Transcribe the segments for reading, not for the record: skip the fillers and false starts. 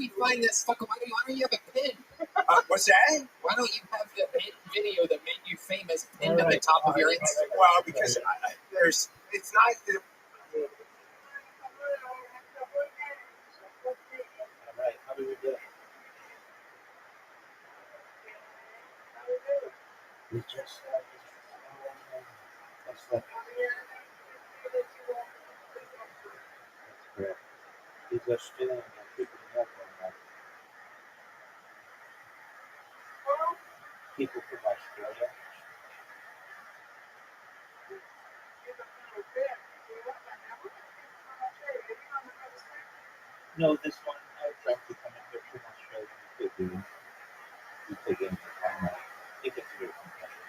we find that stuck? Why don't you have a pin? What's that? Why don't you have the video that made you famous pinned to the top of your Instagram? Well, because it's not. All right, how do we do it? We just that's correct. These are still keeping up on that. People from Australia. No, this one I tried to come in here from Australia. You could do. I think it's very competitive.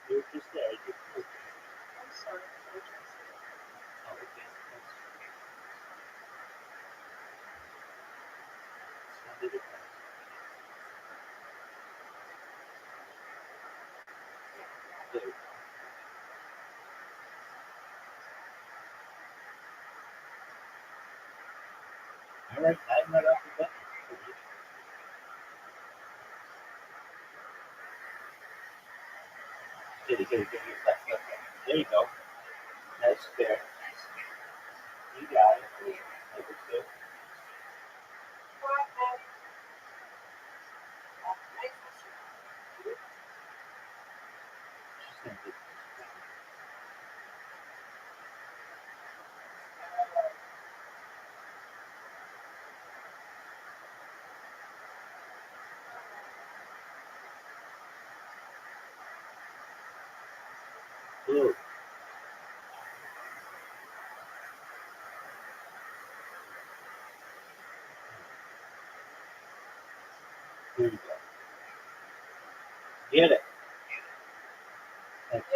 You're just there. I'm sorry. Oh, okay. Send it across. There we go. All right, I'm right off the button. Get it. Left. There you go. That's fair. You got it. Number two. Blue. Here you go. Get it. Excellent.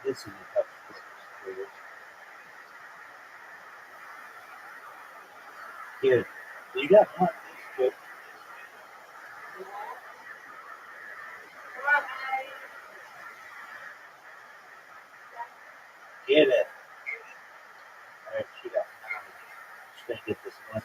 This is a tough question. Here. You got one. That's good. Get it. All right, she got one. She's going to get this one.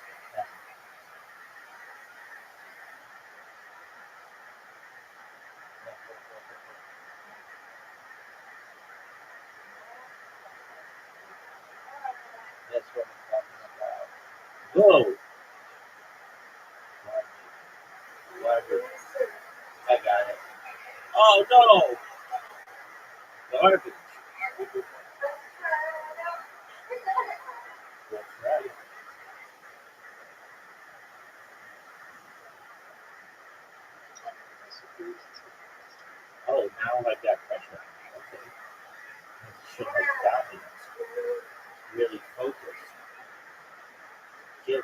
That's what I'm talking about. Whoa! Garbage. I got it. Oh no! Garbage. That's right. Oh, now I've got pressure on me. Okay. This should have dominance. Really focus. Give it.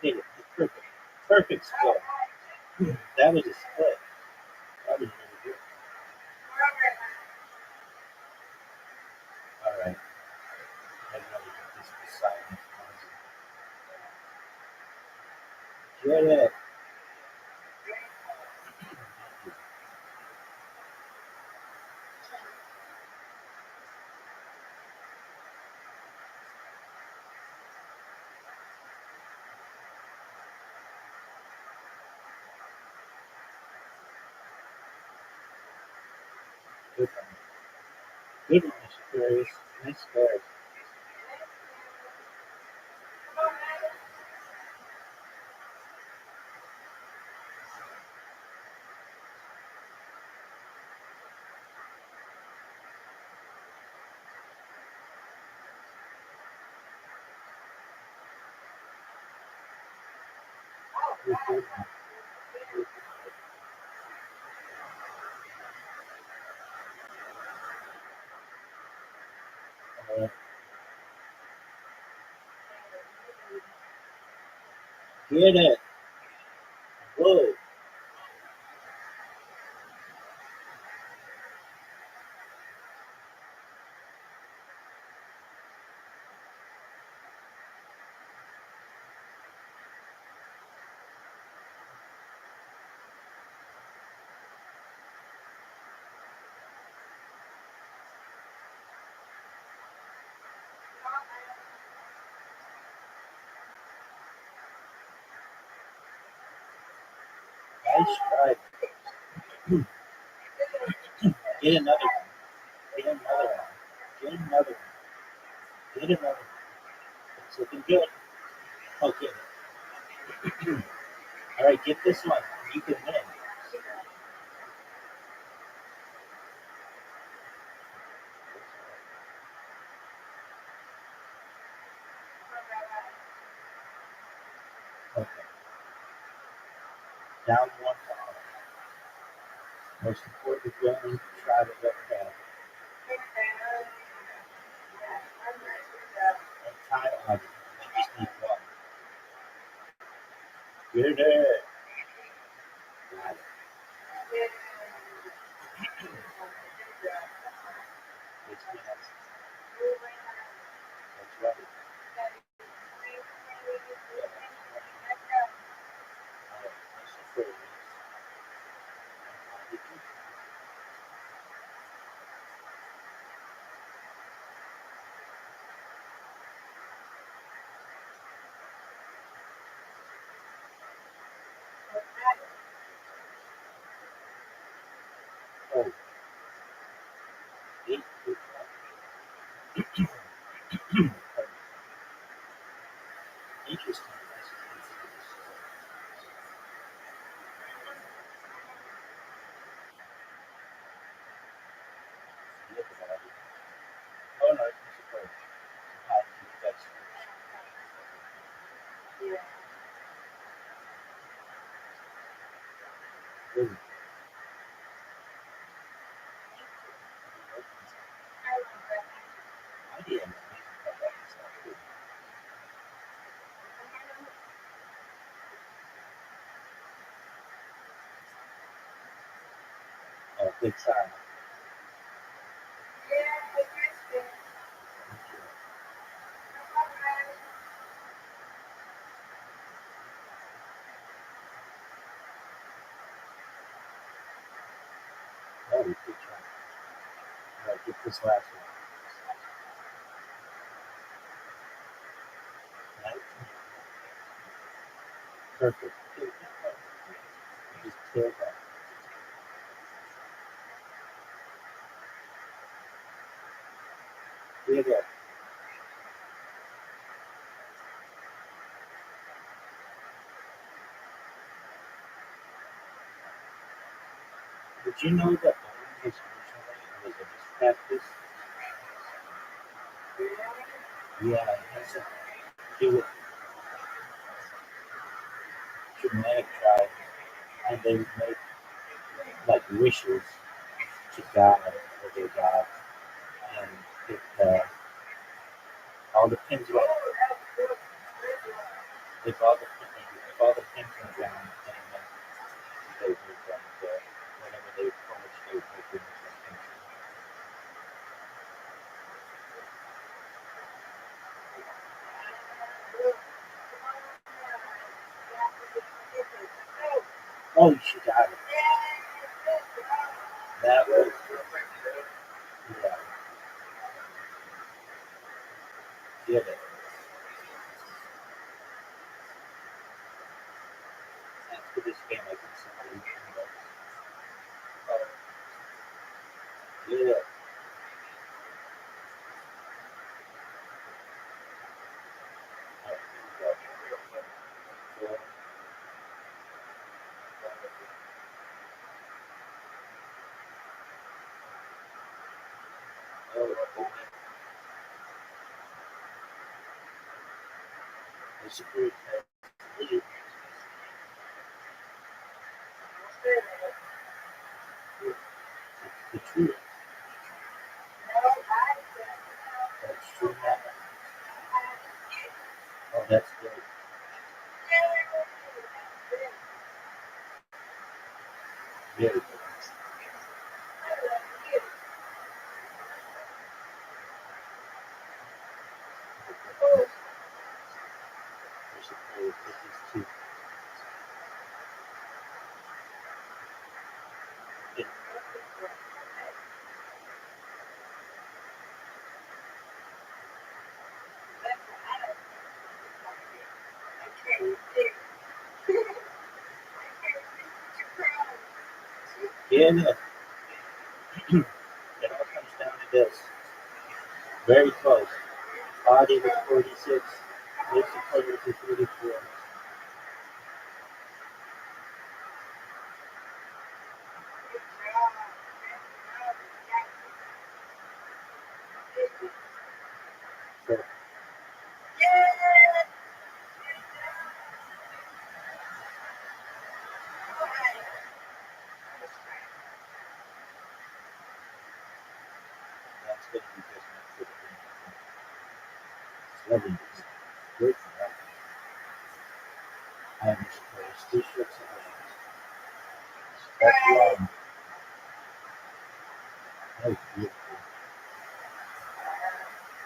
Hit it. Perfect. Perfect split. That was a split. That was really good. All right. I gotta get this beside me. Get it. Good one. Good one, Mr. Aquarius. Nice start. You're good. Uh, Get it. Whoa. Nice try. Get another one. Get another one. Get another one. Get another one. It's looking good. Okay. All right, get this one. You can win. Okay. Down one ball. Most important going try to get that. And tie on it. You just need one. Get it. Got it. It's minutes. That's right. Oh, 8 to 12. Interesting. Oh no, it's supposed. That's good. I didn't know that. Oh, big time. Oh, big time. All right, get this last one. Right? Perfect. Just kill that. Get it. Did you know that bowling was originally just practice? Yeah, it has to do with Germanic tribe, and they would make like wishes to God or their God, and all the pins were if all the pins went down, then they would whenever they approached, they would make them pins. Oh, she got it. That was yeah. Get it. After this game, I can see yeah. It's a great The truth. That's true. Oh, that's good. Very good. We're supposed to put these two. in. Yeah, no. It all comes down to this. Very close. Audi was 46. Most supporters was 44. So, that's going to be just next to the 70s. Great for that. I'm surprised. 2 strips of legs. That's wrong. That was beautiful.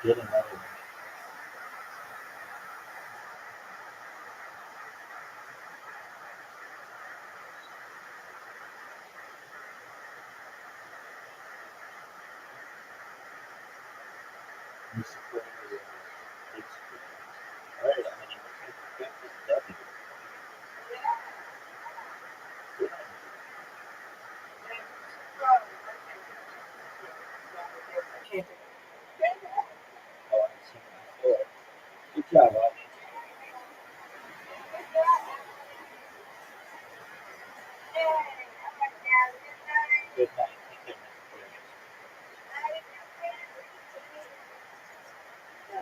Get another one. I'm surprised. All right, I'm going to take the W. Oh, I've seen it before. Good job, Audi. Good night. Take care,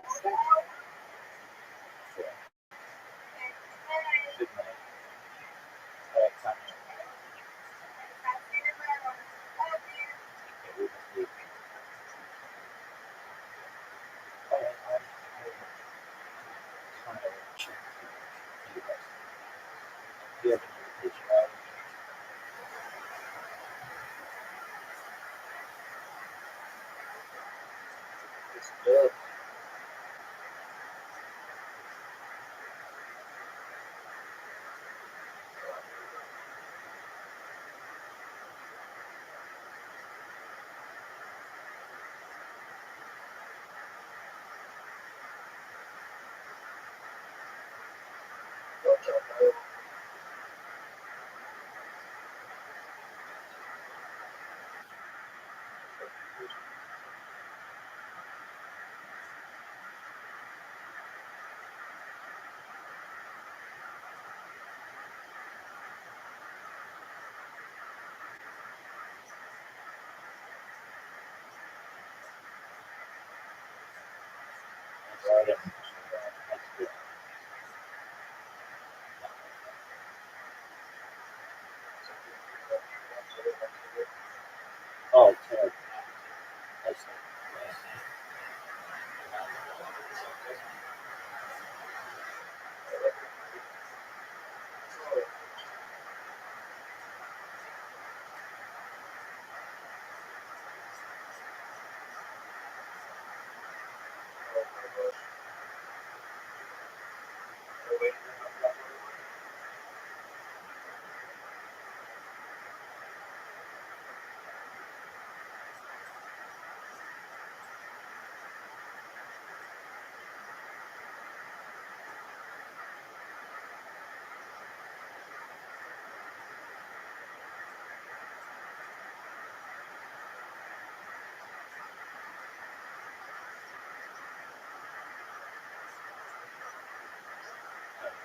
Mr. Good night. All right, time to we must leave. All right, I'm trying to check you guys. Do you have an invitation out? It's good. That's good. Oh, Taik. That's it.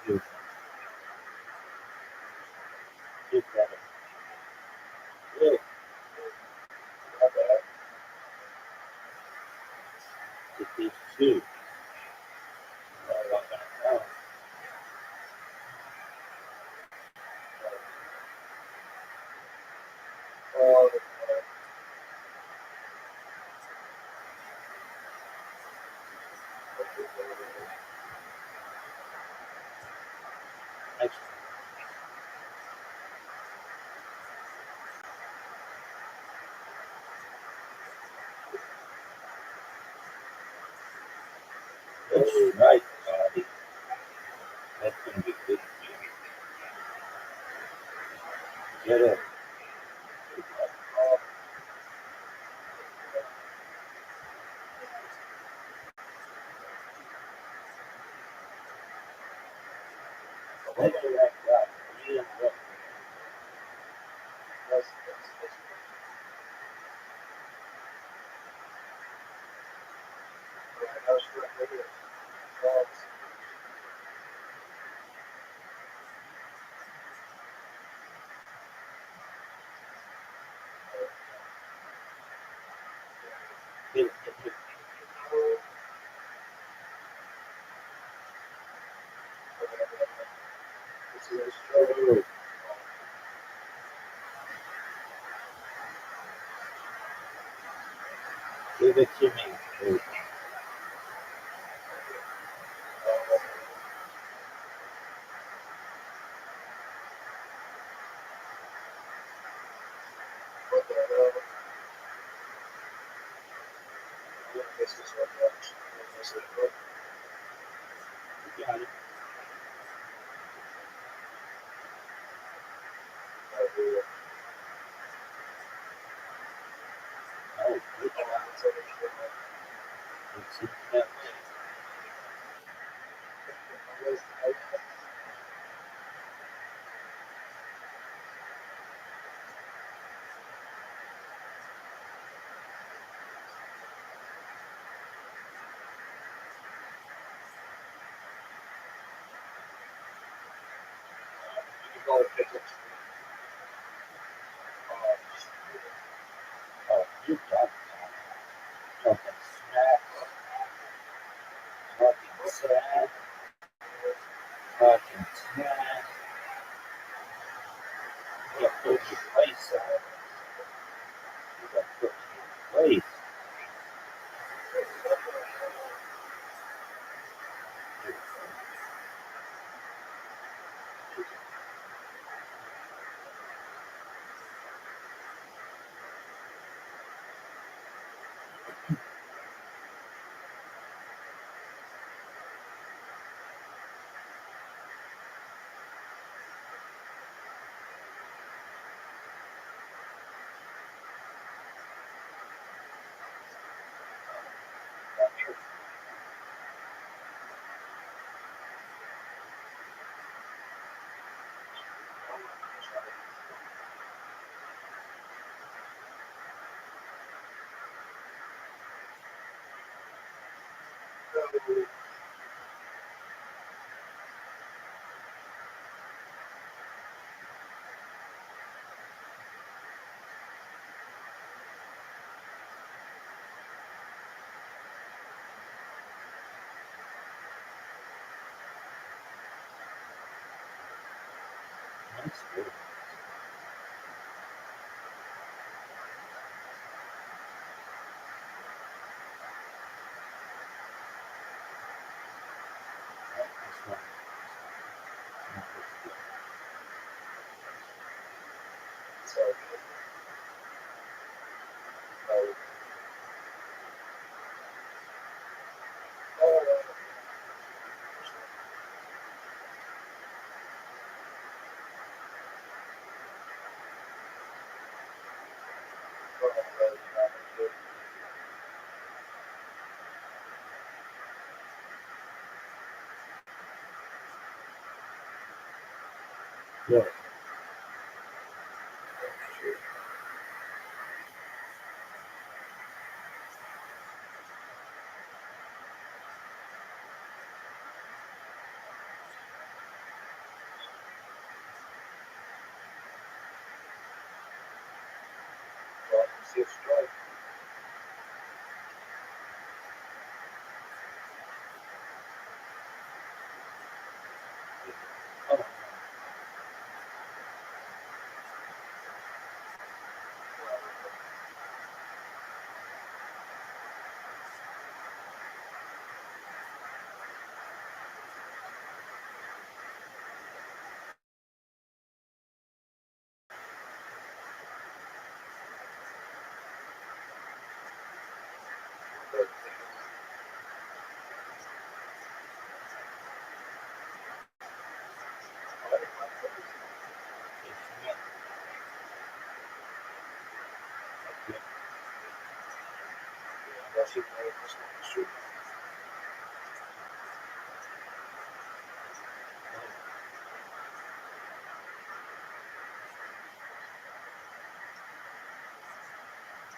Beautiful. Good better. Good. 52. Oh. That's right, Bobby. That's gonna be good for you. Get it. Let it wrap up. You look. Hit it. Oh, give it to me. Oh, you got it. Oh, good job. It's in that way. Oh, you got it. Talking smack, talking sad, talking smack. You got to put your place on. You got to put your place. That's good. That's right. Good. Good.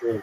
Good.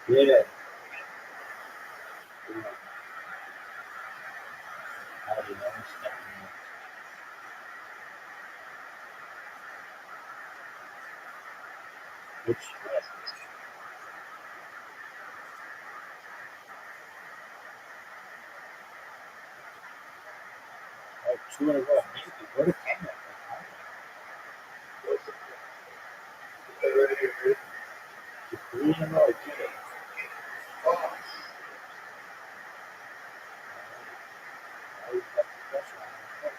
Yeah. I didn't understand. Which way? Oh, 2 in a row. Maybe. What a camera. Three in a row. Good. Now we've got the pressure on.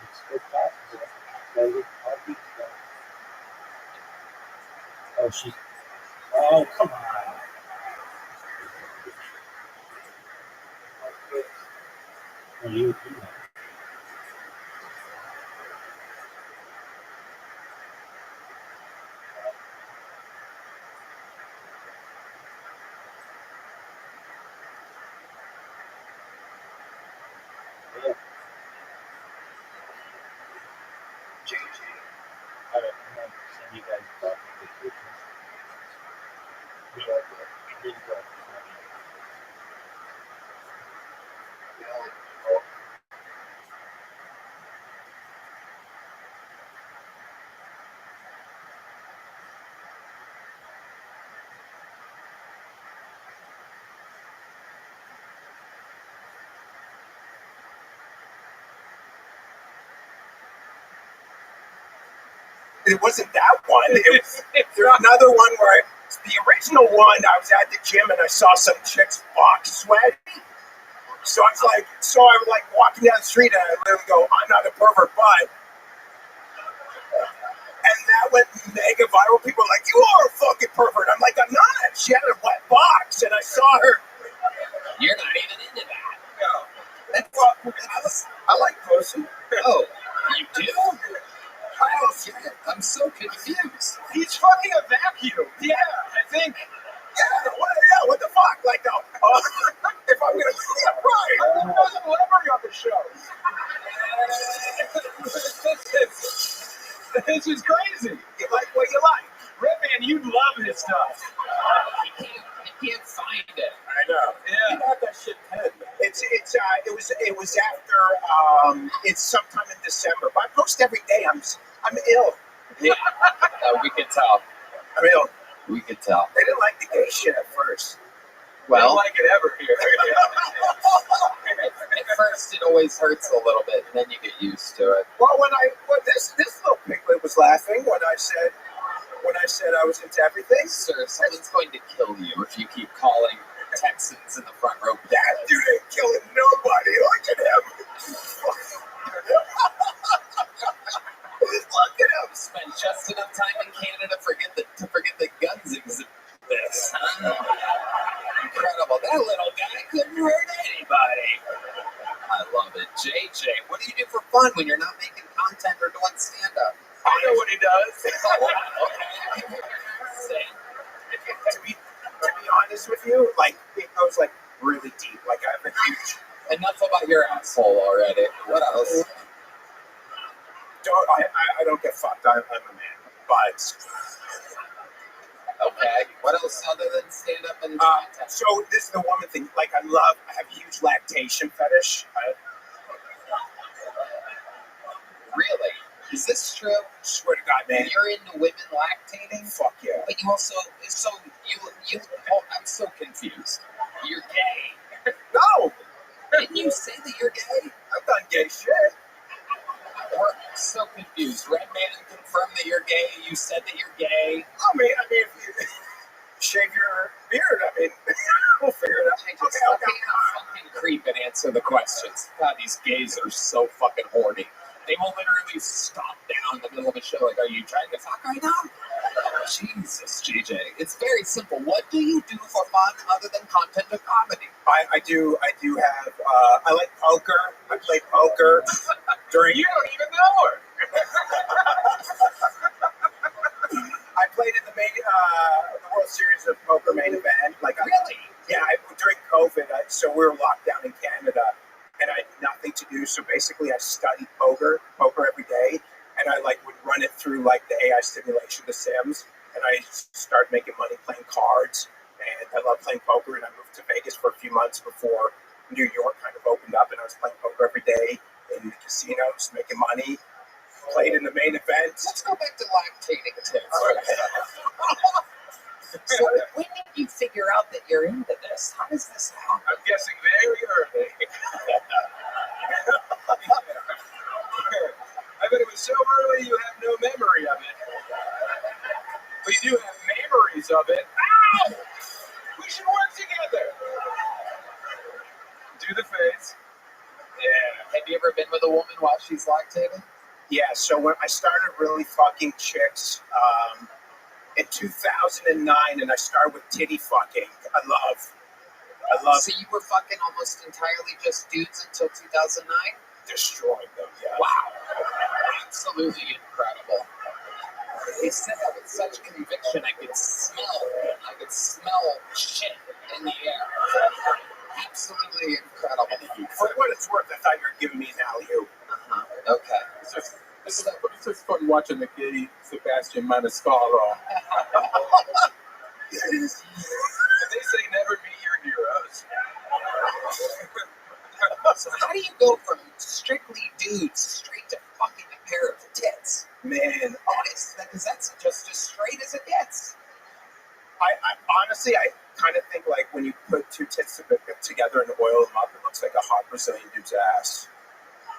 It's so possible. Oh, she's. Oh, come on. Oh, you do that. Yeah. All right, I'm going to send you guys back on vacation. Here you go. It wasn't that one. There's another one where the original one, I was at the gym and I saw some chick's box sweat. So I was like walking down the street and I literally go, I'm not a pervert, but. And that went mega viral. People were like, you are a fucking pervert. I'm like, I'm not. She had a wet box and I saw her. You're not even into that. No. I like pussy. Oh, you do? I also, I'm so confused. he's fucking a vacuum. Yeah, I think. Yeah, what the fuck? Like, no. If I'm gonna, yeah, right. I'm the celebrity on the show. This is crazy. You like what you like. Redman, you love his stuff. I can't find it. I know. Yeah. You have that shit pinned. It was after it's sometime in December. But I post every day. I'm ill. Yeah, we could tell. I'm ill. We could tell. They didn't like the gay shit at first. I don't Well, like it ever here. at first it always hurts a little bit, and then you get used to it. Well, when this little piglet was laughing when I said I was into everything. Sir, someone's going to kill you if you keep calling Texans in the front row. That dude ain't killing nobody. Look at him. Look at him. Spend just enough time in Canada to forget the guns exist. Huh? Incredible. That little guy couldn't hurt anybody. I love it. JJ, what do you do for fun when you're not making content or doing stand-up? I know what he does. Okay. To be honest with you, like it goes like really deep. Like I have a huge. Enough about your asshole already. What else? I don't get fucked. I'm a man, but Okay. What else other than stand up and So this is the woman thing. Like I have a huge lactation fetish. Really? Is this true? Swear to God, man. You're into women lactating? Fuck yeah. But you also, oh, I'm so confused. You're gay. No, Didn't you say that you're gay? I've done gay shit. We're so confused. Red Man confirmed that you're gay. You said that you're gay. I mean, if you shave your beard, I mean, we'll figure it out. Just fucking creep and answer the questions. God, these gays are so fucking horny. They will literally stop down in the middle of a show like, are you trying to fuck right now? Jesus, JJ. It's very simple. What do you do for fun other than content of comedy? I do have, I like poker. I play poker during... You don't even know her. I played in the World Series of Poker main event. Really? Yeah, during COVID, so we were locked down in Canada, and I had nothing to do. So basically, I studied poker every day, and I would run it through the AI simulation, The Sims, and I started making money playing cards. And I love playing poker, and I moved to Vegas for a few months before New York kind of opened up, and I was playing poker every day in the casinos, making money. Played in the main event. Let's go back to lactating tips. So when did you figure out that you're into this? How does this happen? I'm guessing very early. I bet it was so early you have no memory of it. But you do have memories of it. Ow! We should work together. Do the face. Yeah. Have you ever been with a woman while she's lactating? Yeah, so when I started really fucking chicks in 2009, and I started with titty fucking. I love So you were fucking almost entirely just dudes until 2009? destroying them. Yeah. Wow. Absolutely incredible. They said that with such conviction, I could smell shit in the air. Absolutely incredible. For what it's worth, I thought you were giving me an alley-oop. Okay. It's just fun watching the gay Sebastian Maniscalco. It is. They say never meet your heroes. So how do you go from strictly dudes straight to fucking a pair of tits? Man, Honest, because that's just as straight as it gets. I honestly, I kind of think when you put two tits together and oil them up, it looks like a hot Brazilian dude's ass.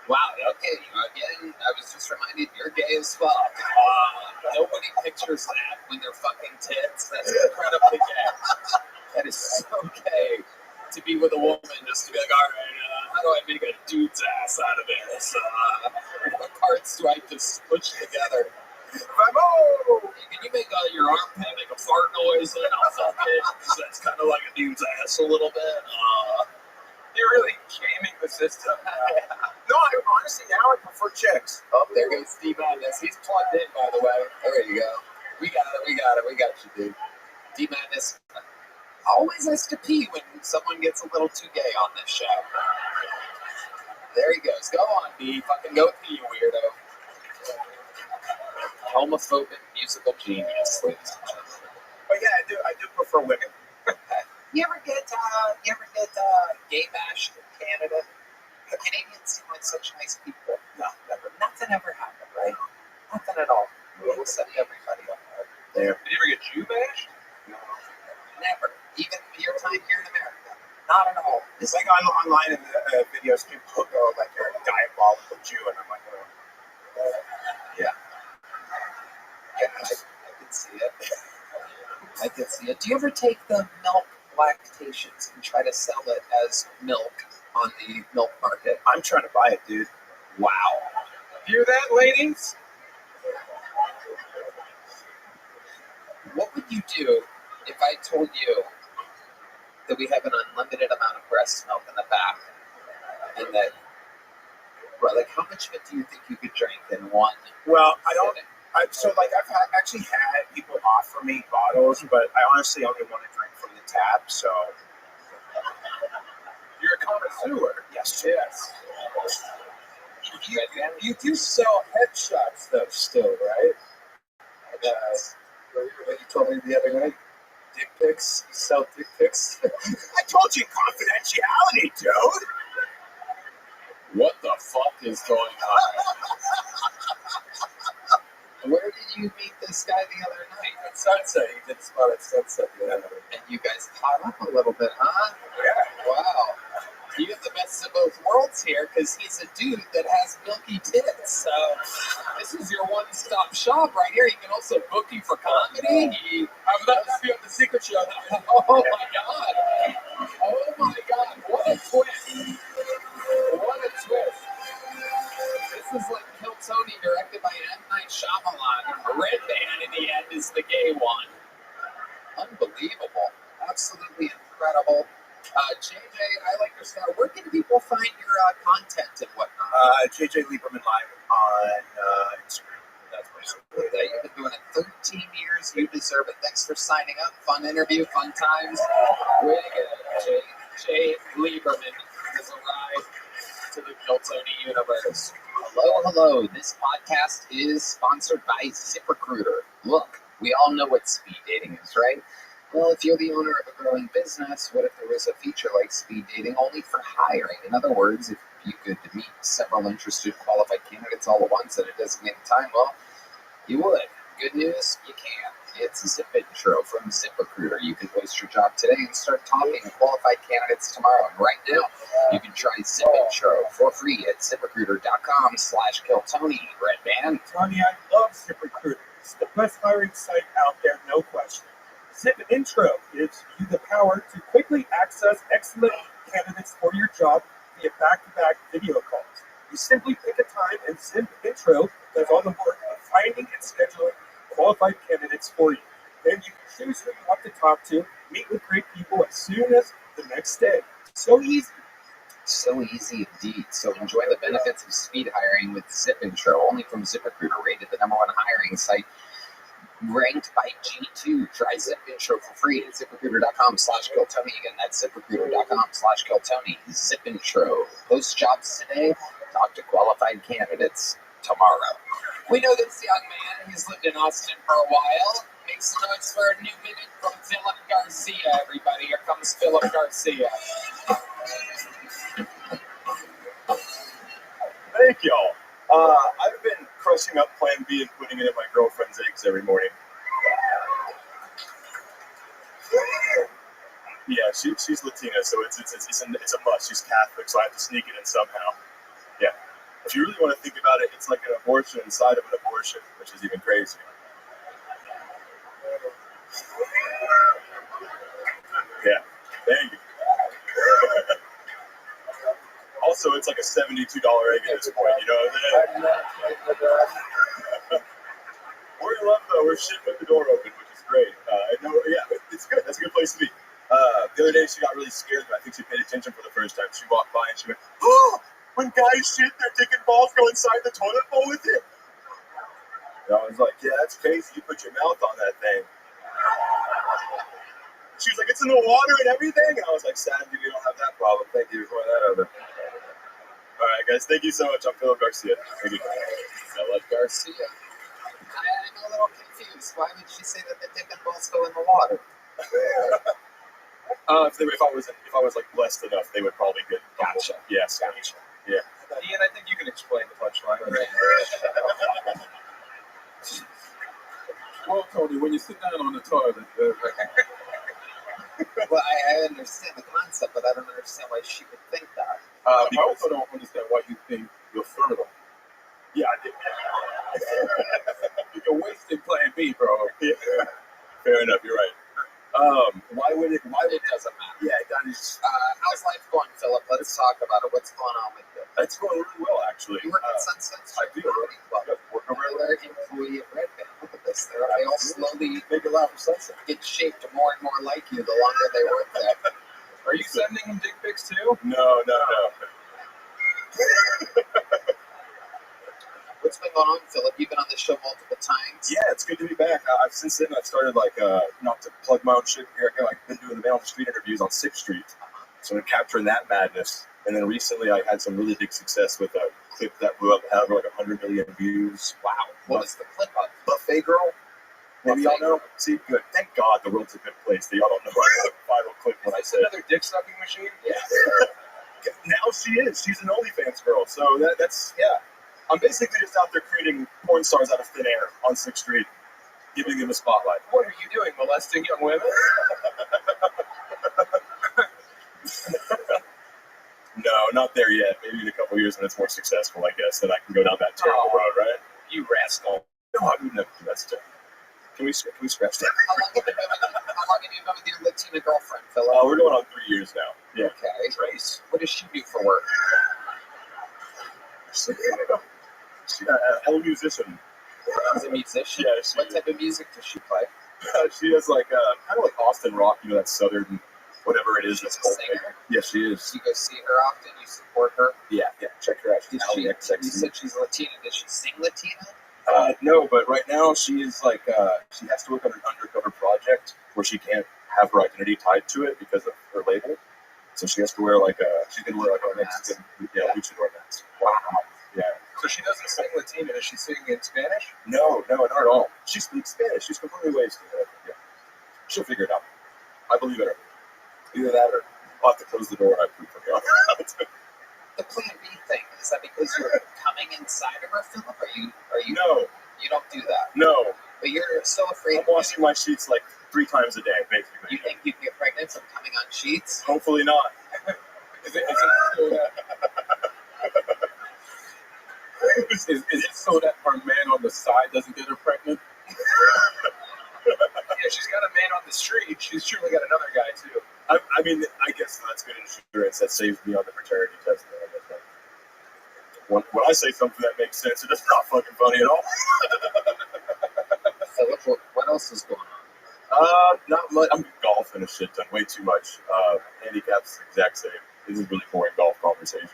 Wow, okay, again, I was just reminded you're gay as fuck. Nobody pictures that when they're fucking tits. That's incredibly gay. That is so gay to be with a woman, just to be like, all right, how do I make a dude's ass out of this? What parts do I just push together? Bravo! Can you make your armpit make a fart noise and I'll fuck it? 'Cause that's kind of like a dude's ass a little bit. You're really gaming the system. No, honestly, now I prefer chicks. Oh, there goes D-Madness. He's plugged in, by the way. There you go. We got you, dude. D-Madness always has to pee when someone gets a little too gay on this show. There he goes. Go on, D. Fucking go pee, you weirdo. Homophobic musical genius, ladies and gentlemen. But yeah, I do prefer women. You ever get gay bashed in Canada? The Canadians seem like such nice people. No, never. Nothing ever happened, right? Nothing at all. We accept everybody up there. Did you ever get Jew bashed? No, never. Even your time here in America. Not at all. It's like online in the videos, people go like you're a diabolical Jew, and I'm like, Yeah, I can see it. I can see it. Do you ever take the milk lactations and try to sell it as milk on the milk market? I'm trying to buy it, dude. Wow. Hear that, ladies? What would you do if I told you that we have an unlimited amount of breast milk in the back, and that, how much of it do you think you could drink in one? Well, I don't. sitting? I've actually had people offer me bottles, but I honestly only want to drink from the tap. So You're a connoisseur. yes. You do sell headshots though, still, right? What you told me the other night. Dick pics. You sell dick pics. I told you confidentiality, dude. What the fuck is going on? Where did you meet this guy the other night? At Sunset. He did a spot at Sunset. Yeah. And you guys caught up a little bit, huh? Yeah. Wow. You have the best of both worlds here because he's a dude that has milky tits. So this is your one-stop shop right here. He can also book you for comedy. I would love to see on the Secret Show. Oh my god. Oh my god. What a twist. What a twist. This is like Kill Tony directed by M. Night Shyamalan. Red Band in the end is the gay one. Unbelievable. Absolutely incredible. JJ, I like your style. Where can people find your content and whatnot? JJ Lieberman Live on Instagram. That's my social media. You've been doing it 13 years. You deserve it. Thanks for signing up. Fun interview, fun times. Way to go. JJ Lieberman has arrived to the Kill Tony universe. Hello. This podcast is sponsored by ZipRecruiter. Look, we all know what speed dating is, right? Well, if you're the owner of a growing business, what if there was a feature like speed dating only for hiring? In other words, if you could meet several interested qualified candidates all at once at a designated time, well, you would. Good news, you can. It's a Zip Intro from ZipRecruiter. You can post your job today and start talking to qualified candidates tomorrow. And right now, you can try Zip Intro for free at ZipRecruiter.com/KillTony. Red Band. Tony, I love ZipRecruiter. It's the best hiring site out there, no question. Zip Intro gives you the power to quickly access excellent candidates for your job via back-to-back video calls. You simply pick a time and Zip Intro does all the work of finding and scheduling qualified candidates for you. Then you can choose who you want to talk to, meet with great people as soon as the next day. So easy. So easy indeed. So enjoy the benefits of speed hiring with Zip Intro, only from ZipRecruiter, rated the #1 hiring site. Ranked by G2. Try Zip Intro for free at ZipRecruiter.com/KillTony. Again, that's ZipRecruiter.com/KillTony. Zip Intro. Post jobs today. Talk to qualified candidates tomorrow. We know this young man. He's lived in Austin for a while. Make some noise for a new minute from Philip Garcia, everybody. Here comes Philip Garcia. Thank y'all. I've been crushing up Plan B and putting it in my girlfriend's eggs every morning. Yeah, she's Latina, so it's a must. She's Catholic, so I have to sneak it in somehow. Yeah. If you really want to think about it, it's like an abortion inside of an abortion, which is even crazy. Yeah. Thank you. Also, it's like a $72 egg at this point, you know what I'm saying? We're in love, though. We're shit with the door open, which is great. It's good. That's a good place to be. The other day, she got really scared, but I think she paid attention for the first time. She walked by and she went, "Oh, when guys shit, their dick and balls go inside the toilet bowl with it." And I was like, "Yeah, that's crazy. You put your mouth on that thing." She was like, "It's in the water and everything." And I was like, "Sadly, we don't have that problem. Thank you for that over." All right, guys. Thank you so much. I'm Philip Garcia. Thank you. Philip Garcia. I'm a little confused. Why would she say that the dick and balls go in the water? If I was like blessed enough, they would probably get. Gotcha. Yes. Gotcha. Yeah. Ian, I think you can explain the punchline. Well, Tony, when you sit down on the toilet, Well, I understand the concept, but I don't understand why she would think that. I also don't understand why you think you're fertile. Yeah, I did. You're wasting Plan B, bro. Yeah. Fair enough. You're right. Why would it? It doesn't matter. Yeah, that is. How's life going, Philip? Let's talk about it. What's going on with you? It's going really well, actually. You work at Sunset I do. Comedy Club. Work over Regular employee of Red Band. Look at this. They all slowly Make it laugh for Sunset. get shaped more and more like you the longer they work there. Are you sending him dick pics too? No. What's been going on, Philip? You've been on this show multiple times. Yeah, it's good to be back. Since then, I've started not to plug my own shit here. I've been doing the Man on the Street interviews on 6th Street, so I'm capturing that madness. And then recently, I had some really big success with a clip that blew up, had over 100 million views. Wow. What was the clip of? Buffet girl. Maybe y'all know. See, good. Thank God the world's a good place. Y'all don't know my viral clip when I Is said. another dick sucking machine? Yeah. Now she is. She's an OnlyFans girl. So that's, yeah. I'm basically just out there creating porn stars out of thin air on 6th Street, giving them a spotlight. What are you doing? Molesting young women? No, not there yet. Maybe in a couple of years when it's more successful, I guess, then I can go down that terrible road, right? You rascal. No, I would never do that stuff. Can we scratch that? How long have you been with your Latina girlfriend, Philip? We're going on 3 years now. Yeah. Okay. Trace. What does she do for work? She's a musician. She's a musician. Yeah, What type of music does she play? she has like kind of like Austin rock, you know, that southern whatever it is. That's She's a called. singer. Yeah, she is. You go see her often. You support her. Yeah. Check her out. She's You XXX. said she's Latina. Does she sing Latina? No, but right now she is like she has to work on an undercover project where she can't have her identity tied to it because of her label. So she has to wear like she's gonna wear like a Mexican luchador mask. Wow. Yeah. So she doesn't sing Latina. Does she sing in Spanish? No, not at all. She speaks Spanish. She's completely wasted. Yeah. She'll figure it out. I believe in her. Either that or I'll have to close the door and I poop from here. The Plan B thing, is that because you're coming inside of her, Philip? Are you? No, You don't do that. no. But you're so afraid. I'm washing my sheets like 3 times a day, basically. You think you can get pregnant from coming on sheets? Hopefully not. Is it so that her man on the side doesn't get her pregnant? Yeah, she's got a man on the street. She's surely got another guy too. I mean, I guess that's good insurance. That saves me on the paternity test. When I say something that makes sense, it's not fucking funny at all. Philip, what else is going on? Not much. I'm golfing a shit ton, way too much. Handicaps the exact same. This is really boring golf conversation.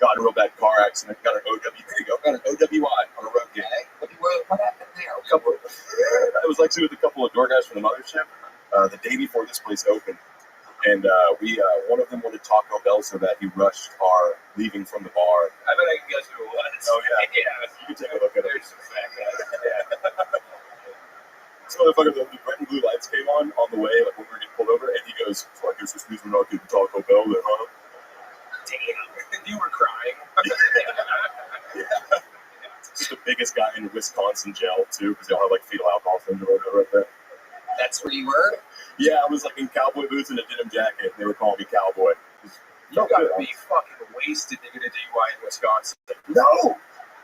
Got in a real bad car accident. Got an OW. There you go. Got an OWI on a road game. Okay. What happened there? It was actually with a couple of door guys from the mothership the day before this place opened. And we one of them wanted Taco Bell so that he rushed our leaving from the bar. I bet I can guess who it was. Oh, yeah. Yeah. You can take a look at it. There's some fat guys. Yeah. This motherfucker, the red and blue lights came on the way, like when we were getting pulled over, and he goes, so I guess this means we're not getting Taco Bell then, huh? Damn. You were crying. Just the biggest guy in Wisconsin jail, too, because they all have like fetal alcohol syndrome or whatever right there. That's where you were? Yeah, I was like in cowboy boots and a denim jacket, and they were calling me cowboy. You gotta be fucking wasted to get a DUI in Wisconsin. No!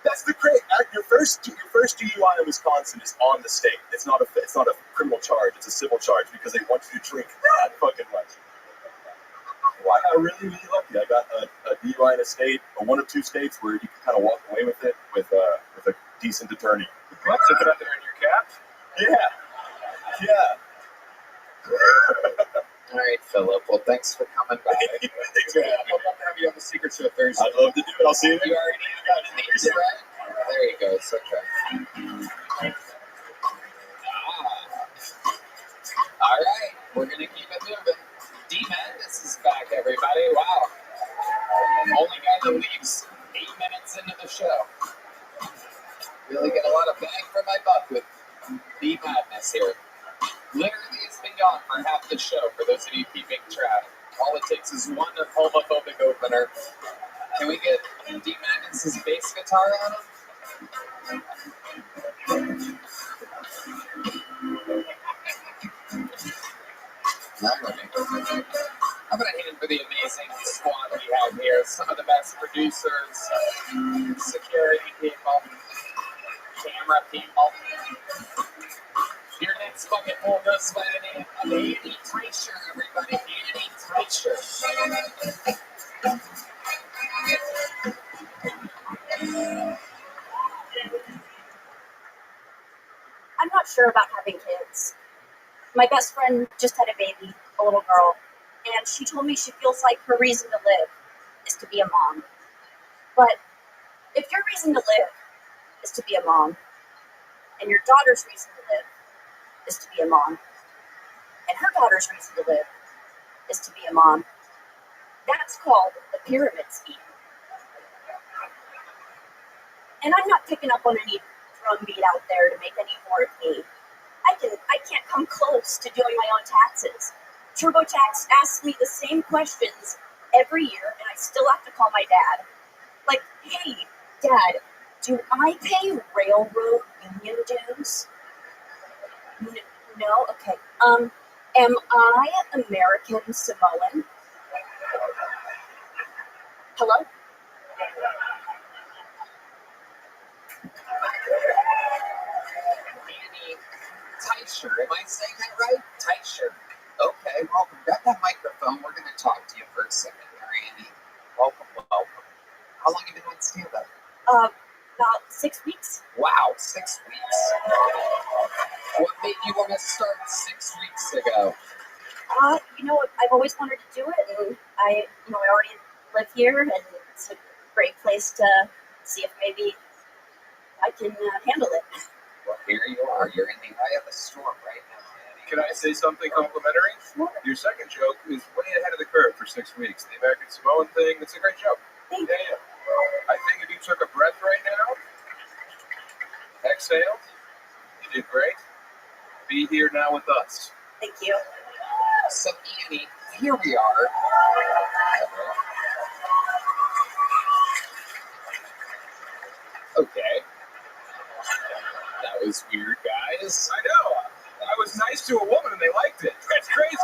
That's the great. Your first DUI in Wisconsin is on the state. It's not a criminal charge. It's a civil charge because they want you to drink that fucking much. Well, I got really lucky. I got a DUI in a state, one of 2 states where you can kind of walk away with it with a decent attorney. What, took it out there in your cap? Yeah. All right, Philip. Well, thanks for coming by. Thanks for having me. I'd love to have you on the Secret Show Thursday. I'd love to do it. I'll see you there. You already got it in the ears, right? There you go. It's okay. All right. We're going to keep it moving. D-Madness is back, everybody. Wow. Only guy that leaves 8 minutes into the show. Really get a lot of bang for my buck with D-Madness here. Literally, it's been gone for half the show, for those of you keeping track. All it takes is one homophobic opener. Can we get D-Madness's bass guitar on him? I'm going to hit him for the amazing squad we have here. Some of the best producers, security people, camera people. Your next bucket will go by the name of Annie Treasure, everybody. Annie Treasure. I'm not sure about having kids. My best friend just had a baby, a little girl, and she told me she feels like her reason to live is to be a mom. But if your reason to live is to be a mom, and your daughter's reason to live is to be a mom, and her daughter's reason to live is to be a mom, that's called the pyramid scheme. And I'm not picking up on any drumbeat out there to make any more of me. I can't come close to doing my own taxes. TurboTax asks me the same questions every year, and I still have to call my dad. Like, hey, Dad, do I pay railroad union dues? No? Okay. Am I American Samoan? Hello? Annie Teicher, am I saying that right? Teicher. Okay, welcome. Grab that microphone. We're going to talk to you for a second here, Andy. Welcome. How long have you been on stand-up? About 6 weeks. Wow, 6 weeks. What made you want to start 6 weeks ago? I've always wanted to do it, and I already live here, and it's a great place to see if maybe I can handle it. Well, here you are. You're in the eye of the storm right now, Andy. Can I say something complimentary? Your second joke is way ahead of the curve for 6 weeks. The American Samoan thing, it's a great joke. Thank Yeah. I think if you took a breath right now, exhaled, you did great. Be here now with us. Thank you. So, Annie, here we are. Okay. That was weird, guys. I know. I was nice to a woman and they liked it. That's crazy.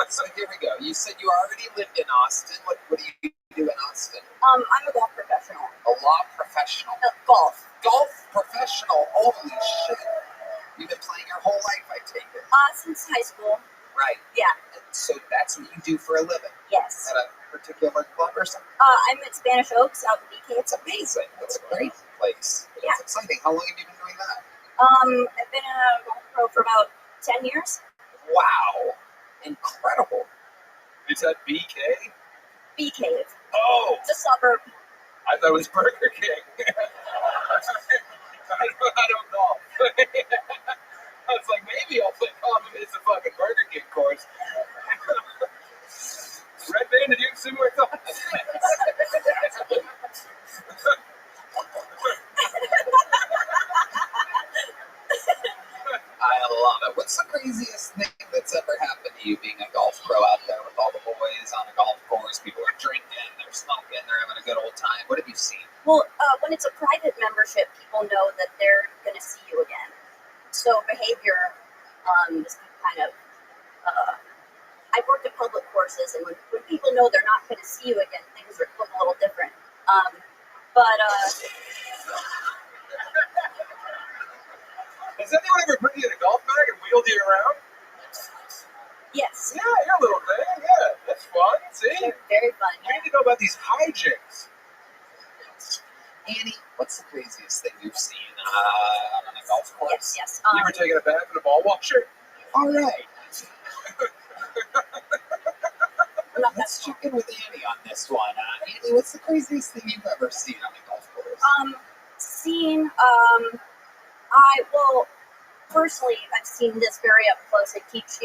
So here we go. You said you already lived in Austin. What do you do in Austin? I'm a golf professional. A law professional. Golf. Golf professional. Holy shit. You've been playing your whole life, I take it. Since high school. Right. Yeah. So that's what you do for a living? Yes. At a particular club or something? I'm at Spanish Oaks out in BK. It's amazing. That's a great place. Yeah. It's exciting. How long have you been doing that? I've been a golf pro for about 10 years. Wow. Incredible. Is that BK? Bee Cave. Oh, It's a suburb. I thought it was Burger King. I don't know. I was like, maybe I'll play Common as a fucking Burger King course. Red Man, did you have similar thoughts? I love it. What's the craziest thing that's ever happened to you being a golf pro out there with all the boys on a golf course? People are drinking, they're smoking, they're having a good old time. What have you seen? Well, when it's a private membership, people know that they're going to see you again. So behavior is kind of. I've worked at public courses, and when people know they're not going to see you again, things look a little different. Has anyone ever put you in a golf bag and wheeled you around? Yes, Yeah, you're a little thing. Yeah, that's fun. See? they're very fun. You need to know about these hijinks. Annie, what's the craziest thing you've seen on a golf course? Yes. You ever taken a bath in a ball washer? All right. Let's Let's check in with Annie on this one. Annie, what's the craziest thing you've ever seen on a golf course? Personally, I've seen this very up close. I teach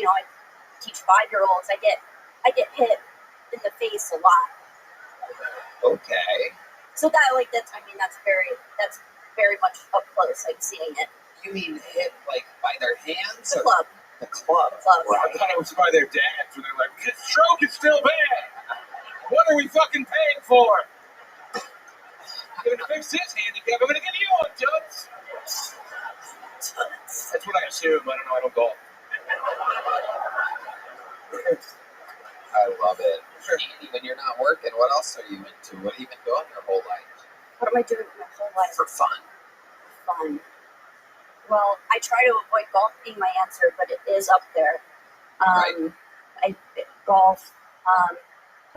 5-year-olds. I get hit in the face a lot. Okay. So that's very much up close. I'm seeing it. You mean hit like by their hands? The or club. The club. I thought it was by their dads, where they're like, "His stroke is still bad. What are we fucking paying for? I'm gonna fix his handicap. I'm gonna give you one, Judge." That's what I assume. I don't know. I don't golf. I love it. Annie, when you're not working, what else are you into? What have you been doing your whole life? What am I doing my whole life? For fun. Fun. Well, I try to avoid golf being my answer, but it is up there. I golf. How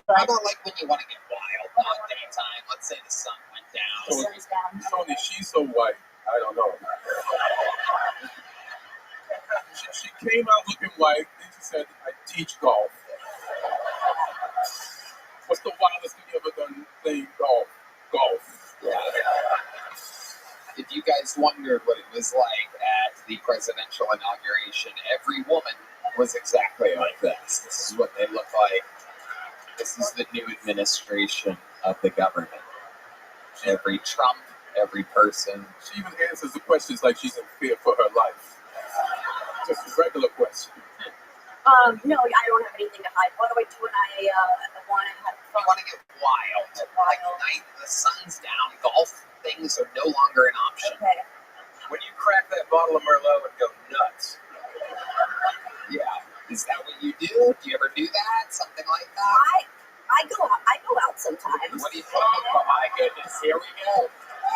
But about like when you want to get wild, not daytime? Let's say the sun went the down. sun's down. Tony, she's so white. I don't know. She came out looking white, and she said, I teach golf. What's the wildest thing you ever done playing golf? Golf. Yeah. If you guys wondered what it was like at the presidential inauguration, every woman was exactly like this. This is what they look like. This is the new administration of the government. Every Trump, every person. She even answers the questions like she's in fear for her life. Just a regular question. No, I don't have anything to hide. What do I do when I want to have You fun? want to get wild. Like night, the sun's down, golf things are no longer an option. Okay. When you crack that bottle of Merlot and go nuts. Yeah. Is that what you do? Do you ever do that? Something like that? I go out sometimes. What do you think? Oh my goodness, here we go.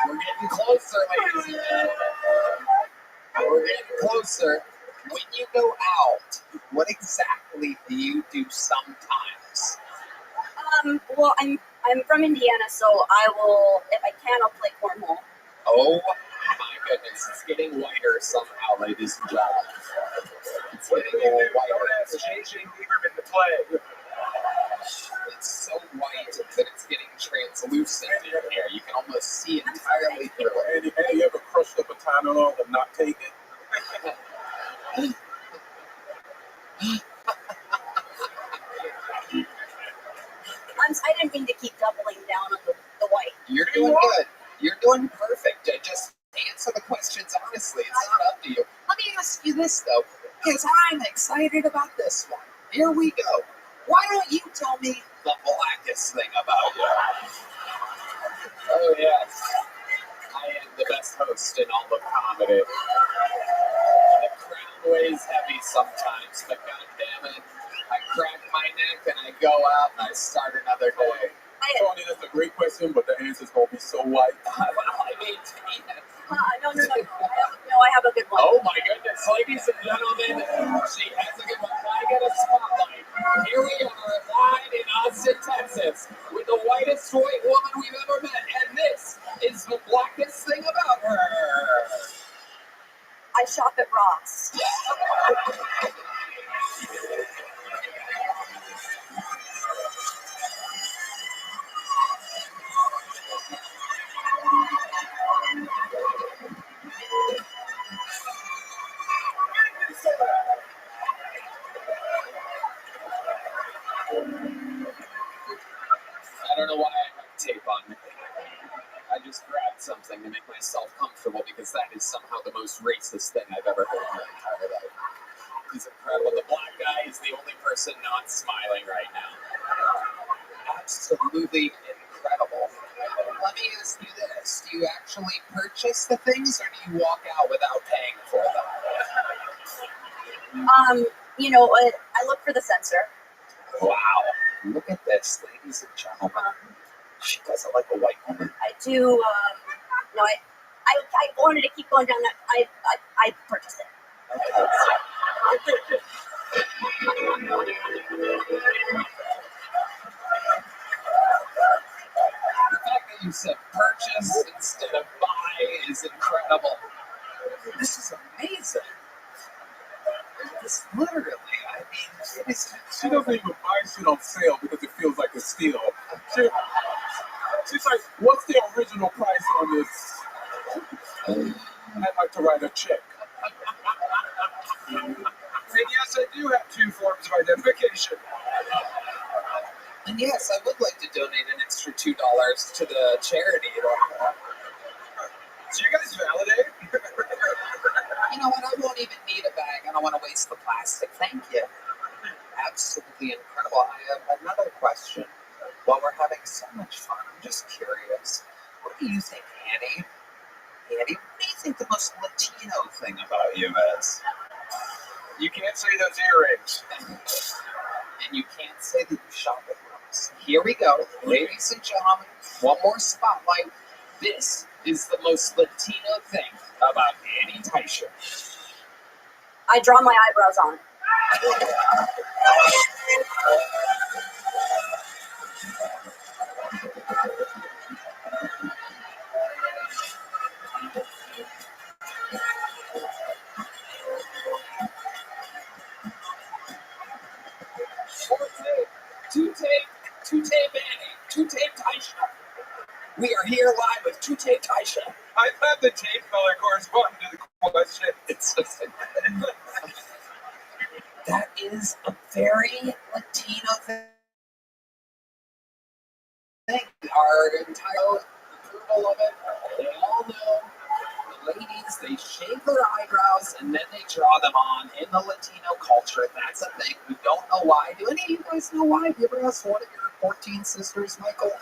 We're getting closer, ladies and gentlemen. We're getting closer. When you go out, what exactly do you do sometimes? Well, I'm from Indiana, so I will, if I can, I'll play cornhole. Oh my goodness, it's getting whiter somehow, ladies and gentlemen. It's What do getting you a do? little whiter. Don't ask J.J. Lieberman to play. It's so white that it's getting translucent in here. You can almost see entirely through it. Have you ever crushed up a Tylenol and not take it? I didn't mean to keep doubling down on the white. You're doing good. You're doing perfect. Just answer the questions honestly. It's not up to you. Let me ask you this, though, because I'm excited about this one. Here we go. Why don't you tell me the blackest thing about you? Oh, yes. I am the best host in all of comedy. The crown weighs heavy sometimes, but goddammit, I crack my neck and I go out and I start another day. Tony, that's a great question, but the answer's going to be so white. Well, I mean, No. I have a good one. oh my goodness, ladies and gentlemen, she has a good one. I get a spotlight. Here we are, live in Austin, Texas, with the whitest white woman we've ever met, and this is the blackest thing about her. I shop at Ross. I don't know why I have tape on me. I just grabbed something to make myself comfortable because that is somehow the most racist thing I've ever heard in my entire life. He's incredible. The black guy is the only person not smiling right now. Absolutely incredible. Let me ask you this. Do you actually purchase the things or do you walk out without paying for them? I look for the sensor. Wow. Look at this, ladies and gentlemen. She does it like a white woman. I do. I wanted to keep going down that. I purchased it. The fact that you said purchase instead of buy is incredible. This is amazing. This literally, I mean, it is. She doesn't even buy shit on sale because it feels like a steal. She's like, what's the original price on this? I'd like to write a check. And yes, I do have 2 forms of identification. And yes, I would like to donate an extra $2 to the charity. So you guys validate? You know what? I won't even need a bag. I don't want to waste the plastic. Thank you. Absolutely incredible. I have another question. While we're having so much fun, I'm just curious. What do you think, Annie? Annie, what do you think the most Latino thing about you is? You can't say those earrings. And you can't say that you shop at Ross. Here we go. Ladies and gentlemen, one more spotlight. This is the most Latino thing about Annie Teicher. I draw my eyebrows on. Two-tape Annie, two-tape Teicher. We are here live with two-tape Teicher. I've had the tape color correspond to the question. It's just, that is a very Latino thing. Our entire approval of it. They all know. The ladies, they shave their eyebrows and then they draw them on in the Latino culture. That's a thing. We don't know why. Do any of you guys know why? Have you ever asked one of your 14 sisters, Michael?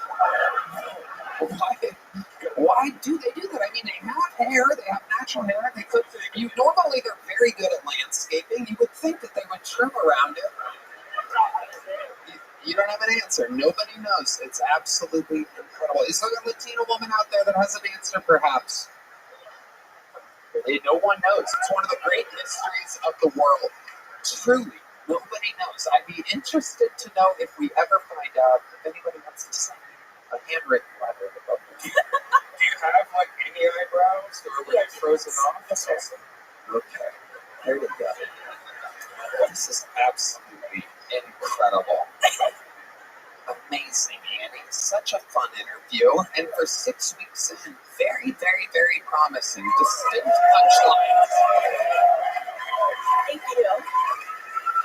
Why do they do that? I mean, they have hair, they have natural hair. They could. Normally, they're very good at landscaping. You would think that they would trim around it. You don't have an answer. Nobody knows. It's absolutely incredible. Is there a Latino woman out there that has an answer, perhaps? No one knows. It's one of the great mysteries of the world. Truly, nobody knows. I'd be interested to know if we ever find out if anybody wants to send me a handwritten letter about it. Do you have like any eyebrows, or were they frozen off? Yes, sir. Okay, there you go. This is absolutely incredible. Amazing, Annie. Such a fun interview. And for 6 weeks in, very, very, very promising. Distinct punchlines. Thank you.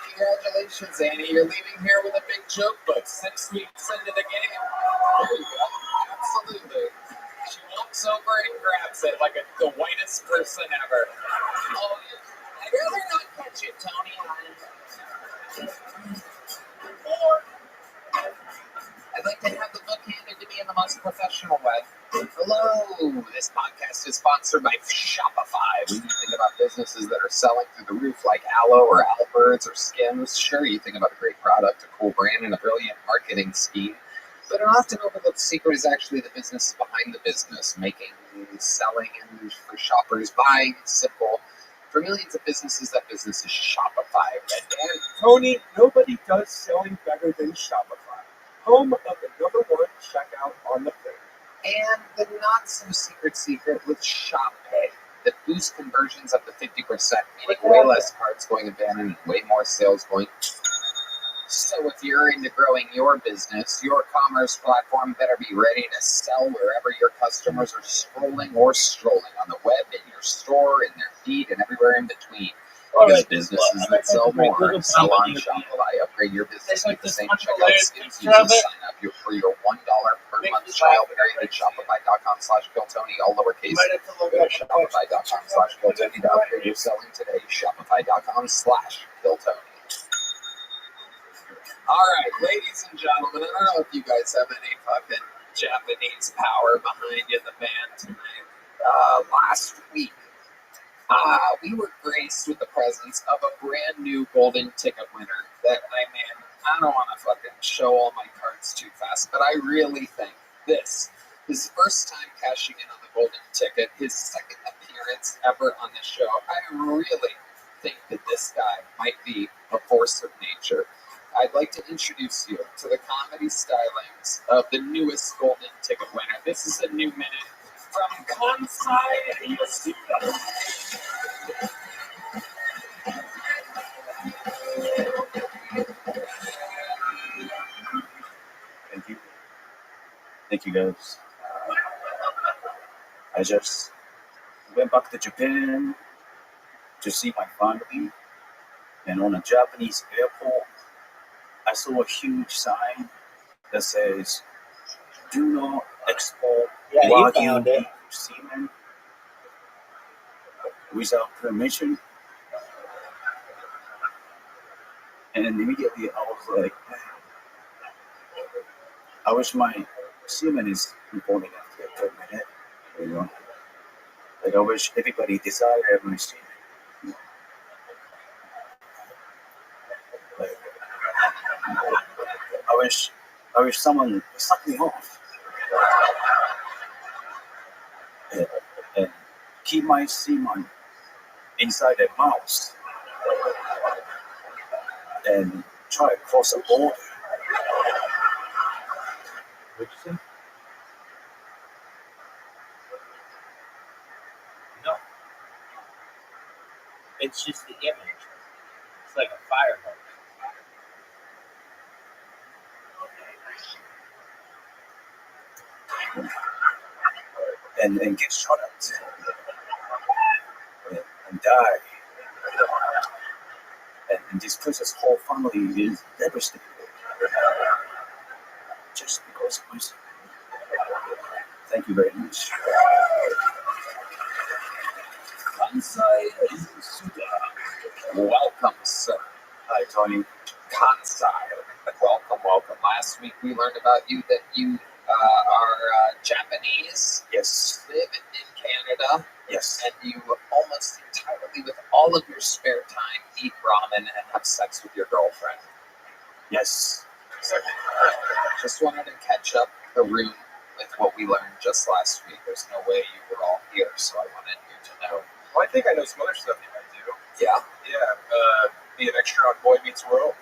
Congratulations, Annie. You're leaving here with a big joke book 6 weeks into the game. There you go. Absolutely. She walks over and grabs it like the whitest person ever. Oh, I'd rather not catch it, Tony. I'd like to have the book handed to me in the most professional way. Hello, this podcast is sponsored by Shopify. When you think about businesses that are selling through the roof like Aloe or Albirds or Skims, sure, you think about a great product, a cool brand, and a brilliant marketing scheme. But an often overlooked secret is actually the business behind the business, making, selling, and for shoppers, buying. It's simple. For millions of businesses, that business is Shopify. And Tony, nobody does selling better than Shopify. Home of the #1 checkout on the planet. And the not-so-secret with Shop Pay that boosts conversions up to 50%, meaning way less cards going abandoned and way more sales going. So if you're into growing your business, your commerce platform better be ready to sell wherever your customers are scrolling or strolling on the web, in your store, in their feed, and everywhere in between. Because businesses that sell more sell on Shopify. Upgrade your business with the same checkout skills. You can sign up for your $1 per month trial period at Shopify.com/BillTony, all lowercase. Go to Shopify.com/BillTony to upgrade your selling today. Shopify.com/BillTony. All right, ladies and gentlemen, I don't know if you guys have any fucking Japanese power behind you in the band tonight. Last week, we were graced with the presence of a brand new golden ticket winner that, I don't want to fucking show all my cards too fast, but I really think this, his first time cashing in on the golden ticket, his second appearance ever on the show, I really think that this guy might be a force of nature. I'd like to introduce you to the comedy stylings of the newest golden ticket winner. This is a new minute from Kansai Yoshida. Thank you. Thank you, guys. I just went back to Japan to see my family, and on a Japanese airport, I saw a huge sign that says, "Do not export Wagyu beef semen without permission." And immediately I was like, I wish my semen is imported after per minute, you know. Like I wish everybody desired my semen. Like I wish someone sucked me off and keep my semen inside their mouth and try to cross a border. What'd you say? No. It's just the image. It's like a fire hose. And get shot at and die. And this person's whole family is devastated just because of my semen. Thank you very much. Kansai Suda. Welcome, sir. Hi, Tony. Kansai. Welcome, welcome. Last week we learned about you that you are Japanese, Yes. live in Canada, Yes. and you almost entirely, with all of your spare time, eat ramen and have sex with your girlfriend. Yes. Just wanted to catch up the room with what we learned just last week. There's no way you were all here, so I wanted you to know. Well, I think I know some other stuff you might do. Yeah. Yeah, be an extra on Boy Meets World.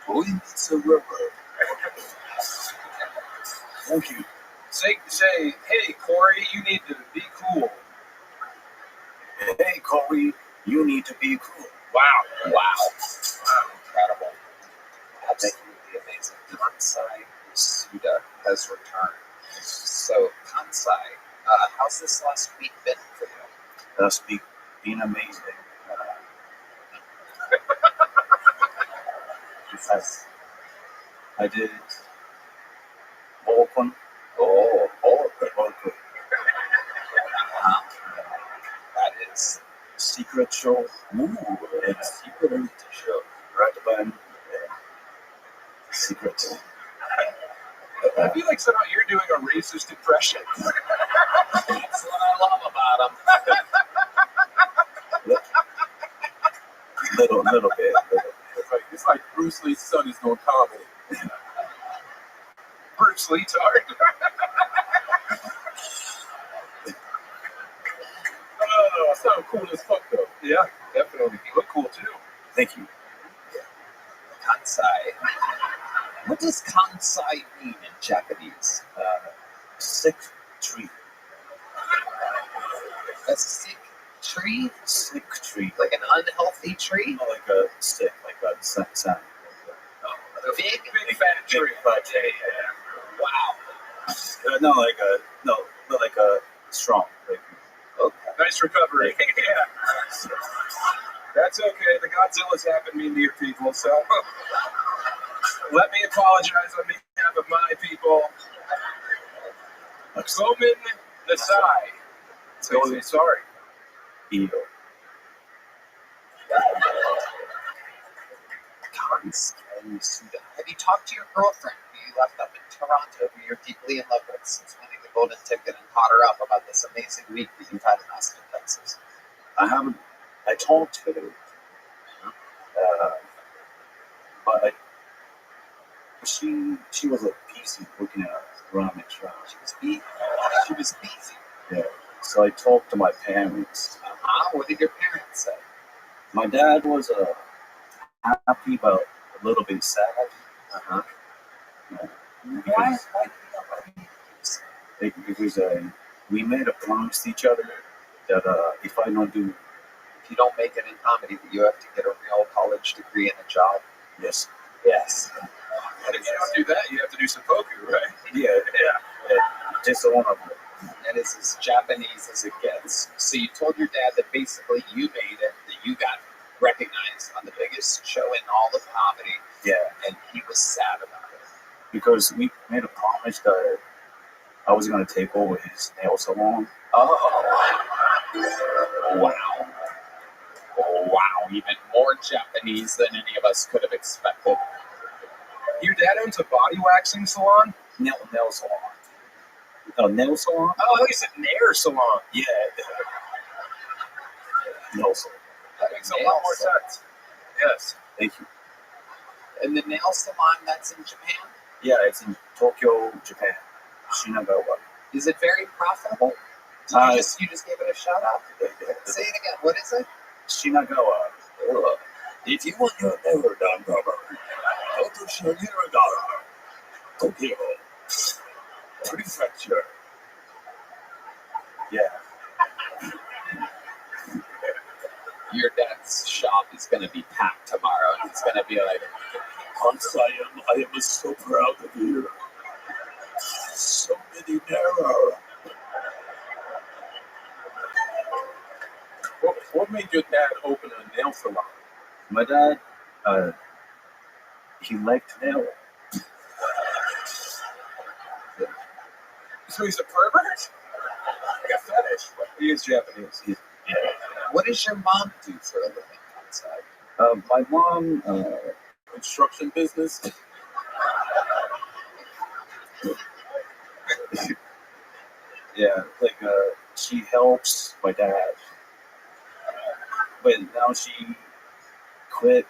Boy meets a river. Thank you. Say, hey, Corey, you need to be cool. Hey, Corey, you need to be cool. Wow. Incredible. Absolutely amazing. Kansai Suda has returned. So, Kansai, how's this last week been for you? That's been amazing. I did Volcon. Oh, Volcon. that is Secret show. ooh, Yeah. secret show. Radban. Secret. I feel like somehow you're doing a racist impression. That's what I love about him. Little bit. It's like Bruce Lee's son is doing comedy. Bruce Lee tart. Oh, sound cool as fuck though. Yeah, definitely. You look cool too. Thank you. Kansai. What does Kansai mean in Japanese? Sick tree. A sick tree? Sick tree. Like an unhealthy tree? Not like a stick, like a sand. A big? Big fat tree. But Wow. not like a strong. Like, Okay. Nice recovery. Yeah. That's okay. The Godzillas haven't been near people, so let me apologize on behalf of my people. Gomen Nasai. So sorry. eel. Kansai Suda. Have you talked to your girlfriend who you left up in Toronto, who you're deeply in love with since winning the golden ticket, and caught her up about this amazing week that you've had in Austin, Texas? I haven't. I talked to her, but she was busy looking at ramen shop. She was busy. She was busy. Yeah. So I talked to my parents. What did your parents say? My dad was happy, but a little bit sad. Why? Because we made a promise to each other that if I don't do If you don't make it in comedy, that you have to get a real college degree and a job. yes, Yes. And if you don't do that, you have to do some poku, right? yeah, just one of them. That is as Japanese as it gets. So you told your dad that basically you made it, that you got recognized on the biggest show in all of comedy, Yeah, and he was sad about it. because we made a promise that I was gonna take over his nail salon. Oh, wow. Wow, even more Japanese than any of us could have expected. Your dad owns a body waxing salon? Nail salon. Nail salon? Oh, I thought you said nair salon. Yeah. Nail salon. That makes a lot more sense. Yes. Thank you. And the nail salon that's in Japan, Yeah, it's in Tokyo, Japan. Shinagawa. is it very profitable? Uh, You just gave it a shout out? Say it again. What is it? Shinagawa. If you want your nail done, brother, go to Shinagawa, Tokyo Prefecture. Yeah. Your dad's shop is going to be packed tomorrow, and it's going to be like, Hans, I am so proud of you. So many naira. What made your dad open a nail salon? My dad, he liked nail. So he's a pervert? Like a fetish. He is Japanese. Yeah. What does your mom do for a living outside? My mom, Construction business. yeah, like she helps my dad, but now she quit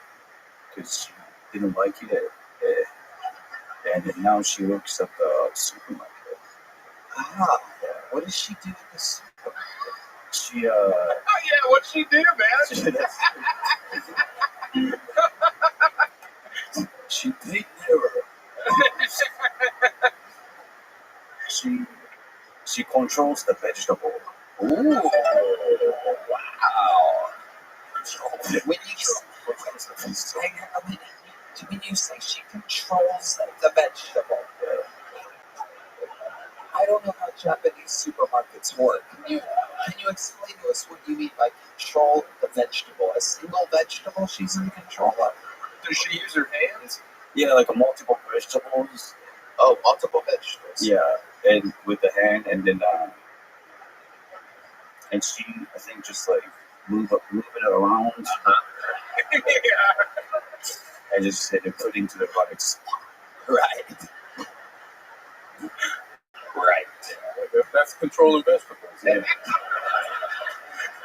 because she didn't like it, and then now she works at the supermarket. Ah, what does she do at the supermarket? She Oh, yeah, what'd she do, man? she paid never. She controls the vegetable. Ooh, wow. When you say she controls the vegetable, I don't know how Japanese supermarkets work. Can you explain to us what you mean by control the vegetable? A single vegetable she's in control of? Does she use her hands? Yeah, like a multiple vegetables. Oh, multiple vegetables. Yeah, and with the hand, and then and she, I think, just like move it around Yeah. and just hit it, put into the box. Right. Right. That's controlling vegetables. Yeah.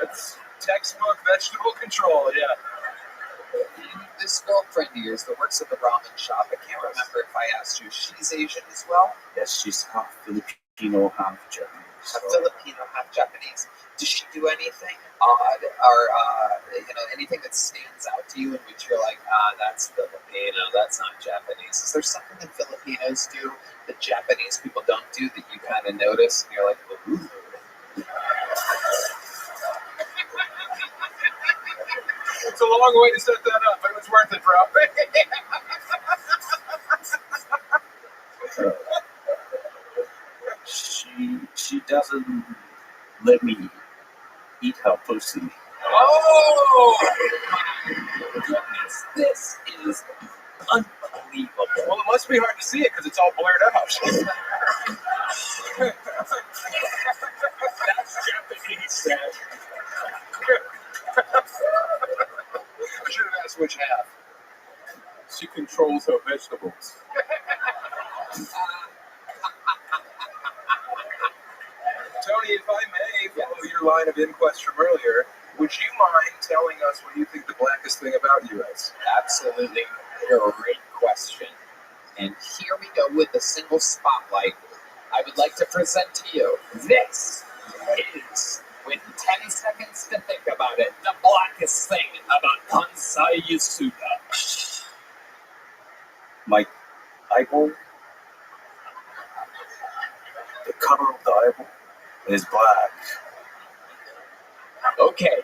That's textbook vegetable control, yeah. This girlfriend of yours that works at the ramen shop, I can't remember if I asked you, she's Asian as well? Yes, she's half Filipino, half Japanese. A Filipino, half Japanese. Does she do anything odd or anything that stands out to you in which you're like, that's Filipino, that's not Japanese? Is there something that Filipinos do that Japanese people don't do that you kind of notice and you're like, ooh? It's a long way to set that up, but it was worth it, bro. She doesn't let me eat her pussy. Oh my goodness, this is unbelievable. Well, it must be hard to see it because it's all blurred out. That's Japanese, Dad. I should have asked which half. She controls her vegetables. Tony, if I may follow your line of inquest from earlier, would you mind telling us what you think the blackest thing about you is? Absolutely great question. And here we go with the single spotlight. I would like to present to you, this is, with 10 seconds to think about it, the blackest thing about Kansai Yasuda. My eyeball, the color of the eyeball is black. Okay,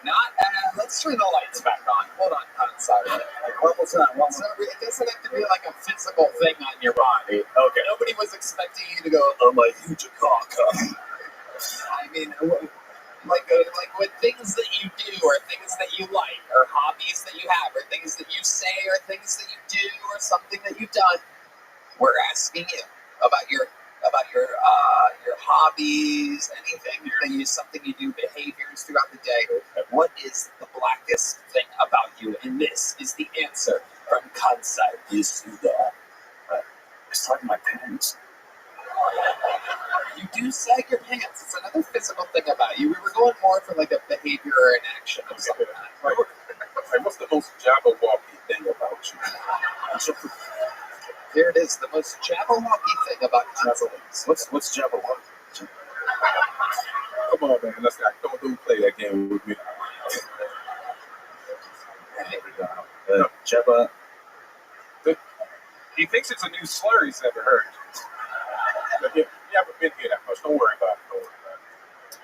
let's turn the lights back on. Hold on, Kansai. What's that? It doesn't have to be like a physical thing on your body. Okay. Nobody was expecting you to go, oh my huge cock. I mean, like with things that you do or things that you like or hobbies that you have or things that you say or things that you do or something that you've done, we're asking you about your hobbies, anything, something you do, behaviors throughout the day. What is the blackest thing about you? And this is the answer from Kansai Yasuda. I sag my pants. You do sag your pants. It's another physical thing about you. We were going more for like a behavior or an action of some kind. What's the most Jabberwocky thing about you? Here it is, the most Jabberwocky thing about Japanese. What's Jabberwocky? Come on, man. Don't play that game with me. Jabba. He thinks it's a new slur he's never heard. You haven't been here that much. Don't worry about it.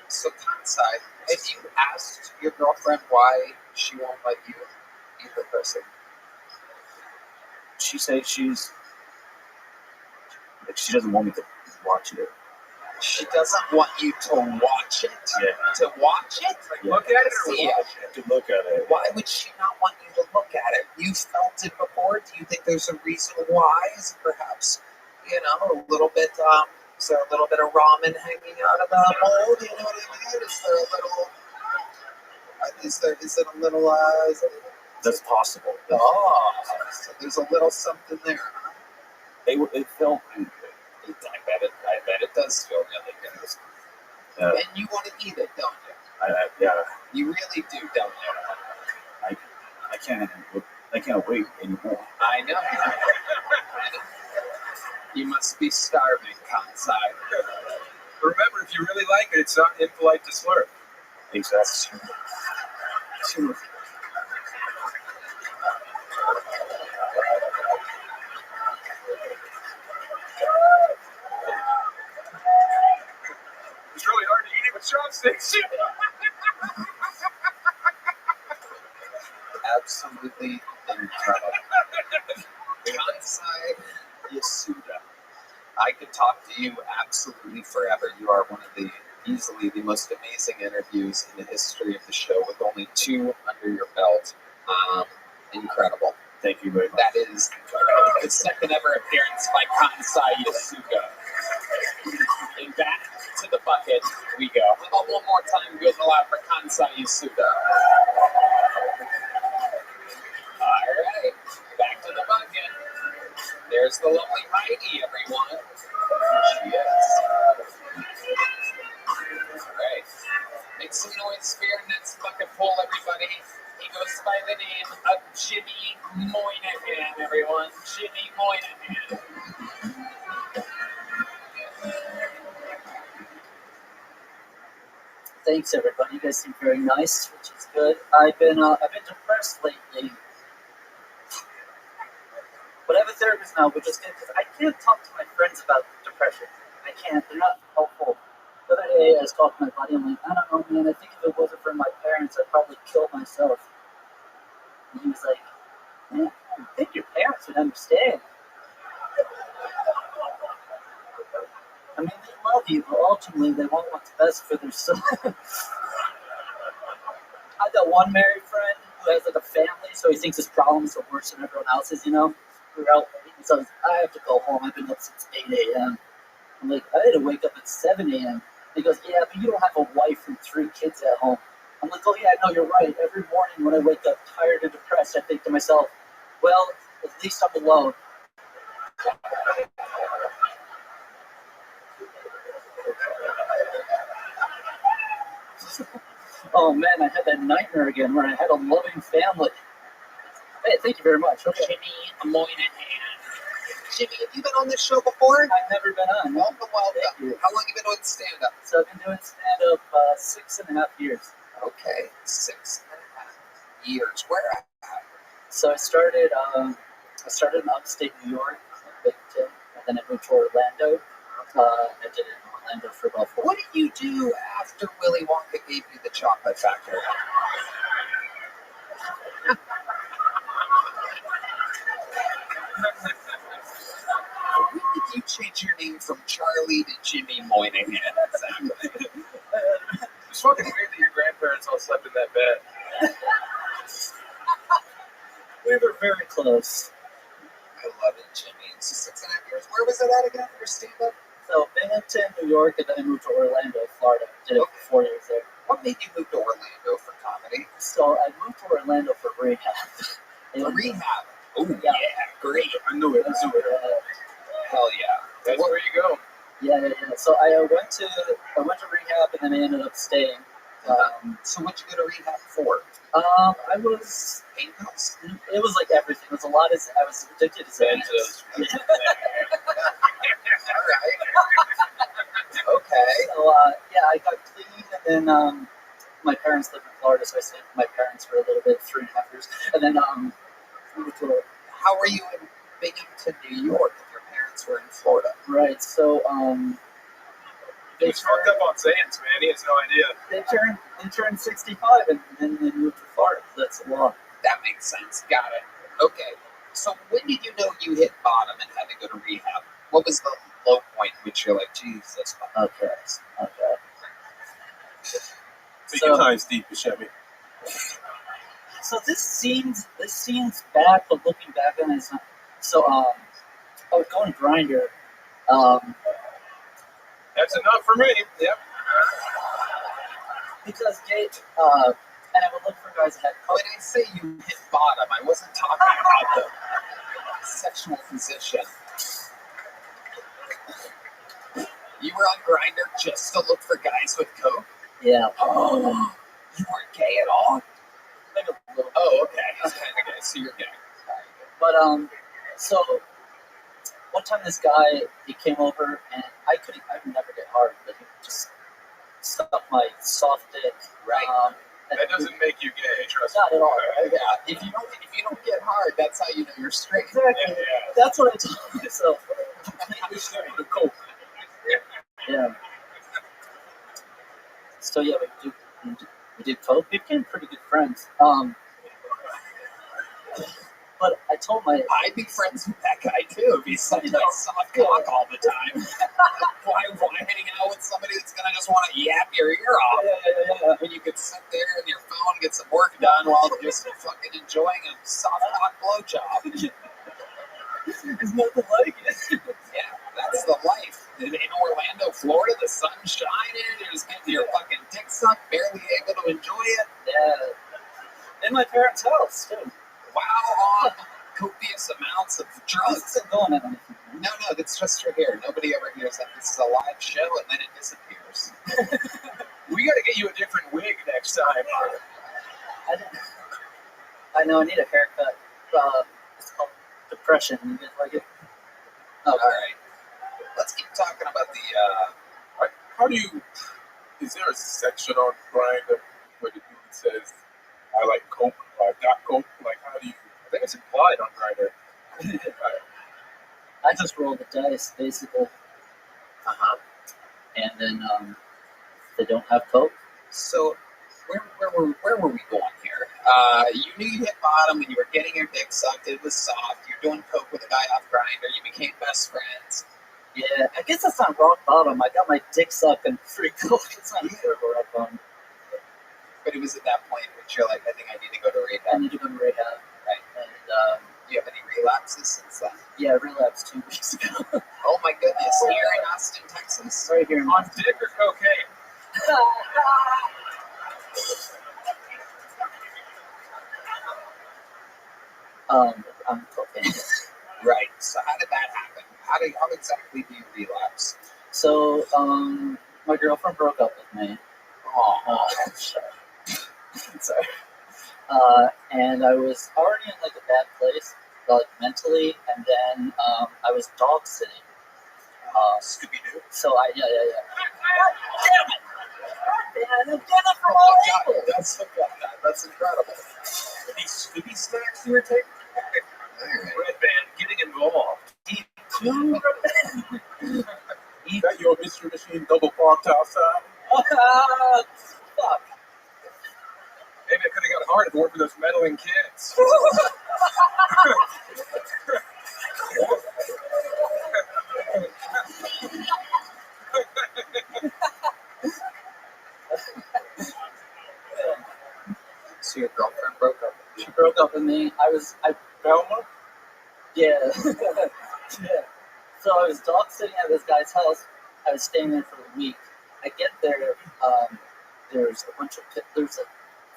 So Kansai, have you asked your girlfriend why she won't let you eat her pussy? She says she doesn't want me to watch it. She doesn't want you to watch it? Yeah. To watch it? Like, look at it or See watch it? To look at it. Why would she not want you to look at it? You felt it before. Do you think there's a reason why? Is it perhaps, a little bit Is there a little bit of ramen hanging out of that mold? You know what I mean? Is there a little? Is it a little? That's possible. Oh, so there's a little something there, huh? It felt really good. I bet it does feel really good. Yeah, And you want to eat it, don't you? yeah. You really do, don't you? I can't wait anymore. I know. You must be starving, Kansai. Remember, if you really like it, it's not impolite to slur. Exactly. It's really hard to eat it with chopsticks. Absolutely incredible. Kansai Yasuda. I could talk to you absolutely forever. You are one of the easily the most amazing interviews in the history of the show with only 2 under your belt. Incredible. Thank you very much. That is the second ever appearance by Kansai Yasuda. And back to the bucket we go. How about one more time goes aloud for Kansai Yasuda? Alright, back to the bucket. There's the lovely Heidi, everyone. There she is. Alright. Make some noise for your next bucket full, everybody. He goes by the name of Jimmy Moynihan, everyone. Jimmy Moynihan. Thanks, everybody. You guys seem very nice, which is good. I've been depressed lately, but I have a therapist now, which is good because I can't talk to my friends about depression. I can't. They're not helpful. The other day, I was talking to my buddy. I'm like, I don't know, man. I think if it wasn't for my parents, I'd probably kill myself. And he was like, man, I think your parents would understand. I mean, they love you, but ultimately they want what's best for their son. I got one married friend who has like a family, so he thinks his problems are worse than everyone else's, you know? We're out late, so I have to go home. I've been up since 8 a.m. I'm like, I had to wake up at 7 a.m. He goes, yeah, but you don't have a wife and 3 kids at home. I'm like, oh yeah, no, you're right. Every morning when I wake up tired and depressed, I think to myself, well, at least I'm alone. Oh man, I had that nightmare again where I had a loving family. Hey, thank you very much. Okay. Jimmy Moynihan. Jimmy, have you been on this show before? I've never been on. No. Welcome. Thank you. How long have you been doing stand-up? So I've been doing stand-up 6.5 years. Okay, 6.5 years. Where at? So I started in upstate New York, in Binghamton, and then I moved to Orlando. I did it in Orlando for about 4 What did you do after Willy Wonka gave you the chocolate factory? When did you change your name from Charlie to Jimmy Moynihan? Exactly. It's fucking weird that your grandparents all slept in that bed. We were very close. I love it, Jimmy. So 6.5 years. Where was it at again? Your stand-up? So Binghamton, New York, and then I moved to Orlando, Florida. Did it for 4 years there. What made you move to Orlando for comedy? So I moved to Orlando for rehab. For rehab. Oh Yeah. yeah, great. I knew it. Hell yeah. That's where you go. Yeah. So I went to rehab, and then I ended up staying. So what'd you go to rehab for? I was. Pain pills? It was like everything. It was a lot of. I was addicted to Xanax. Benzos. Okay. So yeah, I got clean, and then my parents lived in Florida, so I stayed with my parents for a little bit, 3.5 years, and then moved to. How were you in Binghamton, New York, if your parents were in Florida? Right. So He's fucked up on Sands, man. He has no idea. they turned 65, and then they moved to Florida. That's the law. That makes sense. Got it. Okay. So when did you know you hit bottom and had to go to rehab? What was the low point in which you're like, Jesus? Okay. So your time's deep, Chevy. So this seems bad, but looking back on it, it's not. So I was going Grinder. That's enough for me. Yep. Because and I would look for guys that had When I say you hit bottom, I wasn't talking about the sexual position. You were on Grindr just to look for guys with coke? Yeah. Oh, you weren't gay at all? Maybe a little. Oh, okay. He's kind of gay, so you're gay. But so one time this guy he came over and I would never get hard, but he would just suck my soft dick. Right. That doesn't make you gay, trust Not me. at all. Yeah. If you don't get hard, that's how you know you're straight. Exactly. Yeah. That's what I told myself. You're sleeping with coke. Yeah. So yeah, we did coke. We became pretty good friends. But I told I'd be friends with that guy too if he sucked my soft cock all the time. why hang out with somebody that's gonna just want to yap your ear off? Yeah. When you could sit there on your phone, get some work done while just fucking enjoying a soft cock blowjob. There's nothing like it. Yeah, that's the life. In Orlando, Florida, the sun's shining, you're just getting your fucking dick sucked, barely able to enjoy it. Yeah. In my parents' house too. Wow, on copious amounts of This drugs. isn't going on anything. No, that's just for here. Nobody ever hears that this is a live show and then it disappears. We got to get you a different wig next time. I know I need a haircut. It's called depression. You guys like it? All right, let's keep talking about the. How do you? Is there a section on Grindr where the dude says, "I like coke," or "I got coke"? Like, how do you? I think it's implied on Grindr. I just roll the dice basically, and then they don't have coke. So, where were we going here? You knew you hit bottom when you were getting your dick sucked. It was soft. You're doing coke with a guy off Grindr. You became best friends. Yeah, I guess that's not rock bottom. I got my dick sucked and free coke. It's not terrible rock bottom. But it was at that point which you're like, I think I need to go to I rehab. need to go to rehab. Right. And Do you have any relapses since then? yeah, I relapsed 2 weeks ago. Oh my goodness! Here in Austin, Texas. Right here. On dick or cocaine? I'm cocaine. Right. So how did that happen? How exactly do you relapse? So, my girlfriend broke up with me. Oh, Sorry. And I was already in like a bad place, like mentally, and then I was dog sitting. Scooby Doo. So yeah. Damn it! Man, I'm getting from Oh all my angles. God, that's incredible. These Scooby snacks you were taking? Red Band getting involved. Is that your mystery machine double parked outside? Fuck. Maybe I could have got hard if it weren't for those meddling kids. So your girlfriend broke up. She broke up with me. Velma? Yeah. Yeah. So I was dog sitting at this guy's house. I was staying there for a week. I get there, there's a bunch of there's a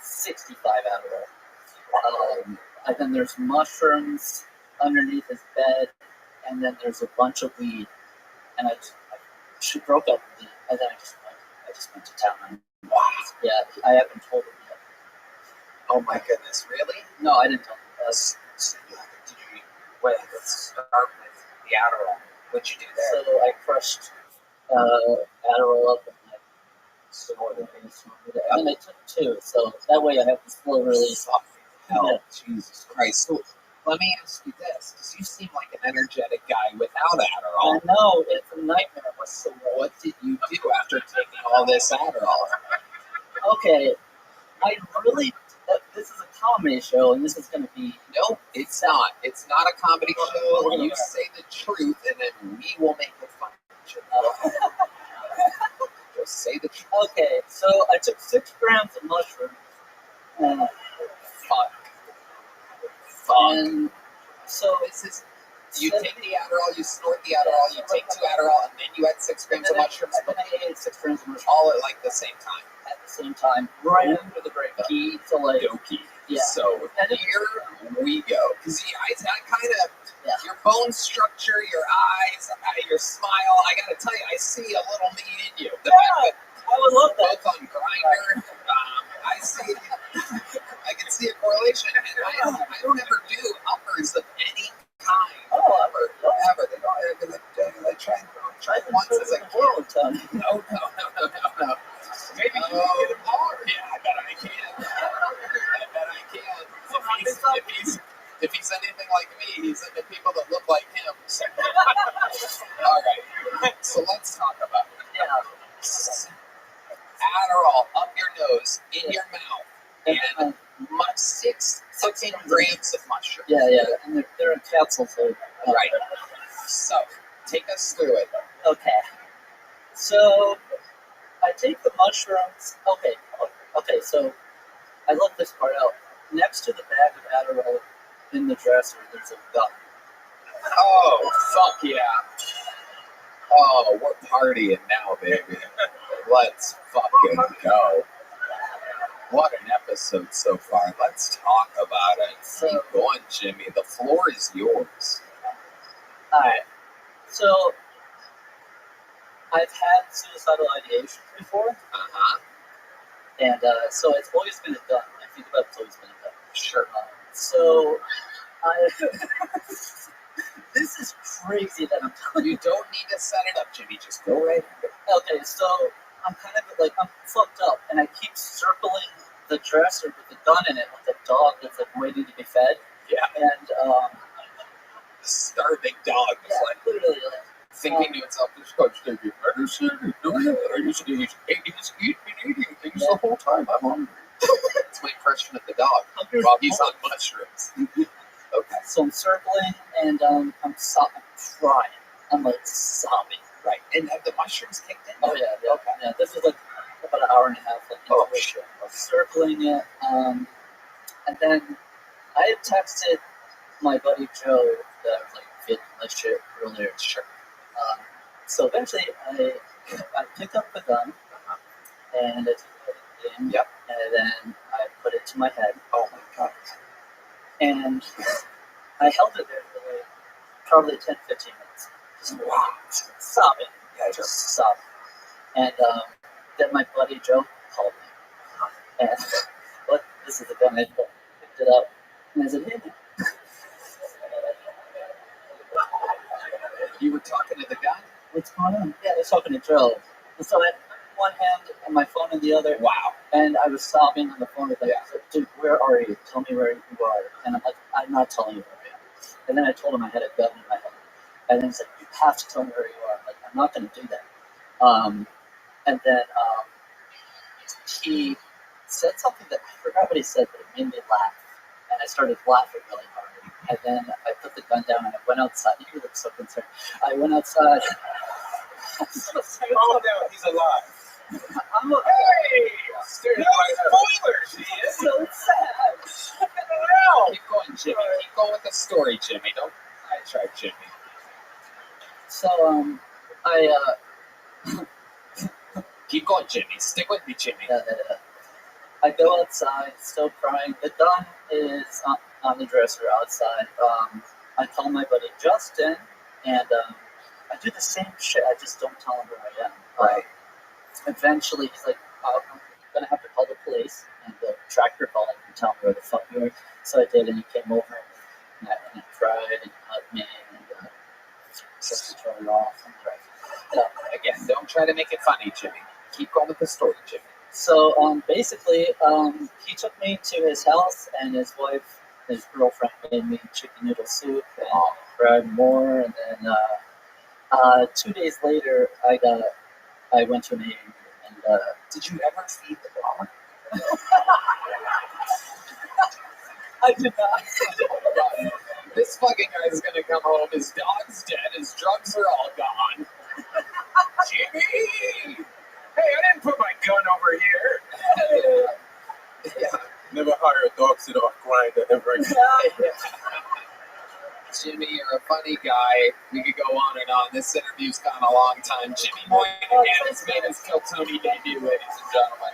65 Adderall. And then there's mushrooms underneath his bed, and then there's a bunch of weed. And she broke up with me, and then I just went to town. Wow. Yeah, I haven't told him yet. Oh my goodness, really? No, I didn't tell him. Let's start with the Adderall. What'd you do there? So I crushed Adderall up and I snorted it and I took 2. So that way I have this slow release. Hell, Jesus Christ. So, let me ask you this, because you seem like an energetic guy without Adderall. I know, it's a nightmare. So what did you do after taking all this Adderall? Okay, I really. This is a comedy show, and this is going to be. No, it's not. It's not a comedy show. You say the truth, and then we will make it fun. Just say the truth. Okay, so I took 6 grams of mushroom. Fuck. And so This is You take the Adderall, you snort the Adderall, you take 2 Adderall, and then you add 6 grams of mushrooms. And then I ate 6 grams of mushrooms All at like the same time. at the same time, right after the break. Key to like, Dokie. yeah. So here we go. Because I kind of, Yeah. your bone structure, your eyes, your smile, I gotta tell you, I see a little me in you. The fact that I would love that. both on Grindr, I see, I can see a correlation. And I don't ever do uppers of any kind. Oh, Ever. They don't, I tried once as a kid. No. Maybe you can get him hard. Yeah, I bet I can. If he's anything like me, he's into people that look like him. So. All right. So let's talk about it. Yeah. Adderall up your nose, in your mouth, and 16 grams of mushrooms. Yeah. And they're in capsules. So, Right. So take us through it. Okay. So I take the mushrooms. Okay. So I left this part out. Next to the bag of Adderall in the dresser, there's a gun. Oh, fuck yeah. Oh, we're partying now, baby. Let's fucking go. What an episode so far. Let's talk about it. Keep going, Jimmy. The floor is yours. Alright. So I've had suicidal ideation before. Uh-huh. And so it's always been a gun. When I think about it, it's always been a gun. Sure. So I this is crazy that I'm telling you. You don't need to set it up, Jimmy. Just go right ahead. Okay, so I'm kind of like, I'm fucked up, and I keep circling the dresser with the gun in it with a dog that's like waiting to be fed. Yeah. And Starving dog. yeah, Like, literally like, thinking to itself, this guy's going to be medicine. He's been eating things the whole time. I'm hungry. It's my impression of the dog while he's on mushrooms. Okay. So I'm circling, and I'm crying. I'm like sobbing. Right. And have the mushrooms kicked in? Oh yeah. Okay. Yeah, this was like about an hour and a half. Like, Oh, into it. shit. I was circling it, and then I had texted my buddy Joe that I was like feeling this shit earlier. Sure. So eventually, I picked up the gun, and I took it in, Yep. and then I put it to my head, Oh my god. and I held it there for like probably 10, 15 minutes. Just Wow. sobbing. Yeah, Just sobbing. And then my buddy Joe called me. And this is the gun I picked it up. And I said, hey, man. You were talking to the guy? What's going on? Yeah, I was talking to Joe. And so I had one hand and my phone in the other. Wow. And I was sobbing on the phone with him. I said, dude, where are you? Tell me where you are. And I'm like, I'm not telling you where I am. And then I told him I had a gun in my head. And then he said, you have to tell me where you are. I'm like, I'm not going to do that. And then he said something that I forgot what he said, but it made me laugh. And I started laughing really hard. And then I put the gun down and I went outside. You look so concerned. I went outside. Oh, no, he's alive. I'm okay. Hey! No spoilers! He is So sad. around. Keep going, Jimmy. Keep going with the story, Jimmy. Don't sidetrack Jimmy. So I Keep going, Jimmy. Stick with me, Jimmy. I go outside, still crying. The gun is on the dresser outside. I call my buddy Justin, and I do the same shit. I just don't tell him where I am. Right. Eventually, he's like, I'm gonna have to call the police and the tractor call him and tell him where the fuck you are. So I did, and he came over, and I cried, and he hugged me, and just to turn it off. And Again, don't try to make it funny, Jimmy. Keep going with the story, Jimmy. So basically, he took me to his house, and his wife, his girlfriend, made me chicken noodle soup and cried more. And then 2 days later, I went to an AA, and Did you ever feed the dog? I did not. This fucking guy's gonna come home. His dog's dead. His drugs are all gone. Jimmy! Hey, I didn't put my gun over here. Yeah. Never hire a dog sitter off Grindr ever again. Jimmy, you're a funny guy. We could go on and on. This interview's gone a long time. Jimmy Moynihan has made his Kill Tony debut, ladies and gentlemen.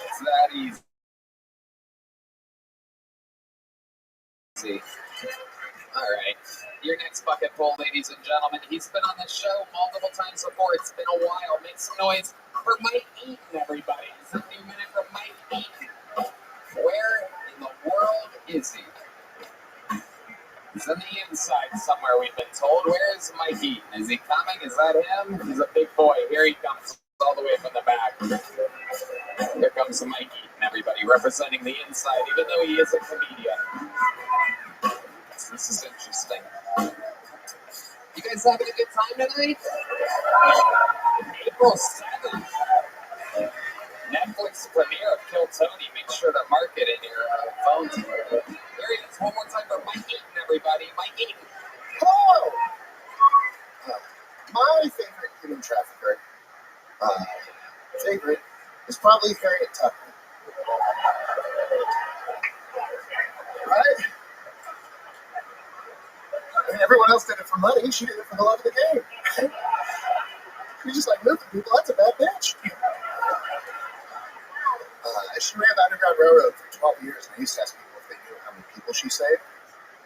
It's that easy. All right. Your next bucket full, ladies and gentlemen. He's been on the show multiple times before. It's been a while. Make some noise for Mike Eaton, everybody. It's a few minutes for Mike Eaton. Where in the world is he? He's on the inside somewhere, we've been told. Where is Mike Eaton? Is he coming? Is that him? He's a big boy. Here he comes all the way from the back. Here comes Mike Eaton, everybody, representing the inside, even though he is a comedian. This is interesting. You guys having a good time tonight? April 7th. Netflix premiere of Kill Tony. Make sure to mark it in your phones. There he is. One more time for Mike Eaton, everybody. Mike Eaton. Hello! My favorite human trafficker, is probably Harriet Tubman. Right? I mean, everyone else did it for money. She did it for the love of the game. She just like moving people. That's a bad bitch. She ran the Underground Railroad for 12 years, and I used to ask people if they knew how many people she saved.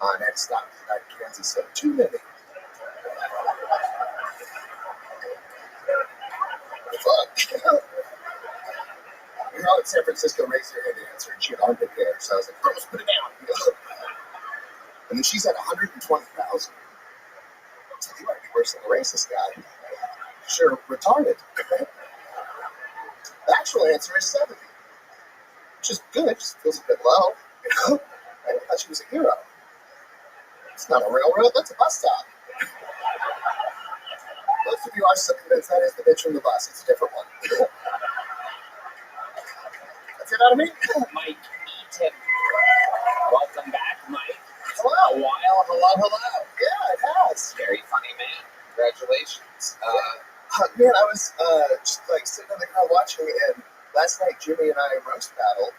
And I stopped at Kansas, said, too many. Fuck. You're all in San Francisco, raised your hand to answer, and she had armpit hair, so I was like, girls, put it down. And then she's at 120,000. So you might be worse than a racist guy. Sure, retarded. The actual answer is 70. Which is good, it just feels a bit low. I thought she was a hero. It's not a railroad, that's a bus stop. Most of you are so convinced that is the bitch from the bus. It's a different one. That's it out of me. Mike Eaton. Welcome back, Mike. It's Hello. been a while. Hello. Yeah, it has. Very funny man. Congratulations. Man, I was just like sitting in the crowd watching, and last night Jimmy and I roast battled,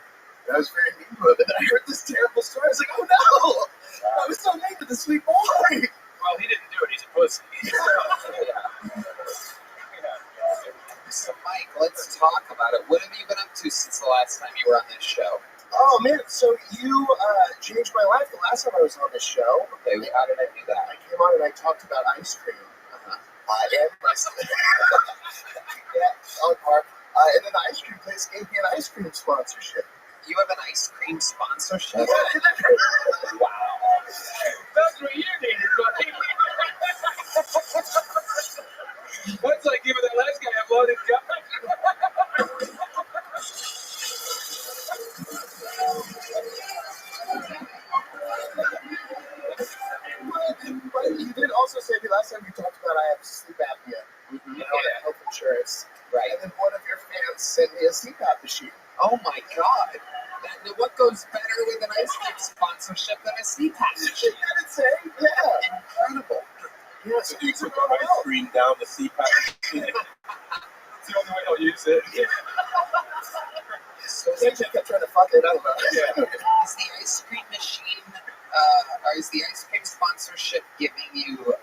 and I was very mean to him, and I heard this terrible story. I was like, oh no! I was so mean to the sweet boy. Well, he didn't do it. He's a pussy. So, Mike, let's talk about it. What have you been up to since the last time you were on this show? Oh man, so you changed my life the last time I was on this show. Okay, how did I do that? I came on and I talked about ice cream. And and then the ice cream place gave me an ice cream sponsorship. You have an ice cream sponsorship? Wow. That's what you needed, buddy. That's like giving that last guy a loaded gun. But you did also say the last time you talked about I have sleep apnea. You know, and health insurance. Right. And then one of your fans sent me a CPAP machine. Oh my God. What goes better with an ice cream sponsorship than a CPAP machine? You didn't say? Yeah. Incredible. Yeah, So you put the ice cream down the CPAP machine. It's the only way I'll use it. So They just kept trying to fuck it. I don't know. is the ice cream machine, or is the ice cream sponsorship giving you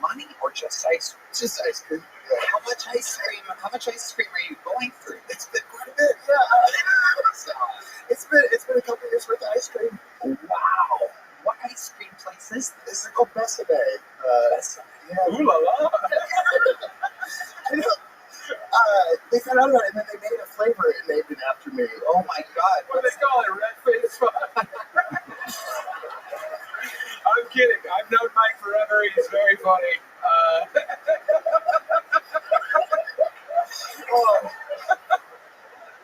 money or just ice cream? It's just ice cream. How much ice cream are you going through? It's been quite a bit, yeah. It's been a couple years worth of ice cream. Wow. What ice cream place is This this? is called Bessame. Yeah. Ooh la la. I know. They found out about it, and then they made a flavor and named it after me. Oh my God. What do they call it? Red face fun. I'm kidding. I've known Mike forever. He's very funny.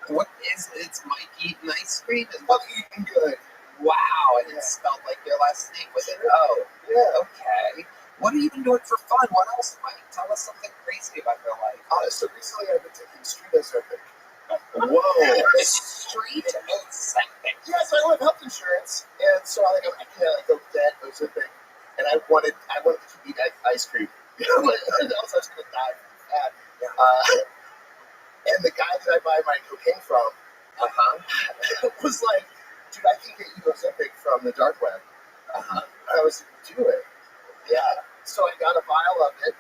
What is it's Mike Eaton ice cream? Is Fuck eating good. wow, and it spelled like your last name with an O. Yeah. Okay. What are you even doing for fun? What else, Mike? Tell us something crazy about your life. So recently I've been taking street Ozempic. Whoa. Street Ozempic. Yes, I have health insurance, and so I can't go get Ozempic, and I wanted to keep eating ice cream. You know, else I was gonna die from fat. And the guy that I buy my cocaine from, was like, dude, I can get you Ozempic from the dark web. I was like, do it. Yeah. So I got a vial of it.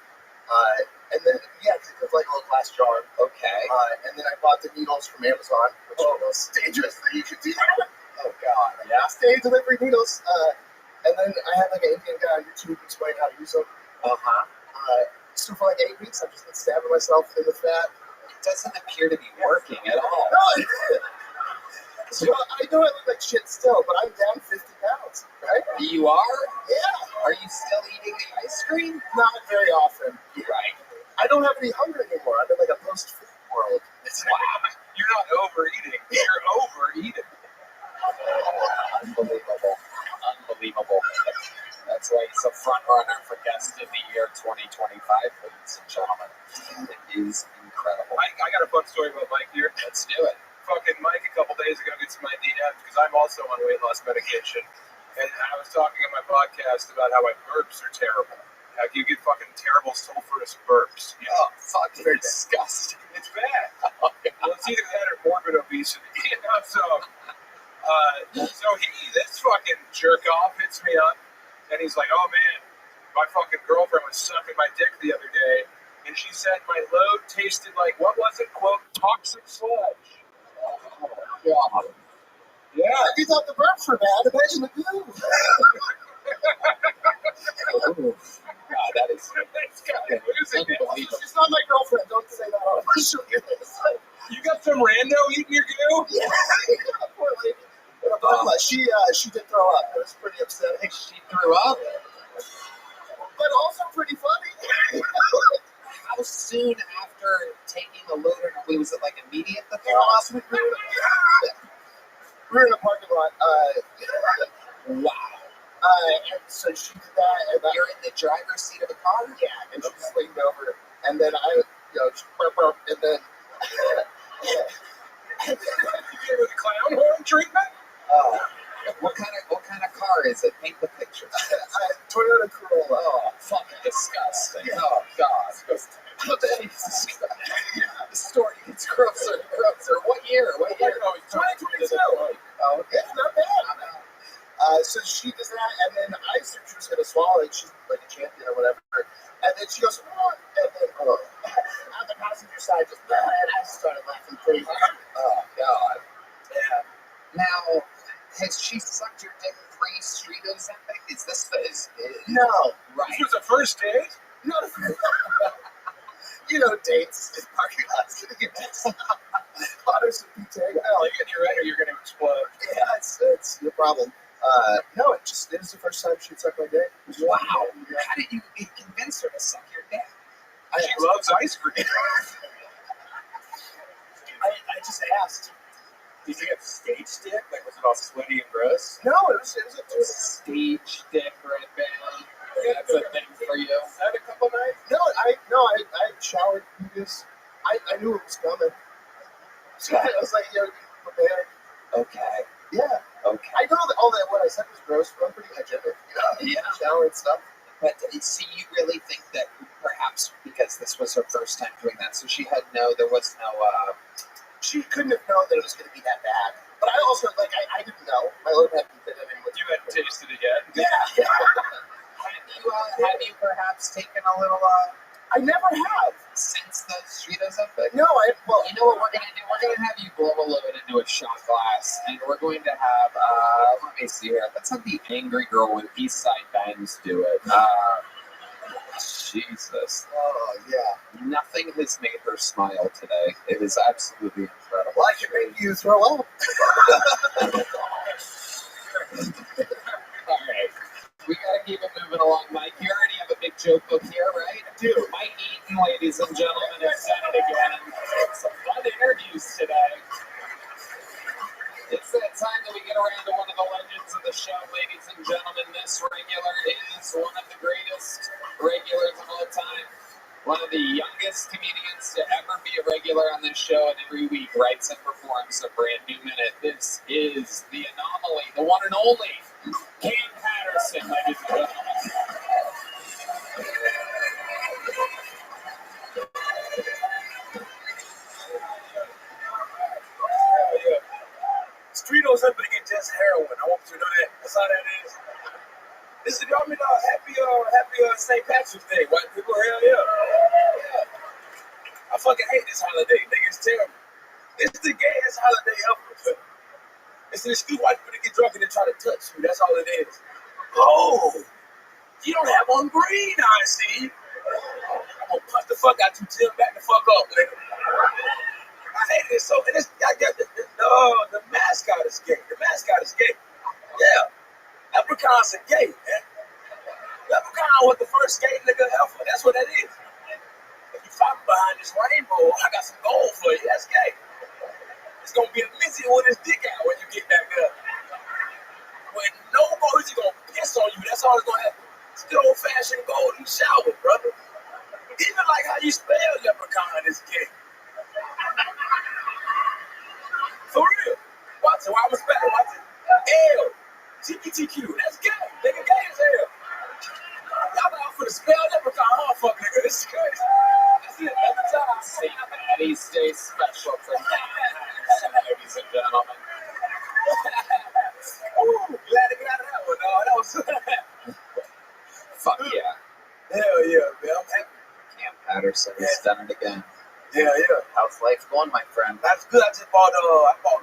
And then, yeah, because it was like a little glass jar. Okay. And then I bought the needles from Amazon, which are the most dangerous thing you could do. Oh God. Yeah. Next day delivery needles. And then I had like an Indian guy on YouTube explain how to use them. So for like 8 weeks, I've just been stabbing myself in the fat. It doesn't appear to be working at all. No, so I know I look like shit still, but I'm down 50 pounds, right? You are? Yeah. Are you still eating the ice cream? Not very often. Right. I don't have any hunger anymore. I'm in like a post-food world. Wow. You're not overeating. You're overeating. Unbelievable. Unbelievable. That's why he's a front runner for Guest of the Year 2025, ladies and gentlemen. It is incredible. I got a fun story about Mike here. Let's do it. Fucking Mike a couple days ago gets my DMs because I'm also on weight loss medication. And I was talking on my podcast about how my burps are terrible. Like you get fucking terrible sulfurous burps. You know? Oh, fuck, they're disgusting. It's bad. Oh, God. Well, it's either that or morbid obesity. You know, so this fucking jerk off hits me up, and he's like, "Oh man, my fucking girlfriend was sucking my dick the other day, and she said my load tasted like what was it? Quote toxic sludge." Oh, God. Yeah. You thought the burps were bad. Imagine the goo. Ooh. God, that is This guy, losing it. unbelievable. She's not my girlfriend. Don't say that on she'll hear this. You got some rando eating your goo? Yeah. Poor lady. She did throw up. It was pretty upsetting. She threw up? But also pretty funny. How soon after taking the loader, was it like immediate the Yeah, throw up? last week we were in a parking lot. Wow. And so she did that, and You're in the driver's seat of a car? yeah, and she just leaned over, and then I, and then. You gave her the clown horn treatment? What kind of car is it? Paint the picture. Toyota Corolla. Oh, fucking disgusting. Oh, God. Jesus Christ. The story gets grosser and grosser. What year? What year? 2022. Oh, okay. Yeah, not bad. So she does that, and then I assumed she was going to swallow it. She's like a champion or whatever. And then she goes, "Oh," and then on the passenger side, just, and I started laughing pretty hard. Oh, God. Yeah. Now, has she sucked your dick pre-street Ozempic? Is this No. right? This was a first date? No. You know, dates in parking lots. Otters and PTA. You get your ready or you're going to explode. Yeah, it's no problem. No, it was the first time she'd suck my dick. Wow. Yeah. How did you convince her to suck your dick? She loves ice cream. I just asked. Did you have stage dick? Like, was it all sweaty and gross? No, it was a Stage dick, Red Band. That's a thing for you. had a couple nights. No, I showered previous. I knew it was coming. So I was like, be prepared. Okay. Yeah. Okay. I know that all that what I said was gross, but I'm pretty hygienic. Yeah. Shower and stuff. But see, you really think that perhaps because this was her first time doing that, so there was no. She couldn't have known that it was going to be that bad. But I also, I didn't know. My load hadn't been in with You hadn't tasted it yet. Yeah. Have you perhaps taken a little I never have. since the street Ozempic? No, You know what we're gonna do? We're gonna have you blow a load into a shot glass, and we're going to have. Let me see here. Let's have the angry girl with East Side Bangs do it. Jesus. Oh, yeah. Nothing has made her smile today. It is absolutely incredible. Well, I can make you throw up. All right. We gotta keep it moving along, Mike. You already have a big joke book here, right? Dude. Mike Eaton, ladies and gentlemen, has said it again. Some fun interviews today. It's that time that we get around to one of the legends of the show, ladies and gentlemen. This regular is one of the greatest regulars of all time. One of the youngest comedians to ever be a regular on this show, and every week writes and performs a brand new minute. This is the anomaly, the one and only Cam Patterson, ladies and gentlemen. Street Ozempic and just heroin. I want you to know that. That's how that is. This is happy St. Patrick's Day, white people. Hell yeah. I fucking hate this holiday. Nigga, it's terrible. It's the gayest holiday ever. It's an excuse white people to get drunk and then try to touch you. That's all it is. Oh, you don't have on green, I see. I'm gonna punch the fuck out you, Tim. Back the fuck up, nigga. I hate it so. And it's, the mascot is gay. The mascot is gay. Yeah. Leprechauns are gay, man. Leprechaun was the first gay nigga ever. That's what that is. If you fight behind this rainbow, I got some gold for you. That's gay. It's gonna be a missy with his dick out when you get back up. When no more is he gonna piss on you, that's all it's gonna happen. It's good old fashioned golden shower, brother. Even like how you spell leprechaun is gay. For real. Watch it. Why I'm spelling? Watch it. L. GBTQ. That's gay. Nigga, gay as hell. Y'all got for the spell leprechaun, huh? Fuck, nigga. This is crazy. That's it. Every time. St. Patty's Day special for ladies and gentlemen. Ooh, glad to get out of that one, dog. That was Fuck yeah. hell yeah, man. I'm happy. Cam Patterson has done it again. Yeah, yeah. How's life going, my friend? That's good. I just bought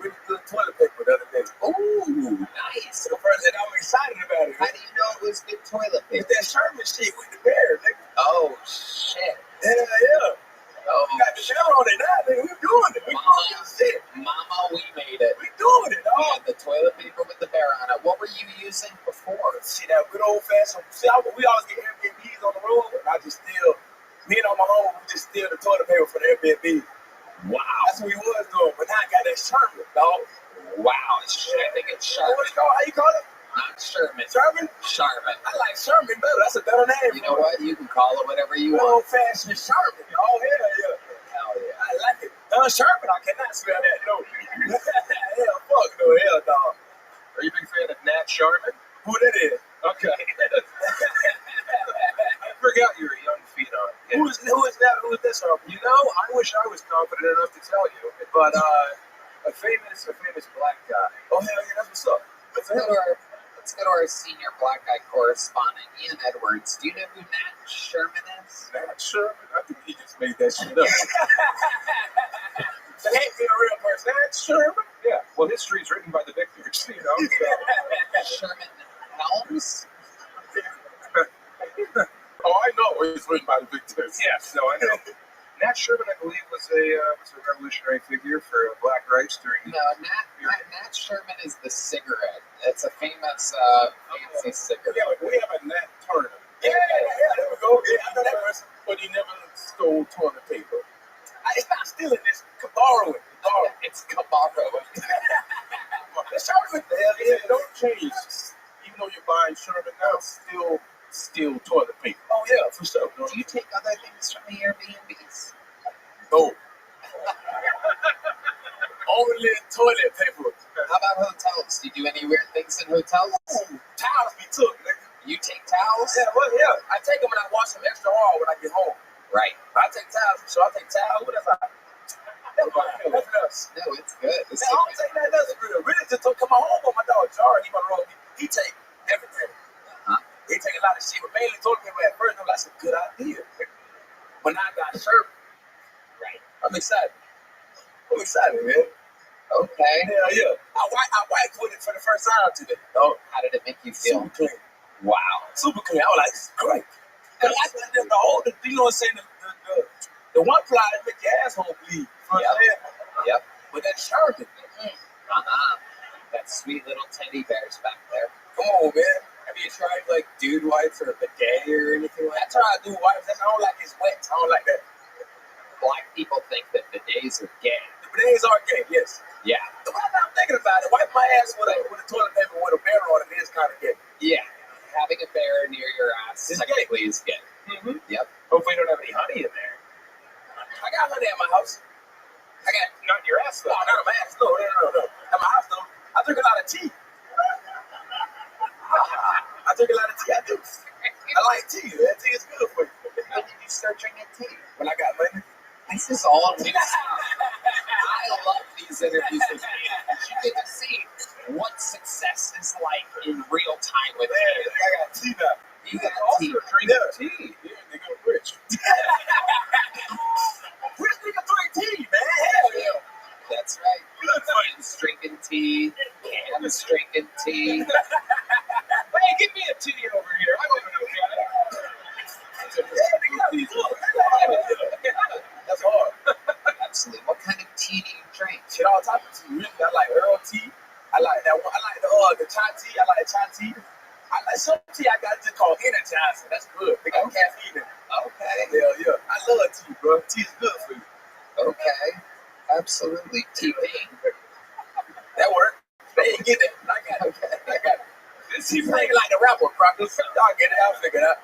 really good toilet paper the other day. Ooh, nice. So first, and I'm excited about it. How do you know it was good toilet It's paper? that Sherman shit with the bear, nigga. Oh, shit. Yeah, yeah. Oh, We got the shell on it now, nigga. We doing it. We doing this shit. Mama, we made it. We doing it, We dog. had the toilet paper with the bear on it. What were you using before? See that good old fashioned. See, we always get Airbnbs on the road, and I just steal. Me and on my home, we just steal the toilet paper for the Airbnb. Wow. That's what we was doing, but now I got that Sherman, dog. Wow. I think it's Sherman. What's it called? How you call it? Not Sherman. Sherman? Sherman. I like Sherman better. That's a better name. You know what? You can call it whatever you Good want. old fashioned Sherman. Oh, hell yeah. Hell yeah. I like it. Sherman, I cannot spell that, no. Hell, fuck no, hell, dog. Are you a big fan of Nat Sharman? Who that is? Okay. I forgot you're a young phenom. Who is that? Who is that, Sherman? You know, I wish I was confident enough to tell you, but a famous black guy. Oh, hell yeah, that's what's up. Let's go to our senior black guy correspondent, Ian Edwards. Do you know who Nat Sherman is? Nat Sherman? I think he just made that shit up. That ain't been a real person. Nat Sherman? Yeah, well, history's written by the victors, you know. So. Sherman Helms? Oh, I know it's written by the victors. Yes, no, I know. Nat Sherman, I believe, was a revolutionary figure for black rights during. No, Nat Sherman is the cigarette. It's a famous fancy cigarette. Yeah, we have a Nat Turner. Yeah, there we go. Yeah, I know that person. But he never stole toilet paper. It's not stealing, it's borrowing. It's Cabarro. It's Sherman. Hell Yeah, yeah. don't change. Even though you're buying Sherman now, still steal toilet paper. Oh, yeah, for sure. Do you take other things from the Airbnbs? No. Only toilet paper. How about hotels? Do you do any weird things in hotels? Ooh, towels be took, nigga. You take towels? Yeah, well, yeah. I take them and I wash them extra hard when I get home. Right. I take towels, so I take towels. What else I? Nothing else. No, it's good. It's Man, I don't take nothing else. Really, just don't come home with my dog, Jar. He my road. He take everything. Uh-huh. He take a lot of shit, but mainly told me at first, I'm like, that's a good idea. When I got shirt, right. I'm excited. Man. Okay. Hell yeah. I wiped with it for the first time today. Oh, How did it make you feel? super clean. Wow. Super clean. I was like, this is great. And I think the whole, you know what I'm saying, the one ply that make your asshole bleed. You know what I'm saying? Yep. But that shirt, Uh-huh. That sweet little teddy bears back there. come on, man. Have you tried like dude wipes or a bidet or anything like that? I tried dude wipes. I don't like his wet. I don't like that. Black people think that bidets are gay. The bidets are gay, yes. Yeah. So when I'm thinking about it, wipe my ass with a toilet paper with a bear on it is kind of gay. Yeah. Having a bear near your ass It's technically is gay. Mm-hmm. Yep. Hopefully, you don't have any honey in there. I got honey at my house. I got Not in your ass, no, though. not at my ass. No. At my house though, I drink a lot of tea. I drink a lot of tea. I do. I like tea. Man. Tea is good for you. When did you start drinking tea? When I got money. This is all new stuff. I love these interviews with you because you get to see what success is like in real time with Man, you. I got tea now. You got Also tea. drinking tea. Yeah, nigga, rich. Rich nigga drink tea, man. Hell yeah. That's right. Good for you. Cam's drinking tea. Cam's drinking tea. Hey, give me a tea over here. I don't know, That's hard. Absolutely. What kind of tea do you drink? Shit, all type of tea. Really, I like Earl tea. I like that one. I like the chai tea. I like chai tea. I like some tea I got just called Energizer. That's good. They got caffeine in it. Okay. Hell yeah. I love tea, bro. Tea is good for you. Okay. Absolutely. T-Pain. That worked. They ain't get it. I got it. Okay. I got it. This tea playing like the rapper, probably. Y'all get it. I'll figure it out.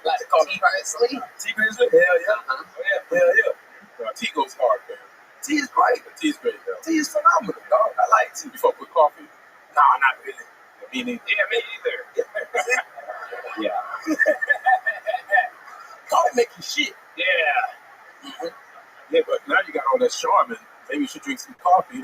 Like T. Grizzly? Tea Grizzly? Hell yeah. Uh-huh. Hell yeah. Tea goes hard, man. Tea is great. Tea's great, though. Tea is phenomenal, dog. I like tea. You fuck with coffee? Nah, not really. Me neither. yeah, me either. Yeah. Coffee make you shit. Yeah. Yeah, but now you got all that Charmin. Maybe you should drink some coffee.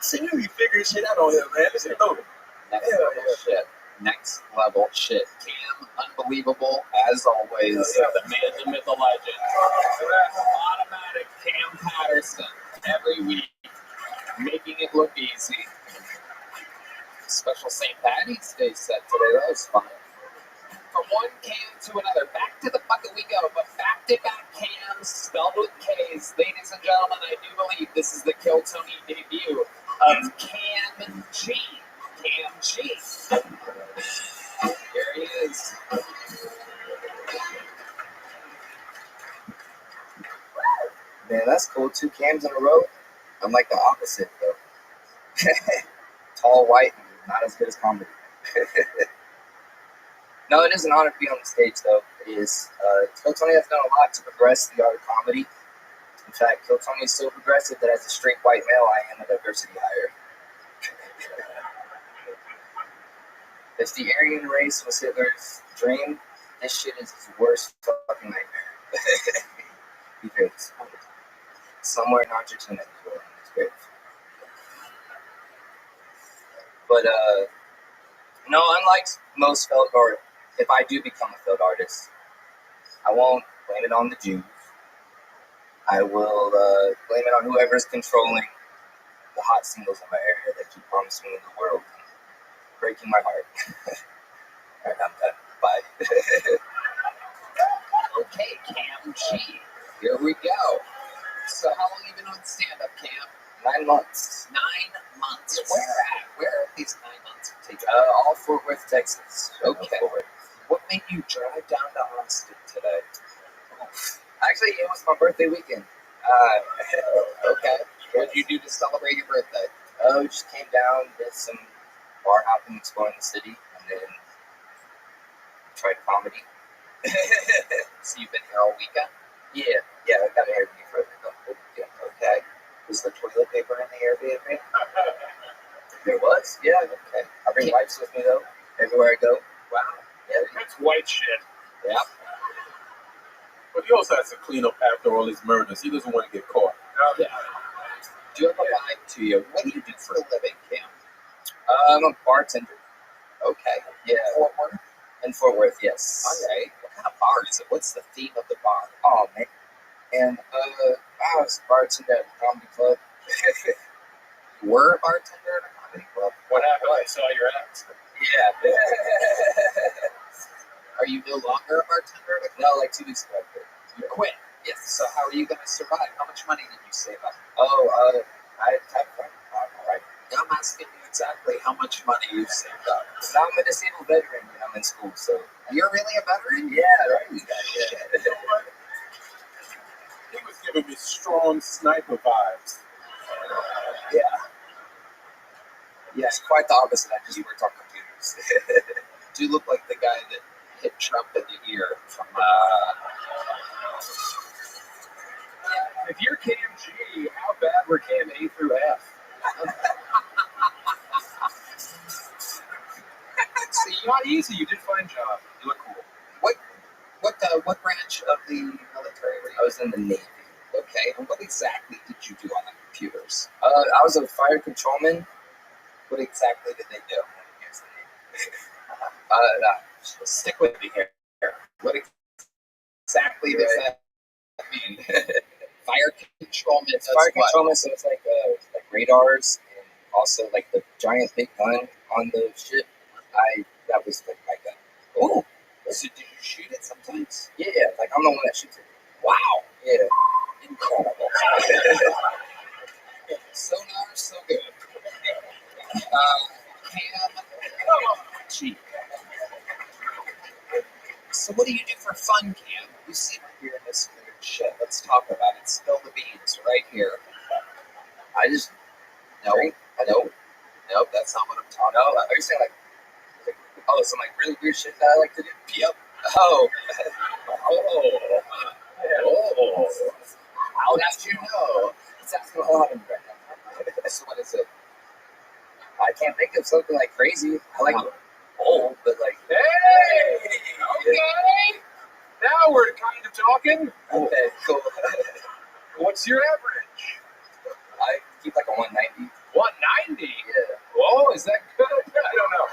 See, you be figuring shit out on here, man. Listen to it. Next Hell level yeah. shit. Next level shit. Cam, unbelievable, as always. The man, the myth, the legend. Automatic Cam Patterson every week, making it look easy. Special St. Patty's Day set today. That was fun. From one Cam to another, back to the bucket we go, but back-to-back Cams spelled with K's. Ladies and gentlemen, I do believe this is the Kill Tony debut of Cam G. Cam G. Here he is. Man, that's cool. 2 cams in a row. I'm like the opposite, though. Tall, white, and not as good as comedy. No, it is an honor to be on the stage, though. It is. Kill Tony has done a lot to progress the art of comedy. In fact, Kill Tony is so progressive that as a straight white male, I am a diversity hire. If the Aryan race was Hitler's dream, this shit is his worst fucking nightmare. He feels somewhere in Argentina as well. It's great. But no, unlike most failed art, if I do become a failed artist, I won't blame it on the Jews. I will blame it on whoever's controlling the hot singles in my area that keep promising me the world, breaking my heart. All right, I'm done. Bye. Okay, Cam G. Here we go. So how long have you been on stand-up, Cam? 9 months. 9 months. Where at? Where are these 9 months taken? All Fort Worth, Texas. Okay. What made you drive down to Austin today? Actually, it was my birthday weekend. Okay. What did you do to celebrate your birthday? We just came down, did some bar hopping, exploring the city, and then tried comedy. So you've been here all weekend? Yeah, I got an Airbnb for it. Okay. Was there toilet paper in the Airbnb? There was, yeah. Okay. I bring wipes with me, though, everywhere I go. Wow. Yeah, That's white shit. Yep. But he also has to clean up after all these murders. He doesn't want to get caught. Yeah. Do you have a vibe to you? What do you do for a living, Cam? I'm a bartender. Okay. Yeah. Fort Worth? In Fort Worth, yes. All right. What kind of bar is it? What's the theme of the bar? Oh, man. And I was bartender at a comedy club. You were a bartender at a comedy club? What happened? I saw your ass. Yeah. Are you no longer a bartender at a club? No, like 2 weeks ago. You quit. Yes. So how are you going to survive? How much money did you save up? Oh, I have fun. All right. I'm asking you exactly how much money you've saved up. Now I'm a disabled veteran and I'm in school, so. You're really a veteran? Yeah, right. Shit. You know what? He was giving me strong sniper vibes. Yeah. Yes, quite the opposite. I just worked on computers. Do you look like the guy that hit Trump in the ear from If you're Cam G, how bad were Cam A through F? See, Not easy. You did a fine job. You look cool. what branch of the military were you? I was in the Navy. Okay, and what exactly did you do on the computers? I was a fire controlman. What exactly did they do? Stick with me here. What exactly does that mean? Fire control It's does fire what? control, so it's like radars and also like the giant big gun on the ship. That was like my gun. Oh, so did you shoot it sometimes? Yeah, like I'm the one that shoots it. Wow, Yeah. incredible. So far, so good. Cam, gee. So what do you do for fun, Cam? You seem like you're in this weird shit. Let's talk about it. Spill the beans right here. I just No, nope, that's not what I'm talking no. about. Are you saying like some like really weird shit that I like to do? Yep. Oh, Oh. How did you know? it's asking a lot of me right now. So what is it? I can't think of something like crazy. I like old, but like Hey! Okay! Now we're kind of talking. okay, cool. What's your average? I keep like a 190. 190? Yeah. Whoa, is that good? I don't know.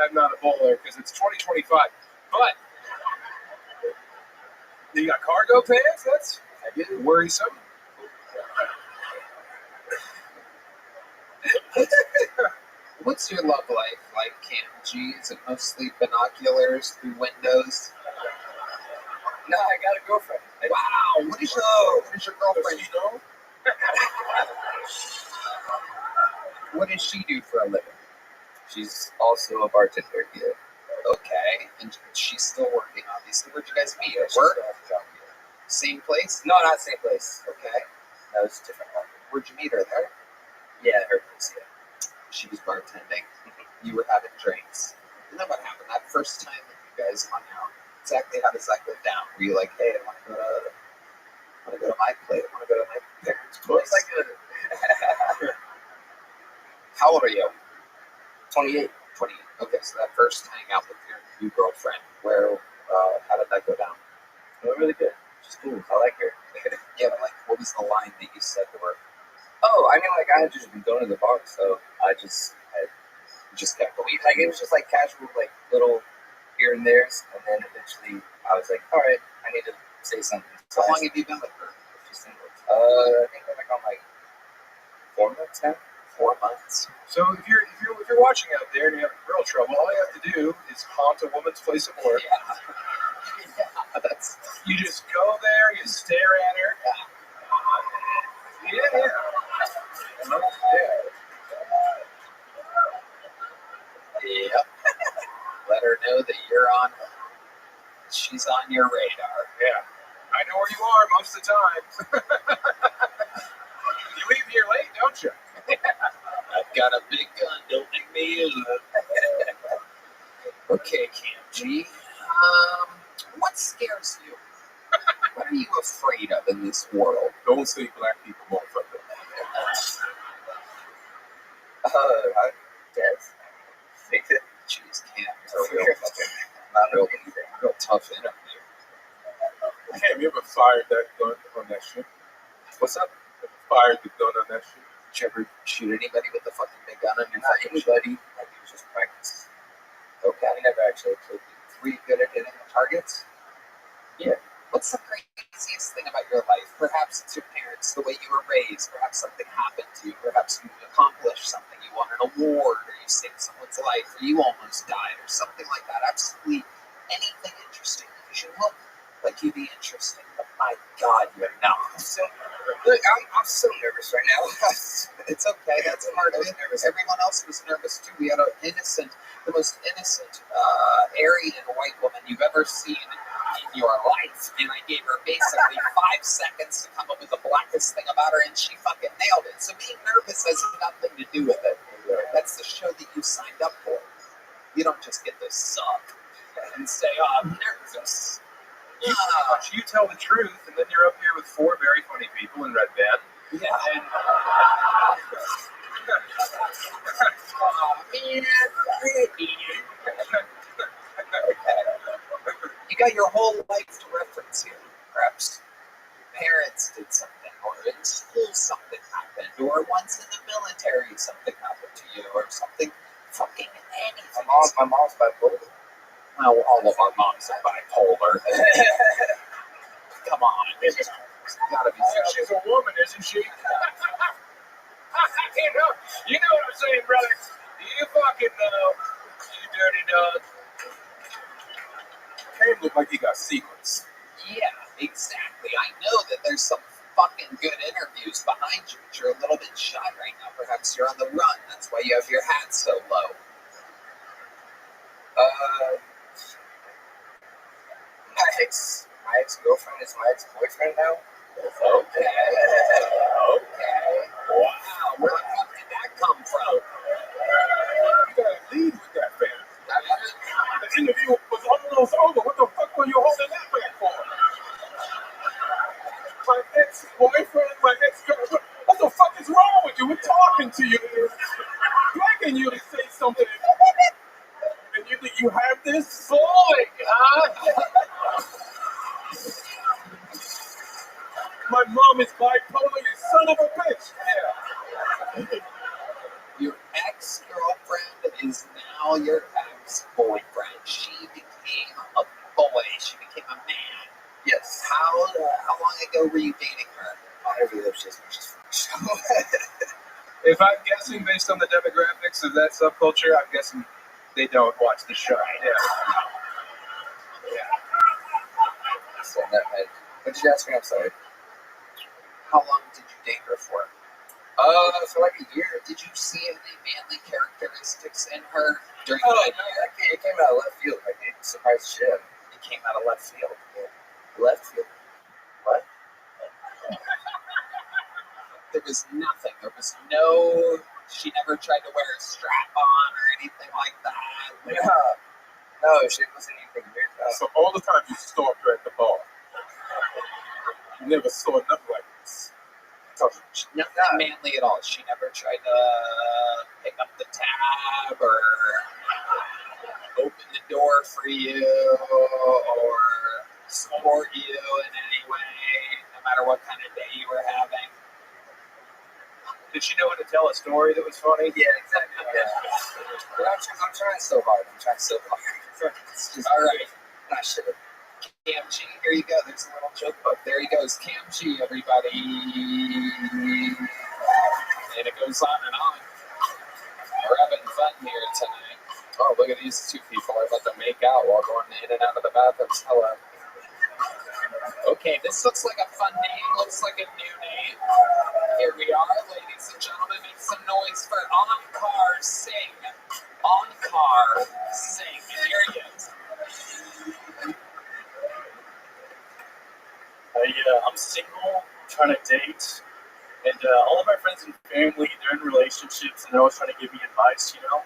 I'm not a bowler because it's 2025. But you got cargo pants? That's worrisome. What's your love life like, Cam G? Is it mostly binoculars through windows? No, I got a girlfriend. Wow, what is your girlfriend? Does she know? What does she do for a living? She's also a bartender here. Okay, and she's still working, obviously. Where'd you guys meet? At work? Same place? No, not same place. Okay. That was a different one. Where'd you meet her? There? Yeah, her place. Yeah. She was bartending. You were having drinks. And then what happened? That first time that you guys hung out, exactly how does that go down? Were you like, hey, I want to go to my place. I want to go to my parents' Well, place? it's like How old are you? 28. 20. Okay, so that first hangout with your new girlfriend, how did that go down? It went really good. She's cool. I like her. Yeah, but like, what was the line that you said to her? Oh, I mean, like I had just been going to the bar, so I just kept going. Like it was just like casual, like little here and there's, and then eventually I was like, all right, I need to say something. So How long have you been with her? she's single. I think I'm like on like 4 months now. 4 months. So if you're watching out there and you're having girl trouble, all you have to do is haunt a woman's place of work. Yeah, that's You just go there, you stare at her. Yeah. Yep. Let her know that she's on your radar. Yeah. I know where you are most of the time. You leave here late, don't you? I've got a big gun, don't make me use it. Okay, Cam G. What scares you? What are you afraid of in this world? Don't say black people, motherfucker. I guess. Think it. Jeez, Cam, it's a real tough interview. Cam, you ever fired that gun on that ship? What's up? Ever fired the gun on that ship? Did you ever shoot anybody with a fucking big gun on your Not fucking ship? anybody. Like it was just practice. Okay. I never actually killed people. Were you good at hitting the targets? Yeah. What's the craziest thing about your life? Perhaps it's your parents, the way you were raised. Perhaps something happened to you. Perhaps you accomplished something. You won an award, or you saved someone's life, or you almost died, or something like that. Absolutely anything interesting. Because you look like you'd be interesting, but my God, you're not. Look, I'm so nervous right now. It's okay. That's part of it. Everyone else was nervous too. We had the most innocent Aryan white woman you've ever seen in your life, and I gave her basically 5 seconds to come up with the blackest thing about her, and she fucking nailed it. So being nervous has nothing to do with it. That's the show that you signed up for. You don't just get to suck and say, "Oh, I'm nervous." You tell the truth, and then you're up here with 4 very funny people in red band. Yeah. And Oh, man. You got your whole life to reference here. Perhaps parents did something, or in school something happened, or once in the military something happened to you, or something fucking anything. My mom unless my mom's bipolar. Well, all of our moms are bipolar. Come on, it's gotta be She's a woman, isn't she? You know what I'm saying, brother. You fucking know. You dirty dog. Cam look like he got secrets. Yeah, exactly. I know that there's some fucking good interviews behind you, but you're a little bit shy right now. Perhaps you're on the run. That's why you have your hat so low. My ex-girlfriend is my ex-boyfriend now. Okay. Wow, where the fuck did that come from? You gotta lead with that, fam. The interview was almost over. What the fuck were you holding that back for? My ex-boyfriend, my ex-girlfriend. What the fuck is wrong with you? We're talking to you, begging you to say something. And you think you have this? Boy, huh? My mom is bipolar, you son of a bitch. Yeah. Your ex-girlfriend is now your ex-boyfriend. She became a boy. She became a man. Yes. How long ago were you dating her? I really hope she doesn't watch this fucking show. If I'm guessing based on the demographics of that subculture, I'm guessing they don't watch the show. Yeah. So that had. What did you ask me? I'm sorry. How long did you date her for? For like a year. Did you see any manly characteristics in her during Oh, that no, year? it came out of left field. Like, it surprised the shit out of me. It came out of left field. Left field. What? There was nothing. There was no. She never tried to wear a strap on or anything like that. No, shit wasn't anything weird. No. So all the times you stalked her at the bar, you never saw nothing like this. Nothing manly at all. She never tried to pick up the tab or open the door for you or support you in any way, no matter what kind of day you were having. Did she know how to tell a story that was funny? Yeah, exactly. Yeah. But I'm trying so hard. It's just, All right, not shit. Cam G, here you go. There's a little joke book. There he goes. Cam G, everybody. And it goes on and on. We're having fun here tonight. Oh, look at these two people. I let them make out while going in and out of the bathrooms. Hello. Okay, this looks like a fun name. Looks like a new name. Here we are, ladies and gentlemen. Make some noise for On-Car Sing. On-Car Sing. Here he is. I'm single, trying to date, and all of my friends and family, they're in relationships, and they're always trying to give me advice, you know?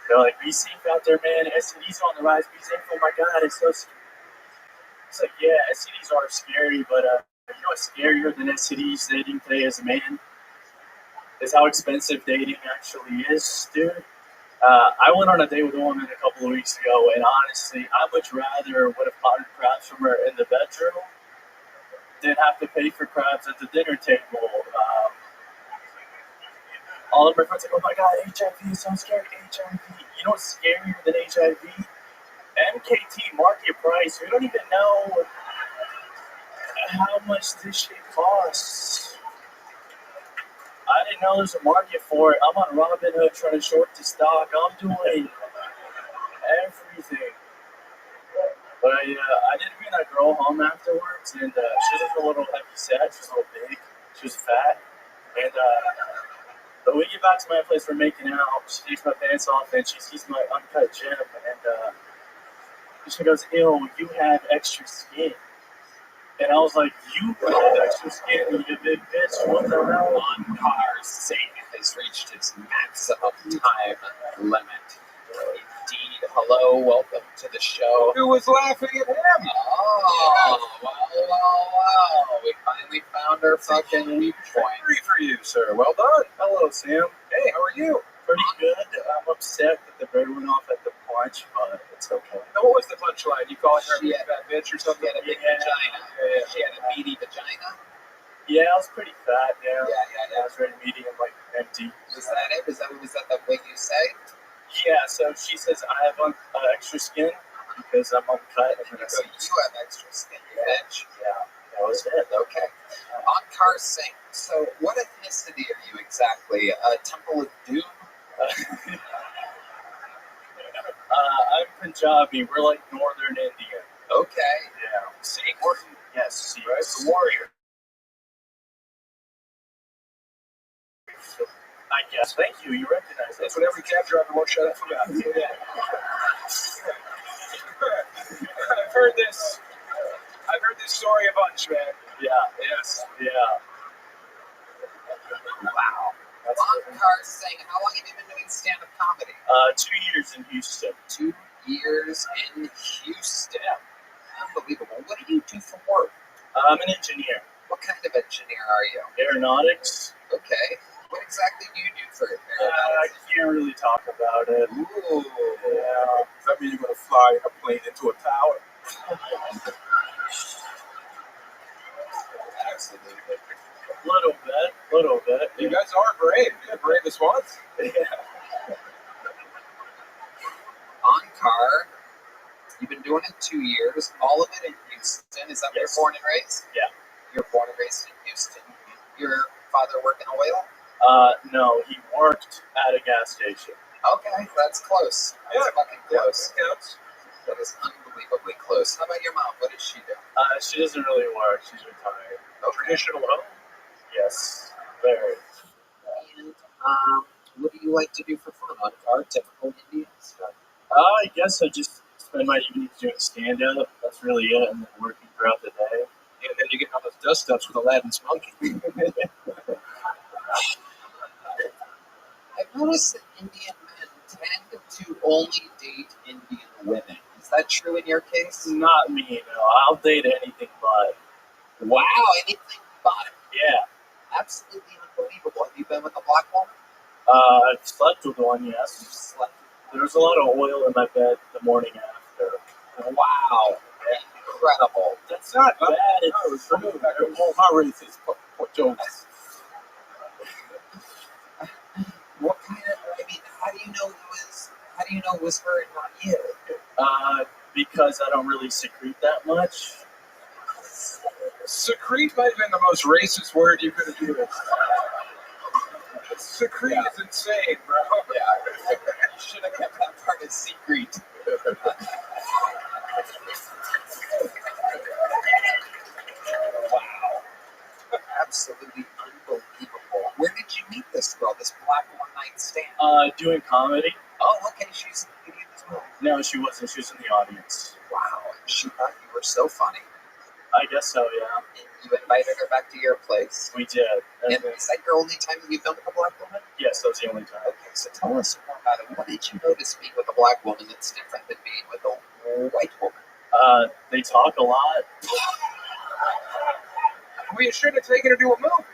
They're like, be safe out there, man. STDs are on the rise. Be safe. Oh, my God, it's so scary. It's like, yeah, STDs are scary, but you know what's scarier than STDs dating today as a man? Is how expensive dating actually is, dude. I went on a date with a woman a couple of weeks ago, and honestly, I much rather would have potted crabs from her in the bedroom than have to pay for crabs at the dinner table. All of my friends are like, oh my God, HIV is so scary, HIV. You know what's scarier than HIV? MKT market price. We don't even know how much this shit costs. I didn't know there's a market for it. I'm on Robinhood trying to short the stock. I'm doing everything. But I did bring that girl home afterwards, and she was a little heavy set. She was a little big. She was fat. And but we get back to my place, we're making out. She takes my pants off, and she sees my uncut gym, and she goes, ew, you have extra skin. And I was like, you have extra skin, you big bitch. What the hell? On-Car Sing has reached its maximum time limit. Indeed. Hello, welcome to the show. Who was laughing at him? Oh, wow. We finally found our fucking weak point. Victory for you, sir. Well done. Hello, Sam. Hey, how are you? Pretty good. I'm upset that the bird went off at the punch, but it's okay. Now, what was the punchline? You calling her a She big had- fat bitch or She something? had a big Yeah. vagina. Yeah. She had a meaty vagina. Yeah, I was pretty fat, yeah. Yeah. I was very medium, like empty. Was that it? Was that what you say? Yeah, so she says I have extra skin because I'm uncut. And then I So said, you have extra skin, you bitch. yeah, that was it. Okay. On car sync. So what ethnicity are you exactly? Temple of Doom? I'm Punjabi. We're like Northern Indian. Okay. Yeah. Sikh? Yes, see, Right. the warrior. I guess. Thank you. You recognize that. That's what every cab driver won't shut up about. I've heard this. I've heard this story a bunch, man. Yeah. Yes. Yeah. Wow. On car sync. How long have you been doing stand-up comedy? 2 years in Houston. 2 years in Houston. Unbelievable. What do you do for work? I'm an engineer. What kind of engineer are you? Aeronautics. Okay. What exactly do you do for I aeronautics? can't really talk about it. Ooh. Yeah. Does that mean you're going to fly a plane into a tower? Absolutely. Little bit. You guys are brave. You're the bravest ones. On car. You've been doing it 2 years. All of it in Houston. Is that where Yes. you're born and raised? Yeah. You're born and raised in Houston. Your father worked in oil? No, he worked at a gas station. Okay, that's close. That's fucking close. Counts. That is unbelievably close. How about your mom? What does she do? She doesn't really work. She's retired. Okay. Traditional home. Yes. Very. And what do you like to do for fun on car? Typical Indian stuff. I guess I just spend my evenings doing stand-up. That's really it, and then working throughout the day. And then you get all those dust ups with Aladdin's monkey. I've noticed that Indian men tend to only date Indian women. Is that true in your case? Not me, no. I'll date anything but. Wow, anything but. Yeah. Absolutely unbelievable. Have you been with a black woman? I've slept with one, You've yes. slept. There was a lot of oil in my bed the morning after. Wow, incredible. That's not bad. It's I was coming back and all my racist jokes. What kind of? I mean, how do you know it was her and not you? because I don't really secrete that much. Secrete might have been the most racist word you could have used. Secrete is insane, bro. Yeah, you should have kept that part a secret. Wow, absolutely unbelievable. Where did you meet this girl? This black one-night stand? Doing comedy. Oh, okay, she's a comedian as well. No, she wasn't. She was in the audience. Wow, she thought you were so funny. I guess so, yeah. And you invited her back to your place. We did. And is that your only time that you've been with a black woman? Yes, that was the only time. Okay, so tell us more about it. What did you notice being with a black woman that's different than being with a white woman? They talk a lot. We should have taken her to a movie.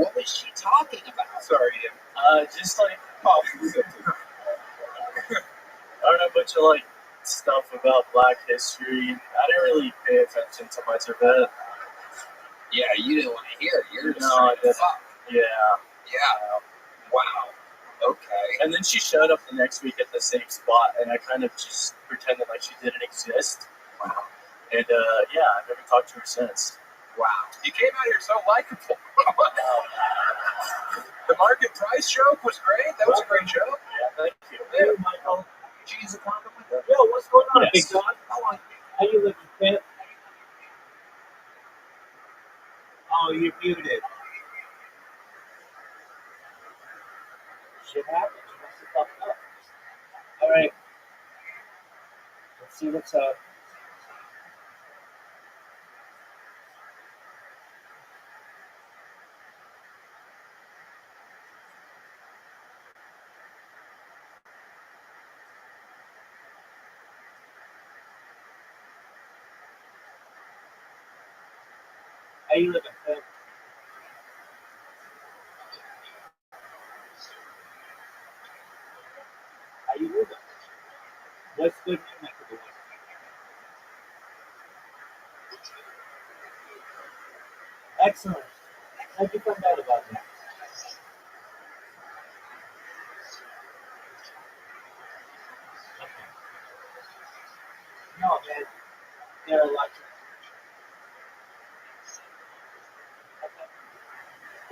What was she talking about? Sorry, Ian. Just like, Oh, I don't know, a bunch of like stuff about Black history. I didn't really pay attention to much of it. Yeah, you didn't want to hear it. You're just No, I didn't. fuck. Yeah. Yeah. Wow. Okay. And then she showed up the next week at the same spot, and I kind of just pretended like she didn't exist. Wow. And yeah, I've never talked to her since. Wow. you came out here so likable. The market price joke was great. That was a great joke. Yeah, thank you. Yeah. Michael. Did you use a condom with her? Yo, what's going on, Yes. big dog? How long? How you looking, Pip? Oh, you're muted. Shit happens. You must have fucked up. All right. Let's see what's up. How you living, Pip? How you living? What's good in your neck of the woods? Excellent. How'd you find out about me? No, man. They're electric.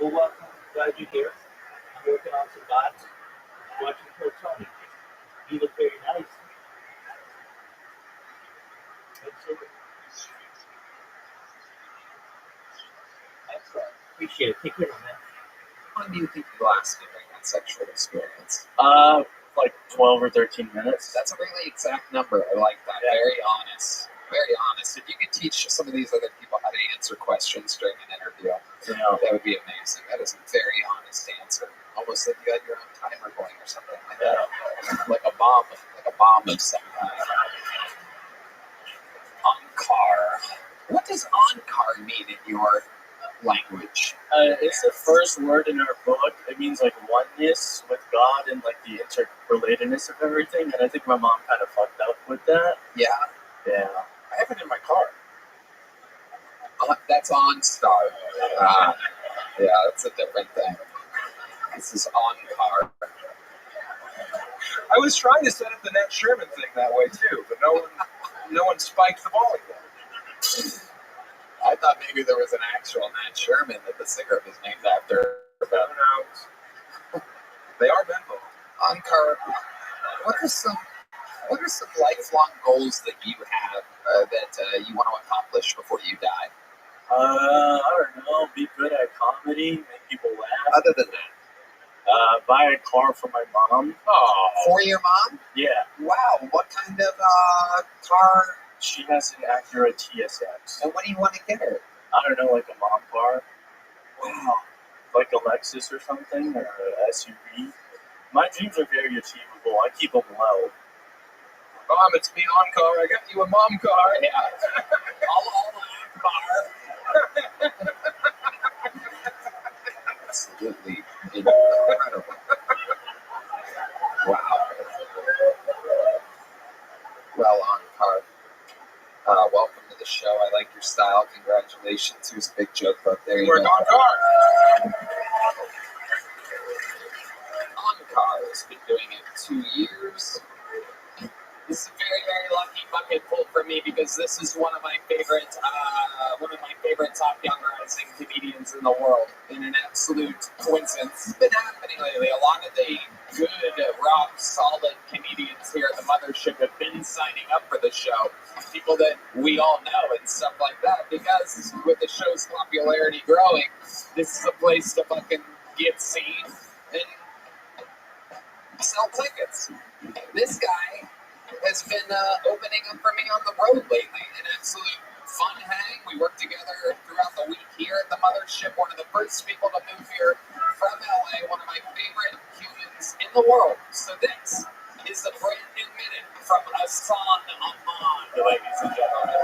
Well, welcome. Glad you're here. I'm working on some bots. Watching for Tony. You look very nice. Absolutely. Excellent. Appreciate it. Take care, man. How long do you think you lasted during that sexual experience? Like 12 or 13 minutes. That's a really exact number. I like that. Yeah. Very honest. Very honest. If you could teach some of these other people how to answer questions during an interview, Yeah. that would be amazing. That is a very honest answer. Almost like you had your own timer going or something like that. Like a bomb of some kind. Ankar. What does Ankar mean in your language? It's the first word in our book. It means like oneness with God and like the interrelatedness of everything. And I think my mom kind of fucked up with that. Yeah. Yeah. I have it in my car. That's OnStar. Yeah, that's a different thing. This is Ankar. I was trying to set up the Nat Sherman thing that way too, but no one spiked the volleyball. I thought maybe there was an actual Nat Sherman that the cigarette was named after. Who knows? They are mental. Ankar, what are some lifelong goals that you have that you want to accomplish before you die? I don't know. Be good at comedy, make people laugh. Other than that, Buy a car for my mom. oh, for your mom? Yeah. Wow, what kind of car? She has an Acura TSX. And what do you want to get her? I don't know, like a mom car. Wow. Like a Lexus or something, or an SUV. My dreams are very achievable. I keep them low. Mom, it's me on car. I got you a mom car. Yeah. Allah car. Absolutely incredible. Wow. Well, Ankar, welcome to the show. I like your style. Congratulations. Here's a big joke book. There you Work go. on car. Ankar has been doing it 2 years. This is a very, very lucky bucket pull for me because this is one of my favorite top young rising comedians in the world. In an absolute coincidence, it's been happening lately. A lot of the good, rock, solid comedians here at the mothership have been signing up for the show. People that we all know and stuff like that. Because with the show's popularity growing, this is a place to fucking get seen and sell tickets. This guy has been opening up for me on the road lately. An absolute fun hang. We work together throughout the week here at the mothership. One of the first people to move here from LA. One of my favorite humans in the world. So this is a brand new minute from Hassan Ahmad, ladies and gentlemen.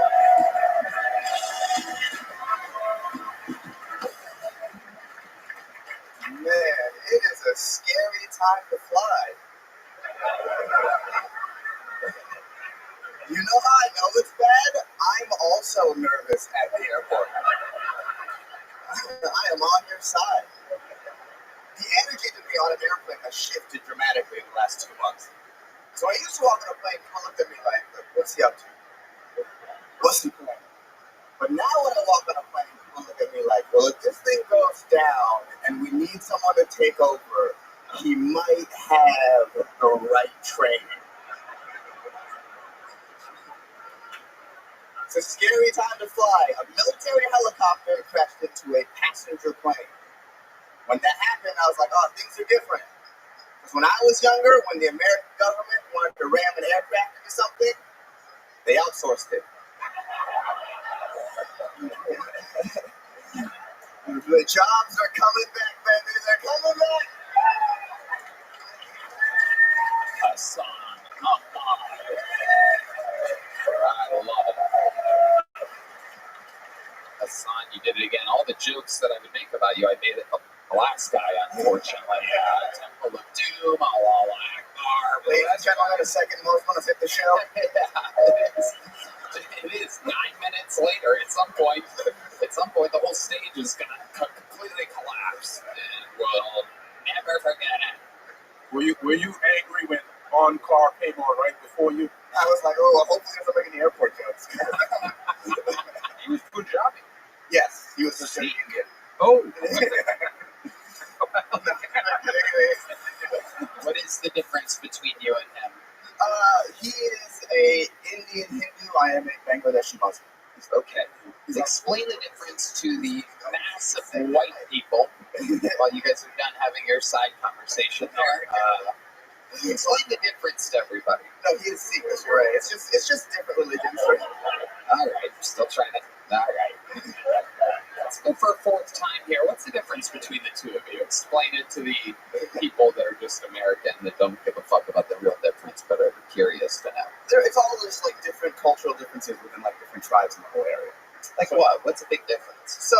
Man, it is a scary time to fly. You know how I know it's bad? I'm also nervous at the airport. I am on your side. The energy to be on an airplane has shifted dramatically in the last 2 months. So I used to walk on a plane, people looked at me like, what's he up to? What's he doing? But now when I walk on a plane, people look at me like, well, if this thing goes down and we need someone to take over, he might have the right training. It's a scary time to fly. A military helicopter crashed into a passenger plane. When that happened, I was like, oh, things are different. Because when I was younger, when the American government wanted to ram an aircraft into something, they outsourced it. The jobs are coming back, baby. They're coming back. Hassan Ahmad. I love it. Hassan, you did it again. All the jokes that I would make about you, I made it the last guy, unfortunately. Temple of Doom, Allah Akbar. Ladies and gentlemen, the second most fun to hit the show. It is 9 minutes later. At some point, the whole stage is gonna completely Were you angry when On Car came on right before you? I was like, oh, hopefully he doesn't make any airport jokes. He was Punjabi. Yes, he was the same. Oh. What is the difference between you and him? He is a Indian Hindu. I am a Bangladeshi Muslim. Okay. Explain the difference to the mass of white people while you guys are done having your side conversation there. Explain the difference to everybody. No, he is Sikh. You're right. It's just different religions. Right? All right, we're still trying to. All right. Let's go for a fourth time here. What's the difference between the two of you? Explain it to the people that are just American that don't give a fuck about the real difference, but are curious to know. It's all just like different cultural differences within like different tribes in the whole area. Like what? What's a big difference? So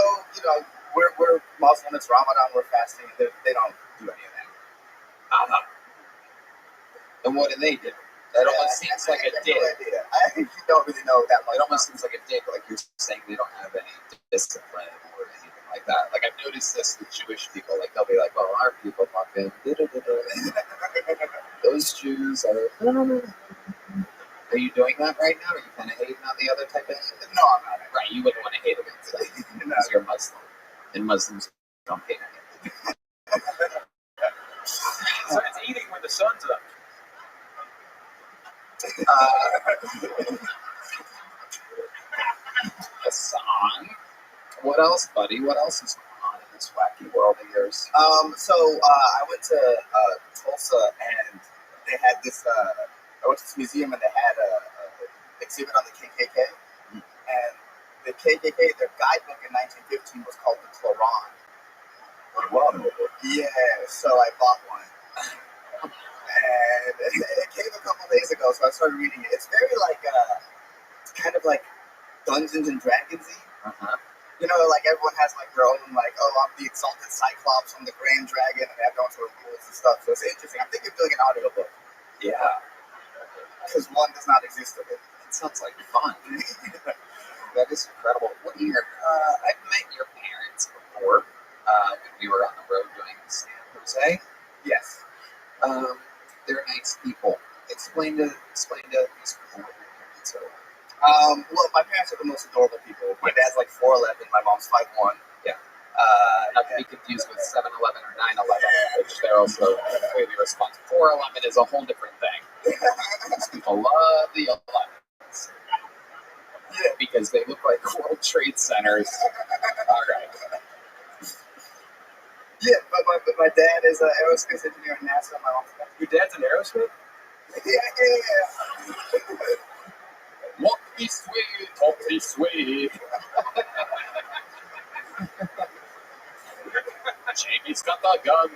we're Muslim. It's Ramadan. We're fasting. They don't do any of that. And what do they do? That almost seems like a dig. No idea. I actually don't really know that much. It almost seems like a dig, like you're saying they don't have any discipline or anything like that. Like I've noticed this with Jewish people. Like they'll be like, "Oh, our people fucking those Jews are." Are you doing that right now? Are you kind of hating on the other type of? No, I'm not. Right, you wouldn't want to hate against that because you're Muslim, and Muslims don't hate anything. So it's eating when the sun's up. Hassan, what else, buddy? What else is going on in this wacky world of yours? So I went to Tulsa and they had this. I went to this museum and they had a exhibit on the KKK, and the KKK, their guidebook in 1915 was called the Quran. Yeah, so I bought one. And it came a couple days ago, so I started reading it. It's very like, it's kind of like Dungeons and Dragons-y. Like everyone has like their own, like, oh, I'm the Exalted Cyclops, I'm the Grand Dragon, and they have their own sort of rules and stuff. So it's interesting. I'm thinking of doing an audiobook. Yeah. Because one does not exist of it. It sounds like fun. That is incredible. What are your, I've met your parents before when we were on the road doing San Jose. Yes. They're nice people. Explain to these people what your parents are. Well, my parents are the most adorable people. My dad's like 4'11", my mom's 5'1". Yeah. Not to be confused with 7-Eleven or 9/11, which they're also completely responsible. 411 is a whole different thing. These people love the 11s. Yeah. Because they look like World Trade Centers. All right. Yeah, but my dad is an aerospace engineer at NASA. My mom's Your dad's an aerospace? Yeah. Walk this way, talk this way. Jamie's got the gun.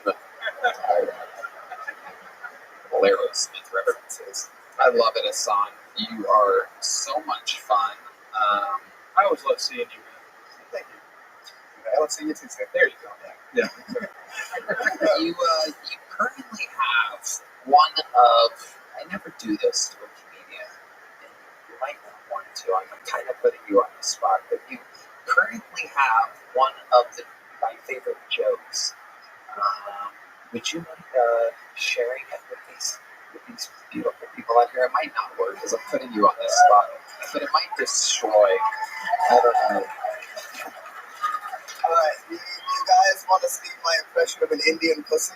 Aerosmith references. I love it, Hassan. You are so much fun. I always love seeing you. Thank you. I love seeing you too, sir. There you go. Yeah. You currently have one of. I never do this to a comedian. You might not want to. I'm kind of putting you on the spot, but you currently have one of my favorite jokes. Would you mind sharing it with these beautiful people out here? It might not work because I'm putting you on the spot, but it might destroy. I don't know. You guys want to see my impression of an Indian pussy?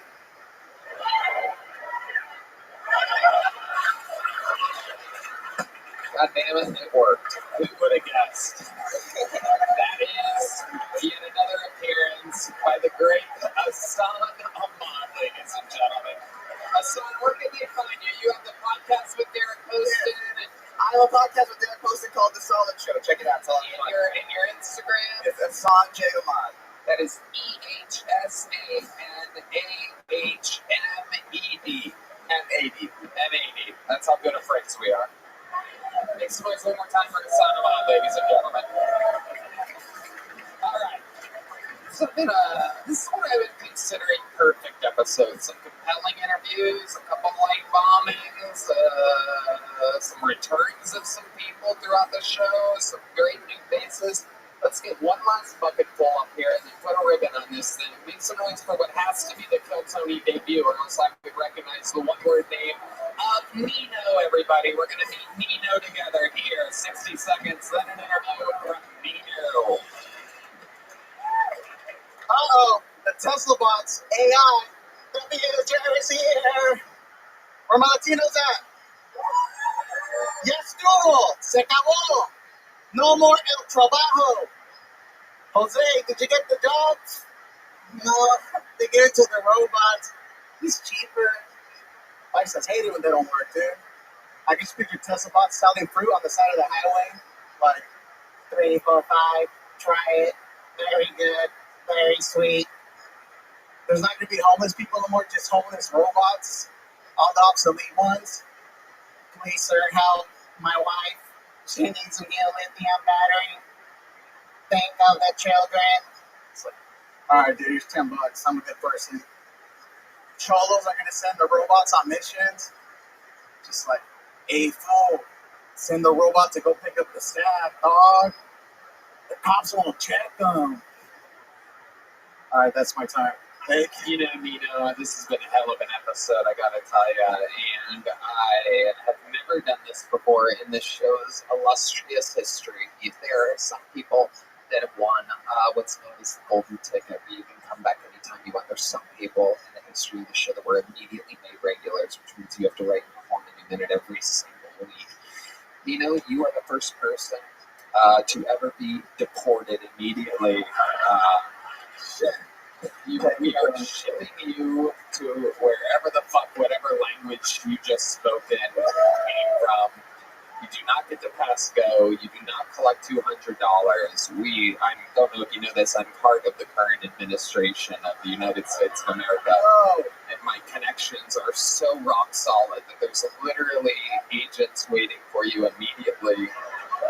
God damn it, it worked. Who would have guessed? That is yet another appearance by the great Hassan Ahmad, ladies and gentlemen. Hassan, where can they find you? You have the podcast with Derek Poston. And I have a podcast with Derek Poston called The Solid Show. Check it out. It's a lot of fun. in your Instagram. It's Hassan J. Ahmad. That is EHSANAHMED. M-A-D. That's how good of friends we are. Make some noise one more time for Hassan Ahmad, ladies and gentlemen. All right. So this is what I would consider a perfect episode. Some compelling interviews, a couple light bombings, some returns of some people throughout the show, some great new faces. Let's get one last bucket full up here and then put a ribbon on this thing. Make some noise for what has to be the Kill Tony debut, or else I would recognize the one-word name of Nino, everybody. We're going to meet Nino together here. 60 seconds, then an interview from Nino. Uh-oh, the Tesla bots, AI, WJ's here. Where my Latinos at? Yes, dude, se acabó. No more el trabajo. Jose, did you get the job? No, they give it to the robots. It's cheaper. I just hate it when they don't work, dude. I can just picture Tesla bots selling fruit on the side of the highway. Like, 3, 4, 5, try it. Very good, very sweet. There's not going to be homeless people no more, just homeless robots. All the obsolete ones. Please, sir, help my wife. She needs a new lithium battery. Think of the children. It's like, all right, dude, here's $10. I'm a good person. Cholos are going to send the robots on missions. Just like, hey, fool, send the robot to go pick up the staff, dog. The cops won't check them. All right, that's my time. Thank you. You know, Nino, this has been a hell of an episode, I gotta tell you, and I have never done this before in this show's illustrious history. There are some people that have won what's known as the golden ticket, where you can come back anytime you want. There's some people in the history of the show that were immediately made regulars, which means you have to write and perform a new minute every single week. Nino, you are the first person to ever be deported immediately. We are shipping you to wherever the fuck, whatever language you just spoken came from. You do not get to pass go. You do not collect $200. I don't know if you know this, I'm part of the current administration of the United States of America. And my connections are so rock solid that there's literally agents waiting for you immediately.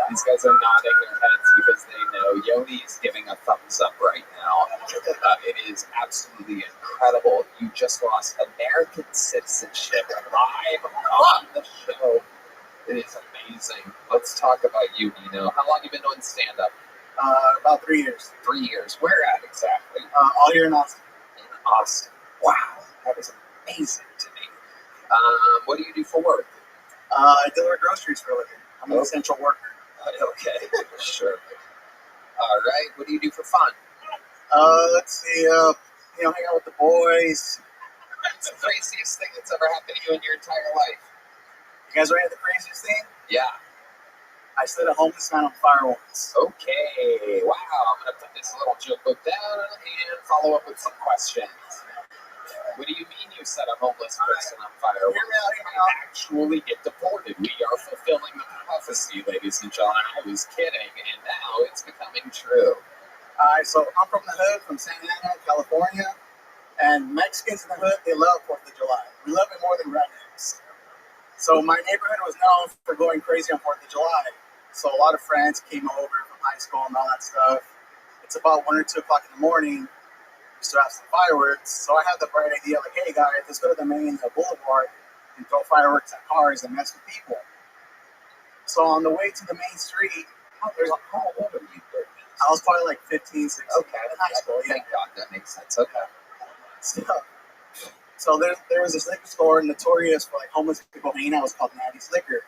These guys are nodding their heads because they know Yoni's giving a thumbs up right now. It is absolutely incredible. You just lost American citizenship live on the show. It is amazing. Let's talk about you, Nino. How long have you been doing stand-up? About 3 years. 3 years. Where at exactly? All here in Austin. In Austin. Wow, that is amazing to me. What do you do for work? I deliver groceries for a living. I'm an essential worker. Okay, sure. All right. What do you do for fun? Let's see. Hang out with the boys. What's the craziest thing that's ever happened to you in your entire life? You guys ready for the craziest thing? Yeah. I set a homeless man on fire once. Okay. Wow. I'm gonna put this little joke book down and follow up with some questions. What do you mean you set a homeless person on fire? We actually get deported. We are fulfilling the prophecy, ladies and gentlemen. I was kidding, and now it's becoming true. Alright, so I'm from the hood, from Santa Ana, California, and Mexicans in the hood, they love 4th of July. We love it more than rednecks. So my neighborhood was known for going crazy on 4th of July. So a lot of friends came over from high school and all that stuff. It's about 1 or 2 o'clock in the morning. We still have some fireworks. So I had the bright idea, like, hey guys, let's go to the main boulevard and throw fireworks at cars and mess with people. So on the way to the main street, How old are you? I was probably like 15, 16. Okay. In high school, yeah. Thank God, that makes sense. Okay. So there was this liquor store notorious for like homeless people hanging out. It was called Natty's Liquor.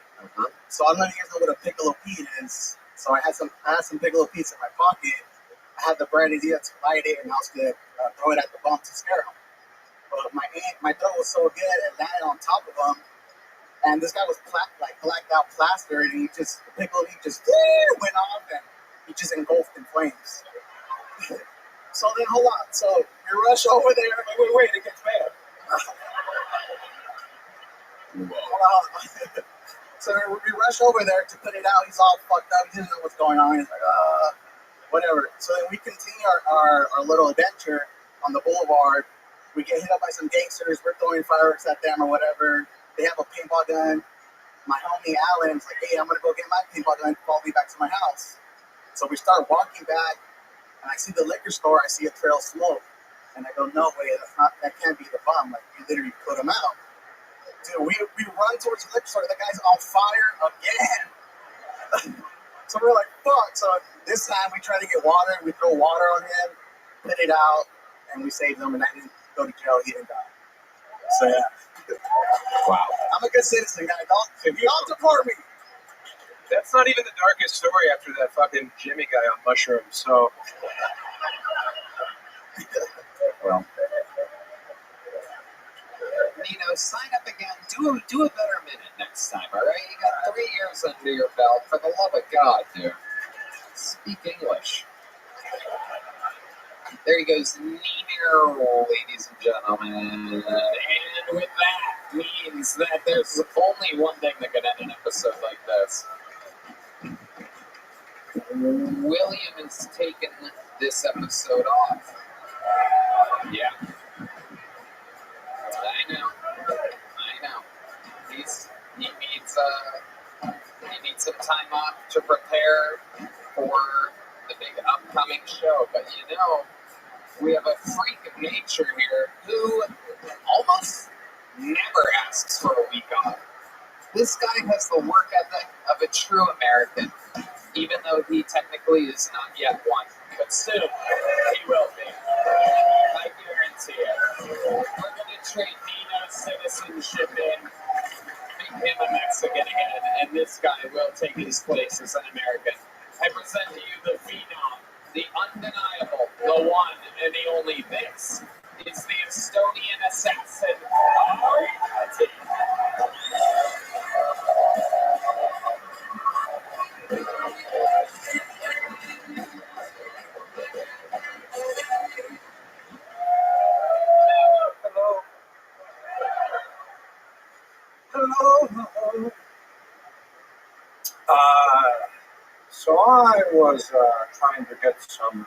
So I don't know if you guys know what a Piccolo Pete is. So I had some Piccolo Petes in my pocket. I had the bright idea to light it, and I was gonna throw it at the bum to scare him. But my throw was so good, it landed on top of him, and this guy was blacked out, plastered, and the Piccolo Pete just went off, and he just engulfed in flames. So then, hold on. So we rush over there. Wait, it gets bad. So we rush over there to put it out. He's all fucked up. He doesn't know what's going on. He's like, whatever. So then we continue our little adventure on the boulevard. We get hit up by some gangsters. We're throwing fireworks at them or whatever. They have a paintball gun. My homie Alan's like, hey, I'm going to go get my paintball gun. Follow me back to my house. So we start walking back, and I see the liquor store. I see a trail of smoke. And I go, no way, that can't be the bomb. Like, you literally put them out. Dude, we run towards the liquor store. The guy's on fire again. So we're like, fuck. So this time we try to get water. We throw water on him, put it out, and we saved him. And I didn't go to jail. He didn't die. So yeah. Wow. I'm a good citizen, guy. Don't deport me. That's not even the darkest story after that fucking Jimmy guy on mushrooms. So, Well, Nino, sign up again. Do a better minute next time, all right? You got 3 years under your belt. For the love of God, dude. Speak English. There he goes, Nino, ladies and gentlemen. And with that means that there's only one thing that could end an episode like this. William has taken this episode off. Yeah. I know. He needs some time off to prepare for the big upcoming show. But you know, we have a freak of nature here who almost never asks for a week off. This guy has the work ethic of a true American, even though he technically is not yet one. But soon, he will be. I guarantee it. We're going to trade Nino's citizenship in, make him a Mexican again, and this guy will take his place as an American. I present to you the phenom, the undeniable, the one and the only. This is the Estonian assassin, ROTHSCHILD. Hello. So I was trying to get some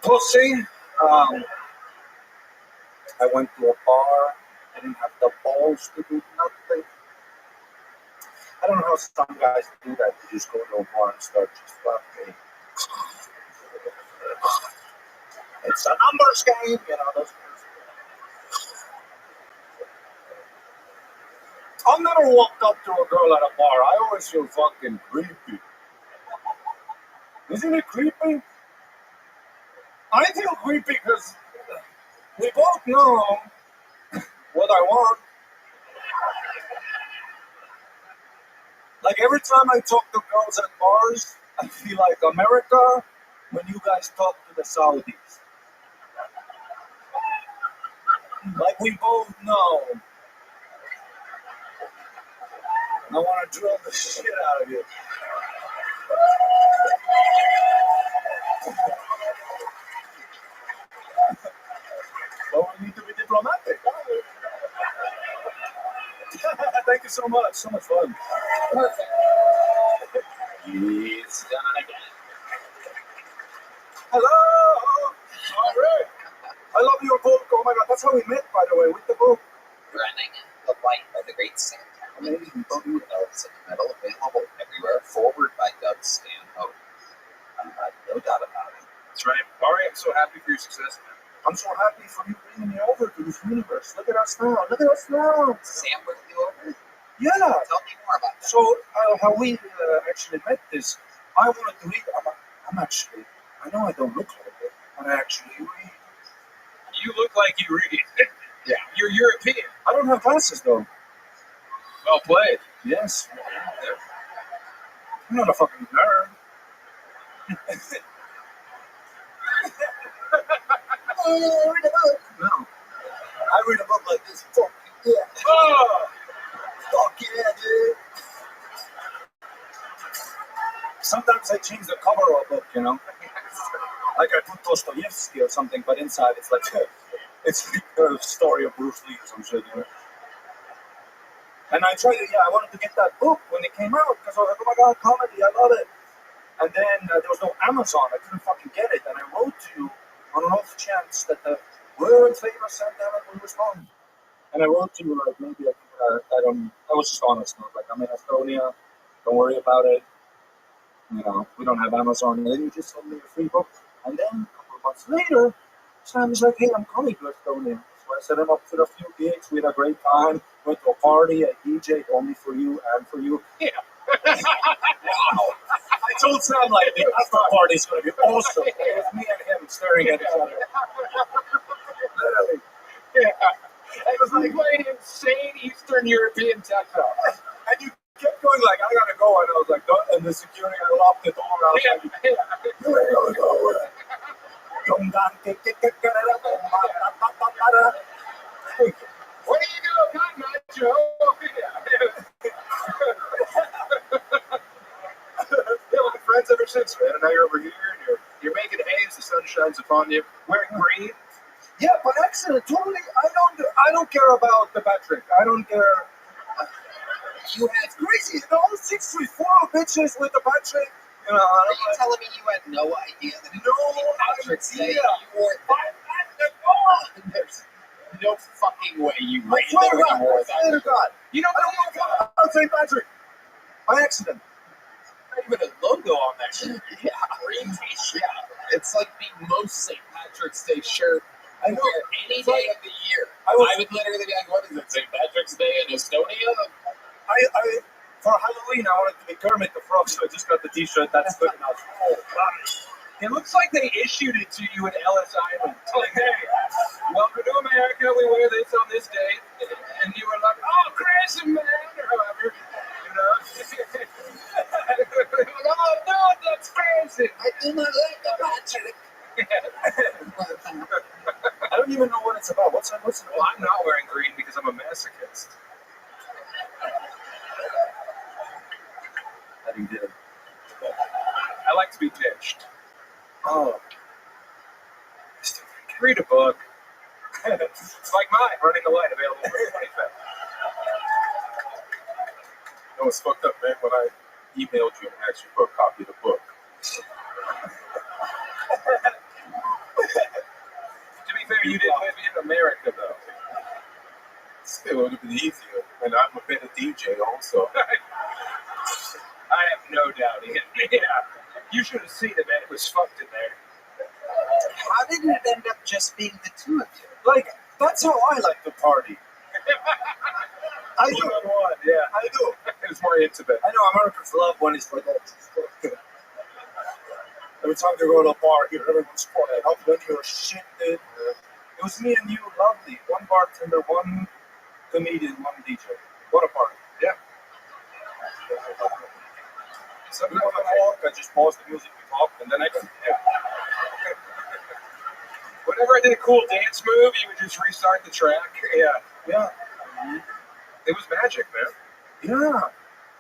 pussy. I went to a bar. I didn't have the balls to do nothing. I don't know how some guys do that. They just go to a bar and start just fucking. It's a numbers game, you know. Those I've never walked up to a girl at a bar. I always feel fucking creepy. Isn't it creepy? I feel creepy because we both know what I want. Like every time I talk to girls at bars, I feel like America when you guys talk to the Saudis. Like we both know. I want to drill the shit out of you. But we need to be diplomatic. Thank you so much. So much fun. Perfect. He's done again. Hello. All right. I love your book. Oh my God, that's how we met, by the way, with the book. Running the Light by the Great Sam Town. 2 L's in the middle, available everywhere. Forward by Doug Stanhope. No doubt about it. that's right. Ari, I'm so happy for your success, man. I'm so happy for you bringing me over to this universe. Look at us now. Look at us now. Sam brought you over? Yeah. Tell me more about that. So how we actually met is, I wanted to read. I'm actually. I know I don't look like it, but I actually read. You look like you read. Yeah. You're European. I don't have glasses though. Well played. Yes. I'm not a fucking nerd. No. I read a book like this. Fuck yeah. Oh! Fuck yeah, dude. Sometimes I change the cover of a book, you know. Like I put Dostoevsky or something, but inside it's like it's the story of Bruce Lee or some shit, you know. And I tried to, I wanted to get that book when it came out because I was like, oh my God, comedy, I love it. And then there was no Amazon, I couldn't fucking get it. And I wrote to you on an off chance that the world famous Sam Dammit will respond. And I wrote to you like, maybe I was just honest. I was like, I'm in Estonia, don't worry about it. You know, we don't have Amazon. And then you just sent me a free book. And then a couple of months later, Sam was like, hey, I'm coming to Estonia. So I set him up for a few gigs. We had a great time. Went to a party, a DJ only for you and for you. Yeah. Wow. I told Sam, like, the after party is going to be awesome. It was me and him staring at each other. Literally. Yeah. It was like playing insane Eastern European techno. And you kept going, like, I got to go. And I was like, and the security, I locked the door. I was like, you ain't going to go. Where do you go, Cotton Eye Joe? Yeah, my friends ever since, man. And now you're over here, and you're making hay as the sun shines upon you, wearing green. Yeah, but excellent. Totally. I don't care about the Patrick. I don't care. It's crazy. The whole 6 Street full of bitches with the Patrick. You know, Are you telling me you had no idea that it was St. Patrick's Day? You wore that? There's no fucking way you I wore swear to God. wore I swear to that. God. You know I don't know about St. Patrick. By accident. Not even a logo on that shit. Yeah, green t-shirt. Yeah, it's like the most St. Patrick's Day shirt I know. wear any day of the year. I would literally be like, what is it, St. Patrick's Day in Estonia? I for Halloween, I wanted to be Kermit the Frog, so I just got the T-shirt. That's good enough. Oh, God. It looks like they issued it to you at Ellis Island. It's like, hey, welcome to America. We wear this on this day. And you were like, oh, crazy man, or however. You know? Oh, no, that's crazy. I do not like the Patrick. I don't even know what it's about. What's it Well, about? I'm not wearing green because I'm a masochist. I didn't get it. I like to be pitched. Oh. Read a book. It's like mine, Running the Light, available for the 25th. It was fucked up, man, when I emailed you and asked you for a copy of the book. To be fair, you didn't live in America, though. Still, it would have been easier. And I'm a better DJ also. I have no doubt. Yeah. You should have seen it, man. It was fucked in there. How did it end up just being the two of you? Like, that's how I like to party. I do. One-on-one, yeah. I do. It was more intimate. I know Americans love when it's like, every time they go to a bar here, everyone's quiet. Up when you're shit, dude. It was me and you, lovely. One bartender, one comedian, one DJ. What a party. Yeah. We want to talk, I just pause the music, we talk, and then I go, yeah. Whenever I did a cool dance move, you would just restart the track. Yeah. Yeah. It was magic, man. Yeah.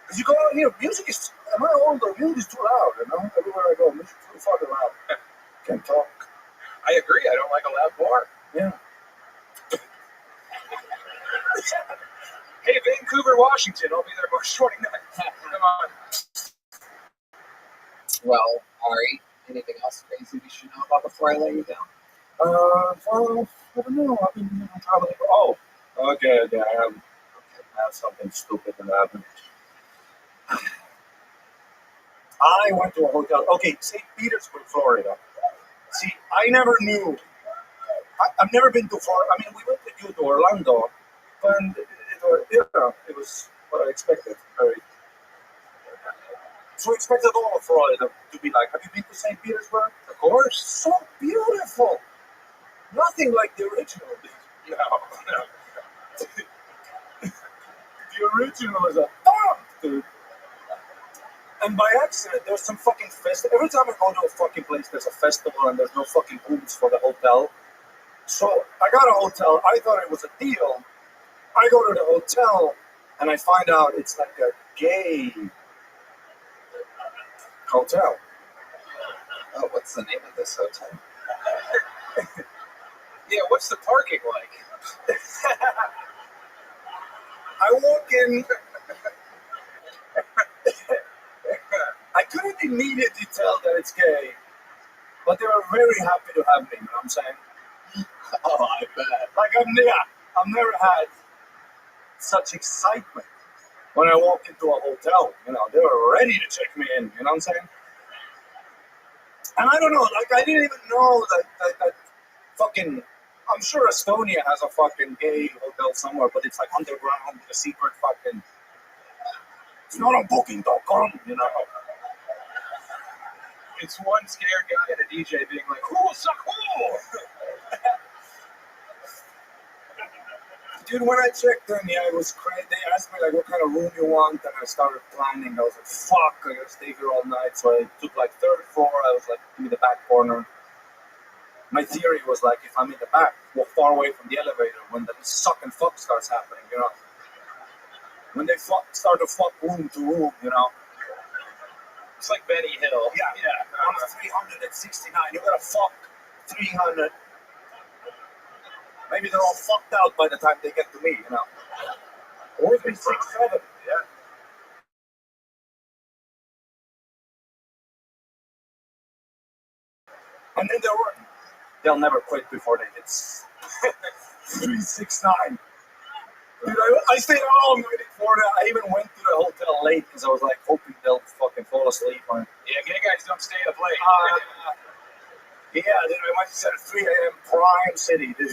Because you go out here, music is, am I older? Music is too loud, you know? Everywhere I go, music is too fucking loud. Can't talk. I agree. I don't like a loud bar. Yeah. Hey, Vancouver, Washington. I'll be there March 29th. Come on. Well, Ari, anything else crazy we should know about before I lay you down? Well, I don't know. I've been traveling. Oh, okay, yeah, I have something stupid that happened. I went to a hotel. Okay, St. Petersburg, Florida. See, I never knew. I've never been to Florida. I mean, we went with you to Orlando, and it was what I expected. So I expected all of Florida to be like, have you been to St. Petersburg? Of course. So beautiful. Nothing like the original. No. The original is a dump, dude. And by accident, there's some fucking festival. Every time I go to a fucking place, there's a festival and there's no fucking rooms for the hotel. So I got a hotel. I thought it was a deal. I go to the hotel and I find out it's like a gay hotel. Oh, what's the name of this hotel? Yeah, what's the parking like? I walk in. I couldn't immediately tell that it's gay, but they were very happy to have me. You know what I'm saying? Oh, I bet. Like I've never had such excitement when I walk into a hotel. You know, they were ready to check me in. You know what I'm saying? And I don't know. Like I didn't even know that fucking. I'm sure Estonia has a fucking gay hotel somewhere, but it's like underground, a secret fucking. It's not on booking.com, you know. It's one scared guy and a DJ being like, "Who'll suck who?" Dude, when I checked in, yeah, it was crazy. They asked me, like, what kind of room you want, and I started planning. I was like, fuck, I gotta stay here all night. So I took, like, third floor. I was like, give me the back corner. My theory was, like, if I'm in the back, walk far away from the elevator, when the suck and fuck starts happening, you know? When they start to fuck room to room, you know? It's like Benny Hill. Yeah. On 369, you gotta fuck 300. Maybe they're all fucked out by the time they get to me, you know? Or 367, yeah. And then they'll never quit before they hit 369. Dude, I stayed all night in Florida. I even went to the hotel late because I was like hoping they'll fucking fall asleep on it. Yeah, gay guys don't stay up late. Yeah, dude, I went to 3 a.m. prime city, dude.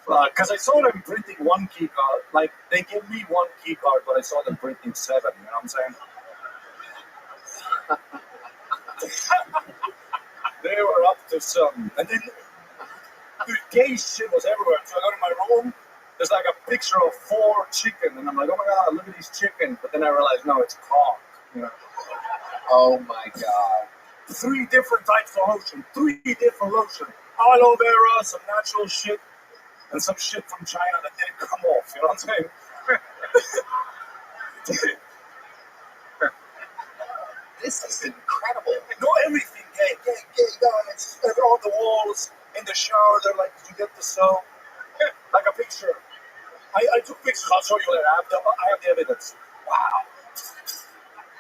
Because I saw them printing one key card. Like, they give me one key card, but I saw them printing 7, you know what I'm saying? They were up to something. And then, dude, gay shit was everywhere. So I go to my room, there's like a picture of 4 chicken, and I'm like, oh my god, look at these chickens. But then I realized, no, it's cock, you know? Oh my god. 3 different types of lotion. 3 different lotion. Aloe vera, some natural shit, and some shit from China that didn't come off, you know what I'm saying? This is incredible. No, everything gay guys. They're on the walls, in the shower, they're like, did you get the soap? Like a picture. I took pictures, I'll show you later. I have the evidence. Wow.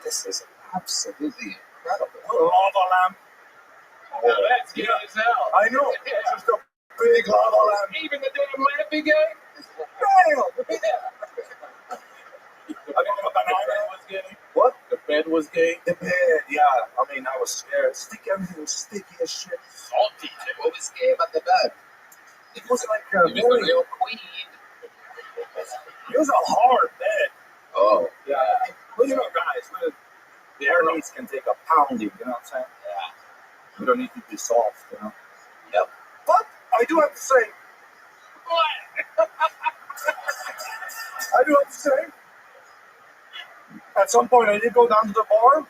This is absolutely incredible. Lava lamp. Oh, that's gay as hell. I know. It's just a big lava lamp. Even the damn lamp be gay? Damn! I mean, a The bed banana. was gay. What? The bed was gay. The bed, yeah. I mean, I was scared. Everything was sticky as shit. Salty. What was gay about the bed? It was like It was the real queen. it was a hard bed. Oh, Yeah. Well, you know, guys, our needs can take a pounding, you know what I'm saying? yeah. We don't need to be soft, you know? Yep. But I do have to say, at some point I did go down to the bar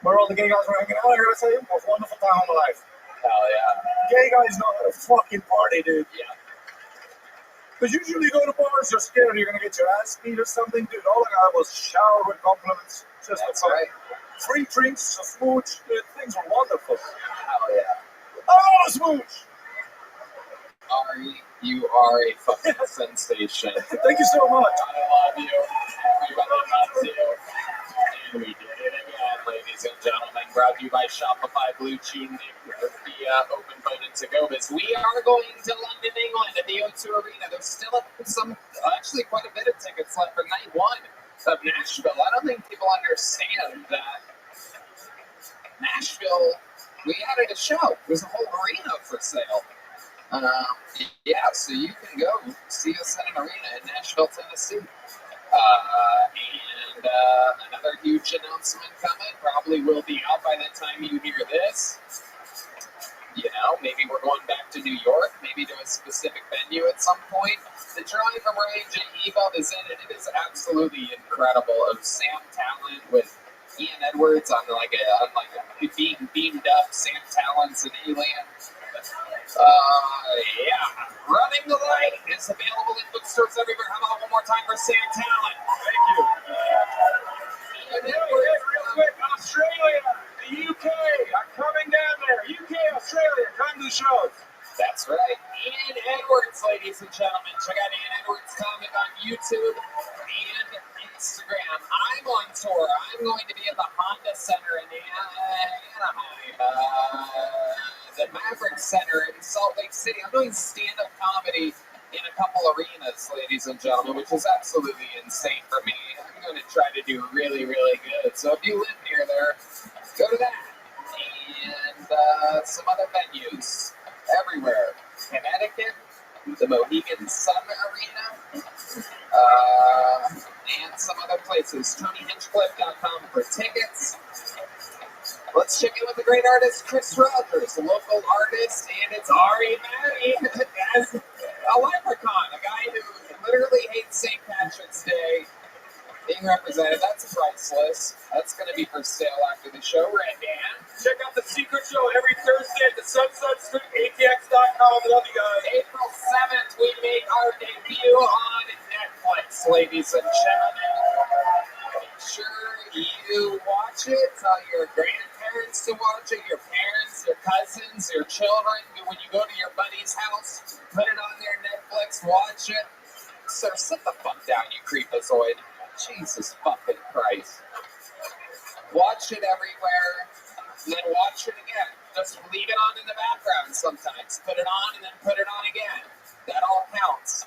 where all the gay guys were hanging out. I gotta say, it was a wonderful time of my life. Hell yeah. Gay guys know how to fucking party, dude. Yeah. Because usually you go to bars, you're scared you're gonna get your ass beat or something, dude. All I got was shower with compliments. Just That's fun. right. Free drinks, a smooch, dude. Things were wonderful. Hell yeah. Oh, smooch! Ari, you are a fucking sensation. Thank you so much. I love you. Everybody loves you. And we did it again, ladies and gentlemen. Brought to you by Shopify Blue Chew via Open Phone and Segovas. We are going to London, England at the O2 Arena. There's still actually quite a bit of tickets left for night 1 of Nashville. I don't think people understand that Nashville, we added a show. There's a whole arena for sale. Yeah, so you can go see us at an arena in Nashville, Tennessee. And another huge announcement coming. Probably will be out by the time you hear this. You know, maybe we're going back to New York, maybe to a specific venue at some point. The Johnny from Rage and Evo is in it. It is absolutely incredible. Of Sam Talent with Ian Edwards on like a being beamed up. Sam Talent's an alien. Yeah. Running the Light is available in bookstores everywhere. How about one more time for Sam Talent? Thank you. Ian Hey, Edwards. real quick, Australia, the UK, I'm coming down there. UK, Australia, come to the shows. That's right. Ian Edwards, ladies and gentlemen. Check out Ian Edwards comic on YouTube and Instagram. I'm on tour. I'm going to be at the Honda Center in Anaheim, the Maverick Center in Salt Lake City. I'm doing stand-up comedy in a couple arenas, ladies and gentlemen, which is absolutely insane for me. I'm going to try to do really, really good. So if you live near there, go to that. And some other venues everywhere. Connecticut, the Mohegan Sun Arena, and some other places. TonyHinchcliffe.com for tickets. Let's check in with the great artist Chris Rogers, a local artist, and it's Ari Maddie as a leprechaun, a guy who literally hates St. Patrick's Day being represented. That's priceless. That's going to be for sale after the show, right, Dan? Check out the secret show every Thursday at the Sunset Strip, ATX.com. Love you guys. April 7th, we make our debut on Netflix, ladies and gentlemen. Make sure you watch it. Tell your grandparents to watch it, your parents, your cousins, your children. When you go to your buddy's house, put it on their Netflix, watch it. Sir, sit the fuck down, you creepazoid. Jesus fucking Christ. Watch it everywhere, and then watch it again. Just leave it on in the background sometimes. Put it on and then put it on again. That all counts.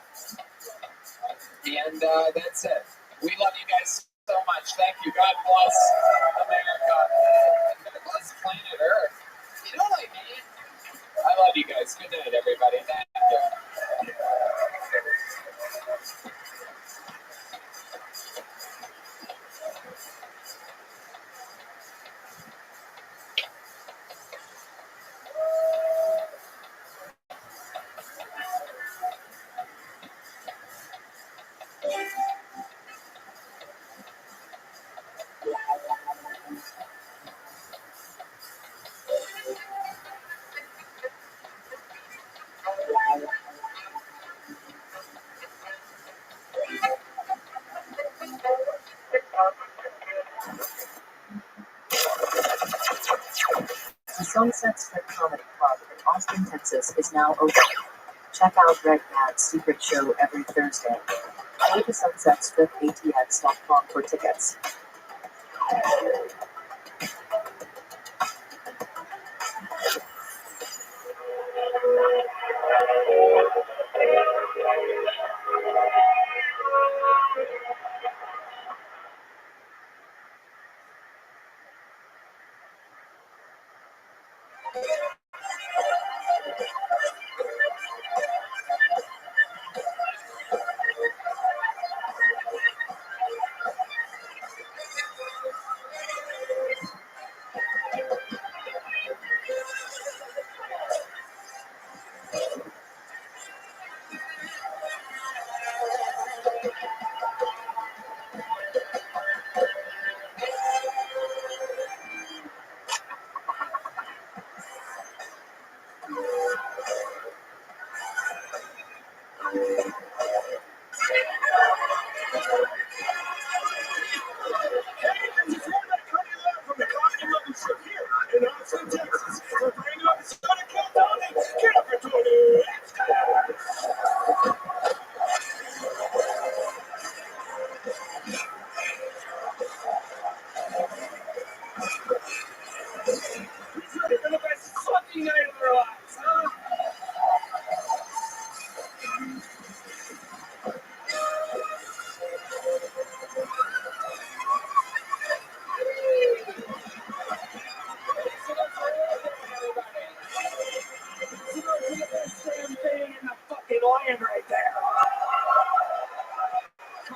And that's it. We love you guys so much. Thank you. God bless America. And God bless planet Earth. You know what I mean? I love you guys. Good night, everybody. Thank you. The Sunset Strip Comedy Club in Austin, Texas is now open. Check out Red Cat's secret show every Thursday. Go to sunsetstripatx.com for tickets.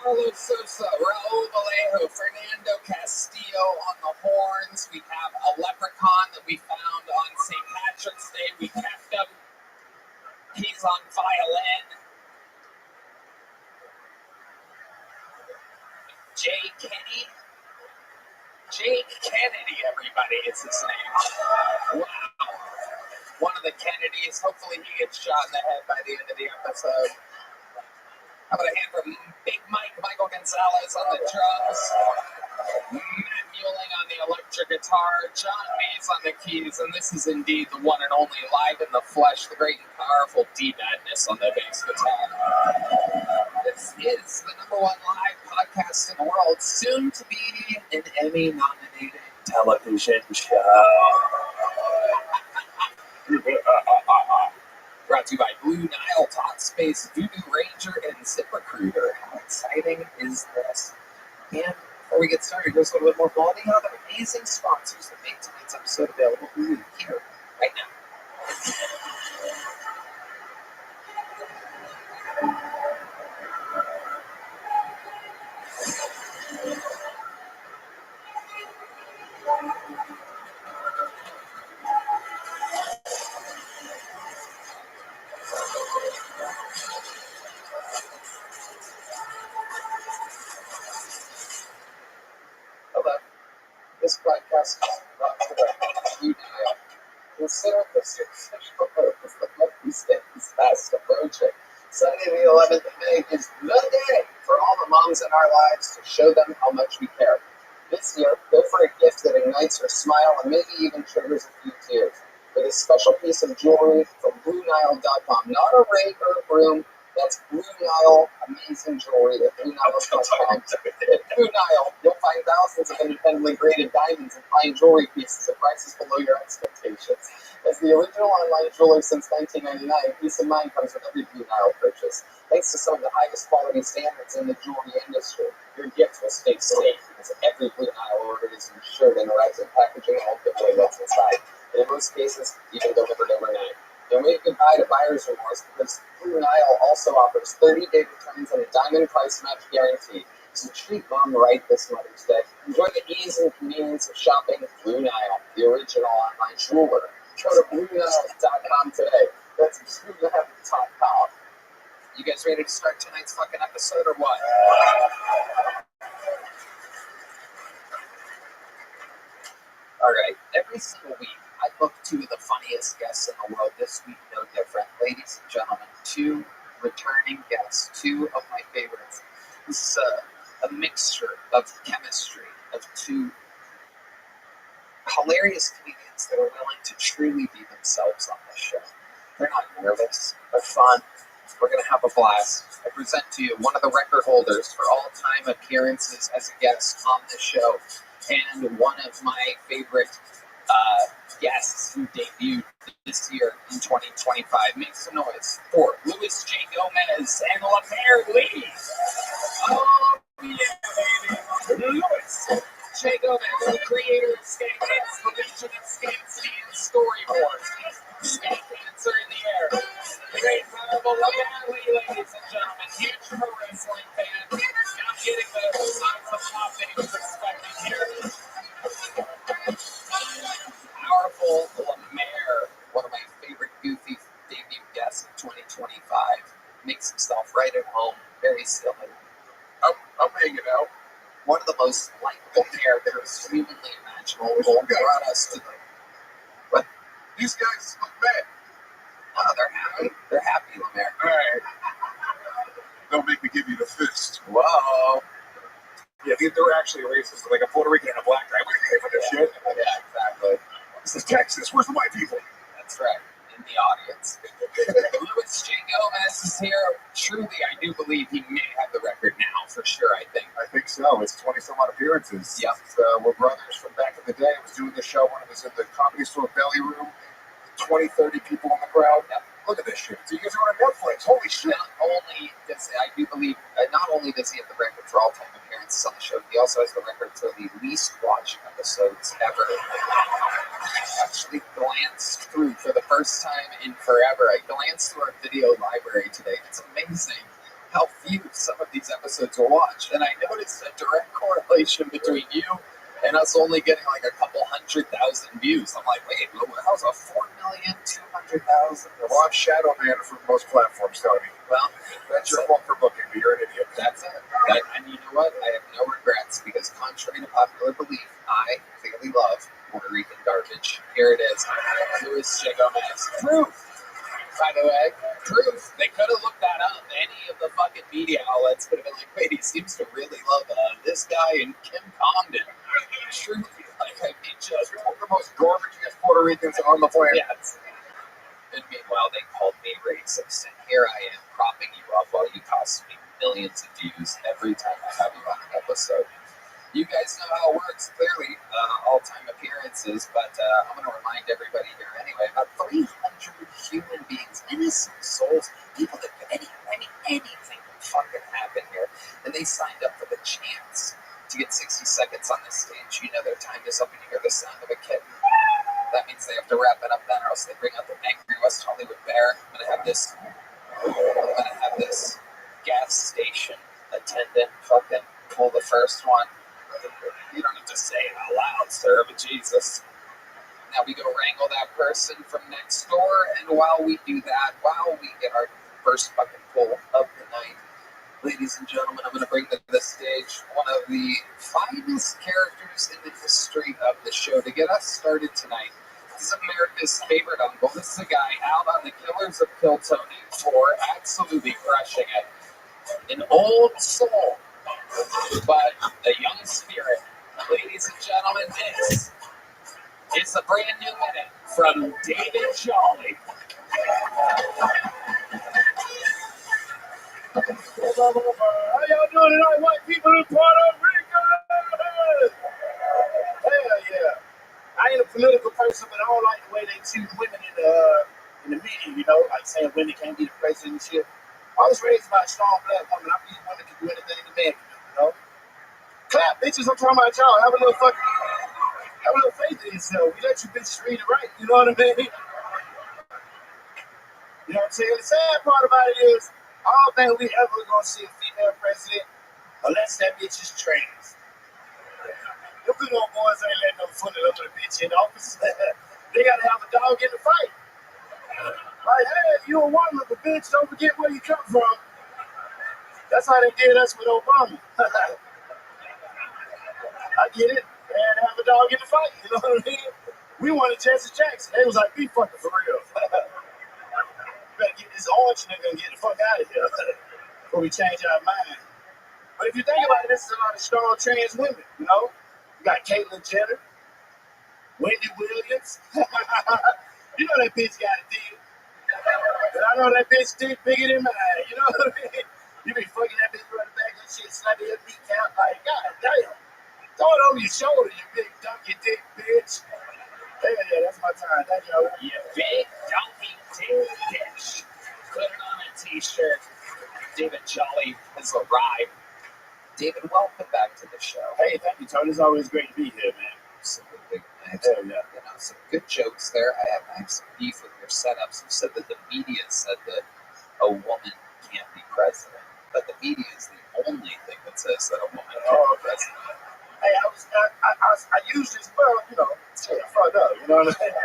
Carlos Sosa, Raul Vallejo, Fernando Castillo on the horns. We have a leprechaun that we found on St. Patrick's Day. We kept him. He's on violin. Jake Kennedy, everybody, is his name. Wow. One of the Kennedys. Hopefully he gets shot in the head by the end of the episode. How about a hand from Big Mike, Michael Gonzalez on the drums, Matt Muelling on the electric guitar, John Mays on the keys, and this is indeed the one and only live in the flesh, the great and powerful D Madness on the bass guitar. This is the #1 live podcast in the world, soon to be an Emmy-nominated television show. Brought to you by Blue Nile, Talkspace, Voodoo Ranger, and ZipRecruiter. How exciting is this? And before we get started, here's a little bit more quality on other amazing sponsors that make tonight's episode available for you here, right now. This podcast is brought to you by Blue Nile. Consider this your special hope as the Mother's Day is fast approaching. Sunday the 11th of May is the day for all the moms in our lives to show them how much we care. This year, go for a gift that ignites your smile and maybe even triggers a few tears. For this special piece of jewelry from BlueNile.com. Not a rake or a broom. That's Blue Nile amazing jewelry at BlueNile.com. At Blue Nile, you'll find thousands of independently graded diamonds and fine jewelry pieces at prices below your expectations. As the original online jeweler since 1999, peace of mind comes with every Blue Nile purchase. Thanks to some of the highest quality standards in the jewelry industry, your gift will stay safe because every Blue Nile order is insured and arrives in packaging and won't give away what's inside. And in most cases, even delivered overnight. Don't wave goodbye to buyer's remorse because Blue Nile also offers 30-day returns and a diamond price match guarantee. So treat mom right this Mother's Day. Enjoy the ease and convenience of shopping with Blue Nile, the original online jeweler. Go to BlueNile.com today. That's BlueNile.com. You guys ready to start tonight's fucking episode or what? All right. Every single week, I book two of the funniest guests in the world. This week, no different. Ladies and gentlemen, two returning guests, two of my favorites. This is a mixture of chemistry of two hilarious comedians that are willing to truly be themselves on this show. They're not nervous. They're fun. We're going to have a blast. I present to you one of the record holders for all-time appearances as a guest on this show, and one of my favorite guests who debuted this year in 2025. Make some noise for Louis J. Gomez and Lemaire Lee. Oh, yeah, baby. Louis J. Gomez, the creator of Skank Dance, the legend of Skank Dance storyboard. Skank Dancer in the air. The great venerable Lemaire Lee, ladies and gentlemen. Huge pro wrestling fan. Not getting the signs of pop that he was expecting here. Powerful Lemaire, one of my favorite goofy debut guests of 2025. Makes himself right at home, very silly. I'm hanging out. One of the most likable characters humanly imaginable. Brought us to the. What? These guys look bad. Oh, they're happy. They're happy, Lemaire. All right. Don't make me give you the fist. Whoa. Yeah, they were actually racist. Like a Puerto Rican and a black guy. What are you for this shit? Yeah, exactly. This is Texas. Where's the white people? That's right. In the audience. Louis J. Gomez is here. Truly, I do believe he may have the record now, for sure, I think. I think so. It's 20-some-odd appearances. Yep. We're brothers from back in the day. I was doing the show when it was in the Comedy Store Belly Room. 20, 30 people in the crowd. Yep. Look at this shit. So you guys are on Netflix. Holy shit. Not only does I do believe, not only does he have the record for all-time appearances on the show, he also has the record for the least watched episodes ever. I actually glanced through for the first time in forever. I glanced through our video library today. It's amazing how few some of these episodes were watched, and I noticed a direct correlation between you and us only getting like a couple 100,000 views. I'm like, wait, how's a 4,200,000? Well, I'm shadow banned from most platforms, Tony. Well, That's your fault for booking me. You're an idiot. that's it. And you know what? I have no regrets because, contrary to popular belief, I clearly love Puerto Rican garbage. Here it is. Louis J. Gomez. Proof. By the way, proof. They could have looked that up. Any of the fucking media outlets could have been like, wait, he seems to really love this guy and Kim Condon. Truly, like, I mean, just You're one of the most garbage-ass Puerto Ricans on the planet. yes. And meanwhile, they called me racist, and here I am propping you up while you cost me millions of views every time I have you on an episode. You guys know how it works, clearly, all-time appearances, but I'm going to remind everybody here anyway, about 300 human beings, innocent souls, people that anything can fucking happen here, and they signed up for the chance to get 60 seconds on this stage. You know their time is up and you hear the sound of a kitten. That means they have to wrap it up then, or else they bring out the angry West Hollywood bear. I'm gonna have this gas station attendant fucking pull the first one. You don't have to say it out loud, sir, but Jesus. Now we go wrangle that person from next door, and while we do that, while we get our first fucking pull of the night, Ladies and gentlemen, I'm going to bring to the stage one of the finest characters in the history of the show to get us started tonight. This is America's favorite uncle. This is a guy out on the Killers of Kiltony for absolutely crushing it. An old soul, but a young spirit. Ladies and gentlemen, this is a brand new minute from David Jolly. How y'all doing tonight, white people in Puerto Rico? Hell yeah. I ain't a political person, but I don't like the way they treat women in the media, you know, like saying women can't be the president and shit. I was raised by a strong black woman. I believe women can do anything the man can do, you know? Clap, bitches, I'm talking about y'all. Have a little faith in yourself. We let you bitches read it right, you know what I mean? You know what I'm saying? The sad part about it is, I don't think we ever gonna see a female president unless that bitch is trans. Them good old boys ain't letting no fully up with a bitch in office. They gotta have a dog in the fight. Like, hey, you a woman, but bitch, don't forget where you come from. That's how they did us with Obama. I get it. They had to have a dog in the fight, you know what I mean? We wanted Jesse Jackson. They was like, be fucking for real. Better get this orange nigga and get the fuck out of here before we change our mind. But if you think about it, this is a lot of strong trans women, you know? You got Caitlyn Jenner, Wendy Williams. You know that bitch got a deal. But I know that bitch dick bigger than mine, you know what I mean? You be fucking that bitch running back and shit, slapping your kneecap like, god damn. Throw it over your shoulder, you big donkey dick bitch. Hell yeah, that's my time. Thank you. You big donkey dick bitch. Put it on a t-shirt. David Jolly has arrived. David, welcome back to the show. Hey, thank you, Tony. It's always great to be here, man. Absolutely. Hell yeah. You know, some good jokes there. I have some beef with your setups. You said that the media said that a woman can't be president, but the media is the only thing that says that a woman can't be president. Hey, I used this, well, you know, I fucked up, you know what I'm saying?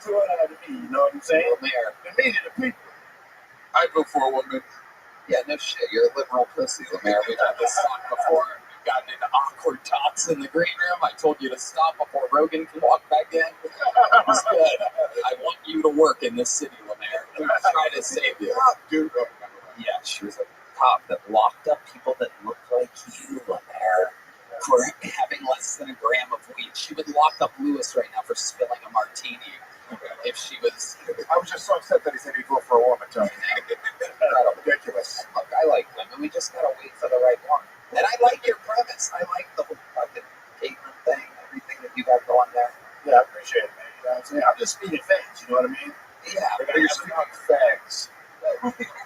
So what I had to be, you know what I'm saying? Mayor, The media, the people. I go for a woman. Yeah, no shit. You're a liberal pussy, Lemaire. We've had this talk before. We've gotten into awkward talks in the green room. I told you to stop before Rogan can walk back in. It's good. I want you to work in this city, Lemaire. I'm trying to save you. Dude, Yeah, she was a cop that locked up people that looked like you, Lemaire, for having less than a gram of weed. She would lock up Lewis right now for spilling a martini. If she was... I was just so upset that he said he'd go for a woman, Tony. Ridiculous. Look, I like women. We just gotta wait for the right one. And I like your premise. I like the whole fucking Caitlyn thing, everything that you got going there. Yeah, I appreciate it, man. You know what I'm saying? I'm just speaking facts, you know what I mean? Yeah. You're speaking fags.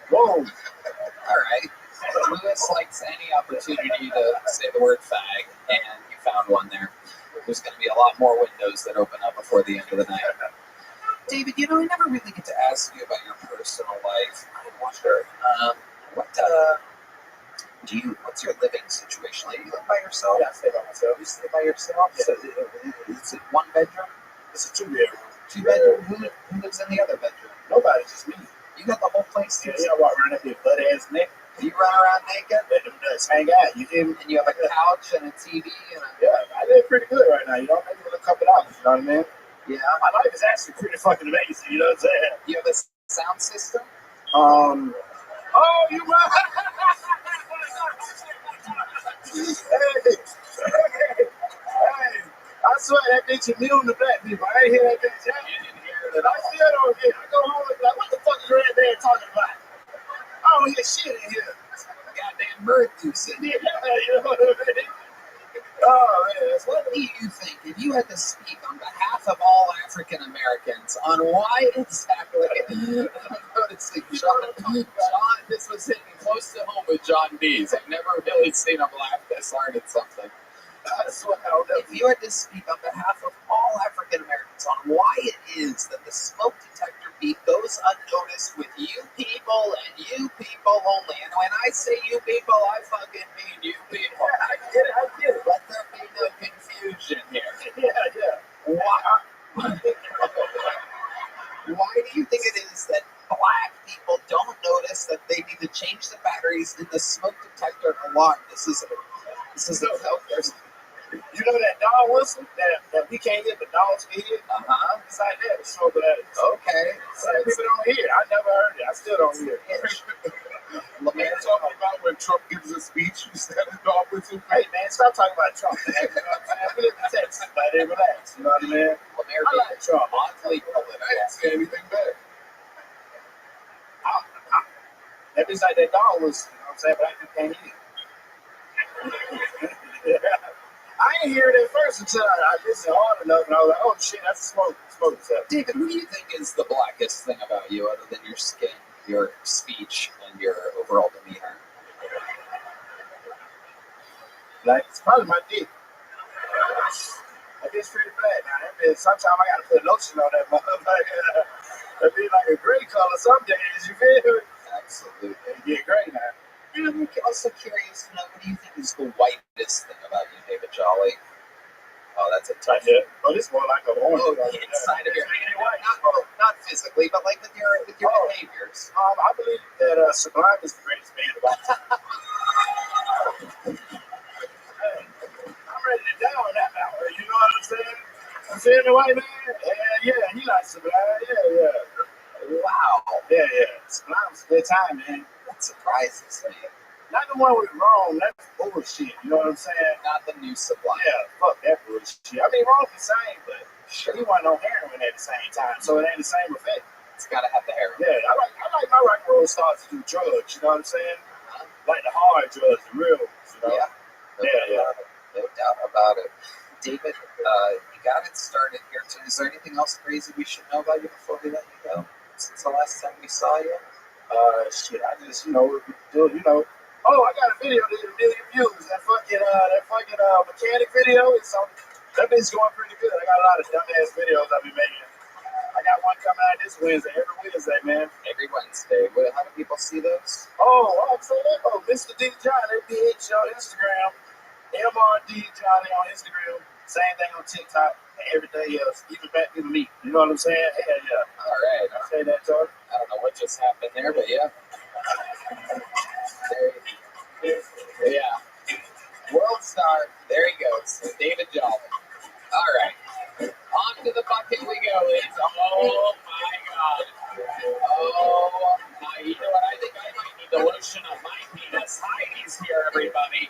Whoa. All right. Lewis likes any opportunity to say the word fag, and you found one there. There's going to be a lot more windows that open up before the end of the night. David, you know, I never really get to ask you about your personal life. I wonder, what's your living situation like? You live by yourself? Yeah, I stay by myself. You stay by yourself? Yeah. So, is it one bedroom? It's a two-bedroom. Two bedroom? Who lives in the other bedroom? Nobody, just me. You got the whole place to Yeah, yourself. you know what? Run up your butt-ass neck. You run around naked? Let them nuts hang out, you hear me? And you have a couch and a TV and a... Yeah, I live pretty good right now, you know? Maybe with a couple dollars, you know what I mean? Yeah. My life is actually pretty fucking amazing, you know what I'm saying? You have a sound system? Oh, you right. Hey, I swear that bitch immune to black people. I ain't hear that bitch yet. You didn't hear that. I still don't hear. I go home and be like, what the fuck is Red Man talking about? I don't hear shit in here. Goddamn bird goose in here. Yeah, you know what I mean? Oh, man. What do you think, if you had to speak on behalf of all African Americans, on why exactly? I'm noticing John, this was hitting close to home with John Dees. I've never really seen him laugh this hard at something. That's what I don't know. If you had to speak on behalf of all African Americans on why it is that the smoke detector beep goes unnoticed with you people and you people only, and when I say you people, I fucking mean you people. I get it. Let there be no confusion here. Yeah. Why do you think it is that black people don't notice that they need to change the batteries in the smoke detector alarm. This is a there's You know that dog whistle that we can't hear, but dogs can hear? It's like that. It's so bad. Okay. Some people don't hear it. I never heard it. I still don't hear it. Man, talking about when Trump gives a speech, you said the dog whistle. Hey, man, stop talking about Trump, man. You know what I'm saying? We live in Texas, but they relax. You know what I mean? Lemaire I like Trump. oddly I didn't say anything bad. That bitch like that dog whistle. You know what I'm saying? But I just can't hear it. I didn't hear it at first until I listened hard enough, and I was like, "Oh shit, that's a smoke detector." David, who do you think is the blackest thing about you other than your skin, your speech, and your overall demeanor? Like, it's probably my dick. That bitch pretty black now. That bitch, sometimes I gotta put lotion on that motherfucker. That be like a gray color some days, you feel me? Absolutely. It get gray now. And I'm also curious to know, what do you think is the whitest thing about you, David Jolly? Oh, that's a tough. Oh, this more like a orange. Inside of your hand, not physically, but like with your behaviors. I believe that Sublime is the greatest band of all time. Hey, I'm ready to down that now. You know what I'm saying? You feel me, white man? Yeah, he likes Sublime. Yeah. Wow. Yeah. Sublime's a good time, man. That surprises me. Not the one with Rome. That's bullshit. You know what I'm saying? Not the new Sublime. Yeah, fuck that bullshit. I mean, Rome's the same, but he wasn't on heroin at the same time, so it ain't the same effect. It's gotta have the heroin. Yeah, I like my rock and roll stars to do drugs. You know what I'm saying? Like the hard drugs, the real ones. You know? Yeah. No doubt about it. David, you got it started here too. Is there anything else crazy we should know about you before we let you go? Since the last time we saw you? Shit, I just, oh, I got a video that did 1 million views. That fucking mechanic video is on. That bit's going pretty good. I got a lot of dumbass videos I've been making. I got one coming out this Wednesday, every Wednesday, man. Every Wednesday. How do people see those? Oh, I'd say that. Oh, Mr. D. Johnny, BH on Instagram. MRD Johnny on Instagram. Same thing on TikTok and everything else. Even me. You know what I'm saying? Hell yeah. All right. I say that, Charlie. I don't know what just happened there, but yeah. Yeah. World star. There he goes. David Jolly. All right. On to the bucket we go, ladies. Oh, my God. Oh, my. You know what? I think I might need the lotion on my penis. Heidi's here, everybody.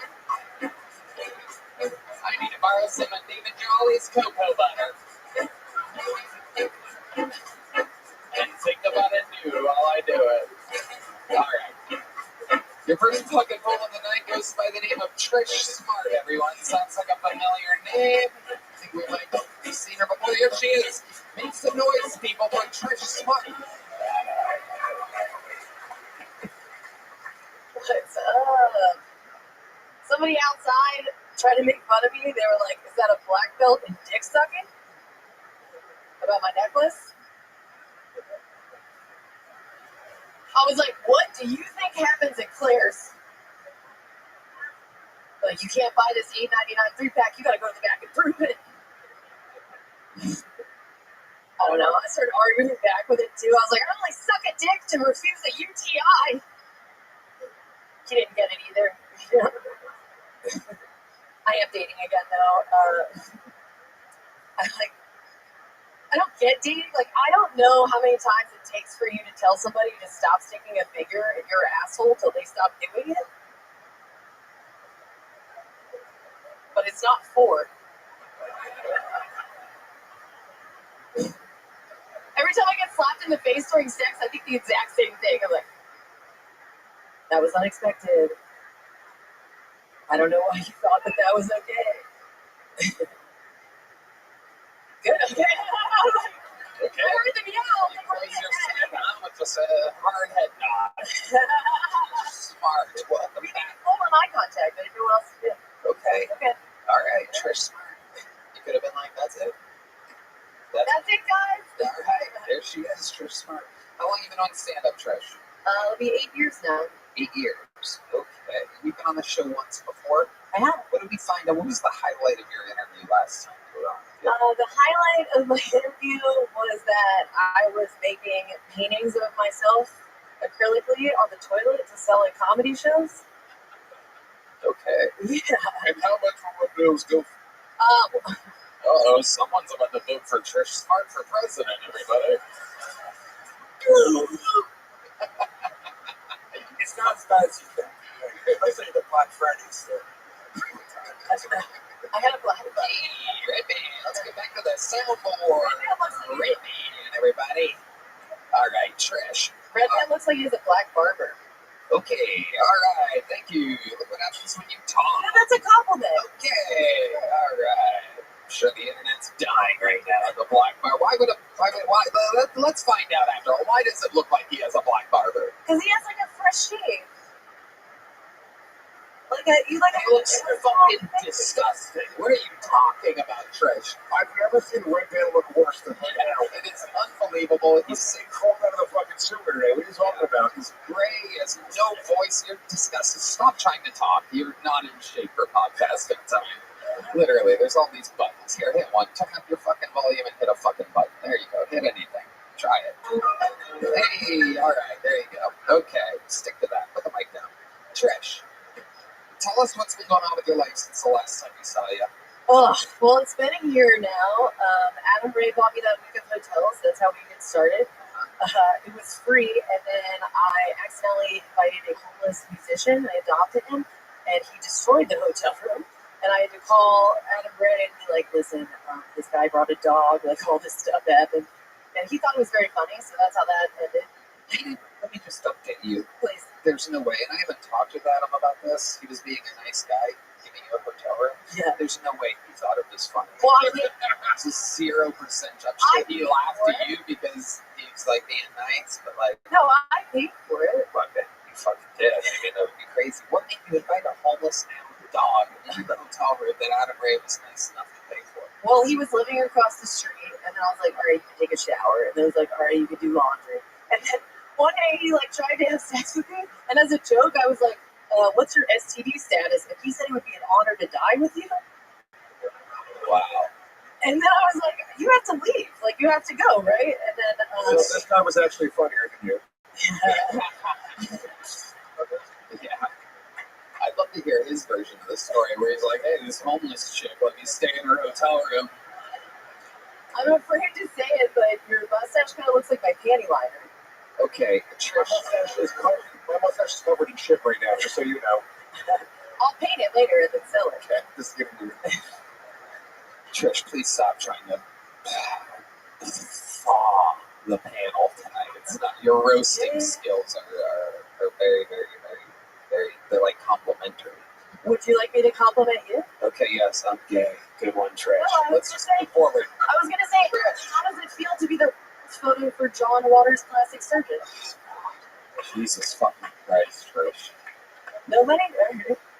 I need to borrow some of David Jolly's cocoa butter. And think about it new while I do it. All right. Your first fucking pull of the night goes by the name of Trish Smart, everyone. Sounds like a familiar name. I think we might have seen her before. Here she is. Make some noise, people, for Trish Smart. What's up? Somebody outside tried to make fun of me. They were like, is that a black belt in dick sucking? About my necklace? I was like, what do you think happens at Claire's? Like, you can't buy this $8.99 3-pack. You gotta go to the back and prove it. I don't know. I started arguing back with it too. I was like, I only suck a dick to refuse a UTI. He didn't get it either. I am dating again though. I don't get dating. Like, I don't know how many times it takes for you to tell somebody to stop sticking a finger in your asshole till they stop doing it. But it's not 4. Every time I get slapped in the face during sex, I think the exact same thing. I'm like, that was unexpected. I don't know why you thought that was okay. Good, okay. Okay. I heard them yell. You close your cinema with just a hard head nod. Smart. Welcome back. Full on eye contact. I didn't know what else to do. Okay. Okay. All right, Trish Smart. You could have been like, that's it. That's it, guys. All right. There she is, Trish Smart. How long have you been on stand-up, Trish? It'll be 8 years now. 8 years. Okay. You've been on the show once before. I have. What did we find out? What was the highlight of your interview last time you were on? The highlight of my interview was that I was making paintings of myself acrylically on the toilet to sell at comedy shows. Okay. Yeah. And how much would those go for? Oh, someone's about to vote for Trish Smart for president, everybody. It's not as bad as you think. I say the Black Fridays. I had a black. Hey, Rabbi, let's get back to the soundboard. Rabbi and everybody. All right, Trish. Redman looks like he has a black barber. Okay, all right, thank you. Look what happens when you talk. Yeah, that's a compliment. Okay, all right. I'm sure the internet's dying right now. The black barber. Let's find out after all. Why does it look like he has a black barber? Because he has like a fresh shave. He looks fucking disgusting. What are you talking about, Trish? I've never seen Redman look worse than him. It is unbelievable. He's sick crawled out of the fucking sewer today. What are you talking about? He's gray. He has no voice. You're disgusting. Stop trying to talk. You're not in shape for podcasting time. Literally, there's all these buttons. Here, hit one. Turn up your fucking volume and hit a fucking button. There you go. Hit anything. Try it. Hey, all right. There you go. Okay, stick to that. Put the mic down. Trish, tell us what's been going on with your life since the last time we saw you. Oh, well, it's been a year now. Adam Ray bought me that week of hotels. That's how we get started. It was free, and then I accidentally invited a homeless musician. I adopted him, and he destroyed the hotel room. And I had to call Adam Ray and be like, listen, this guy brought a dog, like all this stuff happened. And he thought it was very funny, so that's how that ended. Let me just update you. Please. There's no way, and I haven't talked with Adam about this. He was being a nice guy, giving you a hotel room. Yeah. There's no way he thought it was funny. Well, I mean, it's just 0%. I'm sure he laughed at you because he was like being nice, but like, no, I paid for it. fuck it, you fucking did. I mean, that would be crazy. What made you invite a homeless dog into the hotel room that Adam Ray was nice enough to pay for? Well, he was living across the street, and then I was like, all right, you can take a shower. And then I was like, all right, you can do laundry. And then one day he like tried to have sex with me, and as a joke, I was like, what's your STD status? And he said it would be an honor to die with you. Wow. And then I was like, you have to leave. Like, you have to go, right? And then... This guy was actually funnier than you. Yeah. I'd love to hear his version of the story where he's like, hey, this homeless chick let me stay in her hotel room. I'm afraid to say it, but your mustache kind of looks like my panty liner. Okay, My mustache is covered in shit right now, just so you know. I'll paint it later and then sell it. Okay, this is getting weird. Trish, please stop trying to thaw the panel tonight. It's not, your roasting skills are very, very, very, they're like complimentary. Would you like me to compliment you? Okay, yes, I'm gay. Good one, Trish. No, Let's just move forward. I was going to say, how does it feel to be the photo for John Waters' plastic surgeon? Jesus fucking Christ, Trish. Nobody?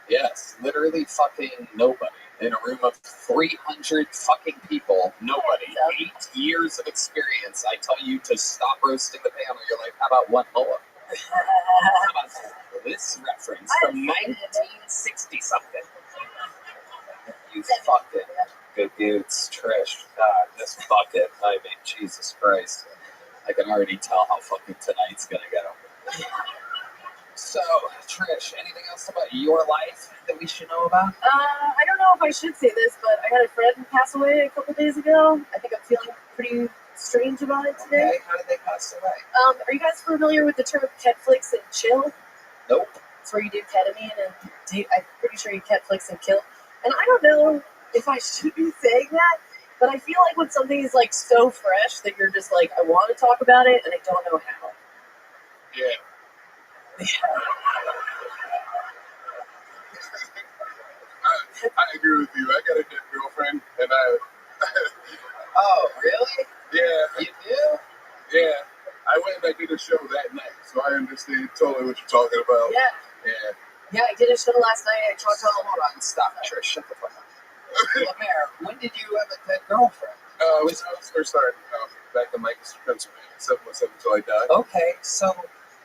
Yes, literally fucking nobody. In a room of 300 fucking people, nobody. 8 years of experience. I tell you to stop roasting the panel. You're like, how about one more? How about this reference from 1960 something? You fucking good dudes, Trish. God, this bucket. I mean, Jesus Christ. I can already tell how fucking tonight's gonna go. So, Trish, anything else about your life that we should know about? I don't know if I should say this, but I had a friend pass away a couple days ago. I think I'm feeling pretty strange about it today. Okay, how did they pass away? Are you guys familiar with the term Ketflix and chill? Nope. It's where you do ketamine and I'm pretty sure you Ketflix and kill. And I don't know if I should be saying that, but I feel like when something is like so fresh that you're just like, I want to talk about it and I don't know how. Yeah. I agree with you. I got a dead girlfriend, and Oh, really? Yeah. You do? Yeah. I went and I did a show that night, so I understand totally what you're talking about. Yeah. Yeah. Yeah, I did a show last night. I talked to Hold on, stop, Trish. Shut the fuck up. Lemaire, when did you have a dead girlfriend? I was first started back in Lancaster, Pennsylvania, 717 until I died. Okay, so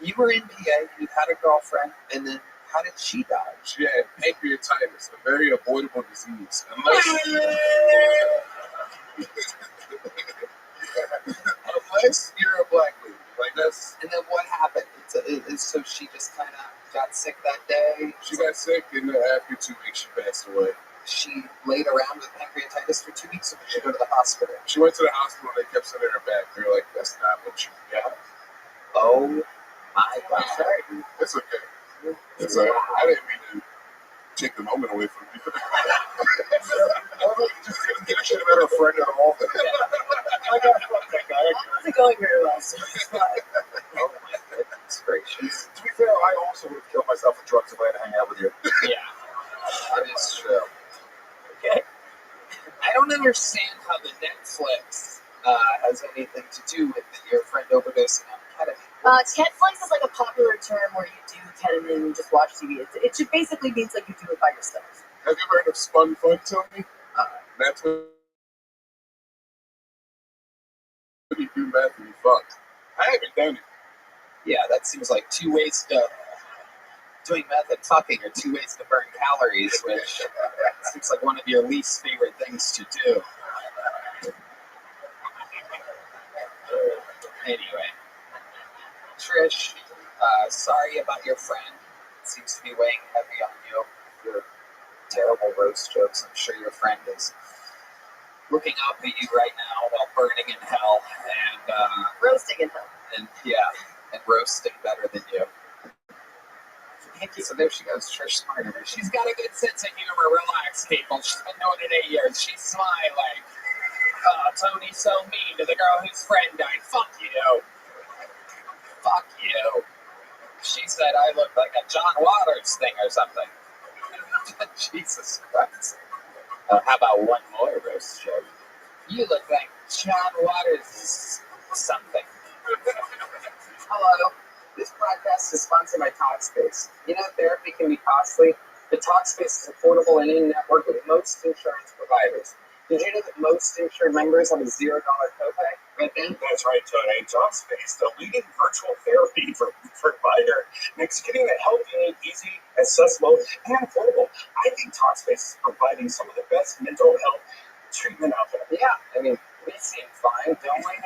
you were in PA, you had a girlfriend, and then how did she die? She had pancreatitis, a very avoidable disease. Unless you're a black lady. Like that's. And then what happened? So she just kind of got sick that day. She got sick, and after 2 weeks, she passed away. She laid around with pancreatitis for 2 weeks, so did she go to the hospital? She went to the hospital, and they kept sending her back. They were like, that's not what you got. Oh my God! It's okay. It's I didn't mean to take the moment away from you. Just didn't give a shit about her friend at all. I gotta fuck that guy. It wasn't going very well, so Oh my goodness gracious! To be fair, I also would kill myself with drugs if I had to hang out with you. Yeah, that is true. okay. I don't understand how the Netflix has anything to do with your friend overdosing on ketamine. Ketflix is like a popular term where you do ketamine and just watch TV. It just basically means like you do it by yourself. Have you ever heard of Spun Fun, Tony? That's when you do meth and you fuck. I haven't done it. Yeah, that seems like two ways to doing meth and fucking are two ways to burn calories, which seems like one of your least favorite things to do. Anyway, Trish, sorry about your friend. It seems to be weighing heavy on you. Your terrible roast jokes. I'm sure your friend is looking up at you right now while burning in hell and Roasting in hell. and roasting better than you. So there she goes, Trish Smarter. She's got a good sense of humor. Relax, people. She's been doing it 8 years. She's smiling. Oh, Tony's so mean to the girl whose friend died. Fuck you. Fuck you. She said I look like a John Waters thing or something. Jesus Christ. How about one more roast joke? You look like John Waters something. Hello. This podcast is sponsored by Talkspace. You know, therapy can be costly, but Talkspace is affordable and in-network with most insurance providers. Did you know that most insured members have a $0 copay? Right then? That's right, Tony. Talkspace, the leading virtual therapy provider, makes getting the help you need easy, accessible, and affordable. I think Talkspace is providing some of the best mental health treatment out there. Yeah, I mean, we seem fine, don't we?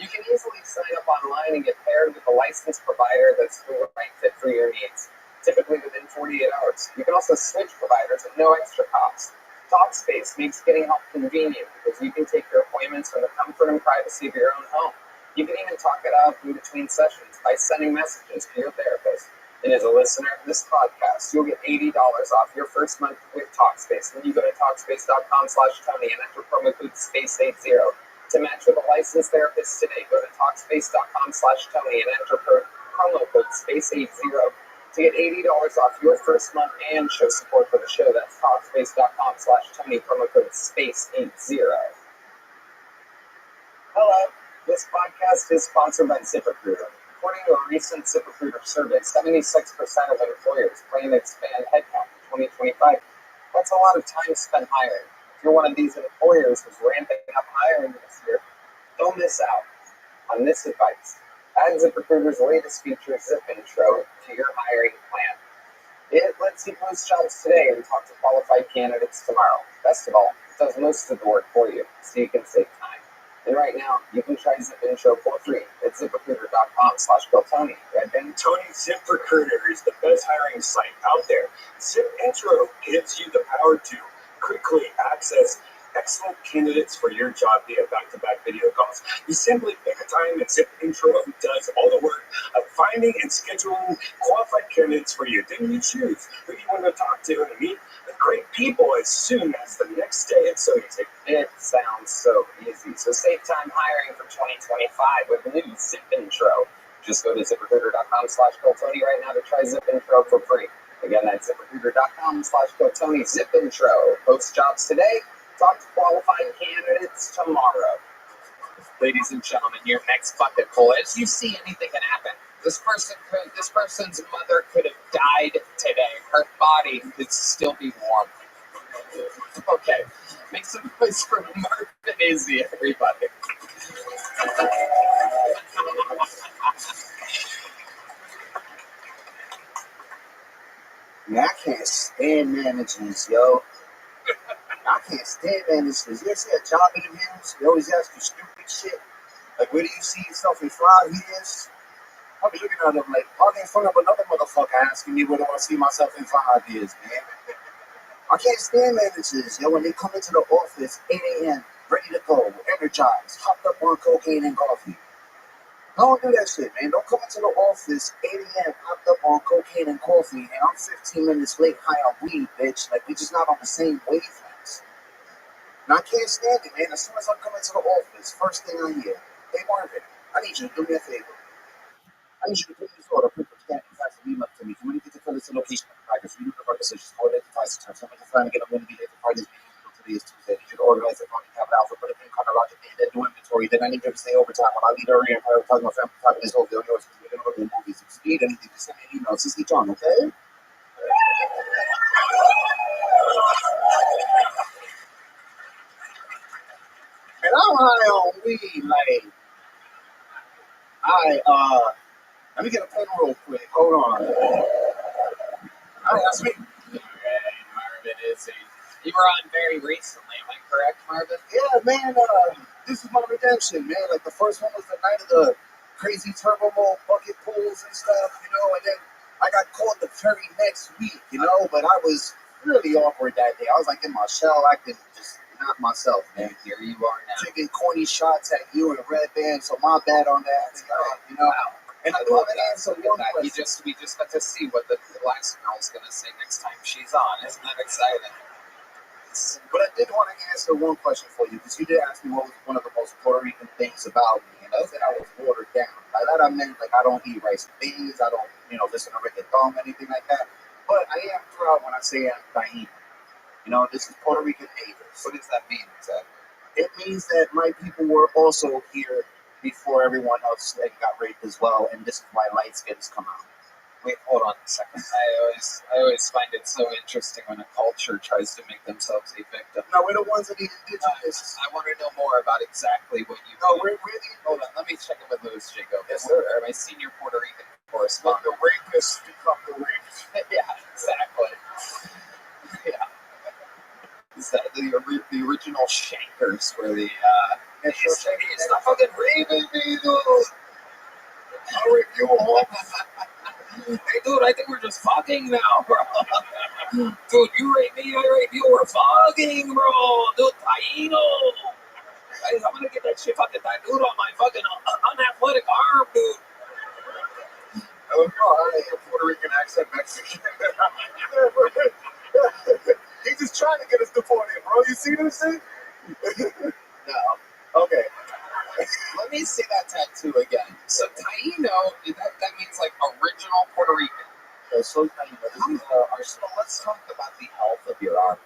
You can easily sign up online and get paired with a licensed provider that's the right fit for your needs, typically within 48 hours. You can also switch providers at no extra cost. Talkspace makes getting help convenient because you can take your appointments from the comfort and privacy of your own home. You can even talk it out in between sessions by sending messages to your therapist. And as a listener of this podcast, you'll get $80 off your first month with Talkspace. When you go to Talkspace.com/Tony and enter promo code SPACE80 to match with a licensed therapist today. Go to Talkspace.com/Tony and enter promo code SPACE80 to get $80 off your first month and show support for the show. That's Talkspace.com/Tony, promo code SPACE80. Hello, this podcast is sponsored by ZipRecruiter. According to a recent ZipRecruiter survey, 76% of employers plan to expand headcount in 2025. That's a lot of time spent hiring. If you're one of these employers who's ramping up hiring this year, don't miss out on this advice. Add ZipRecruiter's latest feature, Zip Intro, to your hiring plan. It lets you post jobs today and talk to qualified candidates tomorrow. Best of all, it does most of the work for you, so you can save time. And right now, you can try Zip Intro for free at ZipRecruiter.com/BillTony. Right, Ben? Tony, ZipRecruiter is the best hiring site out there. Zip Intro gives you the power to quickly access excellent candidates for your job via back-to-back video calls. You simply pick a time and Zip Intro does all the work of finding and scheduling qualified candidates for you. Then you choose who you want to talk to and meet with great people as soon as the next day. It's so easy. It sounds so easy. So save time hiring for 2025 with the new Zip Intro. Just go to ZipRecruiter.com/BillTony right now to try Zip Intro for free. Again, that's ZipRecruiter.com/BillTony. Zip Intro. Post jobs today. Talk to qualified candidates tomorrow. Ladies and gentlemen, your next bucket pull. As you see, anything can happen. This person's mother could have died today. Her body could still be warm. Okay, make some noise for Mark and Izzy, everybody. Man, I can't stand managers, yo. I can't stand managers. You ever see a job interviews? They always ask you stupid shit. Like, where do you see yourself in 5 years? I'll be looking at them like, probably in front of another motherfucker asking me where do I see myself in 5 years, man. I can't stand managers, yo, when they come into the office 8 a.m., ready to go, energized, hopped up on cocaine and coffee. Don't do that shit, man. Don't come into the office 8 a.m., hopped up on cocaine and coffee, and I'm 15 minutes late high on weed, bitch. Like, we just not on the same wavelengths. And I can't stand it, man. As soon as I come into the office, first thing I hear, hey, Marvin, I need you to do me a favor. I need you to put this order, put the cat and fax an email to me. Communicate the fellas to location of the practice. You do the right decisions. Coordinate the device time. Somebody trying to get them in the parties. Today is Tuesday. You should organize the party, have it out, put it in chronologically, and then do inventory. Then I need you to stay overtime. When I leave early and prioritize my family time, this whole deal yours because we're going to go to the movies. If you need anything, just send me an email. Sister John, okay? And I'm high on weed, like, let me get a pen real quick. Hold on. That's me. Alright, Marvin is a. You were on very recently, am I correct, Marvin? Yeah, man, this is my redemption, man. Like, the first one was the night of the crazy turbo mode bucket pools and stuff, you know, and then I got caught the very next week, you know, but I was really awkward that day. I was, like, in my shell, acting just not myself, man. Here you are now. Taking corny shots at you and Red Band, so my bad on that, you know. Wow. And I I love want to that. answer Look at one that. question. We just got to see what the last girl's gonna say next time she's on. Isn't that exciting? But I did want to answer one question for you, because you did ask me what was one of the most Puerto Rican things about me, and I said I was watered down. By that I meant, like, I don't eat rice and beans, I don't, listen to reggaeton, anything like that. But I am proud when I say I'm Taik. You know, this is Puerto Rican neighbors. What does that mean exactly? It means that my people were also here before everyone else got raped as well, and this is why light skins come out. Wait, hold on a second. I always find it so interesting when a culture tries to make themselves a victim. No, we're the ones that need indigenous. I want to know more about exactly what you. No, we're the. Hold on, let me check in with Louis Jacob. Yes, sir. My senior Puerto Rican Let correspondent. the rapists become the raped. Yeah, exactly. Yeah. Is that the original Shankers where the it's not fucking raping me, dude. I'll rape you all. Hey, dude, I think we're just fucking now, bro. Dude, you rape me, I rape you, we're fucking, bro. Dude, Taino. I'm gonna get that shit fucking tattooed on my fucking unathletic arm, dude. Oh, God, I have Puerto Rican accent Mexican. He's just trying to get us deported, bro. You see this thing? No. Okay. Let me see that tattoo again. So Taino, that means like original Puerto Rican. So Let's talk about the health of your arm.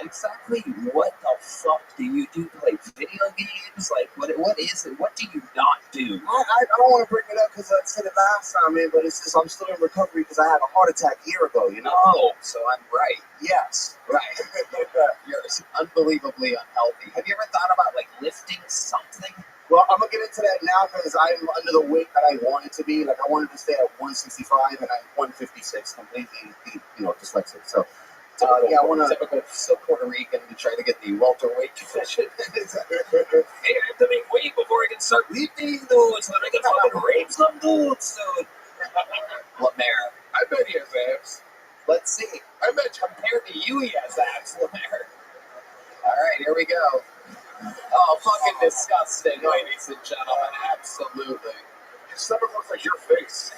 Exactly what the fuck do you do? Play video games? Like what is it? What do you not do? I don't want to bring it up because I said it last time, man, but it's just I'm still in recovery because I had a heart attack a year ago, you know? Oh, so I'm right. Yes. Right. You're unbelievably unhealthy. Have you ever thought about like lifting something? Well, I'm going to get into that now because I'm under the weight that I wanted to be. Like, I wanted to stay at 165 and I'm 156, completely, dyslexic. So, I want to. Typical Puerto Rican to try to get the welterweight division. Hey, I have to make weight before I can start lifting, dude, so that I can fucking rape some dudes, dude. Lemaire. I bet he has abs. Let's see. I bet compared to you, he has abs, Lemaire. All right, here we go. Oh, fucking disgusting, ladies and gentlemen. Absolutely. Your stomach looks like your face.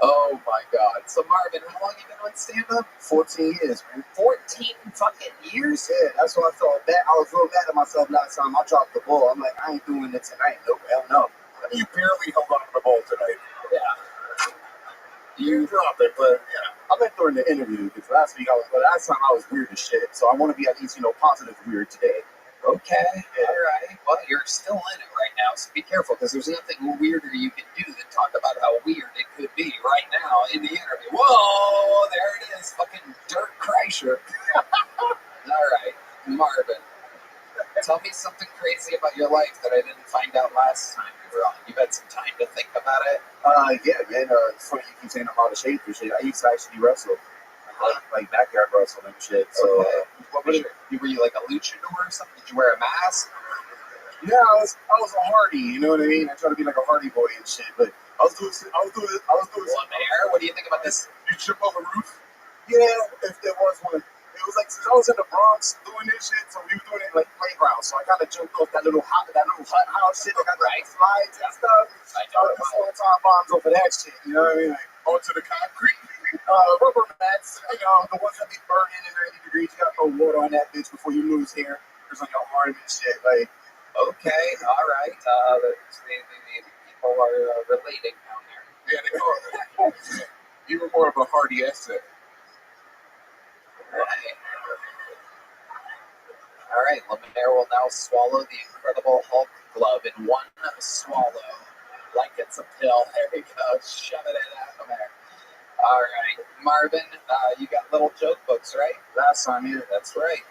Oh my God. So Marvin, how long you been on stand-up? 14 years, man. 14 fucking years? Yeah, that's what I felt bad. I was real mad at myself last time I dropped the ball. I'm like, I ain't doing it tonight. Nope, hell no. You barely held on to the ball tonight. Yeah. You dropped it, but yeah. I meant during the interview because last time I was weird as shit. So I want to be at least, positive weird today. Okay. Yeah. All right. Well, you're still in it right now, so be careful because there's nothing weirder you can do than talk about how weird it could be right now in the interview. Whoa, there it is. Fucking Dirk Kreischer. All right, Marvin. Tell me something crazy about your life that I didn't find out last time you were on. You've had some time to think about it. Yeah, man. It's funny you keep saying I'm out of shape for shit. I used to actually wrestle, like backyard wrestle and shit. So, okay. Were you like a luchador or something? Did you wear a mask? Yeah, I was a hardy, you know what I mean? I try to be like a hardy boy and shit, but I was doing Lemaire, what do you think about this? You trip over roof? Yeah, if there was one. It was like since I was in the Bronx doing this shit, so we were doing it like playground. So I kind of jumped off that little hut house shit. I got like slides and stuff. I was throwing time bombs over that shit. You know what I mean? Like onto the concrete. Rubber mats. You know the ones that be burning in 90 degrees. You got to throw water on that bitch before you lose hair. There's like a hard and shit. Like okay, all right. The people are relating down there. yeah, they are. You were more of a hardy asset. All right, Lemaire will now swallow the Incredible Hulk glove in one swallow, like it's a pill. There we go. Shove it in that Lemaire. All right, Marvin, you got little joke books, right? Last time, yeah. That's right.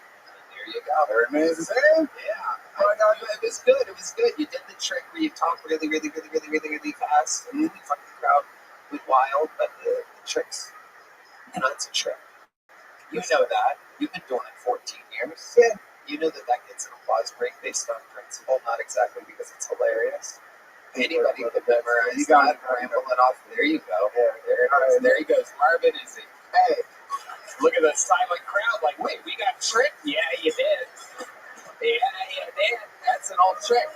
There you go. Remains the same. Yeah. It was good. It was good. You did the trick where you talk really fast, and the fucking crowd went wild. But the tricks, it's a trick. You know that. You've been doing it 14 years. Yeah. You know that gets an applause break based on principle, not exactly because it's hilarious. Anybody could memorize that, rambling off. There you go. There he goes. Marvin is it. Hey, look at the silent crowd. Like, wait, we got tricked? Yeah, you did. Yeah, you did. That's an old trick.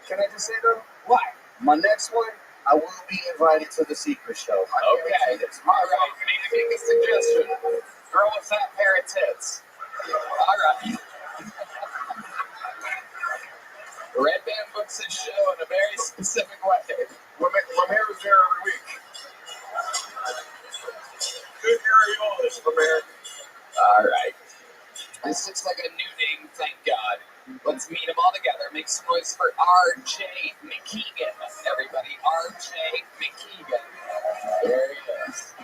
Can I just say though? What? My next one, I will be invited to the secret show. Okay. All right. You need to make a suggestion. Throw a fat pair of tits. All right. Red Band books his show in a very specific way. Lemaire is there every week. Good areolas, Lemaire. All right. This looks like a new name, thank God. Let's meet them all together. Make some noise for R.J. McKeegan. Everybody, R.J. McKeegan. There he is.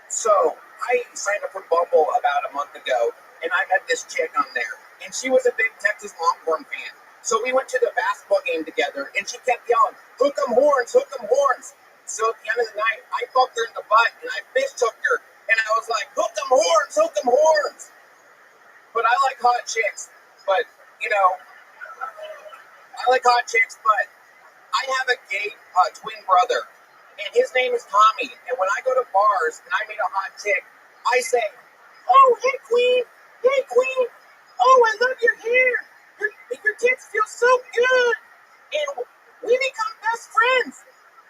So, I signed up for Bumble about a month ago, and I met this chick on there. And she was a big Texas Longhorn fan. So we went to the basketball game together, and she kept yelling, "Hook 'em horns, hook 'em horns." So at the end of the night, I fucked her in the butt, and I fist hooked her, and I was like, "Hook 'em horns, hook 'em horns." But I like hot chicks. But, I like hot chicks, but I have a gay twin brother, and his name is Tommy. And when I go to bars and I meet a hot chick, I say, "Oh, hey, queen. Hey, queen. Oh, I love your hair. Your tits feel so good." And we become best friends.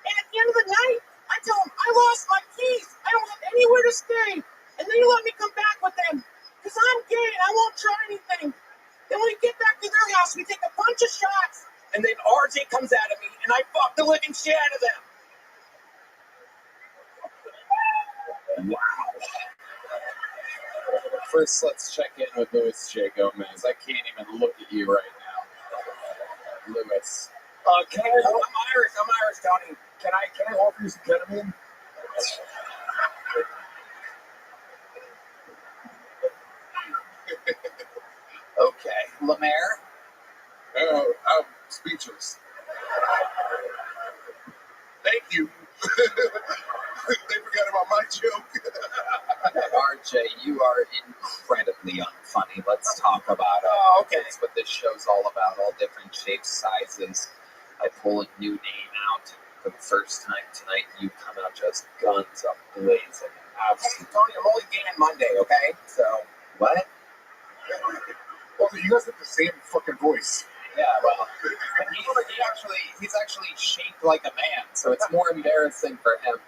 And at the end of the night, I tell them, "I lost my keys. I don't have anywhere to stay." And they let me come back with them. Because I'm gay and I won't try anything. Then when we get back to their house, we take a bunch of shots. And then RJ comes out of me and I fuck the living shit out of them. Wow. First, let's check in with Louis J. Gomez. I can't even look at you right now. Louis. Can I? I'm Irish, Tony. Can I offer you some ketamine? Okay. Lemaire? Oh, I'm speechless. Thank you. They forgot about my joke. RJ, you are incredibly unfunny. Let's talk about it. Oh, okay. That's what this show's all about. All different shapes, sizes. I pull a new name out for the first time tonight. You come out just guns a-blazing. Hey, Tony, I'm only gay on Monday, okay? So, What? Also, you guys have the same fucking voice. Yeah, well, he's actually shaped like a man, so it's more embarrassing for him.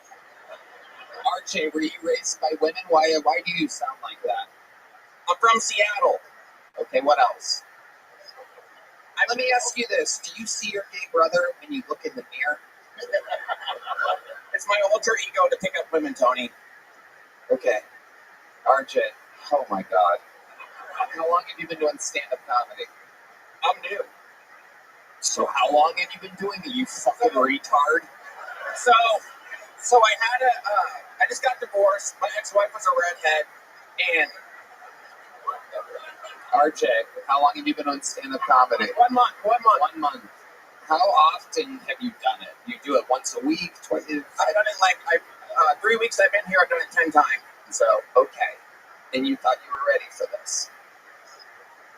RJ, were you raised by women? Why do you sound like that? I'm from Seattle. Okay, what else? Let me ask you this. Do you see your gay brother when you look in the mirror? It's my alter ego to pick up women, Tony. Okay. RJ, oh my God. How long have you been doing stand-up comedy? I'm new. So how long have you been doing it, you fucking retard? So I just got divorced. My ex-wife was a redhead, and RJ, how long have you been doing stand-up comedy? 1 month. 1 month. How often have you done it? You do it once a week, twice? I've done it 3 weeks I've been here. I've done it 10 times. So, okay. And you thought you were ready for this?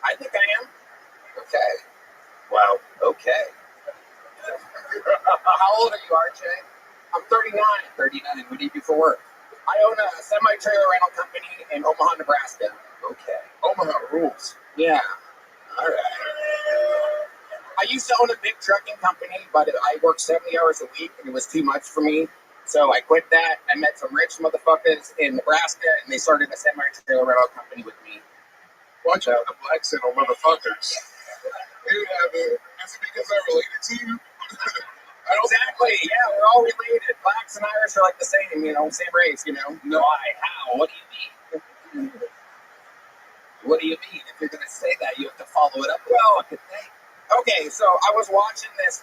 I think I am. Okay. Wow. Okay. How old are you, RJ? I'm 39. 39. What do you do for work? I own a semi-trailer rental company in Omaha, Nebraska. Okay. Omaha rules. Yeah. All right. I used to own a big trucking company, but I worked 70 hours a week, and it was too much for me. So I quit that. I met some rich motherfuckers in Nebraska, and they started a semi-trailer rental company with me. Watch out, the black center motherfuckers. Dude, is it because I related to you? Exactly. Yeah, we're all related. Blacks and Irish are like the same, same race, No. Why? How? What do you mean? What do you mean? If you're going to say that, you have to follow it up with a fucking thing. Okay, so I was watching this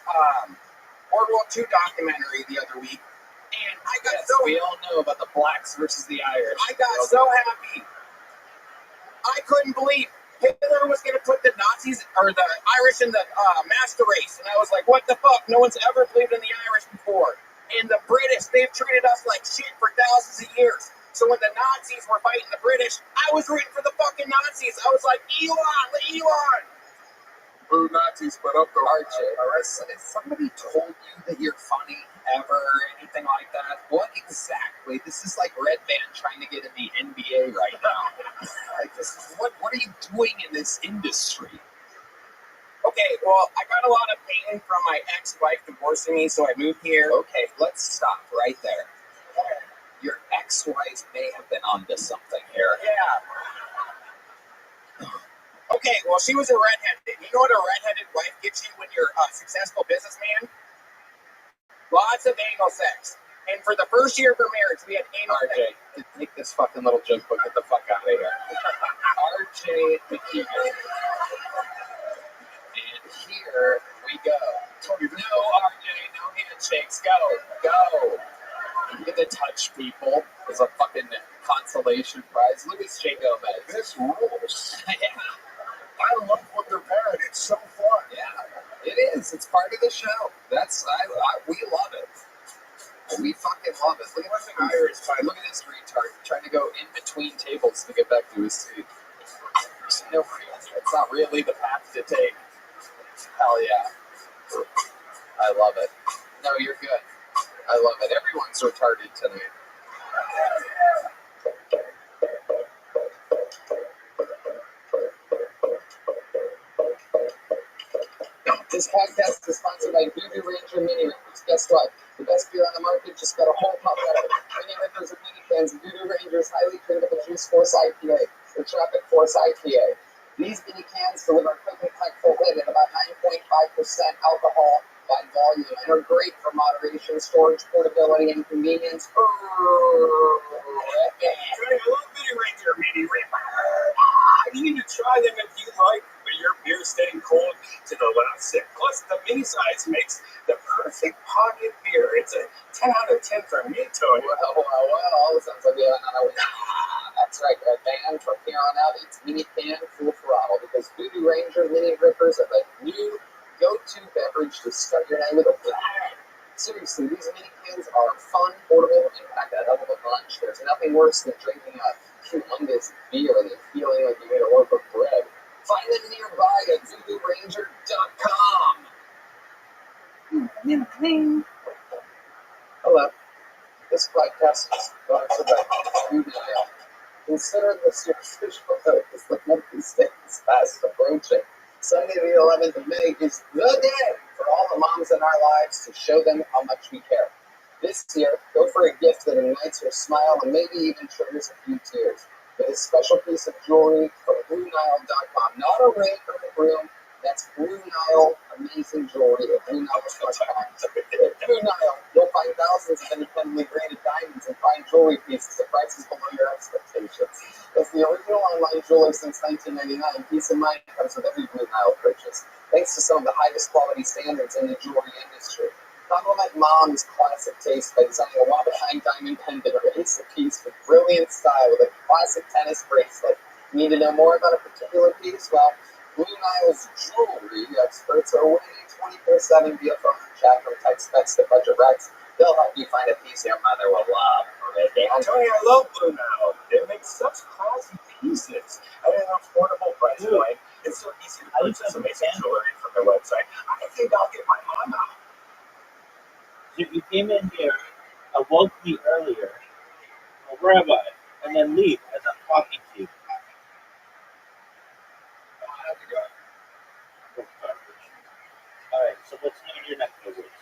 World War II documentary the other week, and I got we all know about the blacks versus the Irish. I got so happy. I couldn't believe Hitler was going to put the Nazis or the Irish in the master race, and I was like, what the fuck? No one's ever believed in the Irish before. And the British, they've treated us like shit for thousands of years. So when the Nazis were fighting the British, I was rooting for the fucking Nazis. I was like, Elon, Elon. Boo Nazis, but up the RJ, has somebody told you that you're funny ever or anything like that? What exactly? This is like Red Band trying to get in the NBA right now. Like, what are you doing in this industry? Okay, well, I got a lot of pain from my ex-wife divorcing me, so I moved here. Okay, let's stop right there. Your ex-wife may have been onto something here. Yeah. Okay, well, she was a redheaded. You know what a redheaded wife gets you when you're a successful businessman? Lots of anal sex. And for the first year of her marriage, we had anal sex. RJ, take this fucking little joke book, get the fuck out of here. RJ McKeon. And here we go. No, RJ, no handshakes. Go. You get to touch people as a fucking consolation prize. Look at Jay Gomez. This rules. Yeah. I love what they're pairing. It's so fun. Yeah, it is. It's part of the show. We love it. We fucking love it. Look at the Irish guy. Look at this retard trying to go in between tables to get back to his seat. No, it's not really the path to take. Hell yeah. I love it. No, you're good. I love it. Everyone's retarded tonight. This podcast is sponsored by Voodoo Ranger Mini Rippers. Guess what? The best beer on the market just got a whole pop better. Mini Rippers are mini cans of Voodoo Ranger's highly drinkable Juice Force IPA, or Tropic Force IPA. These mini cans deliver a quick and full hit at about 9.5% alcohol by volume and are great for moderation, storage, portability, and convenience. Try a little Mini Ranger, Mini Ripper. You need to try them if you like your beer staying cold to the last sip. Plus, the mini size makes the perfect pocket beer. It's a 10 out of 10 for me, Tony. Well, sounds like we have another week. That's right, Red Band. From here on out, it's mini can full throttle because Voodoo Ranger Mini Rippers are the new go-to beverage to start your night with a bang. Seriously, these mini cans are fun, portable, and pack a hell of a punch. There's nothing worse than drinking a humongous beer and then feeling like you made a loaf of bread. Find them nearby at VoodooRanger.com. Hello. This podcast is sponsored by Voodoo. Consider this your official as the monthly statements fast approaching. Sunday the 11th of May is the day for all the moms in our lives to show them how much we care. This year, go for a gift that ignites your smile and maybe even triggers a few tears. With a special piece of jewelry from BlueNile.com. Not a ring or a broom. That's Blue Nile amazing jewelry at BlueNile.com. At Blue Nile, you'll find thousands of independently graded diamonds and fine jewelry pieces at prices below your expectations. As the original online jeweler since 1999, peace of mind comes with every Blue Nile purchase, thanks to some of the highest quality standards in the jewelry industry. Compliment mom's classic taste by designing a one-of-a-kind diamond pendant or ace of piece with brilliant style with a classic tennis bracelet. Need to know more about a particular piece? Well, Blue Nile's jewelry experts are waiting 24/7 via phone chat from tech specs to budget recs. They'll help you find a piece your mother will love. Tony, I love Blue Nile. They make such classy pieces at an affordable price point. It's so easy to I used purchase to amazing understand. jewelry from their website. I think I'll get my mom out. You came in here, awoke me earlier, Rabbi, and then leave as I'm talking to you. All right, so what's new in your neck of the woods?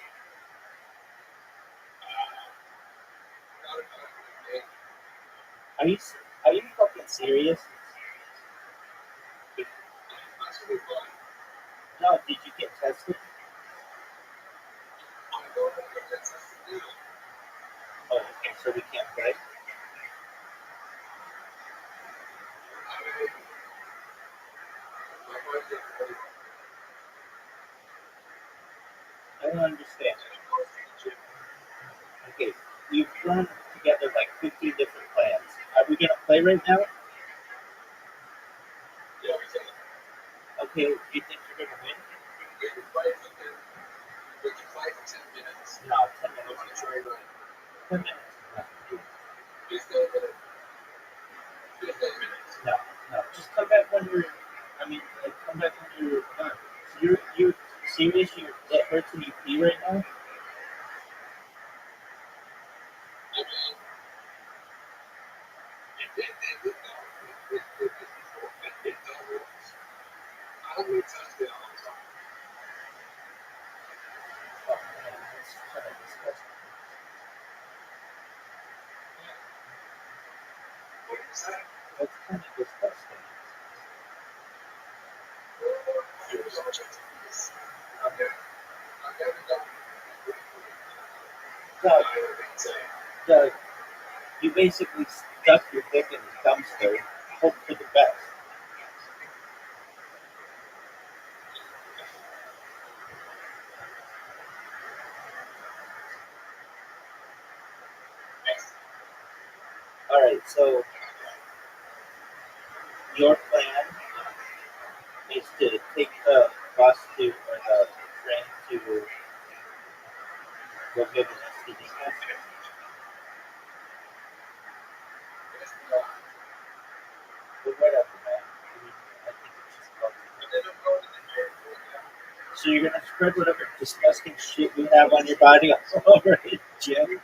Are you fucking serious? No, did you get tested? Oh, okay, so we can't play? I don't understand. Okay, you've thrown together like 15 different plans. Are we gonna play right now? Okay, do you think you're gonna win? No, 10 minutes. 10 minutes. No, no. Just come back when you're. Come back when you're done. You're serious? That hurts when you pee right now? Oh man, that's kind of disgusting. That's kind of disgusting. Doug, Doug, you basically stuck your dick in the dumpster and hope for the best. All right, so your plan is to take the bus to or the train to go get an STD test. But whatever, man. I think it's just about so you're gonna spread whatever disgusting shit you have on your body all over the gym?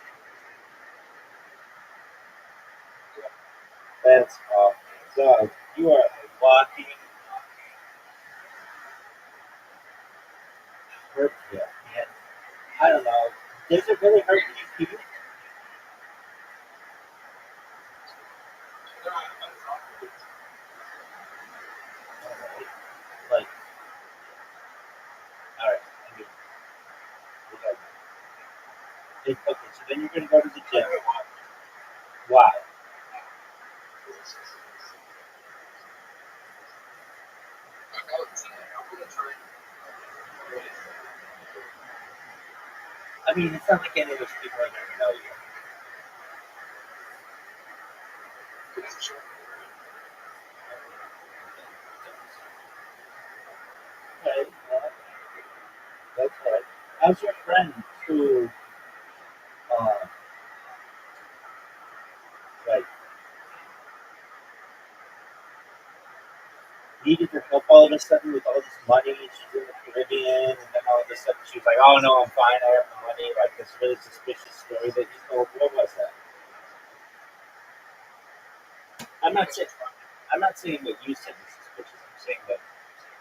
That's awful. Doug, you are a walking hurt pill, man. I don't know. Does it really hurt when you pee? Like, alright, I mean, whatever. Okay, so then you're gonna go to the gym. Why? I mean, it's not like any of those people are gonna know you. Okay, well, that's right. How's your friend who, uh, like, needed your help all of a sudden with all this money? She's in the Caribbean, and then all of a sudden she's like, "Oh no, I'm fine. I have the money." Like this really suspicious story that you told. What was that? I'm not saying. I'm not saying what you said was suspicious. I'm saying that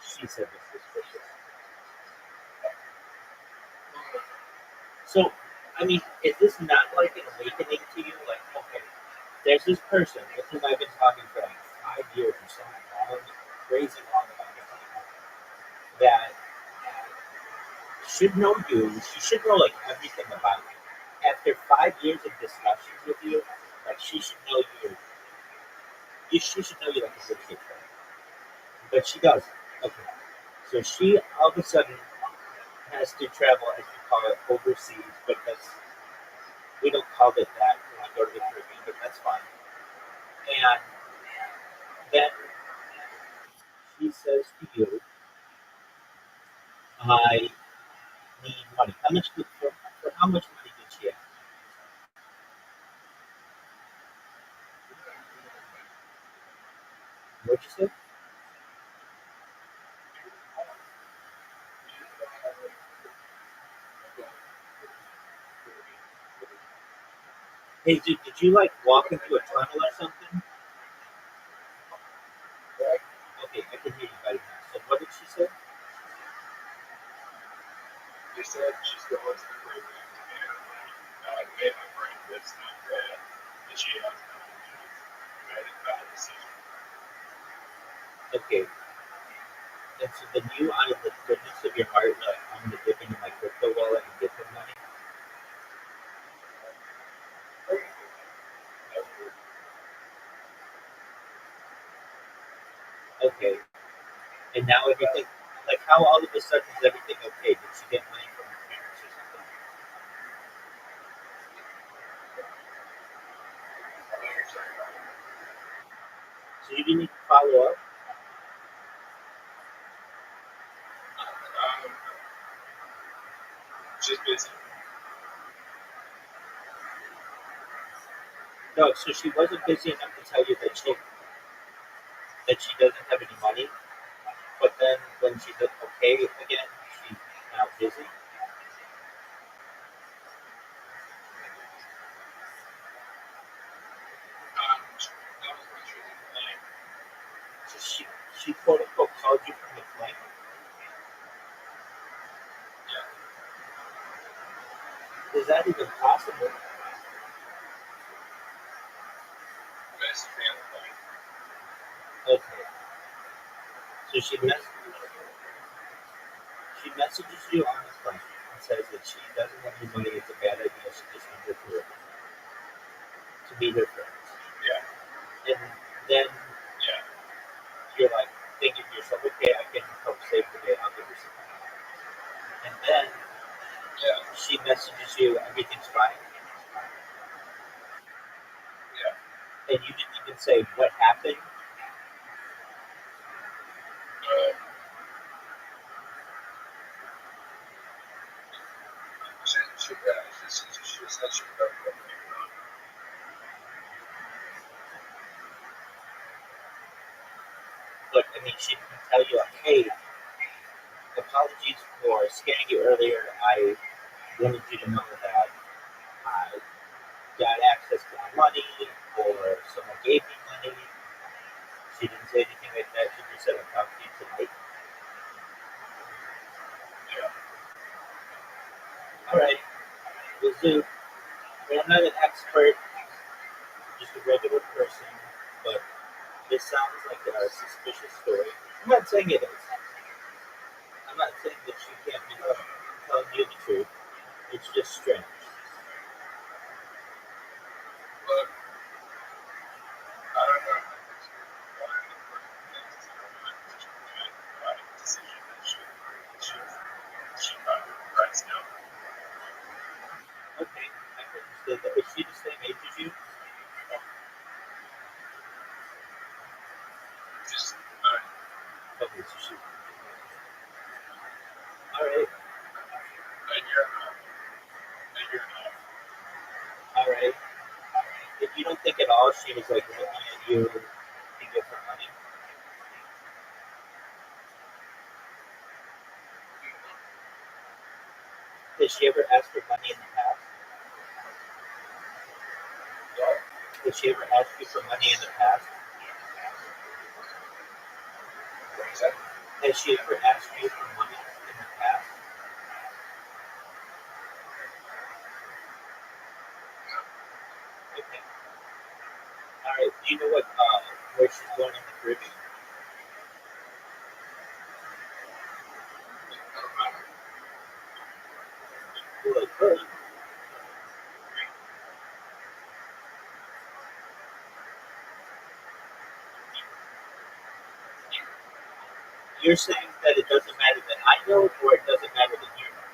she said was suspicious. So, I mean, is this not like an awakening to you? Like, okay, there's this person with whom I've been talking for like 5 years or something long, crazy long amount of time that should know you. She should know like everything about you. After 5 years of discussions with you, like she should know you. She should know you like a good kid, but she doesn't. Okay, so she all of a sudden has to travel, as you call it, overseas because we don't call it that when we go to the Caribbean, but that's fine. And then she says to you, "I need money." How much for how much money did she have? What'd you say? Hey, did you like walk into a tunnel or something? Okay, I can hear you better now. So what did she say? She said she's going to the program and made my brain that's not bad. And she has made a bad decision. Okay, and so then you, out of the goodness of your heart, like, I'm gonna dip into my crypto wallet and get the money. Okay, and now everything, like, how all of a sudden is everything okay? Did she get money from her parents or something? So you didn't need to follow up? She's busy. No, so she wasn't busy enough to tell you that she doesn't have any money, but then when she's okay again, she's now busy. That was when she was in the plane. So she quote unquote called you from the plane. Is that even possible? Best family plane. Okay. So she messages you on the phone and says that she doesn't have any money, it's a bad idea, she just needs her food to meet her friends. Yeah. And then Yeah. you're like thinking to yourself, okay, I can help save the day, I'll give her some money. And then she messages you, everything's fine. Yeah. And you didn't even say what happened. She said she would never go on. Look, I mean, she didn't tell you, like, hey, apologies for scaring you earlier. I wanted you to know that I got access to my money, or someone gave me money. She didn't say anything like that. She just said, I'll talk to you tonight. Yeah. All right. We'll do. I'm not an expert, just a regular person, but this sounds like a suspicious story. I'm not saying it is. I'm not saying that she can't be telling you the truth. It's just strange. But I don't know. Decision that she regrets now. Okay, I can understand that. Is she the same age as you? Just Okay, so she. All right. a year and a half. All right. If you don't think at all she was like looking at you to give her money, did she ever ask for money in the past? Did she ever ask you for money in the past? What is that? Has she ever asked you for money in the past? Okay. All right. Do you know what where she's going in the Caribbean? Good. Good. You're saying that it doesn't matter that I know, or it doesn't matter that you know.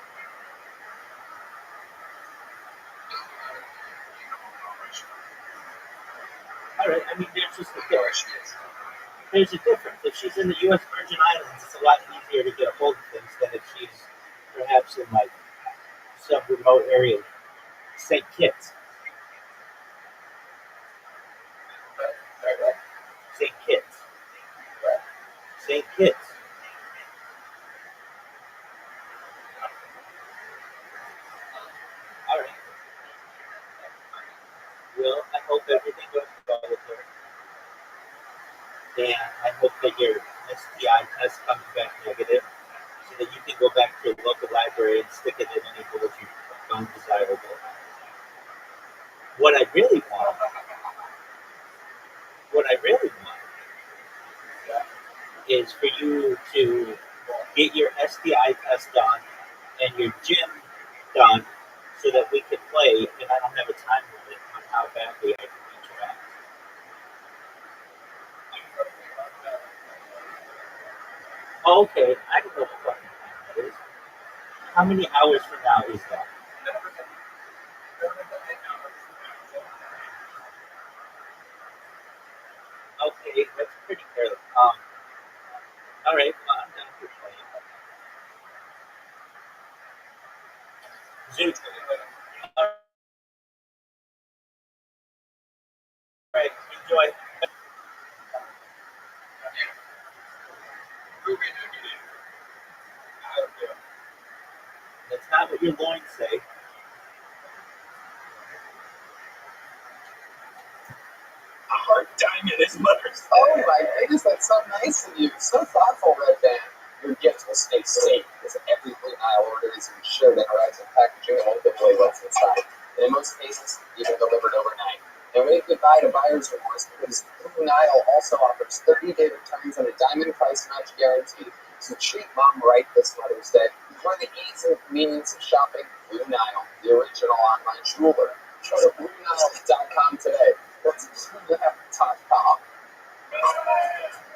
All right. I mean, there's just a difference. There's a difference. If she's in the U.S. Virgin Islands, it's a lot easier to get a hold of things than if she's perhaps in like some remote area, St. Kitts. St. Kitts. St. Kitts. All right. Well, I hope everything goes well with her. And I hope that your STI test comes back negative so that you can go back to your local library and stick it in any holes you found desirable. What I really want is for you to get your STI test done and your gym done so that we can play and I don't have a time limit on how badly I can beat your ass. Okay, I don't know what fucking time that is. How many hours from now is that? Okay, that's pretty early. All right, well, I'm down for playing. Zoot. All right, enjoy. That's not what your loins say. A heart diamond is mother's. Oh my goodness, that's so nice of you. So thoughtful, Red Band. Your gift will stay safe because every Blue Nile order is insured and arrives in packaging and won't give away what's inside. And in most cases, even delivered overnight. And wave goodbye to buyer's remorse because Blue Nile also offers 30-day returns and a diamond price match guarantee. So treat mom right this Mother's Day. For the ease and convenience of shopping, Blue Nile, the original online jeweler. Go to BlueNile.com today. That's BlueNile.com.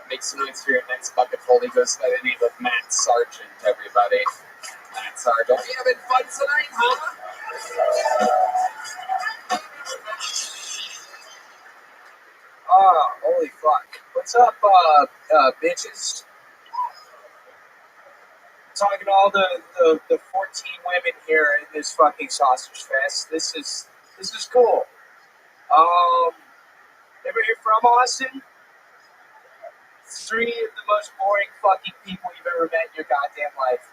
Make some noise for your next bucket full. He goes by the name of Matt Sargent, everybody. Matt Sargent. We having fun tonight, huh? Oh, holy fuck. What's up, bitches? Talking to all the 14 women here in this fucking sausage fest. This is cool. Ever here from Austin? 3 of the most boring fucking people you've ever met in your goddamn life.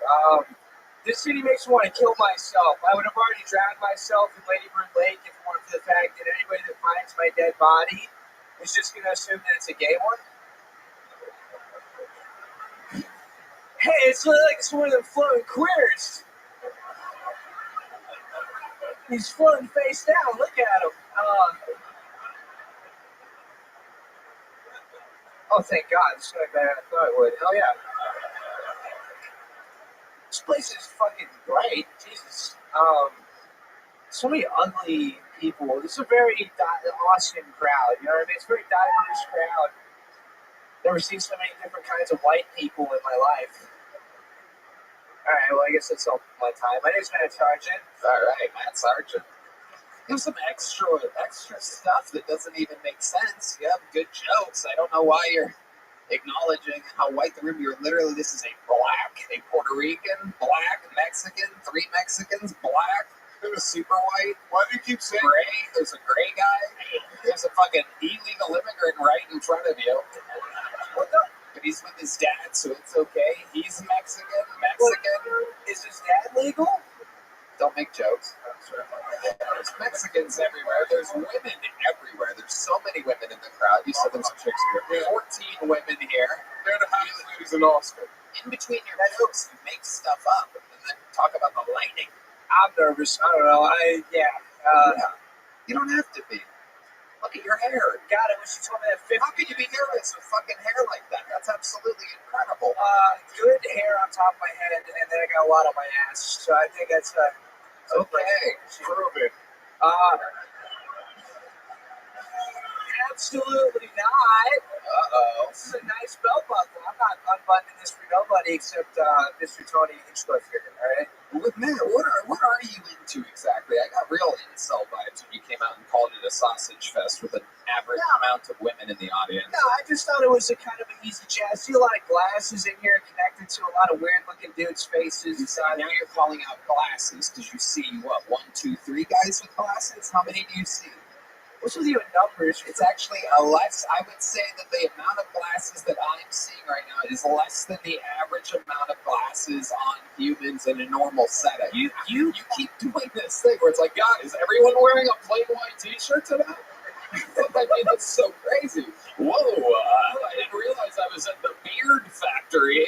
This city makes me want to kill myself. I would have already drowned myself in Lady Bird Lake if it weren't for the fact that anybody that finds my dead body is just going to assume that it's a gay one. Hey, it's like it's one of them floating queers. He's floating face down. Look at him. Oh, thank God. This is going better than I thought it would. Hell yeah. This place is fucking great. Jesus. So many ugly people. This is a very Austin crowd. You know what I mean? It's a very diverse crowd. Never seen so many different kinds of white people in my life. Alright, well, I guess that's all my time. My name's Matt Sargent. Alright, Matt Sargent. You have some extra stuff that doesn't even make sense. You have good jokes. I don't know why you're acknowledging how white the room. You're literally, this is a black, a Puerto Rican, black, Mexican, 3 Mexicans, black, super white. Why do you keep saying gray? There's a gray guy. There's a fucking illegal immigrant right in front of you. What the? But he's with his dad, so it's okay. He's Mexican. Is his dad legal? Don't make jokes. There's Mexicans everywhere. There's women everywhere. There's so many women in the crowd. You said there's some chicks here. 14 women here. They're the hottest ladies in Austin. In between your jokes, you make stuff up and then talk about the lightning. I'm nervous. I don't know. You don't have to be. Look at your hair. God, I wish you told me that 50. How could you be nervous with fucking hair like that? That's absolutely incredible. Good hair on top of my head, and then I got a lot on my ass. So I think that's okay. Prove it. Absolutely not. This is a nice belt buckle. I'm not unbuttoning this for nobody except Mr. Tony Hinchcliffe here. All right. Man, what are you into exactly? I got real incel vibes when you came out and called it a sausage fest with an average amount of women in the audience. No, I just thought it was a kind of an easy chat. I see a lot of glasses in here connected to a lot of weird-looking dudes' faces. Now you're calling out glasses because you see, what, 1, 2, 3 guys with glasses? How many do you see? What's with you in numbers? It's actually a less. I would say that the amount of glasses that I'm seeing right now is less than the average amount of glasses on humans in a normal setting. You keep doing this thing where it's like, God, is everyone wearing a plain white T-shirt today? I mean, that's so crazy. Whoa, I didn't realize I was at the beard factory.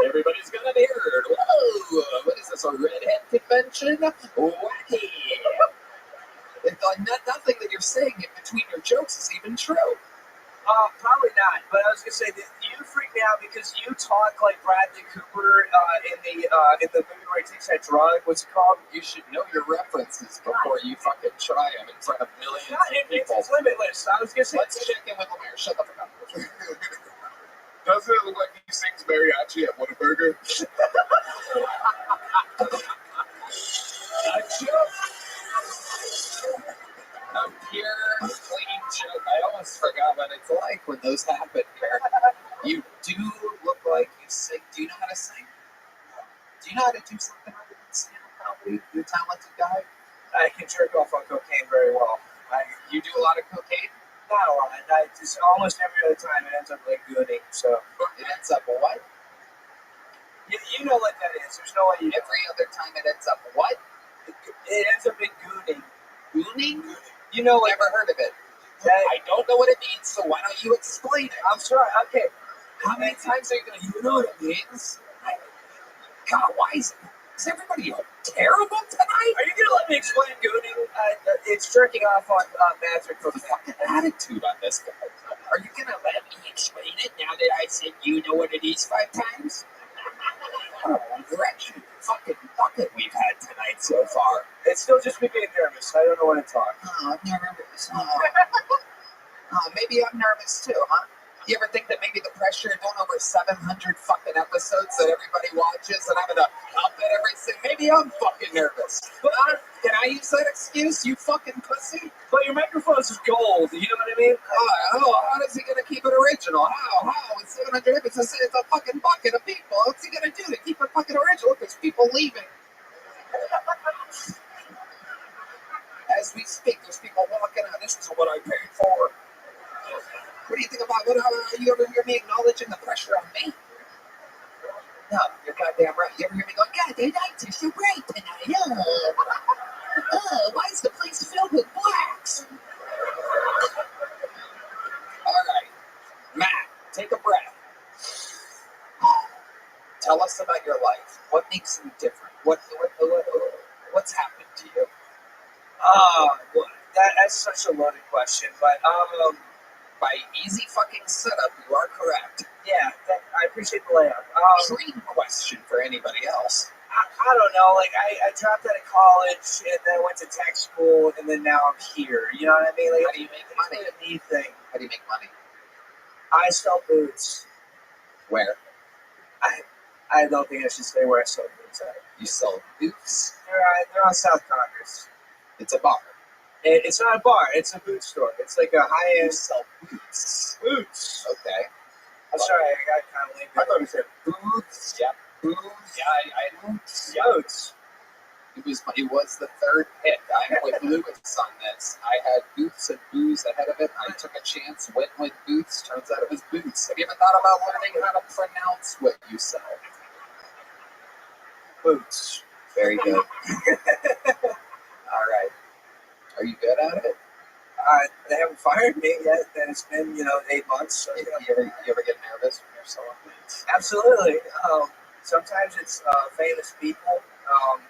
Everybody's got a beard. Whoa, what is this, a redhead convention? Wacky. Nothing that you're saying in between your jokes is even true. Probably not. But I was gonna say that you freak me out because you talk like Bradley Cooper in the movie where he takes that drug. What's it called? You should know your references before you fucking try them in front of millions of people. It's limitless. I was gonna say. Let's check in with Lemire. Shut the fuck up. Doesn't it look like he sings mariachi at Whataburger? A pure, clean joke. I almost forgot what it's like when those happen here. You do look like you sing. Do you know how to sing? Do you know how to do something other than stand-up comedy? You're a talented guy. I can jerk off on cocaine very well. You do a lot of cocaine? Not a lot. I just almost every other time it ends up like gooning. So it ends up what? You know what that is. There's no way you. Every other time it ends up what? It ends up in gooning. Gooning? You know, like, never heard of it. I don't know what it means, so why don't you explain it? I'm sorry. Okay. How many times are you going to, you know what it means? God, why is everybody terrible tonight? Are you going to let me explain gooning? It's jerking off on magic. The fucking attitude on this guy. Are you going to let me explain it now that I said you know what it is 5 times? Oh, direction. Fucking bucket we've had tonight so far. It's still just me being nervous. I don't know what to talk. Oh, I'm nervous. Maybe I'm nervous too, huh? You ever think that maybe the pressure of doing over 700 fucking episodes that everybody watches and having to up at everything? Maybe I'm fucking nervous. But can I use that excuse, you fucking pussy? But your microphone is gold. You know what I mean? How is he gonna keep it original? How? With 700 episodes, it's a fucking bucket of people. What's he gonna do to keep it fucking original? There's people leaving. As we speak, there's people walking out. This is what I paid for. What do you think about you ever hear me acknowledging the pressure on me? No, you're goddamn right. You ever hear me going, God, the nights are so bright tonight. Why is the place filled with blacks? All right, Matt, take a breath. Tell us about your life. What makes you different? What's happened to you? That's such a loaded question, but by easy fucking setup, you are correct. Yeah, I appreciate the layup. Dream question for anybody else. I don't know. Like I dropped out of college and then I went to tech school and then now I'm here. You know what I mean? Like, how do you make money? It's a neat thing. How do you make money? I sell boots. Where? I don't think I should say where I sell boots at. You sell boots? They're on South Congress. It's a bar. It's not a bar. It's a boot store. It's like a high-end. You sell boots. Boots. Okay. I'm sorry, I got kind of late. I thought you said boots. Yeah, boots. Yeah, Boots. Boots. It was the third pick. I'm with Lewis on this. I had boots and booze ahead of it. I took a chance, went with boots. Turns out it was boots. Have you ever thought about learning how to pronounce what you sell? Boots. Very good. All right. Are you good at it? They haven't fired me yet, and it's been 8 months. So, you ever get nervous when you're selling boots? Absolutely. Sometimes it's famous people.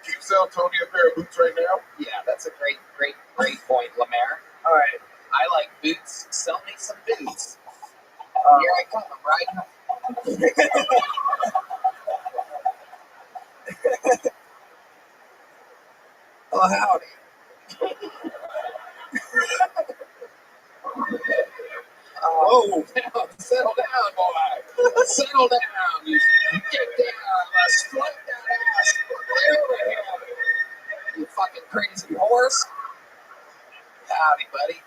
Can you sell Tony a pair of boots right now? Yeah, that's a great point, Lemaire. All right. I like boots. Sell me some boots. Here I come. I'm riding. Oh, howdy. Whoa, settle down, boy. Settle down. You get down. Slap that ass. Get over here. You fucking crazy horse. Howdy, buddy.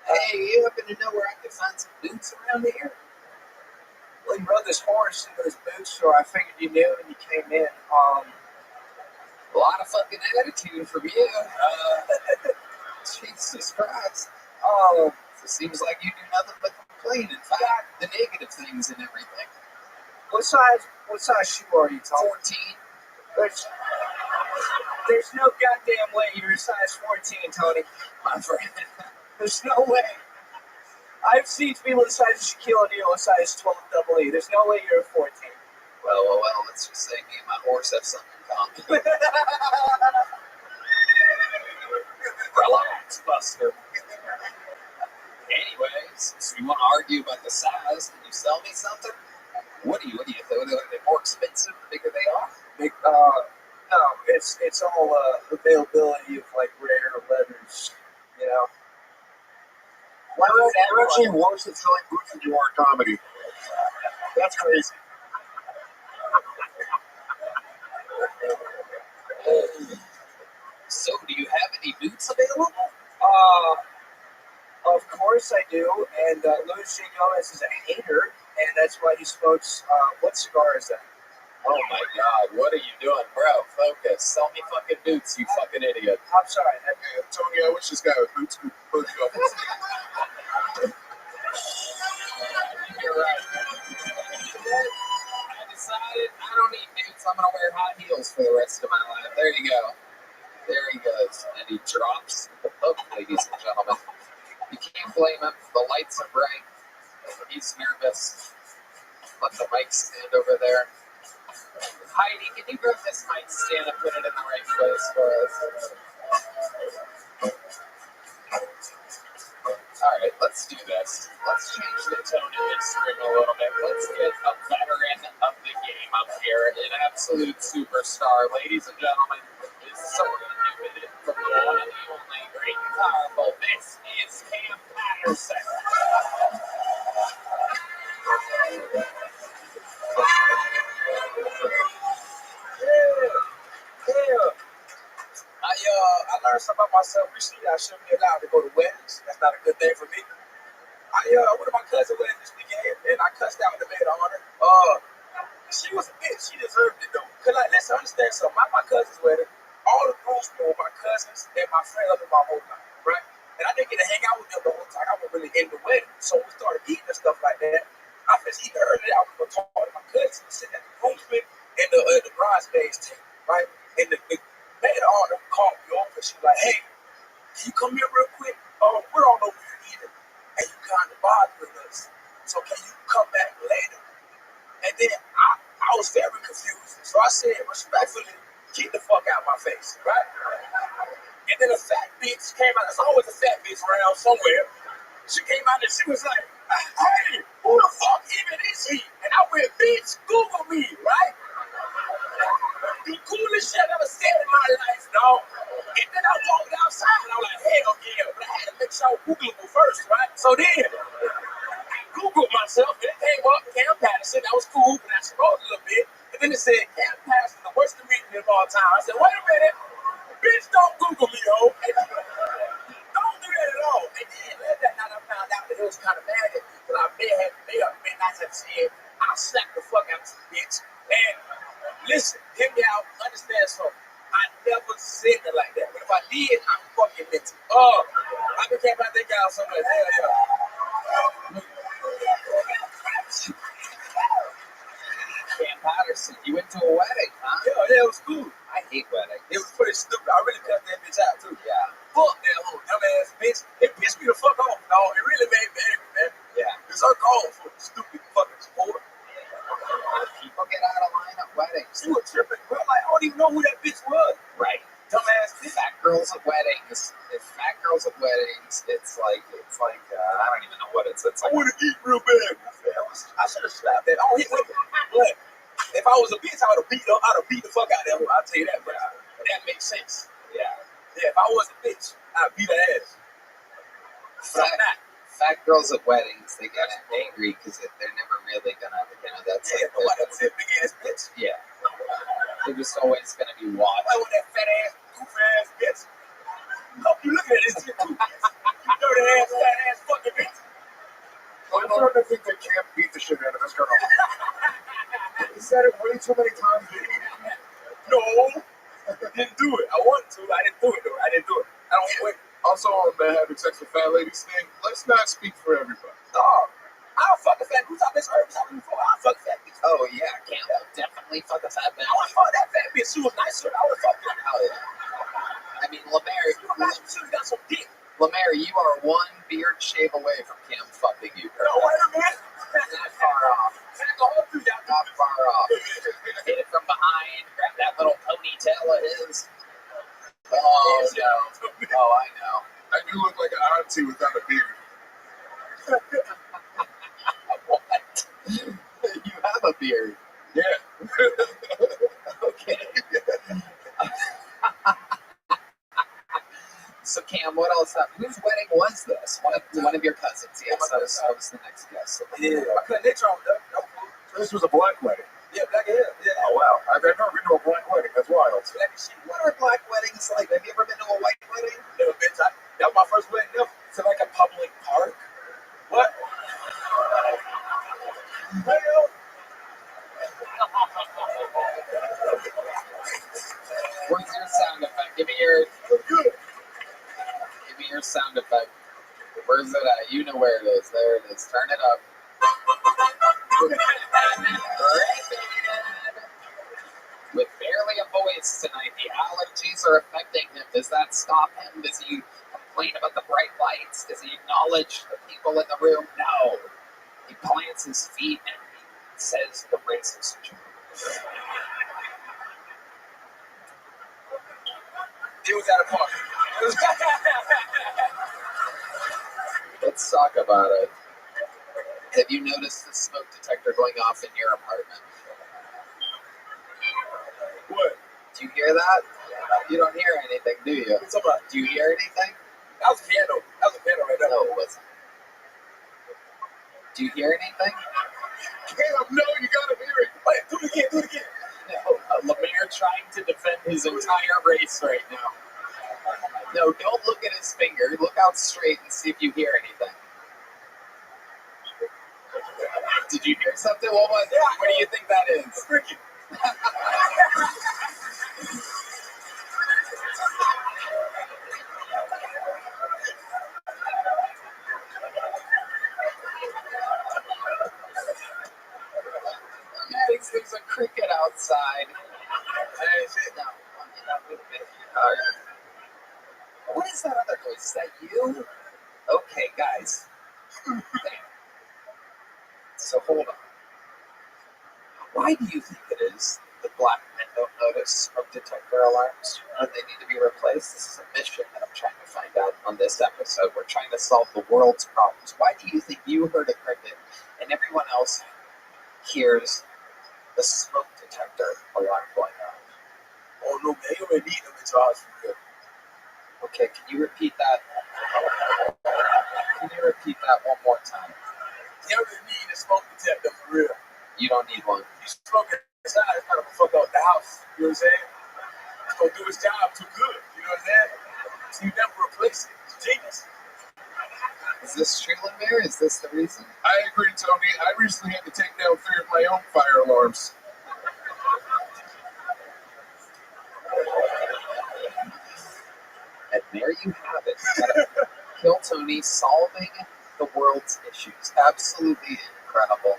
Hey, you happen to know where I can find some boots around here? Well, you rode this horse into this boot store. I figured you knew when you came in. A lot of fucking attitude from you. Jesus Christ. Oh, It seems like you do nothing but complain. In fact, the negative things and everything. what size shoe are you, Tom? 14. There's no goddamn way you're a size 14, Tony. My friend. There's no way. I've seen people the size of Shaquille O'Neal a size 12 double E. There's no way you're a 14. Well, let's just say me and my horse have something in common. Relax, Buster. Anyways, since we want to argue about the size, can you sell me something? What do you think? Are they more expensive the bigger they are? No, it's all availability of like rare leathers, you know. You're actually worse at selling boots than you are comedy. That's crazy. So, do you have any boots available? Of course I do, and Louis J. Gomez is a hater, and that's why he smokes, what cigar is that? Oh my god, what are you doing, bro? Focus. Sell me fucking boots, you fucking idiot. I'm sorry. Tony, I wish this guy with boots could put you up. You're right. I decided I don't need boots. I'm gonna wear high heels for the rest of my life. There you go. There he goes. And he drops the book, ladies and gentlemen. You can't blame him. The lights are bright. He's nervous. Let the mic stand over there. Heidi, can you grab this mic stand and put it in the right place for us? Alright, let's do this. Let's change the tone in this room a little bit. Let's get a veteran of the game up here, an absolute superstar. Ladies and gentlemen, this is someone new in it from the one and the only great and powerful. This is Cam Patterson. I learned something about myself recently that I shouldn't be allowed to go to weddings. That's not a good thing for me. I went to my cousin's wedding this weekend, and I cussed out the maid of honor. She was a bitch. She deserved it, though. Because, like, let's understand something. At my cousin's wedding, all the groomsmen were my cousins and my friend of my whole life, right? And I didn't get to hang out with them the whole time. I was really in the wedding. So we started eating and stuff like that. I finished eating early. I was going to talk to my cousins sitting at the groomsmen and the bridesmaids table, right? And the maid of honor called me over, and she was like, hey, can you come here real quick? We're all over here eating, and you kind of bothering us. So can you come back later? And then I was very confused. So I said, respectfully, get the fuck out of my face, right? And then a fat bitch came out. There's always a fat bitch around somewhere. She came out and she was like, hey, who the fuck even is he? And I went, bitch, Google me, right? The coolest shit I've ever said in my life, dog. And then I walked outside and I was like, hell yeah. But I had to make sure I was Googleable first, right? So then I Googled myself and it came up, Cam Patterson. That was cool, but I scrolled a little bit. And then it said, Cam Patterson, the worst comedian of all time. I said, wait a minute. Bitch, don't Google me, ho. Don't do that at all. And then that night I found out that it was kind of mad at me because I may not have said, I'll slap the fuck out of this bitch. And listen, hear me out, understand something. I never said it like that. But if I did, I'm fucking meant to. I became about that guy so much. Hell yeah. Cam Patterson, you went to a wedding, huh? Yeah, it was cool. I hate weddings. It was pretty stupid. I really cut that bitch out, too. Yeah. Fuck that whole dumbass bitch. It pissed me the fuck off, dog. It really made me angry, man. Yeah. It's her call for the stupid fucking sport. People get out of line at weddings. She was tripping, bro. Like, I don't even know who that bitch was. Right. Dumbass bitch. Fat girls at weddings. Fat girls at weddings. It's like I don't even know what it's like. I want to eat real bad. I should have slapped that. I don't hit with it. But if I was a bitch, I would have beat the fuck out of her. I'll tell you that, bro. That makes sense. Yeah. Yeah, if I was a bitch, I'd beat her ass. But I'm not. Fat girls at weddings, they get angry because they're never really gonna, that's Yeah, nobody was that big ass bitch. yeah. They're just always gonna be watched. I want that fat ass, goofy ass bitch. Hope you look at this shit too, bitch. You dirty ass, fat ass fucking bitch. I'm starting to think they can't beat the shit out of this girl. He said it way too many times, didn't he? No, I didn't do it. I wanted to. I didn't do it, though. I didn't do it. I don't hit women. Also, on the having sex with fat ladies thing, let's not speak for everybody. Dog, I'll fuck a fat bitch. I've been talking before. I'll fuck a fat bitch. Oh yeah, Cam will definitely fuck a fat bitch. I want to fuck that fat bitch. She was nicer. I would fuck her. Hell yeah. I mean, Lemaire, She got some dick. Lemaire, you are one beard shave away from Cam fucking you, girl. No, wait a minute. Not far off. Not far off. Hit it from behind, grab that little ponytail of his. Oh no. Oh, I know. I do look like an auntie without a beard. What? You have a beard. Yeah. Okay. So Cam, what else happened? Whose wedding was this? One of your cousins. Yes, I was the next guest. Yeah, I couldn't hit y'all. This was a black wedding. Yeah, black hair. Yeah. Oh, wow. I've never been to a black wedding. That's wild. What are black weddings like? Have you ever been to a white wedding? Never been. That was my first wedding ever. Is it like a public park? What? Well, Where's your sound effect? Give me your sound effect. Where's it at? You know where it is. There it is. Turn it up. With barely a voice tonight, the allergies are affecting him. Does that stop him? Does he complain about the bright lights? Does he acknowledge the people in the room? No. He plants his feet and he says the racist joke. it was at a party. Let's talk about it. Have you noticed the smoke detector going off in your apartment? What? Do you hear that? You don't hear anything, do you? What's up, about? Do you hear anything? That was a piano. That was a piano right there. No, it wasn't. Do you hear anything? Cam, no, you gotta hear it. Wait, do it again. Do it again. No, Lemaire trying to defend his entire race right now. No, don't look at his finger. Look out straight and see if you hear anything. Did you hear something? What was it? What do you think that is? Cricket. He thinks there's a cricket outside. No. What is that other noise? Is that you? Okay, guys. So hold on. Why do you think it is that black men don't notice smoke detector alarms when they need to be replaced? This is a mission that I'm trying to find out on this episode. We're trying to solve the world's problems. Why do you think you heard a cricket and everyone else hears the smoke detector alarm going on? Oh no, man, you already need them in charge for real. Okay, can you repeat that? Can you repeat that one more time? You already need a smoke detector for real. You don't need one. You smoke inside, it's not gonna fuck up the house. You know what I'm saying? It's gonna do its job too good. You know what I'm saying? So you never replace it. It's genius. Is this true, Lemaire? Is this the reason? I agree, Tony. I recently had to take down 3 of my own fire alarms. And there you have it. Kill Tony solving the world's issues. Absolutely incredible.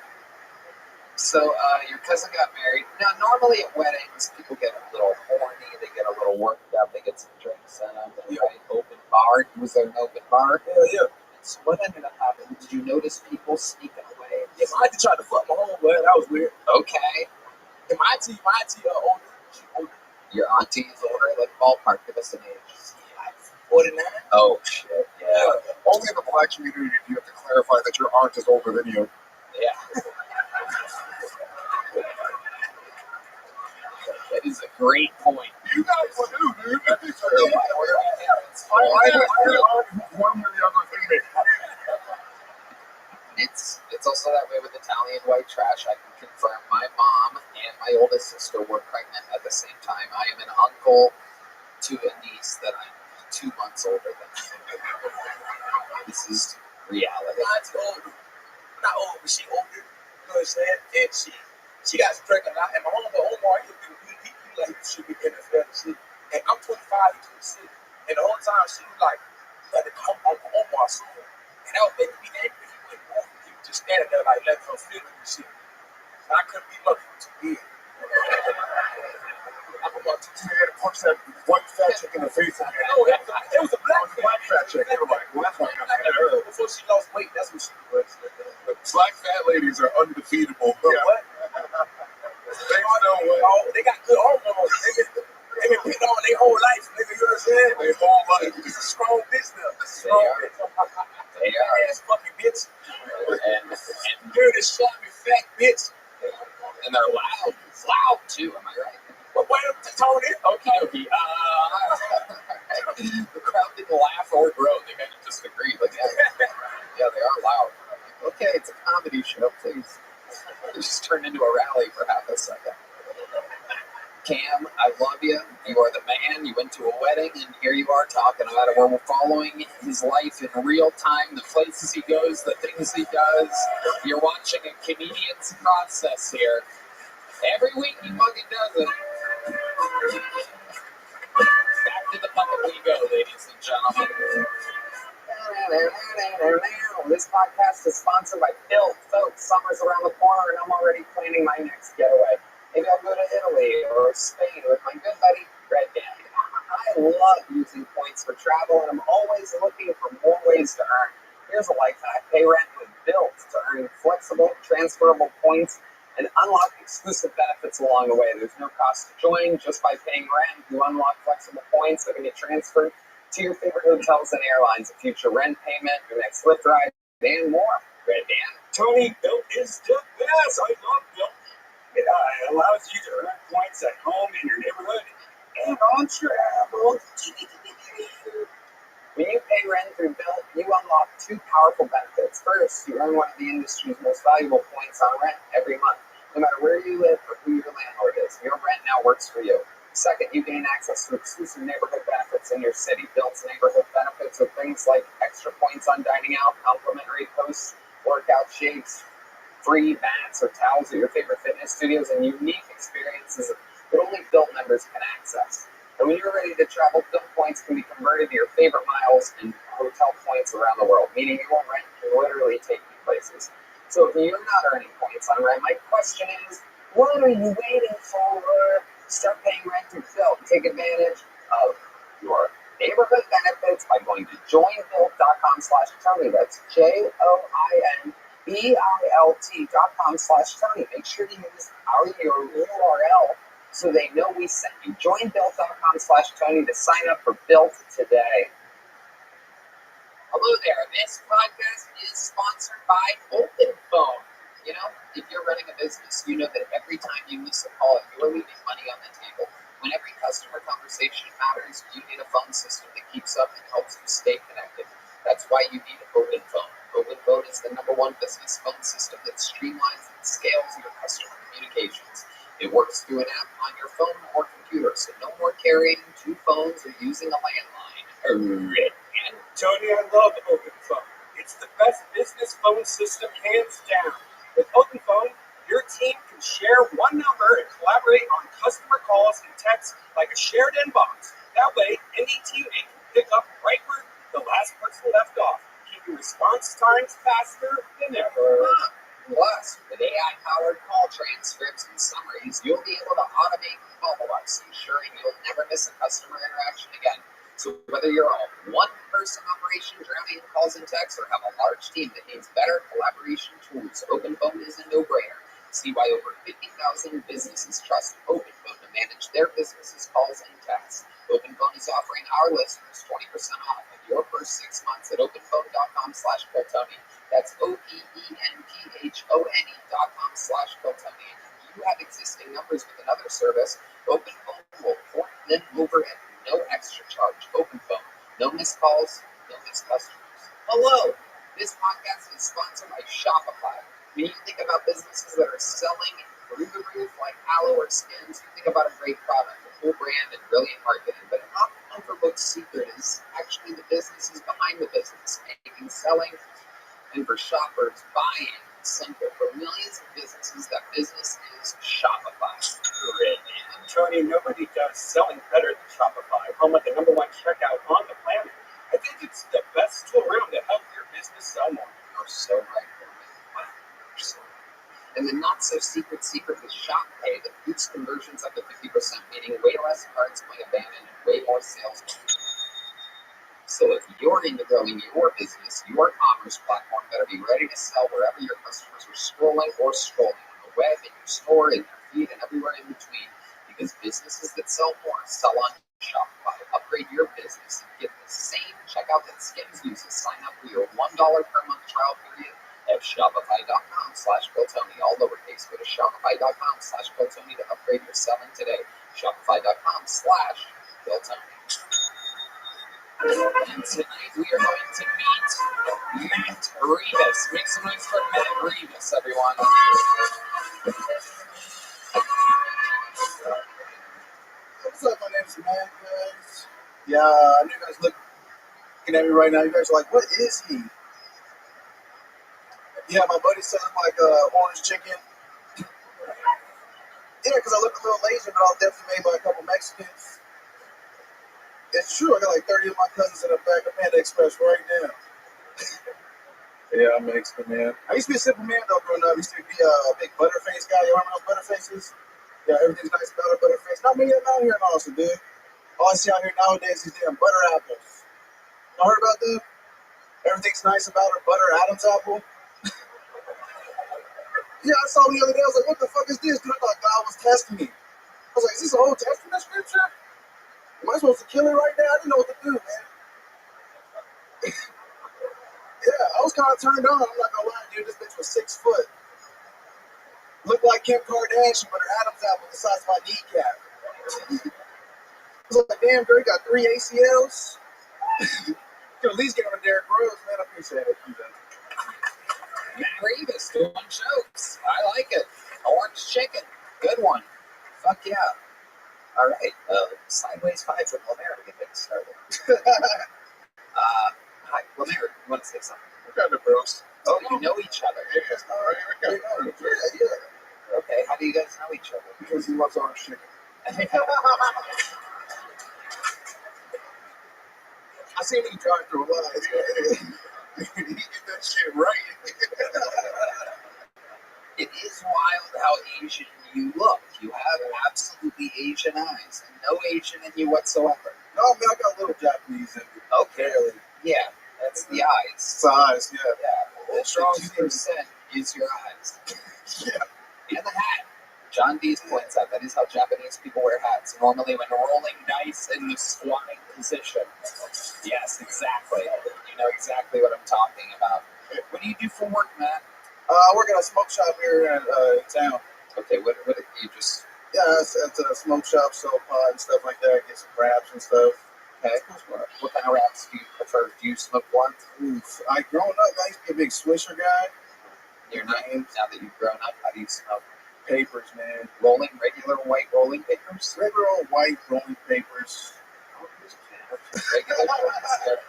So, your cousin got married. Now, normally at weddings, people get a little horny, they get a little worked up, they get some drinks in them, right? Open bar. Was there an open bar? Hell yeah. So what ended up happening? Did you notice people sneaking away? Yeah, my auntie tried to fuck my homeboy. That was weird. Okay. And my auntie older. She older. Your auntie is older? Like ballpark, give us an age. Yeah, like 49. Oh, shit. Yeah. Only in the black community do you have to clarify that your aunt is older than you. Yeah. That is a great point. You guys do, dude. I Either who's one or the other thing. It's also that way with Italian white trash. I can confirm my mom and my oldest sister were pregnant at the same time. I am an uncle to a niece that I'm 2 months older than. This is reality. My auntie older. Not old, but she older. You know what I'm saying? And she got pregnant. And my homeboy, he like he should be in the NFL and shit. And I'm 25, he's 26. And the whole time she was like, Gotta come on almost. And that was making me angry. He wouldn't walk. He was just standing there like letting her feel it and shit. And I couldn't be looking too big. I'm about to tear and punch that white fat chick in the face. No, it was a black fat chick. Everybody, well, that's why I got her before she lost weight. That's what she was. Black fat ladies are undefeatable. Yeah, what? They got good hormones. They been putting on their whole life, nigga. You understand? Their whole life. It's a strong bitch now. They are. Ass fucking bitch. And Dirty, sloppy, fat bitch. and they're loud. Loud too, am I right? But wait up to Tony. Okay. The crowd didn't laugh or grow. They kind of just agreed. Like, yeah, they are loud. Okay, it's a comedy show, please. It just turned into a rally for half a second. Cam, I love you. You are the man. You went to a wedding, and here you are talking about it. We're following his life in real time, the places he goes, the things he does. You're watching a comedian's process here. Every week he fucking does it. Back to the puppet we go, ladies and gentlemen. This podcast is sponsored by Bill. Folks, summer's around the corner, and I'm already planning my next getaway. Maybe I'll go to Italy or Spain with my good buddy, Red Band. I love using points for travel, and I'm always looking for more ways to earn. Here's a life hack. Pay rent with Built to earn flexible, transferable points and unlock exclusive benefits along the way. There's no cost to join. Just by paying rent, you unlock flexible points that can get transferred to your favorite hotels and airlines, a future rent payment, your next Lyft ride, and more. Red Band. Tony, Bill is the best. I love Bill. It allows you to earn points at home, in your neighborhood, and on travel. When you pay rent through Bill, you unlock two powerful benefits. First, you earn one of the industry's most valuable points on rent every month. No matter where you live or who your landlord is, your rent now works for you. Second, you gain access to exclusive neighborhood benefits in your city. Built's neighborhood benefits are things like extra points on dining out, complimentary post-workout shakes, free mats or towels at your favorite fitness studios, and unique experiences that only Built members can access. And when you're ready to travel, Built points can be converted to your favorite miles and hotel points around the world, meaning your rent can literally take you places. So if you're not earning points on rent, my question is, what are you waiting for? Start paying rent through Built. Take advantage of your neighborhood benefits by going to joinbuilt.com/Tony. That's JOINBILT.com/Tony. Make sure to use your URL so they know we sent you. Joinbuilt.com/Tony to sign up for Built today. Hello there. This podcast is sponsored by OpenPhone. You know, if you're running a business, you know that every time you miss a call, you're leaving money on the table. When every customer conversation matters, you need a phone system that keeps up and helps you stay connected. That's why you need OpenPhone. OpenPhone is the #1 business phone system that streamlines and scales your customer communications. It works through an app on your phone or computer, so no more carrying two phones or using a landline. And Tony, I love OpenPhone. It's the best business phone system, hands down. With OpenPhone, your team can share one number and collaborate on customer calls and texts like a shared inbox. That way, any teammate can pick up right where the last person left off, keeping response times faster than ever. Plus, with AI-powered call transcripts and summaries, you'll be able to automate follow-ups, ensuring you'll never miss a customer interaction again. So whether you're a one-person operation drowning in calls and texts or have a large team that needs better collaboration tools, OpenPhone is a no-brainer. See why over 50,000 businesses trust OpenPhone to manage their businesses' calls and texts. OpenPhone is offering our listeners 20% off of your first 6 months at openphone.com/Piltoni. That's OPENPHONE.com/Piltoni. If you have existing numbers with another service, OpenPhone will port them over at no extra charge. OpenPhone. No missed calls, no missed customers. Hello. This podcast is sponsored by Shopify. When you think about businesses that are selling through the roof like aloe or Skims, you think about a great product, a cool brand, and brilliant marketing. But an often-overlooked secret is actually the businesses behind the business, making, selling, and for shoppers, buying simple. For millions of businesses, that business is Shopify. Tony, nobody does selling better than Shopify, home of the #1 checkout on the planet. I think it's the best tool around to help your business sell more. You're so right. Wow, you're so right. And the not-so-secret secret is Shop Pay that boosts conversions up to 50%, meaning way less cards going abandoned and way more sales. So if you're into growing your business, your commerce platform better be ready to sell wherever your customers are scrolling on the web, in your store, in their feed, and everywhere in between. Because businesses that sell more sell on Shopify. Upgrade your business and get the same checkout that Skims uses. Sign up for your $1 per month trial period at shopify.com/Quiltony, all lowercase. Go to shopify.com/Quiltony to upgrade your selling today. Shopify.com/Quiltony. And tonight we are going to meet Matt Rivas. Make some noise for Matt Rivas, everyone. What's up? My name's Matt, guys. Yeah, I know you guys looking at me right now. You guys are like, what is he? Yeah, my buddy said I'm like orange chicken. Yeah, because I look a little Asian, but I was definitely made by a couple Mexicans. It's true. I got like 30 of my cousins in the back of Panda Express right now. Yeah, I'm Mexican, man. I used to be a simple man, though, growing up. I used to be a big butterface guy. You remember those butterfaces? Yeah, everything's nice about a butterface. Not many of them out here in Austin, dude. All I see out here nowadays is damn butter apples. You heard about them? Everything's nice about a butter Adam's apple. Yeah, I saw him the other day. I was like, what the fuck is this? Dude, I thought God was testing me. I was like, is this an Old Testament scripture? Am I supposed to kill it right now? I didn't know what to do, man. Yeah, I was kind of turned on. I'm not gonna lie, dude. This bitch was 6 foot. Looked like Kim Kardashian, but her Adam's apple the size of my kneecap. I was like, damn, girl, you got 3 ACLs? Could at least get on Derrick Rose, man. I appreciate it. Matt Rivas doing jokes. I like it. Orange chicken. Good one. Fuck yeah. All right. Sideways 5 from Lemaire to get things started. Hi, Lemaire. You want to say something? We're kind of bros. Oh, you know each other. Yeah, all right. Yeah. Okay. How do you guys know each other? Because he loves orange chicken. I seen him drive through a lot. He get that shit right. It is wild how Asian you look. You have absolutely Asian eyes and no Asian in you whatsoever. No, man, I got a little Japanese in me. Okay. Yeah, that's the eyes. It's the eyes, yeah. Yeah. The strong 2% is your eyes. Yeah. And the hat. John Dees points out that is how Japanese people wear hats. Normally when rolling dice in the squatting position. Yes, exactly. You know exactly what I'm talking about. What do you do for work, Matt? I work at a smoke shop here in town. Okay, what do you just... Yeah, it's a smoke shop, so pot and stuff like that. Get some wraps and stuff. Okay. What kind of wraps do you prefer? Do you smoke one? Growing up, I used to be a big Swisher guy. You're not, now that you've grown up, how do you smoke? Papers, man. Regular white rolling papers? Regular old white rolling papers. Regular ones.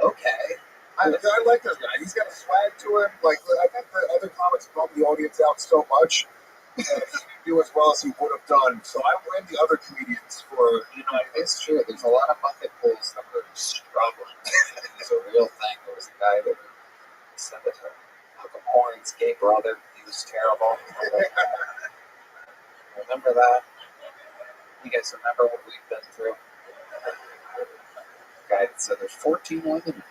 Okay. I like this guy. He's got a swag to him. Like, I think the other comics bummed the audience out so much. And he didn't do as well as he would have done. So I blame the other comedians for, It's true. There's a lot of bucket pulls that were struggling. It's a real thing. There was a guy that said that Uncle Horn's gay brother, he was terrible. Remember that? You guys remember what we've been through? The guy that said there's 14 women in here.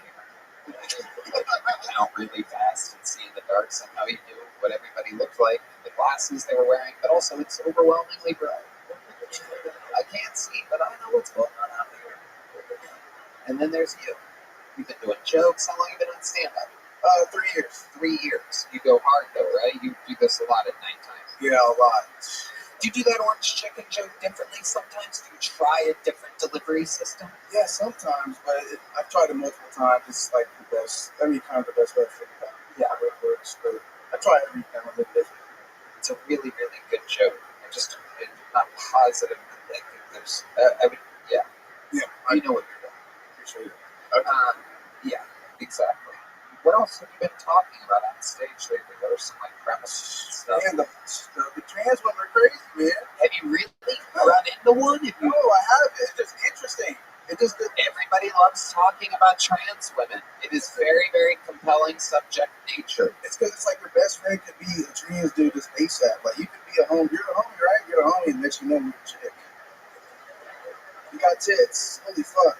Count really fast and see in the dark somehow he knew what everybody looked like, the glasses they were wearing, but also it's overwhelmingly bright. I can't see, but I know what's going on out here. And then there's you. You've been doing jokes. How long have you been on stand-up? 3 years. 3 years. You go hard though, right? You do this a lot at nighttime. Yeah, a lot. Do you do that orange chicken joke differently sometimes? Do you try a different delivery system? Yeah, sometimes, but I've tried it multiple times. It's like the best. I mean, kind of the best way to figure it out. Yeah, it works. But I try every time a little different. It's a really, really good joke. I'm not positive that I think there's. Yeah. You know what you're doing. Appreciate it. Okay. Yeah, exactly. What else have you been talking about on stage lately? What are some premises and stuff? Man, the trans women are crazy, man. Have you really run into one? No, I haven't. It's just interesting. It just Everybody loves talking about trans women. It is very, very compelling subject nature. it's because it's like your best friend could be a trans dude just ASAP. Like you could be a homie. You're a homie, right? You're a homie, and next you know you're a chick. You got tits. Holy fuck.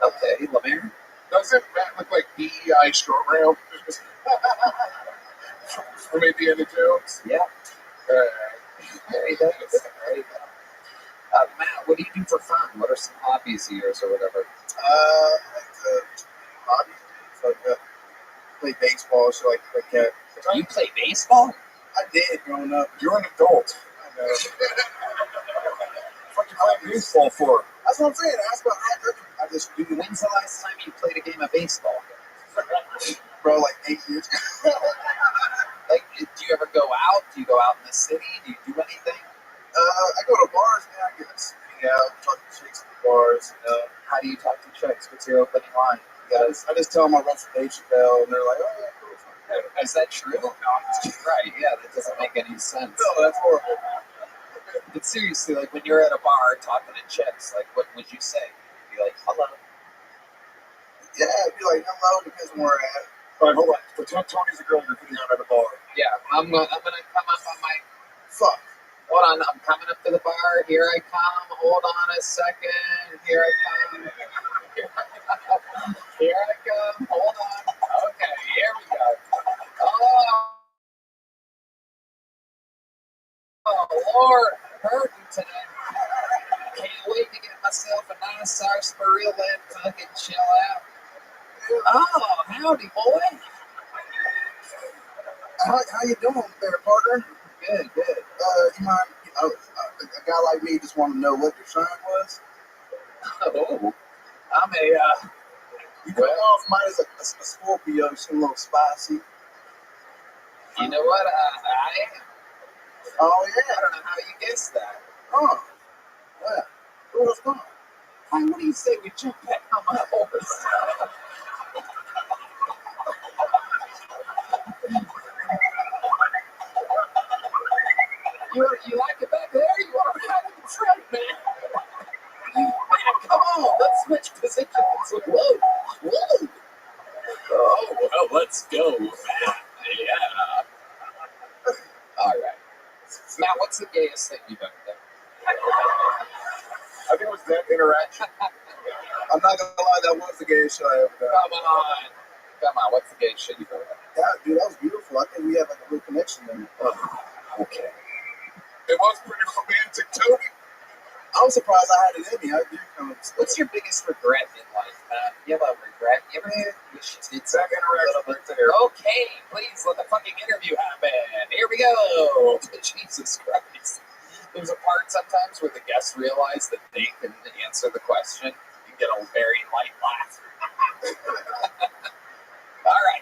Okay, Lemire. Doesn't Matt look like DEI short rail? From Indiana Jones? Yeah. There you go. There you go. Matt, what do you do for fun? What are some hobbies of yours or whatever? Like hobbies. Like play baseball, so like that. You play baseball? I did growing up. You're an adult. I know. What you play baseball for? That's what I'm saying. That's what I just do. When's the last time you played a game of baseball? Bro, like 8 years ago. Like, do you ever go out? Do you go out in the city? Do you do anything? I go to bars, man. I get hang out, talk to chicks at the bars. You know. How do you talk to chicks? What's your opening line? I just tell them I run for Dave Chappelle, and they're like, oh, yeah, cool. Is that true? No, right, yeah, that doesn't make any sense. No, that's horrible. But seriously, like, when you're at a bar talking to chicks, like, what would you say? You'd be like, hello. Yeah, it'd be like, hello, depends on where we're at. All right, hold on. Pretend Tony's a girl you're hitting on at a bar. Yeah, I'm gonna come up on my... Fuck. Hold on, I'm coming up to the bar. Here I come. Hold on a second. Here I come. Here I come. Hold on. Okay, here we go. Oh, Lord, hurting today. Can't wait to get myself a nice sarsaparilla and fucking chill out. Oh, howdy, boy. How you doing there, partner? Good, good. You mind? A guy like me just want to know what your sign was. Oh, I'm a, You come off mine as a Scorpio, seem a little spicy. you know what? I Oh, yeah. don't know how you guessed that. Oh, yeah. Who was gone? Hey, what do you say we jump back on my horse? You like it back there? You want to ride in the front, man? Man, come on, let's switch positions. Whoa, whoa. Oh, well, let's go, man. Yeah. All right. Now, what's the gayest thing you've ever done? I think it was that interaction. I'm not gonna lie, that was the gayest show I ever done. Come on, what's the gayest shit you've ever done? Yeah, dude, that was beautiful. I think we have like a real connection there. Okay. It was pretty romantic, Tony. I was surprised I had it in me. I did kind of. What's your biggest regret in life, man? You have a regret? You ever wish you did something a little bit there? Okay, please let the fucking interview happen. Here we go. Jesus Christ. There's a part sometimes where the guests realize that they can answer the question. You get a very light laugh. All right.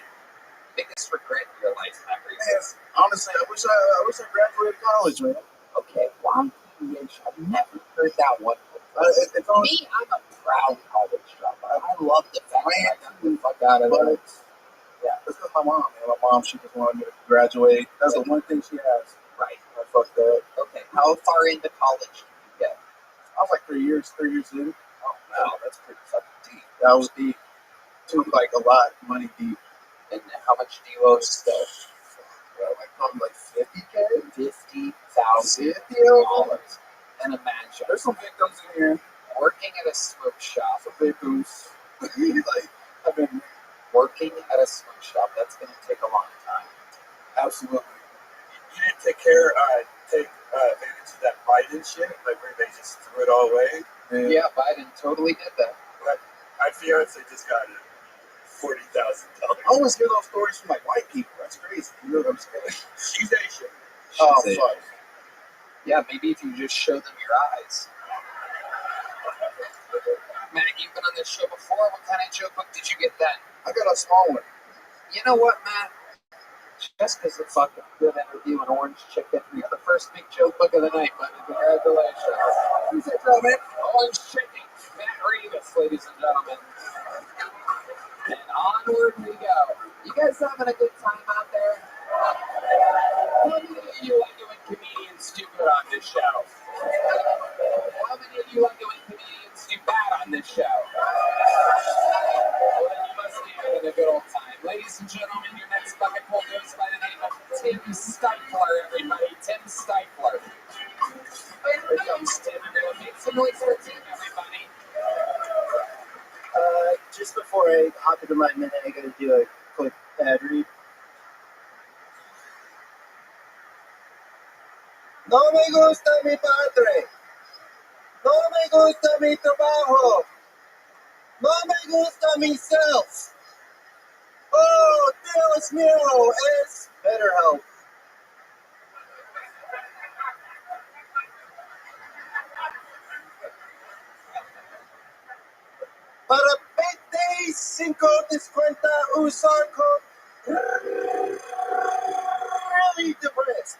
Biggest regret in your life, memories? Man, honestly, I wish I graduated college, man. Okay, why do you wish? I've never heard that one. It's only, Me, I'm a proud college dropout. I love the fact that I got the fuck out of but it. yeah, it's because my mom, man. My mom, she just wanted me to graduate. That's the one thing she has. Right. I fucked that. Okay, how far into college did you get? I was like 3 years in. Oh, wow, that's pretty fucking deep. That was deep. Too, like a lot, money deep. And how much do you owe still? Well, like probably like 50K. $50,000. $50,000. And imagine There's some victims in here. working at a smoke shop. Some victims. Like, I've been Working at a smoke shop, that's going to take a long time. absolutely. You didn't take advantage of that Biden shit, like where they just threw it all away. And Yeah, Biden totally did that. My fiance just got $40,000. I always hear those stories from like white people. That's crazy. You know what I'm saying? She's Asian. Oh, She's fuck. Yeah, maybe if you just show them your eyes. Matt, you've been on this show before. What kind of joke book did you get then? I got a small one. You know what, Matt? Just because it's fucking good interview and orange chicken, you got the first big joke book of the night, buddy. Congratulations. Who's that girl, man? Orange chicken. Matt Reeves, ladies and gentlemen. And onward we go. You guys having a good time out there? How many of you like it when comedians do good on this show? How many of you like it when comedians do bad Make some noise for Tim, everybody. Just before I hop into my minute, I gotta do a quick ad read. No me gusta mi padre. No me gusta mi trabajo. No me gusta myself. Oh, Dios mío, es BetterHelp. Para 25 descuenta usar code really depressed.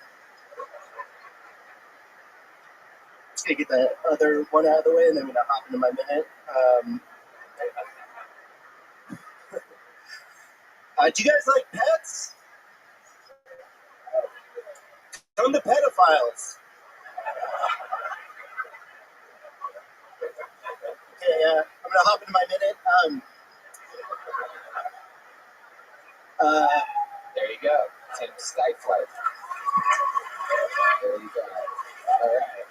Just gonna get that other one out of the way and then I'm gonna hop into my minute. Do you guys like pets? Come to pedophiles. Okay, I'm gonna hop into my minute. There you go. Tim Stifler. There you go. All right.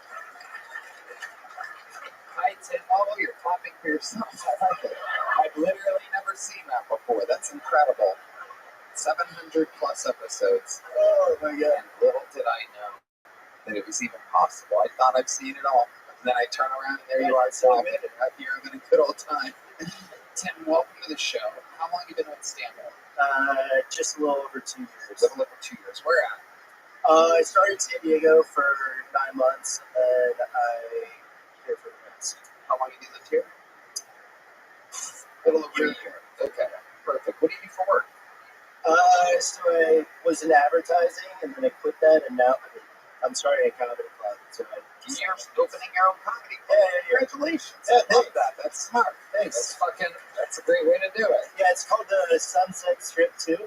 Hi, Tim. Oh, you're clapping for yourself. I like it. I've literally never seen that before. That's incredible. 700 plus episodes. Oh my god. And little did I know that it was even possible. I thought I've seen it all. And then I turn around and there you are, talking. You're having a good old time. Tim, welcome to the show. How long have you been with stand-up? Just a little over 2 years. A little over 2 years. Where at? I started in San Diego for 9 months, and I here for the rest. How long have you lived here? A little over a year. Okay, perfect. What do you do for work? So I was in advertising, and then I quit that, and now I'm starting a comedy club. So you're opening your own comedy club. Yeah, Congratulations. Yeah, I love that. That's smart. Thanks. That's a great way to do it. Yeah, it's called the Sunset Strip 2.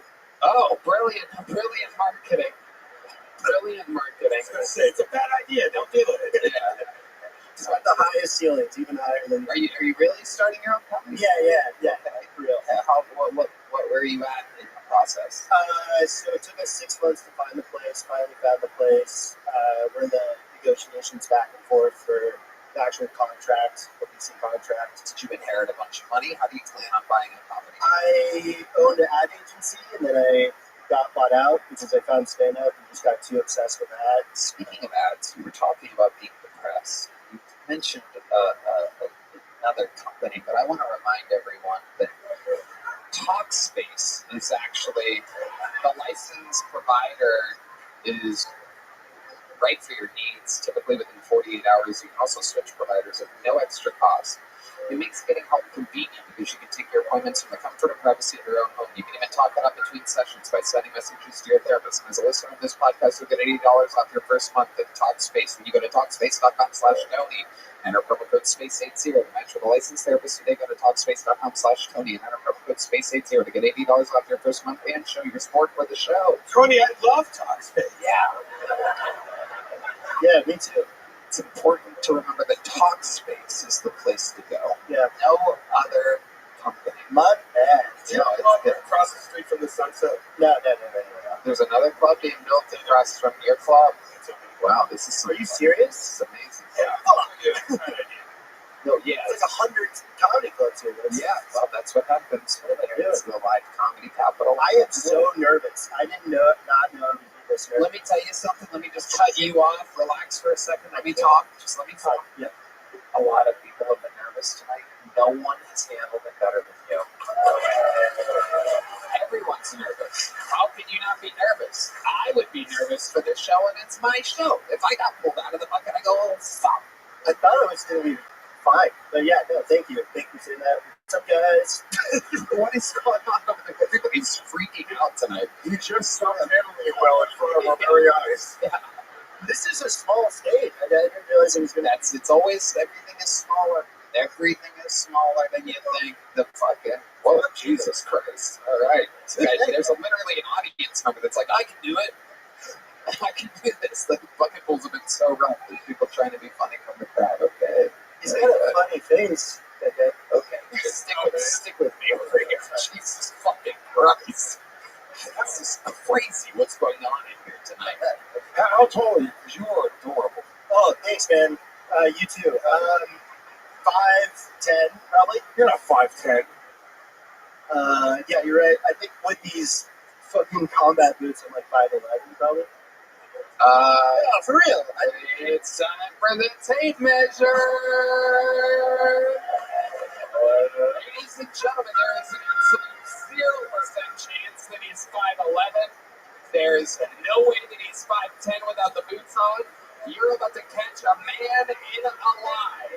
Oh, brilliant marketing. Brilliant marketing. I was gonna say, it's a bad idea. Don't do it. Yeah. It's got the highest ceilings, even higher than. Are you really starting your own company? Yeah. For real. Where are you at in the process? So it took us 6 months to find the place. Finally found the place. We're in the negotiations back and forth for the actual contract, the leasing contract. Did you inherit a bunch of money? How do you plan on buying a company? I owned an ad agency, and then I got bought out because I found stand-up and just got too obsessed with ads. Speaking of ads, you were talking about being depressed. You mentioned another company, but I want to remind everyone that Talkspace is actually the license provider is right for your needs. Typically within 48 hours, you can also switch providers at no extra cost. It makes getting help convenient because you can take your appointments from the comfort and privacy of your own home. You can even talk it up between sessions by sending messages to your therapist. And as a listener of this podcast, you'll get $80 off your first month at Talkspace. When you go to Talkspace.com/Tony, enter promo code SPACE80 to match with a licensed therapist today. Go to Talkspace.com/Tony and enter promo code SPACE80 to get $80 off your first month and show your support for the show. Tony, I love Talkspace. Yeah, me too. It's important to remember that Talkspace is the place to go. Yeah. No other company. My bad. No, it's across the street from the Sunset. No. There's another club being built across from your club. Wow, this is. Are you serious? This is amazing. Yeah. No, yeah. It's like 100 comedy clubs here. Yeah, well, that's what happens. It's the live comedy capital. I am so nervous. I did not know I would be this nervous. Let me tell you something. Let me just cut you off. Relax for a second. Let me talk. Just let me talk. Yep. A lot of people have been nervous tonight. No one has handled it better than you. Everyone's nervous. How can you not be nervous? I would be nervous for this show, and it's my show. If I got pulled out of the bucket, I go, oh, fuck. I thought it was going to be fine. But yeah, no, thank you. Thank you for saying that. What's up, guys? What is going on over there? Everybody's freaking out tonight. You just started handling it well in front of our very eyes. Yeah. This is a small stage. I didn't realize it was going to. It's always, everything is smaller. Everything is smaller than you think. The fucking, whoa, Jesus Christ. All right. So guys, there's literally an audience member that's like, I can do it. I can do this. The fucking bulls have been so rough. There's people trying to be funny from the crowd. Okay. He's got a funny face. Okay. Stick with me over here. Jesus fucking Christ. This is crazy what's going on in here tonight. How tall are you? Because you are adorable. Oh, thanks, man. You you too. 5'10", probably. You're not 5'10". Yeah, you're right. I think with these fucking combat boots, I'm like 5'11", probably. Yeah, for real. It's time for the tape measure. Ladies and gentlemen, there is an absolute 0% chance that he's 5'11". There is no way that he's 5'10" without the boots on. You're about to catch a man in a lie.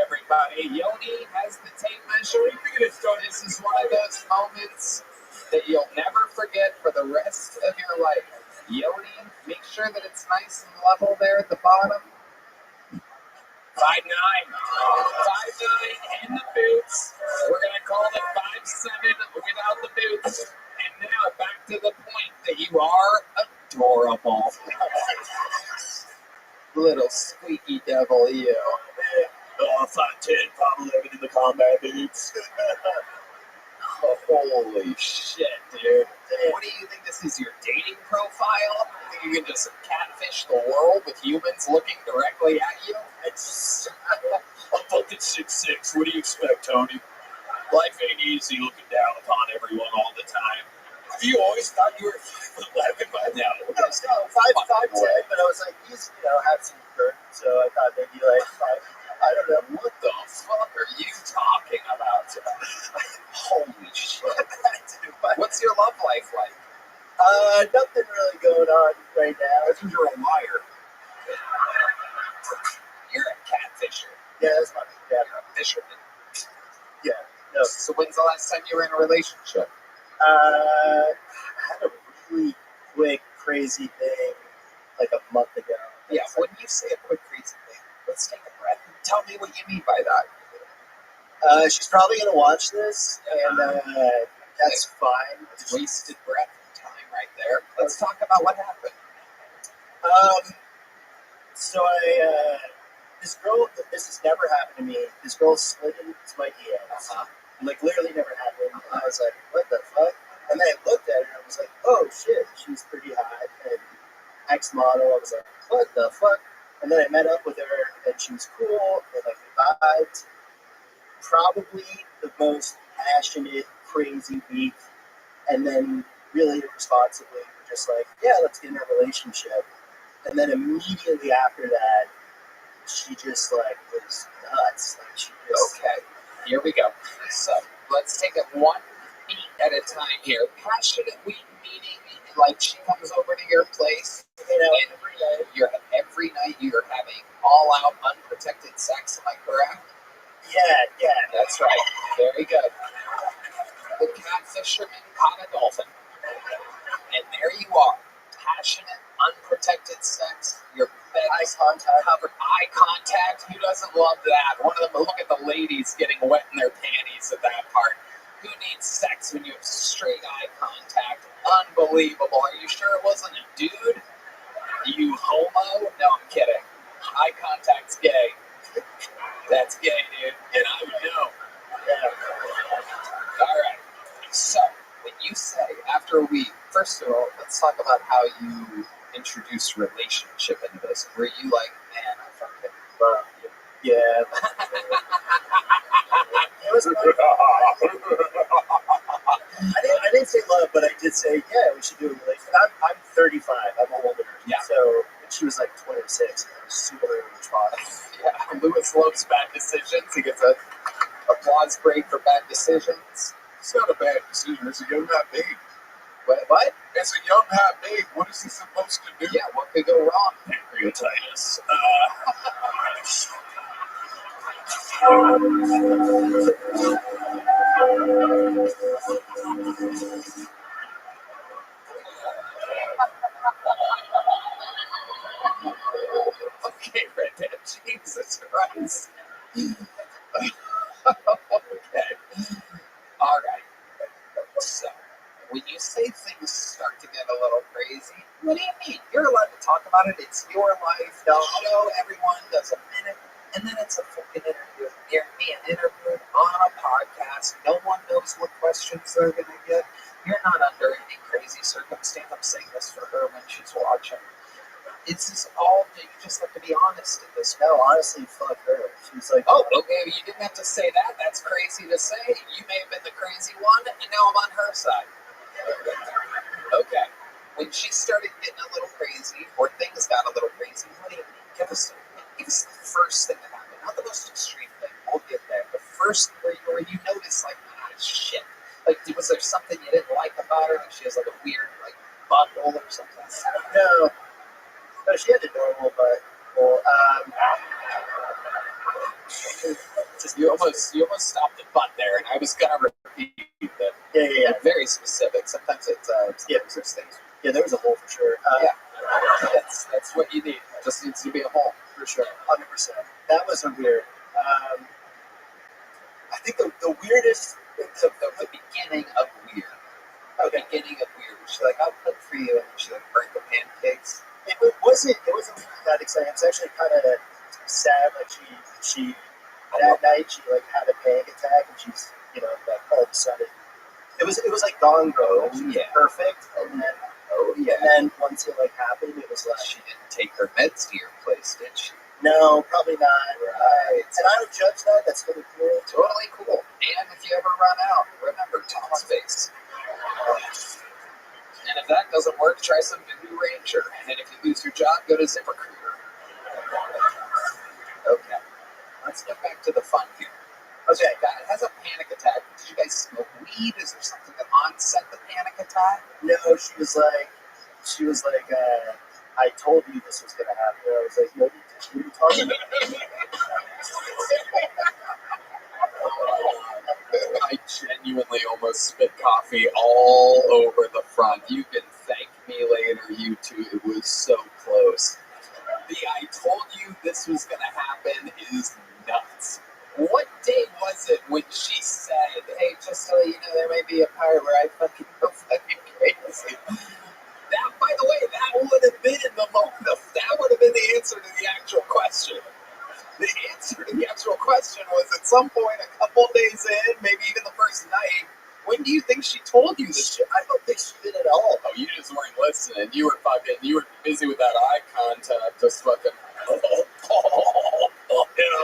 Everybody, Yoni has the tape measure. This is one of those moments that you'll never forget for the rest of your life. Yoni, make sure that it's nice and level there at the bottom. 5'9". 5'9" in the boots. We're going to call it 5'7" without the boots. And now back to the point that you are adorable. Little squeaky devil, you. 5'10", probably living in the combat boots. Holy shit, dude. What do you think this is, your dating profile? Think you can just catfish the world with humans looking directly at you? It's I'm fucking 6'6". What do you expect, Tony? Life ain't easy looking down upon everyone all the time. You always thought you were 5'11" by now. No, 5'10", but I was like, he's, had some birth, so I thought maybe like 5. I don't know. What the fuck are you talking about? Holy shit. What's your love life like? Nothing really going on right now. That's because you're a liar. You're a catfisher. Yeah, that's my You're a fisherman. Yeah. No. So when's the last time you were in a relationship? I had a really quick, crazy thing like a month ago. Yeah, when you say a quick, crazy thing, let's take a breath and tell me what you mean by that. She's probably going to watch this, and that's fine. Wasted breath and time right there. Let's talk about what happened. So this girl, this has never happened to me. This girl slid into my DMs. Like, literally never happened. And I was like, what the fuck? And then I looked at her and I was like, oh shit, she's pretty hot. And ex-model, I was like, what the fuck? And then I met up with her and she was cool and like we vibed. Probably the most passionate, crazy week. And then really irresponsibly, we're just like, yeah, let's get in a relationship. And then immediately after that, she just like was nuts. Like she just Okay, here we go. So let's take it one beat at a time here. Passionate week meeting, like she comes over to your place, every night you're having all out unprotected sex. Am I correct? Yeah. That's right. Very good. The catfisherman caught a dolphin, and there you are. Passionate, unprotected sex. Your bed is covered. Eye contact. Who doesn't love that? One of them. Look at the ladies getting wet in their panties at that part. Who needs sex when you have straight eye contact? Unbelievable. Are you sure it wasn't a dude? You homo? No, I'm kidding. Eye contact's gay. That's gay, dude. And I would know. Yeah. All right. So, when you say after a week, first of all, let's talk about how you introduced relationship into this. Were you like, man, I fucking love you? Yeah. It was I didn't say love, but I did say, yeah, we should do a relationship. I'm 35. I'm older. Yeah. So she was like 26. And I was super responsive. Yeah. Lewis loves bad decisions. He gets a applause break for bad decisions. It's not a bad decision. It's a young hot babe. What? It's a young hot babe. What is he supposed to do? Yeah, what could go wrong? Pancreatitis. Okay, Red Dead. Jesus Christ. Okay. All right. So, when you say things start to get a little crazy, what do you mean? You're allowed to talk about it. It's your life. The show, everyone does a minute, and then it's a fucking interview. You're being interviewed on a podcast. No one knows what questions they're going to get. You're not under any crazy circumstance. I'm saying this for her when she's watching. Is this all? You just have to be honest in this. No, honestly, fuck her. She's like, Oh, okay. You didn't have to say that. That's crazy to say. You may have been the crazy one, and now I'm on her side. Okay. When she started getting a little crazy, or things got a little crazy, what do you mean? Give us the first thing that happened. Not the most extreme thing. We'll get there. The first where you notice, like, shit. Like, was there something you didn't like about her? Like, she has like a weird, like, butthole or something? no. No, she had a normal butt. Well, You almost stopped the butt there, and I was gonna repeat that. Yeah. Like, very specific. Sometimes it's there's things. Yeah, there was a hole for sure. Yeah, that's what you need. It just needs to be a hole For sure, 100%. That wasn't weird. I think the weirdest. The beginning of weird. The beginning of weird. She's like, I'll cook for you, and she like burnt the pancakes. It wasn't that exciting. It's actually kind of sad. Like she that night she like had a panic attack, and she's like all of a sudden it was like Gone Girl. Perfect, and then and then once it like happened, it was like She didn't take her meds to your place, did she? no, probably not. Right. And I don't judge that. That's totally cool. Totally cool. And if you ever run out, remember Tom's face. And if that doesn't work, try some New Ranger. And if you lose your job, go to ZipRecruiter. Okay. Let's get back to the fun here. Okay, guy has a panic attack. Did you guys smoke weed? Is there something that onset the panic attack? No, she was like, I told you this was gonna happen. I was like, no, what are you talking about? I genuinely almost spit coffee all over the front. You can thank me later, you two. It was so close. The I told you this was going to happen is nuts. What day was it when she said, hey, just so you know, there may be a part where I fucking go fucking crazy? That, by the way, that would have been the answer to the actual question. The answer to the actual question was at some point, a couple days in, maybe even the first night. When do you think she told you this shit? I don't think she did at all. Oh, you just weren't listening. You were busy with that eye contact, just fucking. Yeah,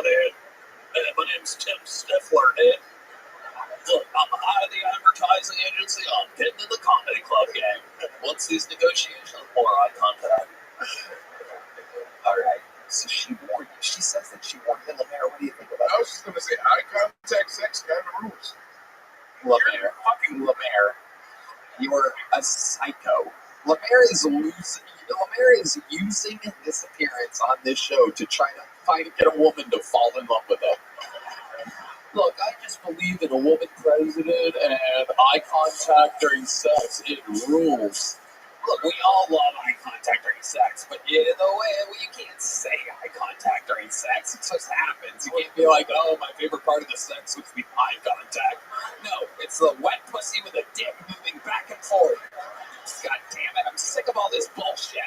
dude. My name's Tim Stifler, dude. Look, I'm out of the advertising agency. I'm getting in the comedy club game. Once these negotiations, more eye contact. All right. So she warned you. She says that she warned you. Lemaire, what do you think about I was just going to say, eye contact sex kind of rules. Lemaire? Fucking Lemaire. You're a psycho. Lemaire is using this appearance on this show to try to get a woman to fall in love with him. Look, I just believe in a woman president and eye contact during sex. It rules. Look, we all love eye contact during sex, but you can't say eye contact during sex. It just happens. You can't be like, oh, my favorite part of the sex was the eye contact. No, it's the wet pussy with a dick moving back and forth. God damn it, I'm sick of all this bullshit.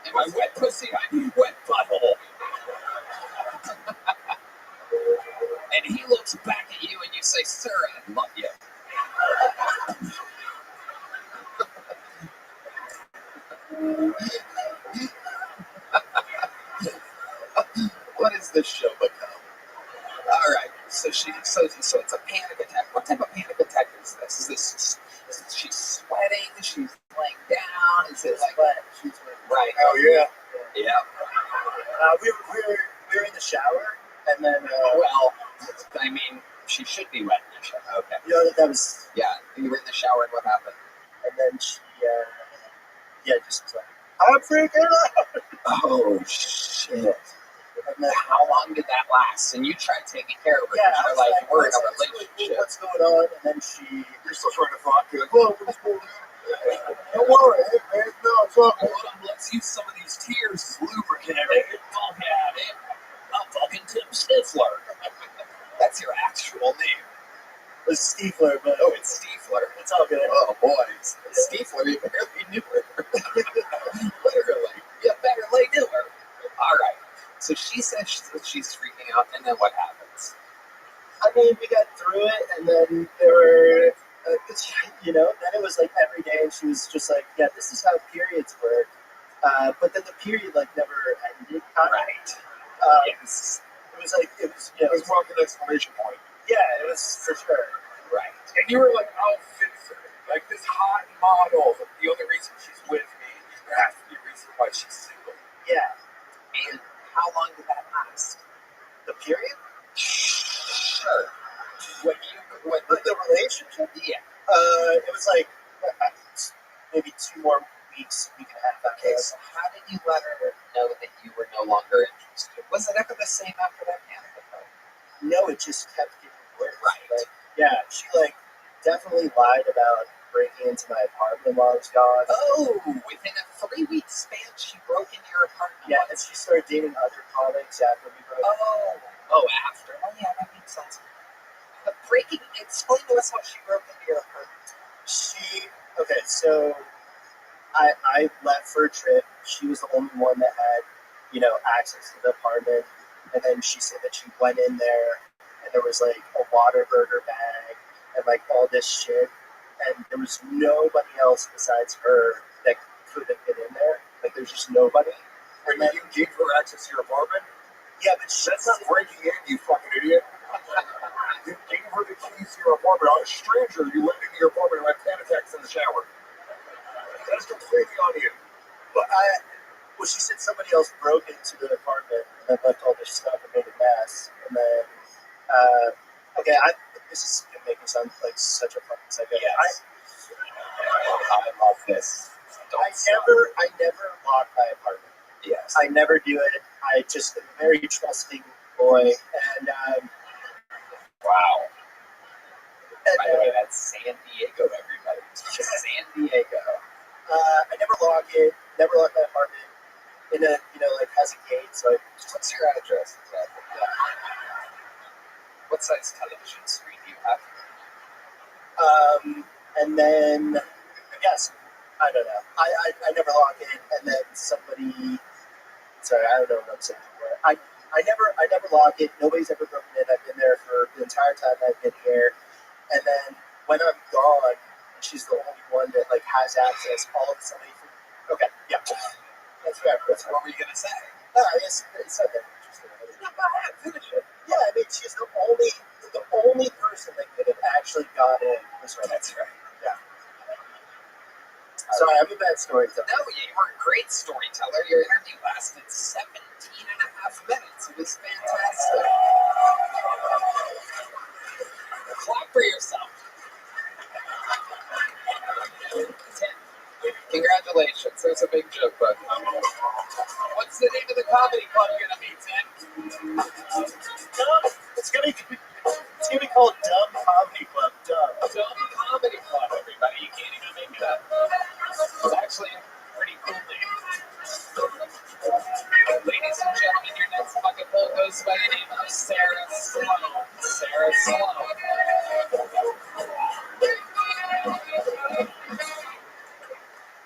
And by wet pussy, I mean wet butthole. And he looks back at you and you say, sir, I love you. What is this show become? All right, so it's a panic attack. What type of panic attack is this? Is this she's sweating? She's laying down? Is it like Sweat. She's right? Oh, yeah. Yeah. We were in the shower, and then Well, I mean, she should be wet in the shower. Okay. that was Yeah, you were in the shower, and what happened? and then she just was like, I'm freaking out. Oh shit. And then How long did that last? And you tried taking care of her. I You're was like, we're in a what's relationship. what's going on? And then she You're still trying to fuck. You're like, whoa, what's going on? Don't worry, hey, man. No, it's all good. Hold on, let's use some of these tears as lubricant. Go ahead, I'm fucking Tim Stifler. That's your actual name. It's Stiefler, but Oh, it's Stiefler. it's all good. Oh boy, Stiefler, you barely knew her. Literally, you barely knew her. All right. So she says she's freaking out, and then what happens? I mean, we got through it, and then there were, then it was like every day, and she was just like, yeah, this is how periods work. But then the period like never ended. Right. Yes. It was It was more of an exclamation point. Yeah, it was for sure. Right. And you were like, I'll fix her. Like this hot model. The only reason she's with me, there has to be a reason why she's single. Yeah. And how long did that last? The period? Sure. When the relationship? Yeah. It was like maybe 2 more weeks, week and a half after. Okay, so how did you let her know that you were no longer interested? Was it ever the same after that panic attack? No, it just kept getting worse. Right. Like, yeah, she like definitely lied about breaking into my apartment while I was gone. Oh, within a 3-week span, she broke into your apartment. Yeah, and she started dating other comics after we broke. Oh, after. Oh, yeah, that makes sense. But explain to us how she broke into your apartment. Okay, so I left for a trip. She was the only one that had, access to the apartment. And then she said that she went in there and there was like a Whataburger bag and like all this shit. And there was nobody else besides her that could have been in there. Like there's just nobody. And then you gave her access to your apartment? Yeah, but that's not breaking in, you fucking idiot. You gave her the keys to your apartment. On a stranger, you went into your apartment and had panic attacks in the shower. That's completely on you. But she said somebody else broke into the apartment and then left all this stuff and made a mess. And then, this is gonna make me sound like such a fucking psycho. Yes. I love this. I never lock my apartment. Yes. I never do it. I just am a very trusting boy. And wow. By the way, that's San Diego, everybody. San Diego. I never lock it. Never lock my apartment. Has a gate. So what's your address exactly? What size television screen do you have? And then yes, I don't know. I never lock it. And then somebody. Sorry, I don't know what I'm saying. I never lock it. Nobody's ever broken in. I've been there for the entire time I've been here. And then when I'm gone, she's the only one that like has access. All of a sudden, okay, yeah, that's right. What were you gonna say? No, I guess it's not that interesting. No, go ahead, finish it. Yeah, I mean, she's the only person that could have actually got in. That's right. Yeah. Sorry, I'm a bad storyteller. No, you were a great storyteller. Your interview lasted 17 and a half minutes. It was fantastic. Clap for yourself. Congratulations. There's a big joke, bud. What's the name of the comedy club you're going to be, Tim? It's gonna be called Dumb Comedy Club. Dumb Comedy Club, everybody. You can't even make it up. It's actually a pretty cool name. Ladies and gentlemen, your next bucket full goes by the name of Sarah Sloan. Sarah Sloan.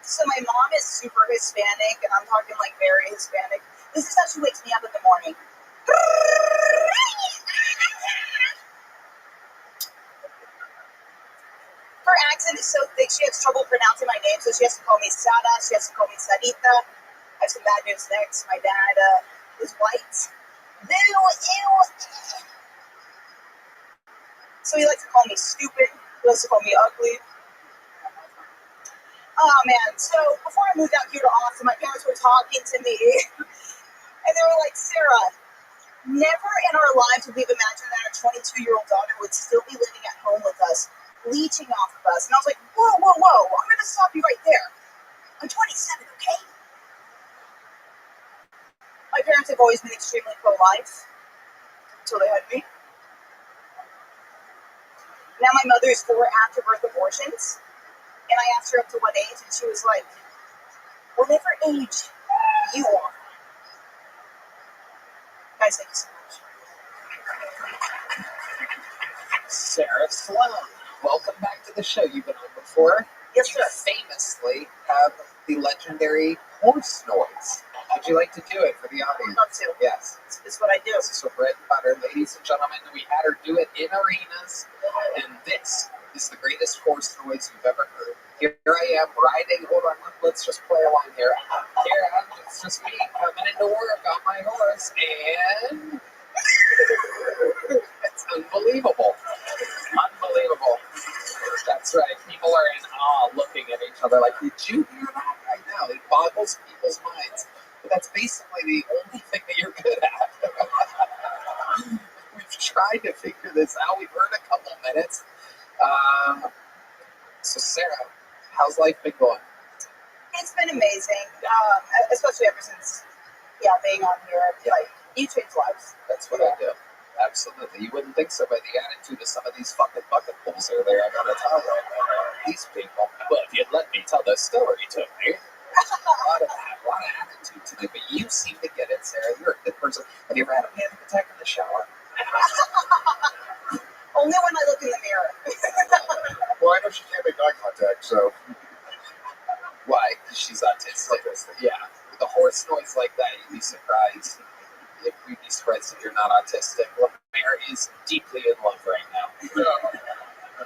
So my mom is super Hispanic, and I'm talking like very Hispanic. This is how she wakes me up in the morning. Her accent is so thick, she has trouble pronouncing my name, so she has to call me Sara, she has to call me Sarita. I have some bad news next. My dad is white. Ew. So he likes to call me stupid. He likes to call me ugly. Oh man, so before I moved out here to Austin, my parents were talking to me, and they were like, Sarah, never in our lives would we have imagined that our 22-year-old daughter would still be living at home with us, leeching off of us. And I was like, whoa, I'm going to stop you right there. I'm 27, okay? My parents have always been extremely pro-life, until they had me. Now my mother is for after-birth abortions. And I asked her up to what age, and she was like, whatever age you are. Guys, thank you so much. Sarah Sloan, welcome back to the show. You've been on before. Yes, sir. You famously have the legendary horse noise. Would you like to do it for the audience? I'd love to. Yes. It's what I do. This is her bread and butter. Ladies and gentlemen, we had her do it in arenas, and this is the greatest horse noise you've ever heard. Here I am riding. Hold on, let's just play along here. It's just me coming into work on my horse, and it's unbelievable. Unbelievable. That's right. People are in awe looking at each other like, did you hear that right now? It boggles people's minds. But that's basically the only thing that you're good at. We've tried to figure this out. We've heard a couple minutes. So Sarah, how's life been going? It's been amazing, especially ever since, being on here. Like, you change lives. That's what I do. Absolutely. You wouldn't think so by the attitude of some of these fucking bucket pulls are there, I gotta tell you. These people. Well, if you'd let me tell the story to me. A lot of attitude today, but you seem to get it, Sarah. You're a good person. Have you ever had a panic attack in the shower? Only when I look in the mirror. Well, I know she can't make eye contact, so. Why? Because she's autistic. Yeah. With a hoarse noise like that, you'd be surprised. You'd be surprised if you're not autistic. Mary is deeply in love right now. Yeah.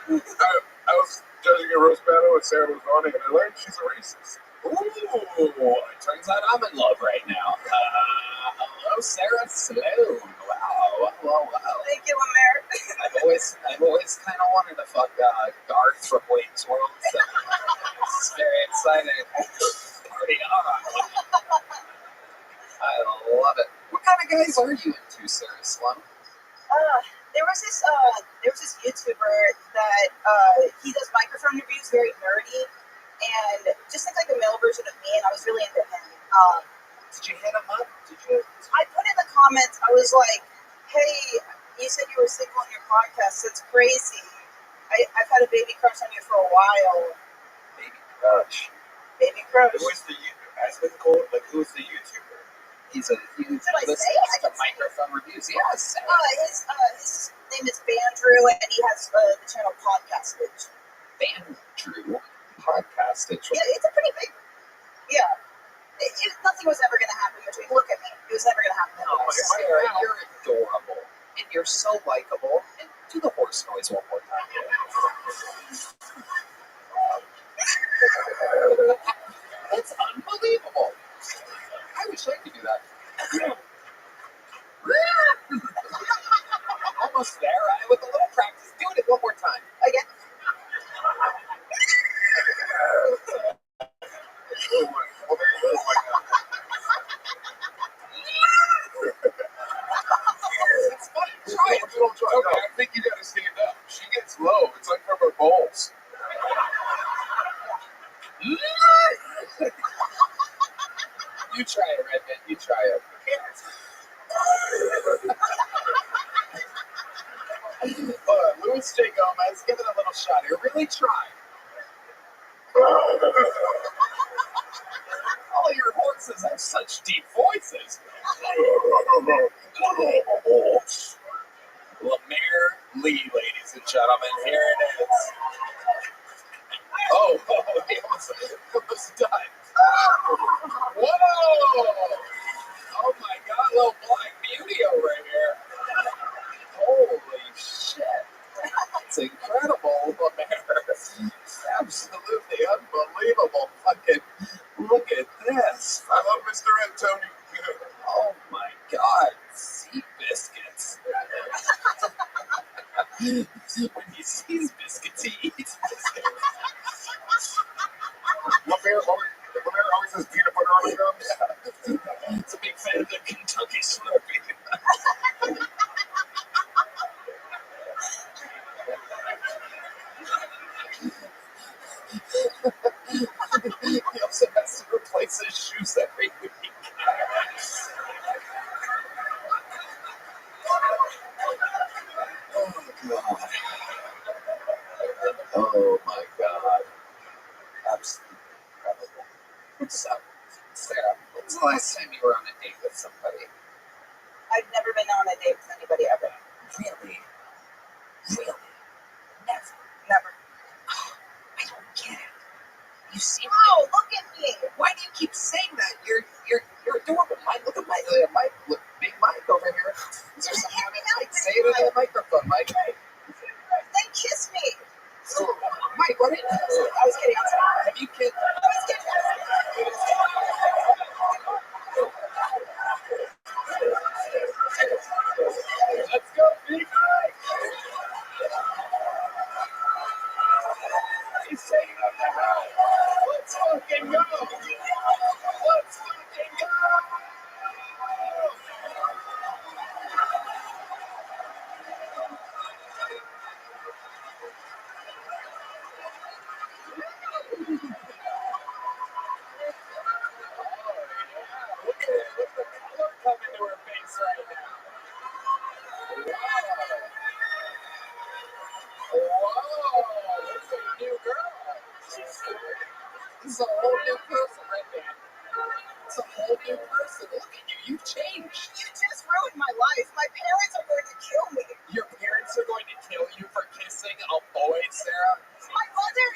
I was judging a roast battle with Sarah Lozani, and I learned she's a racist. Ooh, it turns out I'm in love right now. Hello, Sarah Sloan. Wow. Thank you, Amir. I've always kind of wanted to fuck Garth from Wayne's World. So it's very exciting. Party on. I love it. What kind of guys are you into, Sarah Sloan? There was this YouTuber that he does microphone reviews, very nerdy, and just looked like a male version of me, and I was really into him. Did you hit him up? I put in the comments, I was like, hey, you said you were single on your podcast. That's crazy. I've had a baby crush on you for a while. Baby crush. Baby crush. Who's the YouTuber? He's a huge listener to microphone reviews. Yes. His name is Bandrew, and he has the channel Podcastage. Bandrew Podcastage. Yeah, it's a pretty big. Yeah. Nothing was ever going to happen between. Look at me. It was never going to happen. Oh, Sarah, you're adorable. And you're so likable. And do the horse noise one more time. That's unbelievable. I wish I could do that. Almost there. With a little practice, do it one more time. Again. Oh my God. It's funny. Try it. Okay, I think you gotta stand up. She gets low. It's like from her balls. You try it, Redman. You try it. Luis J. Gomez, give it a little shot here. Really try. All your horses have such deep voices. Lemire Lee, ladies and gentlemen. Here it is. Oh, he almost died. Whoa! Oh my God, little Black Beauty over here. Holy shit. That's incredible, Lemire. Absolutely unbelievable. Fucking look at this. I love Mr. Antonio. Oh my God. Sea biscuits. When he sees biscuits, he eats biscuits. Lemire always has peanut butter on his gums. Yeah. He's a big fan of the Kentucky Slurpee. He also has to replace his shoes every week. Oh my God. Absolutely incredible. So, Sarah, when was the last time you were on a date with somebody? I've never been on a date with anybody ever. Really? Really? Never. I don't get it. You seem Oh, look at me. Why do you keep saying that? You're adorable. Look at my big mic over here. Is there something Mike? Say it into the microphone, Mike. Then kiss me. Mike, what? I was kidding. a whole new person right now. It's a whole new person. Look at you. You've changed. You just ruined my life. My parents are going to kill me. Your parents are going to kill you for kissing a boy, Sarah. My mother.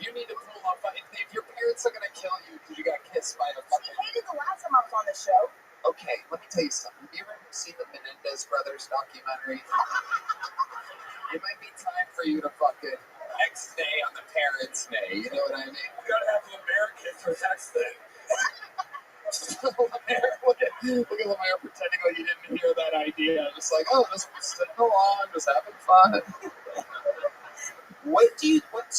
You need to pull up. If your parents are going to kill you because you got kissed by a She fucking... hated the last time I was on the show. Okay, let me tell you something. Have you ever seen the Menendez brothers documentary? It might be time for you to fucking X-nay on the parents' nay. You know what I mean? You gotta have the Americans for sex then. Look at Lemaire pretending like he didn't hear that idea. Just like, oh, just sitting along, just having fun. What's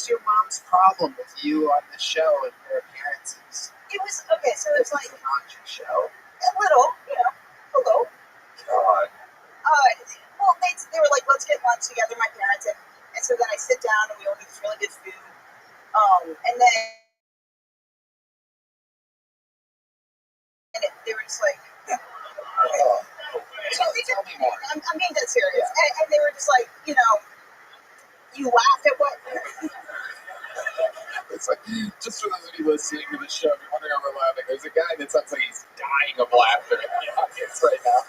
your mom's problem with you on the show and your appearances? It was okay. So it's like Not your show. a little, a little. God. Well, they were like, let's get lunch together, my parents, and so then I sit down and we order this really good food. And then they were just like, Tell me more. I'm being dead serious. Yeah. And they were just like, you laughed at what? It's like, just for those of you listening to the show, if you're wondering how we're laughing, there's a guy that sounds like he's dying of laughter in the audience right now.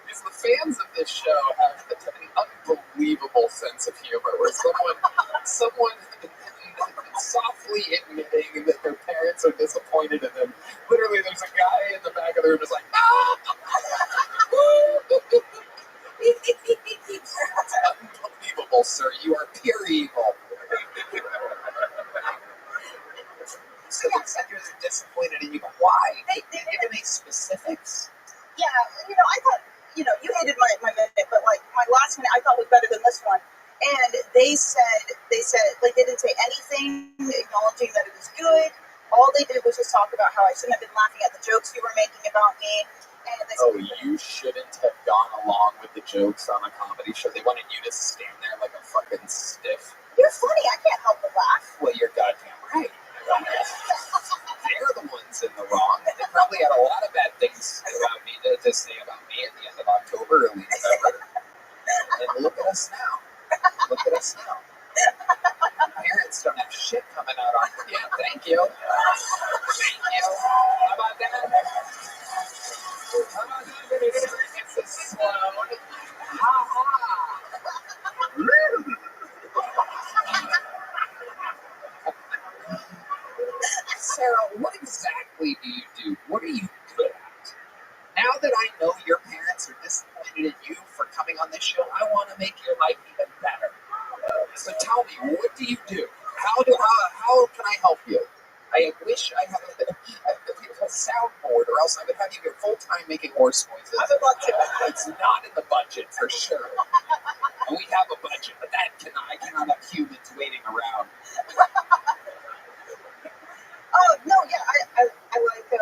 Because the fans of this show have an unbelievable sense of humor, where someone softly admitting that their parents are disappointed in them. Literally, there's a guy in the back of the room just like, ah! It's unbelievable, sir. You are pure evil. So they said you're disappointed in you. Why? They give any specifics? Yeah, I thought, you hated my minute, but like my last minute I thought was better than this one. And they said, like, they didn't say anything acknowledging that it was good. All they did was just talk about how I shouldn't have been laughing at the jokes you were making about me. And they said, you shouldn't have gone along with the jokes on a comedy show. They wanted you to stand there like a fucking stiff. You're funny. I can't help but laugh. Well, you're goddamn right. They're the ones in the wrong. They probably had a lot of bad things about me to say about me at the end of October, early November. And look at us now. Look at us now. Parents don't have shit coming out on them. Yeah, thank you. Thank you. How about that? How about that? It's a slow. Ha-ha. Sarah, what exactly do you do? What are you good at? Now that I know your parents are disappointed in you for coming on this show, I want to make your life even better. So tell me, what do you do? How can I help you? I wish I had a soundboard, or else I would have you here full time making horse noises. I would love to. It's not in the budget for sure. And we have a budget, but I cannot have humans waiting around. Oh no, yeah, I like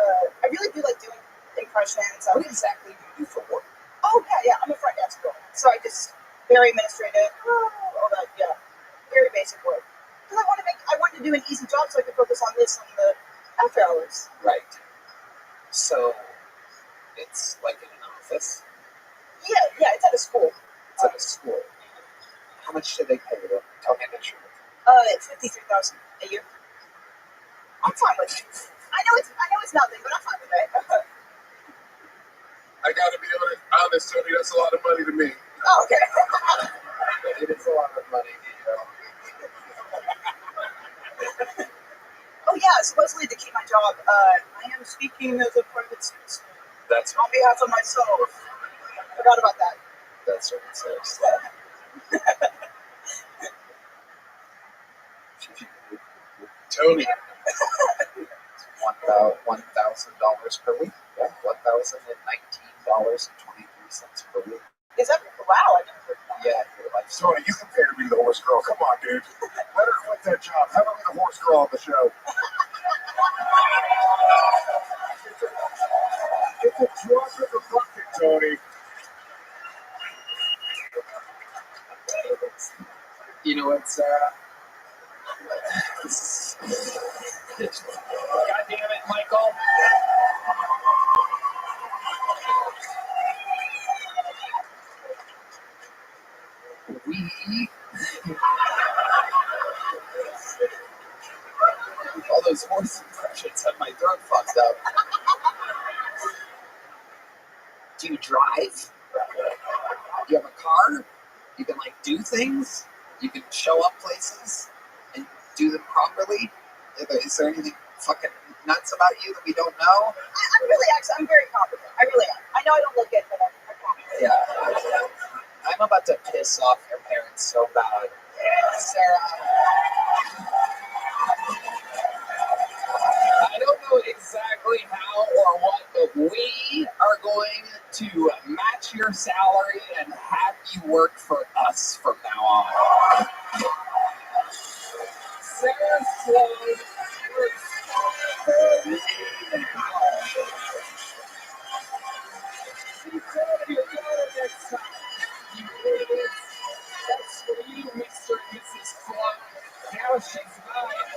I really do like doing impressions. What exactly do you do for work? Oh yeah, I'm a front desk girl, so I just very administrative, all that, yeah, very basic work. Because I wanted to do an easy job so I could focus on this on the after hours. Right. So it's like in an office. Yeah, it's at a school. It's at a school. How much do they pay you? Tell me the truth. It's $53,000 a year. I'm fine with it. I know it's nothing, but I'm fine with it. I gotta be honest, Tony, that's a lot of money to me. Oh, okay. It is a lot of money, Oh yeah, supposedly to keep my job, I am speaking as a private citizen. That's on behalf of myself. Forgot about that. That's what it says. Tony. $1,000 per week. Yeah, $1,019.23 per week. Is that wow? I never heard that. Yeah, you're like Tony, you compare me to the horse girl. Come on, dude. Let her quit that job. Have her be the horse girl on the show. Get the drop in the bucket, Tony. You know what, Sarah? God damn it, Michael. All those horse impressions. shit's had my throat fucked up. Do you drive? Do you have a car? You can like do things? You can show up places and do them properly? Is there anything fucking nuts about you that we don't know? I'm very confident. I really am. I know I don't look it, but I'm confident. Yeah. I'm about to piss off your parents so bad. Sarah. I don't know exactly how or what, but we are going to match your salary and have you work for us from now on. Sarah Sloan works for me now. Be proud of your daughter next time. You idiots. That's for you, Mr. and Mrs. Sloan. Now she's mine.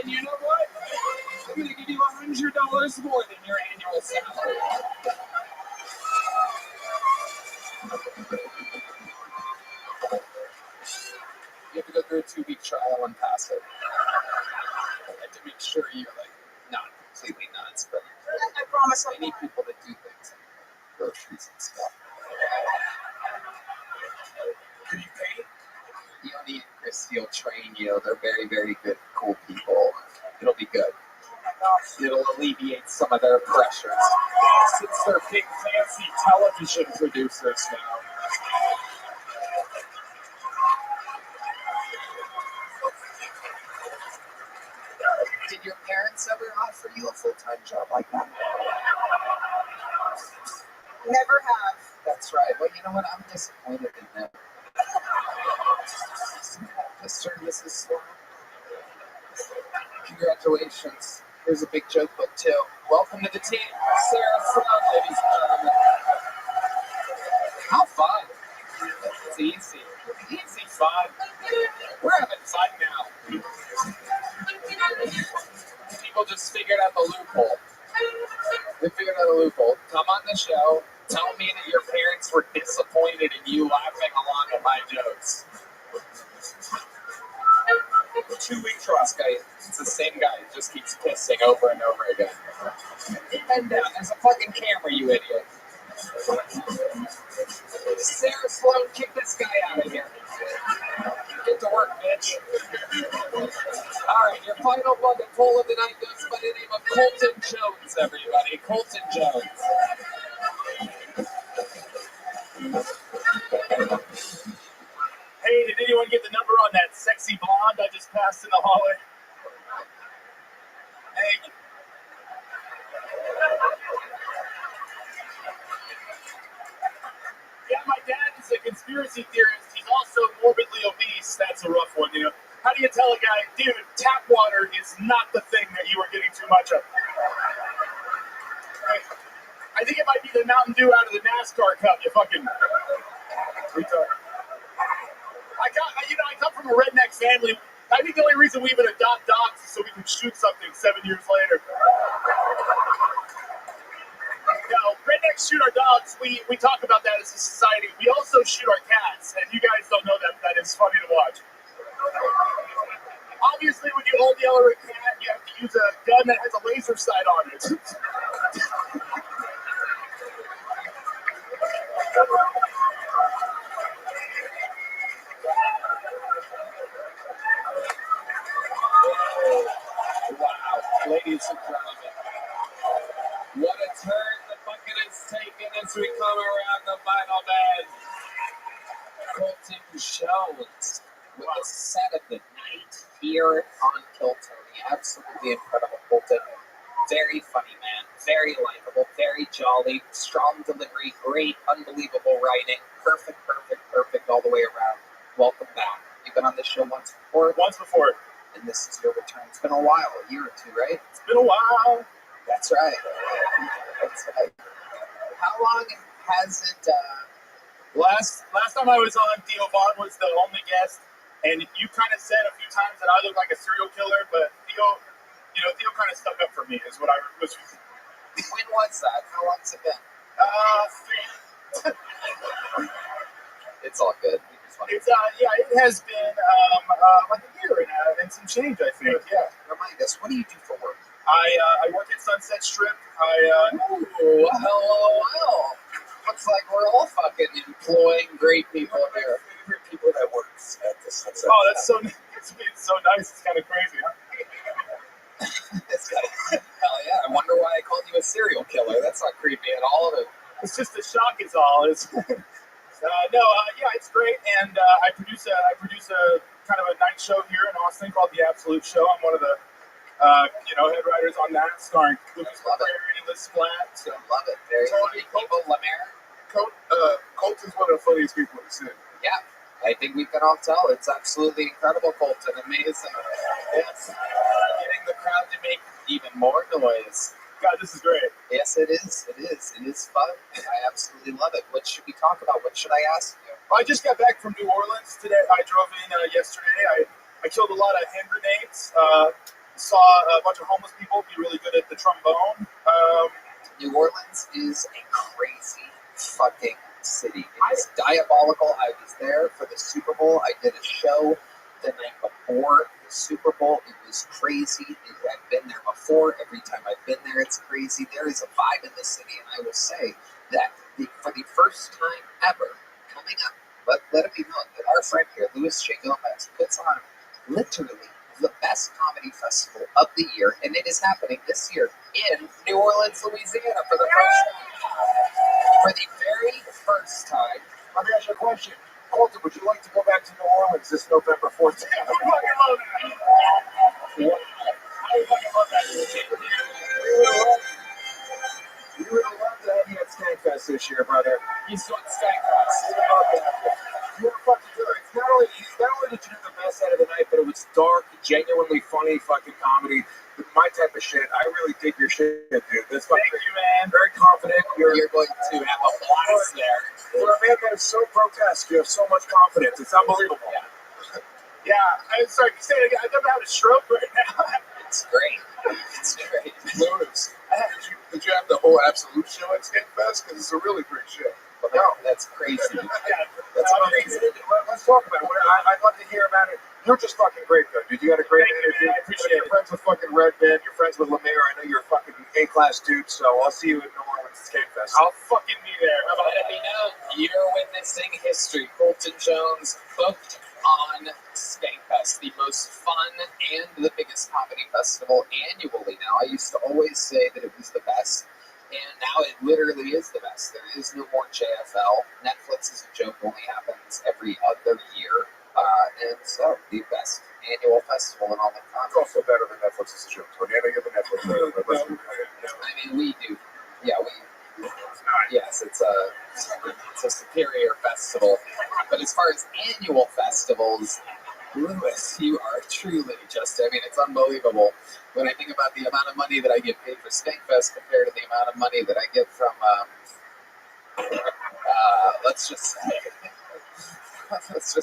And you know what? I'm going to give you $100 more than your annual salary. You have to go through a 2-week trial and pass it. I have to make sure you're like not completely nuts, but I promise I need people that do things like groceries and stuff. Can you paint? Yoni and Christy will train you. They're very, very good, cool people. It'll be good. It'll alleviate some of their pressures. Since they're big, fancy television producers now. Did your parents ever offer you a full-time job like that? Never have. That's right. Well, you know what? I'm disappointed in them. Mr. and Mrs. Sloan. Congratulations. Here's a big joke book, too. Welcome to the team, Sarah Sloan, ladies and gentlemen. How fun. It's easy. Easy fun. We're having fun now. People just figured out the loophole. They figured out a loophole. Come on the show. Tell me that your parents were disappointed in you laughing along at my jokes. 2-week trial. This guy, it's the same guy. He just keeps pissing over and over again. Bend down. There's a fucking camera, you idiot. Sarah Sloan, kick this guy out of here. Get to work, bitch. All right, your final bucket poll of the night goes by the name of Colton Jones, everybody. Colton Jones. Hey, did anyone get the number on that sexy blonde I just passed in the hallway? Hey. Yeah, my dad is a conspiracy theorist. He's also morbidly obese. That's a rough one, you know. How do you tell a guy, dude, tap water is not the thing that you are getting too much of? Hey, I think it might be the Mountain Dew out of the NASCAR Cup, you fucking retard. I come from a redneck family. I think the only reason we even adopt dogs is so we can shoot something 7 years later. No, rednecks shoot our dogs. We talk about that as a society. We also shoot our cats, and you guys don't know that is funny to watch. Obviously, when you hold the yellow cat, you have to use a gun that has a laser sight on it. Wow, ladies and gentlemen, what a turn the bucket has taken as we come around the final bend. Colton Jones with the set of the night here on Kill Tony. Absolutely incredible, Colton. Very funny man, very likable, very jolly, strong delivery, great, unbelievable writing. Perfect all the way around. Welcome back. You've been on this show once before? Once before. And this is your return. It's been a while, a year or two, right? It's been a while. That's right. That's right. How long has it, Last time I was on, Theo Vaughn was the only guest, and you kind of said a few times that I look like a serial killer, but Theo kind of stuck up for me, is what I was. When was that? How long's it been? It's all good. It has been like a year and some change, I think. Yeah. Remind us, what do you do for work? I work at Sunset Strip. Ooh, well. Looks like we're all fucking employing great people here. Favorite people that works at the Sunset. Oh, that's so nice. It's so nice. It's kind of crazy, huh? Hell yeah! I wonder why I called you a serial killer. That's not creepy at all. It's just the shock is all. It's yeah, it's great. And I produce a kind of a night show here in Austin called The Absolute Show. I'm one of the head writers on that, starring Lucas Lemaire and Liz Flat. So love it. Very funny people, Lemaire. Colton's one of the funniest people I've seen. Yeah, I think we can all tell. It's absolutely incredible, Colton. Amazing. Yes. Getting the crowd to make even more noise. God, this is great. Yes, it is. It is fun. I absolutely love it. What should we talk about? What should I ask you? I just got back from New Orleans today. I drove in yesterday. I killed a lot of hand grenades. Saw a bunch of homeless people be really good at the trombone. New Orleans is a crazy fucking city. It's diabolical. I was there for the Super Bowl. I did a show the night before the Super Bowl. It was crazy. I've been there before. Every time I've been there, it's crazy. There is a vibe in the city, and I will say that for the first time ever, coming up, let it be known that our friend here, Luis J. Gomez, puts on literally the best comedy festival of the year, and it is happening this year in New Orleans, Louisiana, for the first time. For the very first time. Let me ask you a question. Colton, would you like to go back to New Orleans this November 14th? I fucking love that. We would have loved to have you at Skankfest this year, brother. He's doing Skankfest. You were fucking good. Not only did you do the best out of the night, but it was dark, genuinely funny fucking comedy. My type of shit. I really dig your shit, dude. That's Thank you, man. Very confident. You're going to have a blast there. You're a man that is so grotesque. You have so much confidence. It's unbelievable. Yeah. I'm sorry to say it again. I've never had a stroke right now. It's great. It's great. Louis, did you have the whole Absolute Show at Skankfest? Because it's a really great show. But no, that's crazy. That's crazy. Let's talk about it. I'd love to hear about it. You're just fucking great, though, dude. You got a great interview. I appreciate it. You're friends with fucking Redman. You're friends with Lemaire. I know you're a fucking A-class dude, so I'll see you in New Orleans Skankfest. I'll fucking be there. Let it be known, you're witnessing history. Colton Jones booked on Skankfest, the most fun and the biggest comedy festival annually now. I used to always say that it was the best, and now it literally is the best. There is no more JFL. Netflix is a joke, only happens every other year. And so, the best annual festival in all the time. It's also better than Netflix's show. So, yeah, they give the Netflix better. I mean, we do. Yeah, yes, it's a superior festival. But as far as annual festivals, Louis, you are truly just, I mean, it's unbelievable. When I think about the amount of money that I get paid for Skankfest compared to the amount of money that I get from, let's just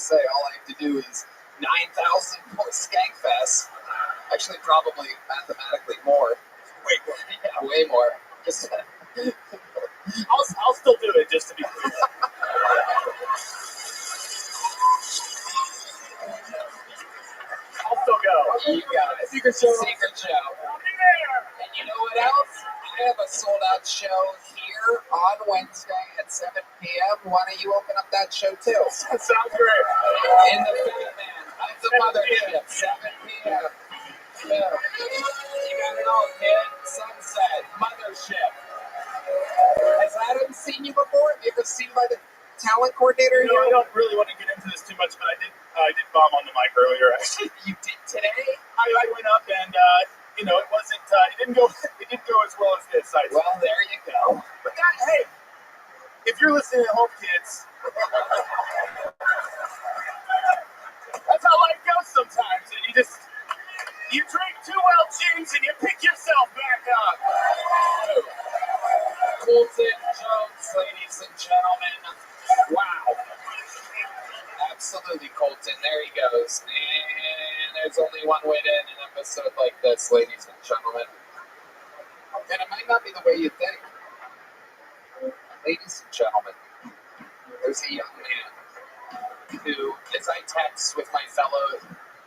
say all I have to do is 9,000 for Skankfest. Actually, probably mathematically more. Way more. Yeah, way more. Just I'll still do it, just to be clear. I'll still go. You got it. Secret show. And you know what else? I have a sold-out show here on Wednesday at 7 p.m. Why don't you open up that show, too? That sounds great. In the Fat Man of the Mothership, 7 p.m. You gotta know, kid. Sunset, Mothership. Has Adam seen you before? Have you ever seen by the talent coordinator here? I don't really want to get into this too much, but I did bomb on the mic earlier, actually. You did today? I went up and, it wasn't, it didn't go as well as this. Well, there you go. But hey, if you're listening at home, kids, that's how life goes sometimes. And you drink 2 wild gins and you pick yourself back up. Colton Jones, ladies and gentlemen. Wow. Absolutely, Colton. There he goes. And there's only one way to end an episode like this, ladies and gentlemen. And it might not be the way you think. Ladies and gentlemen, there's a young man who, as I text with my fellow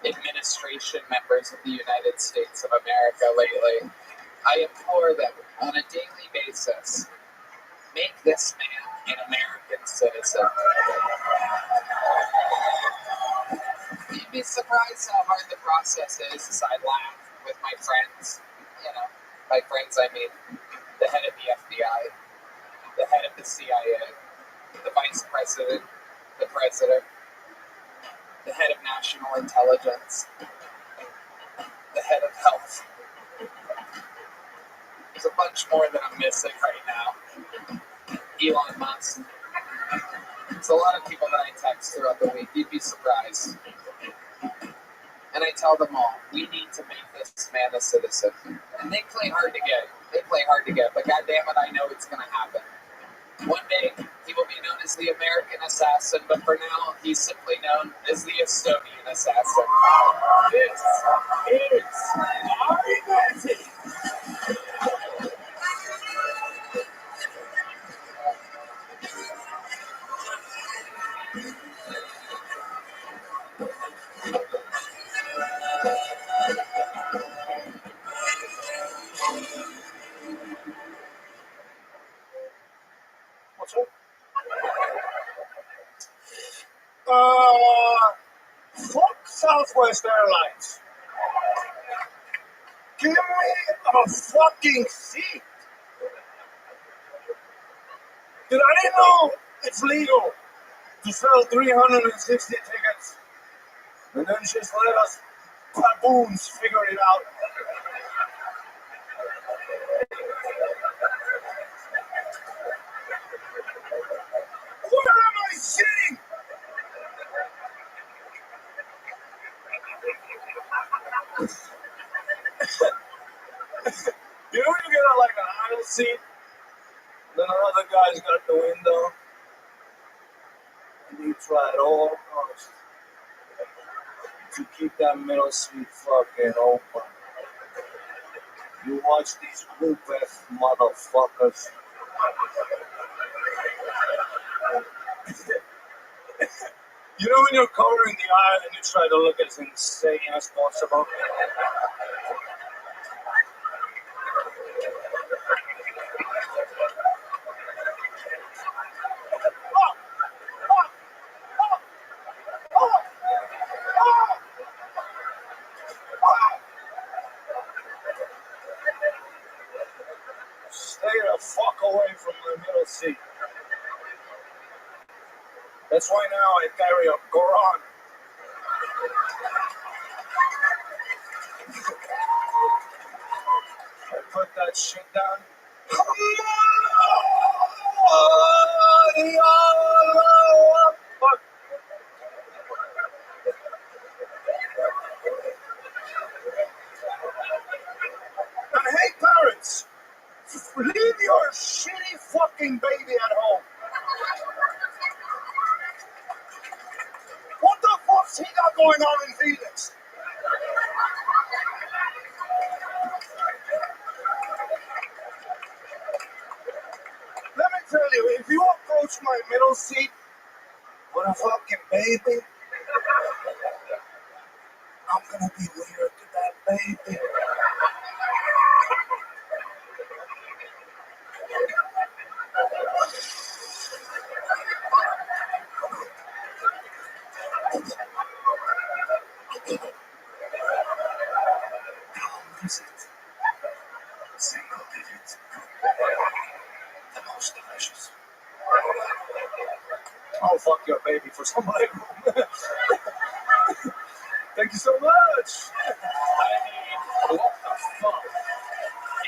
administration members of the United States of America lately, I implore them on a daily basis, make this man an American citizen. You'd be surprised how hard the process is as I laugh with my friends. You know, by friends I mean the head of the FBI, the head of the CIA, the vice president, the president, the head of national intelligence, the head of health. There's a bunch more that I'm missing right now. Elon Musk. There's a lot of people that I text throughout the week. You'd be surprised. And I tell them all, we need to make this man a citizen. And they play hard to get. But goddamn it, I know it's going to happen. One day, he will be known as the American assassin, but for now, he's simply known as the Estonian assassin. This is ROTHSCHILD. What's up? Fuck Southwest Airlines. Give me a fucking seat. Dude, I didn't know it's legal to sell 360 tickets and then just let us baboons figure it out. Where am I sitting? You know when you get like an aisle seat, then another guy's got the window, and you try it all to keep that middle seat fucking open. You watch these group-ass motherfuckers. You know when you're covering the aisle and you try to look as insane as possible? Stay the fuck away from my middle seat. That's why now I carry a Quran. I put that shit down. And hey parents, leave your shitty fucking baby at home. What the fuck's he got going on in Phoenix? Let me tell you, if you approach my middle seat with a fucking baby, I'm gonna be weird to that baby. How is it? Single digits. The most delicious. I'll fuck your baby for some legroom. Thank you so much. I mean, what the fuck?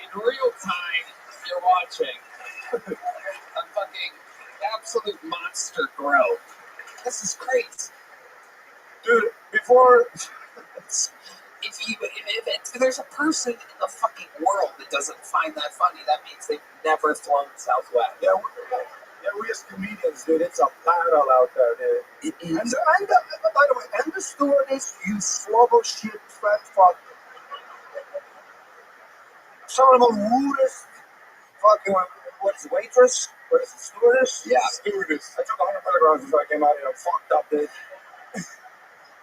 In real time, you're watching a fucking absolute monster grow. This is crazy. Dude, before... If there's a person in the fucking world that doesn't find that funny, that means they've never flown Southwest. Yeah, we as comedians, dude, it's a battle out there, dude. It is. And by the way, and the stewardess, you slobber shit fat fuck. Some of the rudest fucking, what is it, waitress? What is it, stewardess? Yeah. Stewardess. I took 100 milligrams before I came out here. I'm fucked up, dude.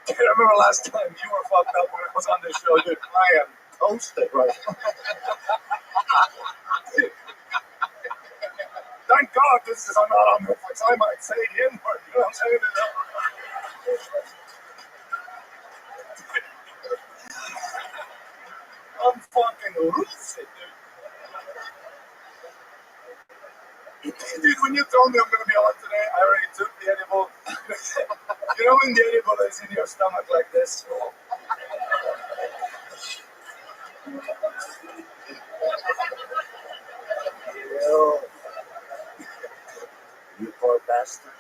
I remember last time you were fucked up when I was on this show, dude. I am toasted right now. Thank God this is not on Netflix. I might say the N-word. You know what I'm saying? I'm fucking lucid, dude. Dude, when you told me I'm going to be on today, I already took the edible. You know when the edible is in your stomach like this? Yo, you poor bastard.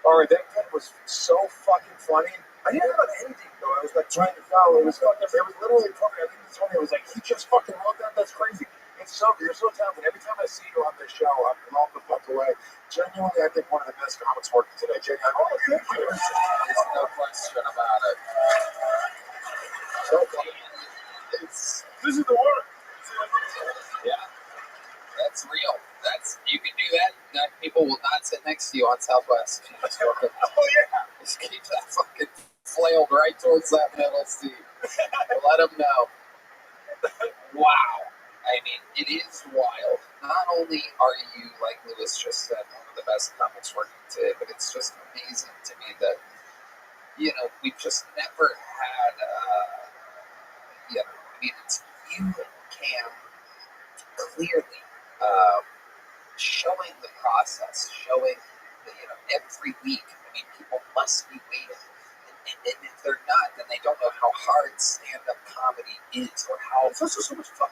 Alright, that cut was so fucking funny. I didn't have an ending though. I was like trying to follow. It was literally funny. I think it's funny. It was like he just fucking wrote that. That's crazy. It's so you're so talented. Every time I see you on this show, I'm blown the fuck away. Genuinely, I think one of the best comics working today. Genuinely, thank you. There's no question about it. So funny. This is the work. Yeah, that's real. You can do that. People will not sit next to you on Southwest. Just fucking, just keep that fucking flailed right towards that middle seat. Let them know. Wow. I mean, it is wild. Not only are you, like Lewis just said, one of the best comics working today, but it's just amazing to me that, we've just never had, it's you and Cam clearly showing the process, showing every week. I mean, people must be waiting. And if they're not, then they don't know how hard stand-up comedy is or how... It's also so much fun.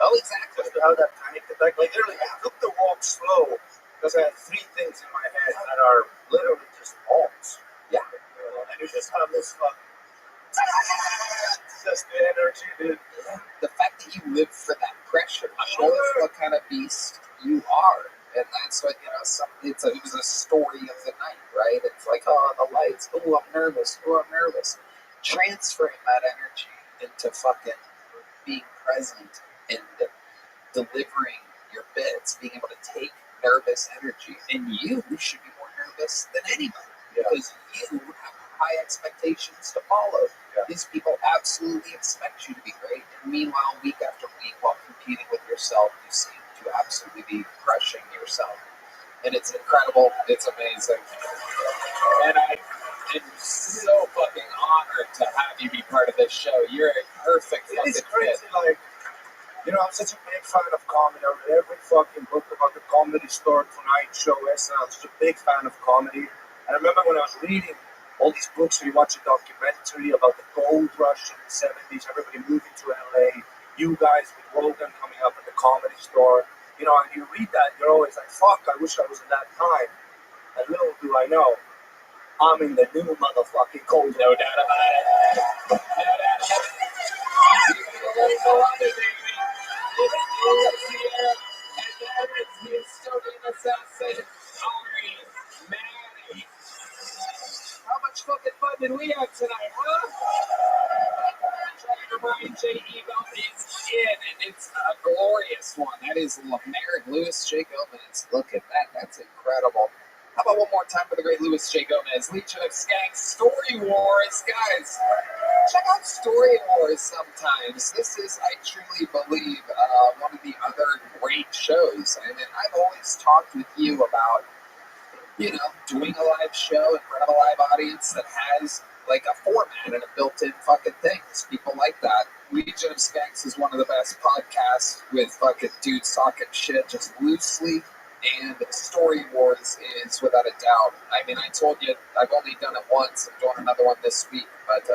Oh, exactly. Just to have that panic attack. Like, literally, I took the walk slow because I had 3 things in my head that are literally just walks. Yeah. And you just have this just the energy, dude. The fact that you live for that pressure shows what kind of beast you are. And that's what, it was a story of the night, right? It's like, oh, the lights, oh, I'm nervous, Transferring that energy into fucking being present and delivering your bits, being able to take nervous energy. And you should be more nervous than anybody because you have high expectations to follow. Yeah. These people absolutely expect you to be great. And meanwhile, week after week, while competing with yourself, you seem to absolutely be crushing yourself. And it's incredible. It's amazing. And I am so fucking honored to have you be part of this show. You're a perfect fucking It's crazy, fit. like, I'm such a big fan of comedy. I read every fucking book about the Comedy Store, Tonight Show, SNL. I'm such a big fan of comedy. And I remember when I was reading all these books, we watched a documentary about the gold rush in the 70s, everybody moving to LA, you guys with Rogan coming up at the Comedy Store. And you read that, you're always like, fuck, I wish I was in that time. And little do I know, I'm in the new motherfucking cold. No doubt about it. No doubt about it. It's here, and there is the Estonian assassin, Ari Manny. How much fucking fun did we have tonight, huh? Brian J. Evo is in, and it's a glorious one. That is Lewis J. Gomez. Look at that. That's incredible. How about one more time for the great Lewis J. Gomez, Legion of Skanks, Story Wars. Guys, check out Story Wars sometimes. This is, I truly believe, one of the other great shows. I mean, I've always talked with you about, doing a live show in front of a live audience that has like a format and a built-in fucking things. People like that. Legion of Skanks is one of the best podcasts with fucking dudes talking shit just loosely. And Story Wars is without a doubt. I mean, I told you I've only done it once. I'm doing another one this week, but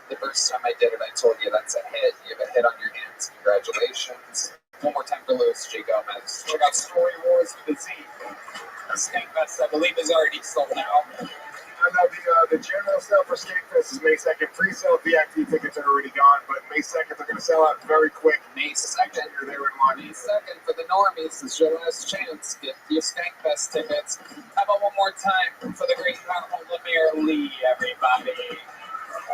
the first time I did it, I told you that's a hit. You have a hit on your hands. Congratulations. One more time for Lewis J. Gomez. Check out Story Wars with a Z. Skankfest, I believe, is already sold out. I know the general sale for Skankfest is May 2nd. Pre-sale VIP tickets are already gone, but May 2nd they're going to sell out very quick. May 2nd. You're there in March. May 2nd for the normies is your last chance. Get your Skankfest tickets. How about one more time for the great powerful Lemire Lee, everybody?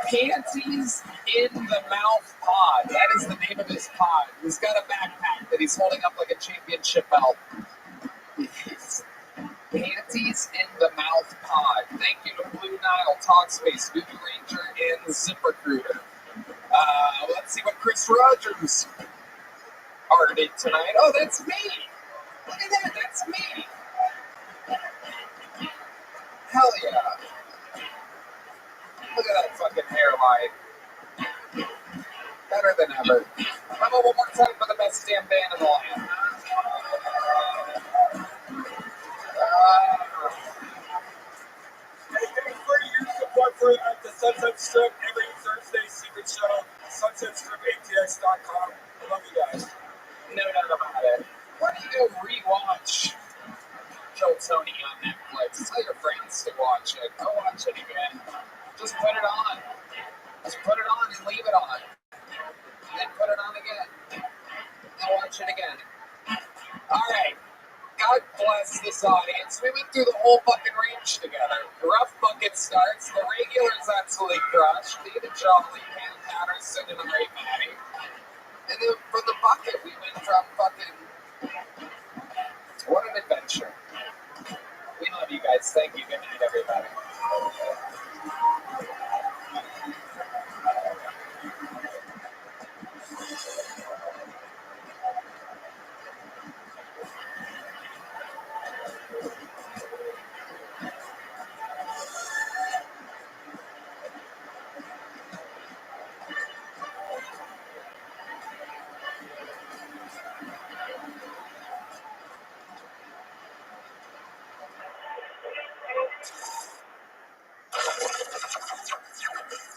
Panties in the Mouth Pod. That is the name of his pod. He's got a backpack that he's holding up like a championship belt. Panties in the Mouth Pod. Thank you to Blue Nile, Talkspace, Movie Ranger, and ZipRecruiter. Let's see what Chris Rogers arted tonight. Oh, that's me. Look at that. That's me. Hell yeah. Look at that fucking hairline. Better than ever. How about one more time for the best damn band in the land? Hey, thanks for your support for the Sunset Strip every Thursday secret show. SunsetStripATX.com. I love you guys. No doubt about it. Why don't you go rewatch Kill Tony on Netflix? Tell your friends to watch it. Go watch it again. Just put it on. Just put it on and leave it on. Then put it on again. And watch it again. Alright. God bless this audience. We went through the whole fucking range together. The rough bucket starts. The regulars absolutely crushed. David Jolly, Pam Patterson, and Ray Matty. And then from the bucket, we went from fucking... What an adventure. We love you guys. Thank you. Good night, everybody.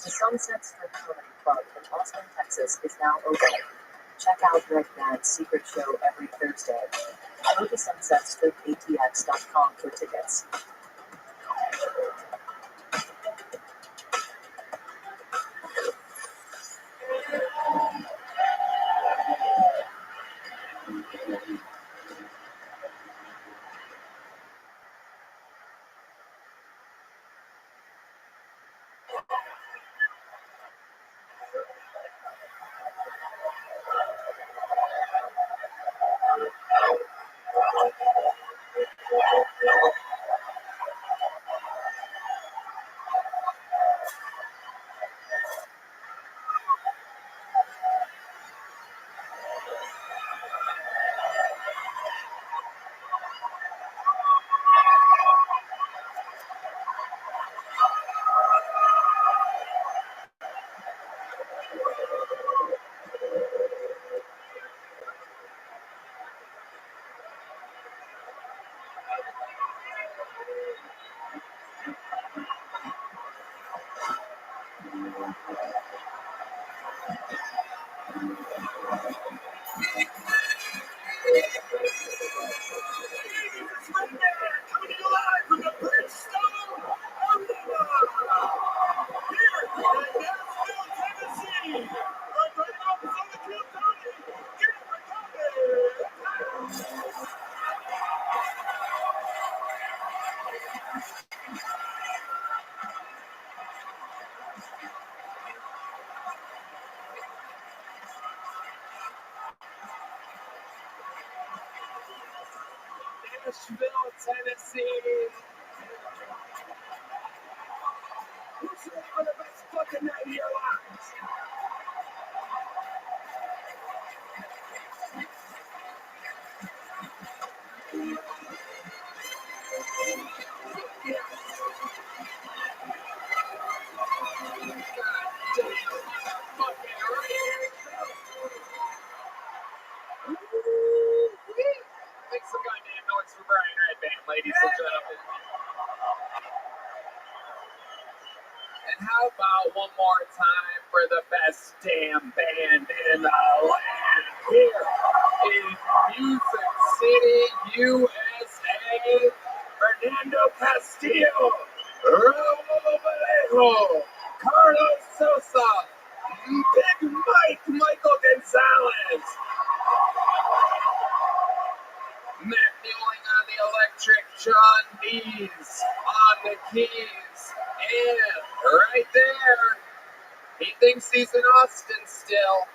The Sunset Strip Comedy Club in Austin, Texas is now open. Check out Red Bad's secret show every Thursday. Go to SunsetStripATX.com for tickets. Nashville, Tennessee. Who's ready for the best fucking night of your lives? Make some goddamn noise for Brian Redband, ladies and gentlemen. And how about one more time for the best damn band in the land here in Music City, USA, Fernando Castillo, Raul Vallejo, Carlos Sosa, Big Mike, Michael Gonzalez, Matt Newling on the electric, John Dees on the keys, and right there, he thinks he's in Austin still.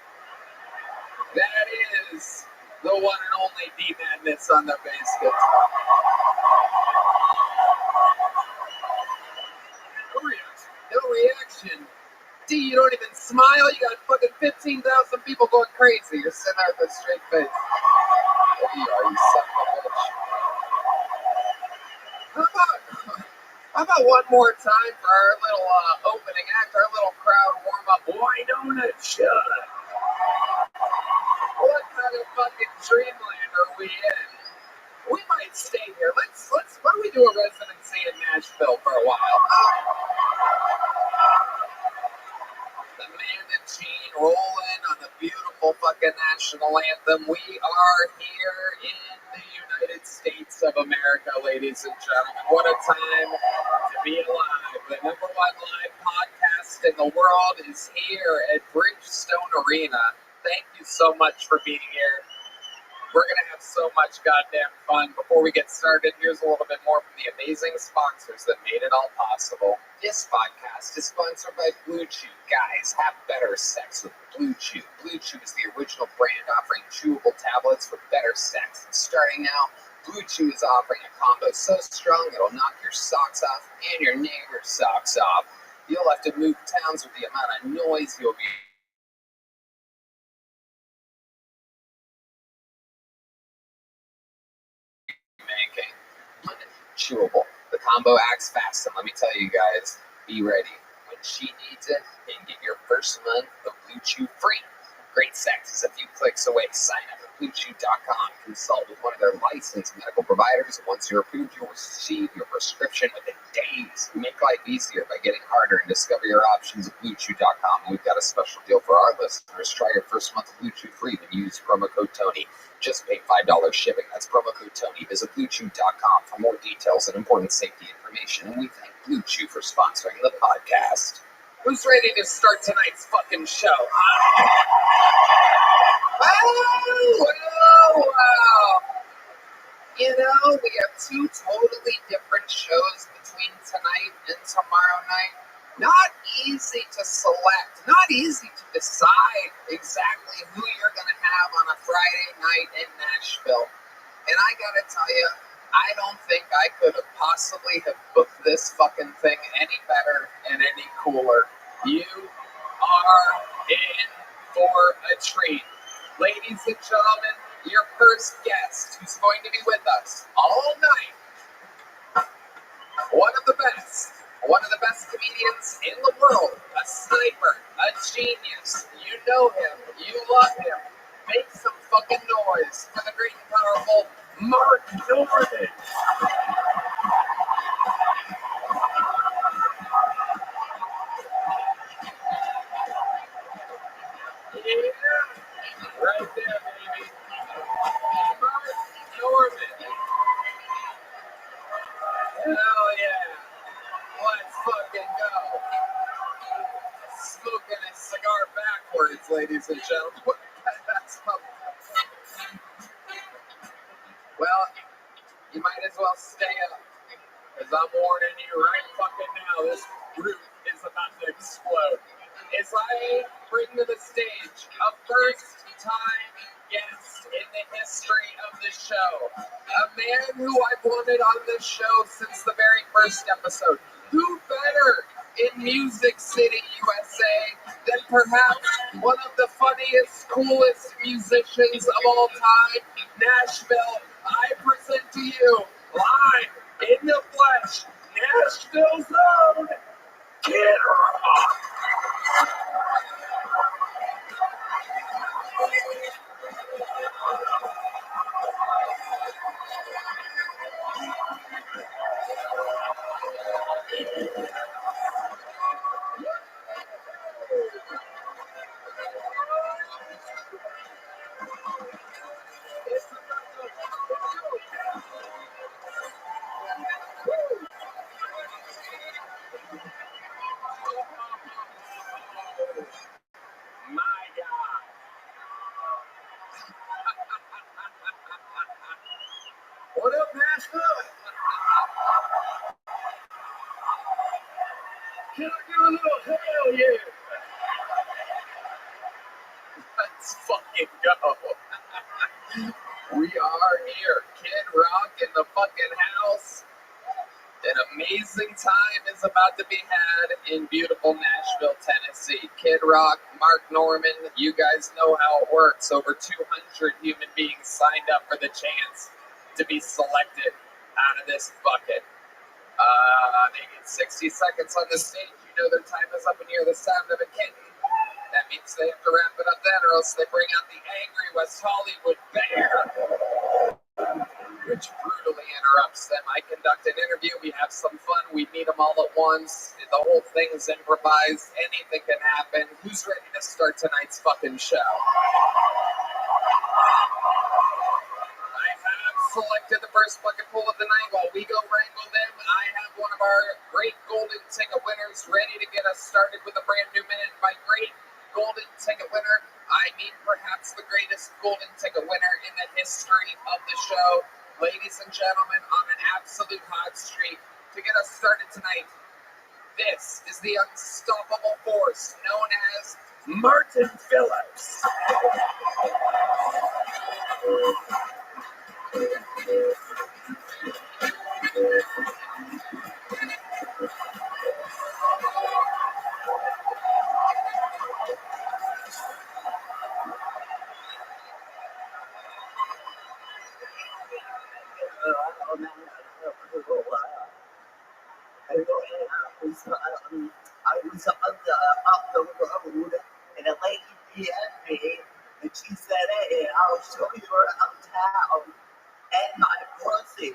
That is the one and only D Madness on the bass guitar. No reaction. D, you don't even smile. You got fucking 15,000 people going crazy. You're sitting there with a straight face. There you are, you son of a bitch. How about one more time for our little opening act, our little crowd warm up? Why don't it shut? What kind of fucking dreamland are we in? We might stay here. Let's. Why don't we do a residency in Nashville for a while? The man and Gene rolling on the beautiful fucking national anthem. We are here in the United States of America, ladies and gentlemen. What a time to be alive. The #1 live podcast in the world is here at Bridgestone Arena. Thank you so much for being here. We're going to have so much goddamn fun. Before we get started, here's a little bit more from the amazing sponsors that made it all possible. This podcast is sponsored by Blue Chew. Guys, have better sex with Blue Chew. Blue Chew is the original brand offering chewable tablets for better sex. And starting now, Blue Chew is offering a combo so strong it'll knock your socks off and your neighbor's socks off. You'll have to move towns with the amount of noise you'll be making. Chewable. The combo acts fast, and let me tell you guys, be ready when she needs it and get your first month of Blue Chew free. Great sex is a few clicks away. Sign up at BlueChew.com. Consult with one of their licensed medical providers. Once you're approved, you'll receive your prescription within days. Make life easier by getting harder and discover your options at BlueChew.com. We've got a special deal for our listeners. Try your first month of Blue Chew free when you use promo code Tony. Just pay $5 shipping. That's promo code Tony. Visit BlueChew.com for more details and important safety information. And we thank Blue Chew for sponsoring the podcast. Who's ready to start tonight's fucking show? Wow. You know, we have two totally different shows between tonight and tomorrow night. Not easy to select, not easy to decide exactly who you're going to have on a Friday night in Nashville. And I got to tell you, I don't think I could have possibly have booked this fucking thing any better and any cooler. You are in for a treat. Ladies and gentlemen, your first guest who's going to be with us all night, one of the best comedians in the world, a sniper, a genius. You know him, you love him. Make some fucking noise for the great and powerful Mark Norman. Yeah, right there, baby. Mark Norman. Hell yeah. Let's fucking go. Smoking a cigar backwards, ladies and gentlemen. That's well, you might as well stay up, because I'm warning you right fucking now, this roof is about to explode. As I bring to the stage a first-time guest in the history of the show, a man who I've wanted on this show since the very first episode. Who better in Music City, USA, than perhaps one of the funniest, coolest musicians of all time, Nashville. I present to you, live in the flesh, Nashville's own Kid Rock. My God. What up, Nashville? Can I get a little hell yeah? Let's fucking go. We are here. Kid Rock in the fucking house. An amazing time is about to be had in beautiful Nashville, Tennessee. Kid Rock, Mark Norman, you guys know how it works. Over 200 human beings signed up for the chance to be selected out of this bucket. They get 60 seconds on the stage. You know their time is up and you hear the sound of a kitten. That means they have to wrap it up then, or else they bring out the angry West Hollywood Bear, which brutally interrupts them. I conduct an interview. We have some fun. We meet them all at once. The whole thing is improvised. Anything can happen. Who's ready to start tonight's fucking show? I have selected the first bucket pool of the night. While we go wrangle them, I have one of our great golden ticket winners ready to get us started with a brand new minute. By great golden ticket winner, I mean perhaps the greatest golden ticket winner in the history of the show. Ladies and gentlemen, on an absolute hot streak to get us started tonight, this is the unstoppable force known as Martin Phillips. I was up the road, and a lady DM'd me, and she said, "Hey, I'll show you around town and my pussy."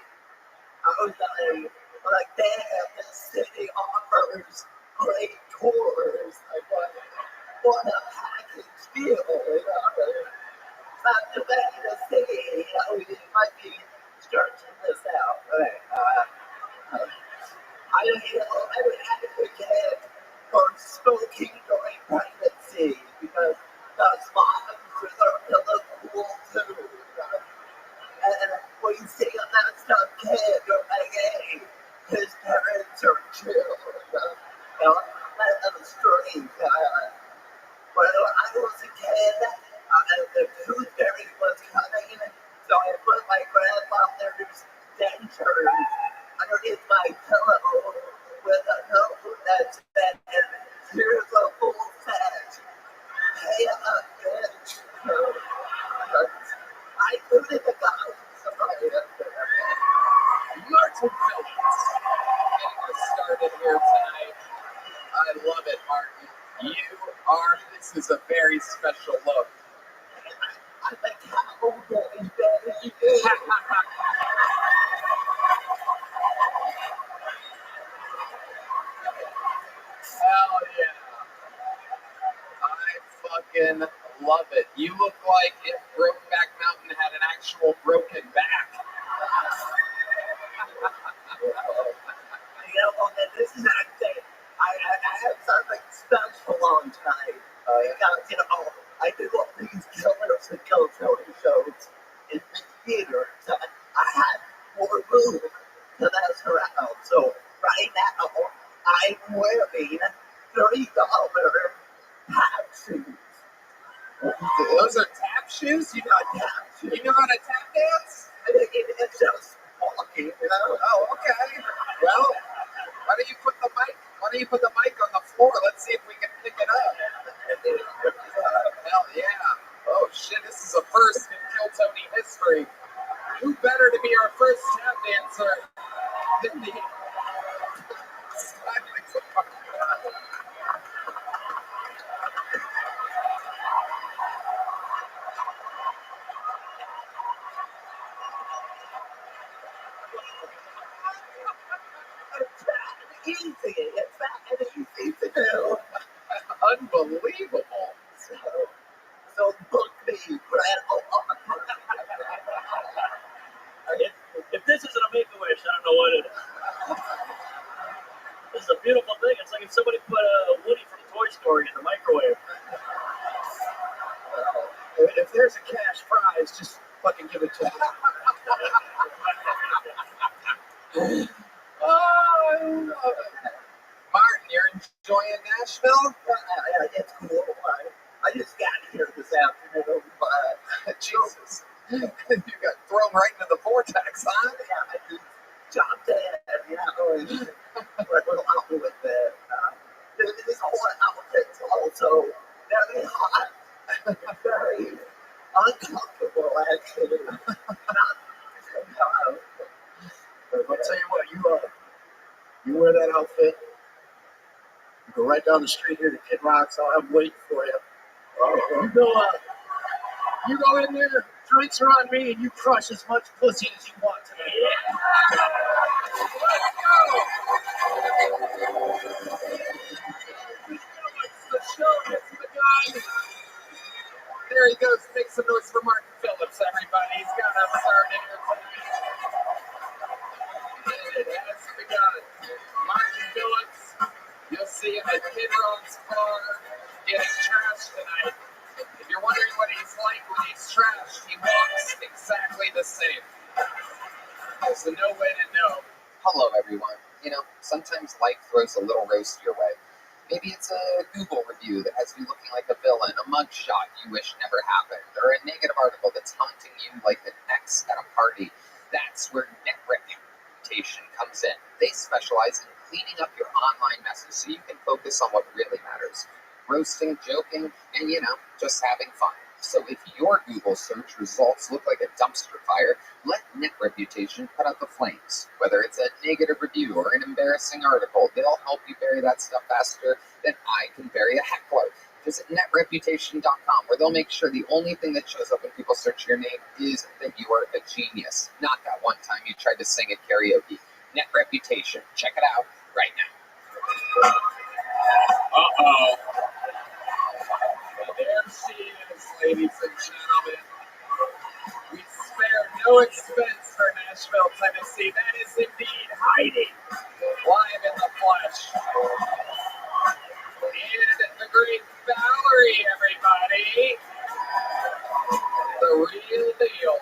I was like, damn, this city offers great tours. Like, what a package deal, you know? Not too bad to see, you know, you might be stretching this out, right? I would advocate for smoking during pregnancy because those moms deserve to look cool too. And when you see a messed up kid, you're like, hey, his parents are chill. You know, let them stream. When I was a kid, the tooth fairy was coming, so I put my grandfather's dentures underneath my pillow with a note that said, "Here's a full set. Pay up, bitch." I included the guy. Martin Phillips, getting us started here tonight. I love it, Martin. This is a very special look. I'm a cowboy, baby. Hell yeah. I fucking love it. You look like if Brokeback Mountain had an actual broken back. You know, this is actually, I have something special on tonight. Because, you know, I do all these killers and kill shows in the theater. So I had more room to mess around. So right now, I'm wearing $30 tap shoes. Those are tap shoes? You know tap shoes? You know how to tap dance? It's just walking, you know? Oh, okay. Well, why don't you put the mic on the floor? Let's see if we can pick it up. Hell yeah. Oh shit, this is a first in Kill Tony history. Who better to be our first tap dancer than me? It's that easy to do. Unbelievable. So book me, Grandma. If this isn't a Make-A-Wish, I don't know what it is. This is a beautiful thing. It's like if somebody put a Woody from Toy Story in the microwave. If there's a cash prize, just fucking give it to me. Oh, I love it. Martin, you're enjoying Nashville? It's cool. I just got here this afternoon. Jesus. You got thrown right into the vortex, huh? Yeah, I just jumped in, you know, along with it. This whole outfit's also very hot, very uncomfortable, actually. But I'll tell you what, you wear that outfit, you go right down the street here to Kid Rock's. I'm waiting for you. You go in there, drinks are on me, and you crush as much pussy as you want today. The show gets begun. There he goes. Make some noise for Martin Phillips, everybody. He's got us started here tonight. And it has begun. Martin Phillips, you'll see him at Kid Rock's bar getting trashed tonight. If you're wondering what he's like when he's trashed, he walks exactly the same. There's no way to know. Hello, everyone. You know, sometimes life throws a little roast your way. Maybe it's a Google review that has you looking like a villain, a mugshot you wish never happened, or a negative article that's haunting you like an ex at a party. That's where Net Reputation comes in. They specialize in cleaning up your online messes so you can focus on what really matters. Roasting, joking, and, you know, just having fun. So if your Google search results look like a dumpster fire, let Net Reputation put out the flames. Whether it's a negative review or an embarrassing article, they'll help you bury that stuff faster than I can bury a heckler. Visit netreputation.com, where they'll make sure the only thing that shows up when people search your name is that you are a genius, not that one time you tried to sing at karaoke. Net Reputation. Check it out right now. Uh-oh. There she is, ladies and gentlemen. We spare no expense for Nashville, Tennessee. That is indeed Heidi, live in the flesh. And the great Valerie, everybody. The real deal.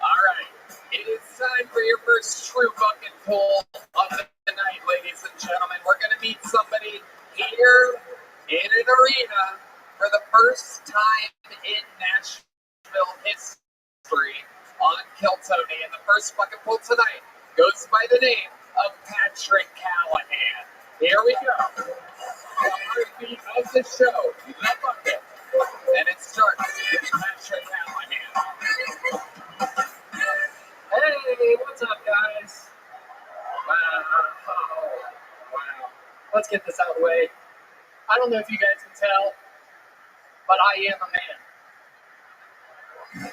All right. It is time for your first true bucket pull of the night, ladies and gentlemen. We're going to meet somebody here in an arena for the first time in Nashville history on Kiltony. And the first bucket pull tonight goes by the name of Patrick Callahan. Here we go. The heartbeat of the show, the bucket. And it starts with Patrick Callahan. Hey, what's up, guys? Wow. Let's get this out of the way. I don't know if you guys can tell, but I am a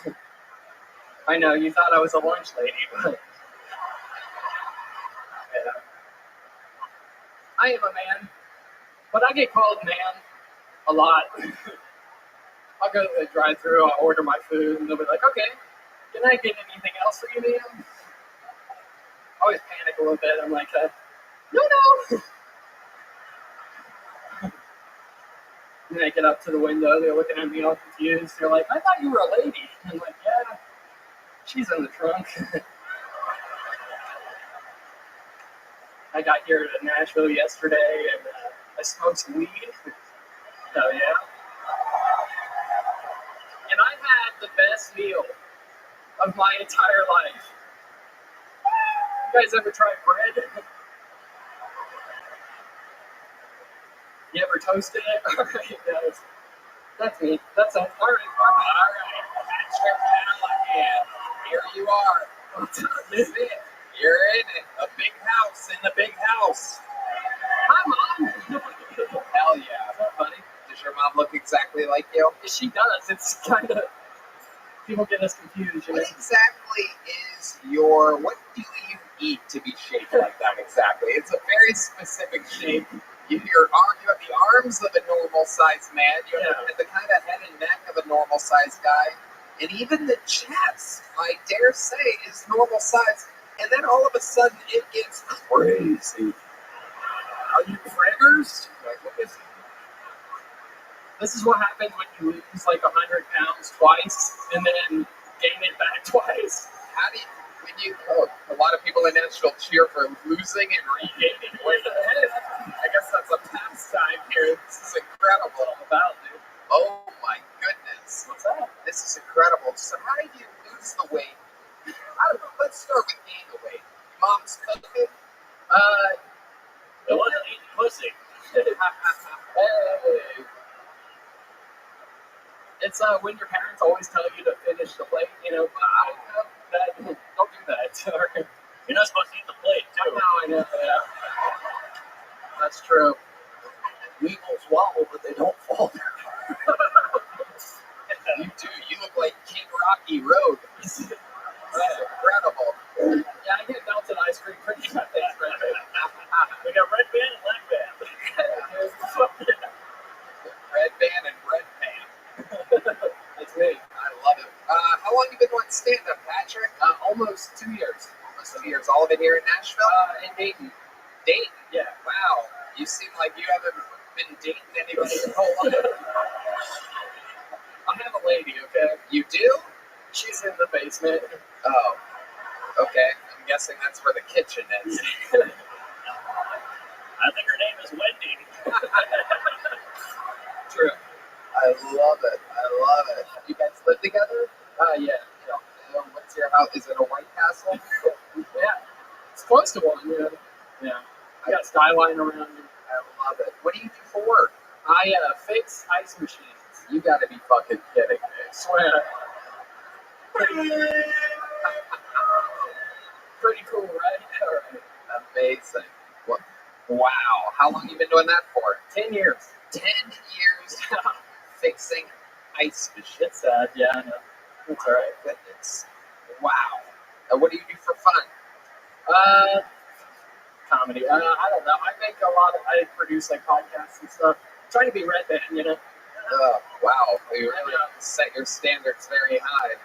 man. I know, you thought I was a lunch lady, but yeah. I am a man, but I get called man a lot. I'll go to the drive-thru, I'll order my food, and they'll be like, okay, can I get anything else for you, ma'am? I always panic a little bit. I'm like, no. And then I get up to the window, they're looking at me all confused. They're like, I thought you were a lady. I'm like, yeah, she's in the trunk. I got here to Nashville yesterday, and I smoked some weed. Oh, yeah. And I had the best meal of my entire life. You guys ever tried bread? You ever toasted it? All right, guys. That's me. That's it. All right. Patrick Callahan. Here you are. This is it. You're in it. A big house in the big house. Hi, Mom. Hell yeah. What's up, buddy? Does your mom look exactly like you? She does. It's kind of... People get us confused. What exactly is your... What do you eat to be shaped like that exactly? It's a very specific shape. You have the arms of a normal-sized man. You have the kind of head and neck of a normal-sized guy. And even the chest, I dare say, is normal-sized. And then all of a sudden, it gets crazy. Are you triggers? Like, what is... This is what happens when you lose like 100 pounds twice and then gain it back twice. How do you... a lot of people in Nashville cheer for losing and regaining weight. I guess that's a pastime here. This is incredible. Oh my goodness. What's that? This is incredible. So how did you lose the weight? I don't know. Let's start with gaining the weight. Mom's cooking? pussy. Hey. It's when your parents always tell you to finish the plate, you know, but don't do that. You're not supposed to eat the plate, too. I know, yeah. That's true. Weevils wobble, but they don't fall down. You do. You look like King Rocky Road. That's incredible. Yeah, I get melted ice cream pretty much. We got red band and black band. Red band and red pan. That's me. I love it. How long you been doing stand-up, Patrick? Almost 2 years. Almost 2 years. All of it here in Nashville? In Dayton. Dayton? Yeah. Wow. You seem like you haven't been dating anybody your whole life. I have a lady, okay? You do? She's in the basement. Oh. Okay. I'm guessing that's where the kitchen is. I think her name is Wendy. True. I love it. I love it. You guys live together? Yeah. What's your house? Is it a White Castle? Yeah. It's close to one, you know. Yeah. I got skyline around me. I love it. What do you do for work? I fix ice machines. You gotta be fucking kidding me. I swear. Pretty cool, right? Amazing. What? Wow. How long you been doing that for? 10 years. 10 years fixing ice machines. It's sad, yeah, I know. It's alright. Goodness. Wow. What do you do for fun? Comedy. I don't know. I produce like podcasts and stuff. Trying to be Red Band, you know. Wow. You really set your standards very high.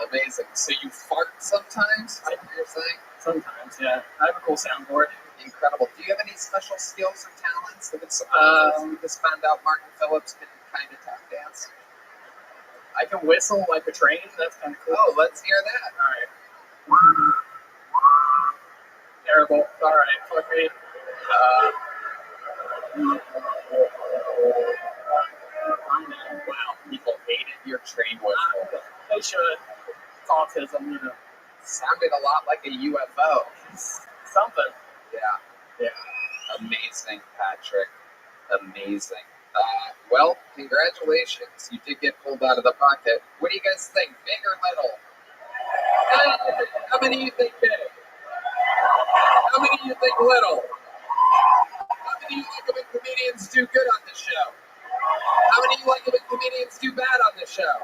Amazing. So you fart sometimes? Is that what you're saying? Sometimes, yeah. I have a cool soundboard. Incredible. Do you have any special skills or talents that would surprise us? We just found out Martin Phillips can kind of tap dance. I can whistle like a train. That's kind of cool. Oh, let's hear that. All right. Terrible. All right, fuck me. Wow, people hated your train whistle. They should. It's autism, you know. Sounded a lot like a UFO. Something. Yeah. Yeah. Amazing, Patrick. Amazing. Well, congratulations. You did get pulled out of the pocket. What do you guys think? Big or little? How many do you think big? How many do you think little? How many do you like it when comedians do good on the show? How many do you like it when comedians do bad on the show?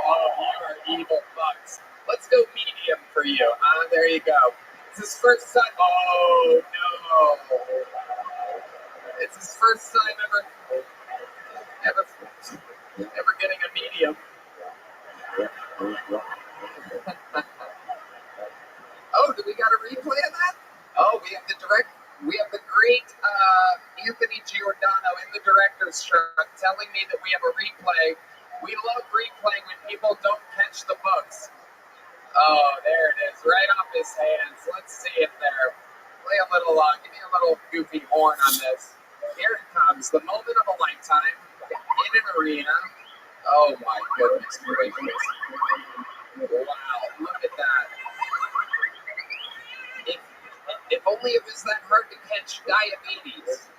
Oh, you are evil fucks. Let's go medium for you. There you go. It's his first time. Oh, no. It's his first time ever getting a medium. Oh, do we got a replay of that? Oh, we have the great Anthony Giordano in the director's truck telling me that we have a replay. We love replaying when people don't catch the books. Oh, there it is, right off his hands. Let's see it there. Play a little, give me a little goofy horn on this. Here it comes, the moment of a lifetime in an arena. Oh my goodness gracious. Wow, look at that. If only it was that hard to catch diabetes.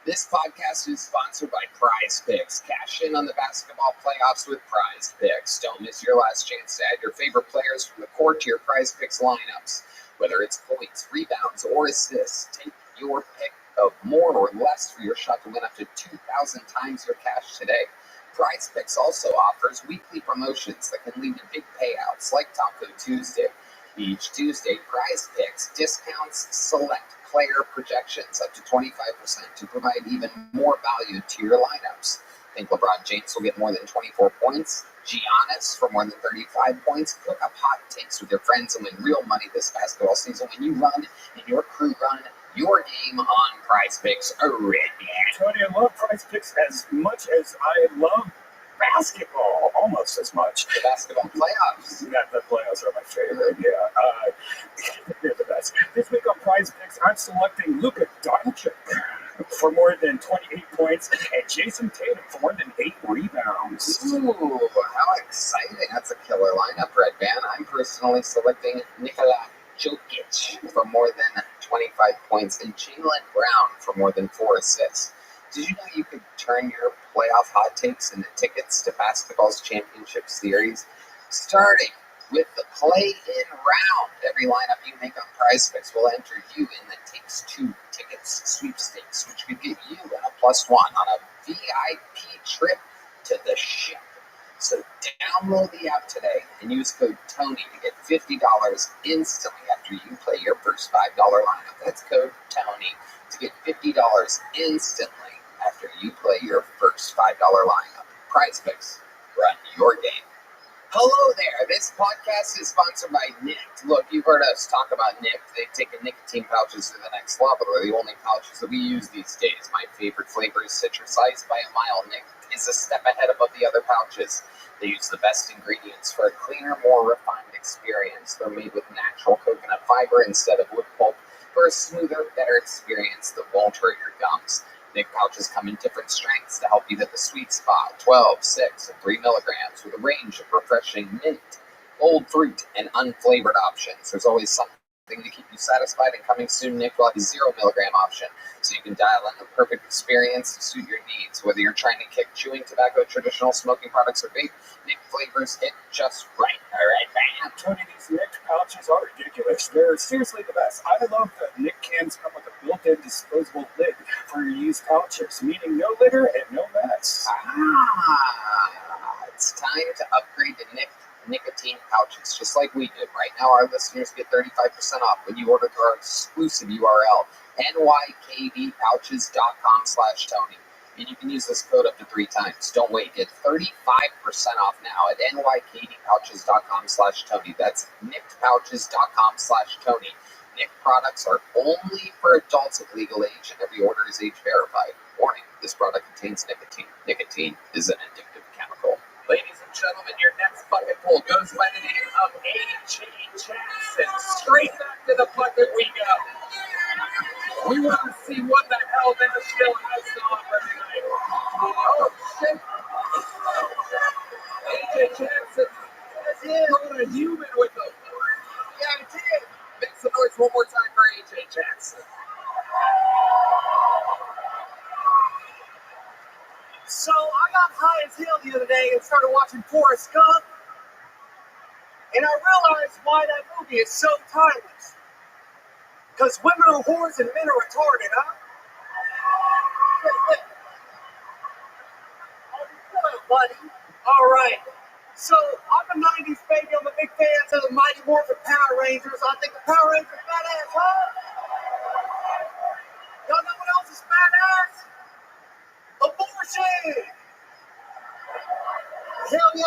This podcast is sponsored by Prize Picks. Cash in on the basketball playoffs with Prize Picks. Don't miss your last chance to add your favorite players from the core to your Prize Picks lineups. Whether it's points, rebounds, or assists, take your pick of more or less for your shot to win up to 2,000 times your cash today. Prize Picks also offers weekly promotions that can lead to big payouts like Taco Tuesday. Each Tuesday, Prize Picks discounts select player projections up to 25% to provide even more value to your lineups. Think LeBron James will get more than 24 points? Giannis for more than 35 points? Cook up hot takes with your friends and win real money this basketball season when you run and your crew run your game on Prize Picks. Red Man. Tony, I love Prize Picks as much as I love basketball, almost as much. The basketball playoffs. Yeah, the playoffs are my favorite, yeah. They're the best. This week on Prize Picks, I'm selecting Luka Doncic for more than 28 points and Jason Tatum for more than 8 rebounds. Ooh, how exciting. That's a killer lineup, Red Band. I'm personally selecting Nikola Jokic for more than 25 points, and Jaylen Brown for more than 4 assists. Did you know you could turn your playoff hot takes into tickets to basketball's championship series? Starting with the play-in round, every lineup you make on PrizePicks will enter you in the Takes 2 Tickets sweepstakes, which could get you and a +1 on a VIP trip to the ship. So download the app today and use code TONY to get $50 instantly after you play your first $5 lineup. That's code TONY to get $50 instantly after you play your first $5 lineup. PrizePicks, run your game. Hello there. This podcast is sponsored by Nick. Look, you've heard us talk about Nick. They've taken nicotine pouches to the next level. They're the only pouches that we use these days. My favorite flavor is citrus ice by a mile. Nick is a step ahead above the other pouches. They use the best ingredients for a cleaner, more refined experience. They're made with natural coconut fiber instead of wood pulp for a smoother, better experience that won't hurt your gums. Nick pouches come in different strengths to help you hit the sweet spot: 12, 6, and 3 milligrams with a range of refreshing mint, bold fruit, and unflavored options. There's always something to keep you satisfied, and coming soon, Nick will have a 0 milligram option, so you can dial in the perfect experience to suit your needs. Whether you're trying to kick chewing tobacco, traditional smoking products, or vape, Nick flavors hit just right. All right, bam. Tony, these Nick pouches are ridiculous. They're seriously the best. I love that Nick cans come with a built-in disposable lid for your used pouches, meaning no litter and no mess. It's time to upgrade to Nick nicotine pouches, just like we did. Right now, our listeners get 35% off when you order through our exclusive URL, nykdpouches.com/Tony. And you can use this code up to 3 times. Don't wait. Get 35% off now at nykdpouches.com/Tony. That's nickpouches.com/Tony. Nick products are only for adults of legal age, and every order is age verified. Warning, this product contains nicotine. Nicotine is an addictive chemical. Ladies and gentlemen, your next bucket pull goes by the name of A.J. Jackson. Straight back to the bucket we go. We want to see what the hell that is still has to offer tonight. Oh, shit. A.J. Jackson brought a human with him. Yeah, I did. Make some noise one more time for A.J. Jackson. So I got high as hell the other day and started watching Forrest Gump, and I realized why that movie is so timeless. Because women are whores and men are retarded, huh? Oh, buddy. All right. So I'm a 90s baby. I'm a big fan of the Mighty Morphin Power Rangers. I think the Power Rangers are badass, huh? Y'all know what else is badass? Abortion! Hell yeah,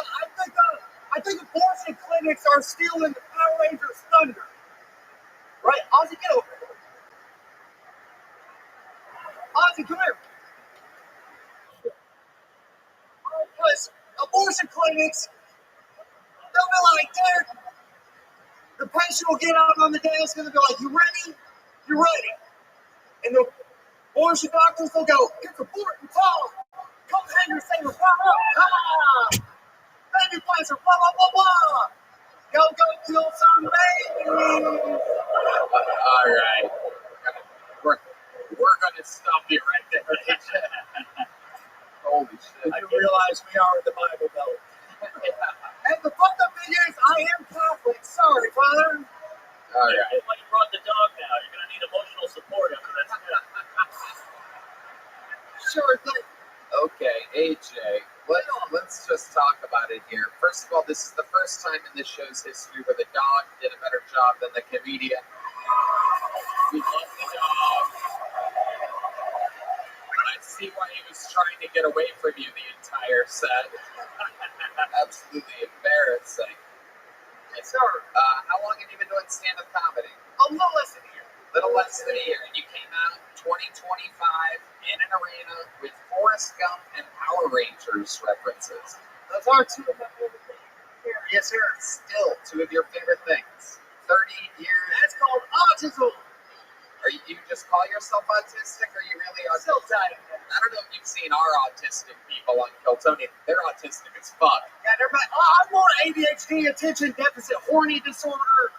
I think abortion clinics are stealing the Power Rangers' thunder. Right, Ozzy, get over here. Ozzy, come here. Because abortion clinics, they'll be like, dude, the patient will get out on the desk and they'll be like, you ready? You ready? And the abortion doctors will go, get the abortion call. Come hang your finger, blah, blah, blah. Baby plants are blah, blah, blah, blah. Go kill some babies. All right. We're gonna stop you right there. Holy shit. You realize we are in the Bible Belt. And the fucked up thing is, I am Catholic. Sorry, Father. All right. Hey, when you brought the dog now, you're going to need emotional support after that. Sure thing. Okay, AJ, let's just talk about it here. First of all, this is the first time in this show's history where the dog did a better job than the comedian. We love the dog. I see why he was trying to get away from you the entire set. Absolutely embarrassing. Yes, sir. How long have you been doing stand-up comedy? A little less than a year. Little less than a year. And you came out 2025 in an arena with Forrest Gump and Power Rangers references. Those are two of my favorite things. Yes, sir. Still two of your favorite things. 30 years. That's called autism. Are you just call yourself autistic, or are you really autistic? Still dying. I don't know if you've seen our autistic people on Kiltony. They're autistic as fuck. Yeah, I'm more ADHD, attention deficit, horny disorder.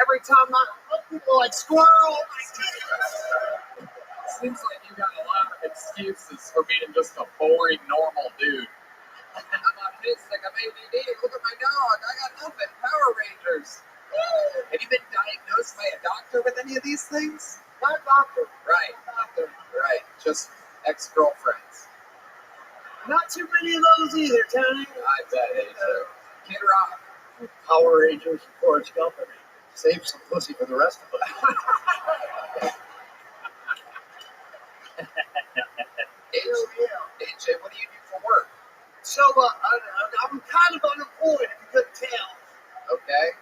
Every time I look, people are like, squirrel, my goodness. Seems like you got a lot of excuses for being just a boring, normal dude. I'm autistic, I'm ADD, look at my dog, I got nothing, Power Rangers. Have you been diagnosed by a doctor with any of these things? Not a doctor. Right, right, just ex-girlfriends. Not too many of those either, Tony. I bet it is. Kid Rock. Power Rangers and Forrest Gump. Save some pussy for the rest of us. AJ, what do you do for work? So, I'm kind of unemployed, if you couldn't tell. Okay.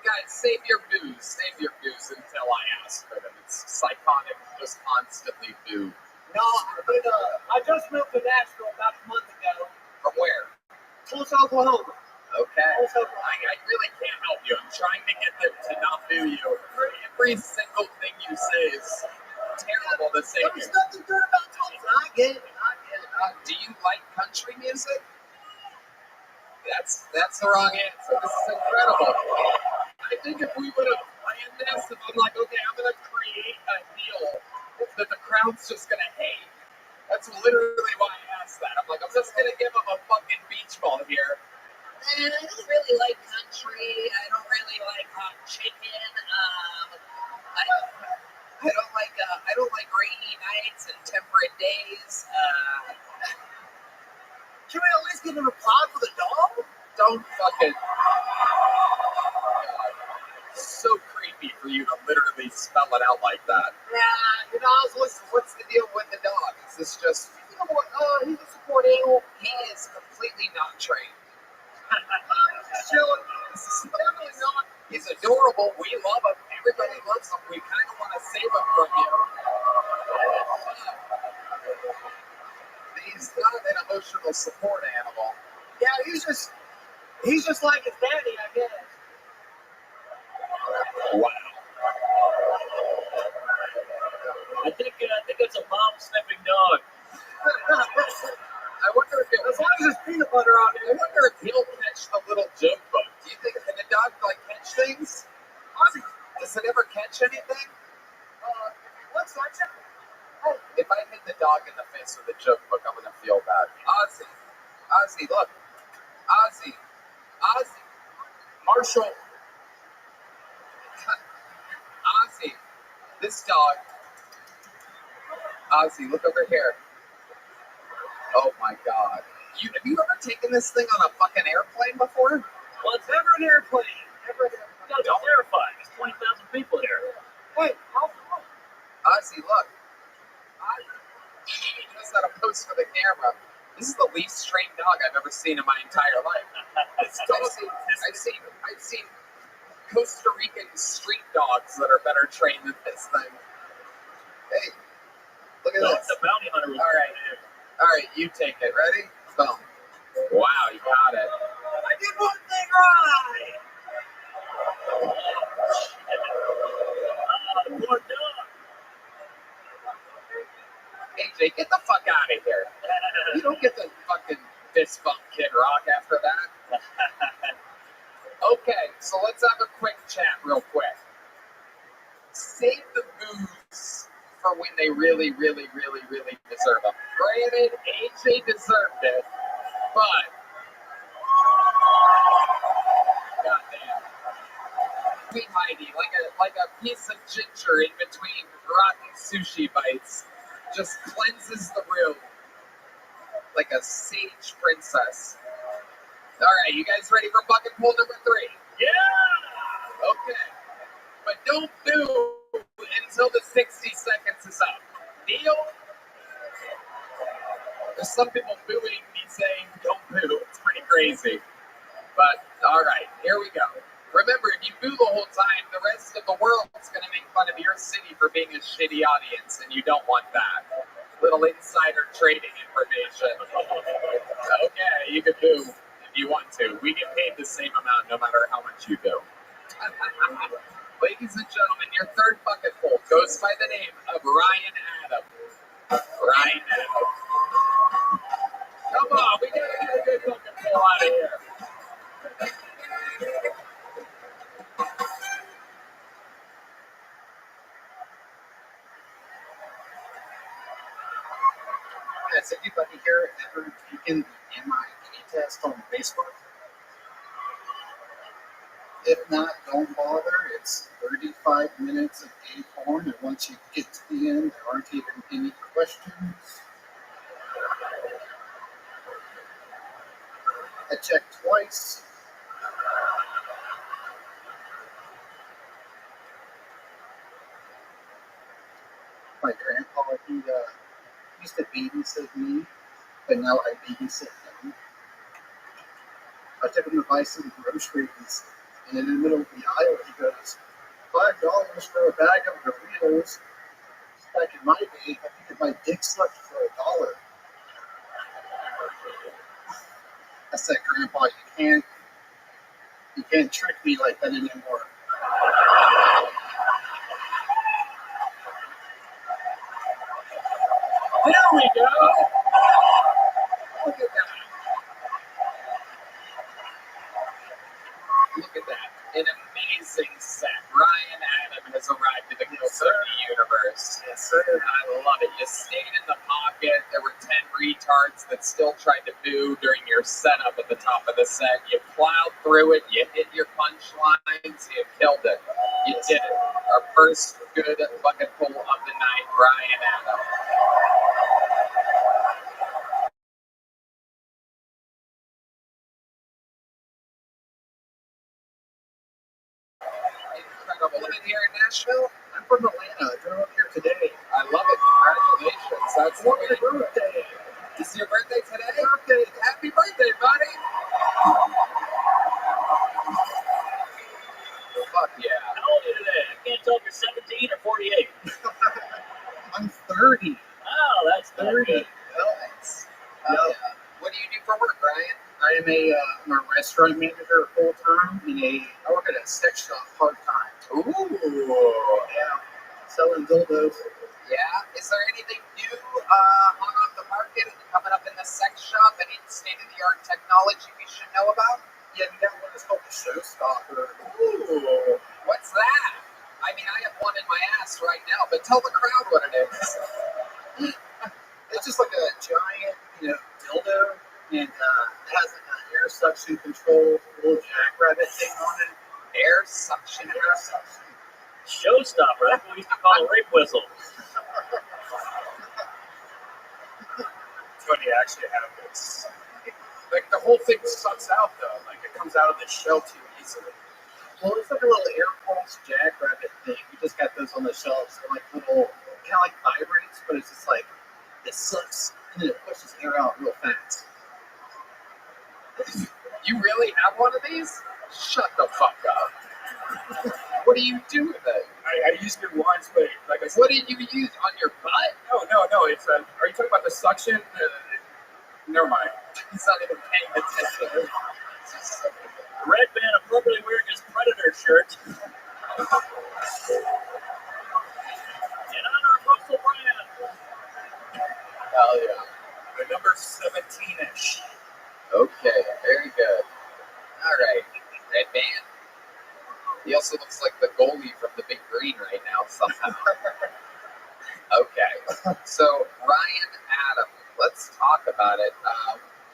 Guys, save your booze until I ask for them. It's psychotic, just constantly boo. No, I just moved to Nashville about a month ago. From where? Tulsa, Oklahoma. Okay. Tulsa, Oklahoma. I really can't help you. I'm trying to get them to not boo you. Every single thing you say is terrible to say. There's nothing good about Tulsa. I get it. Do you like country music? That's the wrong answer. This is incredible. I think if we would have planned this, if I'm like, okay, I'm going to create a deal that the crowd's just going to hate. That's literally why I asked that. I'm like, I'm just going to give them a fucking beach ball here. I don't really like country. I don't really like hot chicken. I don't like rainy nights and temperate days. Can we at least get an applaud for the dog? Don't fucking. God. So creepy for you to literally spell it out like that. Yeah, What's the deal with the dog? Is this just. He's a support animal. He is completely not trained. Definitely not. He's adorable. We love him. Everybody loves him. We kind of want to save him from you. He's not an emotional support animal. Yeah, he's just like his daddy, I guess. Wow. I think it's a mom sniffing dog. I wonder if as long as there's peanut butter on it. I wonder if he'll catch the little joke bug. Do you think can the dog catch things? Does it ever catch anything? What's that? If I hit the dog in the face with a joke book, I'm gonna feel bad. Ozzy, look. Ozzy. Marshall. Ozzy. This dog. Ozzy, look over here. Oh my God. Have you ever taken this thing on a fucking airplane before? Well, it's never an airplane. You gotta be terrified. There's 20,000 people here. Wait, how far? Ozzy, look. He knows how to pose for the camera. This is the least trained dog I've ever seen in my entire life. I've seen Costa Rican street dogs that are better trained than this thing. Hey, look at this. The bounty hunter was All right, you take it. Ready? Boom. Wow, you got it. I did one thing right. Poor dog. AJ, get the fuck out of here. You don't get to fucking fist bump Kid Rock after that. Okay, so let's have a quick chat real quick. Save the booze for when they really, really, really, really deserve them. Granted, AJ deserved it, but goddamn, sweet Heidi, like a piece of ginger in between rotten sushi bites, just cleanses the room like a sage princess. All right, you guys ready for bucket pool number 3? Yeah! Okay. But don't boo until the 60 seconds is up. Deal? There's some people booing me saying don't boo. It's pretty crazy. But, all right, here we go. Remember, if you boo the whole time, the rest of the world's going to make fun of your city for being a shitty audience, and you don't want that. Little insider trading information. Okay, you can boo if you want to. We get paid the same amount no matter how much you boo. Ladies and gentlemen, your third bucket pool goes by the name of Ryan Adam. Ryan Adam. Come on, we gotta get a good bucket pool out of here. Has anybody here ever taken the MIA test on Facebook? If not, don't bother. It's 35 minutes of gay porn, and once you get to the end, there aren't even any questions. I checked twice. My grandpa, he used to babysit me, but now I babysit him. I took him to buy some groceries, and in the middle of the aisle, he goes, $5 for a bag of Doritos. Back in my day, I could get my dick sucked for $1. I said, Grandpa, you can't trick me like that anymore. There we go. Look at that. Look at that. An amazing set. Ryan Adam has arrived at the Gilbert universe. Yes, sir. I love it. You stayed in the pocket. There were 10 retards that still tried to boo during your setup at the top of the set. You plowed through it. You hit your punchlines. You killed it. You did it. Our first good bucket pull of the night, Ryan Adam. Incredible. Living here in Nashville? I'm from Atlanta. I drove up here today. I love it. Congratulations. That's What's your birthday? Is your birthday today? Birthday. Happy birthday, buddy. Fuck yeah. How old are you today? I can't tell if you're 17 or 48. I'm 30. Oh, that's 30. Nice. Yeah. What do you do for work, Ryan? I am I'm a restaurant manager full time, and I work at a sex shop part time. Ooh. Yeah, selling dildos. Yeah. Is there anything new on the market coming up in the sex shop? Any state-of-the-art technology we should know about? Yeah, we got one that's called the Showstopper. Ooh. What's that? I mean, I have one in my ass right now, but tell the crowd what it is. It's just like a giant, dildo, and it has like an air suction control, little jackrabbit thing on it. Air suction. Showstopper. That's what we used to call a rape whistle. It's funny, I actually have this. Like, the whole thing sucks out, though. Like, it comes out of the shell too easily. Well, it's like a little air pulse jackrabbit thing. We just got those on the shelves. They're like little, kind of like vibrates, but it's just like, it sucks, and then it pushes air out real fast. You really have one of these? Shut the fuck up. What do you do with it? I used it once, but like I said, What did you use on your butt? no. It's are you talking about the suction? Never mind. He's not even paying attention. Red man appropriately wearing his Predator shirt. In honor of Russell Brand. Hell yeah. The number 17-ish. Okay, very good. All right, Red Man. He also looks like the goalie from the Big Green right now somehow. Okay, so Ryan Adam, let's talk about it.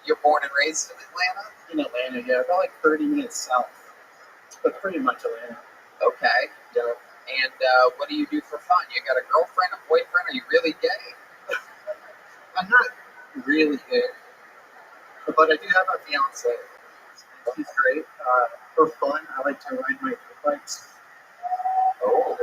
You're born and raised in Atlanta? In Atlanta, yeah, about like 30 minutes south, but pretty much Atlanta. Okay. Yeah. And what do you do for fun? You got a girlfriend, a boyfriend? Are you really gay? I'm not really gay, but I do have a fiance. She's great. For fun, I like to ride my dirt bikes. Oh.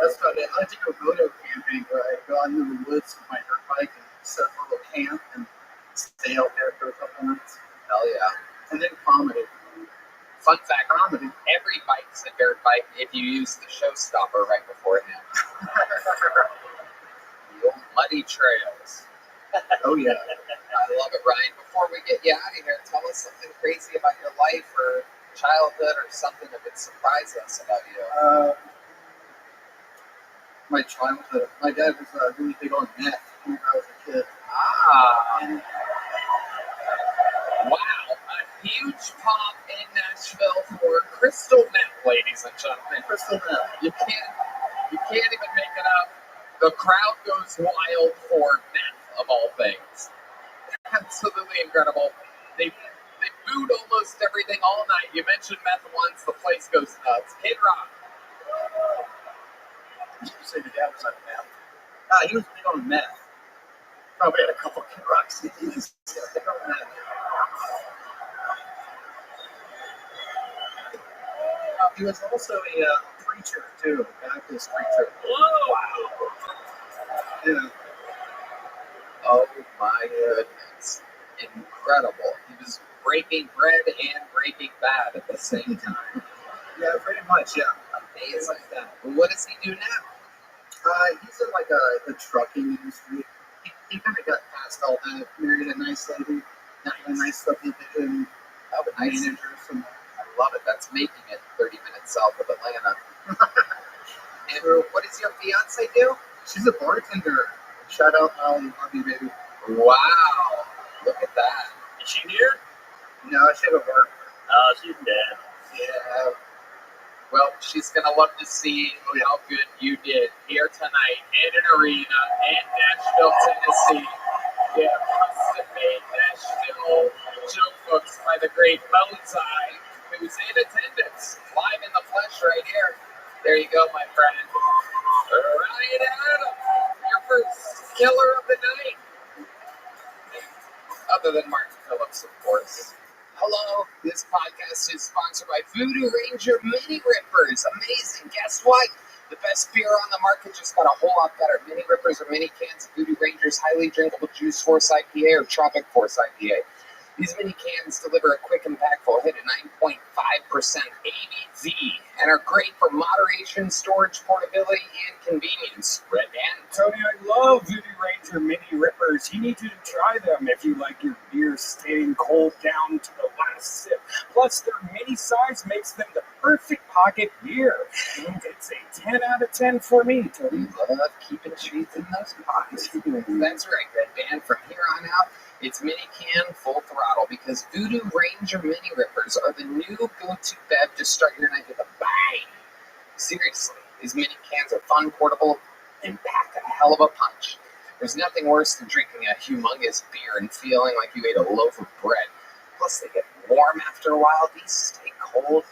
That's about it. I like to go moto camping, where I go out into the woods with my dirt bike and set up a little camp and stay out there for a couple nights. Hell yeah. And then comedy. Fun fact, Comedy. every bike's a dirt bike if you use the Showstopper right beforehand. The old muddy trails. Oh, yeah. I love it, Ryan. Before we get you out of here, tell us something crazy about your life or childhood or something that would surprise us about you. My childhood. My dad was really big on meth when I was a kid. Ah. Wow. A huge pop in Nashville for crystal meth, ladies and gentlemen. Crystal meth. You can't even make it up. The crowd goes wild for meth, of all things. Absolutely incredible. They booed almost everything all night. You mentioned meth once, the place goes nuts. Kid Rock. Did you say the dad was on meth? He was big on meth. Probably had a couple Kid Rock CDs. He was also a preacher too, a Baptist preacher. Wow. Yeah. Oh my goodness. Incredible. He was breaking bread and breaking bad at the same time. Yeah, pretty much, yeah. Amazing. What does he do now? He's in like the trucking industry. He kind of got past all that, married a nice lady, got a nice subdivision manager. I love it. That's making it 30 minutes south of Atlanta. And what does your fiance do? She's a bartender. Shout out Love you, baby. Wow. Look at that. Is she here? No, she had a work. Oh, she's dead. Yeah. Well, she's going to love to see how good you did here tonight in an arena in Nashville, Tennessee. Yeah, custom-made Nashville joke books by the great Bullseye, who's in attendance, live in the flesh right here. There you go, my friend. Ryan Adams, your first killer of the night. Other than Martin Phillips, of course. Hello, this podcast is sponsored by Voodoo Ranger Mini Rippers. Amazing. Guess what? The best beer on the market just got a whole lot better. Mini Rippers are mini cans of Voodoo Ranger's highly drinkable Juice Force IPA or Tropic Force IPA. These mini cans deliver a quick, impactful hit of 9.5% ABV and are great for moderation, storage, portability, and convenience. Red Man. Tony, I love Voodoo Ranger Mini Rippers. You need to try them if you like your beer staying cold down to the last sip. Plus, their mini size makes them the perfect pocket beer. And it's a 10 out of 10 for me, Tony. We love keeping treats in those pockets. That's right, Red Band. From here on out, it's mini can full throttle because Voodoo Ranger Mini Rippers are the new go-to bev to start your night with a bang. Seriously, these mini cans are fun, portable, and pack a hell of a punch. There's nothing worse than drinking a humongous beer and feeling like you ate a loaf of bread. Plus, they get warm after a while. These stay cold.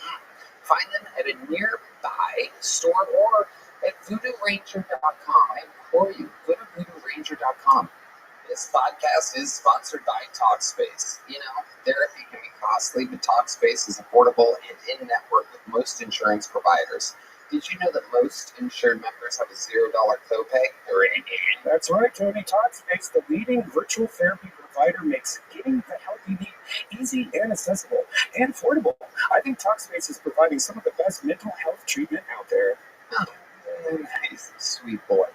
Find them at a nearby store or at VoodooRanger.com. I implore you, go to VoodooRanger.com. This podcast is sponsored by TalkSpace. You know, therapy can be costly, but TalkSpace is affordable and in-network with most insurance providers. Did you know that most insured members have a $0 copay? That's right, Tony. TalkSpace, the leading virtual therapy provider, makes getting the help you need easy and accessible and affordable. I think TalkSpace is providing some of the best mental health treatment out there. Oh, nice, sweet boy.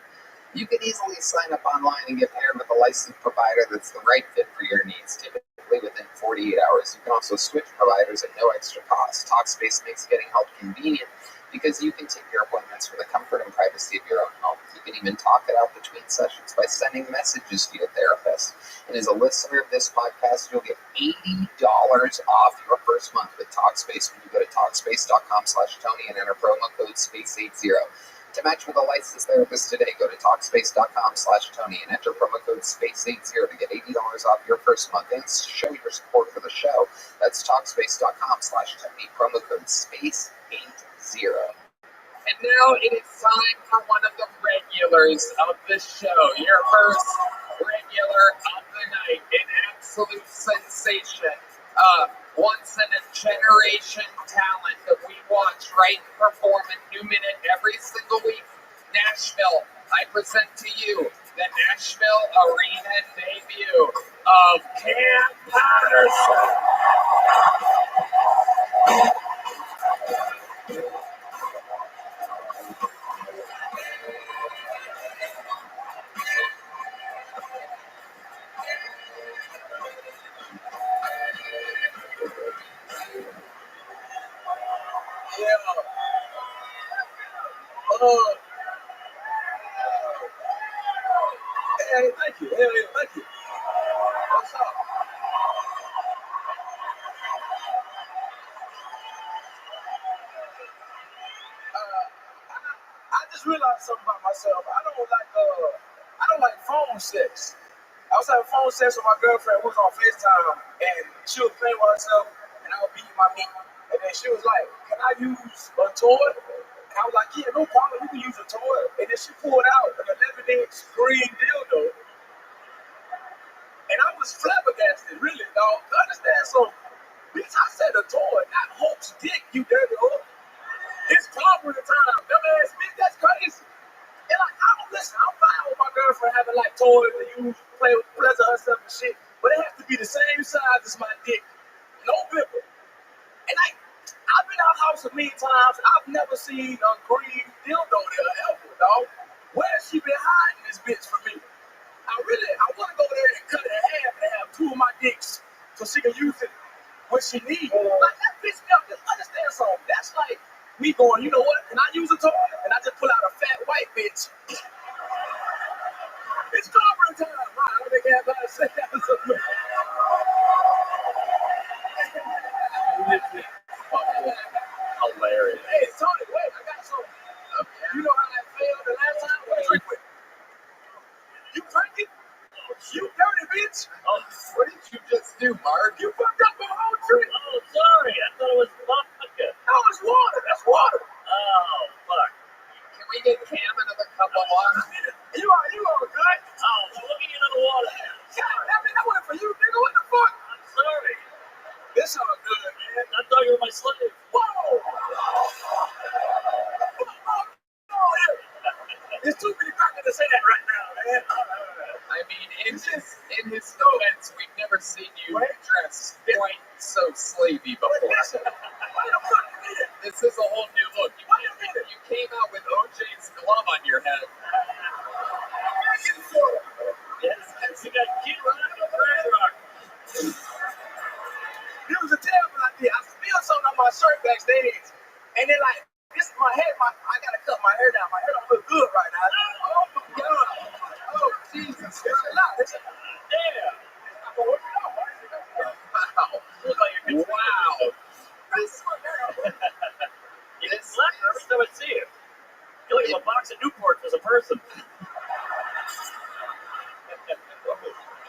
You can easily sign up online and get paired with a licensed provider that's the right fit for your needs, typically within 48 hours. You can also switch providers at no extra cost. TalkSpace makes getting help convenient because you can take your appointments from the comfort and privacy of your own home. You can even talk it out between sessions by sending messages to your therapist. And as a listener of this podcast, you'll get $80 off your first month with TalkSpace when you go to TalkSpace.com/Tony and enter promo code SPACE80. To match with a licensed therapist today, go to Talkspace.com/Tony and enter promo code SPACE80 to get $80 off your first month and show your support for the show. That's Talkspace.com/Tony, promo code SPACE80. And now it is time for one of the regulars of the show. Your first regular of the night, an absolute sensation. Once in a generation talent that we watch write and perform a new minute every single week. Nashville, I present to you the Nashville Arena debut of Cam Patterson. Hey, thank you. Thank you. What's up? I just realized something about myself. I don't like phone sex. I was having phone sex with my girlfriend. We was on FaceTime, and she was playing with herself, and I was beating my meat. And then she was like, "Can I use a toy?" And I was like, "Yeah, no problem. You can use a toy." And then she pulled out an 11-inch green dildo, and I was flabbergasted, really, dog. To understand, so bitch, I said a toy, not Hulk's dick, you dirty hoe. It's clobbering time, dumbass bitch. That's crazy. And like, I don't listen. I'm fine with my girlfriend having like toys to use, play with pleasure herself and shit, but it has to be the same size as my dick, no bigger. And like, I've been out house a million times. I've never seen a green dildo there ever, dog. Where's she been hiding this bitch from me? I want to go there and cut it in half and have two of my dicks so she can use it when she needs. Like, that bitch, just understand something. That's like me going, you know what? Can I use a toy? And I just pull out a fat white bitch. It's clobbering time. Wow, I don't think everybody said that was a Hilarious. Hey, Tony, wait, I got something. You know how that failed the last time? What drink with? You drank it? You dirty bitch. Oh, what did you just do, Mark? You fucked up my whole drink. Oh, sorry. I thought it was vodka. No, it's water. That's water. Oh, fuck. Can we get Cam another cup of water? You all good? Oh, we're looking into the water. God, that went for you, nigga. What the fuck? I'm sorry. This all good, man. I thought you were my slave. Whoa! There's too many crackers to say that right now, man. I mean, in his defense, we've never seen you dressed quite so slavey before. Listen, wait a fuck minute. This is a whole new look. Wait a minute. You came out with OJ's glove on your head. Yes, you got Kid Rock and Bird Rock. It was a terrible idea. I spilled something on my shirt backstage, and then like this, I gotta cut my hair down. My hair don't look good right now. Oh my god. Oh Jesus. It's a lot. Damn. Wow. Look like you're good. Wow. You get slapped every time I see you. You're like a box of Newport as a person.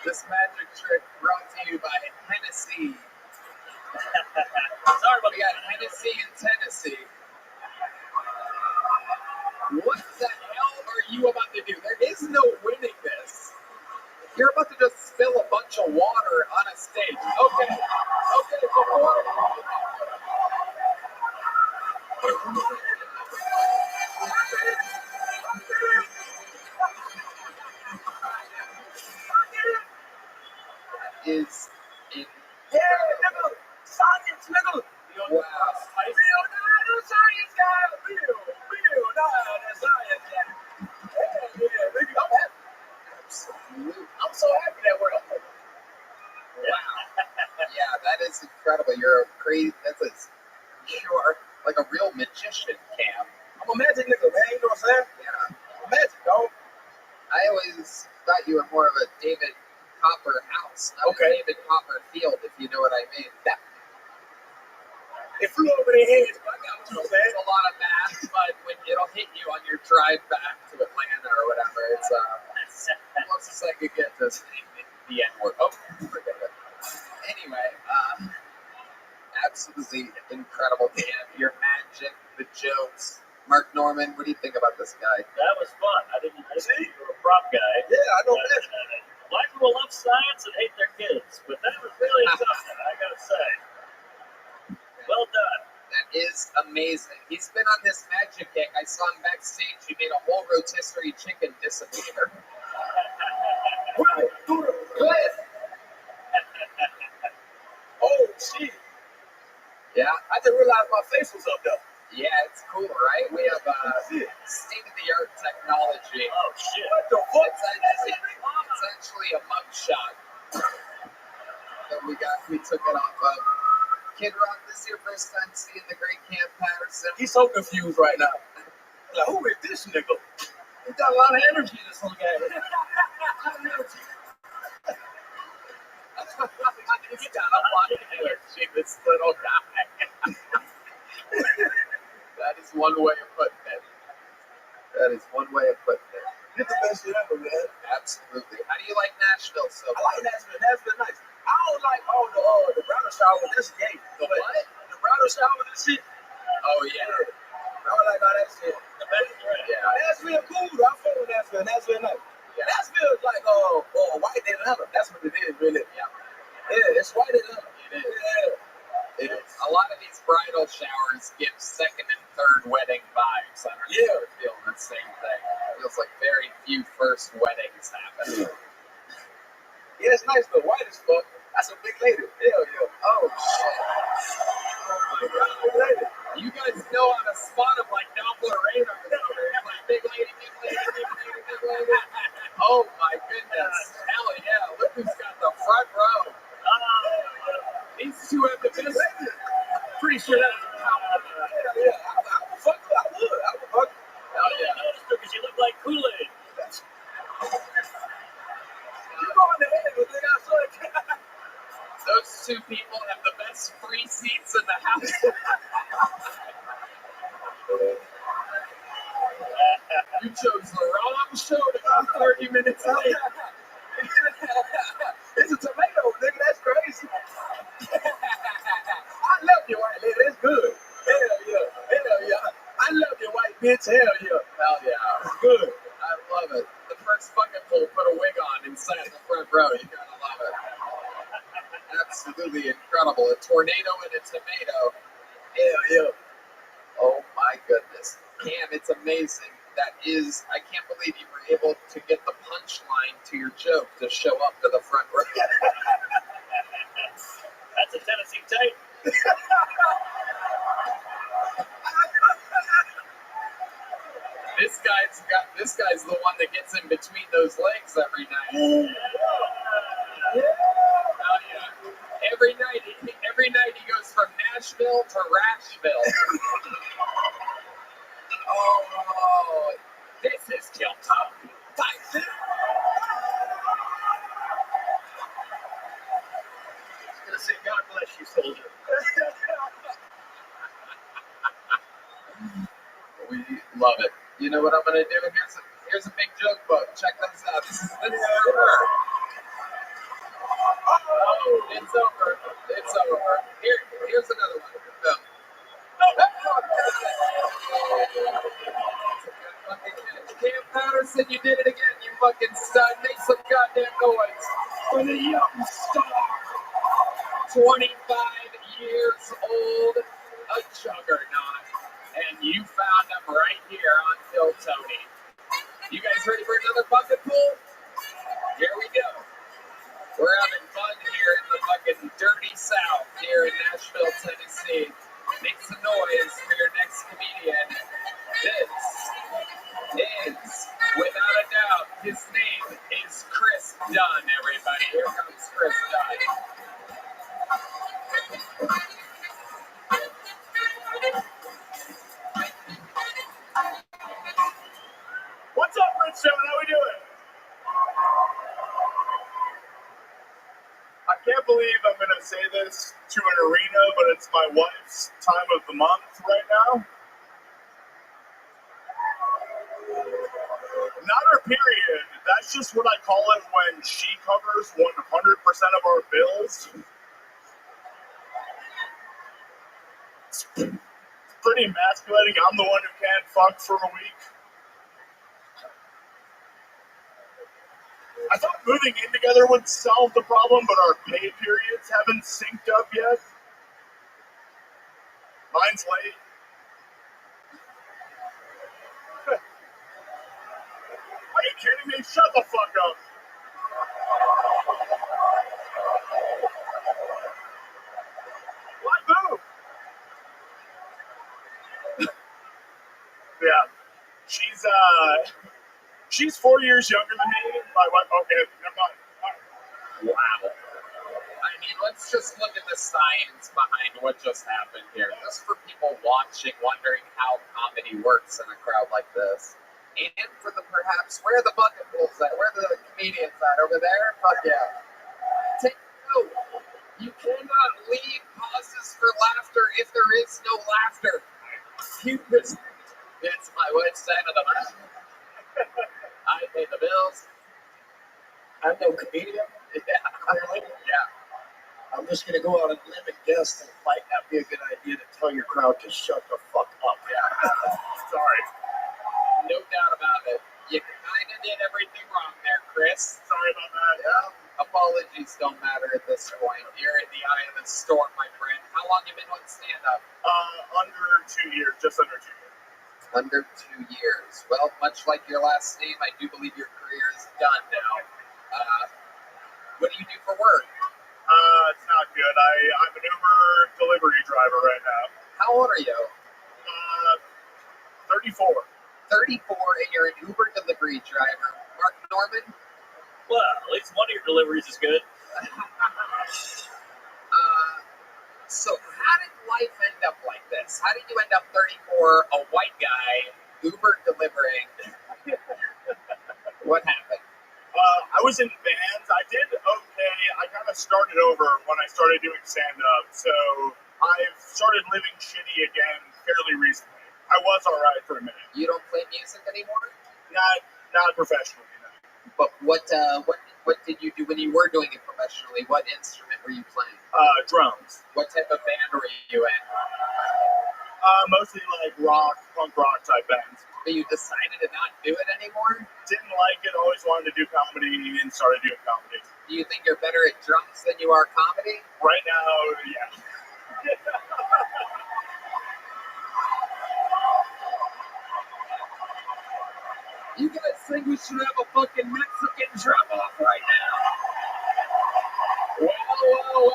This magic trick brought to you by Hennessy. Sorry about We got Hennessy in Tennessee. What the hell are you about to do? There is no winning this. You're about to just spill a bunch of water on a stage. Okay, before. Is in. Yeah, nigga. Science, nigga. Wow. Leonardo, science guy. Leonardo, science guy. Yeah, nigga. I'm happy. Absolutely. I'm so happy that we're up. Wow. Yeah, that is incredible. You're a crazy. You're like a real magician, Cam. I'm a magic nigga, man. You know what I'm saying? Yeah. I'm magic, dog. I always thought you were more of a David Copper house, not a David Copper field, if you know what I mean. It flew over their heads, but I got what you're saying. It's a lot of math, but when it'll hit you on your drive back to Atlanta or whatever, it's closest I could get to the N-word. Oh, forget it. Anyway, absolutely incredible, Dan. Your magic, the jokes. Mark Norman, what do you think about this guy? That was fun. I didn't think you were a prop guy. Yeah, I know that. Black people love science and hate their kids, but that was really something, I gotta say. Well done. That is amazing. He's been on this magic kick. I saw him backstage. He made a whole rotisserie chicken disappear. Cliff! Oh, shit. Yeah. I just realized my face was up there. Yeah, it's cool, right? We have state-of-the-art technology. Oh, shit. What the fuck? It's actually a mug shot that we took it off of. Kid Rock, this is your first time seeing the great Cam Patterson. He's so confused right now. Like, who is this nigga? He's got a lot of energy, this little guy. He's got a lot of energy, this little guy. That is one way of putting it. That is one way of putting it. It's the best shit ever, man. Absolutely. How do you like Nashville so I far? like Nashville. Nashville nice. I don't like the bridal shower. That's gay. The what? The bridal shower, this shit. Oh, yeah. I don't like all that shit. The best friend. Yeah. Nashville cool. I fuck with Nashville. Nashville nice. Yeah. Nashville is like white Atlanta. That's what it is, really. Yeah. Yeah, it's white Atlanta. It is. Yeah. It is. A lot of these bridal showers give second and third wedding vibes. I don't know if you're feeling the same thing. It feels like very few first weddings happen. Yeah, it's nice, but white as fuck. That's a big lady. Hell yeah. Oh, shit. Oh, my God. Big lady. You guys know how to spot them like Doppler radar. Like big lady, big lady, big lady, big lady. Oh, my goodness. Hell yeah. Look who's got the front row. These two have the best. Pretty sure that's Yeah. I would fuck her. I would fuck her. Hell yeah. Noticed her because you look like Kool-Aid. You go in the head with it. I swear. Those two people have the best free seats in the house. You chose the wrong show to come 30 minutes late. It's a tomato, nigga. That's crazy. I love you, white lady. It's good. Hell yeah. Hell yeah. I love you, white bitch. Hell yeah. Hell yeah. It's good. I love it. The first fucking fool put a wig on inside the front row. You gotta love it. Absolutely incredible. A tornado and a tomato. Hell yeah. Oh my goodness. Cam, it's amazing. That is, I can't believe you were able to get the punchline to your joke to show up to the front row. That's a Tennessee Taik. This guy's the one that gets in between those legs every night. Oh, yeah. Every night he goes from Nashville to Rashville. Oh, this is Tilton. Tyson. I'm gonna say, God bless you, soldier. We love it. You know what I'm gonna do? Here's a big joke book. Check this out. This is over. Oh, it's over. It's over. Here's another one. Cam Patterson, you did it again, you fucking stud. Make some goddamn noise for the young star. 25 years old, a juggernaut. And you found him right here on Phil Tony. You guys ready for another bucket pool? Here we go. We're having fun here in the fucking dirty South here in Nashville, Tennessee. Make some noise for your next comedian. This is, without a doubt, his name is Chris Dunn, everybody. Here comes Chris Dunn. What's up, Redstone? How we doing? I can't believe I'm going to say this to an arena, but it's my wife's time of the month right now. Not her period. That's just what I call it when she covers 100% of our bills. It's pretty emasculating. I'm the one who can't fuck for a week. I thought moving in together would solve the problem, but our pay periods haven't synced up yet. Mine's late. Are you kidding me? Shut the fuck up. Why move? Yeah. She's 4 years younger than me. My wife, okay, never mind. Wow. I mean, let's just look at the science behind what just happened here. Just for people watching, wondering how comedy works in a crowd like this. And for the perhaps, where are the bucket pools at? Where are the comedians at? Over there? Fuck yeah. Take note. You cannot leave pauses for laughter if there is no laughter. It's my wife's side of the month. I Pay the bills. I'm no comedian. Clearly. Yeah. I'm just gonna go out on a limb and guess that it might not be a good idea to tell your crowd to shut the fuck up. Sorry. No doubt about it. You kind of did everything wrong there, Chris. Sorry about that. Yeah. Apologies don't matter at this point. You're in the eye of the storm, my friend. How long you been on stand-up? Under 2 years, just under 2 years. Under 2 years. Well, much like your last name, I do believe your career is done now. What do you do for work? It's not good. I'm an Uber delivery driver right now. How old are you? 34. 34, and you're an Uber delivery driver. Mark Norman? Well, at least one of your deliveries is good. So how did life end up like this? How did you end up 34, a white guy, Uber delivering? What happened? I was in bands. I did okay. I kind of started over when I started doing stand-up. So I've started living shitty again fairly recently. I was all right for a minute. You don't play music anymore? Not professionally, no. But what did you do when you were doing it professionally? What instrument were you playing? Drums. What type of band were you in? Mostly like rock, punk rock type bands. But you decided to not do it anymore? Didn't like it, always wanted to do comedy, and started doing comedy. Do you think you're better at drums than you are comedy? Right now, yeah. You guys think we should have a fucking Mexican drum off right now? Well.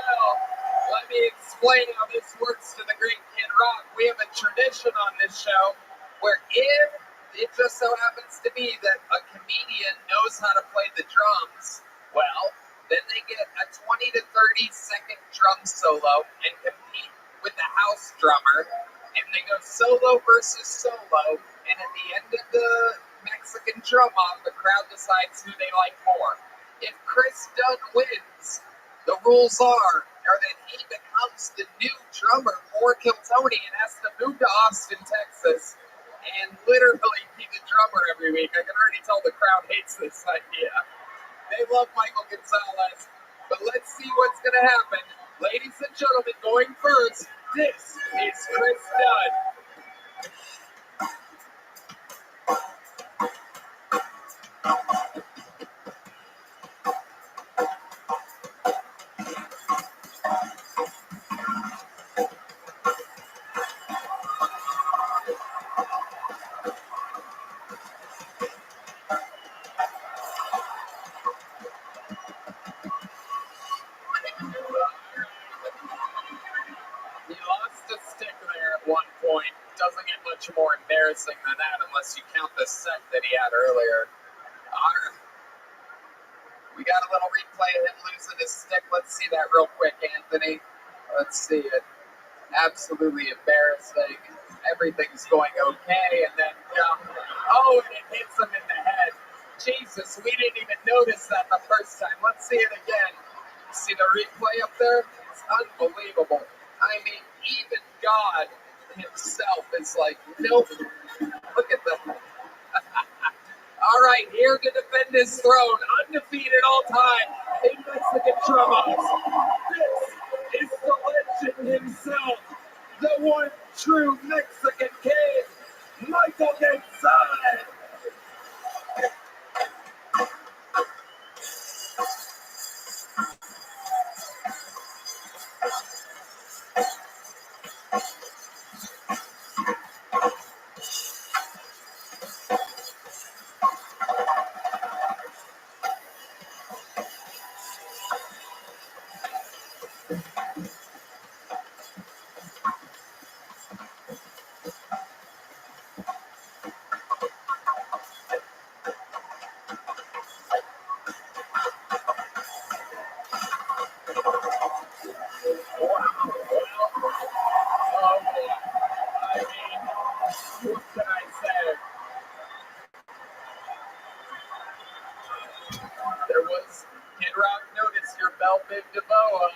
Let me explain how this works to the great Kid Rock. We have a tradition on this show where if it just so happens to be that a comedian knows how to play the drums, well, then they get a 20 to 30 second drum solo and compete with the house drummer, and they go solo versus solo, and at the end of the Mexican drum off, the crowd decides who they like more. If Chris Dunn wins, the rules are that he becomes the new drummer for Kiltony and has to move to Austin, Texas, and literally be the drummer every week. I can already tell the crowd hates this idea. They love Michael Gonzalez, but let's see what's going to happen. Ladies and gentlemen, going first, this is Chris Dunn. He lost a stick there at one point. Doesn't get much more embarrassing than that unless you count the set that he had earlier. We got a little replay of him losing his stick. Let's see that real quick, Anthony. Let's see it. Absolutely embarrassing. Everything's going okay, and then and it hits him in the head. Jesus, we didn't even notice that the first time. Let's see it again. See the replay up there? It's unbelievable. I mean, even God himself is like, nope. Look at that. All right, here to defend his throne, undefeated all time in Mexican drum-offs. This is the legend himself, the one true Mexican king, Michael Gonzalez. There was, Kid Rock, notice your Belle Biv DeVoe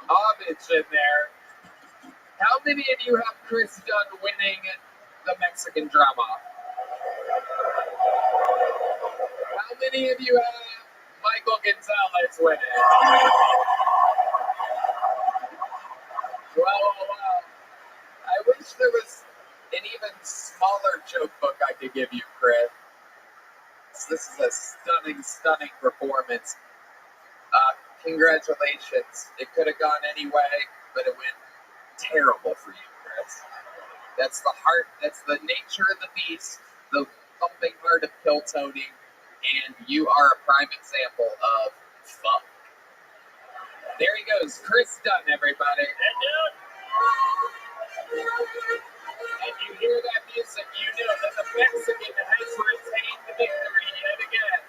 homage in there. How many of you have Chris Dunn winning the Mexican drama? many of you have Michael Gonzalez winning? Well, I wish there was an even smaller joke book I could give you, Chris. This is a stunning performance. Congratulations. It could have gone any way, but it went terrible for you, Chris. That's the heart, that's the nature of the beast, the thumping heart of Kill Tony, and you are a prime example of fuck. There he goes, Chris Dunn, everybody. And you hear that music, you know that the Mexican has retained the victory yet again.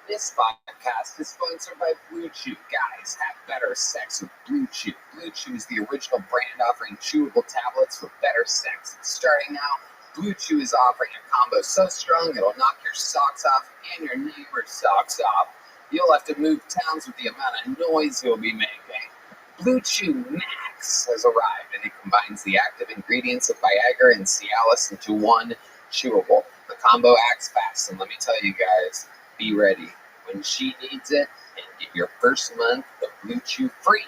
This podcast is sponsored by Blue Chew. Guys, have better sex with Blue Chew. Blue Chew is the original brand offering chewable tablets for better sex. Starting now, Blue Chew is offering a combo so strong it'll knock your socks off and your neighbor's socks off. You'll have to move towns with the amount of noise you'll be making. Blue Chew Max has arrived, and it combines the active ingredients of Viagra and Cialis into one chewable. The combo acts fast, and let me tell you guys, be ready when she needs it, and get your first month of Blue Chew free.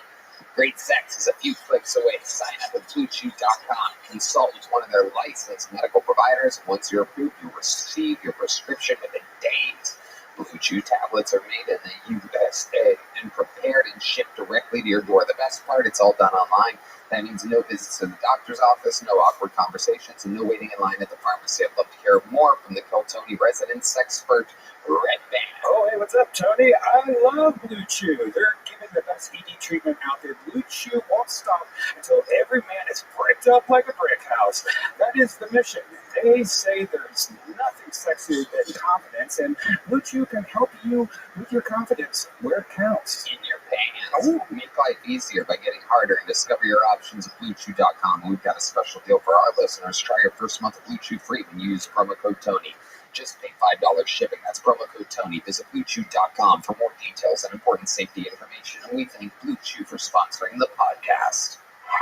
Great sex is a few clicks away. Sign up at BlueChew.com. Consult with one of their licensed medical providers. Once you're approved, you'll receive your prescription within days. Blue Chew tablets are made in the USA and prepared and shipped directly to your door. The best part, it's all done online. That means no visits to the doctor's office, no awkward conversations, and no waiting in line at the pharmacy. I'd love to hear more from the Kill Tony resident sexpert, Red Band. Oh, hey, what's up, Tony? I love Blue Chew. They're giving the best ED treatment out there. Blue Chew won't stop until every man is bricked up like a brick house. That is the mission. They say there's nothing sexier than confidence, and Blue Chew can help you with your confidence where it counts. In your pants. Make life easier by getting harder and discover your options at BlueChew.com. We've got a special deal for our listeners. Try your first month of Blue Chew free when you use promo code Tony. Just pay $5 shipping. That's promo code Tony. Visit BlueChew.com for more details and important safety information. And we thank Blue Chew for sponsoring the podcast.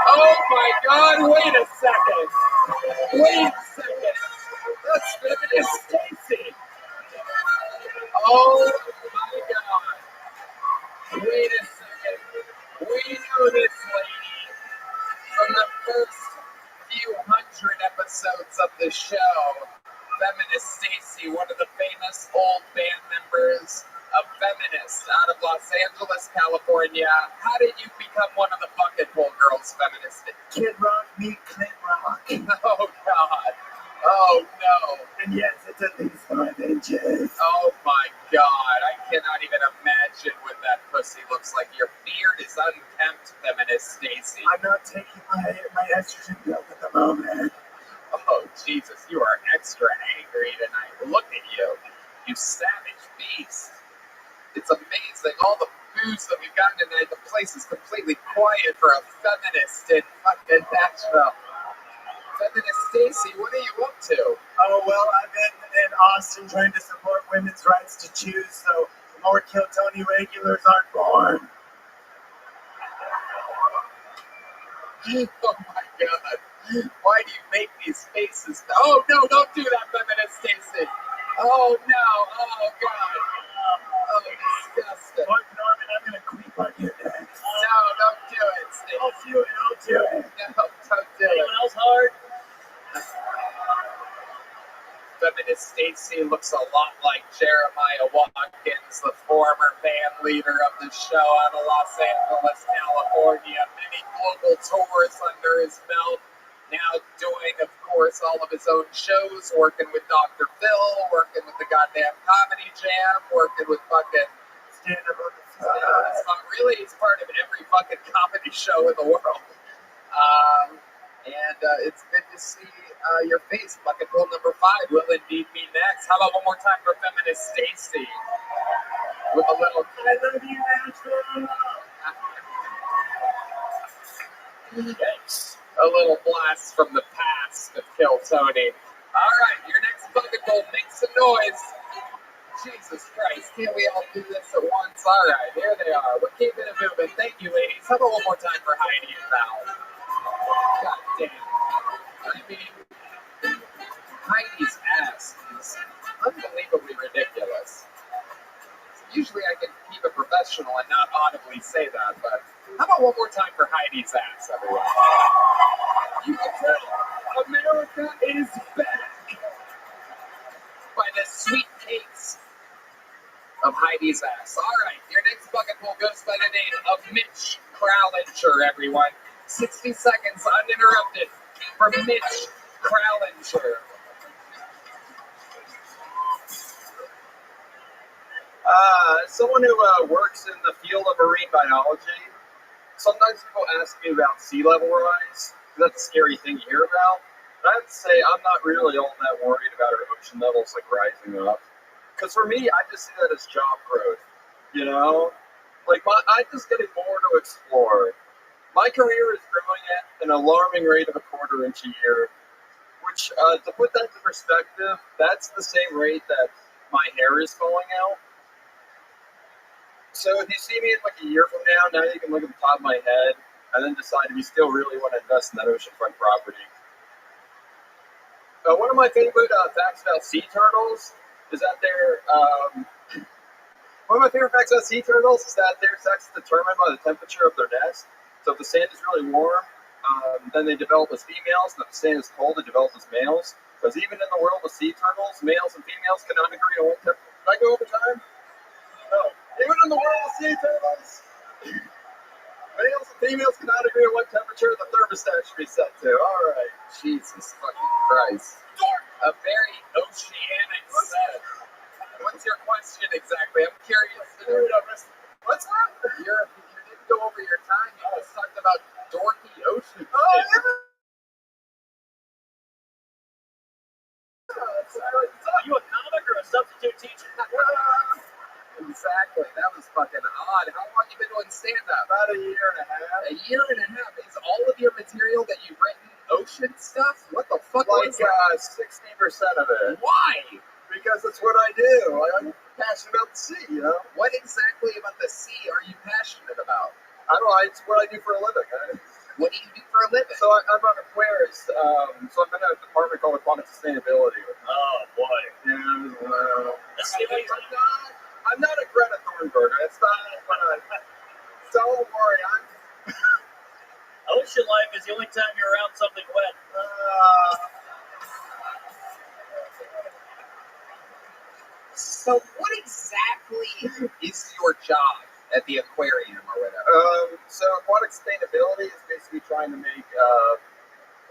Oh my God, wait a second. Wait a second. That's Feminist Stacy. Oh my God. Wait a second. We know this lady from the first few hundred episodes of the show. Feminist Stacy, one of the famous old band members of Feminist out of Los Angeles, California. How did you become one of the bucket hole girls, Feminist? Kid Rock meet Clint Rock. Oh, God. Oh, no. And yes, it's at least 5 inches. Oh, my God. I cannot even imagine what that pussy looks like. Your beard is unkempt, Feminist Stacy. I'm not taking my estrogen pill at the moment. Oh, Jesus, you are extra angry tonight. Look at you. You savage beast. It's amazing. All the booze that we've gotten tonight, the place is completely quiet for a feminist in fucking Nashville. Feminist Stacy, what are you up to? Oh, well, I've been in Austin trying to support women's rights to choose, so more Kill Tony regulars aren't born. Oh, my God. Why do you make these faces? Oh, no, don't do that, Feminist Stacy. Oh, no. Oh, God. Oh, disgusting. Look, Norman, I'm going to creep on you next. No, don't do it, Stacy. I'll do it. No, don't do it. Anyone else hard? Feminist Stacy looks a lot like Jeremiah Watkins, the former band leader of the show out of Los Angeles, California. Many global tours under his belt. Now doing, of course, all of his own shows, working with Dr. Phil, working with the goddamn Comedy Jam, working with fucking Stand-up on the side. Really, he's part of every fucking comedy show in the world. And it's good to see your face. Bucket rule number 5 will indeed be next. How about one more time for Feminist Stacy? With a little I love you, Nashville. Thanks. A little blast from the past of Kill Tony. All right, your next bucket bowl, make some noise. Jesus Christ, can't we all do this at once? All right, here they are. We're keeping it moving. Thank you, ladies. How about one more time for Heidi and Val? God damn. I mean, Heidi's ass is unbelievably ridiculous. Usually I can keep it professional and not audibly say that, but how about one more time for Heidi's ass, everyone? You can tell America is back by the sweet cakes of Heidi's ass. All right, your next bucket pool goes by the name of Mitch Kralinger, everyone. 60 seconds uninterrupted for Mitch Kralinger. Someone who works in the field of marine biology, sometimes people ask me about sea level rise. That's a scary thing to hear about. But I have to say, I'm not really all that worried about our ocean levels like rising up. Because for me, I just see that as job growth. You know? Like, I'm just getting more to explore. My career is growing at an alarming rate of a quarter-inch a year. Which, to put that into perspective, that's the same rate that my hair is falling out. So if you see me in like a year from now you can look at the top of my head and then decide if you still really want to invest in that oceanfront property. One of my favorite facts about sea turtles is that one of my favorite facts about sea turtles is that their sex is determined by the temperature of their nest. So if the sand is really warm, then they develop as females, and if the sand is cold, they develop as males. Because even in the world of sea turtles, males and females cannot agree on what temperature. Did I go over time? No. Even in the world of sea turtles, males and females cannot agree on what temperature the thermostat should be set to. All right. Jesus fucking Christ. A very oceanic set. What's your question exactly? I'm curious to know. What's that? You didn't go over your time. You just talked about dorky ocean. Oh, yeah. Are you a comic or a substitute teacher? Exactly. That was fucking odd. How long you been doing stand-up? About a year and a half. A year and a half. Is all of your material that you've written ocean stuff? What the fuck Like was that? 60% of it. Why? Because it's what I do. I'm passionate about the sea, you know? What exactly about the sea are you passionate about? I don't know. It's what I do for a living. What do you do for a living? So I'm an aquarist. So I'm in a department called aquatic sustainability. Oh, boy. Yeah. That's I'm not a Greta Thunberg. It's not what don't worry. Ocean life is the only time you're around something wet. So what exactly is your job at the aquarium or whatever? So aquatic sustainability is basically trying to make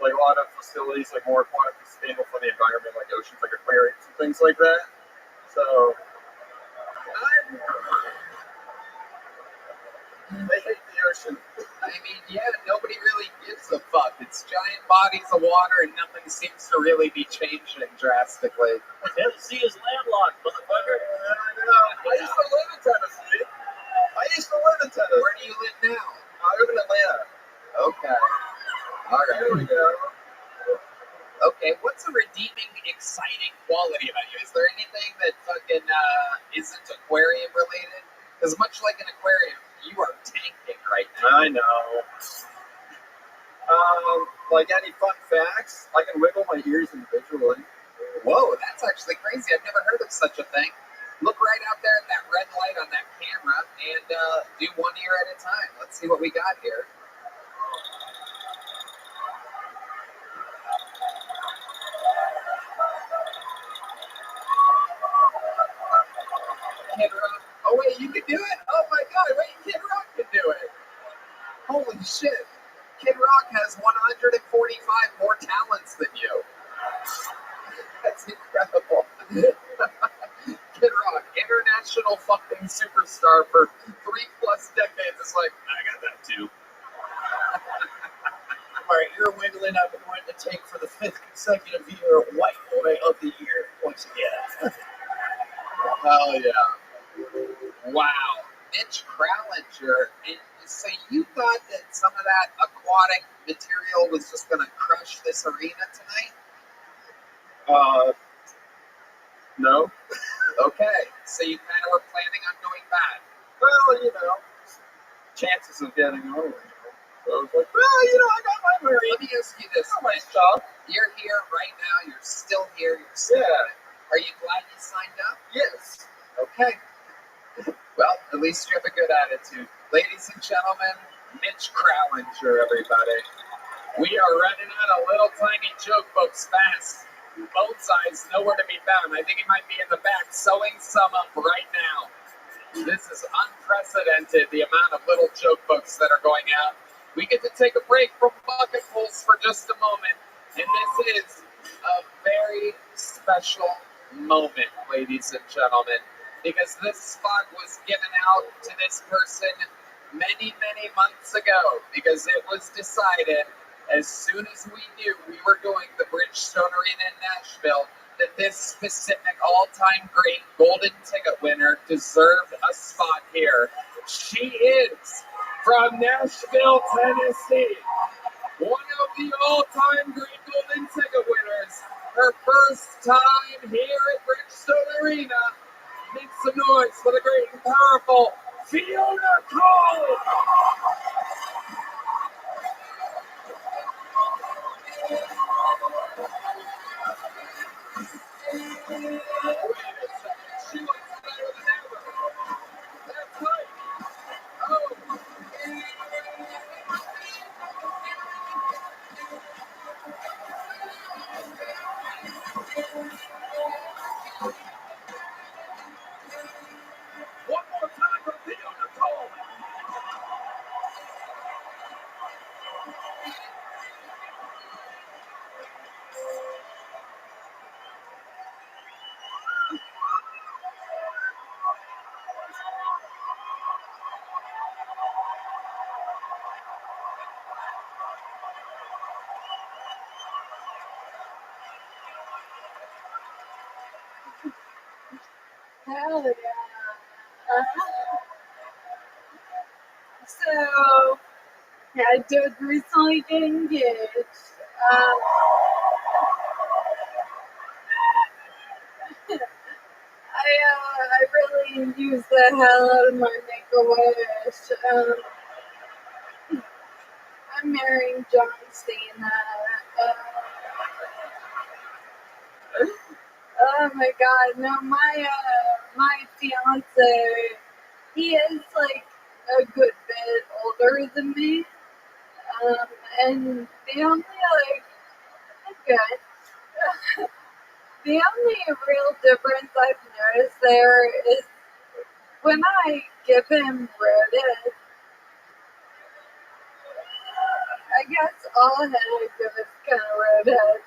like a lot of facilities like more aquatically sustainable for the environment, like oceans, like aquariums and things like that. So I hate the ocean. I mean, yeah, nobody really gives a fuck. It's giant bodies of water and nothing seems to really be changing drastically. Yeah, the sea is landlocked, motherfucker. I used to live in Tennessee. Where do you live now? I live in Atlanta. Okay. All right. There we go. Okay, what's a redeeming, exciting quality about you? Is there anything that fucking isn't aquarium related? Because much like an aquarium, you are tanking right now. I know. Like any fun facts, I can wiggle my ears individually. Whoa, that's actually crazy. I've never heard of such a thing. Look right out there at that red light on that camera and do one ear at a time. Let's see what we got here. Kid Rock. Oh, wait, you can do it? Oh, my God. Wait, Kid Rock can do it. Holy shit. Kid Rock has 145 more talents than you. That's incredible. Kid Rock, international fucking superstar for 3+ decades. It's like, I got that too. All right, you're wiggling up and going to take for the 5th consecutive year White Boy of the Year once again. Hell yeah. Wow. Mitch Kralinger. And so you thought that some of that aquatic material was just going to crush this arena tonight? No. Okay. So you kind of were planning on doing that? Well, you know, chances of getting over it. So I was like, well, you know, I got my money. Let me ask you this. My stuff. You're here right now. You're still here. You're still Yeah. Are you glad you signed up? Yes. Okay. Well, at least you have a good attitude. Ladies and gentlemen, Mitch Crowlinger, everybody. We are running out of little tiny joke books fast. Both sides nowhere to be found. I think he might be in the back sewing some up right now. This is unprecedented, the amount of little joke books that are going out. We get to take a break from bucketfuls for just a moment. And this is a very special moment, ladies and gentlemen, because this spot was given out to this person many, many months ago, because it was decided as soon as we knew we were doing the Bridgestone Arena in Nashville that this specific all-time great golden ticket winner deserved a spot here. She is from Nashville, Tennessee, one of the all-time great golden ticket winners. Her first time here at Bridgestone Arena. Make some noise for the great and powerful Fiona Cole. She looks better than ever. That's right. Oh. One more time for Fiona Cole. Hell yeah. So, yeah, I did recently get engaged. I really used the hell out of my Make-A-Wish. I'm marrying John Cena. Oh my god, no, my fiance, he is like a good bit older than me. And the only good. The only real difference I've noticed there is when I give him Reddit, I guess all I had to give is kind of Reddit.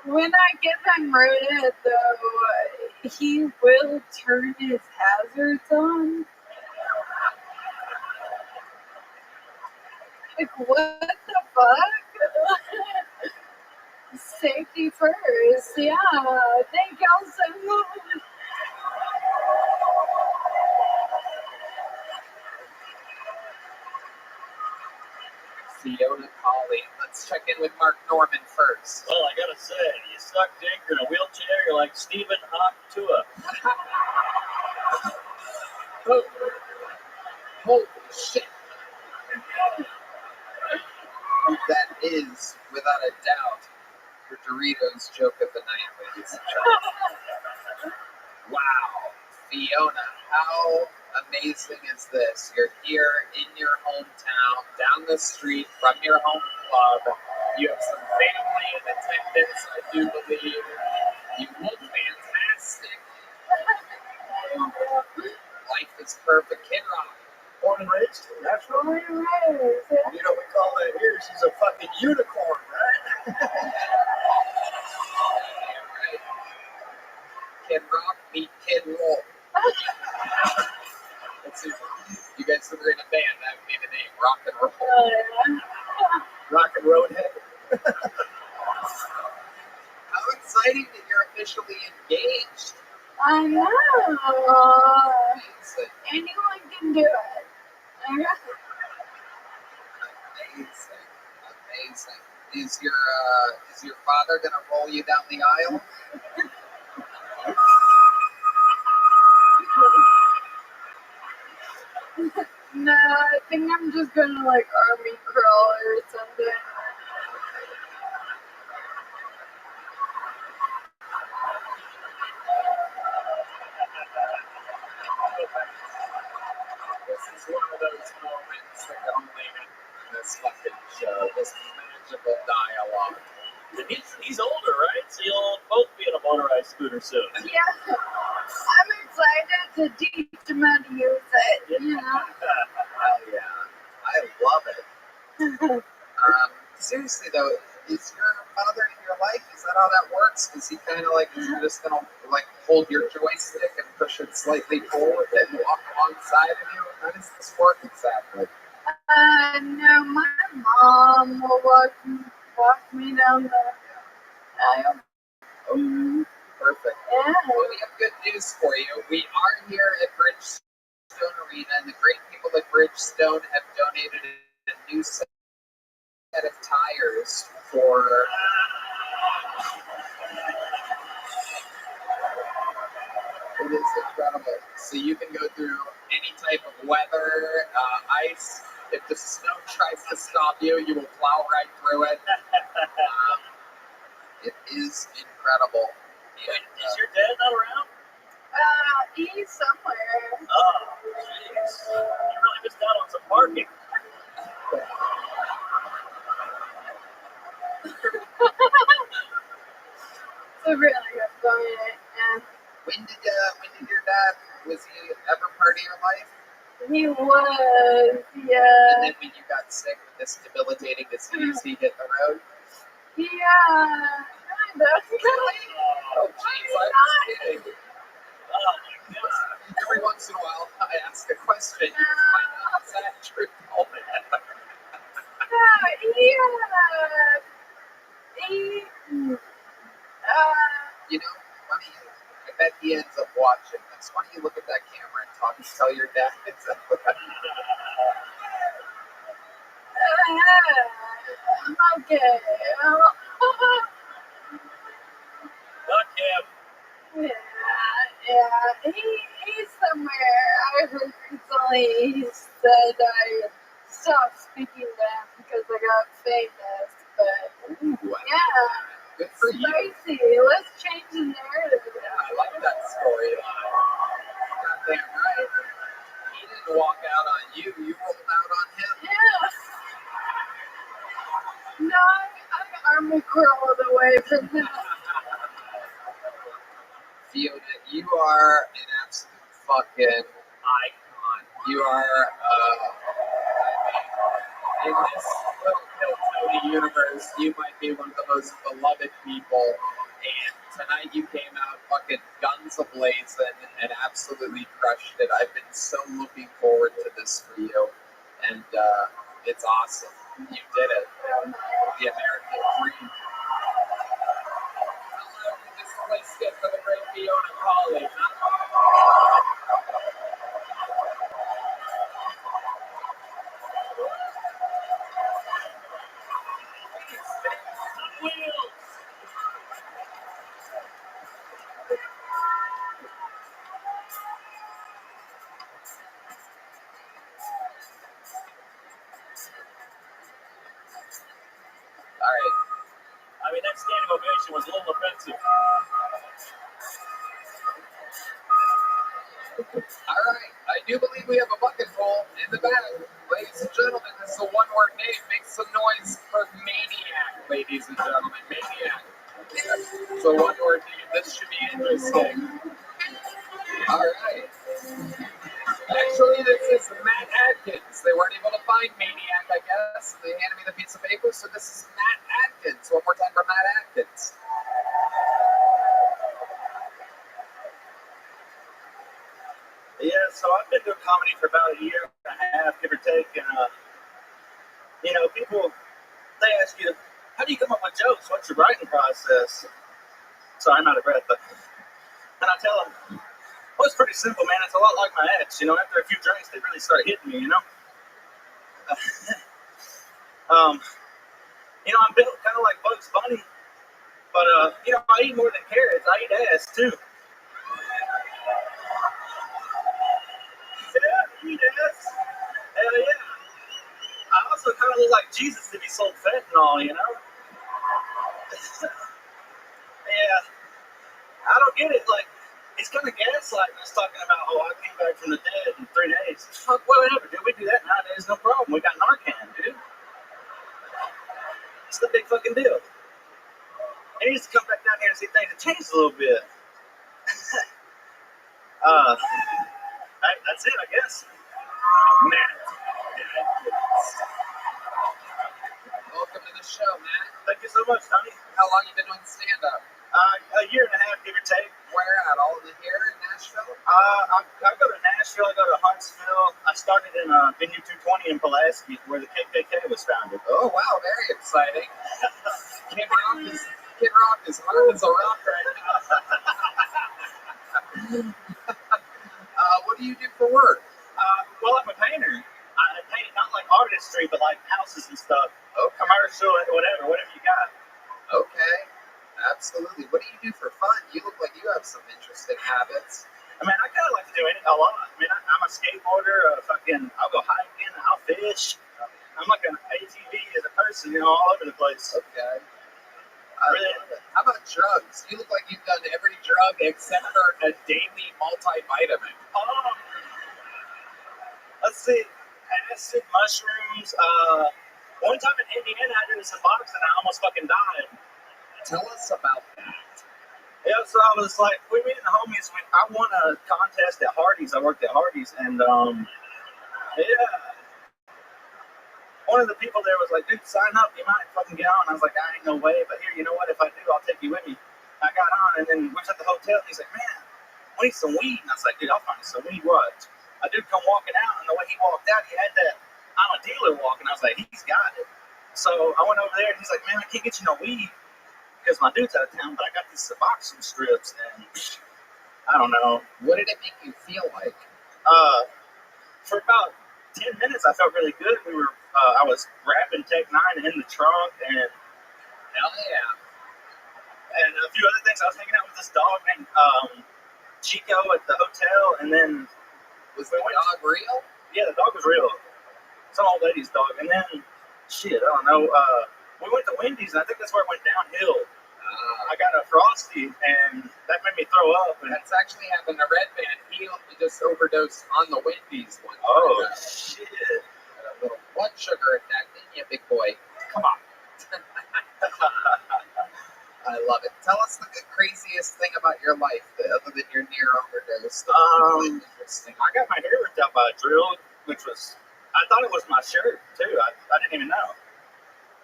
When I give him Reddit, though, he will turn his hazards on. Like, what the fuck? Safety first, yeah. Thank y'all so much. Fiona Colley. Let's check in with Mark Norman first. Well, I gotta say, you suck dick, you're in a wheelchair, you're like Stephen Hawk-Tua. Oh. Holy shit. That is, without a doubt, your Doritos joke of the night, ladies and gentlemen. Wow. Fiona, how amazing is this? You're here in your hometown, down the street from your home club. You have some family in attendance, I do believe. You look fantastic. Life is perfect. Kid Rock. Born and raised in Nashville. Born and raised. You know, we call that here, she's a fucking unicorn, right? Right. Kid Rock meet Kid Roll. Let's see. You guys were in a band, that would be the name. Rock and Roll. Oh, yeah. Rock and Roadhead. How exciting that you're officially engaged. I know. Amazing. Anyone can do it. Amazing. Amazing. Is your father gonna roll you down the aisle? No, I think I'm just gonna like army crawl girl or something. This is one of those moments that only happen in this fucking show. This magical dialogue. And he's older, right? So you'll both be in a motorized scooter soon. Yeah, I'm excited to teach him how to use it, you know? Hell yeah. I love it. Seriously though, is your father in your life? Is that how that works? Is he kind of like, is he just gonna like hold your joystick and push it slightly forward and walk alongside of you? How does this work exactly? No, my mom will walk me down the aisle. Oh, perfect. Yeah. Well, we have good news for you. We are here at Bridgestone Arena, and the great people at Bridgestone have donated a new set of tires for. It is incredible. So you can go through any type of weather, ice. If the snow tries to stop you, you will plow right through it. It is incredible. Is your dad not around? He's somewhere. Oh, jeez. You really missed out on some parking. It's a really good story, and When did your dad, was he ever part of your life? he was, yeah. And then when you got sick with this debilitating disease, he hit the road? Yeah, kind of. Oh, jeez, I was kidding. Oh, my God. Every once in a while, I ask a question. You find out is that true? Oh, man. You know, why don't you, I bet he ends up watching this. Why don't you look at that camera and tell your dad it's okay. Not him. Yeah. He's somewhere. I heard recently he said I stopped speaking to him because I got famous. But yeah, good for you. Spicy. Let's change the narrative. Yeah, I like that storyline. Goddamn right. He didn't walk out on you. You rolled out on him. Yeah. No, I army crawled away from him. Fiona, you are an absolute fucking icon. You are, in this little Kill Tony universe, you might be one of the most beloved people. And tonight you came out fucking guns ablazing and absolutely crushed it. I've been so looking forward to this for you. And it's awesome. You did it. The American dream. This place get for the great Fiona Colley, All right. I mean, that standing ovation was a little offensive. All right. I do believe we have a bucket full in the bag. Ladies and gentlemen, this is a one-word name. Make some noise for Maniac, ladies and gentlemen. Maniac. It's a one-word name. This should be interesting. All right. Actually, this is Matt Atkins. They weren't able to find Maniac, I guess. They handed me the piece of paper, so this is Matt Atkins. One more time for Matt Atkins. Yeah, so I've been doing comedy for about a year and a half, give or take, and people, they ask you, how do you come up with jokes? What's your writing process? Sorry, I'm out of breath, and I tell them, well, it's pretty simple, man. It's a lot like my ex, after a few drinks, they really start hitting me, I'm built kind of like Bugs Bunny, but, I eat more than carrots. I eat ass, too. Yeah, eat ass. Hell yeah. I also kind I look like Jesus if he sold fentanyl, you know? Yeah, I don't get it. Like, he's kind of gaslighting us, talking about, oh, I came back from the dead in 3 days. Fuck, whatever, dude. We do that nowadays, no problem. We got Narcan, dude. It's the big fucking deal. He needs to come back down here and see things have changed a little bit. That's it, I guess. Matt. Welcome to the show, Matt. Thank you so much, Tony. How long you been doing stand-up? A year and a half, give or take. Where at? All in here in Nashville? I go to Nashville, I go to Huntsville. I started in Venue 220 in Pulaski, where the KKK was founded. Oh, wow, very exciting. Kid Rock is hard as a rock right now. What do you do for work? Well, I'm a painter. I paint not like artistry, but like houses and stuff. Okay. Commercial, whatever you got. Okay, absolutely. What do you do for fun? You look like you have some interesting habits. I mean, I kind of like to do it a lot. I mean, I'm a skateboarder. I'll go hiking. I'll fish. I'm like an ATV as a person, all over the place. Okay. How about drugs? You look like you've done every drug except for a daily multivitamin. Let's see. Acid, mushrooms. One time in Indiana, I did some boxing and I almost fucking died. Tell us about that. Yeah, so I was like, me and the homies, I won a contest at Hardee's. I worked at Hardee's, and one of the people there was like, dude, sign up, you might fucking get on. I was like, I ain't no way, but here, you know what, if I do, I'll take you with me. I got on, and then we was at the hotel, and he's like, man, we need some weed. And I was like, dude, I'll find you some weed, what? A dude come walking out, and the way he walked out, he had that I'm a dealer walk, and I was like, he's got it. So I went over there, and he's like, man, I can't get you no weed because my dude's out of town, but I got these Suboxone strips, and I don't know. What did it make you feel like? For about 10 minutes, I felt really good. I was wrapping Tech 9 in the trunk, and hell yeah. And a few other things. I was hanging out with this dog named Chico at the hotel, and then was the dog real? Yeah, the dog was real. Some old lady's dog, and then shit, I don't know. We went to Wendy's, and I think that's where it went downhill. I got a Frosty, and that made me throw up. And that's actually happened to Red Band. He just overdosed on the Wendy's one time. Oh, shit. Got a little blood sugar in that, didn't you, big boy? Come on. I love it. Tell us the craziest thing about your life, other than your near overdose. Interesting. I got my hair ripped out by a drill, which was, I thought it was my shirt, too. I didn't even know.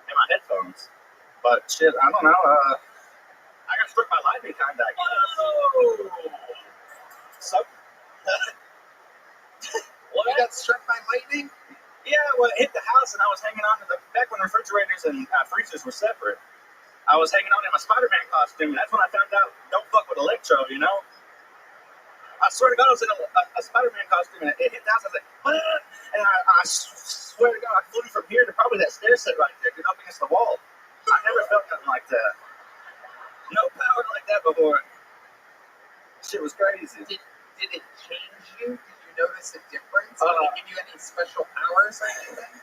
And my headphones. But shit, I don't know. I got struck by lightning, kind of. Oh! So, what? You got struck by lightning? Yeah, well, it hit the house, and I was hanging on to back when refrigerators and freezers were separate. I was hanging on in my Spider-Man costume, and that's when I found out, don't fuck with electro, you know? I swear to God, I was in a Spider-Man costume, and it hit the house. I was like, what? And I swear to God, I flew from here to probably that stair set right there, up against the wall. I never felt nothing like that. No power like that before. Shit was crazy. Did it change you? Did you notice a difference? Did it give you any special powers or anything?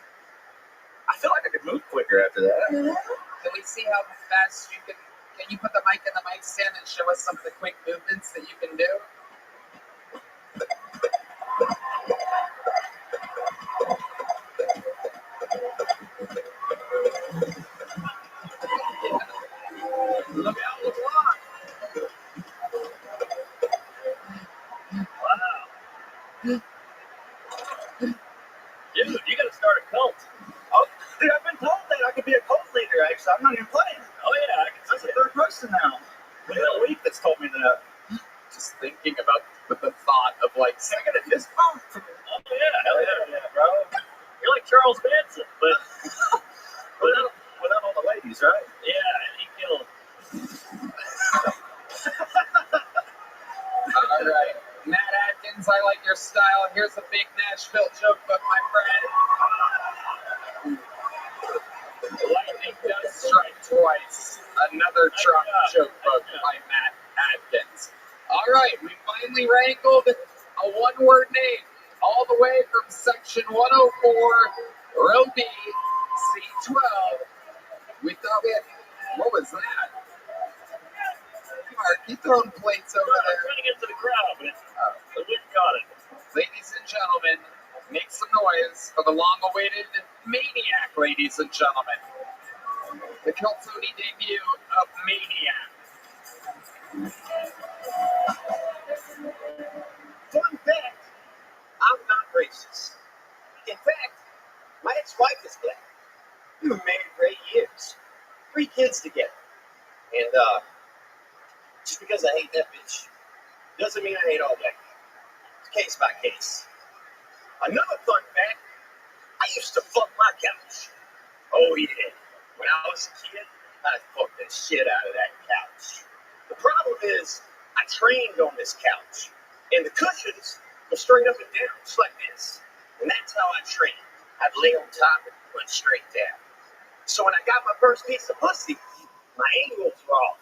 I feel like I could move quicker after that. Can we see how fast you can? Can you put the mic in the mic stand and show us some of the quick movements that you can do? Look out, look out. Wow. Dude, you gotta start a cult. Oh, dude, I've been told that I could be a cult leader, actually. I'm not even playing. Oh, yeah, I'm the third person now. Within a week that's told me that. Just thinking about the thought of like second at this pump. Oh, yeah, hell yeah, bro. You're like Charles Manson, but without all the ladies, right? Yeah, and he killed. All right, Matt Atkins, I like your style. Here's a big Nashville joke book, my friend. Lightning does strike twice. Another Trump joke book by Matt Atkins. All right, we finally wrangled a one-word name all the way from section 104, Rabbi, 12. We thought we had. What was that? Mark, you throwing plates over I'm there. trying to get to the crowd, but the wind caught it. Ladies and gentlemen, make some noise for the long-awaited Maniac, ladies and gentlemen. The Kiltony debut of Maniac. Fun fact, I'm not racist. In fact, my ex-wife is black. We were married for 8 years. 3 kids together. And just because I hate that bitch doesn't mean I hate all black people. It's case by case. Another fun fact, I used to fuck my couch. Oh yeah. When I was a kid, I fucked the shit out of that couch. The problem is, I trained on this couch. And the cushions were straight up and down, just like this. And that's how I trained. I'd lay on top and put straight down. So when I got my first piece of pussy, my angles were off.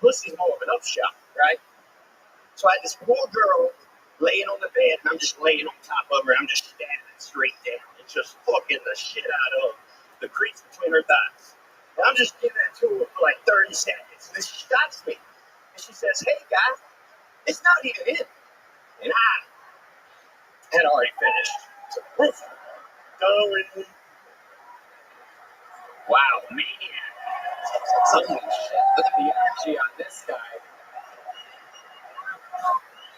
Pussy's more of an upshot, right? So I had this poor girl laying on the bed, and I'm just laying on top of her, and I'm just stabbing straight down and just fucking the shit out of the crease between her thighs. And I'm just giving that to her for like 30 seconds, and then she stops me. And she says, hey, guy, it's not even in. And I had already finished. So, poof, going. Wow, Maniac. Holy shit, look at the energy on this guy.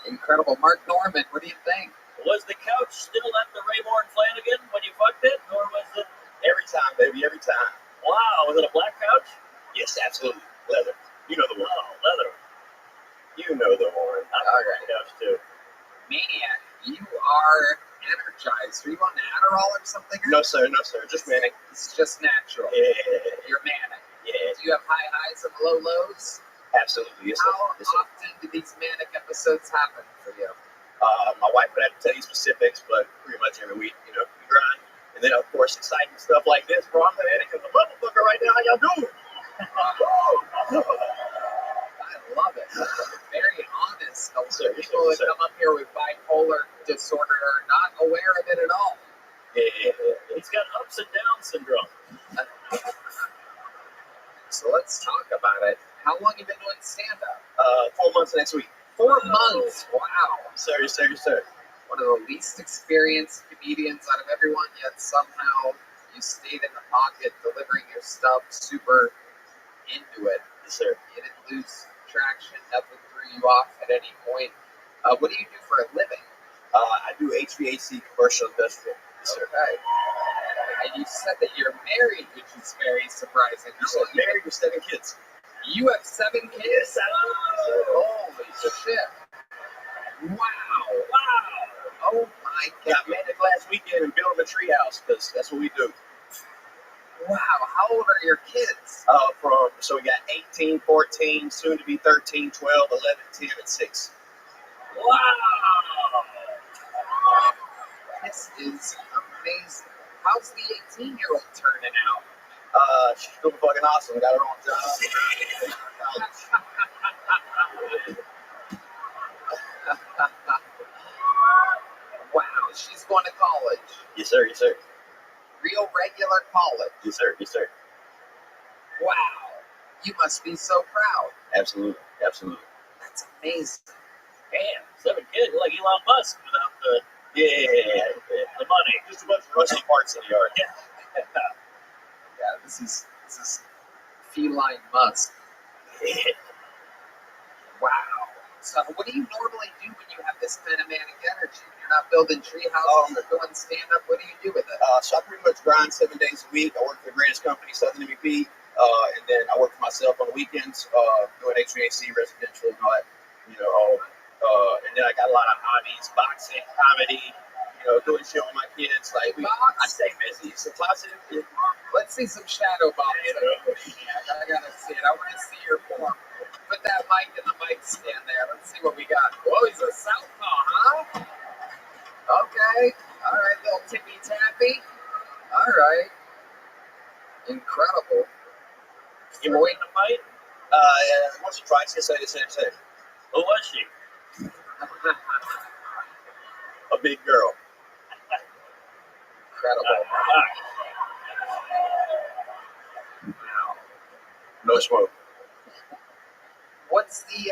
Incredible. Mark Norman, what do you think? Was the couch still at the Rayborn Flanagan when you fucked it, or was it? Every time, baby, every time. Wow, was it a black couch? Yes, absolutely. Leather. You know the one. Oh, leather. You know the one. I like that couch too. Maniac, you are energized. Are you on Adderall or something? No, sir. No, sir. Just manic. This is just natural. Yeah. You're manic. Yeah. Do you have high highs and low lows? Absolutely. Yes, sir. How Yes, sir. often do these manic episodes happen for you? My wife would have to tell you specifics, but pretty much every week, you know, we grind. And then, of course, exciting stuff like this, bro. I'm manic as a motherfucker right now. How y'all doing? I love it. Very honest. Sir, People that come up here with bipolar disorder are not aware of it at all. Yeah. He's got ups and downs syndrome. So let's talk about it. How long have you been doing stand-up? 4 months next week. 4 months. Wow. Sir, yes, sir, yes, sir. One of the least experienced comedians out of everyone, yet somehow you stayed in the pocket delivering your stuff super into it. Yes, sir. You didn't lose traction, nothing threw you off at any point. What do you do for a living? I do HVAC commercial industrial. Yes, sir. Okay. And you said that you're married, which is very surprising. You said married with 7 kids. You have 7 kids? Yes, Holy shit. Wow. Oh my God. Got married last weekend and built a treehouse because that's what we do. Wow. How old are your kids? So we got 18, 14, soon to be 13, 12, 11, 10, and 6. Wow. This is amazing. How's the 18-year-old turning out? She's doing fucking awesome. Got her own job. Wow, she's going to college. Yes, sir. Yes, sir. Real regular college. Yes, sir. Yes, sir. Wow. You must be so proud. Absolutely. Absolutely. That's amazing. Damn, 7 kids. You're like Elon Musk without the the money. Just a bunch of rusty parts in the yard. Yeah, this is feline Musk. Wow. So what do you normally do when you have this kind of manic energy? You're not building tree houses or doing stand-up. What do you do with it? So I pretty much grind 7 days a week. I work for the greatest company, Southern MEP, and then I work for myself on the weekends, doing HVAC, residential, and all that. You know, and then I got a lot of hobbies: boxing, comedy. You know, doing shit with my kids. Like I stay busy. It's a positive. Let's see some shadow boxing. I gotta see it. I want to see your form. Put that mic in the mic stand there. Let's see what we got. Whoa, he's a southpaw, huh? Okay. All right, little tippy tappy. All right. Incredible. You were waiting to fight? Once or twice, yes, I did. Who was she? A big girl. Incredible. No smoke. What's the,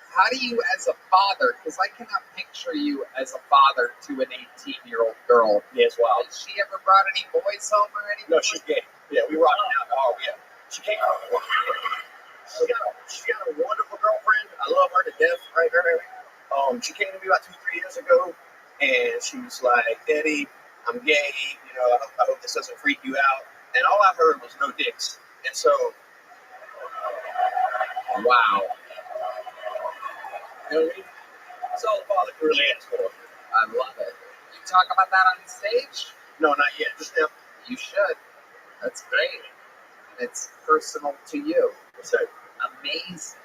how do you as a father, because I cannot picture you as a father to an 18-year-old girl. Yeah, it's wild. Has she ever brought any boys home or anything? No, she's gay. Yeah, we rock down the hall. Yeah. She came from She's got a wonderful girlfriend. I love her to death. Right, right, right. She came to me about 2-3 years ago, and she was like, "Daddy, I'm gay. You know, I hope this doesn't freak you out." And all I heard was no dicks. And so, wow. You know what I mean? That's all the father can really ask for. I love it. You talk about that on stage? No, not yet. Just now. You should. That's great. And it's personal to you. Yes, sir. Amazing.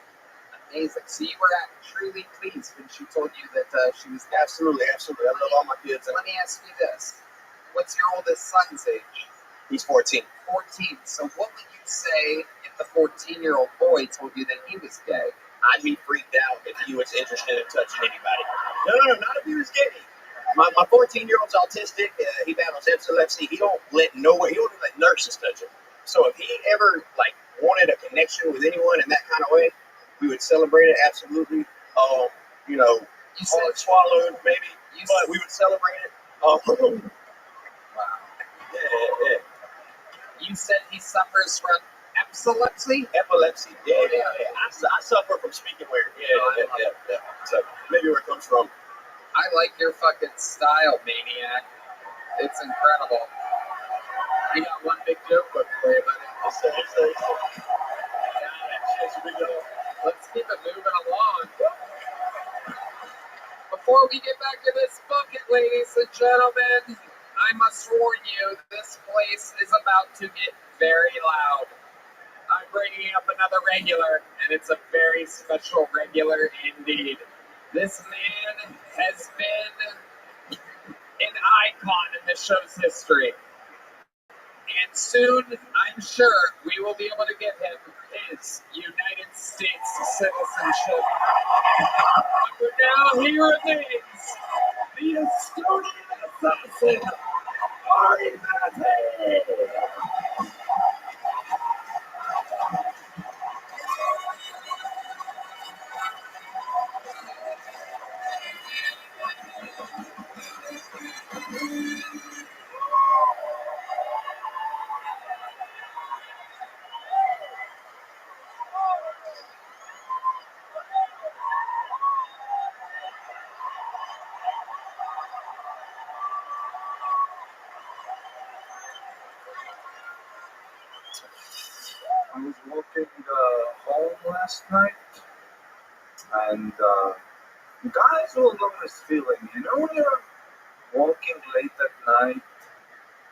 Amazing. So you were truly pleased when she told you that she was gay? Absolutely, absolutely. I love all my kids. Let me ask you this. What's your oldest son's age? He's 14. 14. So what would you say if the 14-year-old boy told you that he was gay? I'd be freaked out if he was interested in touching anybody. No, not if he was gay. My 14-year-old's autistic. He battles epilepsy. He don't let nurses touch him. So if he ever wanted a connection with anyone in that kind of way, we would celebrate it absolutely. You know, you said swallowed maybe, but we would celebrate it. Wow. Yeah. You said he suffers from epilepsy? Epilepsy. Yeah. I suffer from speaking weird. Yeah. So maybe where it comes from. I like your fucking style, maniac. It's incredible. You got one big joke book for you, buddy. Let's keep it moving along. Before we get back to this bucket, ladies and gentlemen, I must warn you, this place is about to get very loud. I'm bringing up another regular, and it's a very special regular indeed. This man has been an icon in the show's history. And soon, I'm sure, we will be able to get him his United States citizenship. But for now, he remains the Estonian assassin, Ari Mate. I was walking home last night, and guys will know this feeling. You know when you're walking late at night,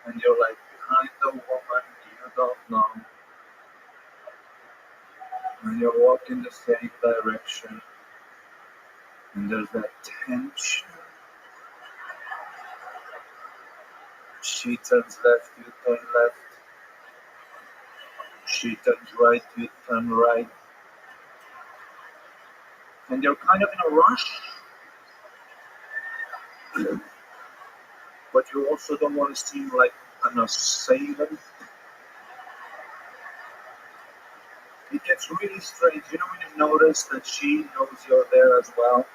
and you're like behind a woman you don't know, and you're walking the same direction, and there's that tension. She turns left, you turn left. She turns right, you turn right. And you're kind of in a rush. But you also don't want to seem like an assailant. It gets really strange. You know when you notice that she knows you're there as well?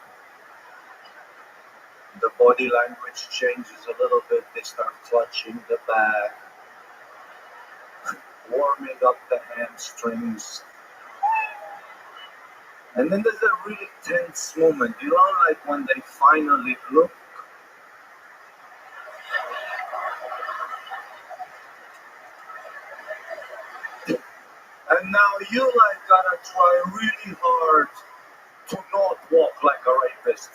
The body language changes a little bit. They start clutching the bag, warming up the hamstrings. And then there's a really tense moment, you know, like when they finally look. And now you gotta try really hard to not walk like a rapist.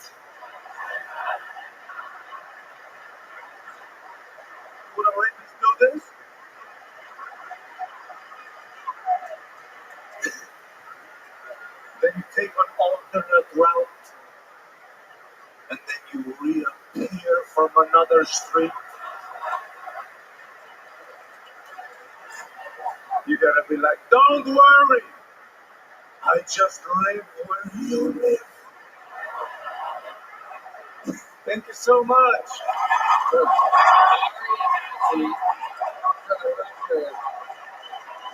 Would a rapist do this? Then you take an alternate route, and then you reappear from another street. You gotta be like, don't worry, I just live where you live. Thank you so much.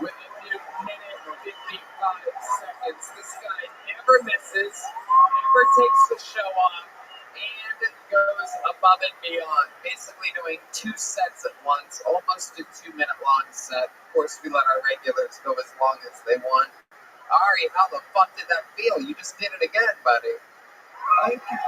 With a few minutes seconds. This guy never misses, never takes the show off, and goes above and beyond, basically doing 2 sets at once, almost a 2-minute long set. Of course, we let our regulars go as long as they want. Ari, how the fuck did that feel? You just did it again, buddy. Thank you.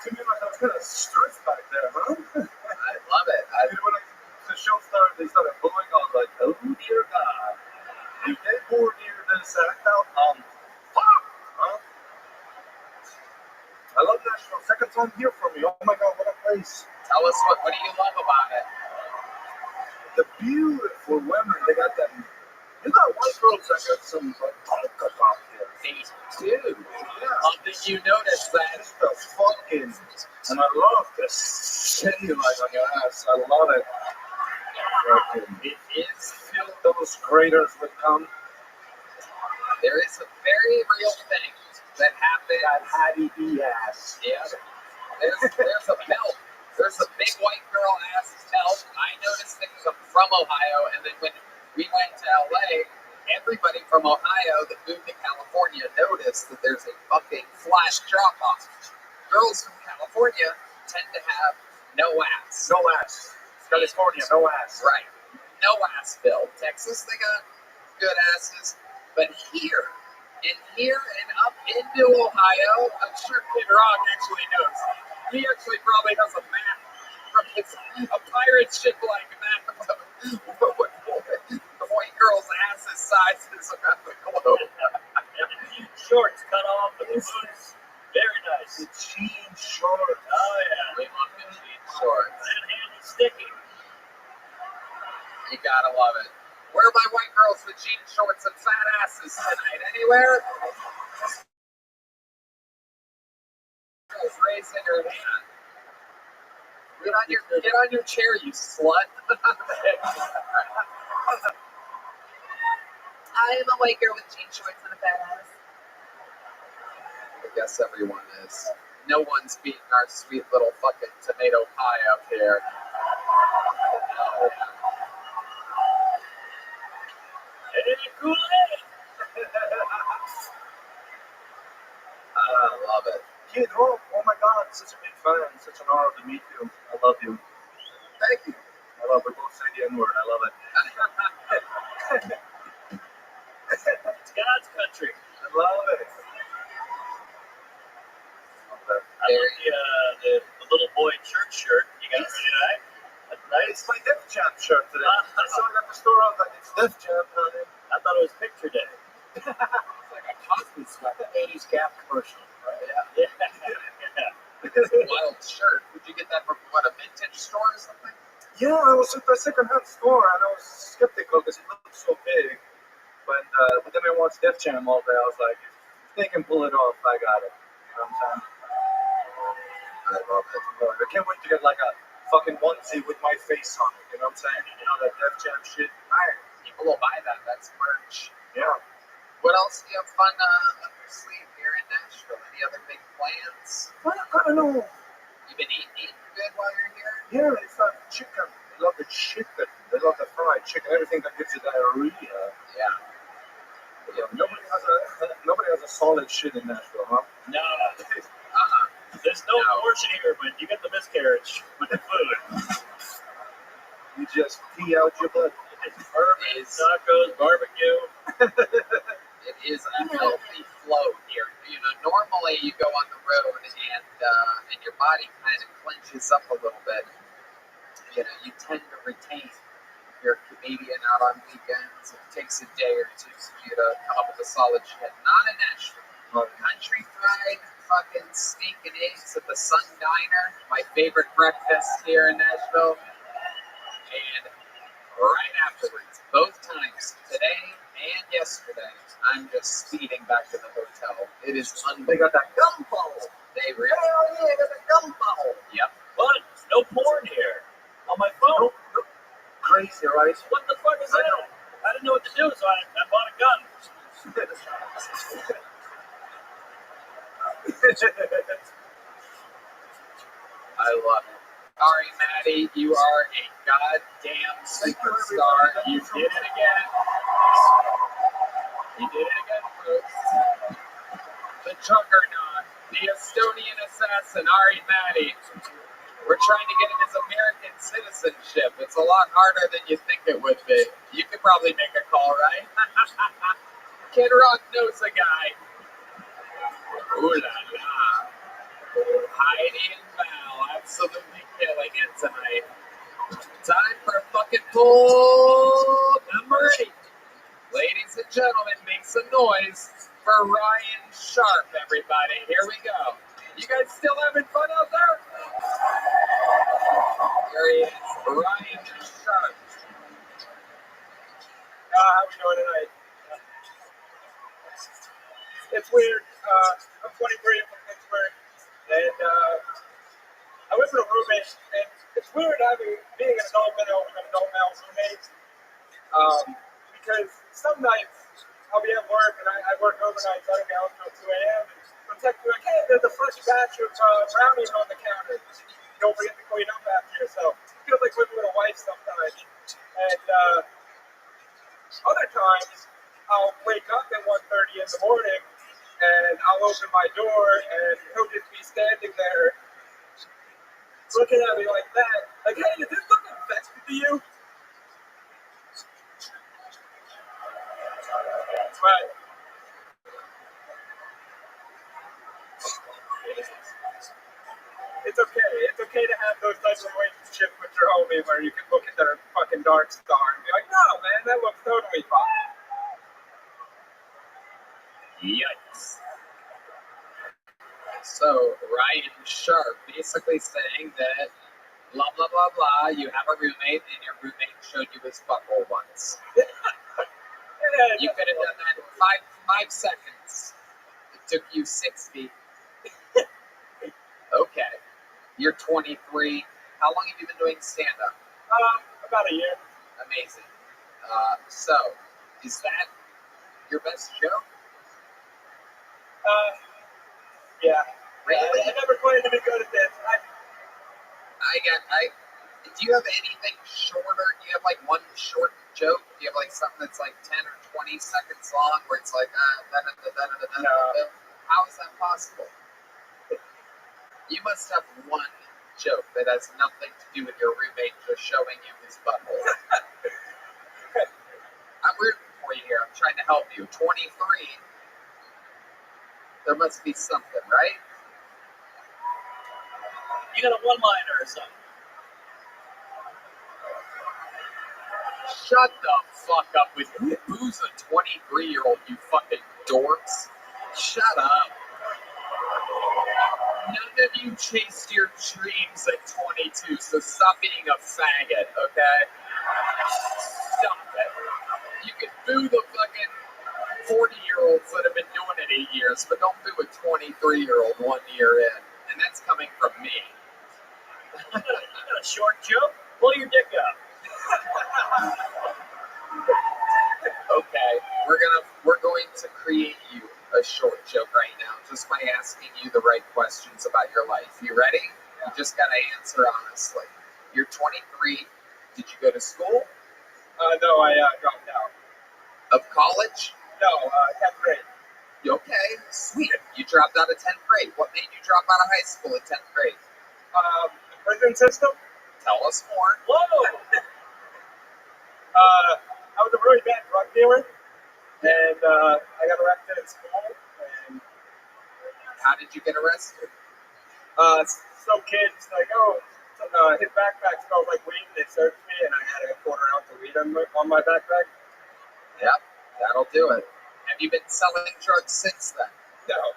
To me, like, I was kind of stressed back there, huh? I love it. When the show started, they started booing. I was like, oh dear God. If they bore near this act out, fuck! Huh? I love Nashville. Second time here for me. Oh my God, what a place. Tell us what do you love about it? The beautiful women. They got that. You got one girl that got some vodka out there. They do. Yeah. Did you notice that? Just the fucking. And I love the shitty like on your ass. I love it. It is filled those graters with cum. There is a very real thing that happens. That Hattie B ass. Yeah. There's a belt. There's a big white girl ass belt. I noticed it because I'm from Ohio, and then when we went to LA, everybody from Ohio that moved to California noticed that there's a fucking flash drop off. Girls from California tend to have no ass. No ass. California, no ass. Right. No ass build. Texas, they got good asses. But here and up into Ohio, I'm sure Kid Rock actually knows. He actually probably has a map from a pirate ship like map of the white girl's ass's sizes around the globe. And shorts cut off with the boots. Very nice. The jean shorts. Oh yeah. We love the jean shorts. And handy sticky. You gotta love it. Where are my white girls with jean shorts and fat asses tonight? Anywhere? Girls raising her hand. Get on your chair, you slut. I am a white girl with jean shorts and a fat ass. I guess everyone is. No one's beating our sweet little fucking tomato pie up here. Oh, yeah. Hey, Kool-Aid! I love it. Kid Rock, oh my God, such a big fan. Such an honor to meet you. I love you. Thank you. I love it. Both say the N-word. I love it. It's God's country. I love it. I love the little boy church shirt you got ready tonight. That's nice. It's my Def Jam shirt today. I saw it at the store. I was like, it's Def Jam, honey. I thought it was picture day. It's like a Cosby sweat, the 80s Gap commercial. Right? Yeah. It's a wild shirt. Would you get that from, a vintage store or something? Yeah, I was at the second-hand store, and I was skeptical because it looked so big. But then I watched Def Jam all day. I was like, if they can pull it off, I got it. You know what I'm saying? I love it. I can't wait to get like a fucking onesie with my face on it. You know what I'm saying? You know that Def Jam shit? People will buy that. That's merch. Yeah. What else do you have fun up your sleeve here in Nashville? Any other big plans? I don't know. You been eating good while you're here? Yeah, it's like chicken. They love the chicken. They love the fried chicken. Everything that gives you diarrhea. Yeah. Nobody has a solid shit in Nashville, huh? No. There's no abortion here, but you get the miscarriage with the food. You just pee out your butt. It's bourbon, tacos, barbecue. It is a healthy flow here. You know, normally you go on the road and your body kind of clenches up a little bit. You know, you tend to retain. If you're a comedian out on weekends, it takes a day or two for you to come up with a solid shit. Not in Nashville. Country fried fucking steak and eggs at the Sun Diner, my favorite breakfast here in Nashville. And right afterwards, both times, today and yesterday, I'm just speeding back to the hotel. It is unbelievable. They got that gumbo. They really. Hell yeah, they got the gumbo. Yep. But no porn here on my phone. Nope. Crazy, right? What the fuck is that? I didn't know what to do, so I bought a gun. I love it. All right, Maddie, you are a goddamn superstar. You did it again. You did it again, folks. The juggernaut, the Estonian assassin, Ari Maddie. We're trying to get him his American citizenship. It's a lot harder than you think it would be. You could probably make a call, right? Kid Rock knows a guy. Ooh la la. Heidi and Val absolutely killing it tonight. Time for fucking pull number 8. Ladies and gentlemen, make some noise for Ryan Sharp, everybody. Here we go. You guys still having fun out there? Here he is, Ryan Sharp. How we doing tonight? It's weird. I'm 23, I'm from Pittsburgh, and I went for a roommate, and it's weird being an adult male with an adult male roommate, because some nights I'll be at work, and I work overnight, so I don't get home until 2 a.m., and I'm texting like, hey, there's a fresh batch of brownies on the counter. Don't forget to clean up after yourself. It feels like living with a wife sometimes. And other times, I'll wake up at 1:30 in the morning, and I'll open my door, and he'll just be standing there looking at me like that. Like, hey, is this looking affected to you? But it's okay. It's okay to have those types of relationships with your homie where you can look at their fucking dark star and be like, no, man, that looks totally fine. Yikes. So, Ryan Sharp basically saying that blah, blah, blah, blah, you have a roommate and your roommate showed you his butthole once. You could have done that in five seconds. It took you 60. Okay. You're 23. How long have you been doing stand-up? About a year. Amazing. So, is that your best show? Yeah. Really? I never claimed to be good at this. Do you have anything shorter? Do you have like one short joke? Do you have like something that's like 10 or 20 seconds long where it's like, No. How is that possible? You must have one joke that has nothing to do with your roommate just showing you his butthole. I'm rooting for you here. I'm trying to help you. 23. There must be something, right? You got a one-liner or something. Shut the fuck up with who's a 23-year-old, you fucking dorks. Shut up. None of you chased your dreams at 22, so stop being a faggot, okay? Stop it. You can boo the fucking 40-year-olds that have been doing it 8 years, but don't boo a 23-year-old 1 year in. And that's coming from me. You got a short joke? Pull your dick up. Okay, we're going to create you a short joke right now just by asking you the right questions about your life. You ready? You just gotta answer honestly. You're 23. Did you go to school? No, I dropped out. Of college? No, 10th grade. Okay, sweet. You dropped out of 10th grade. What made you drop out of high school in 10th grade? The prison system? Tell us more. Whoa! I was a really bad drug dealer, and I got arrested at school. And how did you get arrested? Some kids like, his backpack smells like weed, and they searched me, and I had a quarter ounce of weed on my backpack. Yep, that'll do it. Have you been selling drugs since then? No.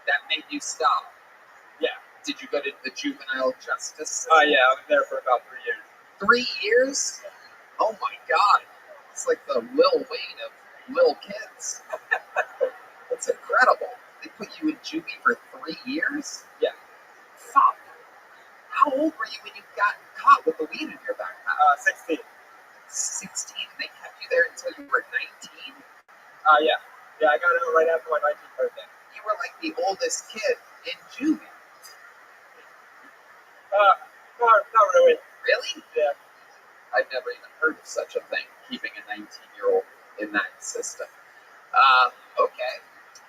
That made you stop? Yeah. Did you go to the juvenile justice system? Yeah, I was there for about 3 years. 3 years? Oh my God. It's like the Lil Wayne of little kids. That's incredible. They put you in juvie for 3 years? Yeah. Fuck. How old were you when you got caught with the weed in your backpack? 16. 16. And they kept you there until you were 19? Yeah. Yeah, I got out right after my 19th birthday. You were like the oldest kid in juvie. ruined. Really? Yeah. I've never even heard of such a thing, keeping a 19-year-old in that system. Okay.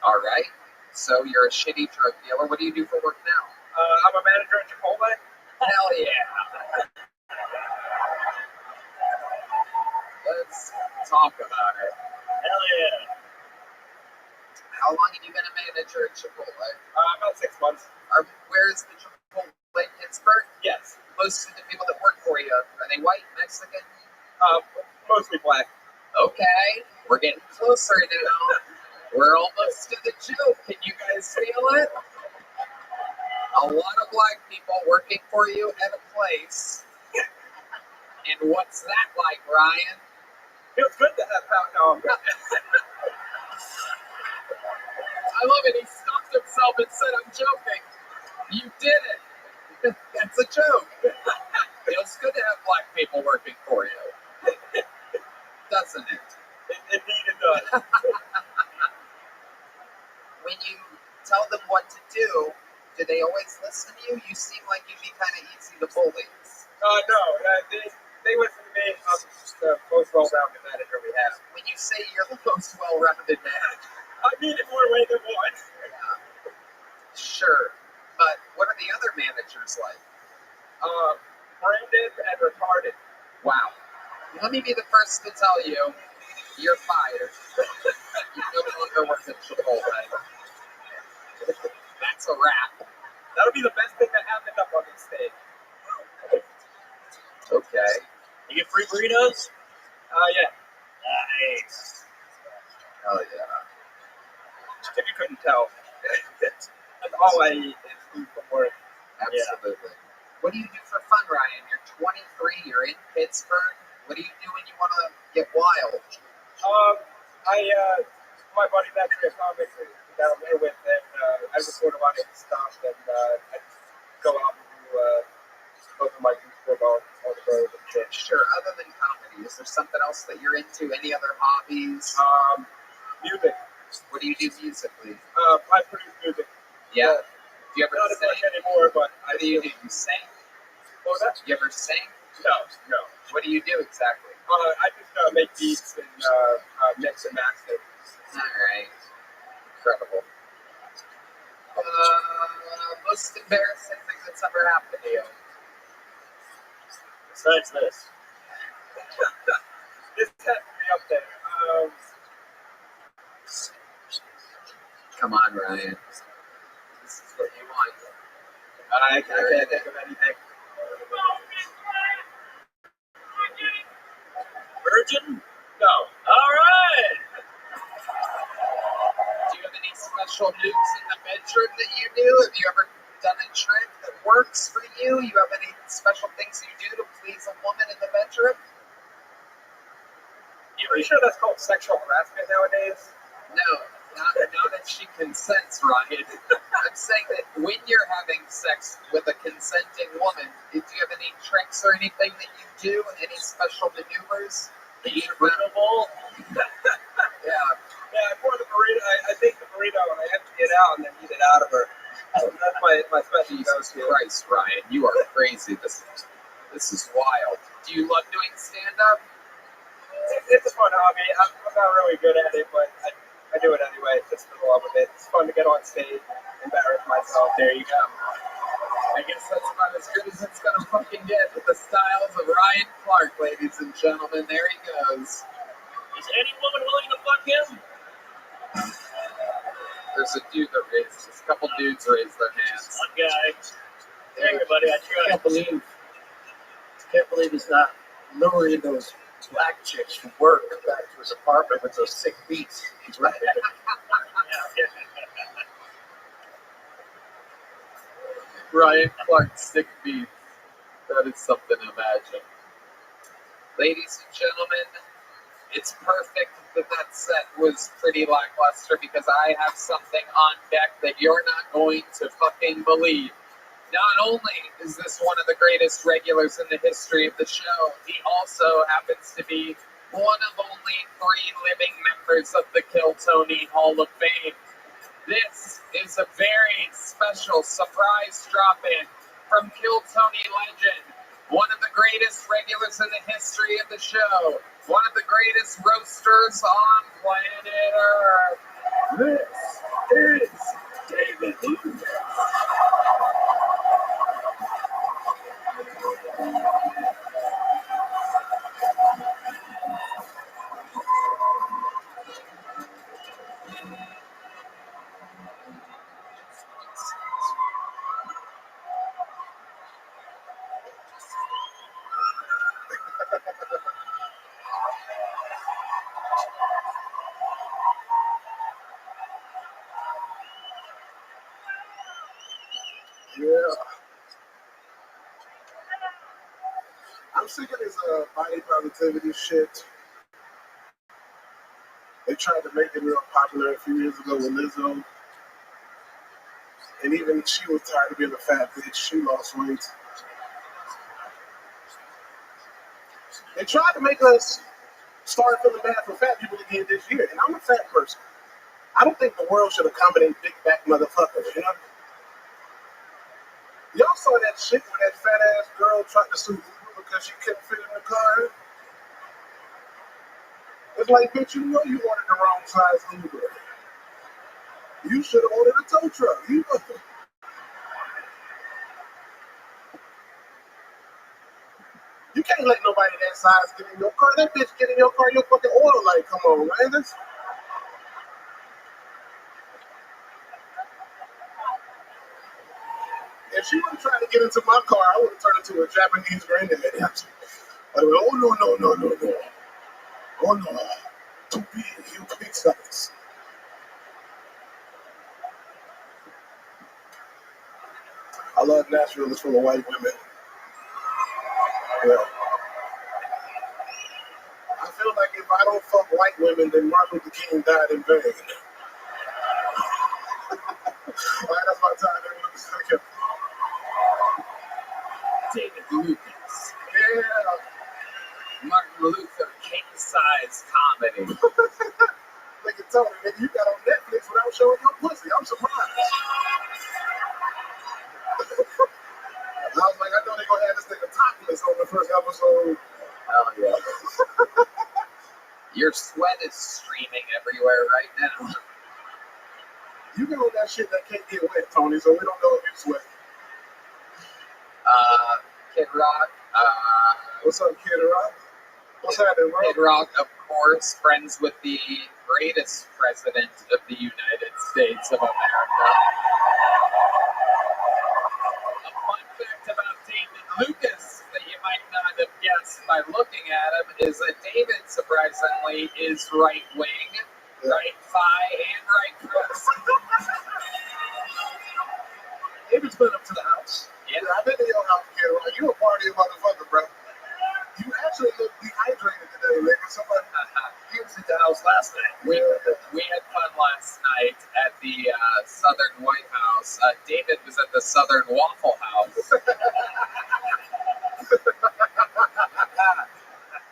All right. So you're a shitty drug dealer. What do you do for work now? I'm a manager at Chipotle. Hell yeah. Let's talk about it. Hell yeah. How long have you been a manager at Chipotle? About 6 months. Where's the Chipotle in Pittsburgh? Yes. Most of the people that work for you, are they white, Mexican? Mostly black. Okay, we're getting closer now. We're almost to the joke. Can you guys feel it? A lot of black people working for you at a place. And what's that like, Ryan? Feels good to have power. No, I'm good. I love it. He stopped himself and said, I'm joking. You did it. That's a joke. Feels good to have black people working for you. Doesn't it? Indeed it does. When you tell them what to do they always listen to you? You seem like you'd be kind of easy to bully. No. They listen to me. I'm just the most well-rounded manager we have. When you say you're the most well-rounded manager, I mean it more way than one. Yeah. Sure. But what are the other managers like? Brandon and retarded. Wow. Let me be the first to tell you, you're fired. You no longer work at Chipotle. That's a wrap. That'll be the best thing that happened up on this stage. Okay. You get free burritos? Yeah. Nice. Hell yeah. If you couldn't tell, that's all I eat is food from work. Absolutely. Yeah. What do you do for fun, Ryan? You're 23, you're in Pittsburgh. What do you do when you want to get wild? My buddy's actually a comic that I'm here with, and I record a lot of his stuff, and I just go out and do open mic for about on the road and shit. Sure. Other than comedy, is there something else that you're into? Any other hobbies? Music. What do you do musically? I produce music. Yeah. Do you ever not sing? Not as much anymore, but what do you do? You sing? What was that? You ever sing? No. What do you do exactly? I just make beats and mix and master. All right. Incredible. Most embarrassing thing that's ever happened to you? Besides this. This has to be up there. Come on, Ryan. This is what you want. I can't think of anything. Virgin? No. All right. Do you have any special moves in the bedroom that you do? Have you ever done a trick that works for you? You have any special things you do to please a woman in the bedroom? Are you sure that's called sexual harassment nowadays? No, not if she consents, Ryan. I'm saying that when you're having sex with a consenting woman, do you have any tricks or anything that you do? Any special maneuvers? The burrito bowl? Yeah. Yeah, I pour the burrito. I take the burrito and I empty it out and then eat it out of her. That's my special go-to. Christ, Ryan, you are crazy. This is wild. Do you love doing stand-up? It's a fun hobby. I'm not really good at it, but I do it anyway, just for the love of it. It's fun to get on stage, embarrass myself. There you go. I guess that's about as good as it's gonna fucking get with the styles of Ryan Clark, ladies and gentlemen. There he goes. Is any woman willing to fuck him? There's a dude that raised, a couple dudes raised their hands. One guy. Hey, everybody, I tried. Can't believe he's not luring those black chicks from work back to his apartment with those sick beats. He's right. Ryan Clark's sick beat. That is something to imagine. Ladies and gentlemen, it's perfect that set was pretty lackluster because I have something on deck that you're not going to fucking believe. Not only is this one of the greatest regulars in the history of the show, he also happens to be one of only 3 living members of the Kill Tony Hall of Fame. This is a very special surprise drop-in from Kill Tony legend, one of the greatest regulars in the history of the show, one of the greatest roasters on planet Earth. This is David Lucas. Yeah. I'm sick of this body positivity shit. They tried to make it real popular a few years ago with Lizzo. And even she was tired of being a fat bitch. She lost weight. They tried to make us start feeling bad for fat people again this year. And I'm a fat person. I don't think the world should accommodate big back motherfuckers, you know? Y'all saw that shit where that fat ass girl tried to sue Uber because she couldn't fit in the car? It's like, bitch, you know you ordered the wrong size Uber. You should have ordered a tow truck. You can't let nobody that size get in your car. That bitch get in your car, your fucking oil light come on, man. If she would have tried to get into my car, I would have turned into a Japanese granddaddy. I went, oh, no. Oh, no. Too big. You big size. I love Nashville. It's full of white women. Yeah. I feel like if I don't fuck white women, then Martin Luther King died in vain. All right, that's my time. Okay. David Lucas. Yeah. Martin Luther King-size comedy. Look at Tony, nigga, you got on Netflix without showing your pussy. I'm surprised. I was like, I know they're gonna have this nigga topless on the first episode. Hell yeah. Your sweat is streaming everywhere right now. You get on that shit that can't get wet, Tony, so we don't know if you sweat. Kid Rock. What's up, Kid Rock? What's happening, bro? Kid Rock, of course, friends with the greatest president of the United States of America. A fun fact about David Lucas that you might not have guessed by looking at him is that David, surprisingly, is right-wing, right thigh, and right crest. David's been up to the house. Yeah. I've been to your house, Kid Rock. You a party motherfucker, bro. You actually look dehydrated today, nigga. Somebody gives at the house last night. We had fun last night at the Southern White House. David was at the Southern Waffle House.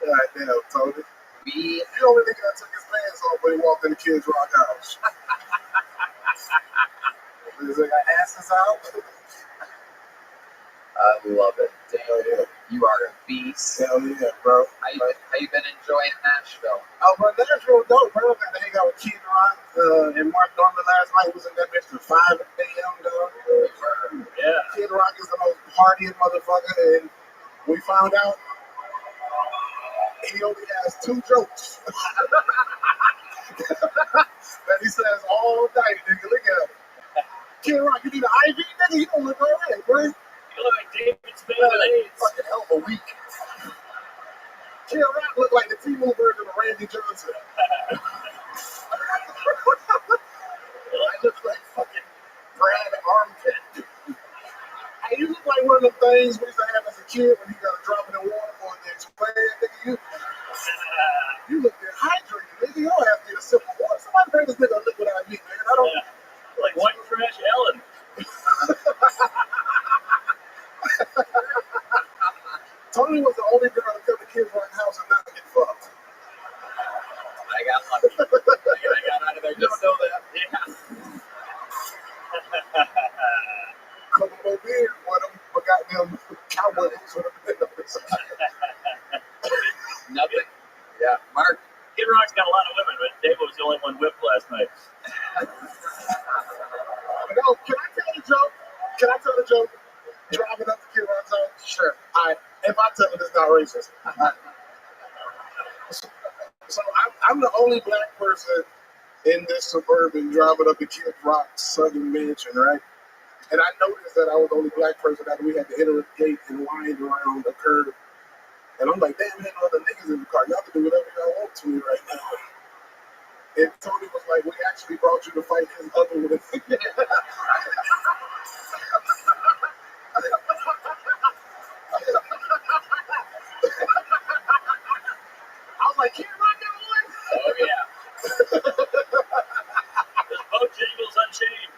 God damn, Tony. You the only nigga that took his pants off when he walked in the Kids Rock house. He's like, asses out. I love it. Damn, yeah. You are a beast. Hell yeah, bro. How you been enjoying Nashville? Oh, bro, Nashville dope, bro. Got to hang out with Kid Rock and Mark Norman last night. Was in that bitch till 5 a.m. though. Yeah. Kid Rock is the most partying motherfucker, and we found out he only has 2 jokes that he says all night, nigga. Look at him. Kid Rock, you need an IV, nigga? You don't look all right, bro. You look like David Spade. Fucking hell of a week. Kid Rock look like the T-Move version of Randy Johnson. I look like fucking Brad Armpit. Hey, you look like one of them things we used to have as a kid when you got to drop it in water for it to expand, nigga. You look dehydrated, nigga. You don't have to get a sip of water. Somebody bring this nigga a liquid IV, man. I don't. Like white trash Ellen. Tony was the only girl to come to Kids Rock house and not get fucked. I got lucky. I got out of there. You don't know that. Yeah. Couple more beers with him, but goddamn Cowboys would have been on the side. Nothing. Yeah, Mark. Kid Rock's got a lot of women, but Dave was the only one whipped last night. No, can I tell the joke? Can I tell the joke? Driving up to Kid Rock's house? Sure. All right. If I tell it, it's not racist. So I'm the only black person in this Suburban driving up to Kid Rock's Southern Mansion, right? And I noticed that I was the only black person that we had to enter a gate and wind around a curve. And I'm like, damn, there's no other niggas in the car. Y'all can do whatever y'all want to me right now. And Tony was like, we actually brought you to fight his other one. I was like, Kid Rock got one? Oh, yeah. Bojangles Unchained.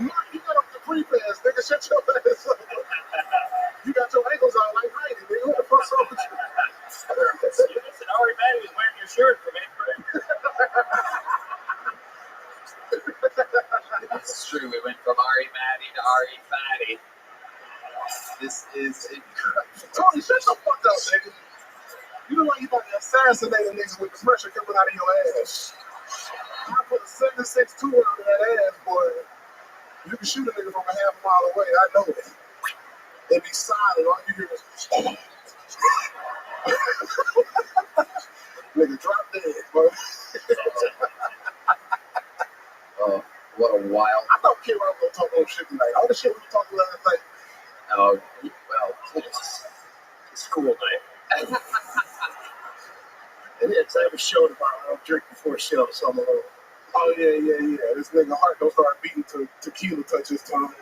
Mark, you got up the pre-pass, nigga. Shut your ass up. You got your ankles out like Heidi, nigga. What the fuck's wrong with you? Listen, Ari Maddie was wearing your shirt from 8th grade. It's true. We went from Ari Maddie to Ari Fatty. This is incredible. Tony, shut the fuck up, nigga. You look like you about to assassinate a nigga with the pressure coming out of your ass. I put a 7.62 on that ass, boy. You can shoot a nigga from a half mile away. I know it. It'd be silent. All you hear is nigga drop dead, bro. Oh, what a wild. I thought Kid Rock was gonna talk on shit tonight. All the shit we were talking last night. Oh, well, it's cool, man. It is. I have a show tomorrow. I don't drink before show, so I'm a little. Oh, yeah. This nigga heart don't start beating till tequila touches tongue.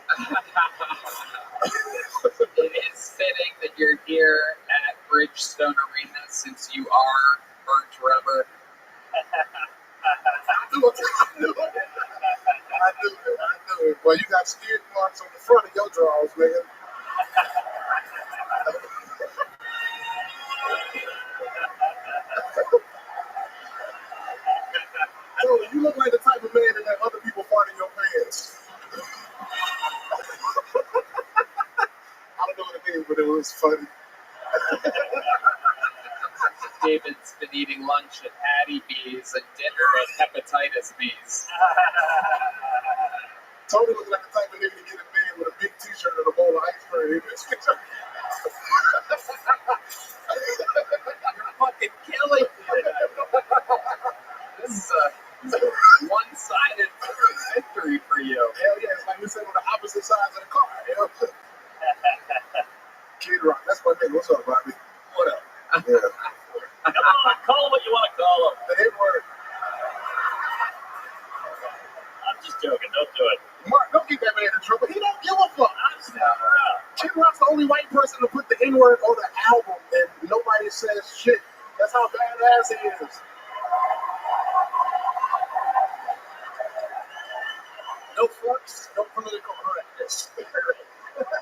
It is fitting that you're here at Bridgestone Arena since you are burnt rubber. I knew it. Well, you got skid marks on the front of your drawers, nigga. Tony, you look like the type of man that let other people fart in your pants. I don't know what it means, but it was funny. David's been eating lunch at Hattie B's and dinner at Hepatitis B's. Tony looks like the type of nigga to get in bed with a big t-shirt and a bowl of ice cream. You're fucking killing me. This is a one-sided victory for you. Hell yeah, it's like we said on the opposite sides of the car. Hell yeah. Kid Rock, that's my nigga. What's up, Robbie? What up? Yeah. Come on, call him what you want to call him. The N-word. I'm just joking. Don't do it. Mark, don't get that man in trouble. He don't give a fuck. Kid Rock's the only white person to put the N-word on the album, and nobody says shit. That's how badass he is. No fucks, no political correctness. The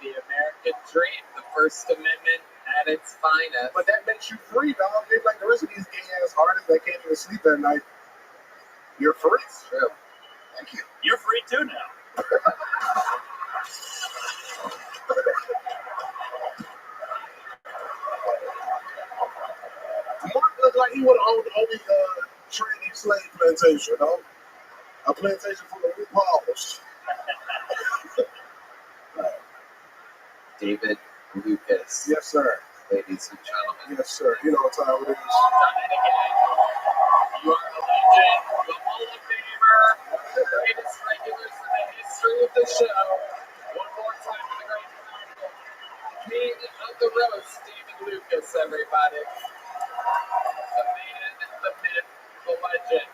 American dream, the First Amendment at its finest. But that makes you free, dog. Maybe like the rest of these gay-ass artists that can't even sleep at night. You're free. It's true. Thank you. You're free too now. Mark looked like he would have owned the only trading slave plantation, no? A plantation full of RuPaul's. David Lucas. Yes, sir. Ladies and gentlemen. Yes, sir. You know what time it is. Done it again. You are the legend, the Hall of Famer, the greatest regulars in the history of the show. One more time for the great powerful king of the roast, David Lucas, everybody. The man, the myth, the legend.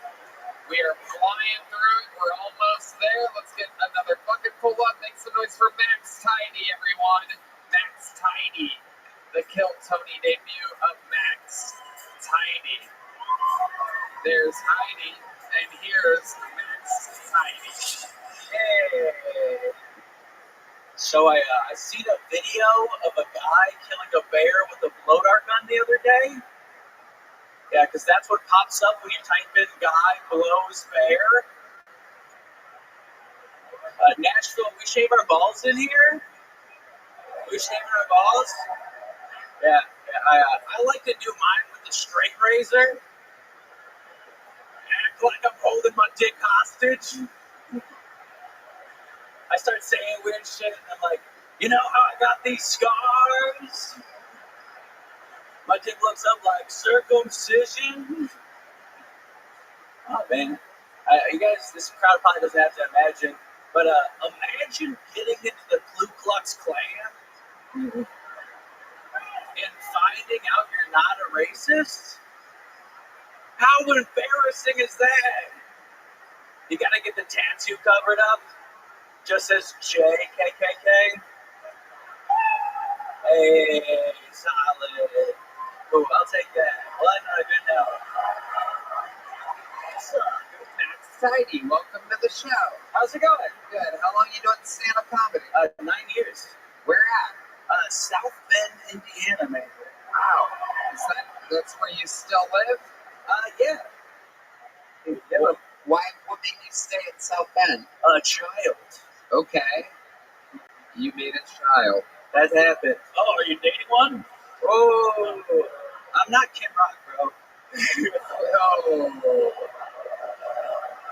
We are flying through it. We're almost there. Let's get another fucking pull up. Make some noise for Max Tidy, everyone. Max Tidy. The Kill Tony debut of Max Tidy. There's Heidi, and here's Max Tidy. Hey. So I seen a video of a guy killing a bear with a blow dart gun the other day. Yeah, because that's what pops up when you type in guy blows bear. Nashville, we shave our balls in here. We shave our balls. Yeah, I like to do mine with the straight razor. Act like I'm holding my dick hostage. I start saying weird shit, and I'm like, you know how I got these scars? My dick looks up like circumcision. Oh man, you guys, this crowd probably doesn't have to imagine, but imagine getting into the Ku Klux Klan and finding out you're not a racist. How embarrassing is that? You gotta get the tattoo covered up. Just says JKKK. Hey, solid. Cool, I'll take that. Well, I'm not good now. So, Max Tidy, welcome to the show. How's it going? Good. How long you doing stand-up comedy? 9 years. Where at? South Bend, Indiana, man. Wow. That's where you still live? Yeah. What made you stay at South Bend? A child. Okay. You made a child. That happened. Oh, are you dating one? Oh, I'm not Kid Rock, bro. Oh.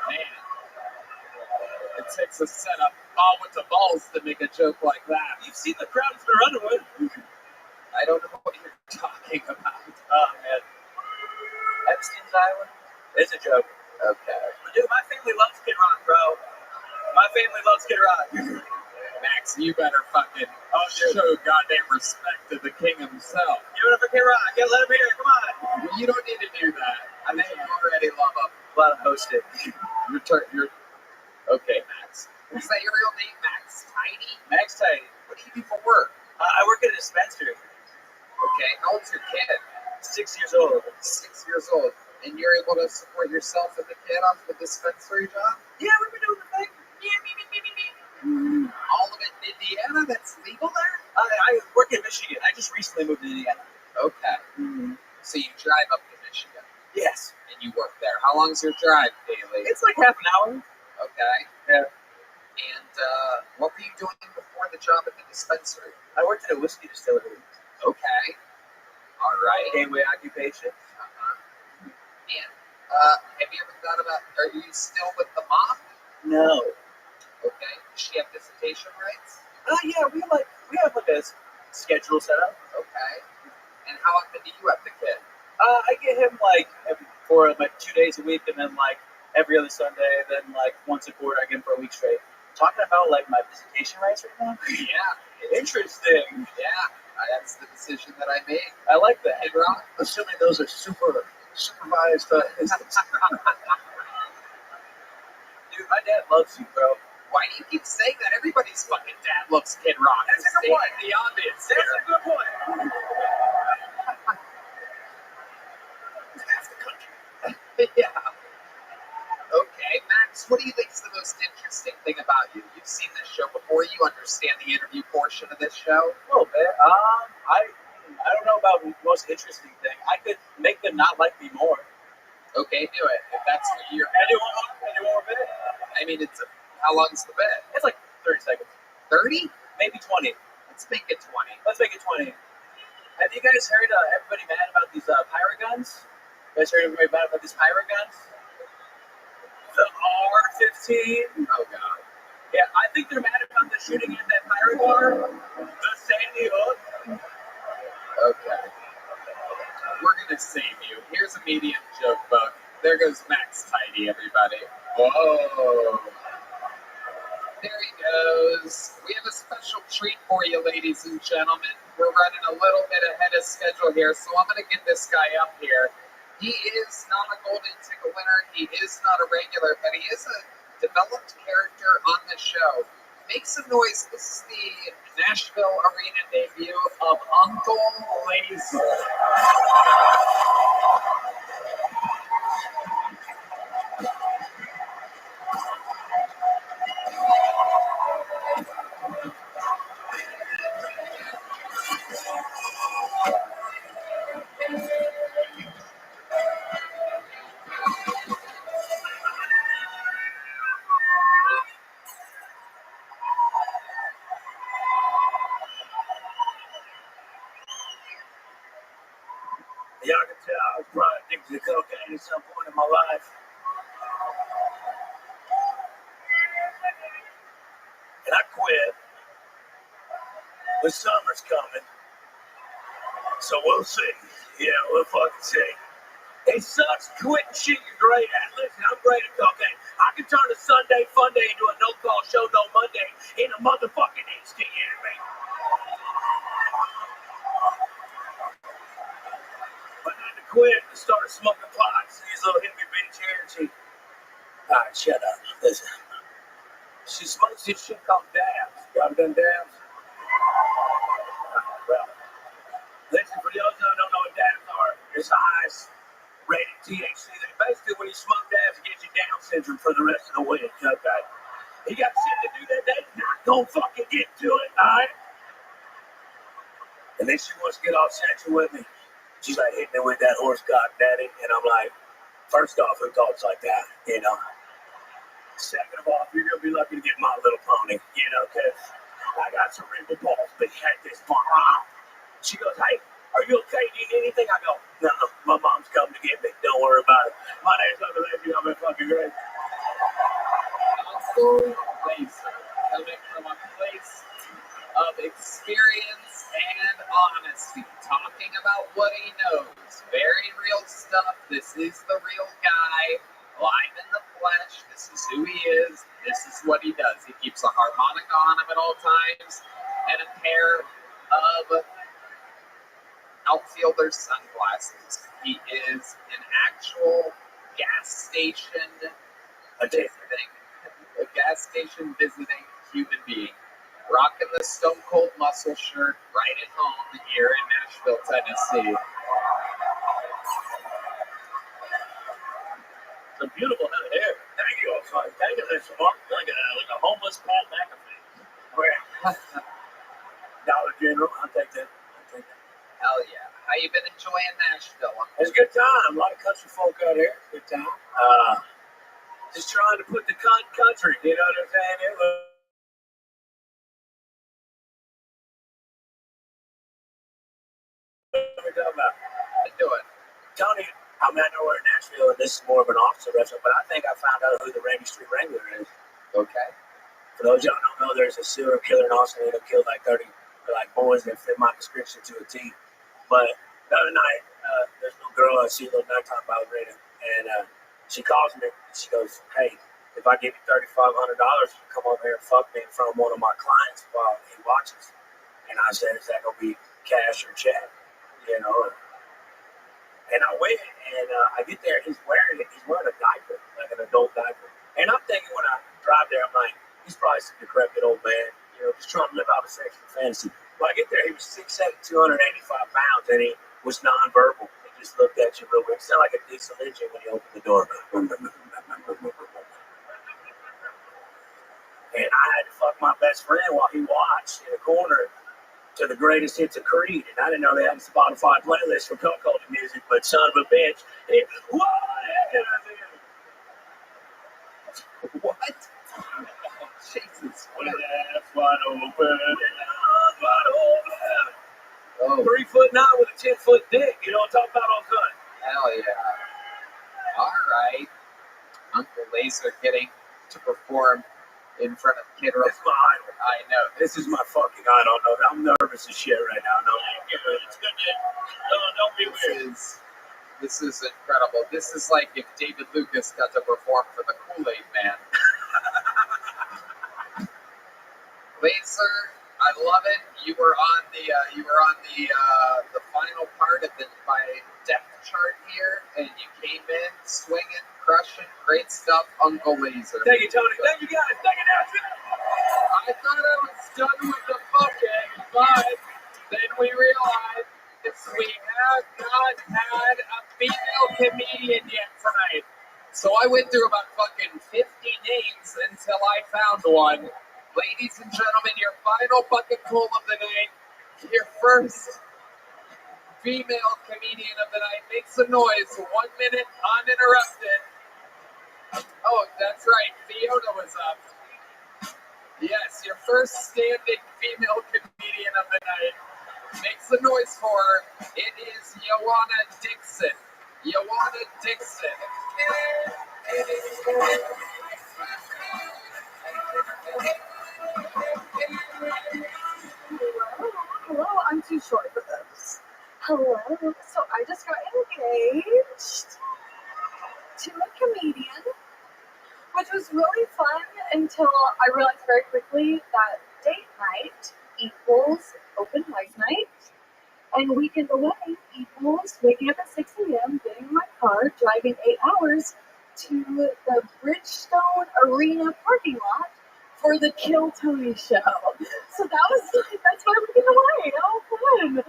Man. It takes a setup all with the balls to make a joke like that. You've seen the crowd for Runaway. I don't know what you're talking about. Oh, man. Epstein's Island? It's a joke. Okay. Dude, my family loves Kid Rock, bro. My family loves Kid Rock. Max, you better fucking show goddamn respect to the king himself. Give it up for Kid Rock. Let him hear it. Come on. You don't need to do that. I mean, you already love him. Let him host it. You're okay, Max. Is that your real name, Max Tidy? Max Tidy. What do you do for work? I work at a dispensary. Okay, how old's your kid? 6 years old. 6 years old. And you're able to support yourself and the kid off the dispensary job? Yeah, we've been doing the thing. All of it in Indiana? That's legal there? I work in Michigan. I just recently moved to Indiana. Okay. So you drive up to Michigan? Yes. And you work there. How long's your drive daily? It's like half an hour. Okay. Yeah. And what were you doing before the job at the dispensary? I worked at a whiskey distillery. Okay. All right. Gateway occupation. And have you ever thought about, are you still with the mom? No. Okay. Does she have visitation rights? Yeah, we have like a schedule set up. Okay. And how often do you have the kid? I get him for 2 days a week, and then every other Sunday, then once a quarter I get him for a week straight. Talking about my visitation rights right now? Yeah. Interesting. Yeah. That's the decision that I made. I like that. Hey, Rob, Assuming those are supervised. Dude, my dad loves you, bro. Why do you keep saying that? Everybody's fucking dad loves Kid Rock. That's a good point. The obvious. That's a good point. Half the country. Yeah. Okay, Max, what do you think is the most interesting thing about you? You've seen this show before. You understand the interview portion of this show? A little bit. I don't know about the most interesting thing. I could make them not like me more. Okay, do it. If that's what you're... I do one more bit. I mean, how long's the bit? It's like 30 seconds. 30? Maybe 20. Let's make it 20. Let's make it 20. Have you guys heard everybody mad about these pirate guns? You guys heard everybody mad about these pirate guns? The R-15? Oh, God. Yeah, I think they're mad about the shooting at that pirate bar. The Sandy Hook. Okay. We're going to save you. Here's a medium joke book. There goes Max Tidy, everybody. Whoa. There he goes. We have a special treat for you, ladies and gentlemen. We're running a little bit ahead of schedule here, so I'm going to get this guy up here. He is not a golden ticket winner. He is not a regular, but he is a developed character on the show. Make some noise. This is the Nashville Arena debut of Uncle Lazy. I was probably addicted to cocaine at some point in my life. And I quit. The summer's coming. So we'll see. Yeah, we'll fucking see. It sucks quitting shit you're great at. Listen, I'm great at cocaine. I can turn a Sunday fun day into a no-call show no Monday in a motherfucking instant, you hear me? But I had to quit and started smoking pot. See this little hippie bitch here, and she... All right, shut up. Listen. She smokes this shit called dabs. You ever done dabs? Well, listen, for those that don't know what dabs are, it's the highest rated THC. Basically, when you smoke dabs, it gives you Down syndrome for the rest of the week, okay? You got shit to do that day, not gonna fucking get to it, alright? And then she wants to get all sexual with me. She's like hitting me with that horse cock, daddy, and I'm like, first off, who talks like that, you know? Second of all, you're gonna be lucky to get My Little Pony, you know, because I got cerebral palsy at this point. She goes, hey, are you okay? Do you need anything? I go, no, my mom's coming to get me. Don't worry about it. My name's Uncle Lizzie. I'm in fucking great. Uncle Laser, coming from a place of experience and honesty, talking about what he knows. Very real stuff. This is the real guy, live in the flesh. This is who he is. This is what he does. He keeps a harmonica on him at all times and a pair of outfielder sunglasses. He is an actual gas station visiting human being. Rocking the Stone Cold Muscle shirt right at home here in Nashville, Tennessee. It's a beautiful head of hair. Thank you, son. Thank you, this month. Like a homeless Pat McAfee. Dollar General, I'll take that. Hell yeah. How you been enjoying Nashville? It's a good time. A lot of country folk out here. Good time. Just trying to put the country, you know what I'm saying? What are we talking about? Tony, I'm at nowhere in Nashville, and this is more of an officer restaurant, but I think I found out who the Rainy Street Wrangler is. Okay. For those y'all don't know, there's a serial killer in Austin that killed like 30 boys that fit my description to a T. But the other night, there's no girl I see a little nighttime ballerina, and she calls me. She goes, hey, if I give you $3,500, you come over here and fuck me in front of one of my clients while he watches. And I said, is that going to be cash or check? You know? And I went, and I get there, and he's wearing a diaper, like an adult diaper. And I'm thinking when I drive there, I'm like, he's probably some decrepit old man, you know, just trying to live out a sexual fantasy. When I get there, he was 6'7", 285 pounds, and he was nonverbal. He just looked at you real weird. It sounded like a diesel engine when he opened the door. And I had to fuck my best friend while he watched in the corner to the greatest hits of Creed. And I didn't know they had a Spotify playlist for cuckolding music, but son of a bitch, What? Jesus. That's wide open. Oh. 3'9" with a 10-foot dick. You know what I'm talking about, old son? Hell yeah. All right. Uncle Laser getting to perform in front of Kid Rock. It's my idol. I know. This is my fucking idol. No, I'm nervous as shit right now. No, it's good. Don't be weird. This is incredible. This is like if David Lucas got to perform for the Kool-Aid Man. Laser, I love it. You were on the final part of my depth chart here, and you came in swinging, crushing, great stuff, Uncle Laser. Thank you, Tony. Thank you, guys. Thank you, I thought I was done with the fucking, but then we realized we have not had a female comedian yet tonight. So I went through about fucking 50 names until I found one. Ladies and gentlemen, your final bucket full of the night, your first female comedian of the night. Make some noise. 1 minute uninterrupted. Oh, that's right. Fiona was up. Yes, your first standing female comedian of the night. Make some noise for her. It is Joanna Dixon. Joanna Dixon. Hello, I'm too short for this. Hello. So I just got engaged to a comedian, which was really fun until I realized very quickly that date night equals open mic night, and weekend away equals waking up at 6 a.m., getting in my car, driving 8 hours to the Bridgestone Arena parking lot for the Kill Tony show. So that's my weekend away. Oh, fun.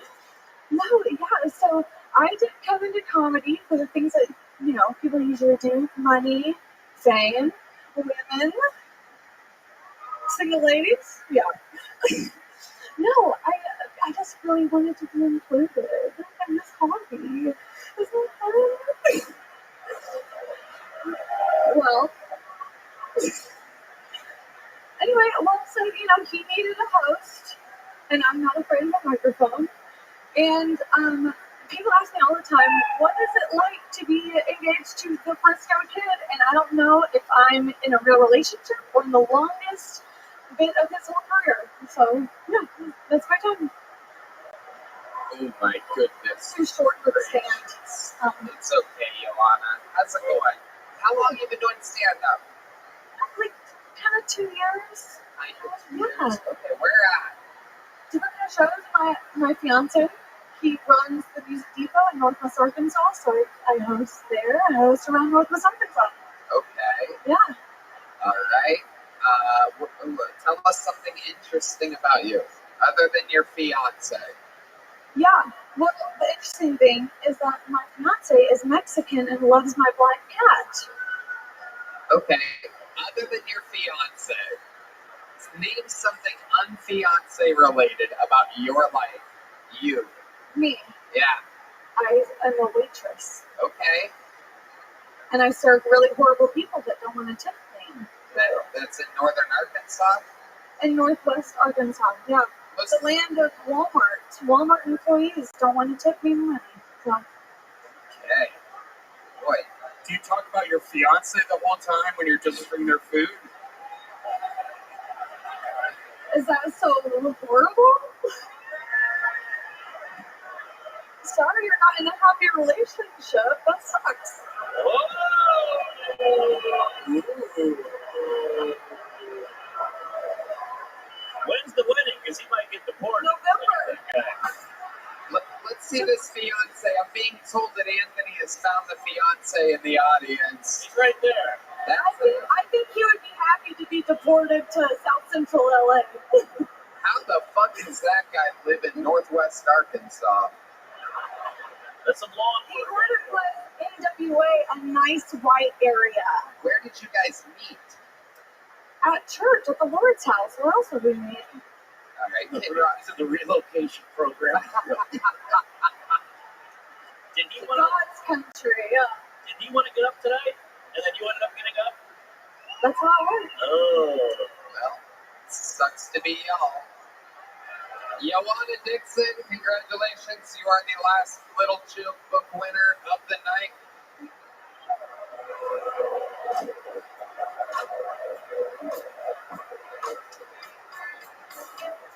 No, yeah, so I did come into comedy for the things that, people usually do: money, fame, women, single ladies. Yeah. No, I just really wanted to be included in this hobby. Isn't it fun? Well, anyway, so, he needed a host, and I'm not afraid of a microphone. And people ask me all the time, what is it like to be engaged to the Frisco kid? And I don't know if I'm in a real relationship or in the longest bit of his whole career. So, yeah, that's my time. Oh my goodness. Too short for the stand. It's okay, Joanna. How's it going? How long have you been doing stand-up? Like, kind of 2 years. Yeah. Okay, where at? Different kind of shows. My fiance, he runs the Music Depot in Northwest Arkansas, so I host there. I host around Northwest Arkansas. Okay. Yeah. All right. Tell us something interesting about you, other than your fiance. Yeah. Well, the interesting thing is that my fiance is Mexican and loves my black cat. Okay. Other than your fiance, name something unfiance related about your life. You. Me. Yeah. I am a waitress. Okay. And I serve really horrible people that don't want to tip me. That's in northern Arkansas? In Northwest Arkansas, yeah. The land of Walmart. Walmart employees don't want to tip me money. So. Okay. Boy. Do you talk about your fiance the whole time when you're delivering their food? Is that so horrible? Sorry, you're not in a happy relationship. That sucks. When's the wedding? Because he might get deported. November. Okay. Let's see this fiance. I'm being told that Anthony has found the fiance in the audience. He's right there. I think he would be happy to be deported to South Central LA. How the fuck does that guy live in Northwest Arkansas? That's some long He heard it was NWA, a nice white area. Where did you guys meet? At church, at the Lord's house. Where else would we meet? All right, to the relocation program. Did he want God's country, yeah. Did he want to get up tonight? And then you ended up getting up? That's how it went. Oh. Well, sucks to be y'all. Joanna Dixon, congratulations. You are the last Little Chill book winner of the night.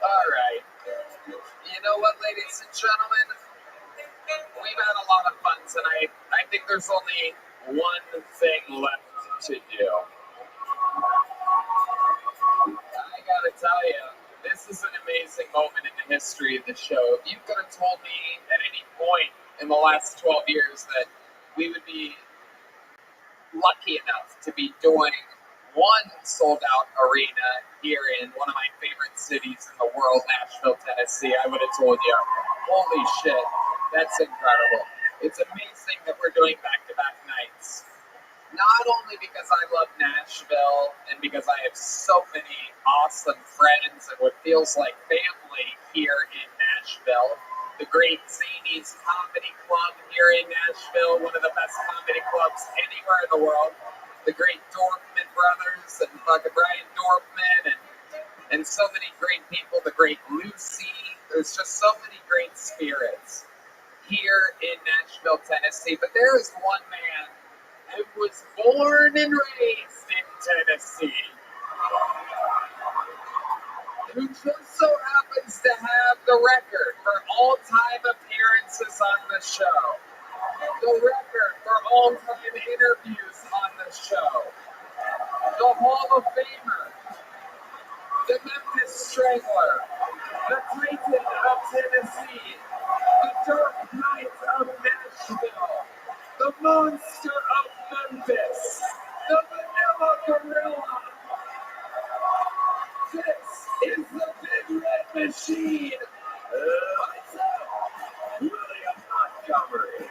All right. You know what, ladies and gentlemen? We've had a lot of fun tonight. I think there's only one thing left to do. I gotta tell you, this is an amazing moment in the history of the show. If you could have told me at any point in the last 12 years that we would be lucky enough to be doing one sold-out arena here in one of my favorite cities in the world, Nashville, Tennessee, I would have told you, holy shit, that's incredible. It's amazing that we're doing back-to-back nights. Not only because I love Nashville and because I have so many awesome friends and what feels like family here in Nashville, the great Zany's Comedy Club here in Nashville, one of the best comedy clubs anywhere in the world, the great Dorfman brothers and fucking Brian Dorfman and so many great people, the great Lucy, There's just so many great spirits here in Nashville, Tennessee. But there is one man who was born and raised in Tennessee, who just so happens to have the record for all-time appearances on the show, the record for all-time interviews on the show, the Hall of Famer, the Memphis Strangler, the Titan of Tennessee, the Dark Knight of Nashville, the Monster of Memphis, the Vanilla Gorilla. This is the Big Red Machine. What's up, William Montgomery?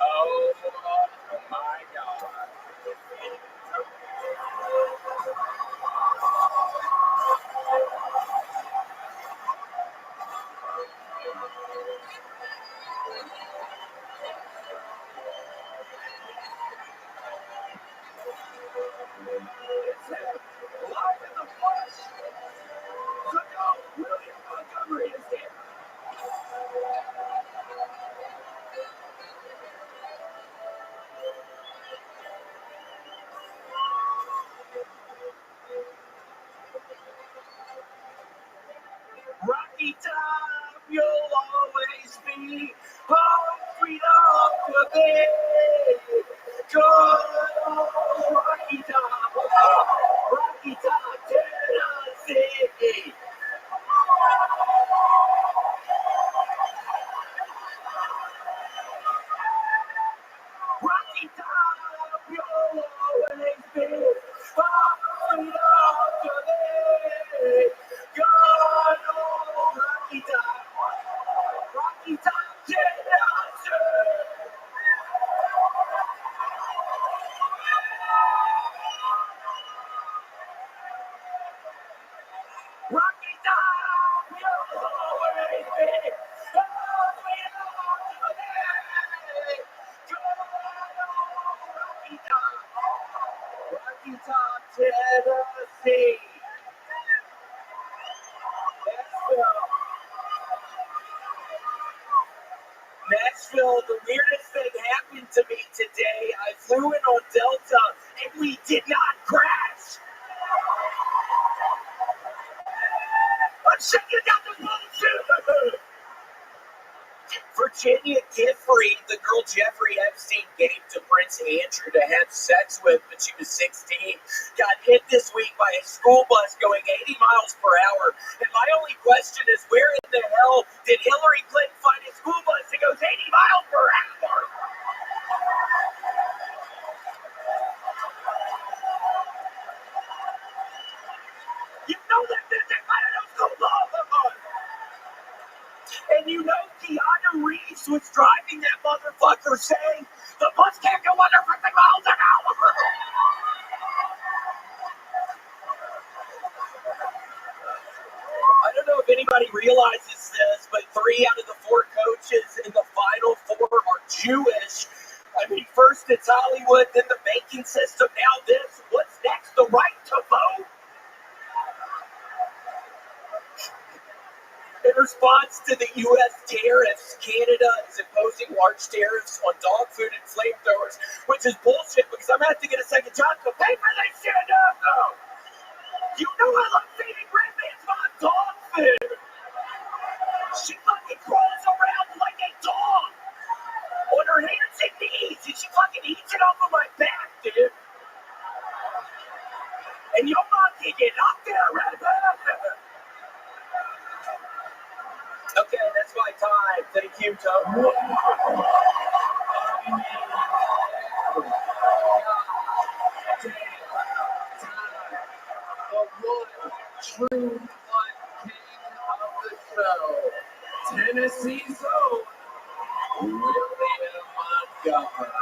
Oh my God. It's him, live in the flesh. So no, William Montgomery is here. Rocky Top, you'll always be home sweet home for me. Good old Rocky Top, Tennessee. Rocky Top, you'll always be home sweet home for me. Good old Rocky Top, Tennessee. Rocky Top, you'll always be home sweet home for me. Good old Rocky Top, Tennessee. Nashville, the weirdest thing happened to me today. I flew in on Delta and we did not crash. I'm shaking down the bullshit. Virginia Giffrey, the girl Jeffrey Epstein gave to Prince Andrew to have sex with when she was 16, got hit this week by a school bus going 80 miles per hour. And my only question is, where in the hell did Hillary Clinton find a school bus that goes 80 miles per hour? You know that there's kind of no school bus. And you know Keanu Reeves was driving that motherfucker saying, the bus can't go 150 miles an hour. I don't know if anybody realizes this, but 3 out of the 4 coaches in the Final Four are Jewish. I mean, first it's Hollywood, then the banking system, now this. What's next? The right to vote? In response to the U.S. tariffs, Canada is imposing large tariffs on dog food and flamethrowers, which is bullshit because I'm going to have to get a second job to pay for this shit now. You know I love feeding grandma's mom dog food. She fucking crawls around like a dog on her hands and knees. and she fucking eats it off of my back, dude. And your mom can get up there, Rabbi. Okay, that's my time. Thank you, Tom. The one true one king of the show, Tennessee's own William Montgomery.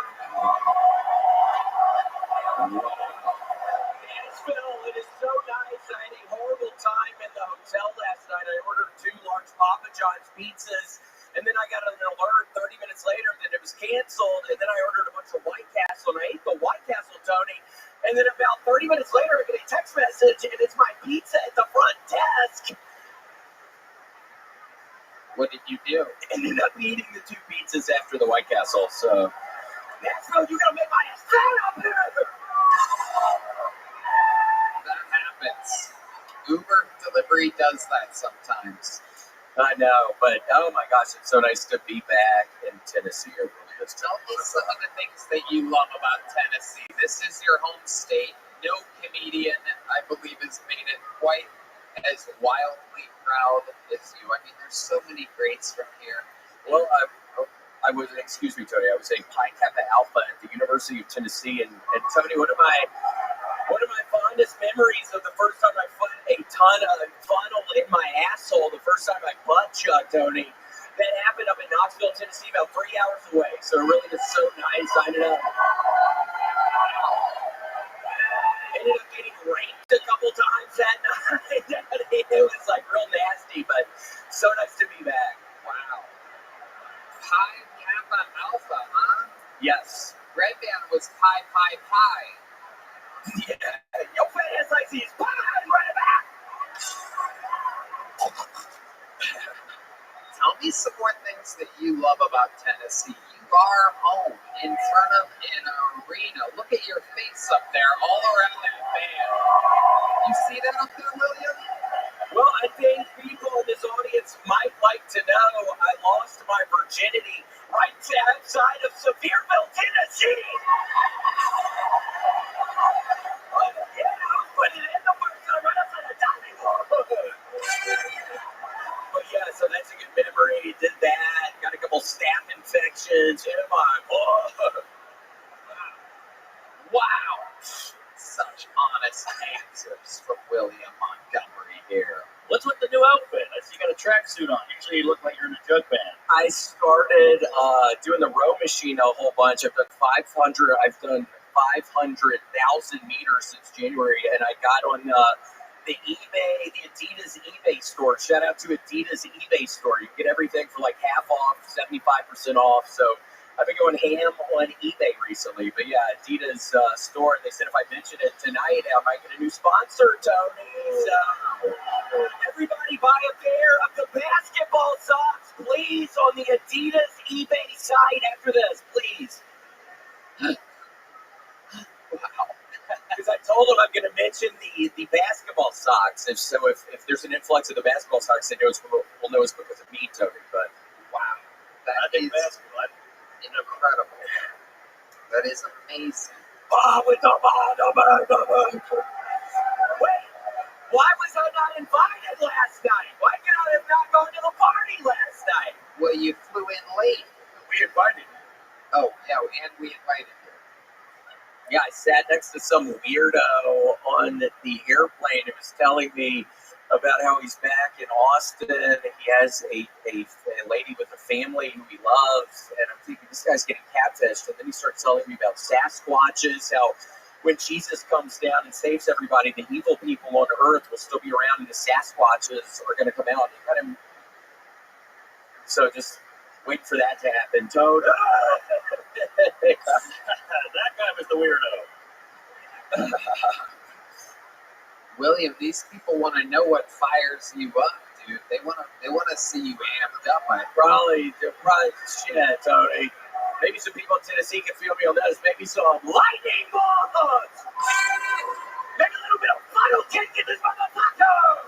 Yes, Phil, it is so nice. I had a horrible time in the hotel last night. I ordered 2 large Papa John's pizzas, and then I got an alert 30 minutes later that it was canceled, and then I ordered a bunch of White Castle, and I ate the White Castle, Tony, and then about 30 minutes later I get a text message, and it's my pizza at the front desk. What did you do? Ended up eating the 2 pizzas after the White Castle, so... Nashville, you're gonna make my ass stand up here! That happens. Uber delivery does that sometimes. I know, but oh my gosh, it's so nice to be back in Tennessee. It really is. Tell me some of the things that you love about Tennessee. This is your home state. No comedian, I believe, has made it quite as wildly proud as you. I mean, there's so many greats from here. Well, I was, excuse me, Tony, I was saying Pi Kappa Alpha at the University of Tennessee, and Tony, one of my fondest memories of the first time I put a ton of funnel in my asshole, the first time I butt chugged, Tony, that happened up in Knoxville, Tennessee, about 3 hours away. So it really is so nice. I ended up getting raped a couple times that night. It was like real nasty, but so nice to be back. Wow. Pi Kappa Alpha, huh? Yes. Red Band was Pi Pi Pi. Yeah. Your fat ass likes these pies right back. Tell me some more things that you love about Tennessee. You are home in front of an arena. Look at your face up there, all around that band. You see that up there, William? Well, I think people in this audience might like to know I lost my virginity right outside of Sevierville, Tennessee. Yeah, but it in the first time right outside of Dollywood. But yeah, so that's a good memory. Did that. Got a couple staph infections. Oh my God. Wow. Such honest answers from William Montgomery here. What's with the new outfit? I see you got a tracksuit on. Usually you look like you're in a jug band. I started doing the row machine a whole bunch. I've done 500,000 meters since January, and I got on the Adidas eBay store. Shout out to Adidas eBay store. You can get everything for like half off, 75% off. So I've been going ham on eBay recently. But yeah, Adidas store. They said if I mention it tonight, I might get a new sponsor, Tony. So everybody buy a pair of the basketball socks, please, on the Adidas eBay site after this, please. Wow. Because I told them I'm going to mention the basketball socks. If there's an influx of the basketball socks, they know we'll know it's because of me, Tony. But wow, that is basketball. Incredible. That is amazing. Wait, why was I not invited last night? Why could I have not gone to the party last night? Well, you flew in late. We invited you. Oh, yeah, and we invited you. Yeah, I sat next to some weirdo on the airplane who was telling me about how he's back in Austin. He has a lady with a family who he loves, and I'm thinking, this guy's getting catfished. And then he starts telling me about Sasquatches, how when Jesus comes down and saves everybody, the evil people on earth will still be around, and the Sasquatches are going to come out. So just wait for that to happen, Toad. That guy was the weirdo. William, these people want to know what fires you up, dude. They want to see you amped up. Probably shit, Tony. Maybe some people in Tennessee can feel me on this. Maybe some lightning bolts. Maybe a little bit of funnel cake in this motherfucker.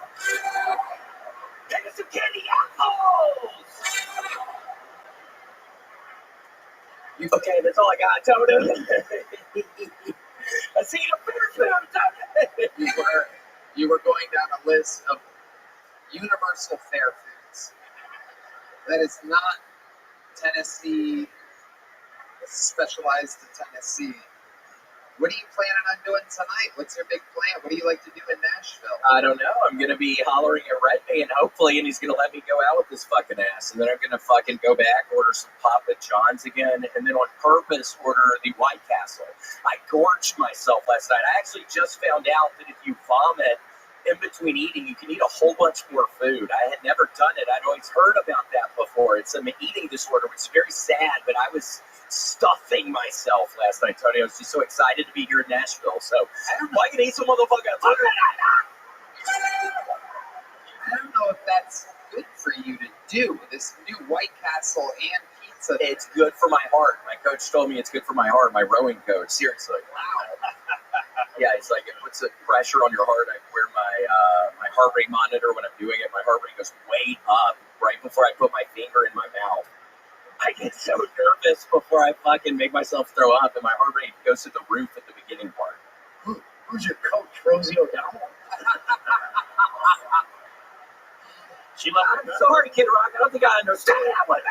Maybe some candy apples. Okay, that's all I got, Tony. I see a fair food. You were going down a list of universal fair foods. That is not Tennessee, specialized to Tennessee. What are you planning on doing tonight? What's your big plan? What do you like to do in Nashville? I don't know. I'm going to be hollering at Rabbi, and hopefully, and he's going to let me go out with this fucking ass. And then I'm going to fucking go back, order some Papa John's again, and then on purpose order the White Castle. I gorged myself last night. I actually just found out that if you vomit in between eating, you can eat a whole bunch more food. I had never done it. I'd always heard about that before. It's an eating disorder, which is very sad, but I was stuffing myself last night, Tony. I was just so excited to be here in Nashville. So I can eat some motherfucking food. I don't know if that's good for you to do. This new White Castle and pizza. It's good for my heart. My coach told me it's good for my heart. My rowing coach. Seriously. Wow. Yeah, it's like it puts a pressure on your heart. I wear my heart rate monitor when I'm doing it. My heart rate goes way up right before I put my finger in my mouth. I get so nervous before I fucking make myself throw up, and my heart rate goes to the roof at the beginning part. Who's your coach, Rosie O'Donnell? She left. I'm sorry, Kid Rock. I don't think I understand that one.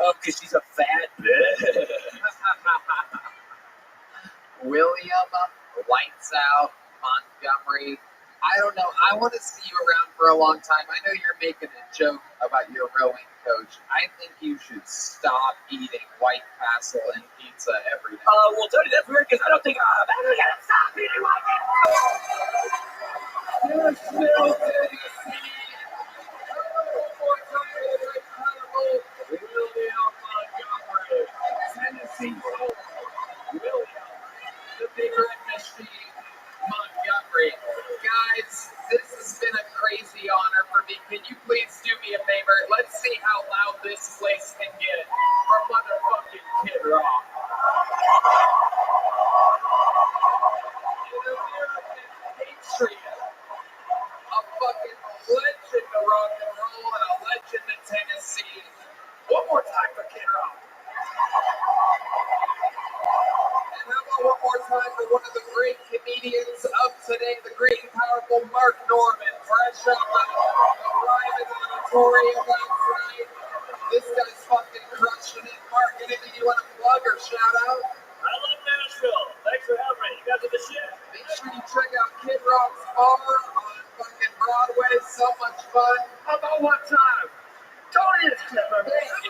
Oh, because she's a fat bitch. William, Lights Out, Montgomery. I don't know. I want to see you around for a long time. I know you're making a joke about your rowing coach. I think you should stop eating White Castle and pizza every day. Well, Tony, that's weird because I don't think I'm ever going to stop eating White Castle. Nashville, Tennessee. William Montgomery. Tennessee. William, the Big Red Machine. Montgomery. Guys, this has been a crazy honor for me. Can you please do me a favor? Let's see how loud this place can get for motherfucking Kid Rock. An American patriot, a fucking legend to rock and roll, and a legend to Tennessee. One more time for Kid Rock. And how about one more time for one of the great comedians of today, the great and powerful Mark Norman, fresh out of the Private Auditorium last night. This guy's fucking crushing it. Mark, anything you want to plug or shout out? I love Nashville. Thanks for having me. You guys are the shit. Make sure you check out Kid Rock's bar on fucking Broadway. So much fun. How about one time? Tony is clever. Thank you.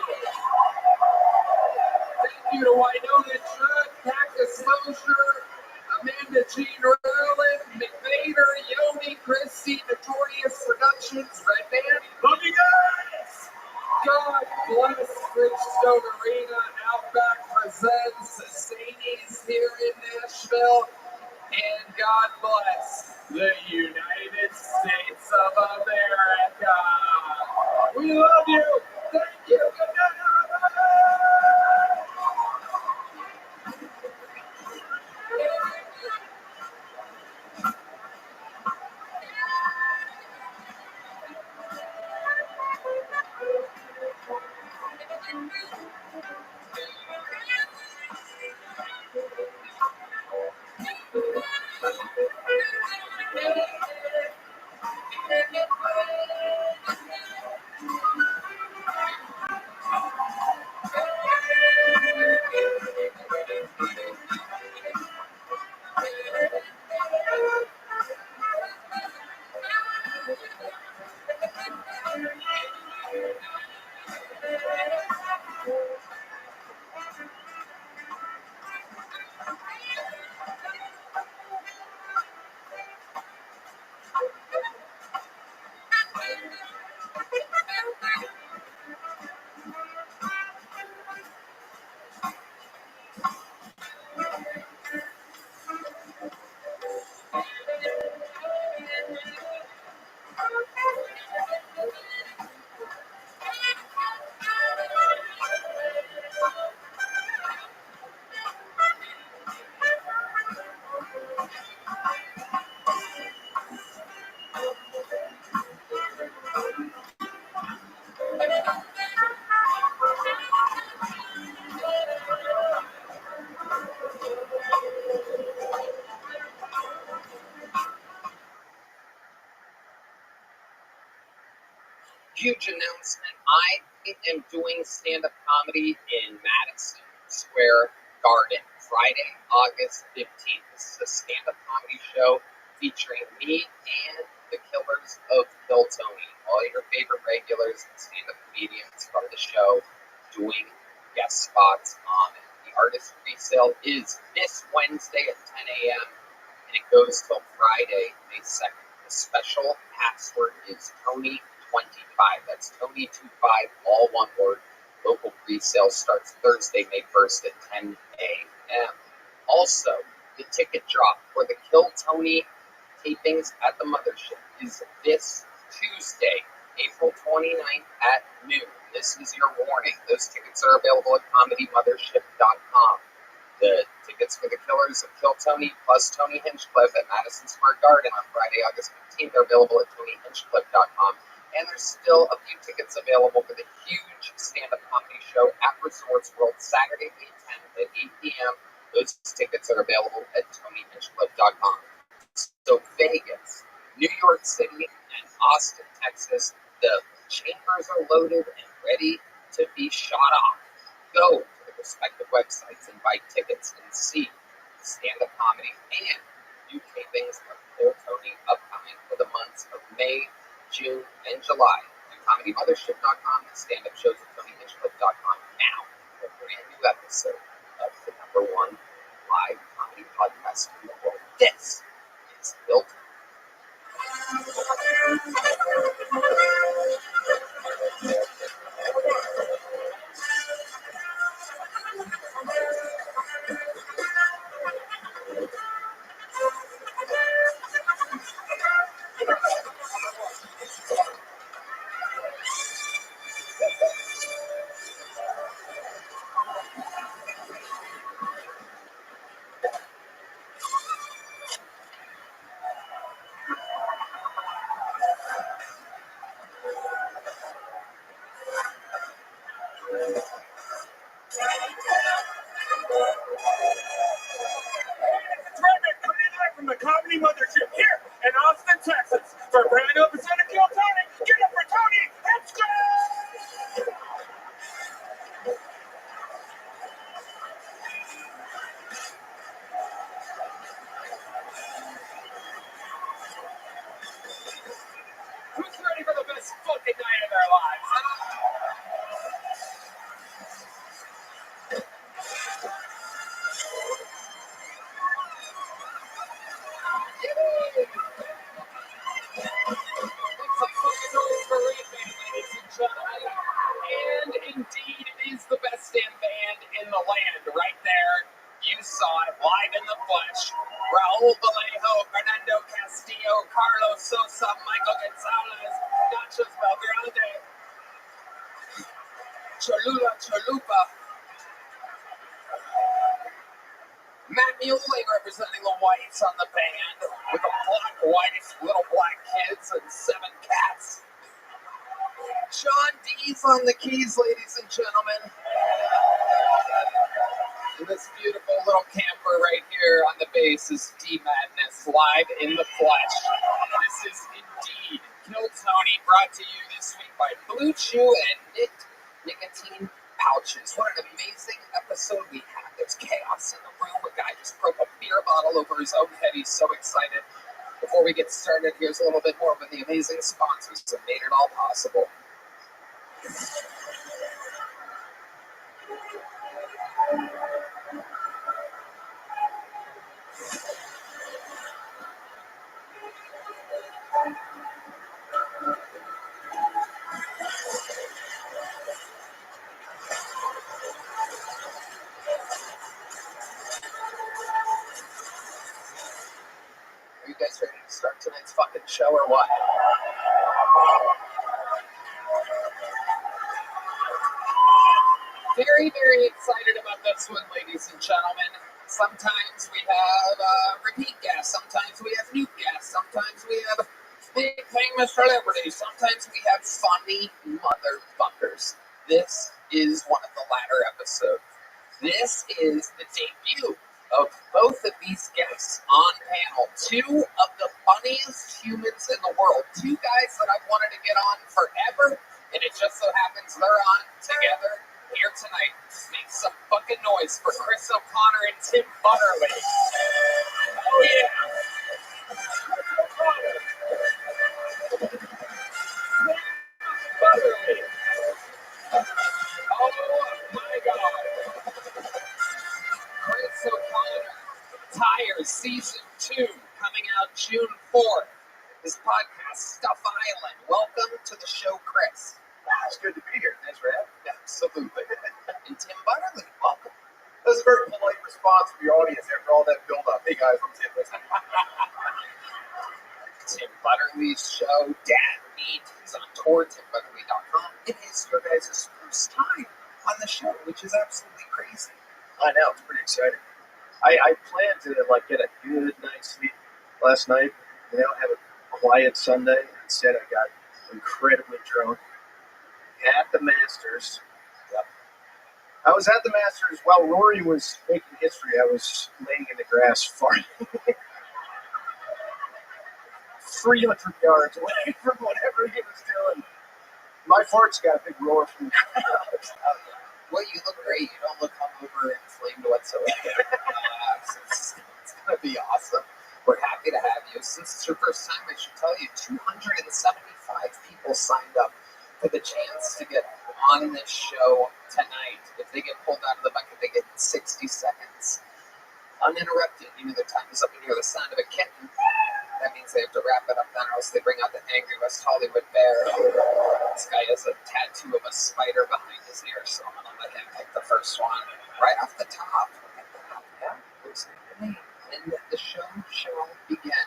Thank you to Winona Judd, Cactus Mosher, Amanda Jean Rowland, McVader, Yoni, Christy, Notorious Productions, Red Band. Love you guys. God bless Bridgestone Arena. Outback presents Zanies here in Nashville. And God bless the United States of America. We love you. Thank you. Good night, huge announcement. I am doing stand-up comedy in Madison Square Garden, Friday, August 15th. This is a stand-up comedy show featuring me and the Killers of Kill Tony, all your favorite regulars and stand-up comedians from the show doing guest spots on it. The artist resale is this Wednesday at 10 a.m. and it goes till Friday, May 2nd. The special password is Tony25. That's Tony25, all one word. Local resale starts Thursday, May 1st at 10 a.m. Also, the ticket drop for the Kill Tony tapings at the Mothership is this Tuesday, April 29th at noon. This is your warning. Those tickets are available at ComedyMothership.com. The tickets for the Killers of Kill Tony plus Tony Hinchcliffe at Madison Square Garden on Friday, August 15th are available at TonyHinchcliffe.com. And there's still a few tickets available for the huge stand-up comedy show at Resorts World Saturday, May 10th at 8 p.m. Those tickets are available at TonyHinchcliffe.com. So Vegas, New York City, and Austin, Texas, the chambers are loaded and ready to be shot off. Go to the respective websites and buy tickets and see stand-up comedy and new tapings of Kill Tony upcoming for the months of May, June, and July at ComedyMothership.com and stand-up shows at TonyHinchcliffe.com now for a brand new episode of the #1 live comedy podcast in the world. This is Kill Tony. From the Comedy Mothership here in Austin, Texas, for a brand new episode of Kill Tony. Get up for Tony Hinchcliffe! Who's ready for the best fucking night of their lives? It's a fucking noise for Red Band, ladies and gentlemen. And indeed, it is the best damn band in the land right there. You saw it live in the flesh. Raul Vallejo, Fernando Castillo, Carlos Sosa, Michael Gonzalez, Nachos Valgrande, Cholula Cholupa, Matt Muley representing the whites on the band with a black wife, little black kids, and 7 cats. John D's on the keys, ladies and gentlemen. And this beautiful little camper right here on the bass is D Madness, live in the flesh. This is indeed Kill Tony, brought to you this week by Blue Chew and Nicotine Pouches. What an amazing episode we have. There's chaos in the room. A guy just broke a beer bottle over his own head. He's so excited. Before we get started, here's a little bit more of the amazing sponsors that made it all possible. Are you guys ready to start tonight's fucking show or what? Very, very excited about this one, ladies and gentlemen. Sometimes we have repeat guests. Sometimes we have new guests. Sometimes we have big famous celebrities. Sometimes we have funny motherfuckers. This is one of the latter episodes. This is the debut of both of these guests on panel. 2 of the funniest humans in the world. 2 guys that I've wanted to get on forever, And it just so happens they're on together here tonight. Make some fucking noise for Chris O'Connor and Tim Butterly. Oh yeah. Butterly. Oh my God. Chris O'Connor, Tires Season 2, coming out June 4th. His podcast, Stuff Island. Welcome to the show, Chris. It's good to be here. Thanks for having me. Absolutely. And Tim Butterly, welcome. That was a very polite response from your audience after all that build-up. Hey guys, I'm Tim. Tim Butterly's show, Dad Meet. He's on tour, TimButterly.com. It is your guys' first time on the show, which is absolutely crazy. I know, it's pretty exciting. I planned to get a good night's sleep last night, have a quiet Sunday. Instead, I got incredibly drunk at the Masters. Yep. I was at the Masters while Rory was making history. I was laying in the grass farting. 300 yards away from whatever he was doing. My farts got a big roar from the crowd. Well, you look great. You don't look hungover and inflamed whatsoever. It's going to be awesome. We're happy to have you. Since it's your first time, I should tell you, 275 people signed up for the chance to get on this show tonight. If they get pulled out of the bucket, they get 60 seconds. Uninterrupted. The time is up and you hear the sound of a kitten. That means they have to wrap it up then, or else they bring out the angry West Hollywood bear. This guy has a tattoo of a spider behind his ear, so I'm going to let him pick the first one. Right off the top. Yeah, looks like the name. And the show shall begin.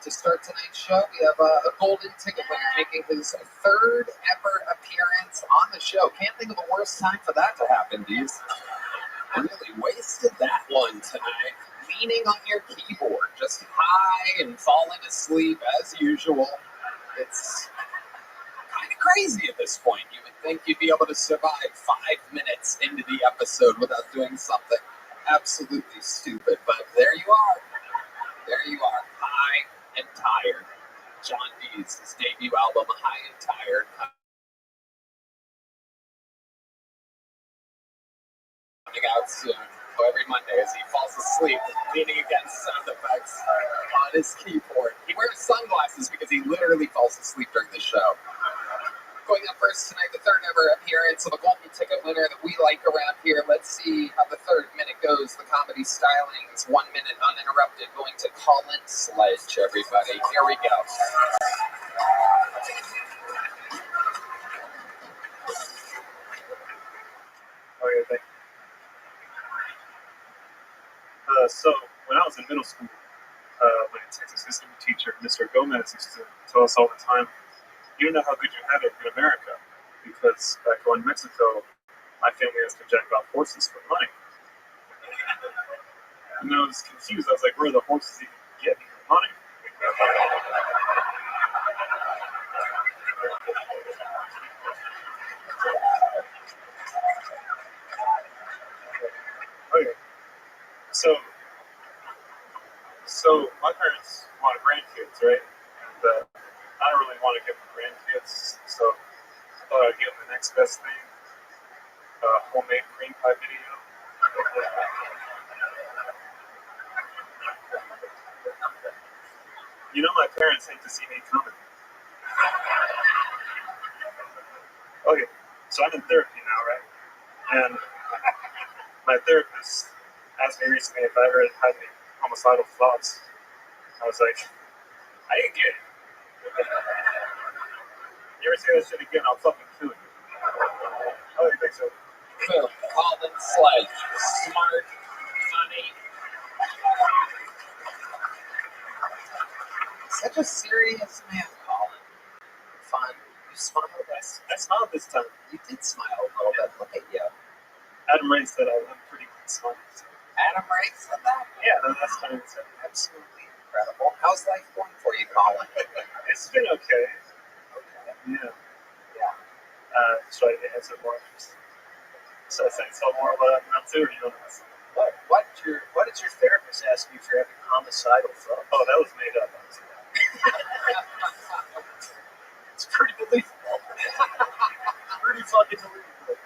To start tonight's show, we have a golden ticket winner making his third ever appearance on the show. Can't think of a worse time for that to happen, Deez. Really wasted that one tonight. Leaning on your keyboard, just high and falling asleep as usual. It's kind of crazy at this point. You would think you'd be able to survive 5 minutes into the episode without doing something absolutely stupid, but there you are. There you are, high and tired. John Dees, his debut album, High and Tired, coming out soon. So every Monday as he falls asleep, leaning against sound effects on his keyboard. He wears sunglasses because he literally falls asleep during the show. Going up first tonight, the third ever appearance of a golden ticket winner that we like around here. Let's see how the third minute goes. The comedy styling is 1 minute uninterrupted. Going to Colin Sledge, everybody. Here we go. Okay, thank you. So, when I was in middle school, my Texas history teacher, Mr. Gomez, used to tell us all the time, you don't know how good you have it in America, because back in Mexico, my family has to jack off horses for money. And I was confused. I was like, where are the horses even getting money? Okay. So my parents wanted grandkids, right? And I don't really want to give them grandkids, so I thought I'd give them the next best thing, homemade cream pie video. My parents hate to see me coming. Okay, so I'm in therapy now, right? And my therapist asked me recently if I ever had any homicidal thoughts. I was like, I didn't get it. You ever say that shit again, I'll fucking kill you. Oh, you think so? Phil, Colin Sledge, smart, funny. Such a serious man, Colin. Fun. You smiled. I smiled this time. You did smile a little bit. Look at you. Adam Ray said I'm pretty good smiling. Adam Ray said that? Yeah, that's kind of absolutely incredible. How's life going for you, Colin? It's been okay. Yeah. Should I answer more? Should I say some more about it now too, or you don't know? What did your therapist ask you for having homicidal thoughts? Oh, that was made up. It's pretty believable. Pretty fucking believable.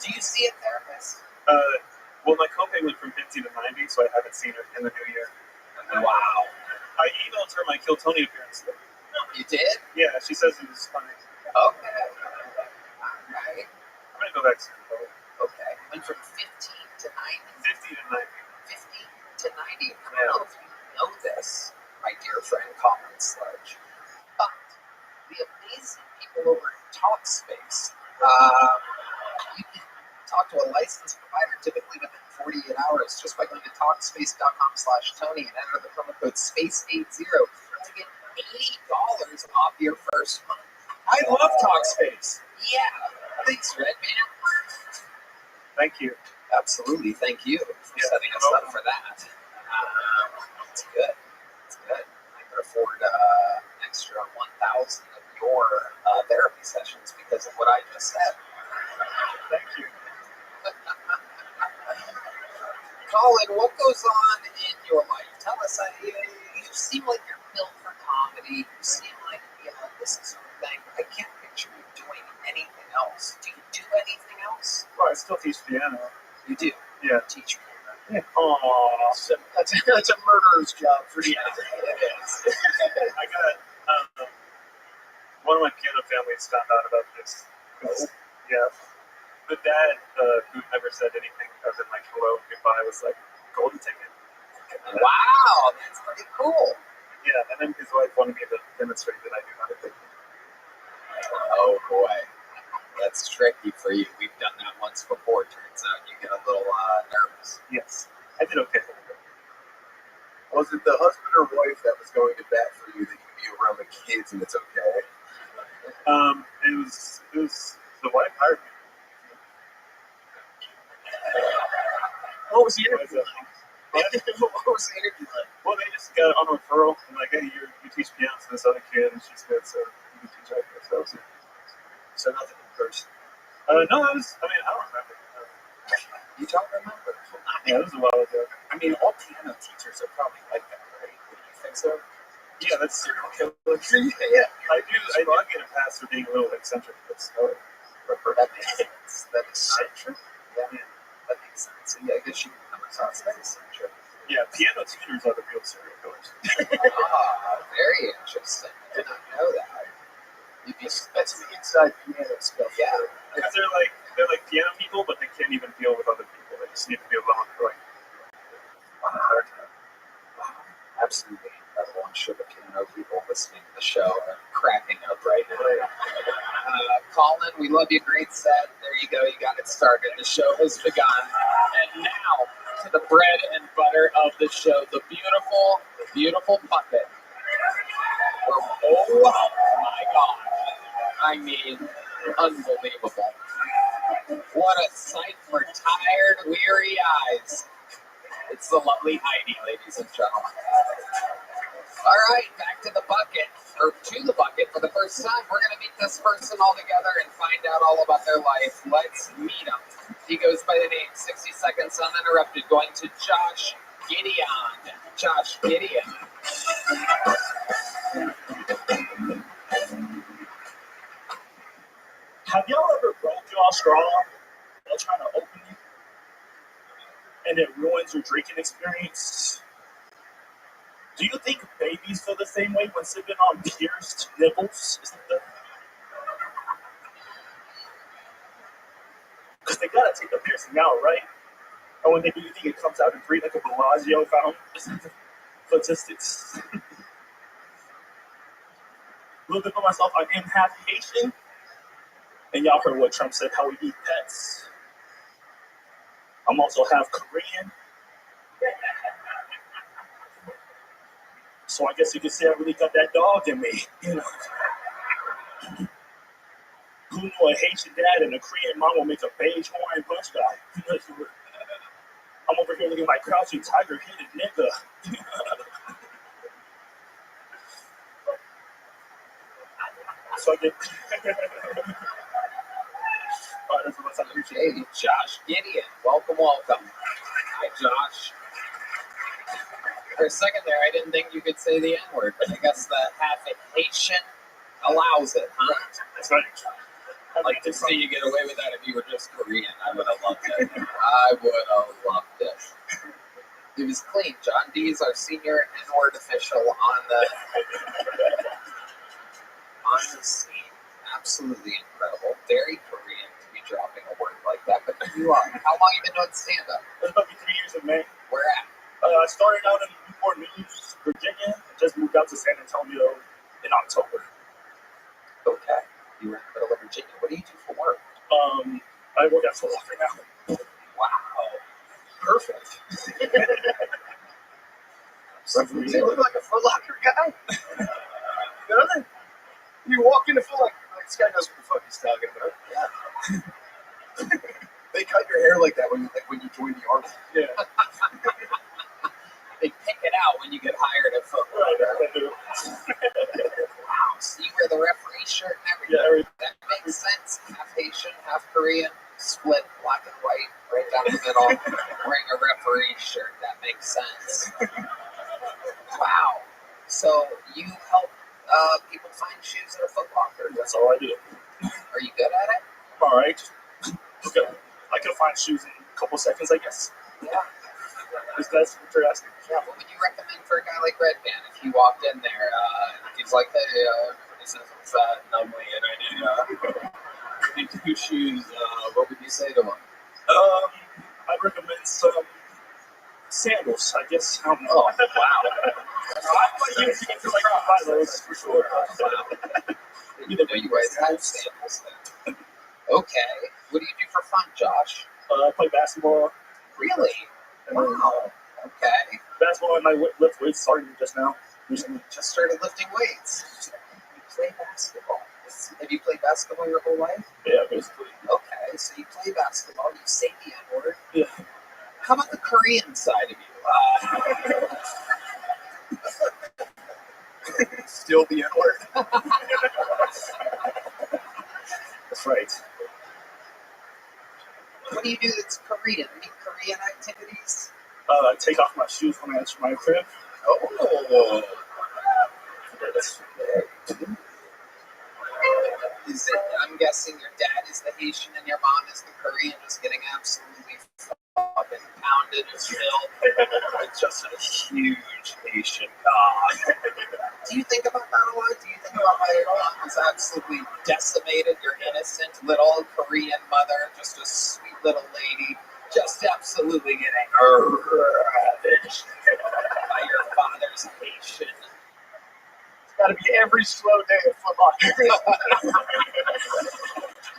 Do you see a therapist? Well, my copay went from 50 to 90, so I haven't seen her in the new year. Wow. I emailed her my Kill Tony appearance. You did? Yeah, she says it was funny. Okay. All right. I'm gonna go back soon. Okay. Went from 15 to 90. 50 to 90. 50 to 90. I don't know if you know this, my dear friend Colin Sledge, but the amazing people over at Talkspace, you can talk to a licensed provider typically within 48 hours just by going to Talkspace.com/Tony and enter the promo code SPACE80 to get $80 off your first month. I love Talkspace. Yeah. Thanks, Red Man. Thank you. Absolutely. Thank you for setting us up for that. It's good. It's good. I could afford an extra 1,000 of your therapy sessions because of what I just said. Thank you. Colin, what goes on in your life? Tell us. You seem like you're built for comedy. You seem like this is your thing. I can't picture you doing anything else. Do you do anything else? Well, I still teach piano. You do? Yeah. Teach piano. Yeah. Aww. That's a murderer's job for sure. Yeah, it is. I got one of my piano families found out about this. Yeah. The dad, who never said anything other than like hello and goodbye, was like golden ticket. Wow, that's pretty cool. Yeah, and then his wife wanted me to demonstrate that I knew how to play. Oh boy, that's tricky for you. We've done that once before. Turns out you get a little nervous. Yes, I did okay. Was it the husband or wife that was going to bat for you that you be around the kids and it's okay? It was the wife hired me. What was the interview? What was the interview like? Well, they just got on a referral and like, hey, you teach piano to this other kid and she's good, so you can teach her. So nothing in person. No, I don't remember. You don't remember? Yeah, it was a while ago. I mean, all piano teachers are probably like that, right? Do you think so? Yeah, that's serial killer. Yeah. I do get a pass for being a little eccentric. That's that makes sense. That is so true. Yeah. That makes sense. Yeah, I guess you can come across that as eccentric. Yeah, piano tuners are the real serial killers. Very interesting. I did not know that. That's the inside piano stuff. Yeah. Because they're like piano people, but they can't even deal with other people. They just need to be alone for like on a hard time. Absolutely incredible. I'm sure the piano people listening to the show are cracking up right now. Colin, we love you. Great set. There you go. You got it started. The show has begun. And now to the bread and butter of the show, the beautiful, beautiful puppet. Oh my God. I mean, unbelievable. What a sight for tired, weary eyes. It's the lovely Heidi, ladies and gentlemen. All right, back to the bucket, or to the bucket for the first time. We're going to meet this person all together and find out all about their life. Let's meet him. He goes by the name 60 Seconds Uninterrupted, going to Josh Gideon. Josh Gideon. Have y'all ever broke your straw while trying to open it, and it ruins your drinking experience? Do you think babies feel the same way when sipping on pierced nipples? Because they gotta take the piercing out, right? And when they do, you think it comes out in three like a Bellagio fountain? Statistics. A little bit for myself, I am half Haitian. And y'all heard what Trump said, how we eat pets. I'm also half Korean. So I guess you could say I really got that dog in me, you know. Who knew a Haitian dad and a Korean mom will make a beige Hawaiian punch guy? I'm over here looking like crouching tiger, headed nigga. So I get. Hey, Josh Gideon. Welcome, welcome. Hi, Josh. For a second there, I didn't think you could say the N-word, but I guess the half Haitian allows it, huh? That's right. I'd like to see you get away with that if you were just Korean. I would have loved it. I would have loved it. It was clean. John D's our senior N-word official on the scene. Absolutely incredible. Very Korean to be dropping a word like that. But you are. How long have you been doing stand-up? It's about 3 years in May. Where at? I started out in Newport News, Virginia. I just moved out to San Antonio in October. Okay. You were in the middle of Virginia. What do you do for work? I work at Foot Locker now. Wow. Perfect. You look like a Foot Locker guy. Doesn't? You walk into Foot Locker, like, this guy knows what the fuck he's talking about. Yeah. They cut your hair like that when you join the army. Yeah. They pick it out when you get hired at Foot Locker. Wow. So you wear the referee shirt and everything. Yeah, everything. That makes sense. Half Haitian, half Korean, split black and white, right down the middle, wearing a referee shirt. That makes sense. Wow. So you help people find shoes at a Foot Locker. That's all I do. Are you good at it? All right. Okay. I can find shoes in a couple seconds, I guess. Yeah. Is that what you're asking? Yeah. What would you recommend for a guy like Red Band if he walked in there? He's like, hey, this is fat and ugly, and I need 2 shoes. What would you say to him? I'd recommend some sandals, I guess. I don't know. Oh, wow. You can buy those for sure. Wow. You guys have sandals then. Okay. What do you do for fun, Josh? I play basketball. Really? Wow. Okay. Basketball and I lift weights starting just now. Recently. Just started lifting weights. You play basketball. Have you played basketball your whole life? Yeah, basically. Okay, so you play basketball, you say the N-word. Yeah. How about the Korean side of you? Still the N-word? That's right. What do you do that's Korean? Any Korean activities? I take off my shoes when I enter my crib. Oh. Is it, I'm guessing your dad is the Haitian and your mom is the Korean, just getting absolutely fucking pounded and filled with just a huge Haitian God. Do you think about that a lot? Do you think about how your mom was absolutely decimated, your innocent little Korean mother, just a sweet little lady, just absolutely getting ravaged by your father's Haitian? Got to be every slow day at Foot Locker.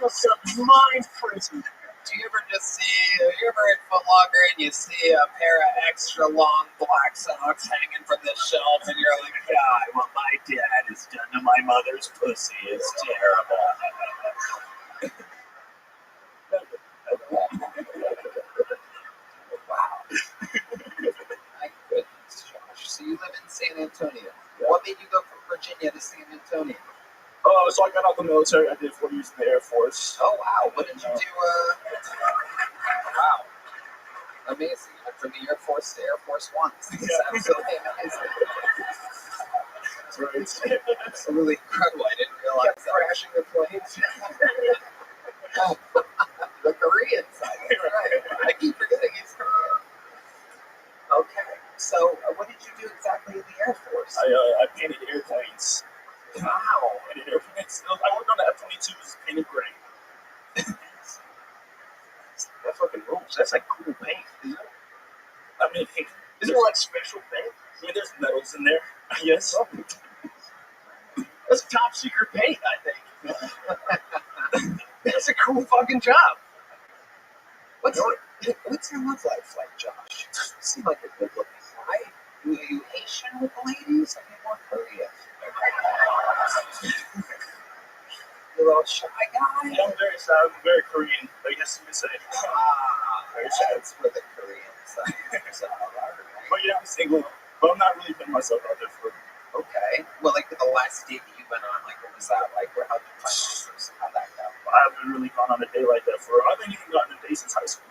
Just a mind prison. Do you ever at Foot Locker and you see a pair of extra long black socks hanging from the shelf and you're like, God, what my dad has done to my mother's pussy is terrible. Wow. My goodness, Josh. So you live in San Antonio. What made you go from Virginia to San Antonio? So I got out the military. I did 4 years in the Air Force. Oh, wow. What did you do? Wow. Amazing. You went from the Air Force to Air Force One. This is absolutely amazing. That's right. Absolutely incredible. I didn't realize that. Crashing the planes. The Korean side. Right. I keep forgetting he's Korean. Okay. So, what did you do exactly in the Air Force? I painted airplanes. Wow. I painted airplanes. I worked on the F-22s, painted gray. That fucking rules. That's like cool paint, isn't it? I mean, Is there like special paint? I mean, there's metals in there. Yes. That's top secret paint, I think. That's a cool fucking job. What's your love life like, Josh? You seem like a good looking guy. Are you Asian with the ladies? Are you more Korean? You a little shy guy? Yeah, I'm very sad. I'm very Korean, I guess you could say. Very shy. That's for the Koreans. But yeah, I'm single. But I'm not really putting myself out there for it. Okay. Well, like the last date that you went on, like what was that like? How'd you find this person? How'd that go? I haven't really gone on a date like that for. I haven't even gotten a date since high school.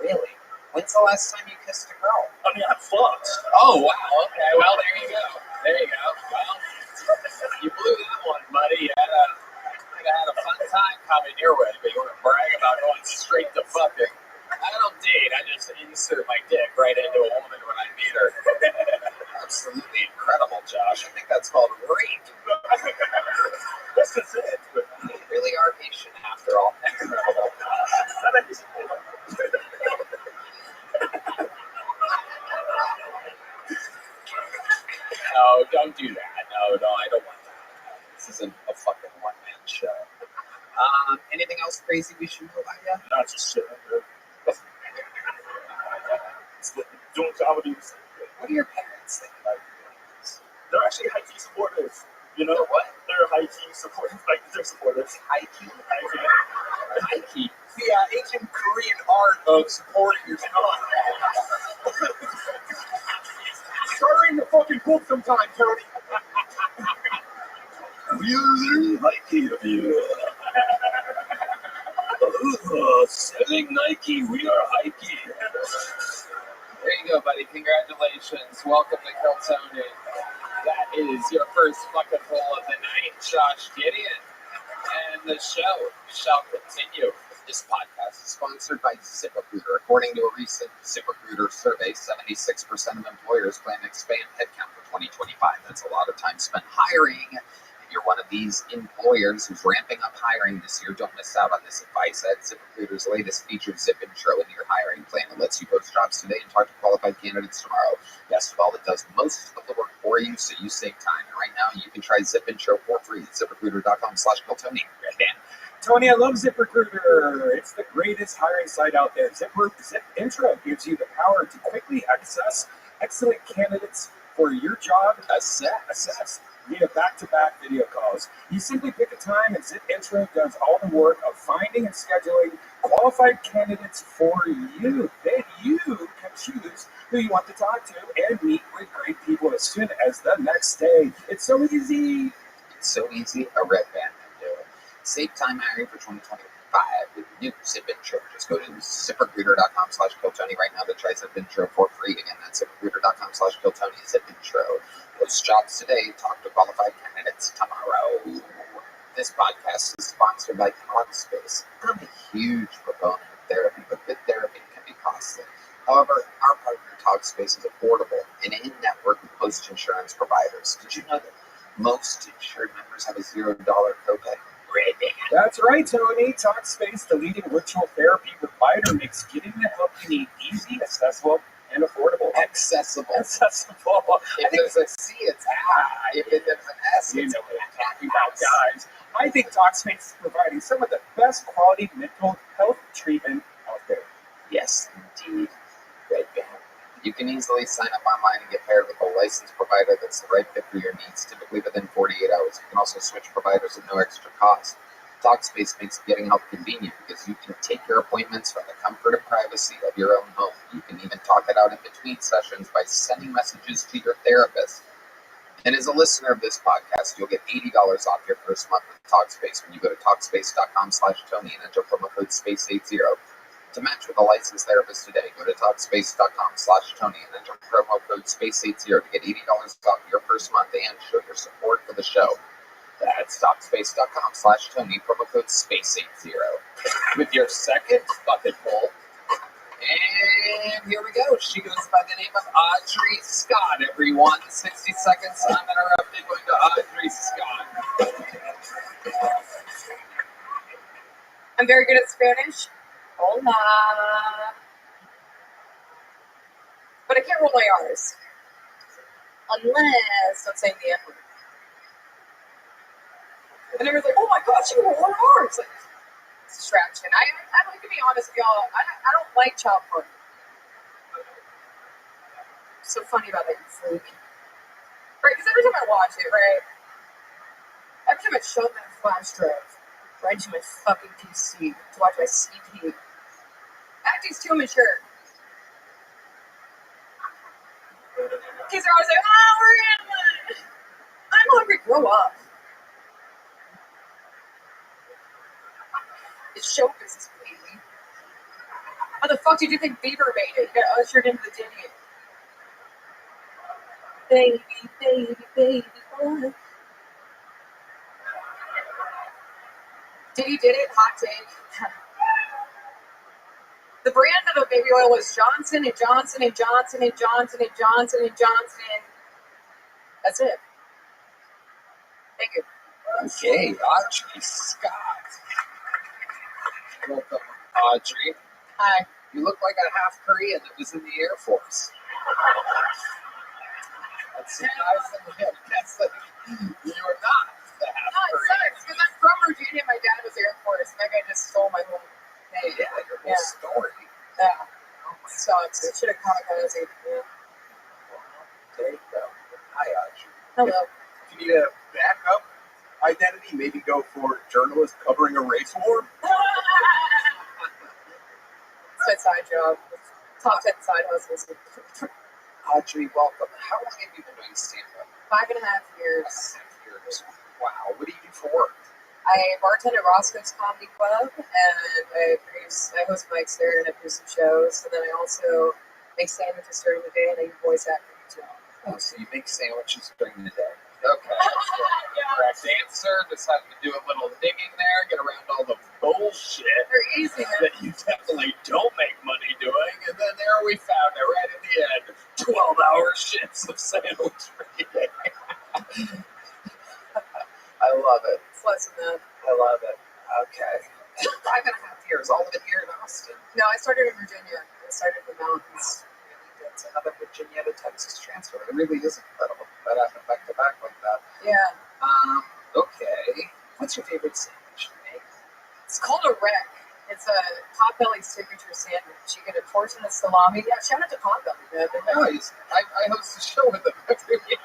Really? When's the last time you kissed a girl? I mean, I fucked. Oh, wow. Okay. Well, there you go. There you go. Well, you blew that one, buddy. You had a fun time coming your way, but you want to brag about going straight to fucking. I don't date. I just insert my dick right into a woman when I meet her. Absolutely incredible, Josh. I think that's called rape. This is it. You really are patient after all. No, don't do that. No, I don't want that. This isn't a fucking one-man show. Anything else crazy we should know about you? Not just shit. Doing comedy. What do your parents think about you doing this? They're actually high key supporters. You know They're what? They're high key supporters. Like they're supporters. High key. High key. The ancient Korean art of supporting your son. Start reading the fucking book sometime, Tony. Really high key of you. Selling Nike, we are high key. There you go, buddy. Congratulations. Welcome to Kill Tony. That is your first fucking bowl of the night, Josh Gideon. And the show shall continue. This podcast is sponsored by ZipRecruiter. According to a recent ZipRecruiter survey, 76% of employers plan to expand headcount for 2025. That's a lot of time spent hiring. If you're one of these employers who's ramping up hiring this year, don't miss out on this advice. Add ZipRecruiter's latest featured Zip Intro into your hiring plan. It lets you post jobs today and talk to qualified candidates tomorrow. Best of all, it does most of the work for you, so you save time. And right now, you can try Zip Intro for free at ZipRecruiter.com/KillTony. Right, Dan? Tony, I love ZipRecruiter. It's the greatest hiring site out there. Zip Intro gives you the power to quickly access excellent candidates for your job. Assess via back-to-back video calls. You simply pick a time and Zip Intro does all the work of finding and scheduling qualified candidates for you. Then you can choose who you want to talk to and meet with great people as soon as the next day. It's so easy. It's so easy. A red band can do it. Save time hiring for 2025 with new Zip Intro. Just go to ZipRecruiter.com/KillTony right now to try Zip Intro for free. Again, that's ZipRecruiter.com/KillTony. Zip Intro. Post jobs today. Talk to qualified candidates tomorrow. This podcast is sponsored by Talkspace. I'm a huge proponent of therapy, but good therapy can be costly. However, our partner Talkspace is affordable and in-network with most insurance providers. Did you know that most insured members have a $0 copay? That's right, Tony. Talkspace, the leading virtual therapy provider, makes getting the help you need easy, accessible, and affordable. Accessible. If there's a C, it's I. If there's an S, you know what I'm talking about, guys. I think Talkspace is providing some of the best quality mental health treatment out there. Yes, indeed. Red band. You can easily sign up online and get paired with a licensed provider that's the right fit for your needs, typically within 48 hours. You can also switch providers at no extra cost. Talkspace makes getting help convenient because you can take your appointments from the comfort and privacy of your own home. You can even talk it out in between sessions by sending messages to your therapist. And as a listener of this podcast, you'll get $80 off your first month with Talkspace when you go to Talkspace.com/Tony and enter promo code SPACE80. To match with a licensed therapist today, go to Talkspace.com/Tony and enter promo code SPACE80 to get $80 off your first month and show your support for the show. That's Talkspace.com/Tony, promo code SPACE80. With your second bucket full. And here we go. She goes by the name of Audrey Scott, everyone. 60 seconds uninterrupted going to Audrey Scott. I'm very good at Spanish. Hola. But I can't roll my R's. Unless I'm saying the N-word. And everyone's like, oh my gosh, you roll her R's. Like, it's a distraction. I'm going to be honest with y'all. I don't like child porn. So funny about that, you freak. Right, because every time I watch it, right, every time I show them flash drive, right to my fucking PC to watch my CP, acting's too mature. Kids are always like, oh, we're in. I'm hungry, grow up. It's show business, baby. How the fuck did you think Bieber made it? You got ushered into the Diddy. Baby, baby, baby, boy. Diddy did it. Hot take. The brand of the baby oil was Johnson and Johnson and Johnson and Johnson and Johnson and Johnson. That's it. Thank you. Okay, Audrey Scott. Welcome, Audrey. Hi. You look like a half Korean that was in the Air Force. That's surprising. That's like, you're not the half No, it Korean. sucks because I'm from Virginia. My dad was Air Force, and that guy just stole my whole name. Yeah, your whole story. Yeah. Sucks. It should have kamikaze. Yeah. There you go. Hi, Audrey. Hello. If you need a backup identity, maybe go for journalist covering a race war. It's my side job. Top 10 side hustles. Audrey, welcome. How long have you been doing stand-up? 5.5 years. 5.5 years. Wow. What do you do for work? I bartend at ROTHSCHILD Comedy Club, and I host mics there, and I produce some shows, and then I also make sandwiches during the day, and I do voice acting too. Oh, so you make sandwiches during the day. Okay. Correct answer. Just have to do a little digging there, get around all the bullshit They're easy, man. that you definitely don't make money doing, and then there we found it right at the end. 12-hour shifts of sandwich making. I love it. It's less than that. I love it. Okay. 5.5 years, all of it here in Austin. No, I started in Virginia. I started in the mountains. It's another Virginia to Texas transfer. It really is incredible that happened back to back like that. Yeah. Okay. What's your favorite sandwich to make? It's called a wreck. It's a Potbelly signature sandwich. You get a portion of salami. Yeah, shout out to Potbelly, man. Nice. I host a show with them every week.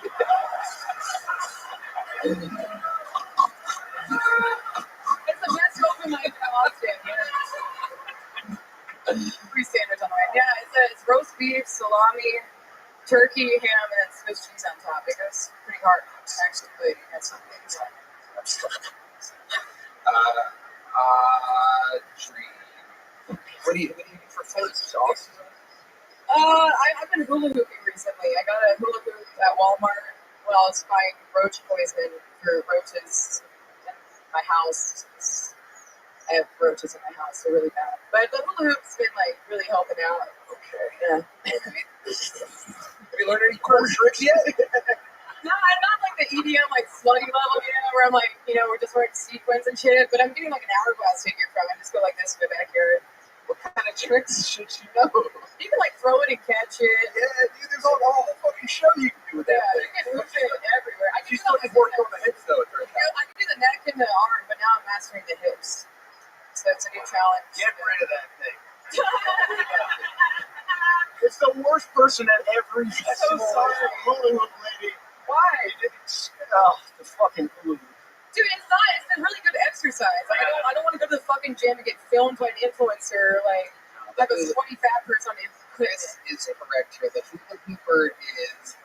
It's the best open mic in Austin. Free sandwich on the way. Yeah, it's roast beef, salami, turkey, ham, and then Swiss cheese on top. It goes pretty hard, actually, but it has some things on it. Audrey. What do you do for food? Sauce? I've been hula hooping recently. I got a hula hoop at Walmart when I was buying roach poison for roaches in my house. I have roaches in my house. They're really bad. But the hula hoop's been like really helping out. Okay. Yeah. Have you learned any cool tricks yet? No, I'm not like the EDM like slutty level, where I'm like, we're just wearing sequins and shit. But I'm getting like an hourglass figure from. I just go like this in the backyard. What kind of tricks should you know? You can like throw it and catch it. Yeah, dude, there's a whole fucking show you can do with that thing. You can hoop it everywhere. I can You do still the can work on the hips though. I can do the neck and the arm, but now I'm mastering the hips. So it's a new challenge. Get rid of that thing. It's the worst person at every festival. Hula hoop lady. Why? The fucking hula hoop. Dude, it's not. It's a really good exercise. Like, I don't want to go to the fucking gym and get filmed by an influencer, like a sweaty fat person on Instagram. This is correct here. The hula hooper is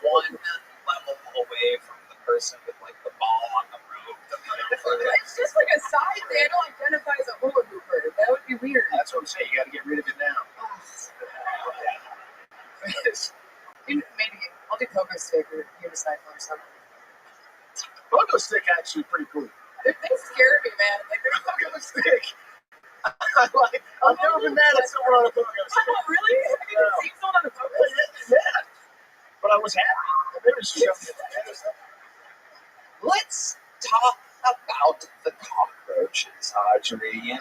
one level away from the person with like the ball on the rope. It's just like a side thing. I don't identify as a hula hooper. That would be weird. That's what I'm saying. You got to get rid of it now. Maybe I'll do pogo stick or unicycle or something. Pogo stick actually pretty cool. They scare me, man. Like they're Pogo stick. I've never been mad at someone on a pogo stick. Oh, really? Have you ever seen someone on a pogo stick? Yeah. But I was happy. They were shoving it. Let's talk about the cockroaches, Audrey. You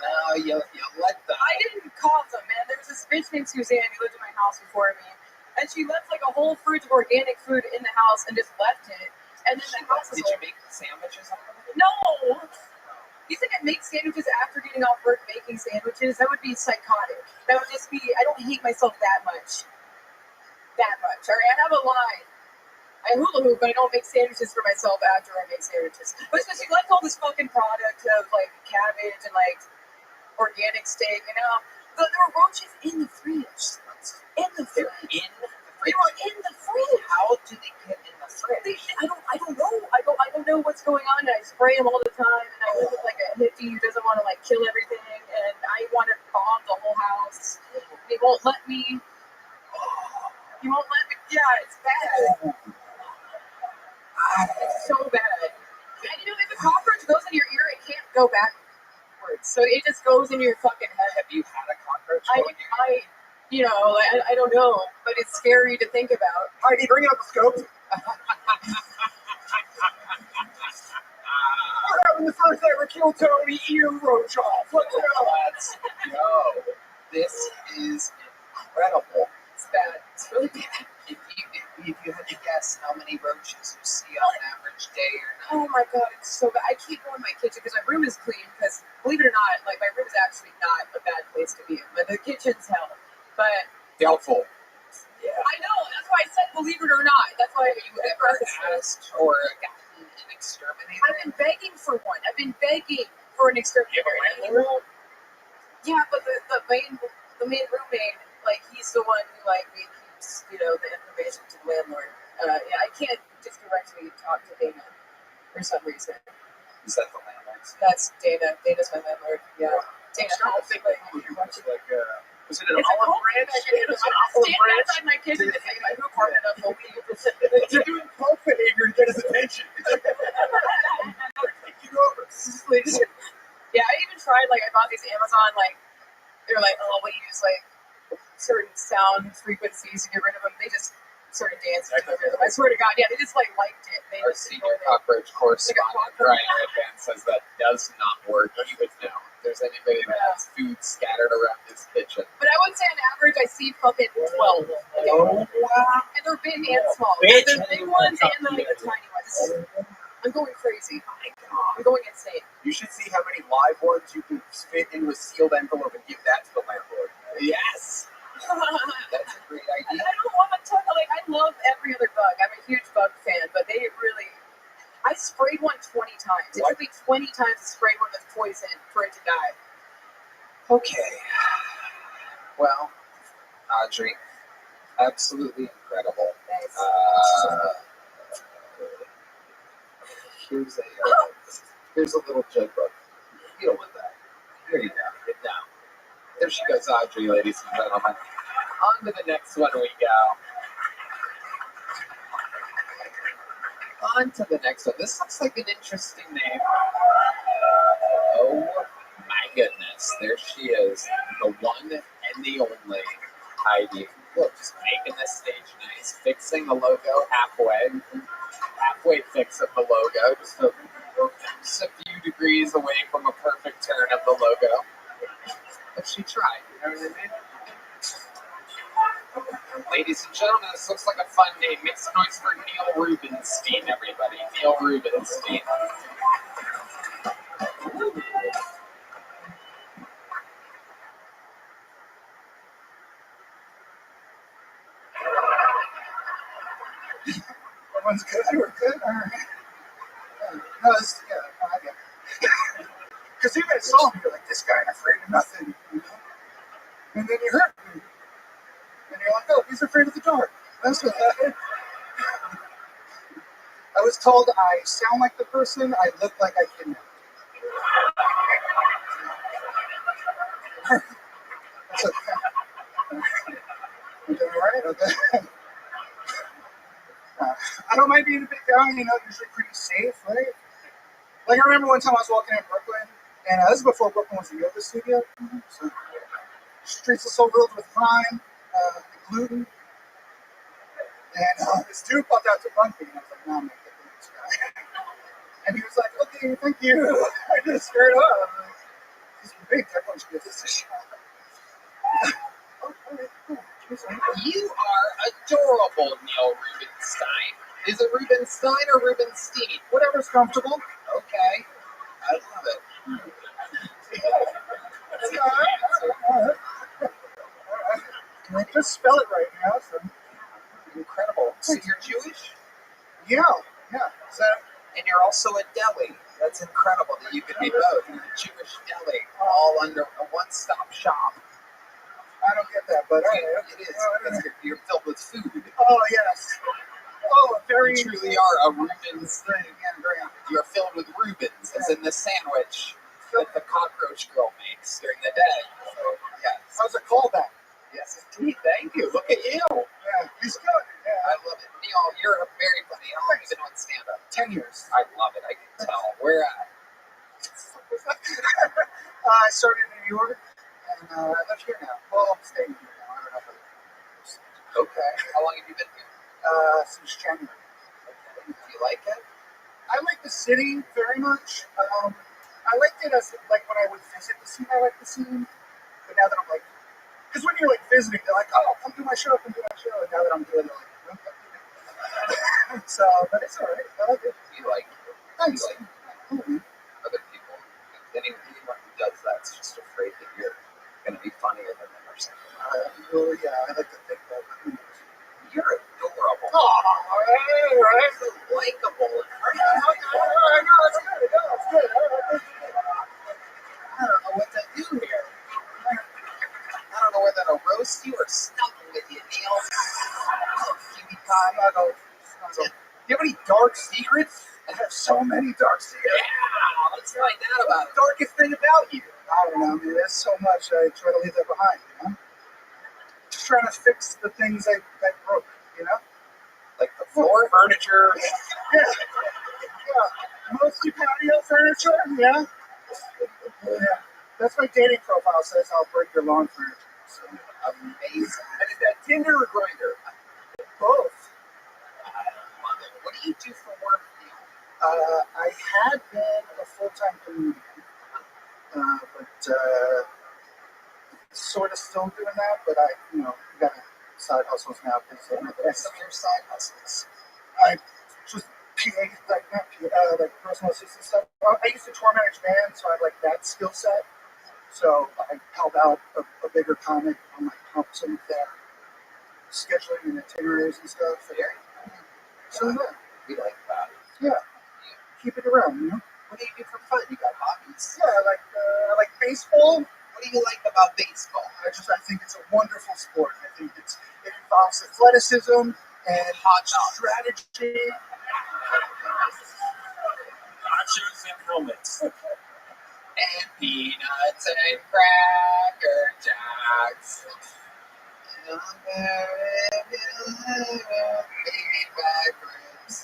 let them. I didn't cause them, man. There was this bitch named Suzanne who lived in my house before me, and she left like a whole fridge of organic food in the house and just left it. And then the house was Did you make sandwiches out of it? No. You think I make sandwiches after getting off work making sandwiches? That would be psychotic. That would just be, I don't hate myself that much. That much. All right, I have a line. I hula hoop, but I don't make sandwiches for myself after I make sandwiches. But she left all this fucking product of like cabbage and like organic steak, There were roaches in the fridge. In the fridge. They were in the fridge. How do they get in the fridge? I don't know. I don't know what's going on. And I spray them all the time. And I live with like a hippie who doesn't want to like kill everything. And I want to bomb the whole house. They won't let me. You won't let me. Yeah, it's bad. It's so bad. And you know, if a cockroach goes in your ear, it can't go backwards. So it just goes into your fucking head. Have you had a cockroach? You know, I don't know, but it's scary to think about. All right, bring up the scope. We're having the first ever Kill Tony ear roach off. Let's go. Let's go. This is incredible. It's bad. It's really bad. If you had to guess how many roaches you see on an average day or night. Oh my god, it's so bad. I keep going in my kitchen because my room is clean. Because believe it or not, like my room is actually not a bad place to be in. But the kitchen's hell. But doubtful. Yeah. I know. That's why I said believe it or not. That's why you ever asked or gotten an exterminator? I've been begging for one. I've been begging for an exterminator. Yeah, but the main roommate, like he's the one who like keeps the information to the landlord. Yeah, I can't just directly talk to Dana for some reason. Is that the landlord? That's Dana. Dana's my landlord. Yeah. Dana. Was it an olive branch? It's an olive branch. Outside my kitchen to say my new apartment of the week. You're doing pulp behavior to get his attention. Yeah, I even tried, like, I bought these Amazon, like, they're like, oh, we use, like, certain sound frequencies to get rid of them. They just started dancing to them. I swear to God, yeah, they just, like, liked it. They Our senior cockroach correspondent, Brian Redman, says that does not work. He would know. If there's anybody that has food scattered around his kitchen. But I would say on average, I see fucking 12. Okay? Oh, wow. And they're big and small. There's the big ones and the tiny ones. I'm going crazy. I'm going insane. You should see how many live ones you can fit into a sealed envelope and give that to the landlord. Yes. That's a great idea. I don't want to tell you, like, I love every other bug. I'm a huge bug fan, but they really... I sprayed one 20 times. It took me 20 times to spray one with poison for it to die. Okay. Well, Audrey, absolutely incredible. Thanks. Here's a little joke book. Deal with that. There you go. Get down. There she goes, Audrey, ladies and gentlemen. On to the next one we go. On to the next one. This looks like an interesting name. Oh my goodness. There she is. The one and the only Heidi. Look, just making this stage nice. Fixing the logo halfway. Halfway fix of the logo. Just a few degrees away from a perfect turn of the logo. But she tried, you know what I mean? Ladies and gentlemen, this looks like a fun name. Make some noise for Neil Rubenstein, everybody. Neil Rubenstein. Everyone's good. We're good. All right. No, this, yeah, I get it. Because you guys saw me, you're like, this guy ain't afraid of nothing. You know? And then you hurt me. And you're like, oh, he's afraid of the dark. That's what happened. I was told I sound like the person, I look like I kidnapped. That's okay. You doing all right? Okay. I don't mind being a big guy, you know, usually pretty safe, right? Like, I remember one time I was walking in Brooklyn, and this is before Brooklyn was a yoga studio. So, streets are so filled with crime, gluten. And this dude popped out to bunk me, and I was like, no, I'm not getting this guy. And he was like, okay, thank you. I just scared up. I'm like, this is big, everyone should give this a shot. You are adorable, Neil Rubenstein. Is it Rubenstein or Rubenstein? Whatever's comfortable. Okay. I love it. That's a good answer. Can I just spell it right now? So. Incredible. So you're Jewish? Yeah. So, and you're also a deli. That's incredible that you could be both. You're a Jewish deli, all under a one-stop shop. I don't get that, but it is. Because you're filled with food. Oh, yes. Oh, very. You truly are a Rubenstein. You're filled with Rubens, as in the sandwich that the cockroach girl makes during the day. So, yes. How's a callback? Yes, indeed. Thank you. Look at you. Yeah, he's good. Yeah. I love it. Neil, you're very funny. How long have you been on stand-up? 10 years. I love it. I can tell. New York, and I live here now. Well, I'm staying here now. I don't know if I Okay. How long have you been here? since January. Okay. Do you like it? I like the city very much. I liked it as like when I would visit the scene. I liked the scene, but now that I'm like, because when you're like visiting, they're like, "Oh, come do my show, come do my show." And now that I'm doing it, they're like, "Okay." So, but it's alright. I like it. You like it? Thanks. You like it? Other people, anyone who does that's just afraid that you're going to be funnier than them or something. Well, yeah, I like to think that. You're adorable. Oh, right. So likable. I know, it's good. No, it's good. I don't know what to do here. I don't know whether to roast you or snuggle with you, Neil. Oh, cutie pie. Snuggle. Do you have any dark secrets? I have so many dark secrets. Yeah, let's find out about it. Darkest thing about you? I don't know, man. There's so much. I try to leave that behind, you know? Just trying to fix the things that broke, you know? Like the floor furniture. Yeah. Mostly patio furniture, yeah. Yeah. That's my dating profile says I'll break your lawn furniture. So. Amazing. And is that Tinder or Grindr? Both. I love it. What do you do for work, Neil? I had been a full-time comedian, but sort of still doing that, but I, got side hustles now. What's some of your side hustles? I just PA, like personal assistant stuff. I used to tour manage bands, so I have like that skill set. So I help out a bigger comic on like help some of their scheduling and itineraries and stuff. So yeah, we like that. Yeah, keep it around, you know. What do you do for fun? You got hobbies? Yeah, I like baseball. What do you like about baseball? I think it's a wonderful sport. I think it involves athleticism and hot strategy. Nachos and helmets. And peanuts and cracker jacks. Baby back ribs.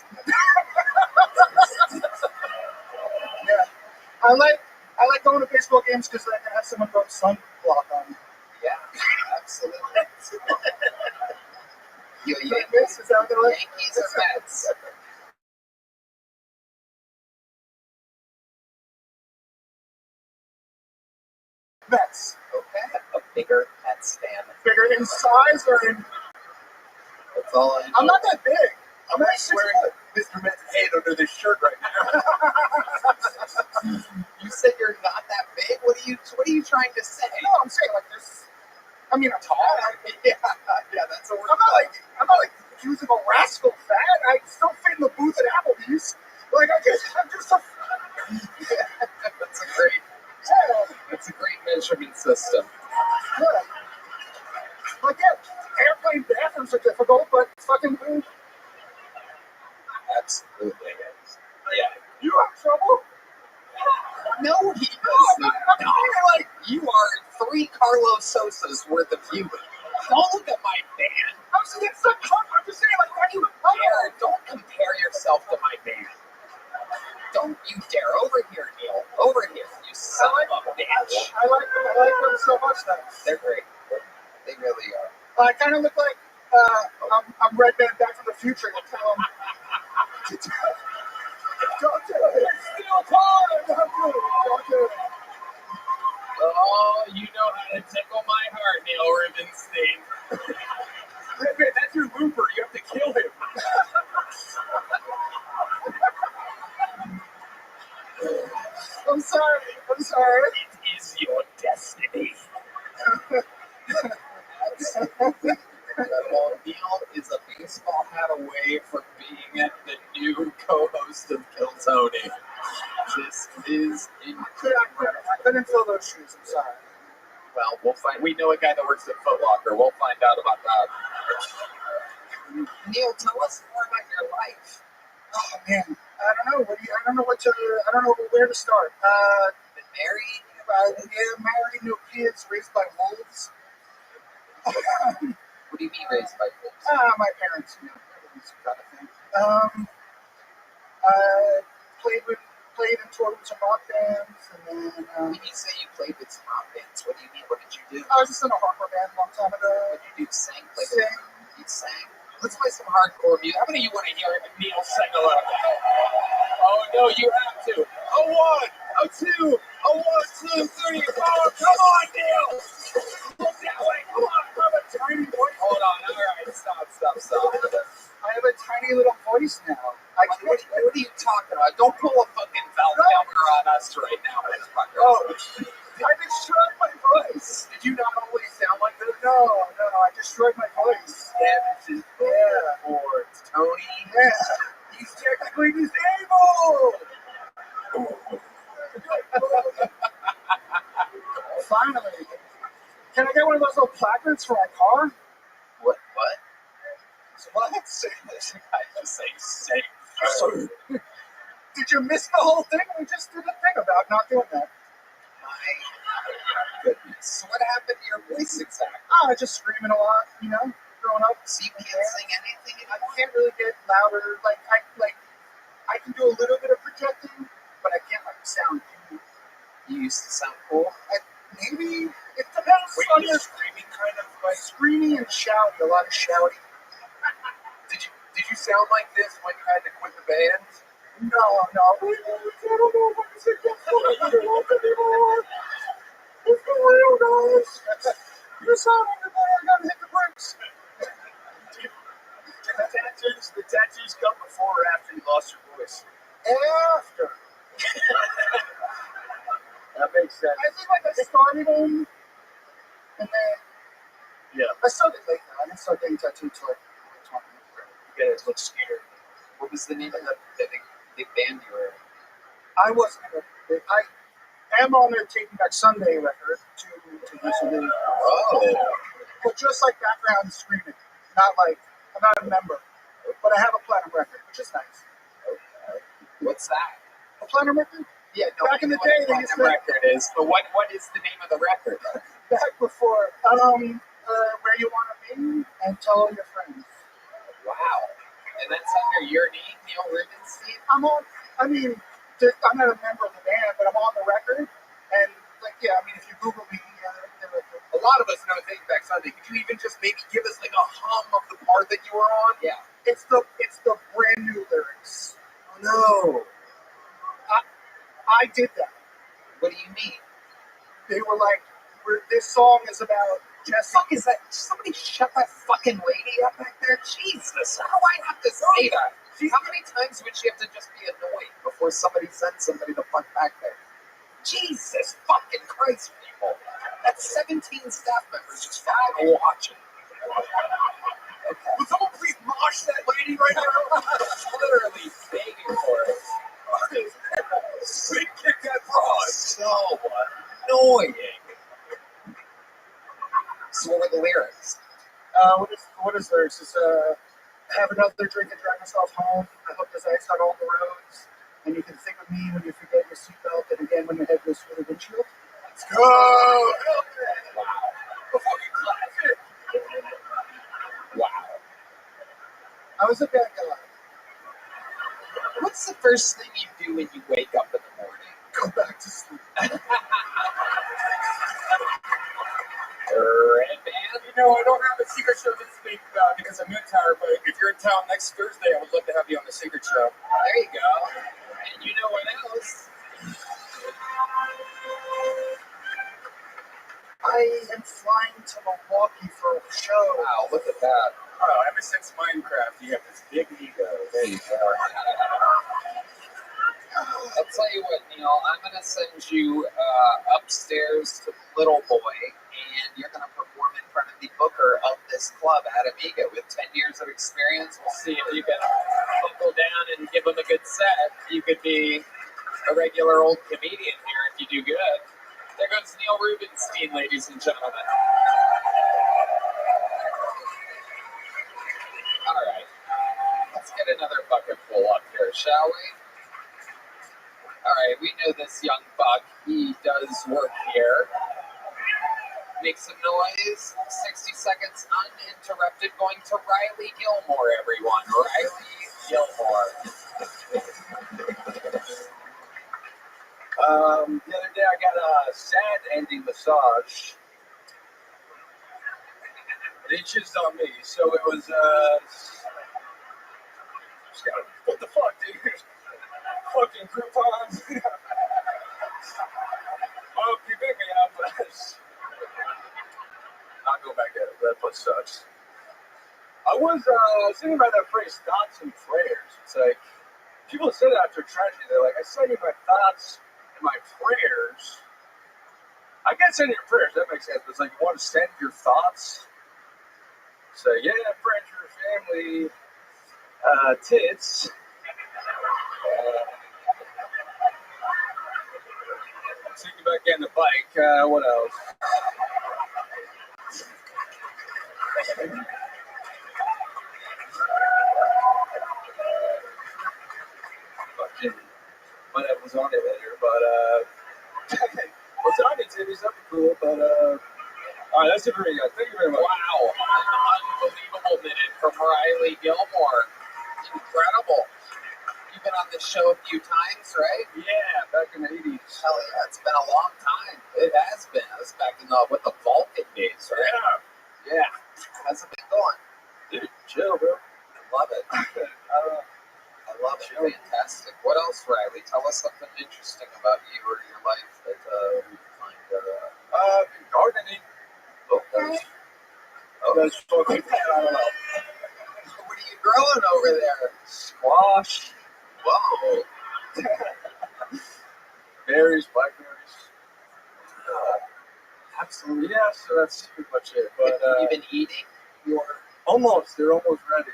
Yeah, I like going to baseball games because I can have someone rub sunblock on me. Yeah, absolutely. You Yankees? Is that what they're like? Yankees or Mets? Mets. Okay. A bigger Mets fan. Bigger in size or in? That's all I know. I'm not that big. I'm like 6 foot. Mr. Mets head under this shirt right now. You said you're not that big? What are you trying to say? No, I'm saying like this. I mean, I'm tall. Yeah, that's a word. I'm not like accusing a rascal fat. I still fit in the booth at Applebee's. Like I'm just a. That's a great measurement system. Yeah. Like airplane bathrooms are difficult, but fucking food. Absolutely. Yeah. You have trouble? No, he doesn't. No, like you are 3 Carlos Sosas worth of humor. Don't look at my band. I'm just saying, like, why do you Don't compare yourself to my band. Don't you dare. Over here, Neil. Over here. You son of a bitch. I like them so much now. They're great. They really are. I kind of look like I'm Red Man Back from the Future. You tell him, don't do it. It's still time. Don't do it. Don't do it. Oh, you know how to tickle my heart, Neil Rubenstein. Red Man, that's your looper. You have to kill him. I'm sorry. It is your destiny. Well, Neil is a baseball hat away from being the new co-host of Kill Tony. This is incredible. I couldn't fill those shoes. I'm sorry. Well, we'll find. We know a guy that works at Foot Locker. We'll find out about that. Neil, tell us more about your life. Oh man, I don't know. I don't know where to start. Been married? Yeah, married, no kids, raised by wolves. What do you mean raised by wolves? My parents, everything's kind of thing. I played with played and toured with some rock bands, and then When you say you played with some rock bands, what do you mean? What did you do? I was just in a hardcore band a long time ago. What did you do? Sing? Play Sing. You sang? Let's play some hardcore music. How many of you want to hear Neil sing a little bit? Oh, no, you have to. A one, a two, a 1, 2, 3, 4. Come on, Neil. Look that way. Come on. I have a tiny voice. Hold on. All right. Stop. I have a tiny little voice now. What are you talking about? Don't pull a fucking Valcomer on us right now, motherfucker. Oh, I destroyed my voice. Did you not always sound like this? No, I destroyed my voice. Damage is for Tony. Yeah. He's technically disabled. Finally. Can I get one of those little placards for my car? What? What? Say this. I just say safe. Did you miss the whole thing? We just did a thing about not doing that. My goodness. What happened to your voice exactly? Just screaming a lot, growing up. So you can't sing anything? I can't really get louder. I can do a little bit of projecting, but I can't sound. You used to sound cool? Maybe. It depends on your screaming kind of screaming and shouting, a lot of shouting. Did you sound like this when you had to quit the band? No. I don't know if I can sing that song anymore. It's for real, guys. You sound like I gotta hit the brakes. The tattoos come before or after you lost your voice? After. That makes sense. I think I started them, and then I started late now. I didn't start getting tattooed until like 20. You guys look scared. What was the name of the big band you were in? I wasn't in it. I am on their Taking Back Sunday record to listen to. Oh. But just like background screaming. Not like, I'm not a member. But I have a platinum record, which is nice. Okay. What's that? A platinum record? Yeah, no, back in the day, they used to. Record is, but what is the name of the record? Back before, Where You Wanna Be and Tell All Your Friends. Wow. And that's under your name, Neil Rubenstein? I'm not a member of the band, but I'm on the record. And, if you Google me, a lot of us know Taking Back Sunday. Could you even just maybe give us like a hum of the part that you were on? Yeah. It's the brand new lyrics. Oh, no. I did that. What do you mean? They were like, this song is about Jesse. What the fuck is that? Somebody shut that fucking lady up back there? Jesus. How do I have to say that? How many times would she have to just be annoyed before somebody sends somebody the fuck back there? Jesus fucking Christ, people. That's 17 staff members just fucking watching. Okay. Would someone please mosh that lady right now? Literally begging for it. Sweet kick that broad. So annoying. So what were the lyrics? What is lyrics? It's have another drink and drive yourself home. I hope there's ice on all the roads. And you can think of me when you forget your seatbelt and again when your head goes through the windshield. Let's go! Wow. A fucking classic! Wow. I was a bad guy. What's the first thing you do when you wake up in the morning? Go back to sleep. Red band? I don't have a secret show this week because I'm in town, but if you're in town next Thursday, I would love to have you on the secret show. There you go. And you know what else? I am flying to Milwaukee for a show. Wow, look at that. Oh, ever since Minecraft, you have this big ego. There you go. I'll tell you what, Neil, I'm going to send you upstairs to Little Boy, and you're going to perform in front of the booker of this club at Amiga with 10 years of experience. We'll see if you can buckle down and give him a good set. You could be a regular old comedian here if you do good. There goes Neil Rubenstein, ladies and gentlemen. All right. Let's get another bucket full up here, shall we? All right, we know this young buck. He does work here. Make some noise. 60 seconds uninterrupted. Going to Riley Gilmore, everyone. Riley Gilmore. The other day I got a sad ending massage. They jizzed on me, so it was, what the fuck, dude? Fucking Groupons. Oh, you pick me up, but I'll go back at it. That place sucks. I was thinking about that phrase, thoughts and prayers. It's like, people say that after tragedy. They're like, I send you my thoughts and my prayers. I can send you your prayers, that makes sense. But it's like, you want to send your thoughts? So, yeah, praying for your family. Tits. Taking back in the bike. What else? Fucking whatever was on it later, but what's on it, titties? That'd be cool, but alright, that's it for me, guys. Thank you very much. Wow, an unbelievable minute from Riley Gilmore. Incredible. You've been on this show a few times, right? Yeah, back in the 80s. Hell yeah, it's been a long time. It has been. I was back in the Vulcan days, right? Yeah. How's it been going? Dude, chill, bro. I love it. I love it. Fantastic. What else, Riley? Tell us something interesting about you or your life that we find. Been gardening. Okay. That's fucking, I don't know. What are you growing over there? Squash. Whoa. Berries, blackberries. Absolutely, yeah, so that's pretty much it. But you've been eating your... Almost, they're almost ready.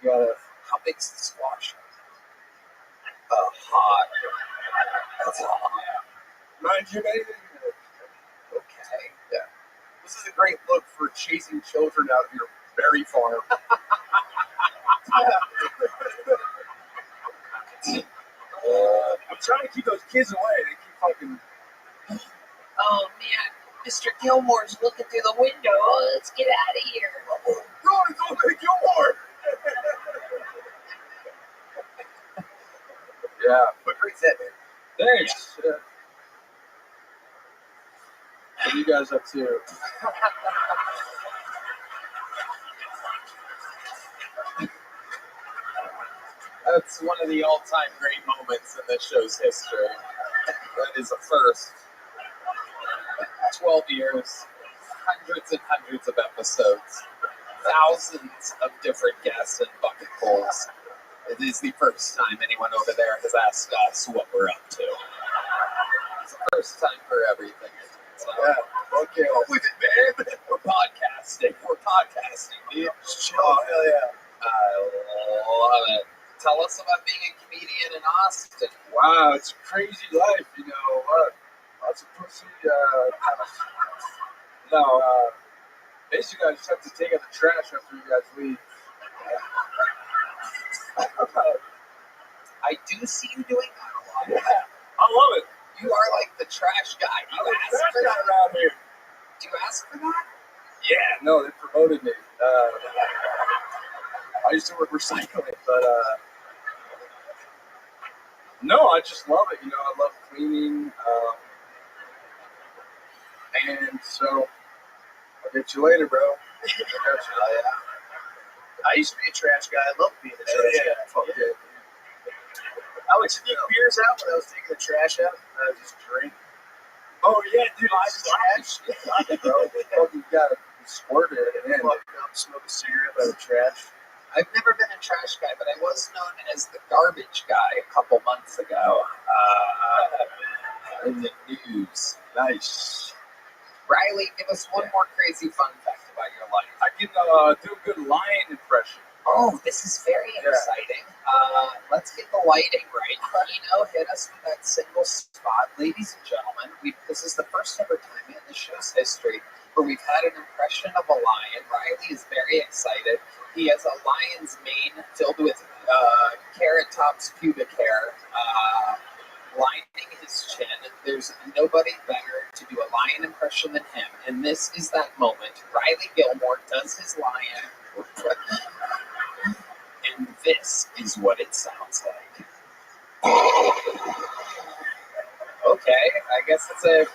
You gotta... How big's the squash? Hot. That's hot. Mind you, baby. Okay. Yeah. This is a great look for chasing children out of your berry farm. I'm trying to keep those kids away. They keep fucking... Oh, man. Mr. Gilmore's looking through the window. Oh, let's get out of here. No, it's only Gilmore! Yeah. But great set, man. Thanks. Yeah. What are you guys up to? That's one of the all-time great moments in the show's history. That is a first. 12 years, hundreds and hundreds of episodes, thousands of different guests and bucket pulls. It is the first time anyone over there has asked us what we're up to. It's the first time for everything. So, yeah, okay. With it, man. We're podcasting, dude. Oh, hell yeah. I love it. Tell us about being a comedian in Austin. Wow, it's a crazy life, you know. Lots of pussy. Basically, I just have to take out the trash after you guys leave. I do see you doing that a lot. Yeah, I love it. You are like the trash guy. You ask for that around here. Do you ask for that? Yeah, no, they promoted me. I used to work recycling, but no, I just love it. You know, I love cleaning. And so, I'll get you later, bro. I used to be a trash guy. I love being a trash guy. Fuck yeah. I would sneak beers out when I was taking the trash out. I would just drink. Oh yeah, dude, I trash. bro. You gotta squirt it and fuck up, smoke a cigarette by the trash. I've never been a trash guy, but I was known as the garbage guy a couple months ago in the news. Nice. Riley, give us one more crazy fun fact about your life. I can do a good lion impression. Oh, this is very exciting. Let's get the lighting right. Kino, hit us with that single spot. Ladies and gentlemen, this is the first ever time in the show's history where we've had an impression of a lion. Riley is very excited. He has a lion's mane filled with Carrot Top's pubic hair, lining his chin. There's nobody better to do a lion impression than him. And this is that moment. Riley Gilmore does his lion. And this is what it sounds like. Okay, I guess it's a.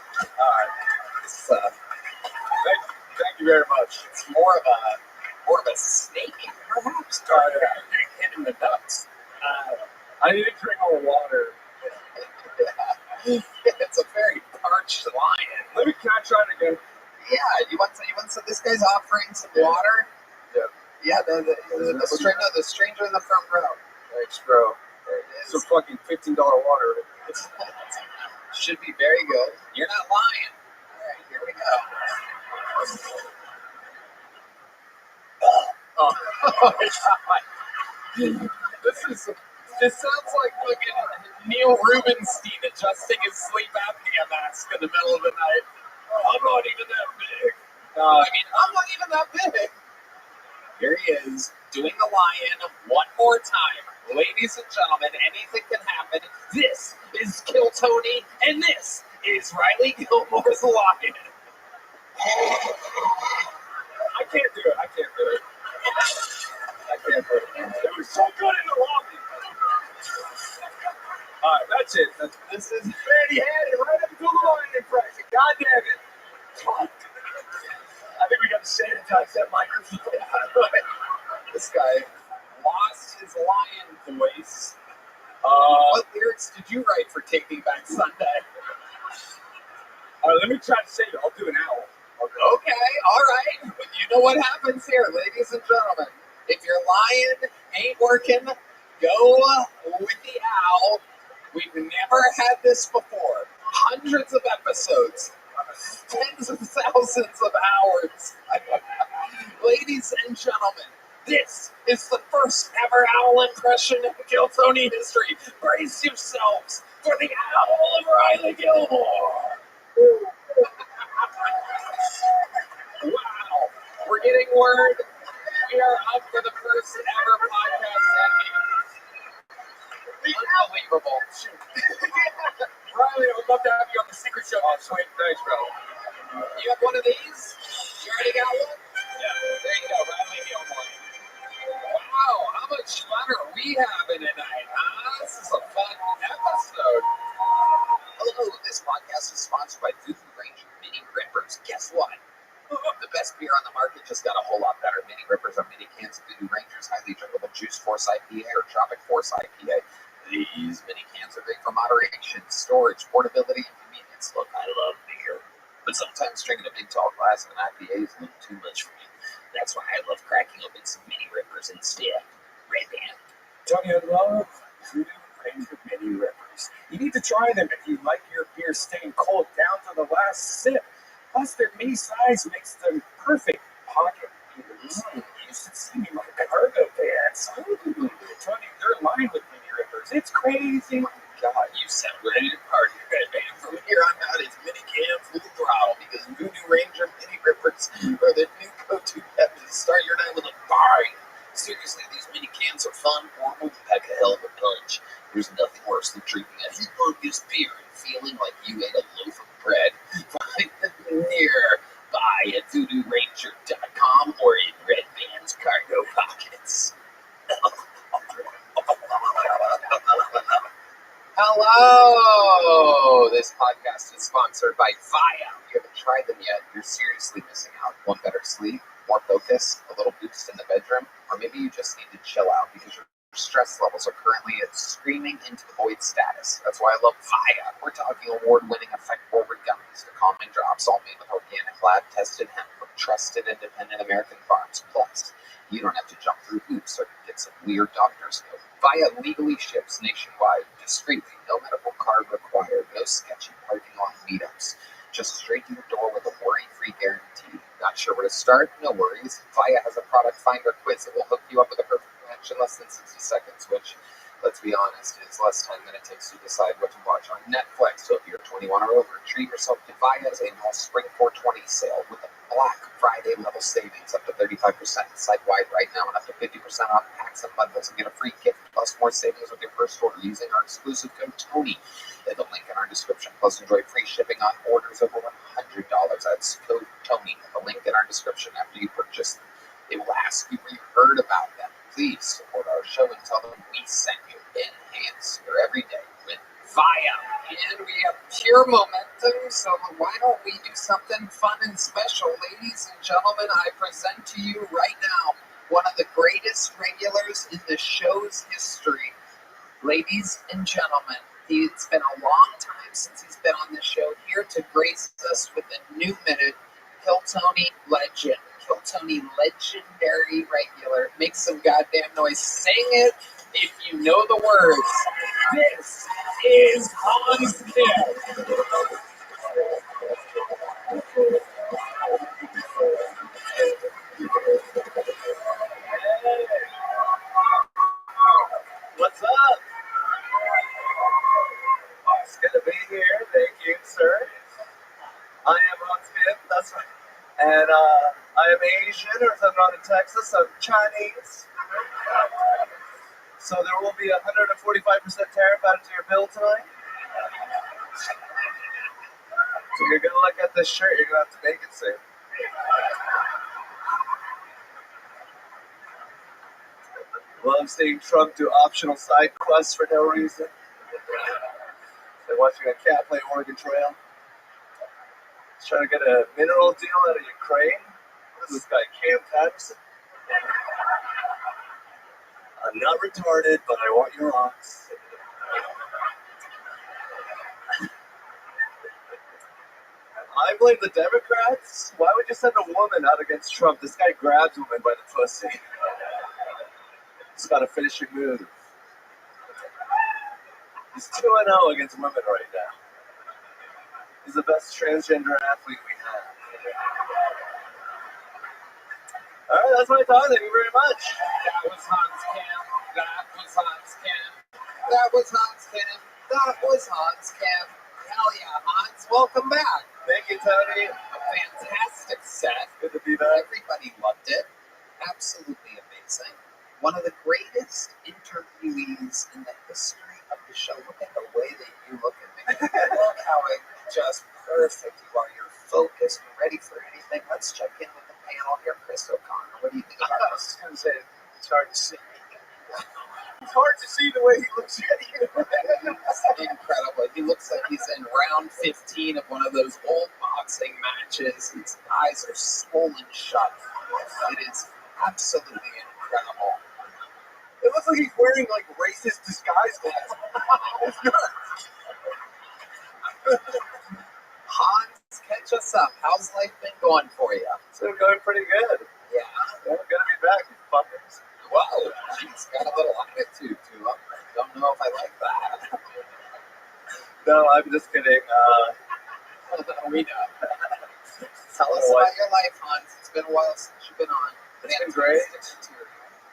Thank you very much. It's more of a snake, perhaps. Hit in the nuts. I need to drink more water. It's a very parched lion. Can I try it again? Yeah, you want some? This guy's offering some water. Yeah. Yeah, the stranger in the front row. Thanks, bro. There it is. Some fucking $15 water. Should be very good. You're not lying. All right, here we go. Oh my God. This sounds like fucking Neil Rubenstein adjusting his sleep apnea mask in the middle of the night. I'm not even that big. I'm not even that big. Here he is, doing the lion one more time. Ladies and gentlemen, anything can happen. This is Kill Tony, and this is Riley Gilmore's lion. I can't do it. It was so good in the lobby. All right, that's it. This is man, he had it right up to the lion impression. God damn it. I think we got to sanitize that microphone. This guy lost his lion voice. What lyrics did you write for Taking Back Sunday? Let me try to say it. I'll do an owl. Okay, all right. But you know what happens here, ladies and gentlemen. If your lion ain't working, go with the owl. We've never had this before. Hundreds of episodes. Tens of thousands of hours. Ladies and gentlemen, this is the first ever owl impression in Kill Tony history. Brace yourselves for the owl of Riley Gilmore. Wow, we're getting word. We are up for the first ever podcast ending. Unbelievable. Riley, I would love to have you on the secret show next week. Thanks, bro. You have one of these? You already got one? Yeah. There you go, Riley Gilmore. Wow, how much fun are we having tonight, huh? This is a fun episode. Hello, this podcast is sponsored by Voodoo Ranger Mini Rippers. Guess what? The best beer on the market just got a whole lot better. Mini Rippers are mini cans of Voodoo Ranger's highly drinkable Juice Force IPA or Tropic Force IPA. These mini cans are great for moderation, storage, portability, and convenience. Look, I love beer, but sometimes drinking a big tall glass of an IPA is a little too much for me. That's why I love cracking open some Mini Rippers instead. Red Band. Tony, I love Voodoo Ranger Mini Rippers. You need to try them if you like your beer staying cold down to the last sip. Plus, their mini size makes them perfect pocket beers. You should see me in my cargo pants. Tony, they're lined with Mini Rippers. It's crazy. God, you sound ready to party, Red Band. From here on out, it's mini can full throttle because Voodoo Ranger Mini Rippers are the new go-to pep to start your night with a bang. Seriously, these mini cans are fun, warm, and pack a hell of a punch. There's nothing worse than drinking a humongous beer and feeling like you ate a loaf of bread. Find them nearby at VoodooRanger.com or in Red Band's cargo pockets. Hello! This podcast is sponsored by Via. If you haven't tried them yet, you're seriously missing out. Want better sleep, more focus, a little boost in the bedroom, or maybe you just need to chill out because your stress levels are currently at screaming into the void status. That's why I love Via. We're talking award-winning effect-forward gummies to calming drops, all made with organic lab-tested hemp from trusted independent American farms. Plus, you don't have to jump through hoops or get some weird doctor's note. Via legally ships nationwide, discreetly, no medical card required, no sketchy parking lot meetups. Just straight to your door with a worry-free guarantee. Not sure where to start? No worries. Via has a product finder quiz that will hook you up with a perfect match in less than 60 seconds, which, let's be honest, is less time than it takes to decide what to watch on Netflix. So if you're 21 or over, treat yourself to Via's annual Spring 420 sale with a Black Friday level savings up to 35% site-wide right now and up to 50% off packs and bundles and get a free gift plus more savings with your first order using our exclusive code TONY in the link in our description. Plus enjoy free shipping on orders over $100. That's code TONY in the link in our description after you purchase them. They will ask you where you heard about them. Please support our show and tell them we sent you. Enhance your everyday with Via. And we have pure momentum, so why don't we do something fun and special? Ladies and gentlemen, I present to you right now one of the greatest regulars in the show's history. Ladies and gentlemen, it's been a long time since he's been on the show, here to grace us with a new minute. Kiltony legend, Kiltony legendary regular. Make some goddamn noise. Sing it if you know the words. This is Hans Kim. What's up? It's good to be here. Thank you, sir. I am Hans Kim, that's right. And I am Asian, or if I'm not in Texas, I'm Chinese. So there will be a 145% tariff added to your bill tonight. So you're gonna look at this shirt, you're gonna have to make it soon. Love seeing Trump do optional side quests for no reason. Like watching a cat play Oregon Trail. He's trying to get a mineral deal out of Ukraine. What is this guy, Cam Patterson? I'm not retarded, but I want your rocks. I blame the Democrats. Why would you send a woman out against Trump? This guy grabs women by the pussy. He's got a finishing move. He's 2-0 against women right now. He's the best transgender athlete we have. All right, that's my time. Thank you very much. That was Hans Kim. That was Hans Kim. That was Hans Kim. That was Hans Kim. Hell yeah, Hans. Welcome back. Thank you, Tony. A fantastic set. Good to be back. Everybody loved it. Absolutely amazing. One of the greatest interviewees in the history of the show. Look at the way that you look at me. Look how just perfect you are. You're focused and ready for anything. Let's check in with the panel here. Chris O'Connor, what do you think about this? I was going to say, it's hard to see. It's hard to see the way he looks at you. Incredible. He looks like he's in round 15 of one of those old boxing matches. His eyes are swollen shut. It is absolutely incredible. It looks like he's wearing like racist disguise glasses. It's not. Hans, catch us up. How's life been going for you? It's been going pretty good. Yeah. I'm good to be back, you fuckers. Whoa, he's got a little attitude to him. I don't know if I like that. No, I'm just kidding. We know. Tell us about your life, Hans. It's been a while since you've been on. It's been great.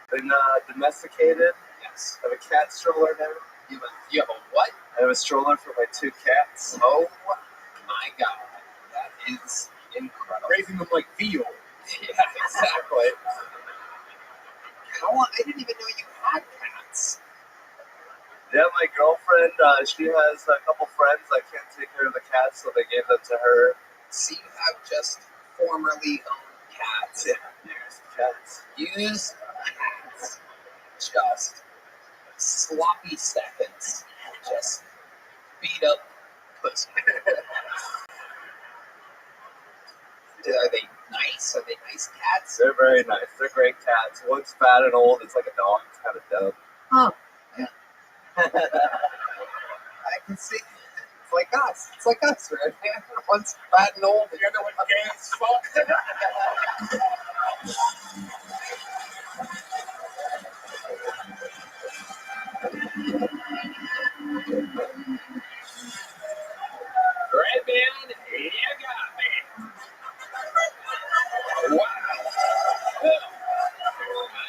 Been domesticated. Yes. I have a cat stroller now. You have a what? I have a stroller for my 2 cats. Oh my God. That is incredible. Raising them like veal. Yeah, exactly. How long? I didn't even know you had cats. Yeah, my girlfriend, she has a couple friends that can't take care of the cats, so they gave them to her. So you have just formerly owned cats. Yeah, used cats. Used cats. Just sloppy seconds. Just beat up pussy. Are they nice? Are they nice cats? They're very nice. They're great cats. One's fat and old. It's like a dog. It's kind of dumb. Huh. Yeah. I can see. It's like us. It's like us, right? One's fat and old, the other one's gay as fuck. Red man, you got me. Wow. I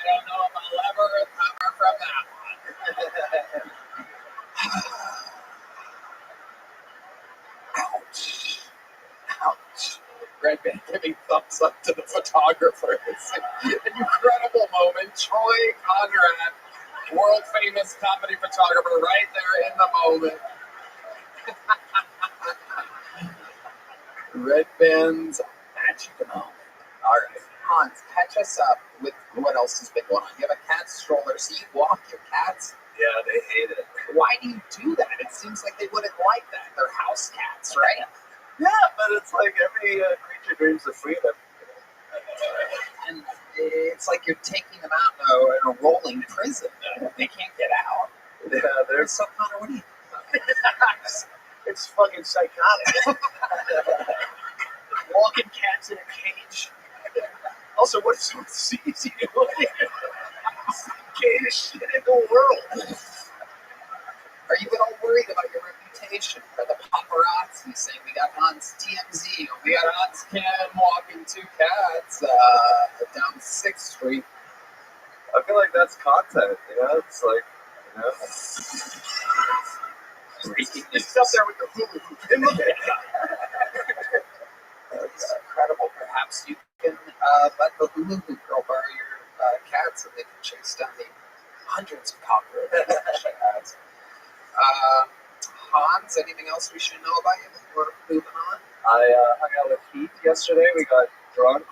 don't know if I'll ever recover from that one. Ouch. Ouch. Red man giving thumbs up to the photographers. An incredible moment. Troy Conrad, world famous comedy photographer, right there in the moment. Red band's magic moment. All right, Hans, catch us up with what else has been going on. You have a cat stroller, so you walk your cats. Yeah, they hate it. Why do you do that? It seems like they wouldn't like that. They're house cats, right? Yeah, but it's like every creature dreams of freedom. And it's like you're taking them out in a rolling prison. They can't get out. Yeah, they're so Connor, what do you think? It's fucking psychotic. Walking cats in a cage. Also, what if someone sees you? Gayest shit in the world. Are you at all worried about your reputation? Are the paparazzi saying we got Hans TMZ, or we got Hans Ken walking two cats down 6th Street? I feel like that's content, you know? It's like, you know. It's up there with the Hulu. It's incredible. Perhaps you can let the Hulu girl borrow your cats and they can chase down the hundreds of cockroaches she has. Hans, anything else we should know about you before moving on? I hung out with Heath yesterday. We got drunk.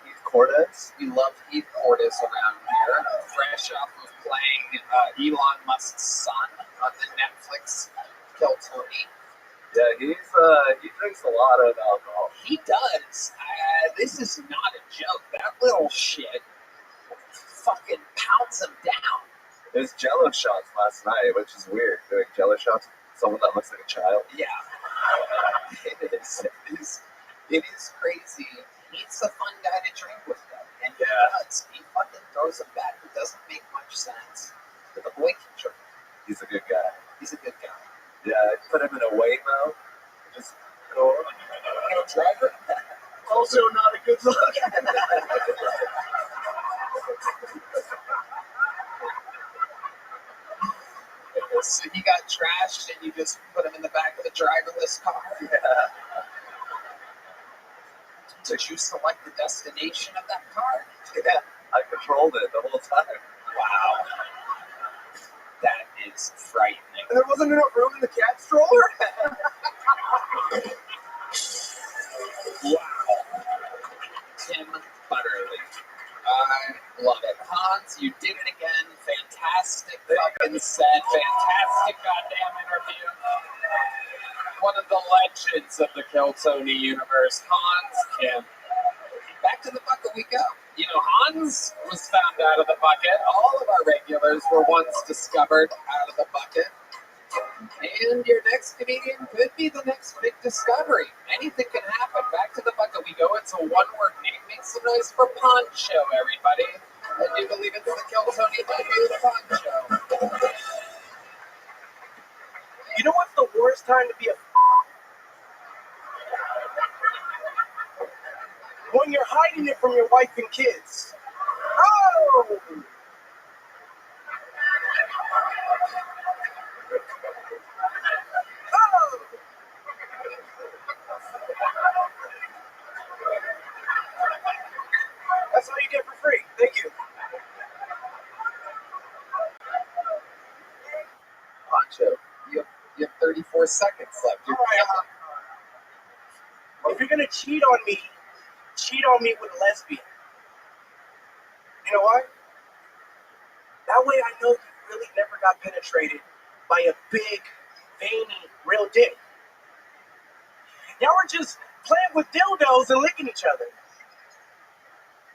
Heath Cordes. We love Heath Cordes around here. Fresh off of playing Elon Musk's son on the Netflix Kill Tony. Yeah, he drinks a lot of alcohol. He does. This is not a joke. That little shit fucking pounds him down. There's Jello shots last night, which is weird. Doing Jello shots with someone that looks like a child. Yeah. It is crazy. He's a fun guy to drink with, though. And he does. He fucking throws them back. It doesn't make much sense. But the boy can drink. He's a good guy. He's a good guy. Yeah, I put him in a Waymo. Just go. No driver? Also not a good look. So he got trashed and you just put him in the back of the driverless car? Yeah. Did you select the destination of that car? Yeah, I controlled it the whole time. Wow. That is frightening. There wasn't enough room in the cat stroller? Wow. Tim Butterly. I love it. Hans, you did it again. Fantastic fucking set. Fantastic goddamn interview. One of the legends of the Kill Tony universe, Hans Kim. Back to the bucket we go. You know, Hans was found out of the bucket. All of our regulars were once discovered out of the bucket. And your next comedian could be the next big discovery. Anything can happen. Back to the bucket we go. It's a one-word name. Make some noise for Poncho, everybody. I do believe it's the Kill Tony debut, Poncho. You know what's the worst time to be a when you're hiding it from your wife and kids. Oh! Oh! That's all you get for free. Thank you. Poncho, you have 34 seconds left. All right, if you're gonna cheat on me with a lesbian. You know why? That way I know you really never got penetrated by a big, veiny, real dick. Y'all were just playing with dildos and licking each other.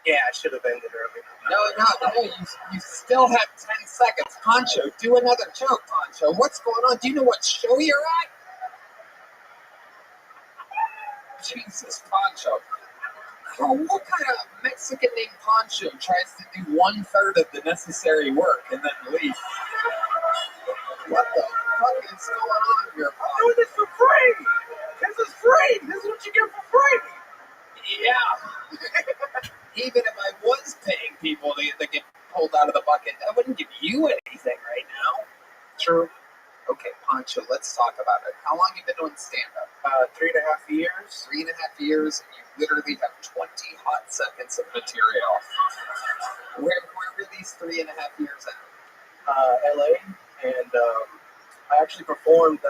Yeah, I should have ended earlier. No, you still have 10 seconds. Poncho, do another joke, Poncho. What's going on? Do you know what show you're at? Jesus, Poncho. Oh, what kind of Mexican named Poncho tries to do 1/3 of the necessary work and then leave? What the fuck is going on here, Poncho? I'm doing this for free! This is free! This is what you get for free! Yeah. Even if I was paying people to get pulled out of the bucket, I wouldn't give you anything right now. True. Okay, Poncho, let's talk about it. How long have you been doing stand-up? 3.5 years. 3.5 years, and you literally have 20 hot seconds of material. Where were these 3.5 years at? LA, and I actually performed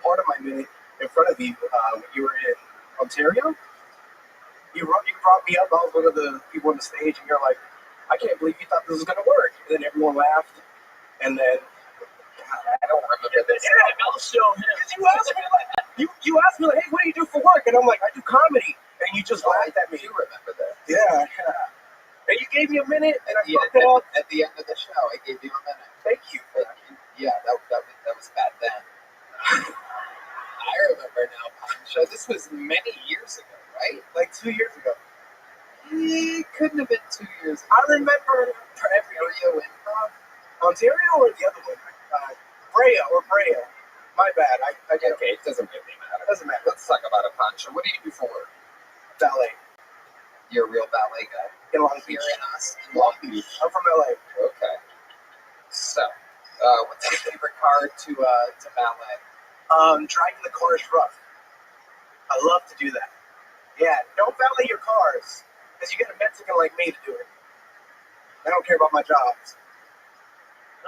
part of my minute in front of you when you were in Ontario. You brought me up. I was one of the people on the stage, and you're like, I can't believe you thought this was going to work. And then everyone laughed, and then I don't remember this. Yeah, I'll show him. because you asked me like, you asked me like, hey, what do you do for work? And I'm like, I do comedy. And you just laughed at me. You remember that? Yeah. And you gave me a minute, and I Yeah, fucked it up. at the end of the show, I gave you a minute. Thank you. Yeah, that was bad then. I remember now, Pancho. This was many years ago, right? Like 2 years ago. It couldn't have been 2 years ago. I remember Ontario Improv. Ontario or the other one? Brea. My bad. I get Okay, it doesn't really matter. It doesn't matter. Let's talk about it, Pancho. What do you do for work? Ballet. You're a real ballet guy. In Long Beach. Here in us in Long Beach. I'm from LA. Okay. So, what's your favorite car to ballet? Driving the cars rough. I love to do that. Yeah, don't valet your cars, because you get a Mexican like me to do it. I don't care about my jobs.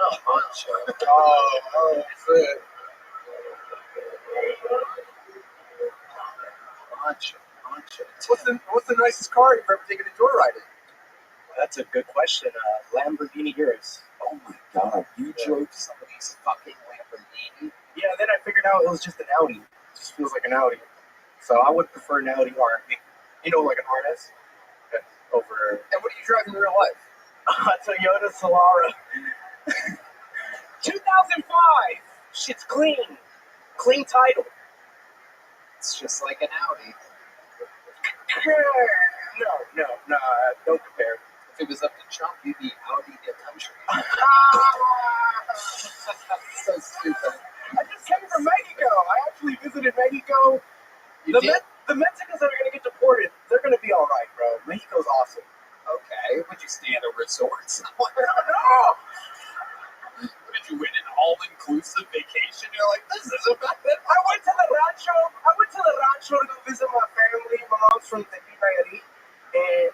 Oh, Pancho. Oh, shit. Pancho. What's the nicest car you've ever taken a joyride in? That's a good question. Lamborghini Urus. Oh my God, you drove somebody's fucking Lamborghini? Yeah, then I figured out it was just an Audi. It just feels like an Audi. So I would prefer an Audi R8. You know, like an RS. Over. And what do you drive in real life? A Toyota Solara. 2005. Shit's clean. Clean title. It's just like an Audi. No, don't compare. If it was up to Trump, you'd be Audi the country. So stupid. I just came from Mexico. I actually visited Mexico. The Mexicans that are going to get deported, they're going to be all right, bro. Mexico's awesome. Okay, would you stay at a resort somewhere? No! Did you win an all-inclusive vacation? You're like, this is about it. I went to the rancho to go visit my family. My mom's from Taik, and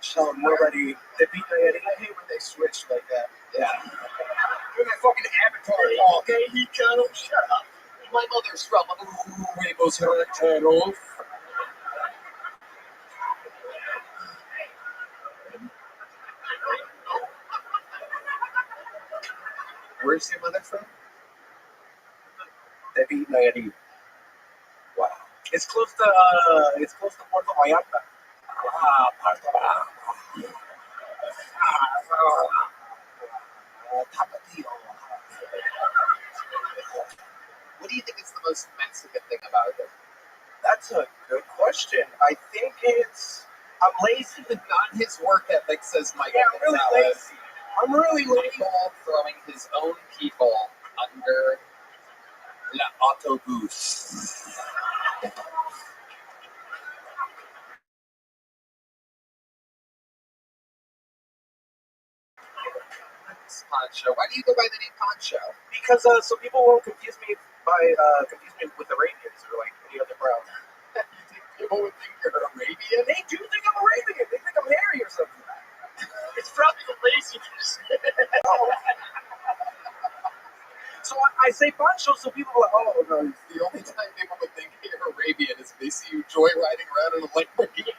so nobody. I hate when they switch like that. Yeah. You're my fucking avatar talk. Okay, he kind of shut up. My mother's from Huevos Rancheros. Where's your mother from? David Nayarit. Wow. It's close to Puerto Vallarta. Tapatio. What do you think is the most Mexican thing about it? That's a good question. I think I'm lazy. Not his work ethic, says Michael. Yeah, I'm really lazy. I'm really lazy. Michael throwing his own people under la autobus. Poncho. Why do you go by the name Poncho? Because so people won't confuse me with Arabians or like any other brown. People would think you're Arabian. They do think I'm Arabian. They think I'm hairy or something. It's probably the laziness. So I say Poncho, so people are like, oh no. The only time people would think you're Arabian is if they see you joyriding around in a Lamborghini.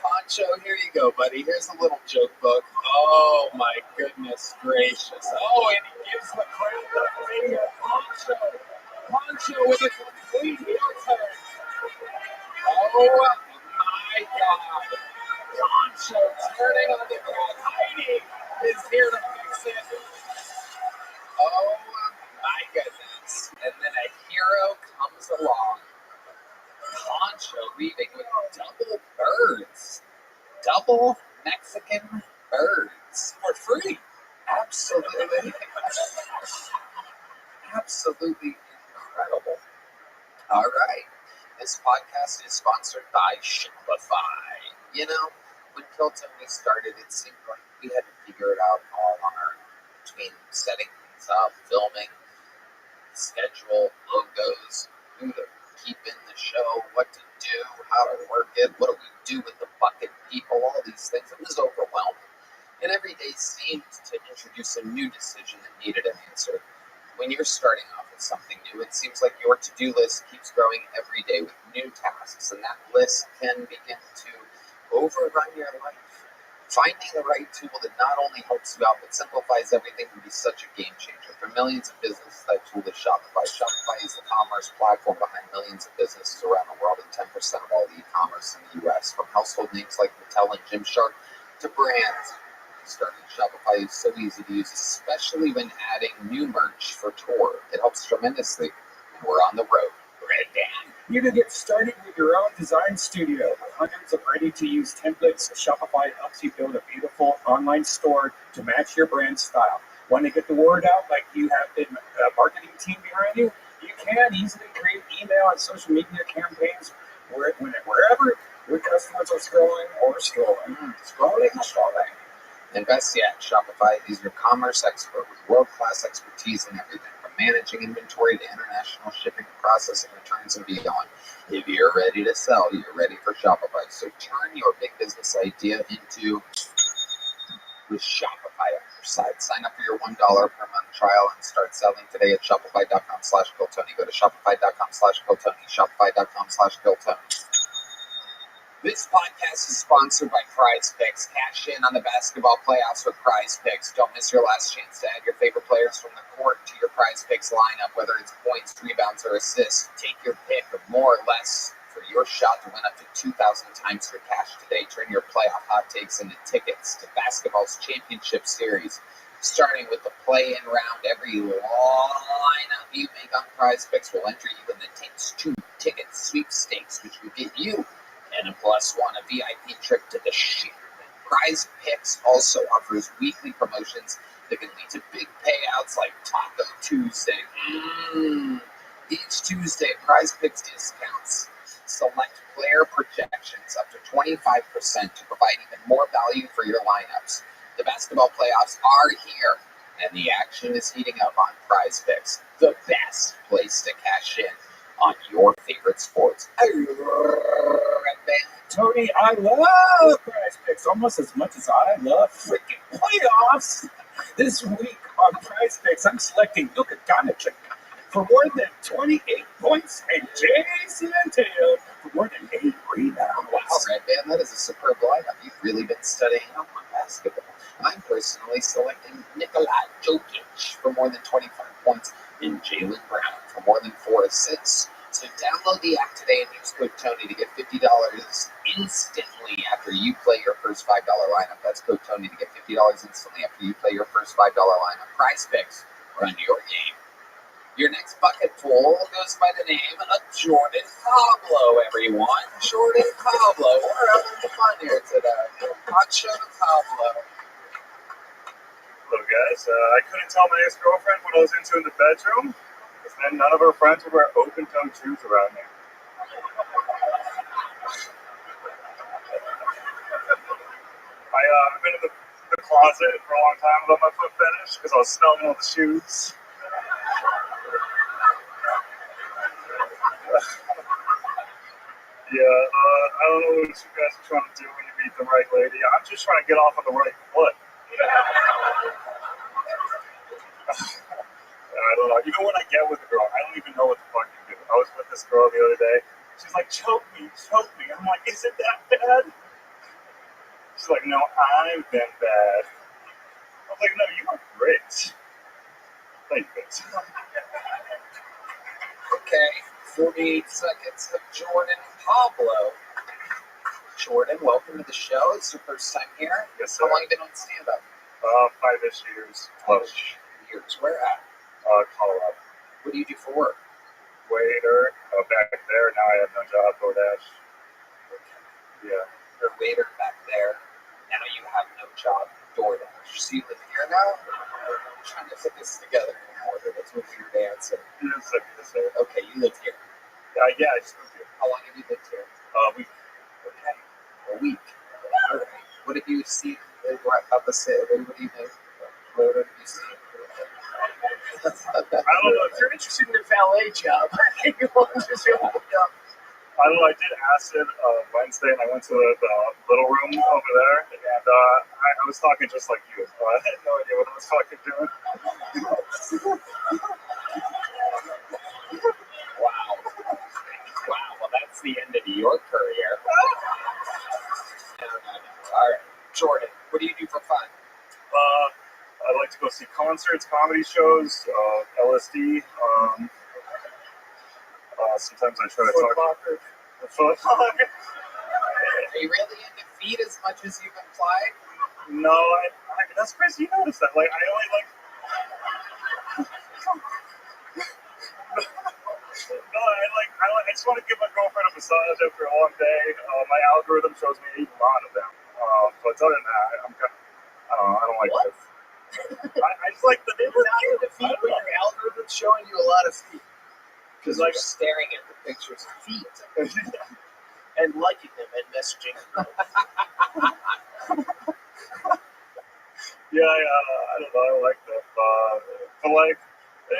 Poncho, here you go, buddy. Here's a little joke book. Oh my goodness gracious. Oh, and he gives the crown to Poncho. Poncho with a complete heel turn. Oh my God. Poncho turning on the ground. Heidi is here to fix it. Oh my goodness. And then a hero comes along. Poncho leaving with double birds. Double Mexican birds. For free. Absolutely. Absolutely incredible. All right. This podcast is sponsored by Shopify. You know, when Kilton we started, it seemed like we had to figure it out all on our own. Between setting things up, filming, schedule, logos, who to keep in the show, what to do, how to work it, what do we do with the bucket people, all these things. It was overwhelming. And every day seemed to introduce a new decision that needed an answer. When you're starting off with something new, it seems like your to-do list keeps growing every day with new tasks, and that list can begin to overrun your life? Finding the right tool that not only helps you out but simplifies everything can be such a game changer. For millions of businesses, that tool is Shopify. Shopify is the commerce platform behind millions of businesses around the world and 10% of all the e-commerce in the U.S. From household names like Mattel and Gymshark to brands. Starting Shopify is so easy to use, especially when adding new merch for tour. It helps tremendously when we're on the road. Right, Dan? You can get started with your own design studio. With hundreds of ready-to-use templates, Shopify helps you build a beautiful online store to match your brand style. Want to get the word out like you have a marketing team behind you? You can easily create email and social media campaigns wherever your customers are scrolling. And best yet, Shopify is your commerce expert with world-class expertise in everything from managing inventory to international shipping, processing, returns, and beyond. If you're ready to sell, you're ready for Shopify. So turn your big business idea into with Shopify on your side. Sign up for your $1 per month trial and start selling today at shopify.com/GoTony. Go to shopify.com/GoTony. Shopify.com/GoTony. This podcast is sponsored by Prize Picks. Cash in on the basketball playoffs with Prize Picks. Don't miss your last chance to add your favorite players from the court to your Prize Picks lineup, whether it's points, rebounds, or assists. Take your pick of more or less for your shot to win up to 2,000 times your cash today. Turn your playoff hot takes into tickets to basketball's championship series. Starting with the play-in round, every lineup you make on Prize Picks will enter you in the Takes 2 ticket sweepstakes, which will get you and a +1, a VIP trip to the ship. Prize Picks also offers weekly promotions that can lead to big payouts like Taco Tuesday. Each Tuesday, Prize Picks discounts select player projections up to 25% to provide even more value for your lineups. The basketball playoffs are here, and the action is heating up on Prize Picks, the best place to cash in on your favorite sports. Tony, I love Prize Picks almost as much as I love freaking playoffs. This week on Prize Picks, I'm selecting Luka Doncic for more than 28 points and Jason Tatum for more than 8 rebounds. Wow, Red Band, that is a superb lineup. You've really been studying up on basketball. I'm personally selecting Nikola Jokic for more than 25 points and Jaylen Brown for more than 4 assists. So download the app today and use code Tony to get $50 instantly after you play your first $5 lineup. That's code Tony to get $50 instantly after you play your first $5 lineup. Prize Picks, run your game. Your next bucket full goes by the name of Jordan Pablo, everyone. Jordan Pablo. We're having fun here today. Pancho Pablo. Hello, guys. I couldn't tell my ex-girlfriend what I was into in the bedroom, because then none of her friends would wear open-tongue shoes around me. I've been in the closet for a long time without my foot fetish, because I was smelling all the shoes. I don't know what you guys are trying to do when you meet the right lady. I'm just trying to get off on the right foot. I don't know. Even when I get with a girl, I don't even know what the fuck to do. I was with this girl the other day. She's like, choke me. I'm like, is it that bad? She's like, no, I've been bad. I was like, no, you are great. Thank you. Okay, 48 seconds of Jordan Pablo. Jordan, welcome to the show. It's your first time here. Yes, sir. How long have you been on stand-up? 5-ish years. 12 years. Where at? Colorado. What do you do for work? Waiter. Back there. Now I have no job. DoorDash. Yeah. You're a waiter back there. Now you have no job. DoorDash. So you live here now? I'm trying to put this together in order. Let's move to your answer. Yes, sir. Okay, you live here. Yeah, I just moved here. How long have you lived here? A week. Okay. A week. All right. What have you seen up the city? What do you know? What have you seen? I don't know. If you're interested in a valet job, you want to just look up. I don't know. I did acid Wednesday, and I went to the little room over there, and I was talking just like you. I had no idea what I was fucking doing. Wow. Well, that's the end of your career. And see concerts, comedy shows, LSD. Sometimes I try to talk. Are you really into feet as much as you've implied? No, that's crazy. You noticed that? Like, I only like. No, I just want to give my girlfriend a massage after a long day. My algorithm shows me 8 lot of them. But other than that, I don't like this. I just like the feet when your algorithm's showing you a lot of feet. Because like you're staring at the pictures of feet. And liking them and messaging. Yeah, I don't know. I like that. But like,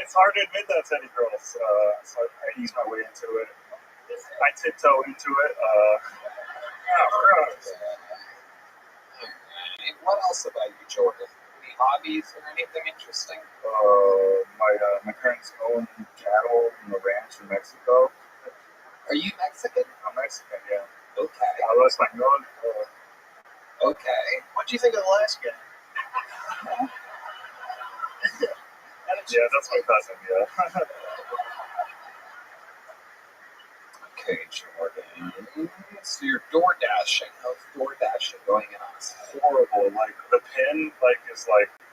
it's hard to admit that to any girls. So I ease my way into it. I tiptoe into it. What else about you, Jordan? Any hobbies or anything interesting? My parents own cattle in the ranch in Mexico. Are you Mexican? I'm Mexican, yeah. Okay. Hablo español. Okay. What do you think of the last guy? Yeah, that's my cousin, yeah. Okay, Jordan. So you're door dashing. How's door dashing going on? It's horrible. Like, the pin, is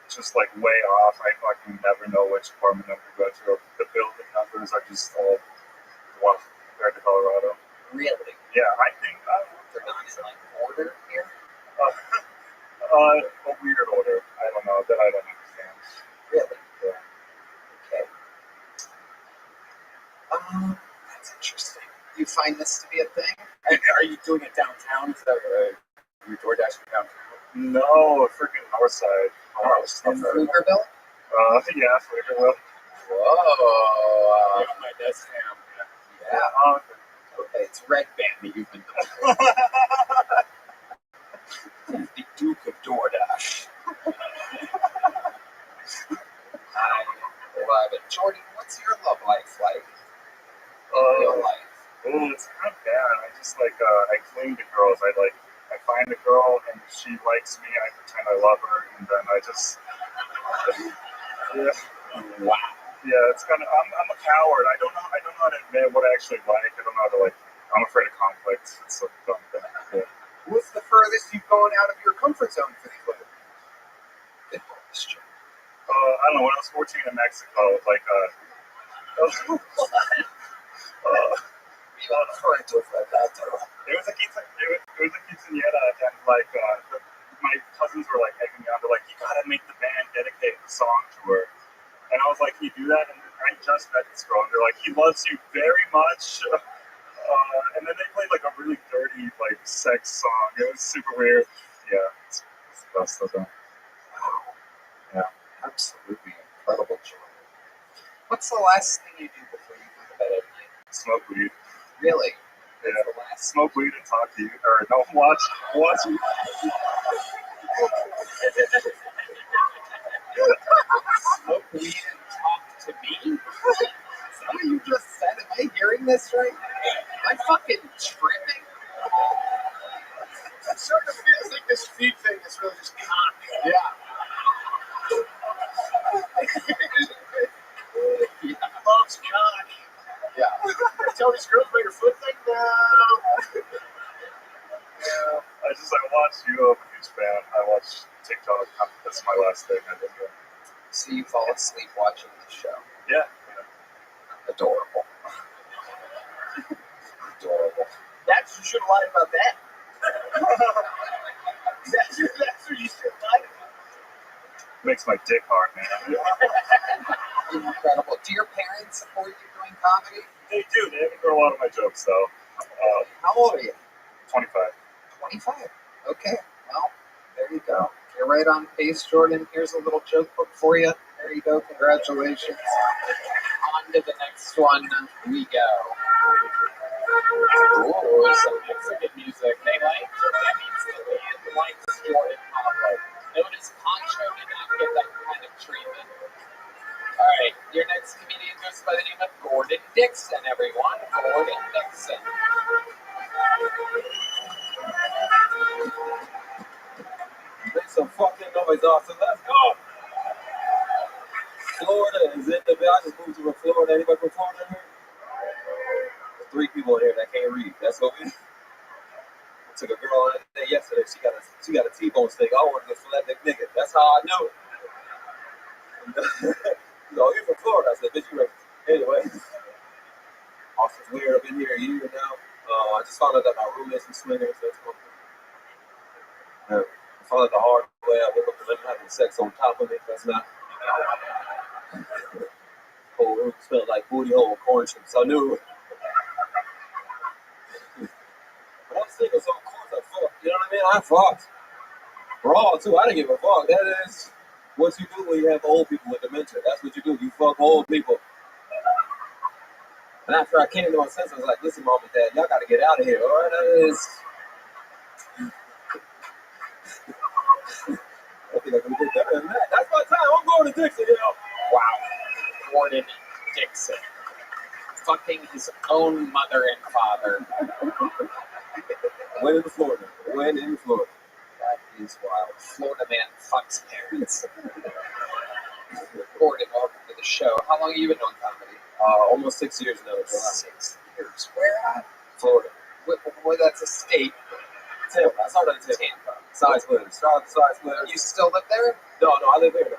just way off. I fucking never know which apartment number to go to. The building numbers are just all off compared to Colorado. Really? Yeah, I think they're not in order here. A weird order. I don't know that I don't understand. Really? Yeah. Okay. That's interesting. You find this to be a thing? Are you doing it downtown? Is that your door dashing downtown? No, freaking north side. In Pflugerville? Yeah, Pflugerville. Whoa. My dad's ham. Yeah. Okay, it's Red Band that you've been doing. The Duke of DoorDash. I love it. Jordan, what's your love life like? Real life. It's not bad. I just I cling to girls. I find a girl and she likes me. I pretend I love her, and then I just yeah. Wow. Yeah, it's kind of. I'm a coward. I don't know how to admit what I actually like. I don't know how to I'm afraid of conflict. It's a dumb thing. Yeah. What's the furthest you've gone out of your comfort zone for these women? Good question. I don't know. When I was 14 in Mexico, it was a quinceañera, and my cousins were egging me on. They're like, you gotta make the band dedicate the song to her. And I was like, can you do that? And I just met this girl, and they're like, he loves you very much. And then they played a really dirty sex song. It was super weird. Yeah, it's the best of them. Wow. Yeah. Absolutely incredible, Jordan. What's the last thing you do before you go to bed at night? Smoke weed. Really? Yeah. The last smoke weed and talk to you, or no, watch you. Smoke weed and talk to me? Is that what you just said? Am I hearing this right? Am I fucking tripping? It sort of feels like this feed thing is really just cock. Yeah. Loves cock. Yeah. Tell these girls about your foot thing now. Yeah. I watched you. I'm a huge fan. I watch TikTok. That's my last thing I did. So you fall asleep watching the show? Yeah. Adorable. Adorable. You should have lied about that. That's what you should have lied about. Makes my dick hard, man. Incredible. Do your parents support you doing comedy? They do. They haven't heard a lot of my jokes, though. How old are you? 25. 25. Okay. Well, there you go. You're right on pace, Jordan. Here's a little joke book for you. There you go. Congratulations. On to the next one we go. Ooh, some Mexican music. They like that means the band likes Jordan Pablo. Notice Pancho did not get that kind of treatment. All right, your next comedian goes by the name of Gordon Dixon, everyone. Gordon Dixon. Make some fucking noise, Austin. Let's go! Florida is it? I just moved to Florida. Anybody from Florida here? There's 3 people in here that can't read. That's what we. I took a girl on a date yesterday. She got a T-bone steak. I wanted to slap that nigga. That's how I knew it. She's like, you're from Florida. I said, bitch, you racist. Anyway, Austin's weird. I've been here a year now. I just found out that my roommate's from Swingers. So it's cool. I found out the hard way. I woke up to them having sex on top of it. That's not. Whole room smelled like booty hole corn chips. I knew. But I was thinking, so of course I fucked. You know what I mean? I fucked. Raw too. I didn't give a fuck. That is what you do when you have old people with dementia. That's what you do. You fuck old people. And after I came to my senses, I was like, listen, mom and dad, y'all got to get out of here. All right, that is. I think I can get better than that. That's my time. I'm going to Dixon, Wow. Gordon Dixon. Fucking his own mother and father. Went into Florida. That is wild. Florida man fucks parents. Gordon, welcome to the show. How long have you been doing comedy? Almost 6 years now. 6 years. Where at? Florida. Well, that's a state. Tampa. I started in Tampa. Side splitters. You still live there? No, I live here now.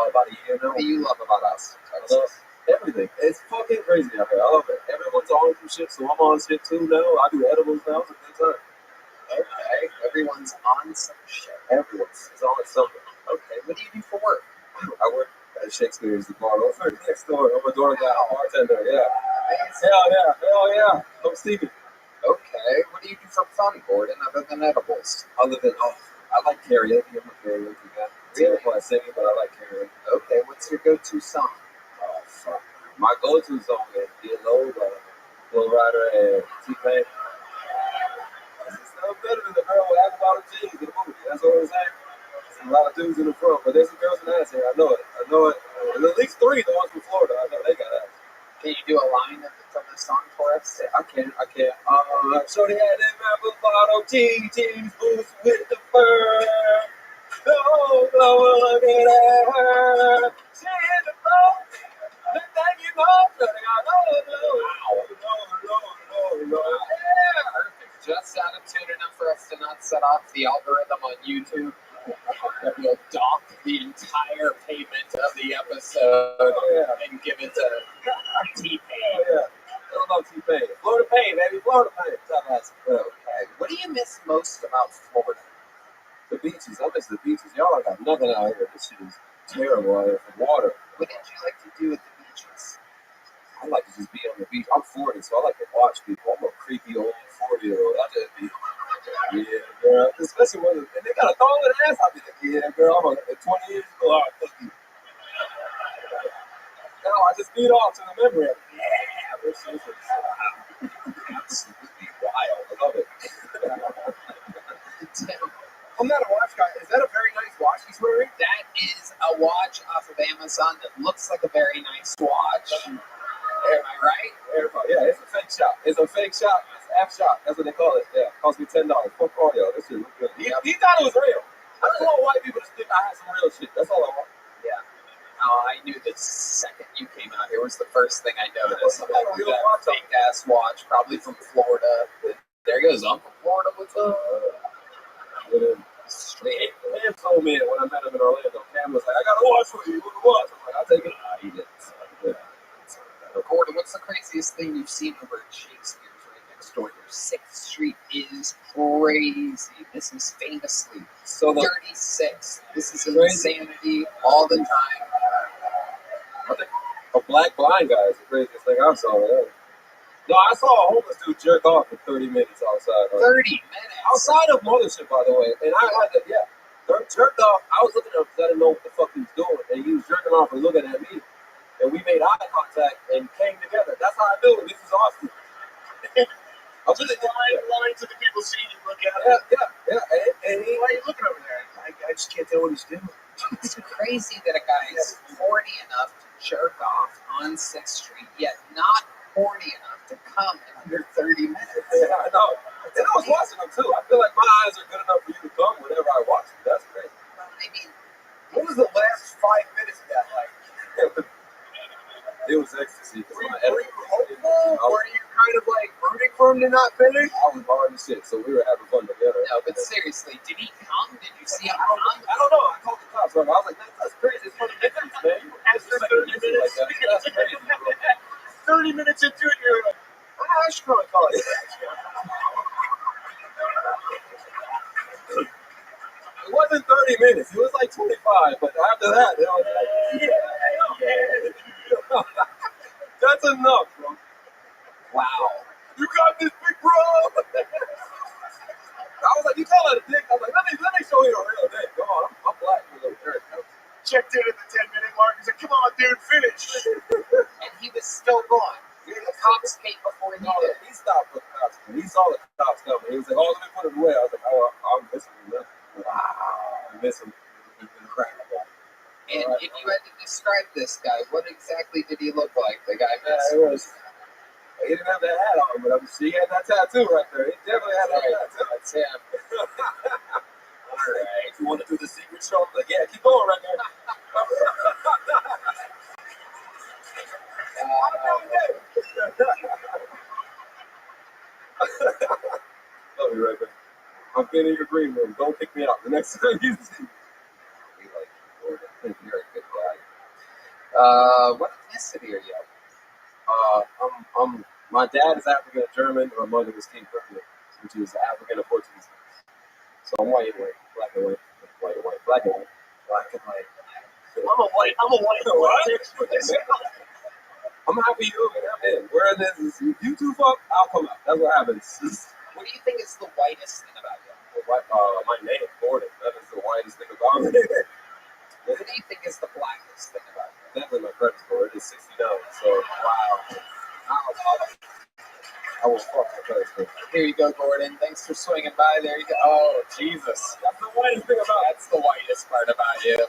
About a year now. What do you love about us? I love everything. It's fucking crazy out here. I love it. Everyone's on some shit, so I'm on shit too now. I do edibles now. It's a good time. Okay. Everyone's on some shit. Everyone's. It's on something. Okay. What do you do for work? I work at Shakespeare's bar. Over next door. I'm a door guy, a bartender. Yeah. Hell yeah. I'm Steven. Okay. What do you do for fun, Gordon, other than edibles? I like karaoke. I'm a karaoke guy. Really? I sing it, but I like karaoke. Okay. What's your go-to song? Oh, fuck. My go-to song is Get Low by Flo Rida and T-Pain. It's no better than the girl with apple bottom jeans in the movie. That's what I'm saying. There's a lot of dudes in the front, but there's some girls in the ass here. I know it. There's at least 3 the ones from Florida. I know they got ass. Can you do a line from the song for us? I can. Shorty had them apple bottom jeans, boots with the fur. Oh, look at her. She in the boat. The thing you know, Perfect. Just out of tune enough for us to not set off the algorithm on YouTube that will dock the entire payment of the episode and give it to T-Pain. I love T-Pain. Florida Pain, baby. Florida Pain. Okay. What do you miss most about Florida? The beaches. I miss the beaches. Y'all got nothing out here. This shit is terrible out here for water. What did you like to do at the beaches? I like to just be on the beach. I'm 40, so I like to watch people. I'm a creepy old 40-year-old. I just be, yeah, girl. Especially when they got a thong in the ass. I be like, yeah, girl. I'm 20 years ago. All right, fuck you. No, I just beat off to the memory of it. Yeah, this is absolutely wild. I love it. I'm not a watch guy. Is that a very nice watch he's wearing? That is a watch off of Amazon that looks like a very nice watch. Am I right? Yeah, it's a fake shop. It's a fake shop. It's an F shop. That's what they call it. Yeah, it cost me $10. Fuck all y'all. This shit look good. He thought it was real. I just want white people to think I had some real shit. That's all I want. Yeah. I knew the second you came out here was the first thing I noticed. I'm like, that fake ass watch, probably from Florida. There goes Uncle Florida. What's up? Straight. Cam told me when I met him in Orlando. Cam was like, I got a watch for you. What the watch? I'm like, I'll take it. He didn't. Gordon, what's the craziest thing you've seen over at Shakespeare's right next door here? 6th Street is crazy. This is famously 36. This is insanity all the time. I think a black blind guy is the craziest thing I saw. No, I saw a homeless dude jerk off for 30 minutes outside. 30 minutes? Outside of Mothership, by the way. And I had to, jerked off. I was looking at him because I didn't know what the fuck he was doing. And he was jerking off and looking at me. And we made eye contact and came together. That's how I knew this is awesome. I'm just lying to the people seeing you look at him. Yeah. And he, why are you looking over there? I just can't tell what he's doing. It's crazy that a guy is horny enough to jerk off on 6th Street, yet not horny enough to come in under 30 minutes. Yeah, I know. And I was watching him too. I feel like my eyes are good enough for you to come whenever I watch you. That's crazy. I mean, what was the last 5 minutes of that? him to not finish? I was hard as shit, so we were having fun together. No, but seriously, did he come? Did you see him I come? don't know. I called the cops. Bro. I was like, that's crazy. It's 20 minutes, man. You answered 30 minutes. Like that. That's crazy, bro. 30 minutes into it, you're like, I should probably call it. It wasn't 30 minutes. It was like 25. But after that, it was like, yeah. That's enough, bro. Wow. You got this, big bro. I was like, you call it a dick? I was like, let me show you a real dick. Come on, I'm black. Checked in at the 10-minute mark. He's like, come on, dude, finish. And he was still gone. The cops came before he did. He stopped for the cops. He saw the cops coming. He was like, oh, let me put it away. I was like, oh, I'm missing him. Wow. I miss him. He's incredible. And if you had to describe this guy, what exactly did he look like? The guy It was. He didn't have that hat on, but he had that tattoo right there. He definitely had that tattoo. That's him. All right. You want to do the secret show? Like, yeah, keep going right there. I'll be right back. I'm getting your green room. Don't kick me out the next time you see me. You're a good guy. What ethnicity are you? My dad is African and German. My mother was King Christian, which is African and Portuguese. So I'm white and white, black and white, white and white, black and white, black and white. I'm a white I'm happy you and we're in this. If you two fuck, I'll come out. That's what happens. What do you think is the whitest thing about you? My name, Gordon. That is the whitest thing about me. What do you think is the blackest thing about you? Definitely my credit score. It is 69. So wow. I will fuck my credit score. Here you go, Gordon. Thanks for swinging by. There you go. Oh, Jesus. That's the whitest thing about. That's the whitest part about you.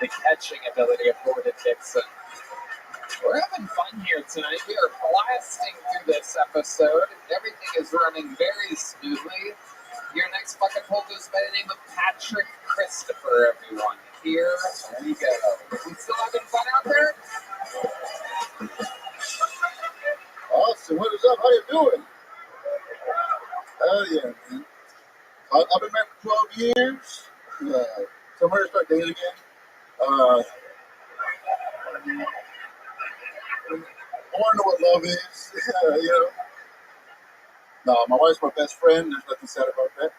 The catching ability of Gordon Dixon. We're having fun here tonight. We are blasting through this episode. Everything is running very smoothly. Your next fucking hold goes by the name of Patrick Christopher, everyone. Here we go. We still having fun out there? Austin, what is up? How you doing? Hell yeah, man. I've been married for 12 years. So I'm ready to start dating again. I want to know what love is. You know. No, my wife's my best friend. There's nothing sad about that.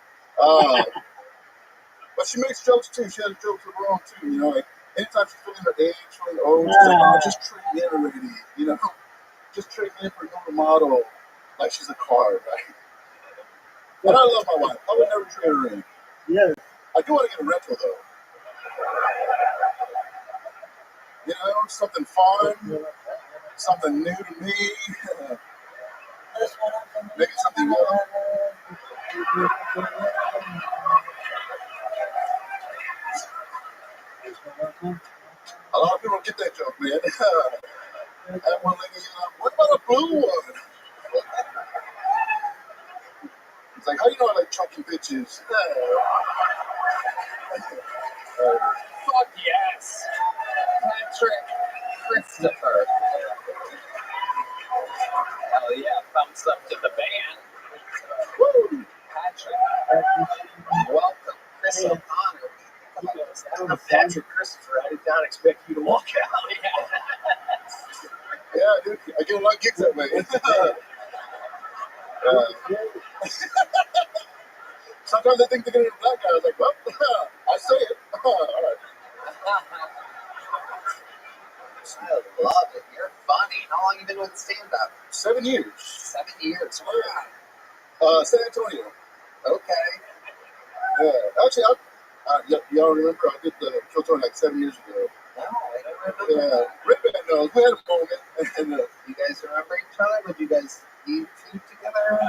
But she makes jokes too. She has jokes of her own too. You know, like anytime she's feeling her age, feeling old, she's like, "Oh, just trade me in already." You know, just trade me in for a newer model, like she's a car, right? But I love my wife. I would never trade her in. Yeah. I do want to get a rental though. You know, something fun, something new to me. Maybe something new. A lot of people don't get that joke, man. That one lady, what about a blue one? It's like, how do you know I like chunky bitches? Fuck yes. Patrick Christopher. Hell yeah. Thumbs up to the band. Woo! Patrick. Welcome. Chris O'Connor. I'm Patrick Christopher. I did not expect you to walk out. Yeah, dude. I get a lot of gigs that way. Sometimes I think they're going to be a black guy. I was like, well, I say it. All right. I love it. You're funny. How long have you been with stand-up? 7 years. 7 years. San Antonio. Okay. Yeah. Actually, y'all remember I did the show tour like 7 years ago. No, I don't remember. Yeah. Red Band knows. We had a moment. And, you guys remember each other? Would you guys eat food together?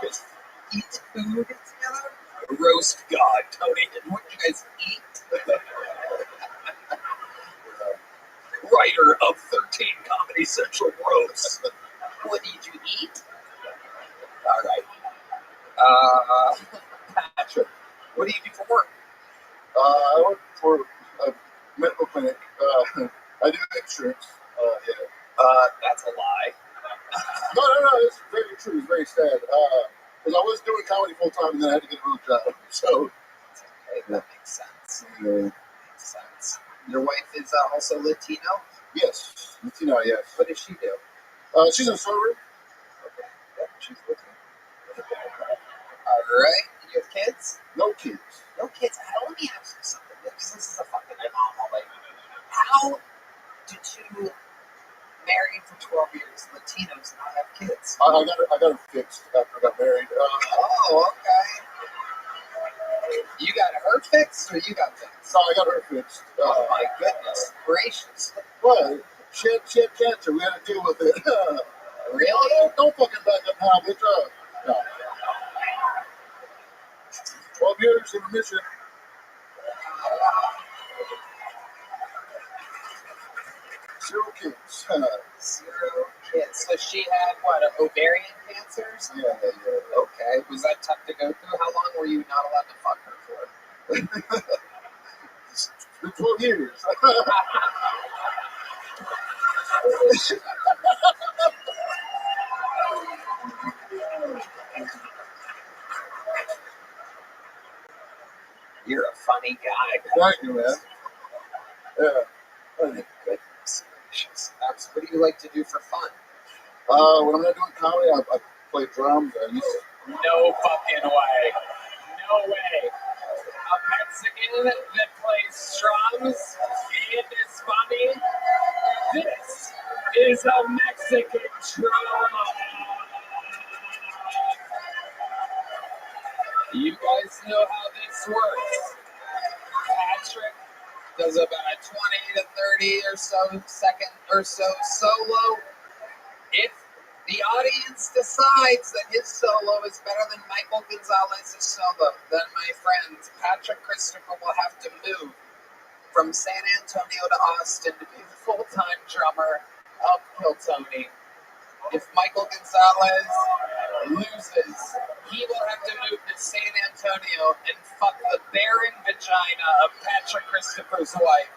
Just eat food together? Roast God, Tony. And what did you guys eat? Writer of 13 Comedy Central roasts. What did you eat? All right. Patrick, what do you do for work? I work for a medical clinic. I do insurance. Yeah. That's a lie. No, it's actually was very sad because I was doing comedy full time and then I had to get a real job. So Okay, that makes sense. yeah. Makes sense. Your wife is also Latino? Yes, Latino, yes. What does she do? She's a server. Okay, yep, she's with me. All right. You have kids? No kids. No kids. Let me ask you something, because this is a fucking anomaly. Like, how do two married for 12 years Latinos not have kids? I got it fixed after I got married. Oh, okay. You got her fixed, or you got fixed? No, I got her fixed. Oh my goodness gracious! What? She had cancer. We had to deal with it. Really? Don't fucking back up now, bitch. No. 12 years in remission. Zero kids. Zero kids. So she had what? Ovarian cancers? Yeah. Okay. Was that tough to go through? How long were you not allowed to fuck her for? It's been 12 years. You're a funny guy. Thank you, man. Yeah. Oh my goodness gracious. What do you like to do for fun? When I'm not doing comedy, I play drums. No fucking way. No way. A Mexican that plays drums and is funny? This is a Mexican drum. You guys know how this works. Patrick does about a 20 to 30 or so second or so solo. If the audience decides that his solo is better than Michael Gonzalez's solo, then my friends, Patrick Christopher will have to move from San Antonio to Austin to be the full-time drummer of Kill Tony. If Michael Gonzalez loses, he will have to move to San Antonio and fuck the barren vagina of Patrick Christopher's wife.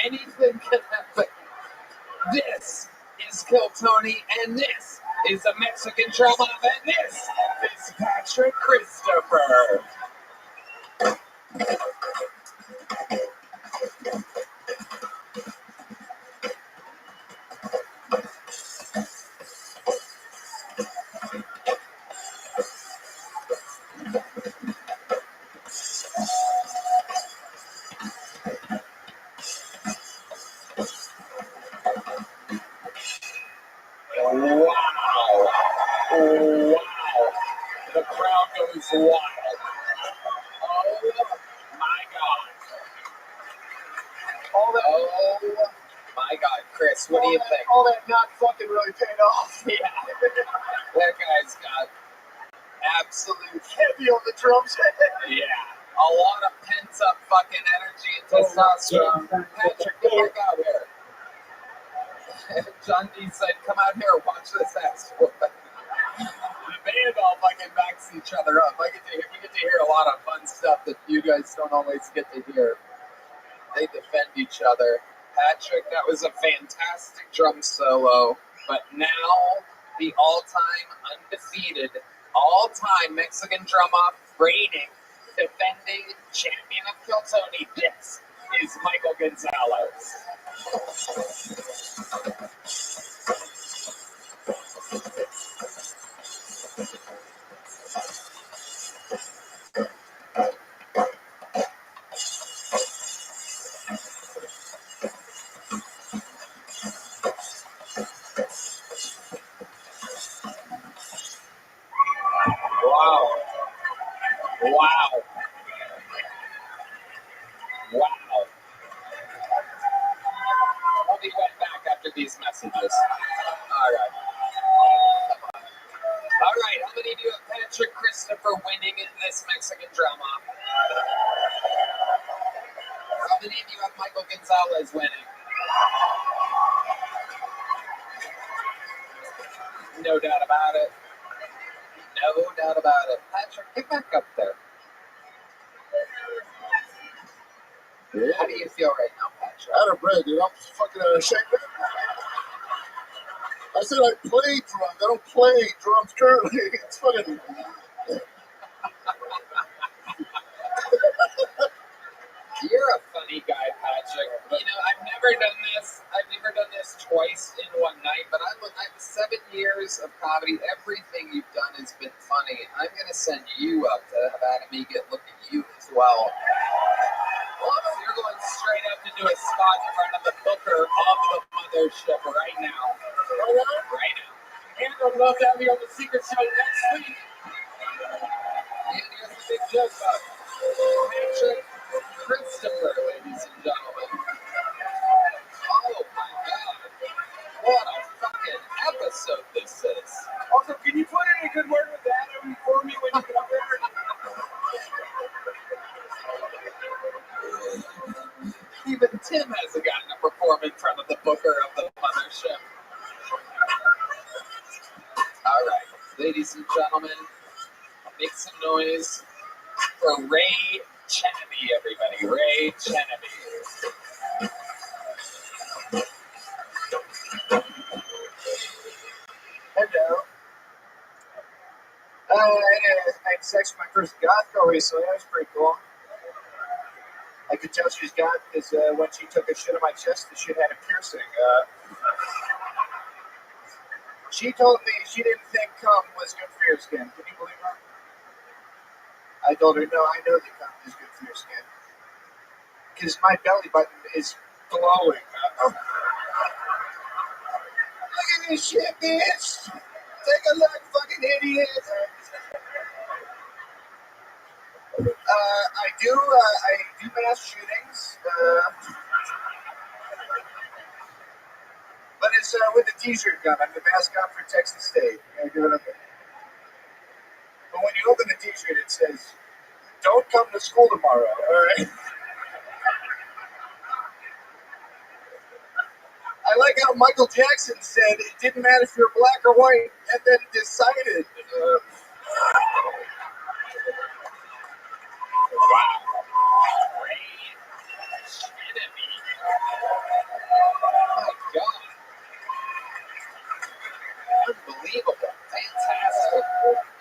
Anything can happen. This is Kill Tony, and this is a Mexican drum off, and this is Patrick Christopher. Wow. The crowd goes wild. Oh my God. Oh my God, Chris, what do you think? All that not fucking really paid off. Yeah. That guy's got absolute heavy on the drums. Yeah. A lot of pent up fucking energy and testosterone. Patrick, get back out here. John D said, come out here and watch this ass. The band all fucking backs each other up. We get to hear a lot of fun stuff that you guys don't always get to hear. They defend each other. Patrick, that was a fantastic drum solo. But now, the all-time undefeated, all-time Mexican drum-off, reigning, defending champion of Kill Tony. This is Michael Gonzalez. Wow. I'll be right back after these messages. All right. Come on. All right, how many of you have Patrick Christopher winning in this Mexican drama? How many of you have Michael Gonzalez winning? No doubt about it. No doubt about it. Patrick, get back up there. Yeah. How do you feel right now, Patrick? Out of bread, dude. I'm fucking out of shape. I said I play drums. I don't play drums currently. It's fucking. You're a funny guy, Patrick. You know, I've never done this. I've never done this twice in one night, but I 7 years of comedy. Everything you've done has been funny. I'm going to send you up to have Adam get look at you as well. Well, you're going straight up to do a spot in front of the booker of the mothership right now. Right now. And I'd love to have you on the secret show next week. And here's the big joke about Patrick Christopher, ladies and gentlemen. Oh my God. What a fucking episode this is. Also, can you put in a good word with Adam for me when you get up there? Even Tim hasn't gotten to perform in front of the booker of the mothership. All right, ladies and gentlemen, make some noise for Ray Cheneby, everybody. Ray Cheneby. Hello. I had sex with my first goth girl recently. That was pretty cool. I could tell she was goth because when she took a shit on my chest, the shit had a piercing. She told me she didn't think cum was good for your skin. Can you believe her? I told her, no, I know that cum is good for your skin. Because my belly button is glowing. Look at this shit, bitch! Take a look, fucking idiot! I do mass shootings. But it's with a t-shirt gun. I'm the mascot for Texas State. I do it up there. But when you open the t-shirt, it says, "Don't come to school tomorrow." All right. I like how Michael Jackson said it didn't matter if you're black or white, and then decided. Wow. Ray Cheneby. Oh my God. Unbelievable. Fantastic.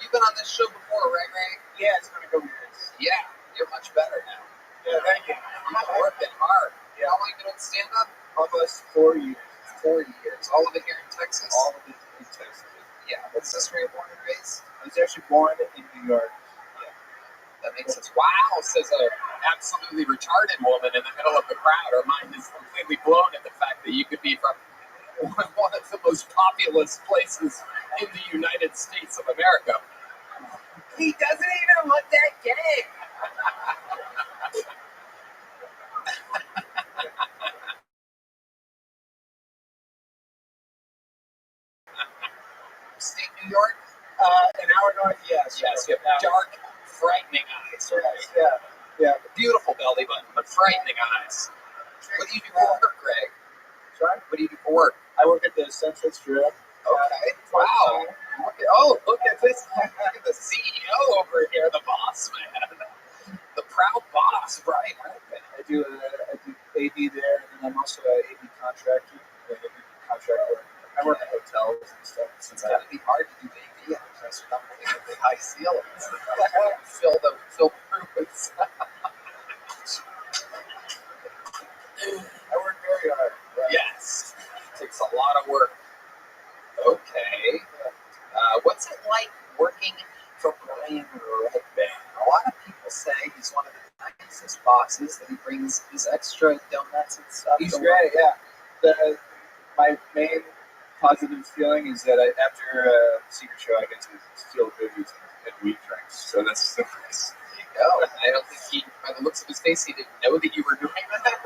You've been on this show before, right, Ray? Yeah, it's been a couple years. Yeah, you're much better now. Yeah, thank you. You've been working hard. Yeah. How long have you been doing stand-up? Almost 4 years. 4 years. All of it here in Texas? All of it in Texas. Yeah. What's this where you're born and raised? I was actually born in New York. That makes sense. Wow, says a absolutely retarded woman in the middle of the crowd. Her mind is completely blown at the fact that you could be from one of the most populous places in the United States of America. He doesn't even look that gay. State New York? An hour north, yes. Yes, you have dark, frightening eyes. Right? Yeah. Beautiful belly button, but frightening eyes. What do you do for work, Greg? Sorry? What do you do for work? I work at the Central Strip. Okay. Wow. Look at this. Look at the CEO over here, the boss man. The proud boss, right? I do AD there, and then I'm also an AD contractor. I work at hotels and stuff. It's got to be hard to do AD on a company with the high ceilings. Fill the rooms. I work very hard. Right? Yes. It takes a lot of work. Okay. What's it like working for Brian Redban? A lot of people say he's one of the nicest bosses, that he brings his extra donuts and stuff. He's great, yeah. My main positive feeling is that after Secret Show, I get to steal goodies and weed drinks. So that's the nice. There you go. I don't think by the looks of his face, he didn't know that you were doing that.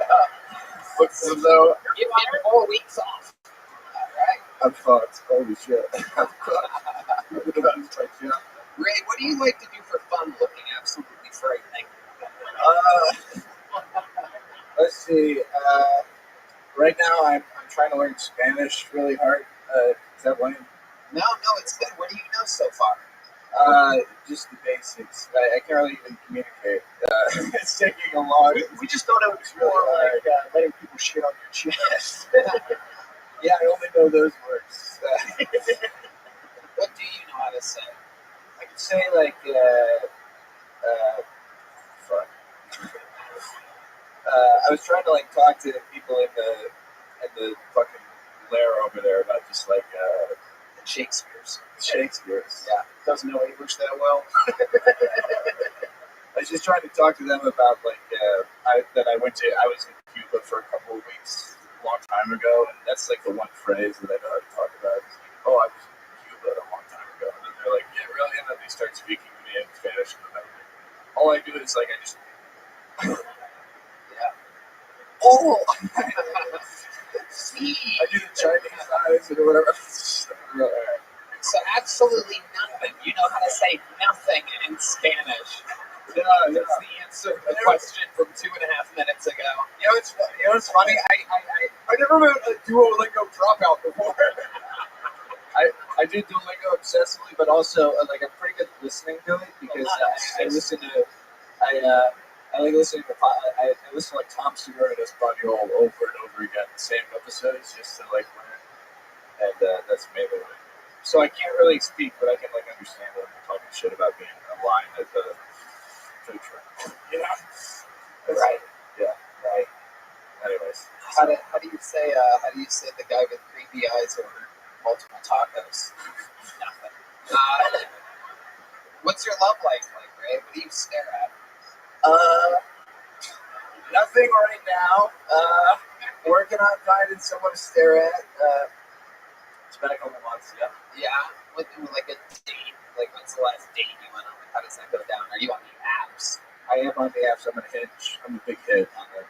Looks as though give him 4 weeks off. All right. I'm fucked. Holy shit. I'm Ray, what do you like to do for fun looking absolutely frightening? Let's see. Right now, I'm trying to learn Spanish really hard. Is that lame? No, it's good. What do you know so far? Just the basics. I can't really even communicate. It's taking a long. We just thought it was more like letting people shit on your chest. Yeah, I only know those words. to people in the fucking lair over there about just like Shakespeare's. Yeah, Doesn't know English that well. I was just trying to talk to them about like I was in Cuba for a couple of weeks a long time ago, and that's like the one phrase that I know how to talk about. It's like, oh, I was in Cuba a long time ago, and then they're like, yeah, really, and then they start speaking to me in Spanish, and then all I do is like I just Oh, I do the Chinese eyes or whatever. So absolutely nothing. You know how to say nothing in Spanish. Yeah, That's the answer to the question from 2.5 minutes ago. You know what's funny? I never been a Duolingo dropout before. I do Duolingo obsessively, but also like I'm pretty good at listening to it because I listen to I like listening to I listen to like Tom Segura and Espanol over and over again, the same episodes just to like learn, and that's mainly what I do. So I can't really speak, but I can like understand when they're talking shit about being online at the food truck. You know? Right. Yeah. Right. Anyways, How do you say the guy with creepy eyes ordered multiple tacos? Nothing. What's your love life like, Ray? What do you stare at? nothing right now. Working on finding someone to stare at. It's been a couple months, yeah. Yeah. Like a date. Like when's the last date you went on? How does that go down? Are you on the apps? I am on the apps. I'm a Hinge. I'm a big hit on the.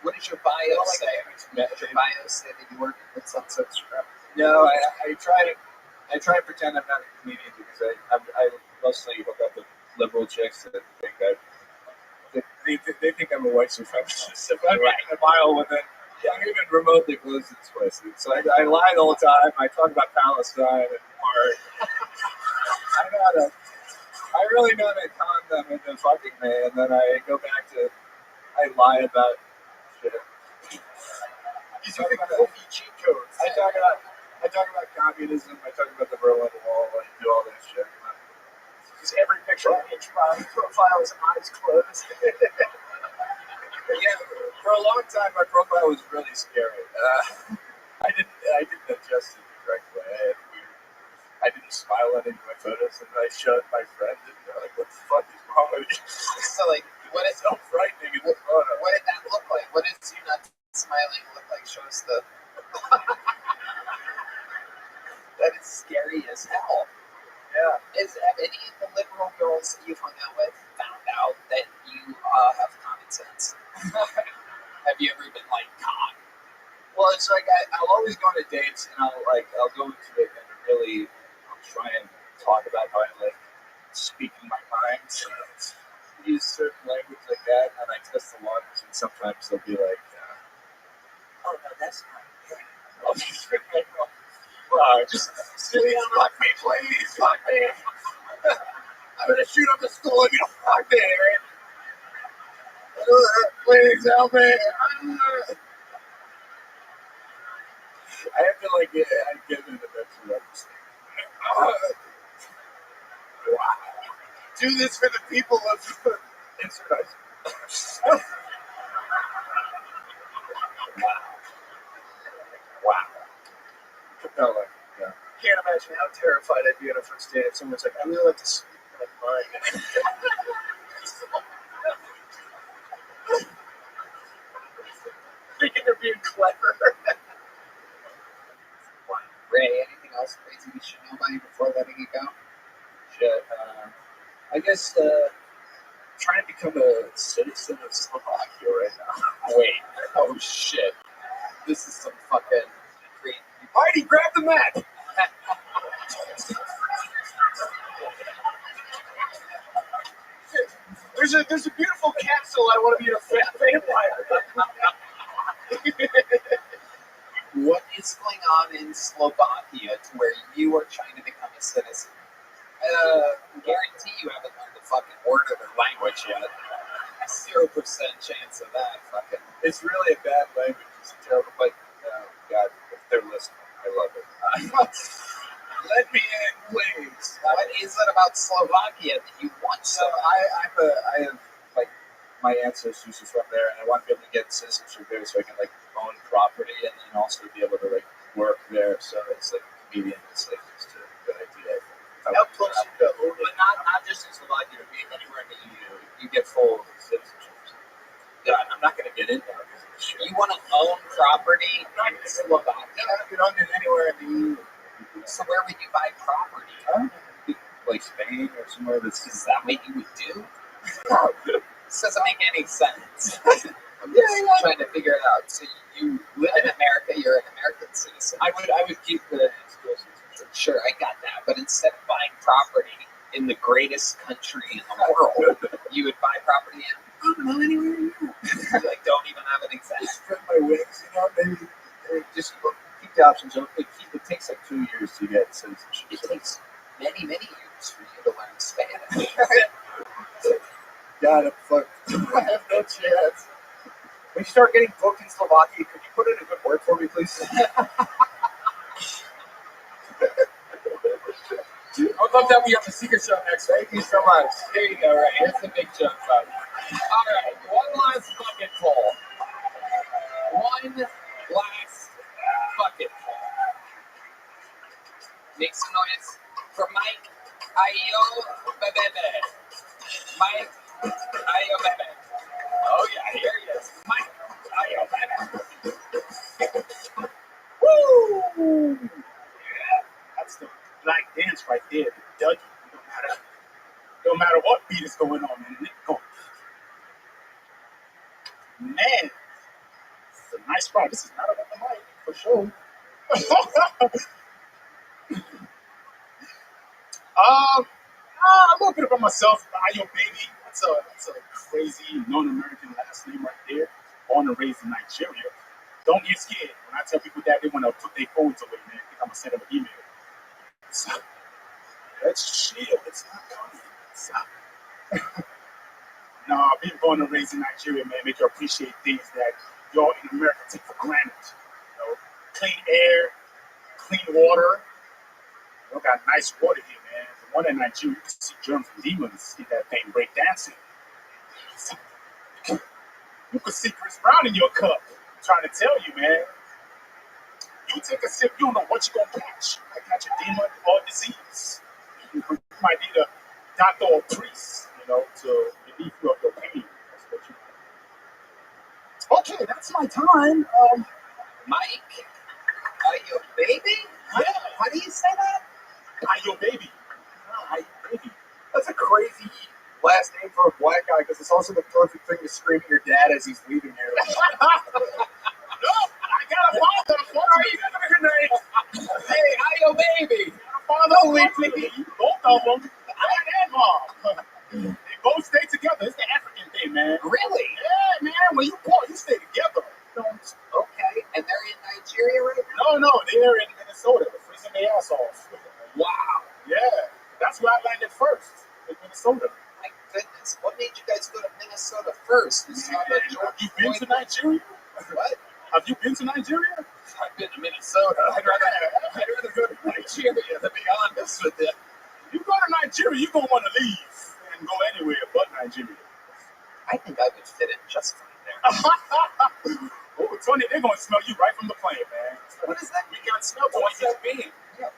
What does your bio say? Does your bio say that you work with Sunset Strip? No, I try to pretend I'm not a comedian because I mostly hook up with liberal chicks that think they think I'm a white supremacist. If I'm in a bio with it, I'm even remotely close to explicit. So I lie the whole time. I talk about Palestine and art. I really know to con them into fucking me, and then I go back to I lie about shit. You do the goofy cheat codes. I talk about communism. I talk about the Berlin Wall. I do all that shit. Because every picture on each profile is eyes closed. Yeah, for a long time, my profile was really scary. I didn't adjust it the correct way. I didn't smile on any of my photos, and I showed my friend, and they're like, "What the fuck is wrong with you?" So like, what is so frightening in this photo? What did that look like? What does you not smiling look like? Show us the. That is scary as hell. Yeah. Have any of the liberal girls that you've hung out with found out that you have common sense? Have you ever been like caught? Well, it's like I'll always go on dates, and I'll go into it and really I'll try and talk about how I like speaking my mind. Use certain language like that, and I test the waters, and sometimes they'll be like, "Oh no, that's not good." I'll just be like, just fuck me, please, fuck me. I'm gonna shoot up the school if you don't fuck me, right? Please help me. I have to like I get into that too. Wow. Do this for the people of insert. Wow. Compelling. Yeah. Can't imagine how terrified I'd be on a first date if someone's like, "I really like to speak like mine." Thinking they're being clever. Ray, anything else crazy we should know about you before letting you go? Shit. I guess trying to become a citizen of Slovakia right now. Wait. Oh shit. This is some fucking crazy. Heidi, grab the map. There's a beautiful castle I want to be a vampire. What is going on in Slovakia to where you are trying to become a citizen? Guarantee you haven't learned a fucking word of their language yet. 0% chance of that. Fucking. It's really a bad language. It's terrible. But God, if they're listening, I love it. Let me in, please. What is it about Slovakia that you want so? I have like my ancestors are from there, and I want to be able to get citizenship there so I can like own property and then also be able to like work there. So it's like convenient. It's like just a good idea. How close you go? But not just in Slovakia, to be anywhere in the EU, you get full citizenship. God, I'm not going to get in there because of this shit. You want to own property in Slovakia? You can own it anywhere in the EU. So where would you buy property? Like Spain or somewhere that's. Is that what you would do? This doesn't make any sense. I'm just trying to figure it out. So you live in America, you're an American citizen. I would keep the dual citizenship. Sure, I got that. But instead of buying property in the greatest country in the world, you would buy property in, I don't know, anywhere in Europe. You like don't even have an exact. Spread my wings, maybe. Just keep the options open. It takes like 2 years to get citizenship. It takes many, many years for you to learn Spanish. God, I'm fucked. I have no chance. When you start getting booked in Slovakia, could you put in a good word for me, please? I'd love to have you on the secret show next week. Thank you so much. There you go, right? That's a big jump, buddy. All right, one last bucket full. One last bucket full. Make some noise for Mike. Ayo, bebebe. Mike, ayo, bebe. Oh, yeah, here he is. Mike, ayo, bebe. Woo! Yeah, that's the black dance right there, the Dougie. No matter what beat is going on, man. Man, this is a nice spot. This is not about the mic, for sure. I'm looking for myself. Ayo, baby. That's a crazy non-American last name right there. Born and raised in Nigeria. Don't get scared. When I tell people that, they want to put their phones away, man. I think I'm going to send them an email. So, let's chill. It's not coming. No, being born and raised in Nigeria, man, make you appreciate things that y'all in America take for granted. Clean air, clean water. You got nice water here, man. The one in Nigeria, you can see germs and demons in that thing break dancing. You can see Chris Brown in your cup. I'm trying to tell you, man. You take a sip, you don't know what you're going to catch. You might catch a demon or a disease. You might need a doctor or priest, to relieve you of your pain. Okay, that's my time. Mike, ayo, baby? Yeah. How do you say that? Ayo, baby. Ayo, baby. That's a crazy last name for a black guy because it's also the perfect thing to scream at your dad as he's leaving you. No, I got a father. What are you doing your name? Hey, ayo, baby. Father, leave me. Both of them. Dad and mom. They both stay together. It's the African thing, man. Really? Yeah, man. When you poor, you stay together. Okay. And they're in Nigeria right now? No, they're in Minnesota. They're freezing their ass off. Wow. Yeah. That's where I landed first, in Minnesota. My goodness. What made you guys go to Minnesota first? Have you been to Nigeria? What? Have you been to Nigeria? I've been to Minnesota. I'd rather go to Nigeria, to be honest with you. You go to Nigeria, you're going to want to leave and go anywhere but Nigeria. I think I would fit in just fine there. Oh, Tony, they're going to smell you right from the plane, man. What is that? We got smell for What's that mean? Yeah.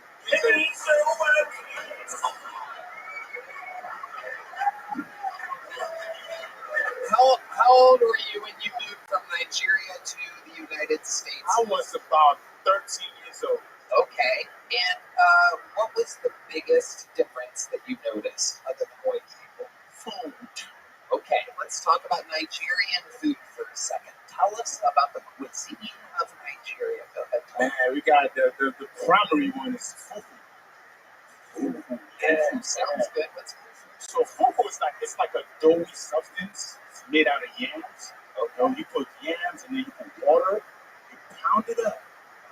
How old were you when you moved from Nigeria to the United States? I was about 13 years old. Okay. And what was the biggest difference that you noticed other than white people? Food. Okay, let's talk about Nigerian food for a second. Tell us about the cuisine of Nigeria. Go ahead. Man, we got the primary one is fufu. Yeah, sounds good. What's fufu? So fufu is like a doughy substance. It's made out of yams. You put yams and then you put water. You pound it up.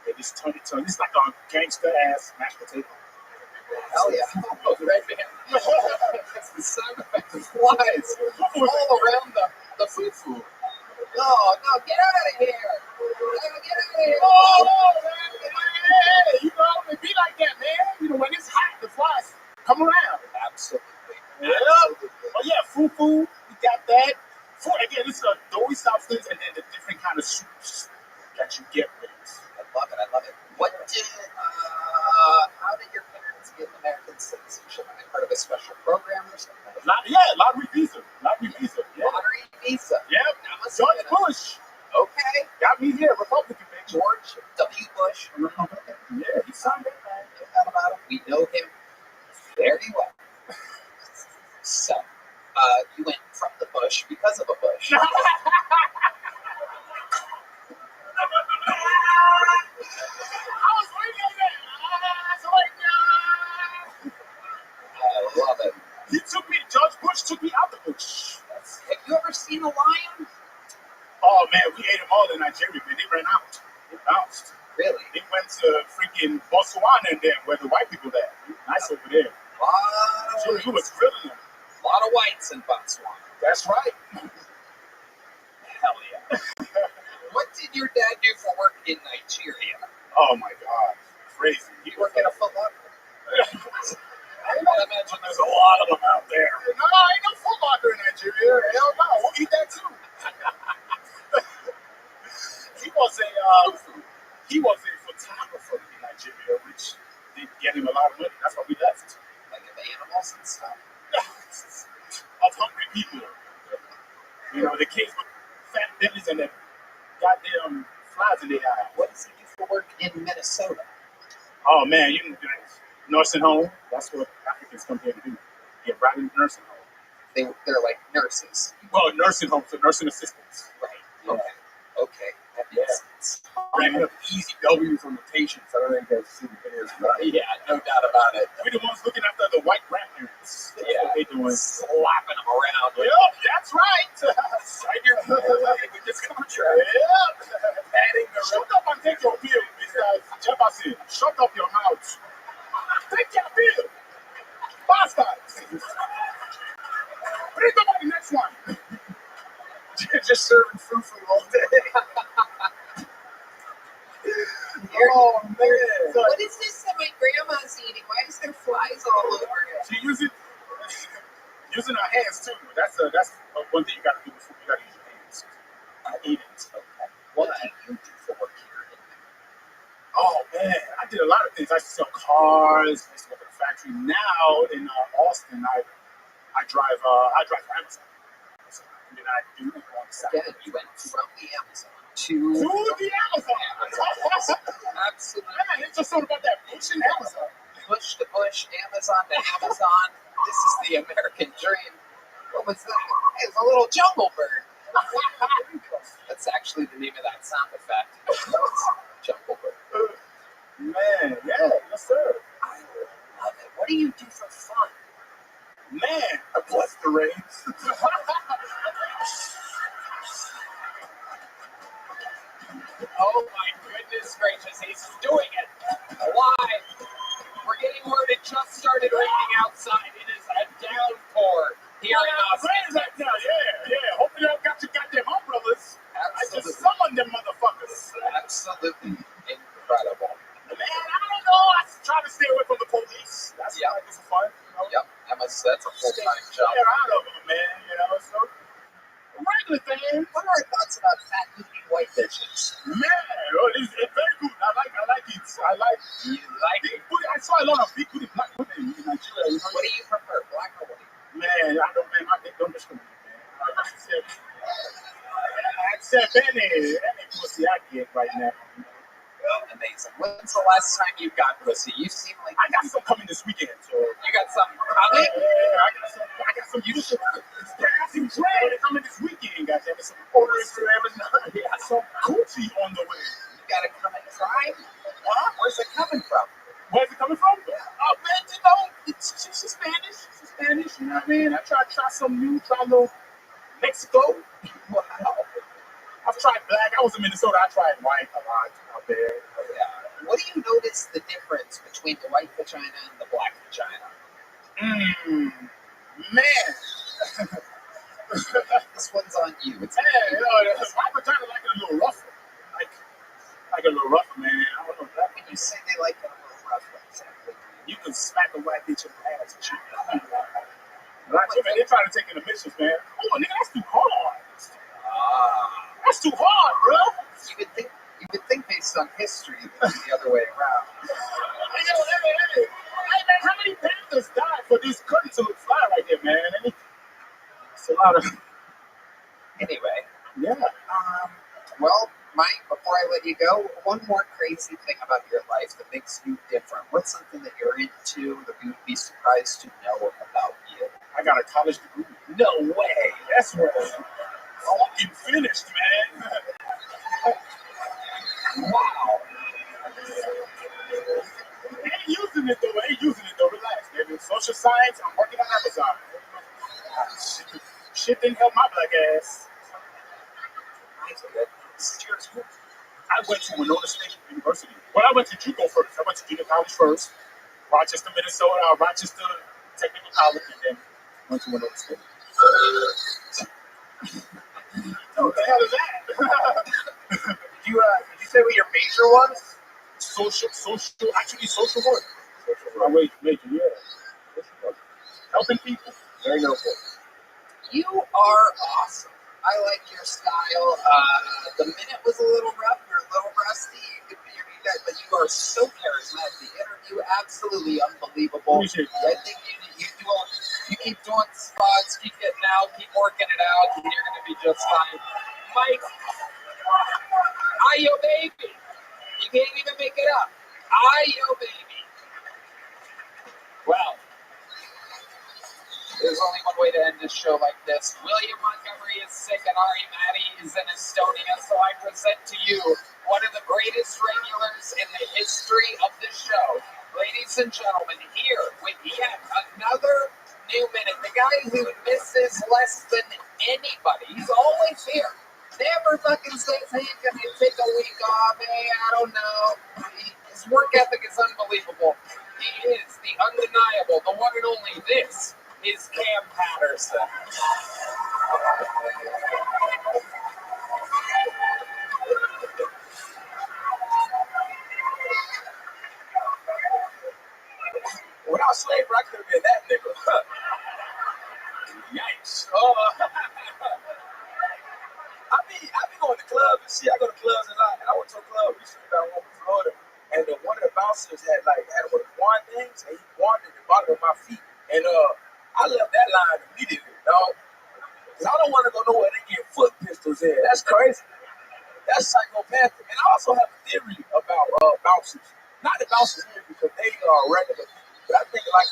They just turn it to. It's like a gangster ass mashed potato. Hell yeah. Oh, right there. That's the sound effect of flies all around the fufu. No, get out of here. Get out of here. Oh, man. Hey, it be like that, man. When it's hot, the flies come around. Absolutely. Yeah. Oh, yeah, fufu. We got that. Again, it's a doughy substance, and then the different get American citizenship? Am I part of a special program or something? Lottery visa. Yeah. Lottery visa. Yep. That must George have been Bush okay. got me here, Republican, man. George W. Bush, a Republican. Yeah, he signed that, man. No doubt about it. We know him very well. So, you went from the bush because of a bush. I love it. George Bush took me out the bush. Have you ever seen a lion? Oh, man, we ate them all in Nigeria, man. They ran out. They bounced. Really? They went to freaking Botswana and there, where the white people there. Nice over there. Wow. He was grilling them. A lot of whites in Botswana. That's right. Hell yeah. What did your dad do for work in Nigeria? Oh, my God. Crazy. He worked at a Foot Locker. I imagine there's a lot of them out there. No, ain't no Foot Locker in Nigeria. Hell no. We'll eat that too. He was a photographer in Nigeria, which did get him a lot of money. That's why we left. Like of animals and stuff. Of hungry people. You know, the kids with fat bellies and the goddamn flies in their eyes. What does he do for work in Minnesota? Oh man, you know, nursing home. That's what Africans come here to do. Get right in the nursing home. They're like nurses. Well, nursing homes, so nursing assistants. Right. Yeah. Okay. That makes sense. Bringing up easy W's on the patients. I don't think that's see the videos. Yeah, no doubt about it. We're the ones looking after the white grandparents. That's what they doing. Slapping them around. Yep, that's right. Sign your with this contract. Yep. Adding the shut up and take your bill, Mr. Jefferson. Shut up your mouth. Take your bill. Bastards. Bring up the next one. Just serving food for all day. Oh man! What is this that my grandma's eating? Why is there flies all over it? She using her hands too. That's one thing you got to do before you got to use your hands. I eat it. Okay. What do you do for work here? Oh man, I did a lot of things. I used to sell cars. I used to work at a factory. Now in Austin, I drive for Amazon. So, I mean, I do on the side. Again, you went from the Amazon to the Amazon. Absolutely. Man, it's just something about that pushing Amazon. Push to push, Amazon to Amazon. This is the American dream. What was that? It was a little jungle bird. That's actually the name of that sound effect. Jungle bird. Man, yeah, yes sir. I love it. What do you do for fun? Man, I bless the rains. Oh my goodness gracious, he's doing it. Why? We're getting word it just started raining outside. It is a downpour here in Austin. Right now, yeah. Hope y'all got your goddamn umbrellas. Absolutely. I just summoned them motherfuckers. Absolutely incredible. Man, I don't know. I try to stay away from the police. That's why it's fun. You know? Yep, that's a full-time job. Stay out of them, man. You know, so regular things. What are our thoughts about fat eating white bitches? Man, it's very good. I like it. You like it? I saw a lot of big booty black women in Nigeria. You know? What do you prefer, black or white? Man, I don't. Man, my dick don't discriminate, man. I said, any pussy I get right now. Amazing. When's the last time you got pussy? You seem like I got some coming this weekend. So you got something coming? Yeah, I got some. You should. I got some bread coming this weekend. Goddamn, some orders for Amazon. Yeah, some coochie on the way. You gotta come and try. Huh? Where's it coming from? Where's it coming from? Oh man, you know, she's Spanish. She's Spanish. You know what I mean? I try some new. Try a little Mexico. Wow. I've tried black. I was in Minnesota. I tried white a lot out there. Yeah. What do you notice the difference between the white vagina and the black vagina? Man. This one's on you. It's my vagina like a little rougher. Like a little rougher, man. I don't know that. When you say they like it a little rough, exactly. You can smack a white bitch in the ass and shit. Black women, they try to take in the missions, man. Oh, nigga, that's too hard. That's too hard, bro. You would think based on history that it's the other way around. Hey, man, these curtains look fly right there, man. It's a lot of. Anyway, Yeah. well, Mike, before I let you go, one more crazy thing about your life that makes you different. What's something that you're into that we would be surprised to know about you? I got a college degree. No way. That's right. Fucking finished, man. Wow. Ain't using it though. Relax, baby. Social science. I'm working on Amazon. Shit didn't help my black ass. I went to Winona State University. Well, I went to JUCO first. I went to junior college first. Rochester, Minnesota, Rochester Technical College, and then went to Winona State. What the hell is that? Did you say what your major was? Social work. My major, yeah. Helping people. Very noble. You are awesome. I like your style. The minute was a little rough. You're a little rusty. You guys, but you are so charismatic. The interview, absolutely unbelievable. Appreciate I think you keep doing spots, keep getting out, keep working it out, and you're going to be just fine. Mike, I yo baby. You can't even make it up. I yo baby. Well, there's only one way to end this show like this. William Montgomery is sick and Ari Matty is in Estonia, so I present to you one of the greatest regulars in the history of the show. Ladies and gentlemen, here with yet another new minute. The guy who misses less than anybody. He's always here. Never fucking says, hey, can I take a week off? Hey, I don't know. His work ethic is unbelievable. He is the undeniable, the one and only. This is Cam Patterson. Without slavery, I could have been that nigga. Yikes. I be going to clubs and shit. I go to clubs a lot. And I went to a club recently down in Florida. And one of the bouncers had one of the wand things. And he wanded the bottom of my feet. And I left that line immediately, dog. Because I don't want to go nowhere they get foot pistols in. That's crazy. That's psychopathic. And I also have a theory about bouncers. Not the bouncers here because they are regular people. But I think like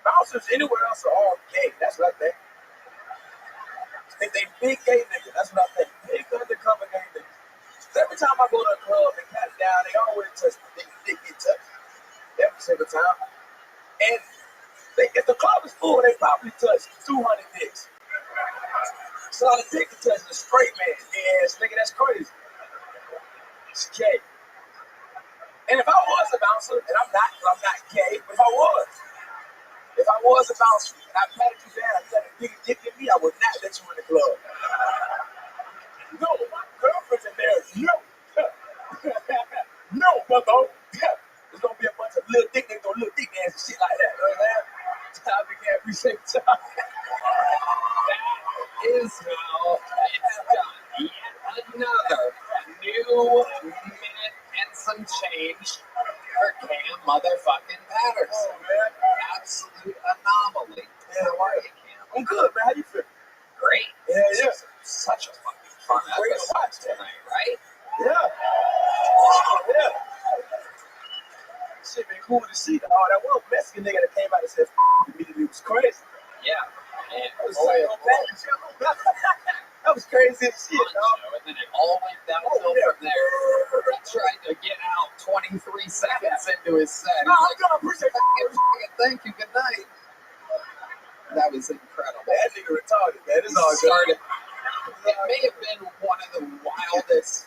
bouncers anywhere else are all gay. That's what I think. They big gay niggas. That's what I think. Big undercover gay niggas. So every time I go to a club and pat it down, they always touch me. They get touched. Every single time. And if the club is full, they probably touch 200 dicks. So the dick is touching a straight man. Yes, nigga, that's crazy. It's gay. And if I was a bouncer, and I'm not gay, but if I was a bouncer, and I patted you down, you got a bigger dick than me, I would not let you in the club. No, my girlfriend's in there. No, bucko. There's gonna be a bunch of little dick niggas doing little dick dance and shit like that. You know what I'm saying? I can't appreciate the time. That is how it's done. Yet another new minute and some change for Cam motherfucking Patterson. Oh, man. Absolute anomaly. Yeah, how are you, Cam? I'm good, man. How you feel? Great. Yeah. Such a fucking fun episode tonight, right? Yeah. Shit been cool to see. That one Mexican nigga that came out and said immediately was crazy. Yeah. And that was crazy as shit, dog. And then it all went downhill from there. He tried to get out 23 seconds into his set. No, I'm gonna appreciate that. Thank you. Good night. That was incredible. That nigga retarded, man. It's all good. It may have been one of the wildest,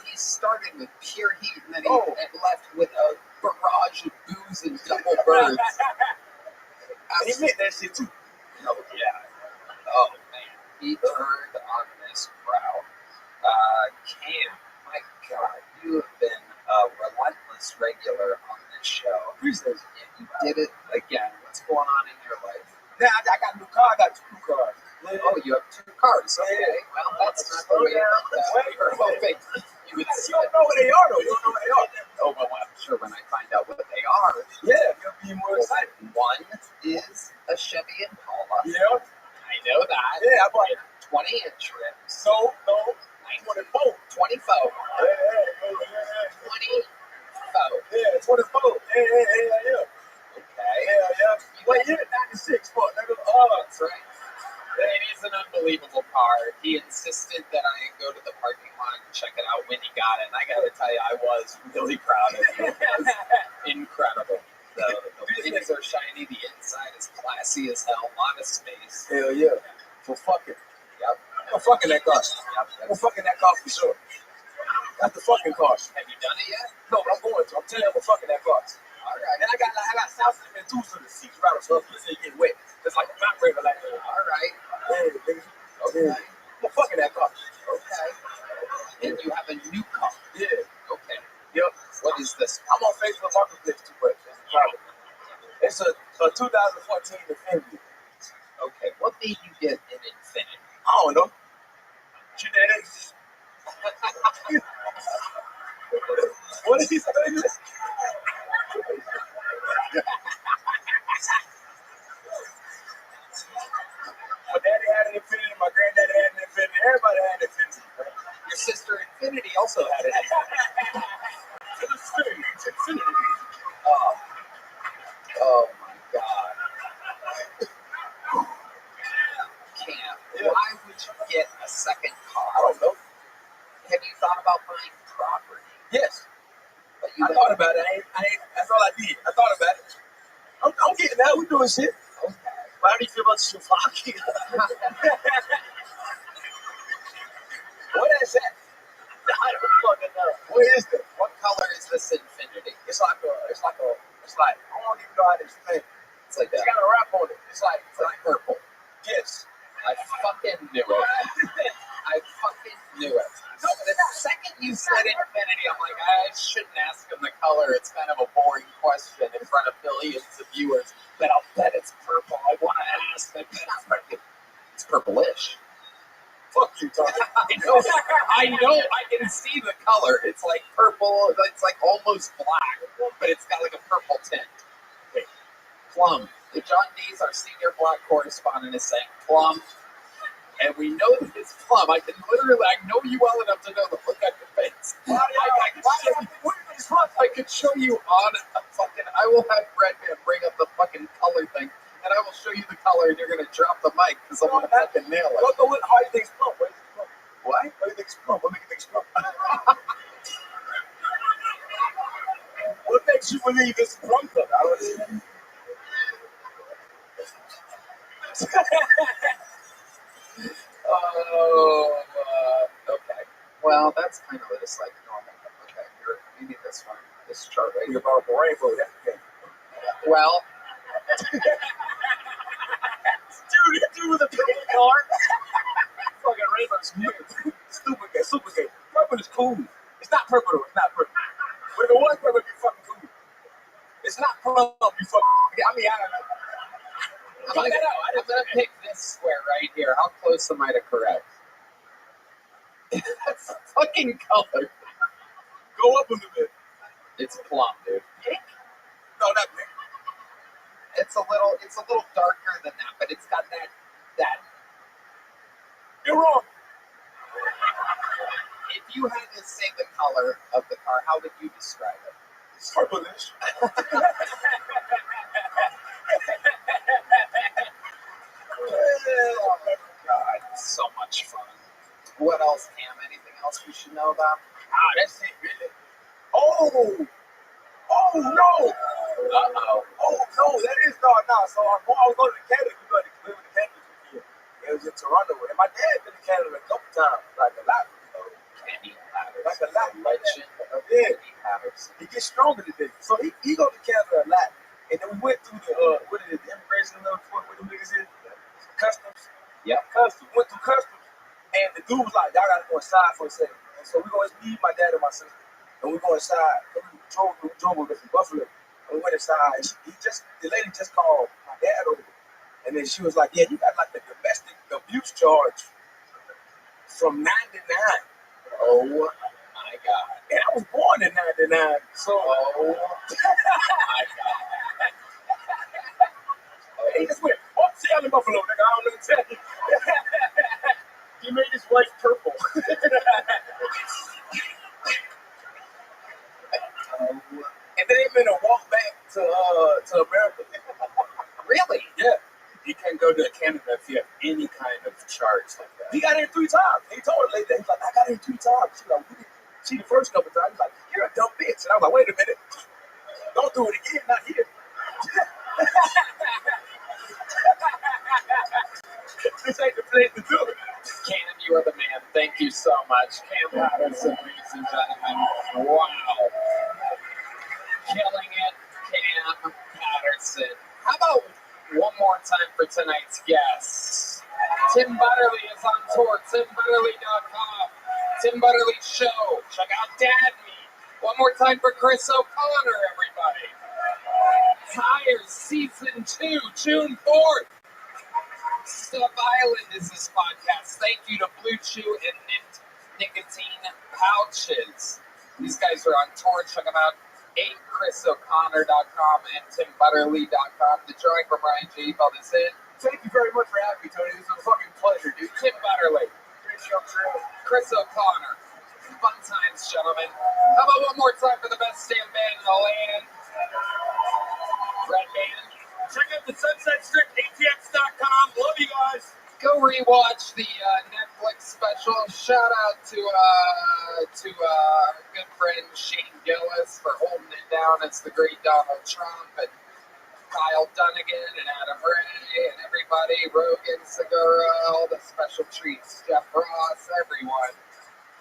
he started with pure heat and then he left with a barrage of booze and double birds. And he meant that shit too. Oh, yeah. Oh, man. He turned on this crowd. Cam, my God, you have been a relentless regular on this show. Appreciate it. You did it again. What's going on in your life? Yeah, I got a new car. I got 2 cars. Oh, you have 2 cars. Okay. Well, that's not the way you were hoping. You don't know where they are, though. You don't know where they are. Oh, well, I'm sure when I find out what they are. Yeah, you'll be more excited. One is a Chevy Impala. Yeah. I know that. Yeah, I bought it. 20-inch rims. No. 24. 24. 24. Yeah, 24. Yeah. Okay. Yeah. Wait, you're 96, fuck, nigga. Oh, that's right. It is an unbelievable car. He insisted that I go to the parking lot and check it out when he got it. And I gotta tell you, I was really proud of him. It was incredible. The wheels are shiny, the inside is classy as hell, a lot of space. Hell yeah. So fuck it. Yep. I'm fucking that car. I'm fucking that car for sure. That's the fucking car. Have you done it yet? No, but I'm going to. I'm telling you, I'm fucking that car. All right. And I got South and two to the seats right so it's get wet. It's like a vibrator like that. All right. Yeah, nigga. Okay. I'm fucking that car. Okay. And you have a new car. Yeah. Okay. Yep. What is this? I'm on Facebook Marketplace too much. It's a 2014 Infiniti. Okay. What made you get an Infiniti? I don't know. Genetics. What did he say? My daddy had an Infiniti, my granddaddy had an Infiniti, everybody had an Infiniti. Your sister Infiniti also had an Infiniti. Oh my God. Cam, why would you get a second car? I don't know. Have you thought about buying property? Yes. But you I thought about it. That's all I did. I thought about it. I'm getting out. We're doing shit. Okay. But how do you feel about Slovakia? What is that? I don't fucking know. What is that? What color is this Infiniti? It's like I don't even know how to explain it. It's like It's that. got a wrap on it. It's like Purple. yes. I fucking knew it. I fucking knew it. No, but the second you said Infiniti, I'm like, I shouldn't ask him the color. It's kind of a boring question in front of millions of viewers. But I'll bet it's purple. I want to ask. I bet it's purplish. Fuck you, Tommy. I know. I can see the color. It's like purple. It's like almost black, but it's got like a purple tint. Okay. Plum. The John Dees, our senior black correspondent, is saying plum. And we know that it's plum. I know you well enough to know the look on your face. I could show you on a fucking. I will have Redman bring up the fucking color thing, and I will show you the color, and you're gonna drop the mic because I'm gonna fucking nail it. How do you think it's plum? What do you think it's plum? What? What do you think it's plum? What makes you think it's plum? What makes you believe it's plum color? I don't know. Okay. Well, that's kind of just like normal. Okay, maybe this one, this chart right You're here. about the rainbow. That's the thing. Well, Dude with a pink car. Fucking rainbow's new. Super gay. Purple is cool. It's not purple though. It's not purple. But if it was purple, it'd be fucking cool. It's not plum. You fucking. I mean, I don't know. I'm gonna pick this square right here. How close am I to correct? That's the fucking color. Go up a little bit. It's plum, dude. Pink? No, not pink. It's a little darker than that, but it's got that. You're wrong. If you had to say the color of the car, how would you describe it? It's purplish. Oh my God, so much fun. What else, Cam? Anything else we should know about? That's it, really. Oh no! Uh-oh. Oh no, that is no. So I was going to Canada. We went to Canada this year. It was in Toronto, and my dad been to Canada a couple times, like a lot. Kenny Patterson. Like a lot. Legend of Yeah. Kenny Patterson. He gets stronger today. So he go to Canada a lot. And then we went through the immigration what the niggas is? Customs. Yep. Customs. Went through customs. And the dude was like, y'all gotta go inside for a second. And so we go, it's me, my dad, and my sister. And we go inside. And we drove over from Buffalo. And we went inside. And the lady just called my dad over. And then she was like, yeah, you got like the domestic abuse charge from 99. Oh my God. And I was born in 99. So, Oh, my God. he just went, oh, see, I'm in Buffalo, nigga. I don't know what to tell you. He made his wife purple. And then they're gonna walk back to America. Really? Yeah. You can't go to Canada if you have any kind of charge like that. He got in 3 times. He told her like that. He's like, I got in 3 times. She's like, she the first couple times. He's like, you're a dumb bitch. And I was like, wait a minute. Don't do it again. Not here. This ain't the place to do it. Cam, you are the man. Thank you so much. Cam Patterson, ladies and gentlemen. Wow. Killing it, Cam Patterson. How about one more time for tonight's guests? Tim Butterly is on tour. TimButterly.com. Tim Butterly Show. Check out Dad Meat. One more time for Chris O'Connor, everybody. Tires Season 2, June 4th. Stuff Island is this podcast. Thank you to Blue Chew and Nicotine Pouches. These guys are on tour. Check them out. ChrisO'Connor.com and TimButterly.com. The drawing from Ryan J. filled this in. Thank you very much for having me, Tony. This was a fucking pleasure, dude. Tim Butterly. Chris O'Connor. Fun times, gentlemen. How about one more time for the best damn band in the land? Red Band. Check out the Sunset Strip, ATX.com. Love you guys. Go rewatch the Netflix special. Shout out to our good friend Shane Gillis for holding it down as the great Donald Trump, and Kyle Dunnigan and Adam Ray and everybody, Rogan, Segura, all the special treats, Jeff Ross, everyone.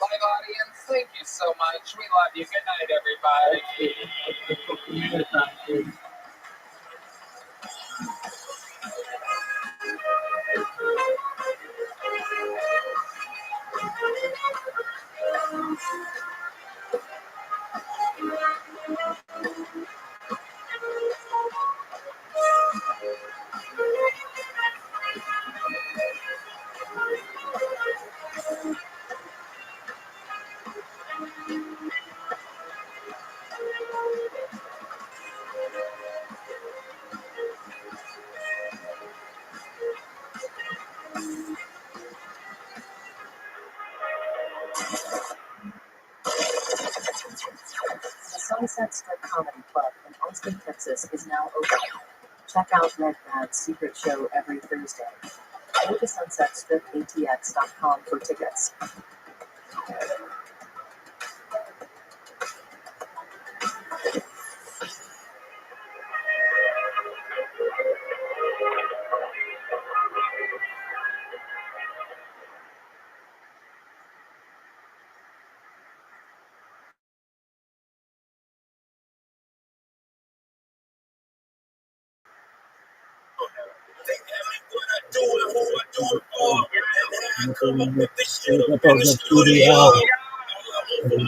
Live audience, thank you so much. We love you. Good night, everybody. The Sunset Strip Comedy Club in Austin, Texas is now open. Check out Red Bad's secret show every Thursday. Go to sunsetstripatx.com for tickets.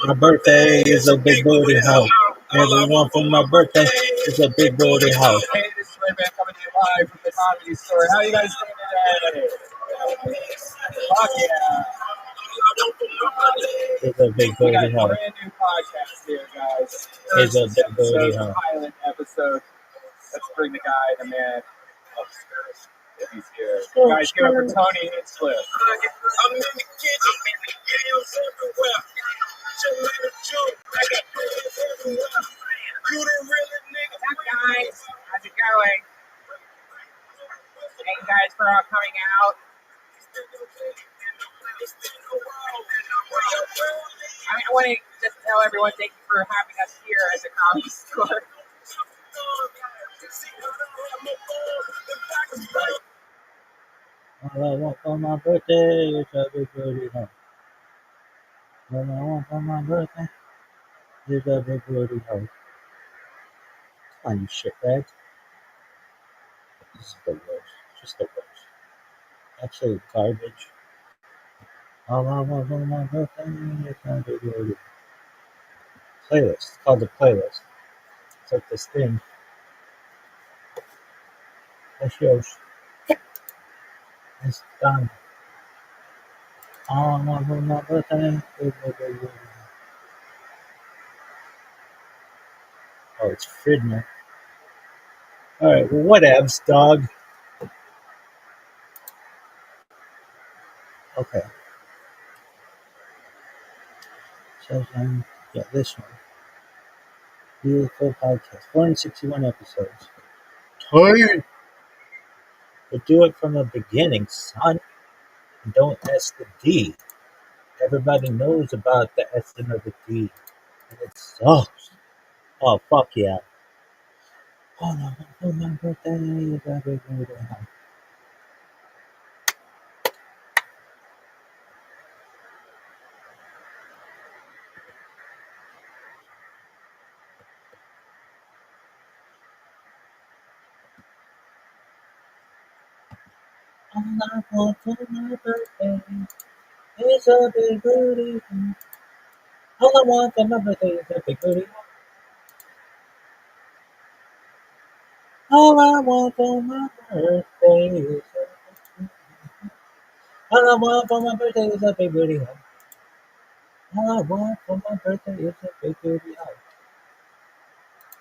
My birthday is a big booty house. Everyone for my birthday is a big booty house. Hey, this is Rabbi coming to you live from the Comedy Store. How you guys doing today? Fuck yeah. It's a big We got booty a house. brand new podcast here, guys. It's a big booty Episode, house. pilot episode. Let's bring the guy, the man, upstairs if he's here. Guys, give it up for Tony Hinchcliffe. I'm in the kitchen, yams everywhere. Gelato juice, I got pills everywhere. You the real nigga. What's up, guys? How's it going? Thank you guys for all coming out. I want to just tell everyone thank you for having us here at the Comedy Store. All I want for my birthday is a big booty house. All I want for my birthday is a big booty house. Come on, you shitbag. This is the worst. Just the worst. Absolute garbage. All I want for my birthday is a big booty house. Playlist. It's called the playlist. It's like this thing. That's yours. It's done. All I want for my birthday is a big booty house. Oh, it's Friedman. All right, well, whatevs, dog. Okay. So, yeah, this one. Beautiful podcast. 461 episodes. Taik! But do it from the beginning, son. And don't S the D. Everybody knows about the S and the D. And it sucks. Oh, fuck yeah. Oh, no, for my birthday, you got to go to hell. All I want for my birthday is a big booty. All I want for my birthday is a big booty. All I want for my birthday is a all I want for my birthday is a big booty. All I want for my birthday is a big booty.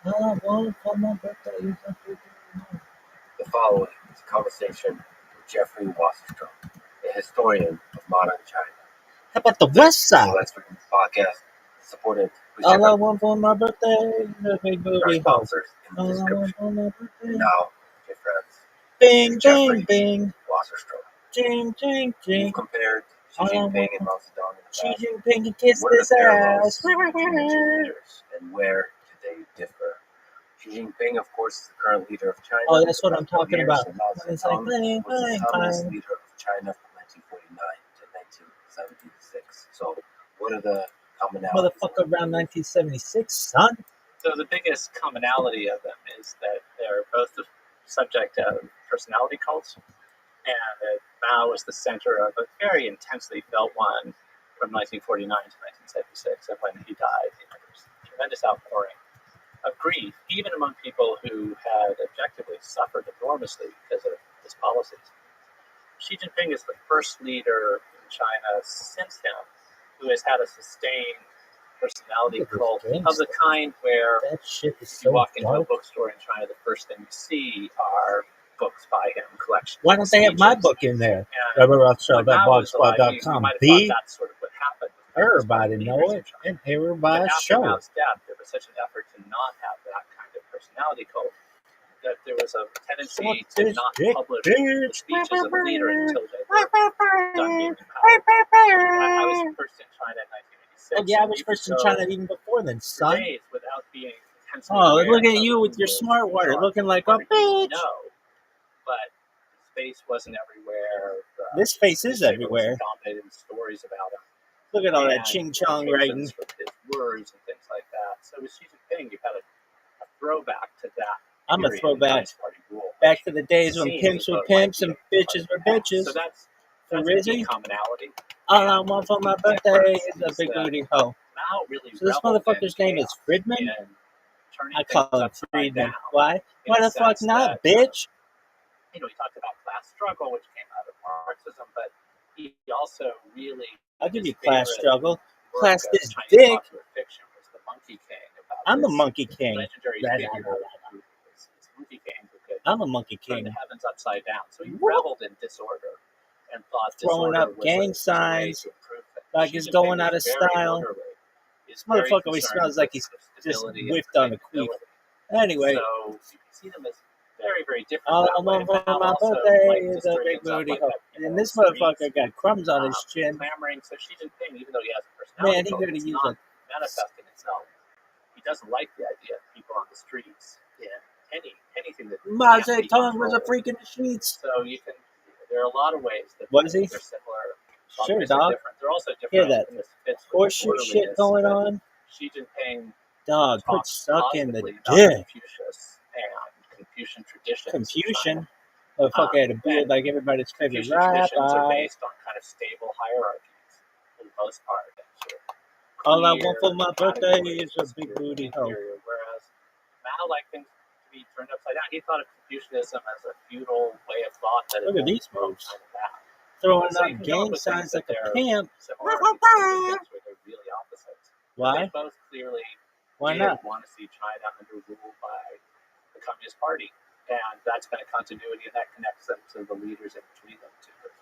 All I want for my birthday is a big booty. The following is a conversation with Jeffrey Wasserstrom, a historian of modern China. How about the West Side? Let's Begin podcast supported All I want for my birthday is a big our booty. sponsors in the All I description. want for my birthday. And now, dear friends, Bing, Jeffrey bing, bing. Wasserstrom. Jing, jing, jing. You compared Xi All I Jinping want and Mao Zedong in the Xi past. Jinping kissed What are his the parallels ass. between the two leaders, and where do they differ? Xi Jinping, of course, is the current leader of China. Oh, that's what I'm For talking years, about. and Mao When it's like, Zedong bang, was the bang, communist bang. leader of China from 1949 to 1976. So, what are the commonalities? Motherfucker around 1976, son. So the biggest commonality of them is that they're both the subject of personality cults, and that Mao was the center of a very intensely felt one from 1949 to 1976, and when he died, there was tremendous outpouring of grief, even among people who had objectively suffered enormously because of his policies. Xi Jinping is the first leader in China since him who has had a sustained personality cult of the kind where that shit is if you so walk into a dark. bookstore in China, the first thing you see are books by him, collections. Why don't they have my book in there? Rabbi ROTHSCHILD at blogspot.com. B. That's sort of what happened. Everybody know it, and everybody After show it. Mao's death, there was such an effort to not have that kind of personality cult that there was a tendency to not publish the speeches of the leader until they were done being in power. I was first in China in 1986. Oh, yeah, I was first in China even before then, for son. days without being intensely Oh, aware look at of you with who your was smart in water, charge. looking like a bitch. No, but space wasn't everywhere. This face is newspaper everywhere. wasn't dominated with stories about him. Look at all that And ching chong quotations writing. from his words and things like that. So with Xi Jinping, you had a throwback to that. I'm a period in throwback Communist Party rule. back to the days when Seems pimps as though were it might pimps be and a bitches were bitches. So that's For a key Rizzy, commonality. all I want for my birthday is a big that booty hoe. Mao really So this reveled in motherfucker's name is chaos Friedman? and turning I call things him upside Friedman. down. Why? In Why a the fuck sense not, that, bitch? He talked about class struggle, which came out of Marxism, but he also really I'll give his you class favorite struggle. work Class of this Chinese dick. popular fiction was The Monkey King. About I'm the this Monkey King. legendary Right, figure right, right, who was this Monkey King who could I'm a Monkey turn King. the heavens upside down. So he reveled in disorder and thought Throwing disorder up was gang a way signs to improve things. like Xi it's Jinping going out of was very style. orderly. He's This very motherfucker always concerned smells like with he's just stability and whiffed on a queef. predictability. Anyway, So you can see them as very, very different all that I way. want for Mao my also birthday liked to is a stir big things up booty like hoe. that. People And on this the streets, motherfucker got crumbs on his chin. clamoring. So Xi Jinping, even though he has a Man, personality, he cult, could have it's used not a manifesting itself. He doesn't like the idea of people on the streets in anything that Mao can't be Zedong was a controlled. freak in the sheets. So you can. There are a lot of ways that Was he? they're similar. Sure, They're dog. different. They're also Hear different. that And this fits with the horseshoe shit orderliness going that on? Xi Jinping Dog, quit talks sucking the positively about dick. Confucius and Confucian traditions. Confucian. Motherfucker had a beard like everybody's favorite Confucian traditions are rabbi. based on kind of stable hierarchies for the most part. And sort of All I want for clear my birthday categories is a of big superior booty and hoe. inferior, whereas Mao liked things to be turned upside down. He thought of Confucianism as a feudal way of thought that Look at had these broke moves. China down. Throwing So you up can come up gang with things signs that like a they're pimp. similar, and you can come up with things where they're really opposites. But Why? they both clearly Why didn't not? want to see China under rule by the Communist Party. And that's been a continuity, and that connects them to the leaders in between them too.